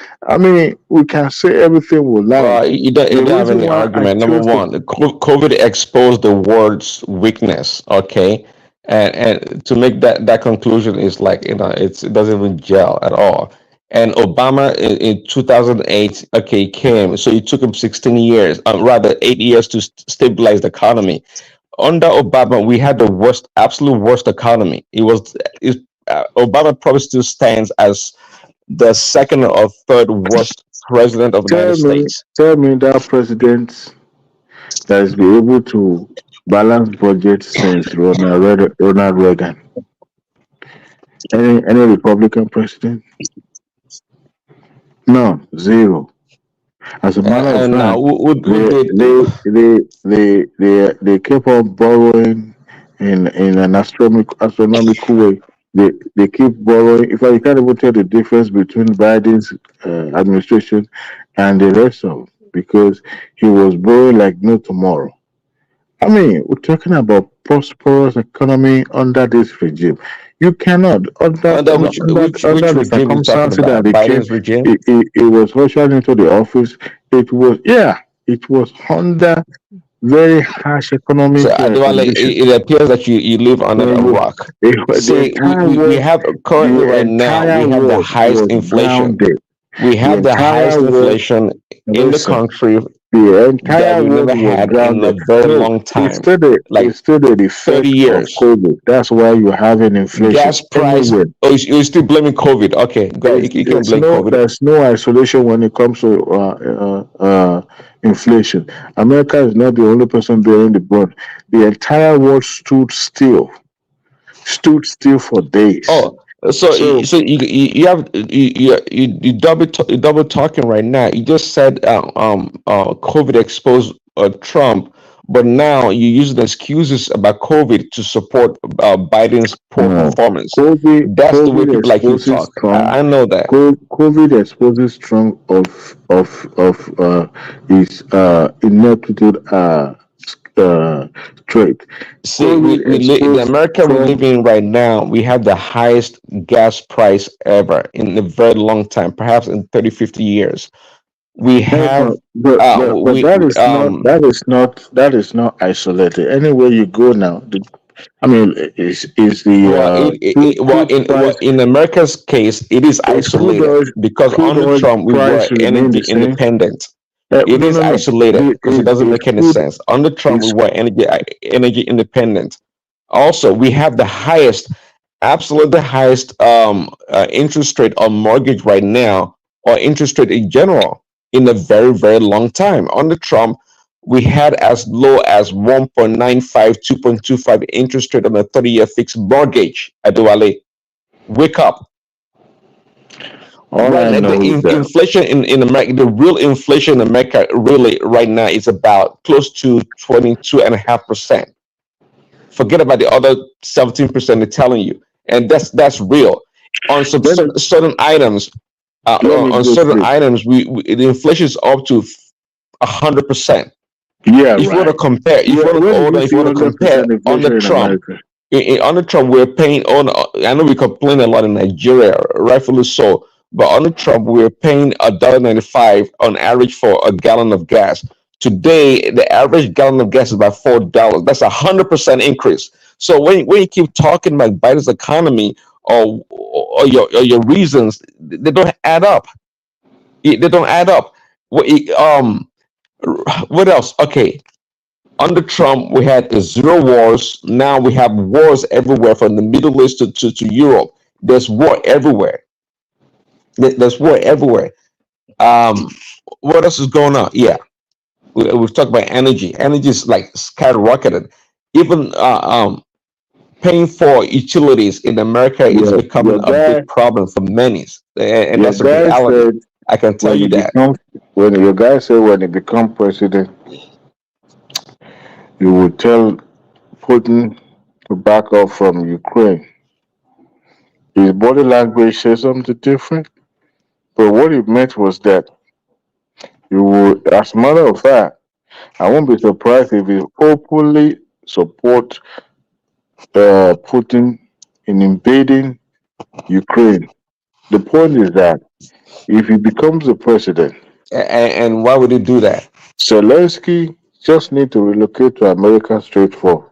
we can say everything we like. Well, you The don't have reason any why I argument. Number chose to one, the COVID exposed the world's weakness. Okay, and to make that conclusion is like it doesn't even gel at all. And Obama in 2008, okay, came. So it took him 16 years, rather 8 years to stabilize the economy. Under Obama, we had the worst, absolute worst economy. Obama probably still stands as the second or third worst president of the United tell me, States. tell me that president that has been able to balance budget since Ronald Reagan. Any Republican president? No, zero. As a matter of And now, fact, who they did? they keep on borrowing in an astronomical way. They keep borrowing. In fact, you can't even tell the difference between Biden's administration and the rest of because he was borrowing like no tomorrow. We're talking about prosperous economy under this regime. You cannot Under which under the regime you talking circumstances that about? they came. Biden's regime? It was ushered into the office. It was under very harsh So, economic Adewale, conditions. it appears that you live under a The, rock. the See, entire we world, have currently the right now we entire have the world highest was inflation. grounded. We The have the entire highest world, inflation in the listen, country the that entire we world never was had in a grounded. very No, long time, like it's still the 30 effect of years. COVID. That's why you're having inflation Gas price. anywhere. Oh, you're still blaming COVID? Okay, go ahead. You can blame COVID. There's no isolation when it comes to inflation. America is not the only person bearing the brunt. The entire world stood still for days. Oh, so So you have you double talking right now. You just said COVID exposed Trump, but now you use the excuses about COVID to support Biden's poor no, performance. That's the way COVID people like you exposes talk. Trump. I know that. COVID exposes Trump of his ineptitude uh, trait. See, COVID the exposed America we Trump. live in right now, we have the highest gas price ever in a very long time, perhaps in 30, 50 years. We No, have but we that is not isolated. Anywhere you go now, is the well, price in America's case, it is is isolated because crude under oil Trump we were price remain energy the same? independent. It No, is no, no. isolated because it doesn't Is make any crude sense. Under Trump, we is were energy independent. Also, we have the highest, absolutely highest interest rate on mortgage right now, or interest rate in general, in a very, very long time. Under Trump, we had as low as 1.95, 2.25 interest rate on a 30-year fixed mortgage. Adewale, wake up. all Right I now, the know is that inflation in America, the real inflation in America, really right now is about close to 22.5%. Forget about the other 17% they're telling you, and that's real. On some let me certain items, let me on go certain through. items, the inflation is up to 100%. Yeah, If you want to right. compare, if you Where, want to where did hold you on, if you see want to compare 100% under inflation in Trump, America? under Trump, we're paying on. I know we complain a lot in Nigeria, rightfully so. But under Trump, we're paying $1.95 on average for a gallon of gas. Today, the average gallon of gas is about $4. That's 100% increase. So when you keep talking about Biden's economy or your reasons, they don't add up. They don't add up. What else? Okay, under Trump, we had the zero wars. Now we have wars everywhere from the Middle East to Europe. There's war everywhere. There's war everywhere. Um, what else is going on? Yeah, we've talked about energy. Energy is like skyrocketed. Even paying for utilities in America is becoming your a guy, big problem for many, and your that's a guy reality. said I can tell when you he that. becomes when your guy said when he become president, you will tell Putin to back off from Ukraine. His body language says something different, but what he meant was that you would, as a matter of fact, I won't be surprised if he openly support Putin in invading Ukraine. The point is that if he becomes the president, And why would he do that? Zelensky just need to relocate to America straightforward.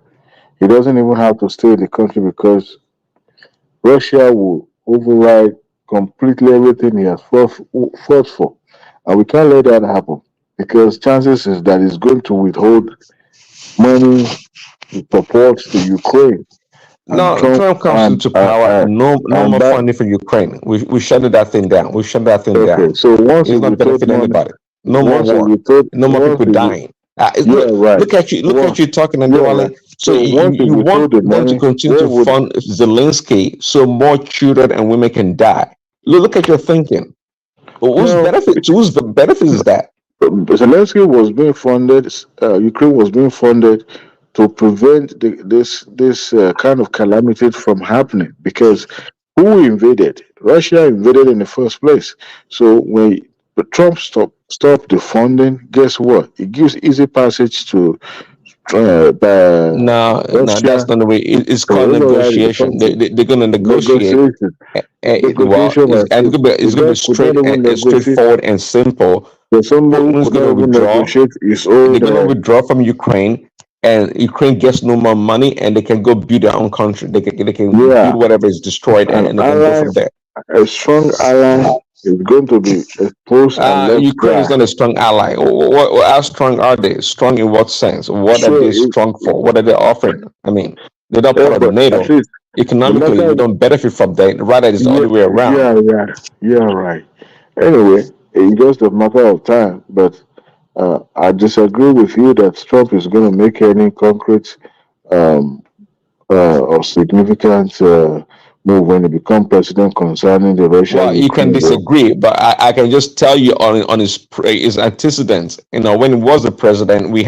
He doesn't even have to stay in the country because Russia will override completely everything he has fought for. And we can't let that happen because chances is that he's going to withhold money support to Ukraine and No, Trump Trump comes into power. No and more that. funding for Ukraine. We shut that thing down. We shut that thing Okay, down. so once he It's not withhold benefiting money, anybody. No more war. No more once people he dying. yeah, Look, right. look at you. Look at Well, you talking, yeah, right. Ndewale. So So once he you want withhold the them to money, continue what to would fund Zelensky so more children and women can die. Look at your thinking. Whose no? benefit? Whose benefit is that? Zelensky was being funded. Ukraine was being funded to prevent this kind of calamity from happening because who invaded? Russia invaded in the first place. So when Trump stopped the funding, guess what? It gives easy passage to No, that's Russia not the way. It's to called override the negotiation. country. They're going to negotiate. Negotiation. Well, Negotiation, my friend. it's The gonna guy be could not straight, even negotiate. straightforward and simple. There's somebody who Putin's could going not to even withdraw. negotiate his They're own. going to withdraw from Ukraine, and Ukraine gets no more money, and they can go build their own country. They can Yeah, build whatever is destroyed, an and they can go ally, from there. a strong ally, is going to be exposed and left Ukraine is dry. not a strong ally. How strong are they? Strong in what sense? What are So, they strong for? What are they offering? I mean, they're not part of but at NATO. least no Economically, we matter. don't benefit from that. Rather, it's the Yeah, other way around. yeah, right. Anyway, it's just a matter of time. But I disagree with you that Trump is going to make any concrete um, or significant move when he become president concerning the Well, you can Russia-Ukraine war. disagree, but I can just tell you on his antecedents. When he was the president, we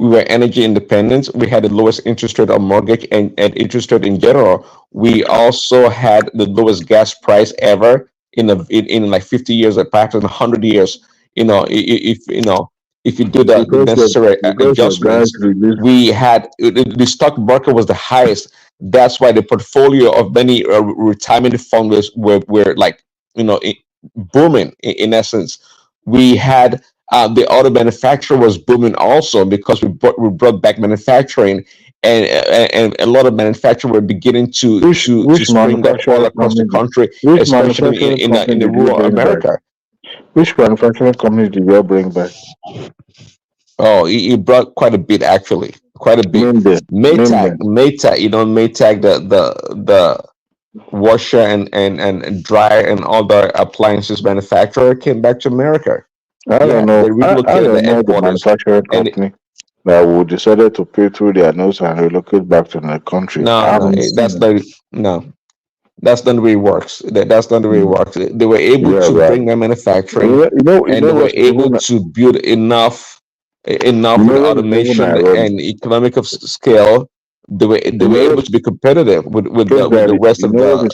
were energy independent. We had the lowest interest rate on mortgage and interest rate in general. We also had the lowest gas price ever in like 50 years, or perhaps in 100 years. If you do the necessary Because your guys adjustments, released. we had the stock market was the highest. That's why the portfolio of many retirement funds were like booming in essence. We had the auto manufacturer was booming also because we brought back manufacturing, and a lot of manufacturers were beginning to Which spring up all manufacturing across the company? country, Which especially manufacturing in company the did you rural bring back? America. Which manufacturing company did you bring back? Oh, he brought quite a bit actually, quite a bit. Name them. Name them. Maytag, the washer and dryer and all the appliances manufacturer came back to America. I don't Yeah, know. they I relocated the don't know the headquarters. manufacturing And company that would decided to pay through their nose and relocate back to the country. I no, haven't seen that's it. not no. That's not the way it works. That's not the way it Mm. works. They were able Yeah, to right. bring their manufacturing, You and they know were what's able even to build enough you with know what is even automation ironic. and economic of scale. They You were know able what to be competitive with the Daddy, rest you of know what is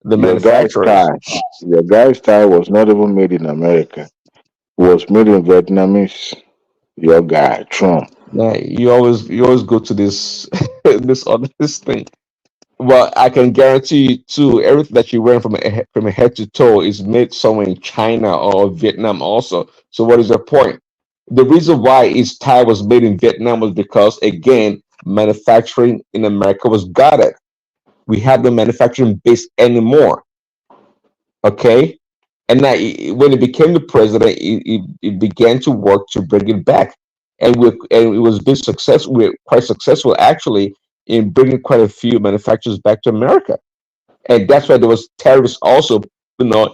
the Your guy's manufacturers. tie. Your guy's tie was not even made in America. It was made in Vietnamese. Your guy, Trump. Yeah, you always go to this this thing. Well, I can guarantee you too, everything that you're wearing from a head to toe is made somewhere in China or Vietnam also. So what is your point? The reason why its tie was made in Vietnam was because again, manufacturing in America was gutted. We have no manufacturing base anymore. Okay. And now when he became the president, he began to work to bring it back. And it was been successful. We're quite successful actually in bringing quite a few manufacturers back to America. And that's why there was tariffs also,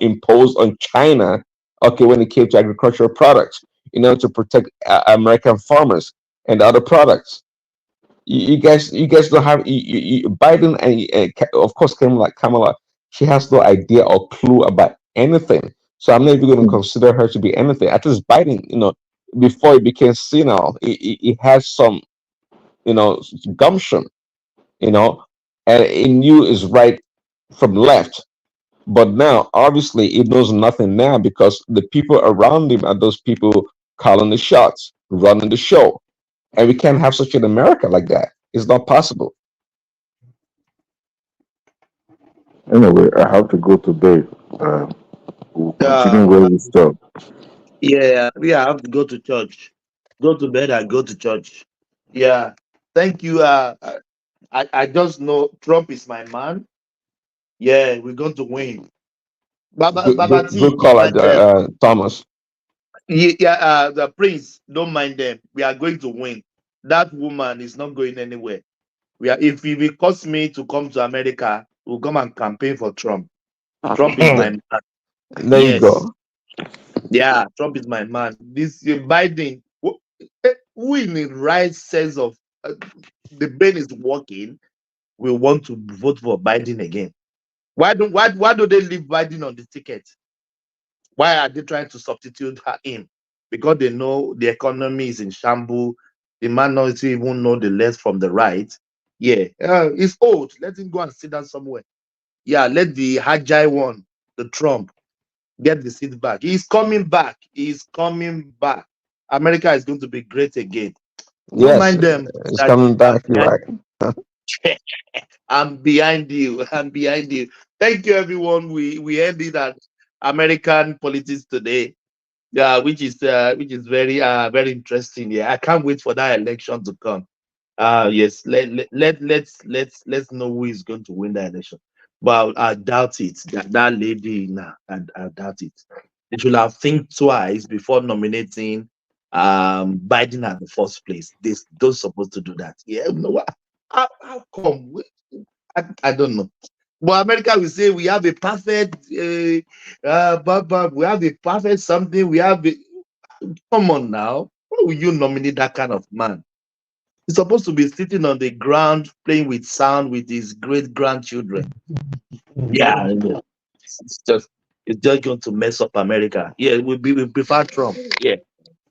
imposed on China. Okay, when it came to agricultural products, to protect American farmers and other products. you guys don't have Biden and of course Kamala. She has no idea or clue about anything. So I'm not even going to consider her to be anything. At least Biden, before he became senile, he had some, gumption, and he knew is right from left. But now, obviously, he knows nothing now because the people around him are those people calling the shots, running the show. And we can't have such an America like that. It's not possible. Anyway, I have to go to bed. We'll continue where we stop. Yeah, I have to go to church. Go to bed and go to church. Yeah. Thank you. I just know Trump is my man. Yeah, we're going to win. Baba T, Good don't call, mind them. Thomas. Yeah, the prince, don't mind them. We are going to win. That woman is not going anywhere. If it will cost me to come to America, we'll come and campaign for Trump. Trump is my man. There you Yes. go. Yeah, Trump is my man. This Biden, who in the right sense of the brain is working, will want to vote for Biden again. Why do they leave Biden on the ticket? Why are they trying to substitute him? Because they know the economy is in shambles. The man doesn't even know the left from the right. Yeah, he's old. Let him go and sit down somewhere. Yeah, let the agile one, the Trump, get the seat back. He's coming back. He's coming back. America is going to be great again. Don't Yes, mind them. it's Daddy. coming back. You're right. I'm behind you. I'm behind you. Thank you, everyone. We ended at American politics today. Yeah, which is very very interesting. Yeah, I can't wait for that election to come. Yes, let's know who is going to win the election. But I doubt it. That lady, nah, I doubt it. They should have think twice before nominating Biden at the first place. They don't supposed to do that. Yeah, no, how come? I don't know. But America will say we have a perfect, but we have a perfect something. We have a, come on now. Why will you nominate that kind of man? He's supposed to be sitting on the ground playing with sound with his great grandchildren. Yeah, it's just going to mess up America. Yeah, we prefer Trump. Yeah,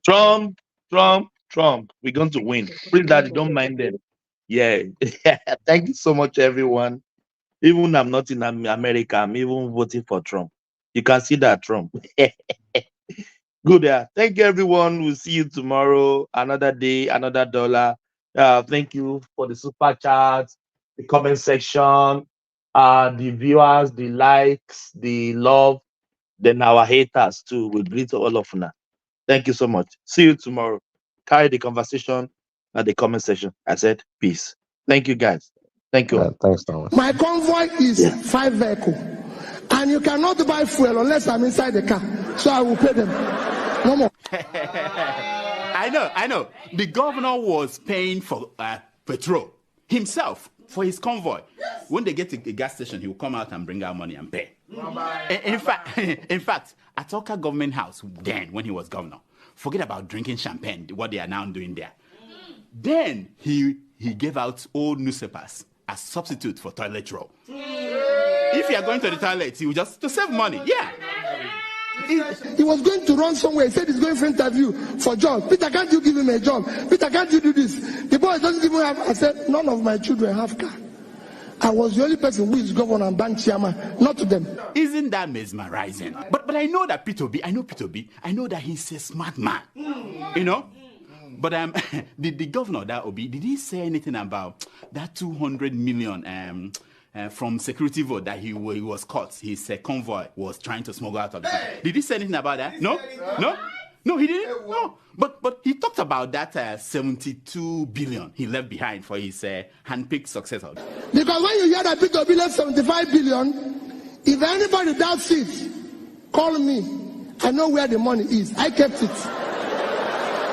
Trump. We're going to win. Please, Daddy, don't mind them. Yeah, thank you so much, everyone. Even I'm not in America, I'm even voting for Trump. You can see that Trump. Good. Thank you, everyone. We'll see you tomorrow. Another day, another dollar. Thank you for the super chats, the comment section, the viewers, the likes, the love, then our haters too. We greet all of you. Thank you so much. See you tomorrow. Carry the conversation at the comment section. I said peace. Thank you, guys. Thank you. Thanks, Thomas. My convoy is 5 vehicles, and you cannot buy fuel unless I'm inside the car. So I will pay them. No more. I know. The governor was paying for petrol himself for his convoy. When they get to the gas station, he will come out and bring out money and pay. In fact, at Oka government house, then when he was governor, forget about drinking champagne, what they are now doing there. Then he gave out old newspapers as substitute for toilet roll. If you are going to the toilet, he will just to save money. Yeah. He was going to run somewhere. He said he's going for interview for job. Peter, can't you give him a job? Peter, can't you do this? The boy doesn't even have. I said, none of my children have car. I was the only person who is governor and bank chairman, not to them. Isn't that mesmerizing? But I know that Peter B. I know that he's a smart man. You know? But the governor, that Obi, did he say anything about that 200 million from security vote that he was caught? His convoy was trying to smuggle out of the country. Did he say anything about that? No, he didn't. No, but he talked about that 72 billion he left behind for his handpicked successor. Because when you hear that Peter Obi left 75 billion, if anybody doubts it, call me. I know where the money is. I kept it.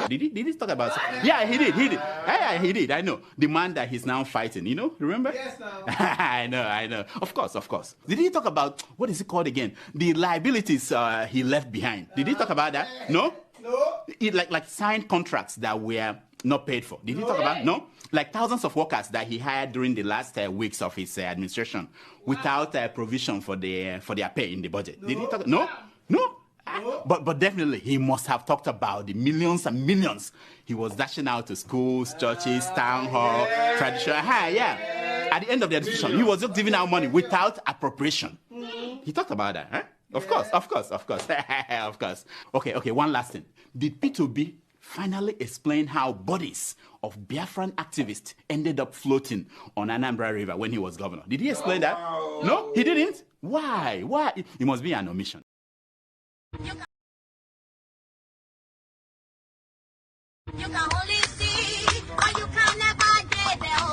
Did he talk about? Yeah, he did. Yeah, he did. I know the man that he's now fighting. You know, remember? Yes, now. I know. Of course. Did he talk about what is it called again? The liabilities he left behind. Did he talk about that? No. Like signed contracts that were not paid for. Did he talk about? No? Like thousands of workers that he hired during the last weeks of his administration without provision for their pay in the budget. Did he talk? No? No? But definitely he must have talked about the millions and millions he was dashing out to schools, churches, town hall, traditional. Yeah. At the end of the administration, he was just giving out money without appropriation. He talked about that, huh? Of course. Of course. Okay, one last thing. Did P2B finally explain how bodies of Biafran activists ended up floating on Anambra River when he was governor? Did he explain that? No, he didn't? Why? It must be an omission. You can only see, but you can never get there.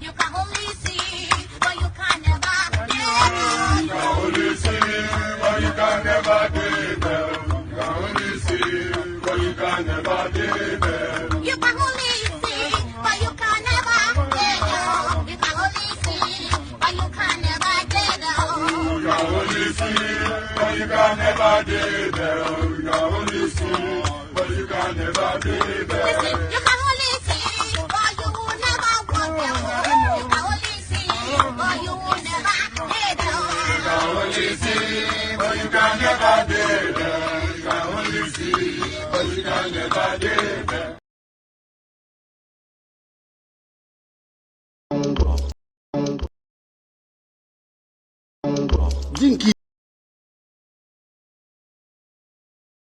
You can only see, but you can never get there. You can only see, but you can never get there. You can only see, but you can never get there. You can only see, but you can never get there. You can only see, but you can never get there. You can only see, but you can never get there. You can only see, but you can never get there. Listen, you can only see, but you will never want there. You can only see, but you will never get there. You can only see, but you can never get there. You can only see, but you can never get there. Jinky.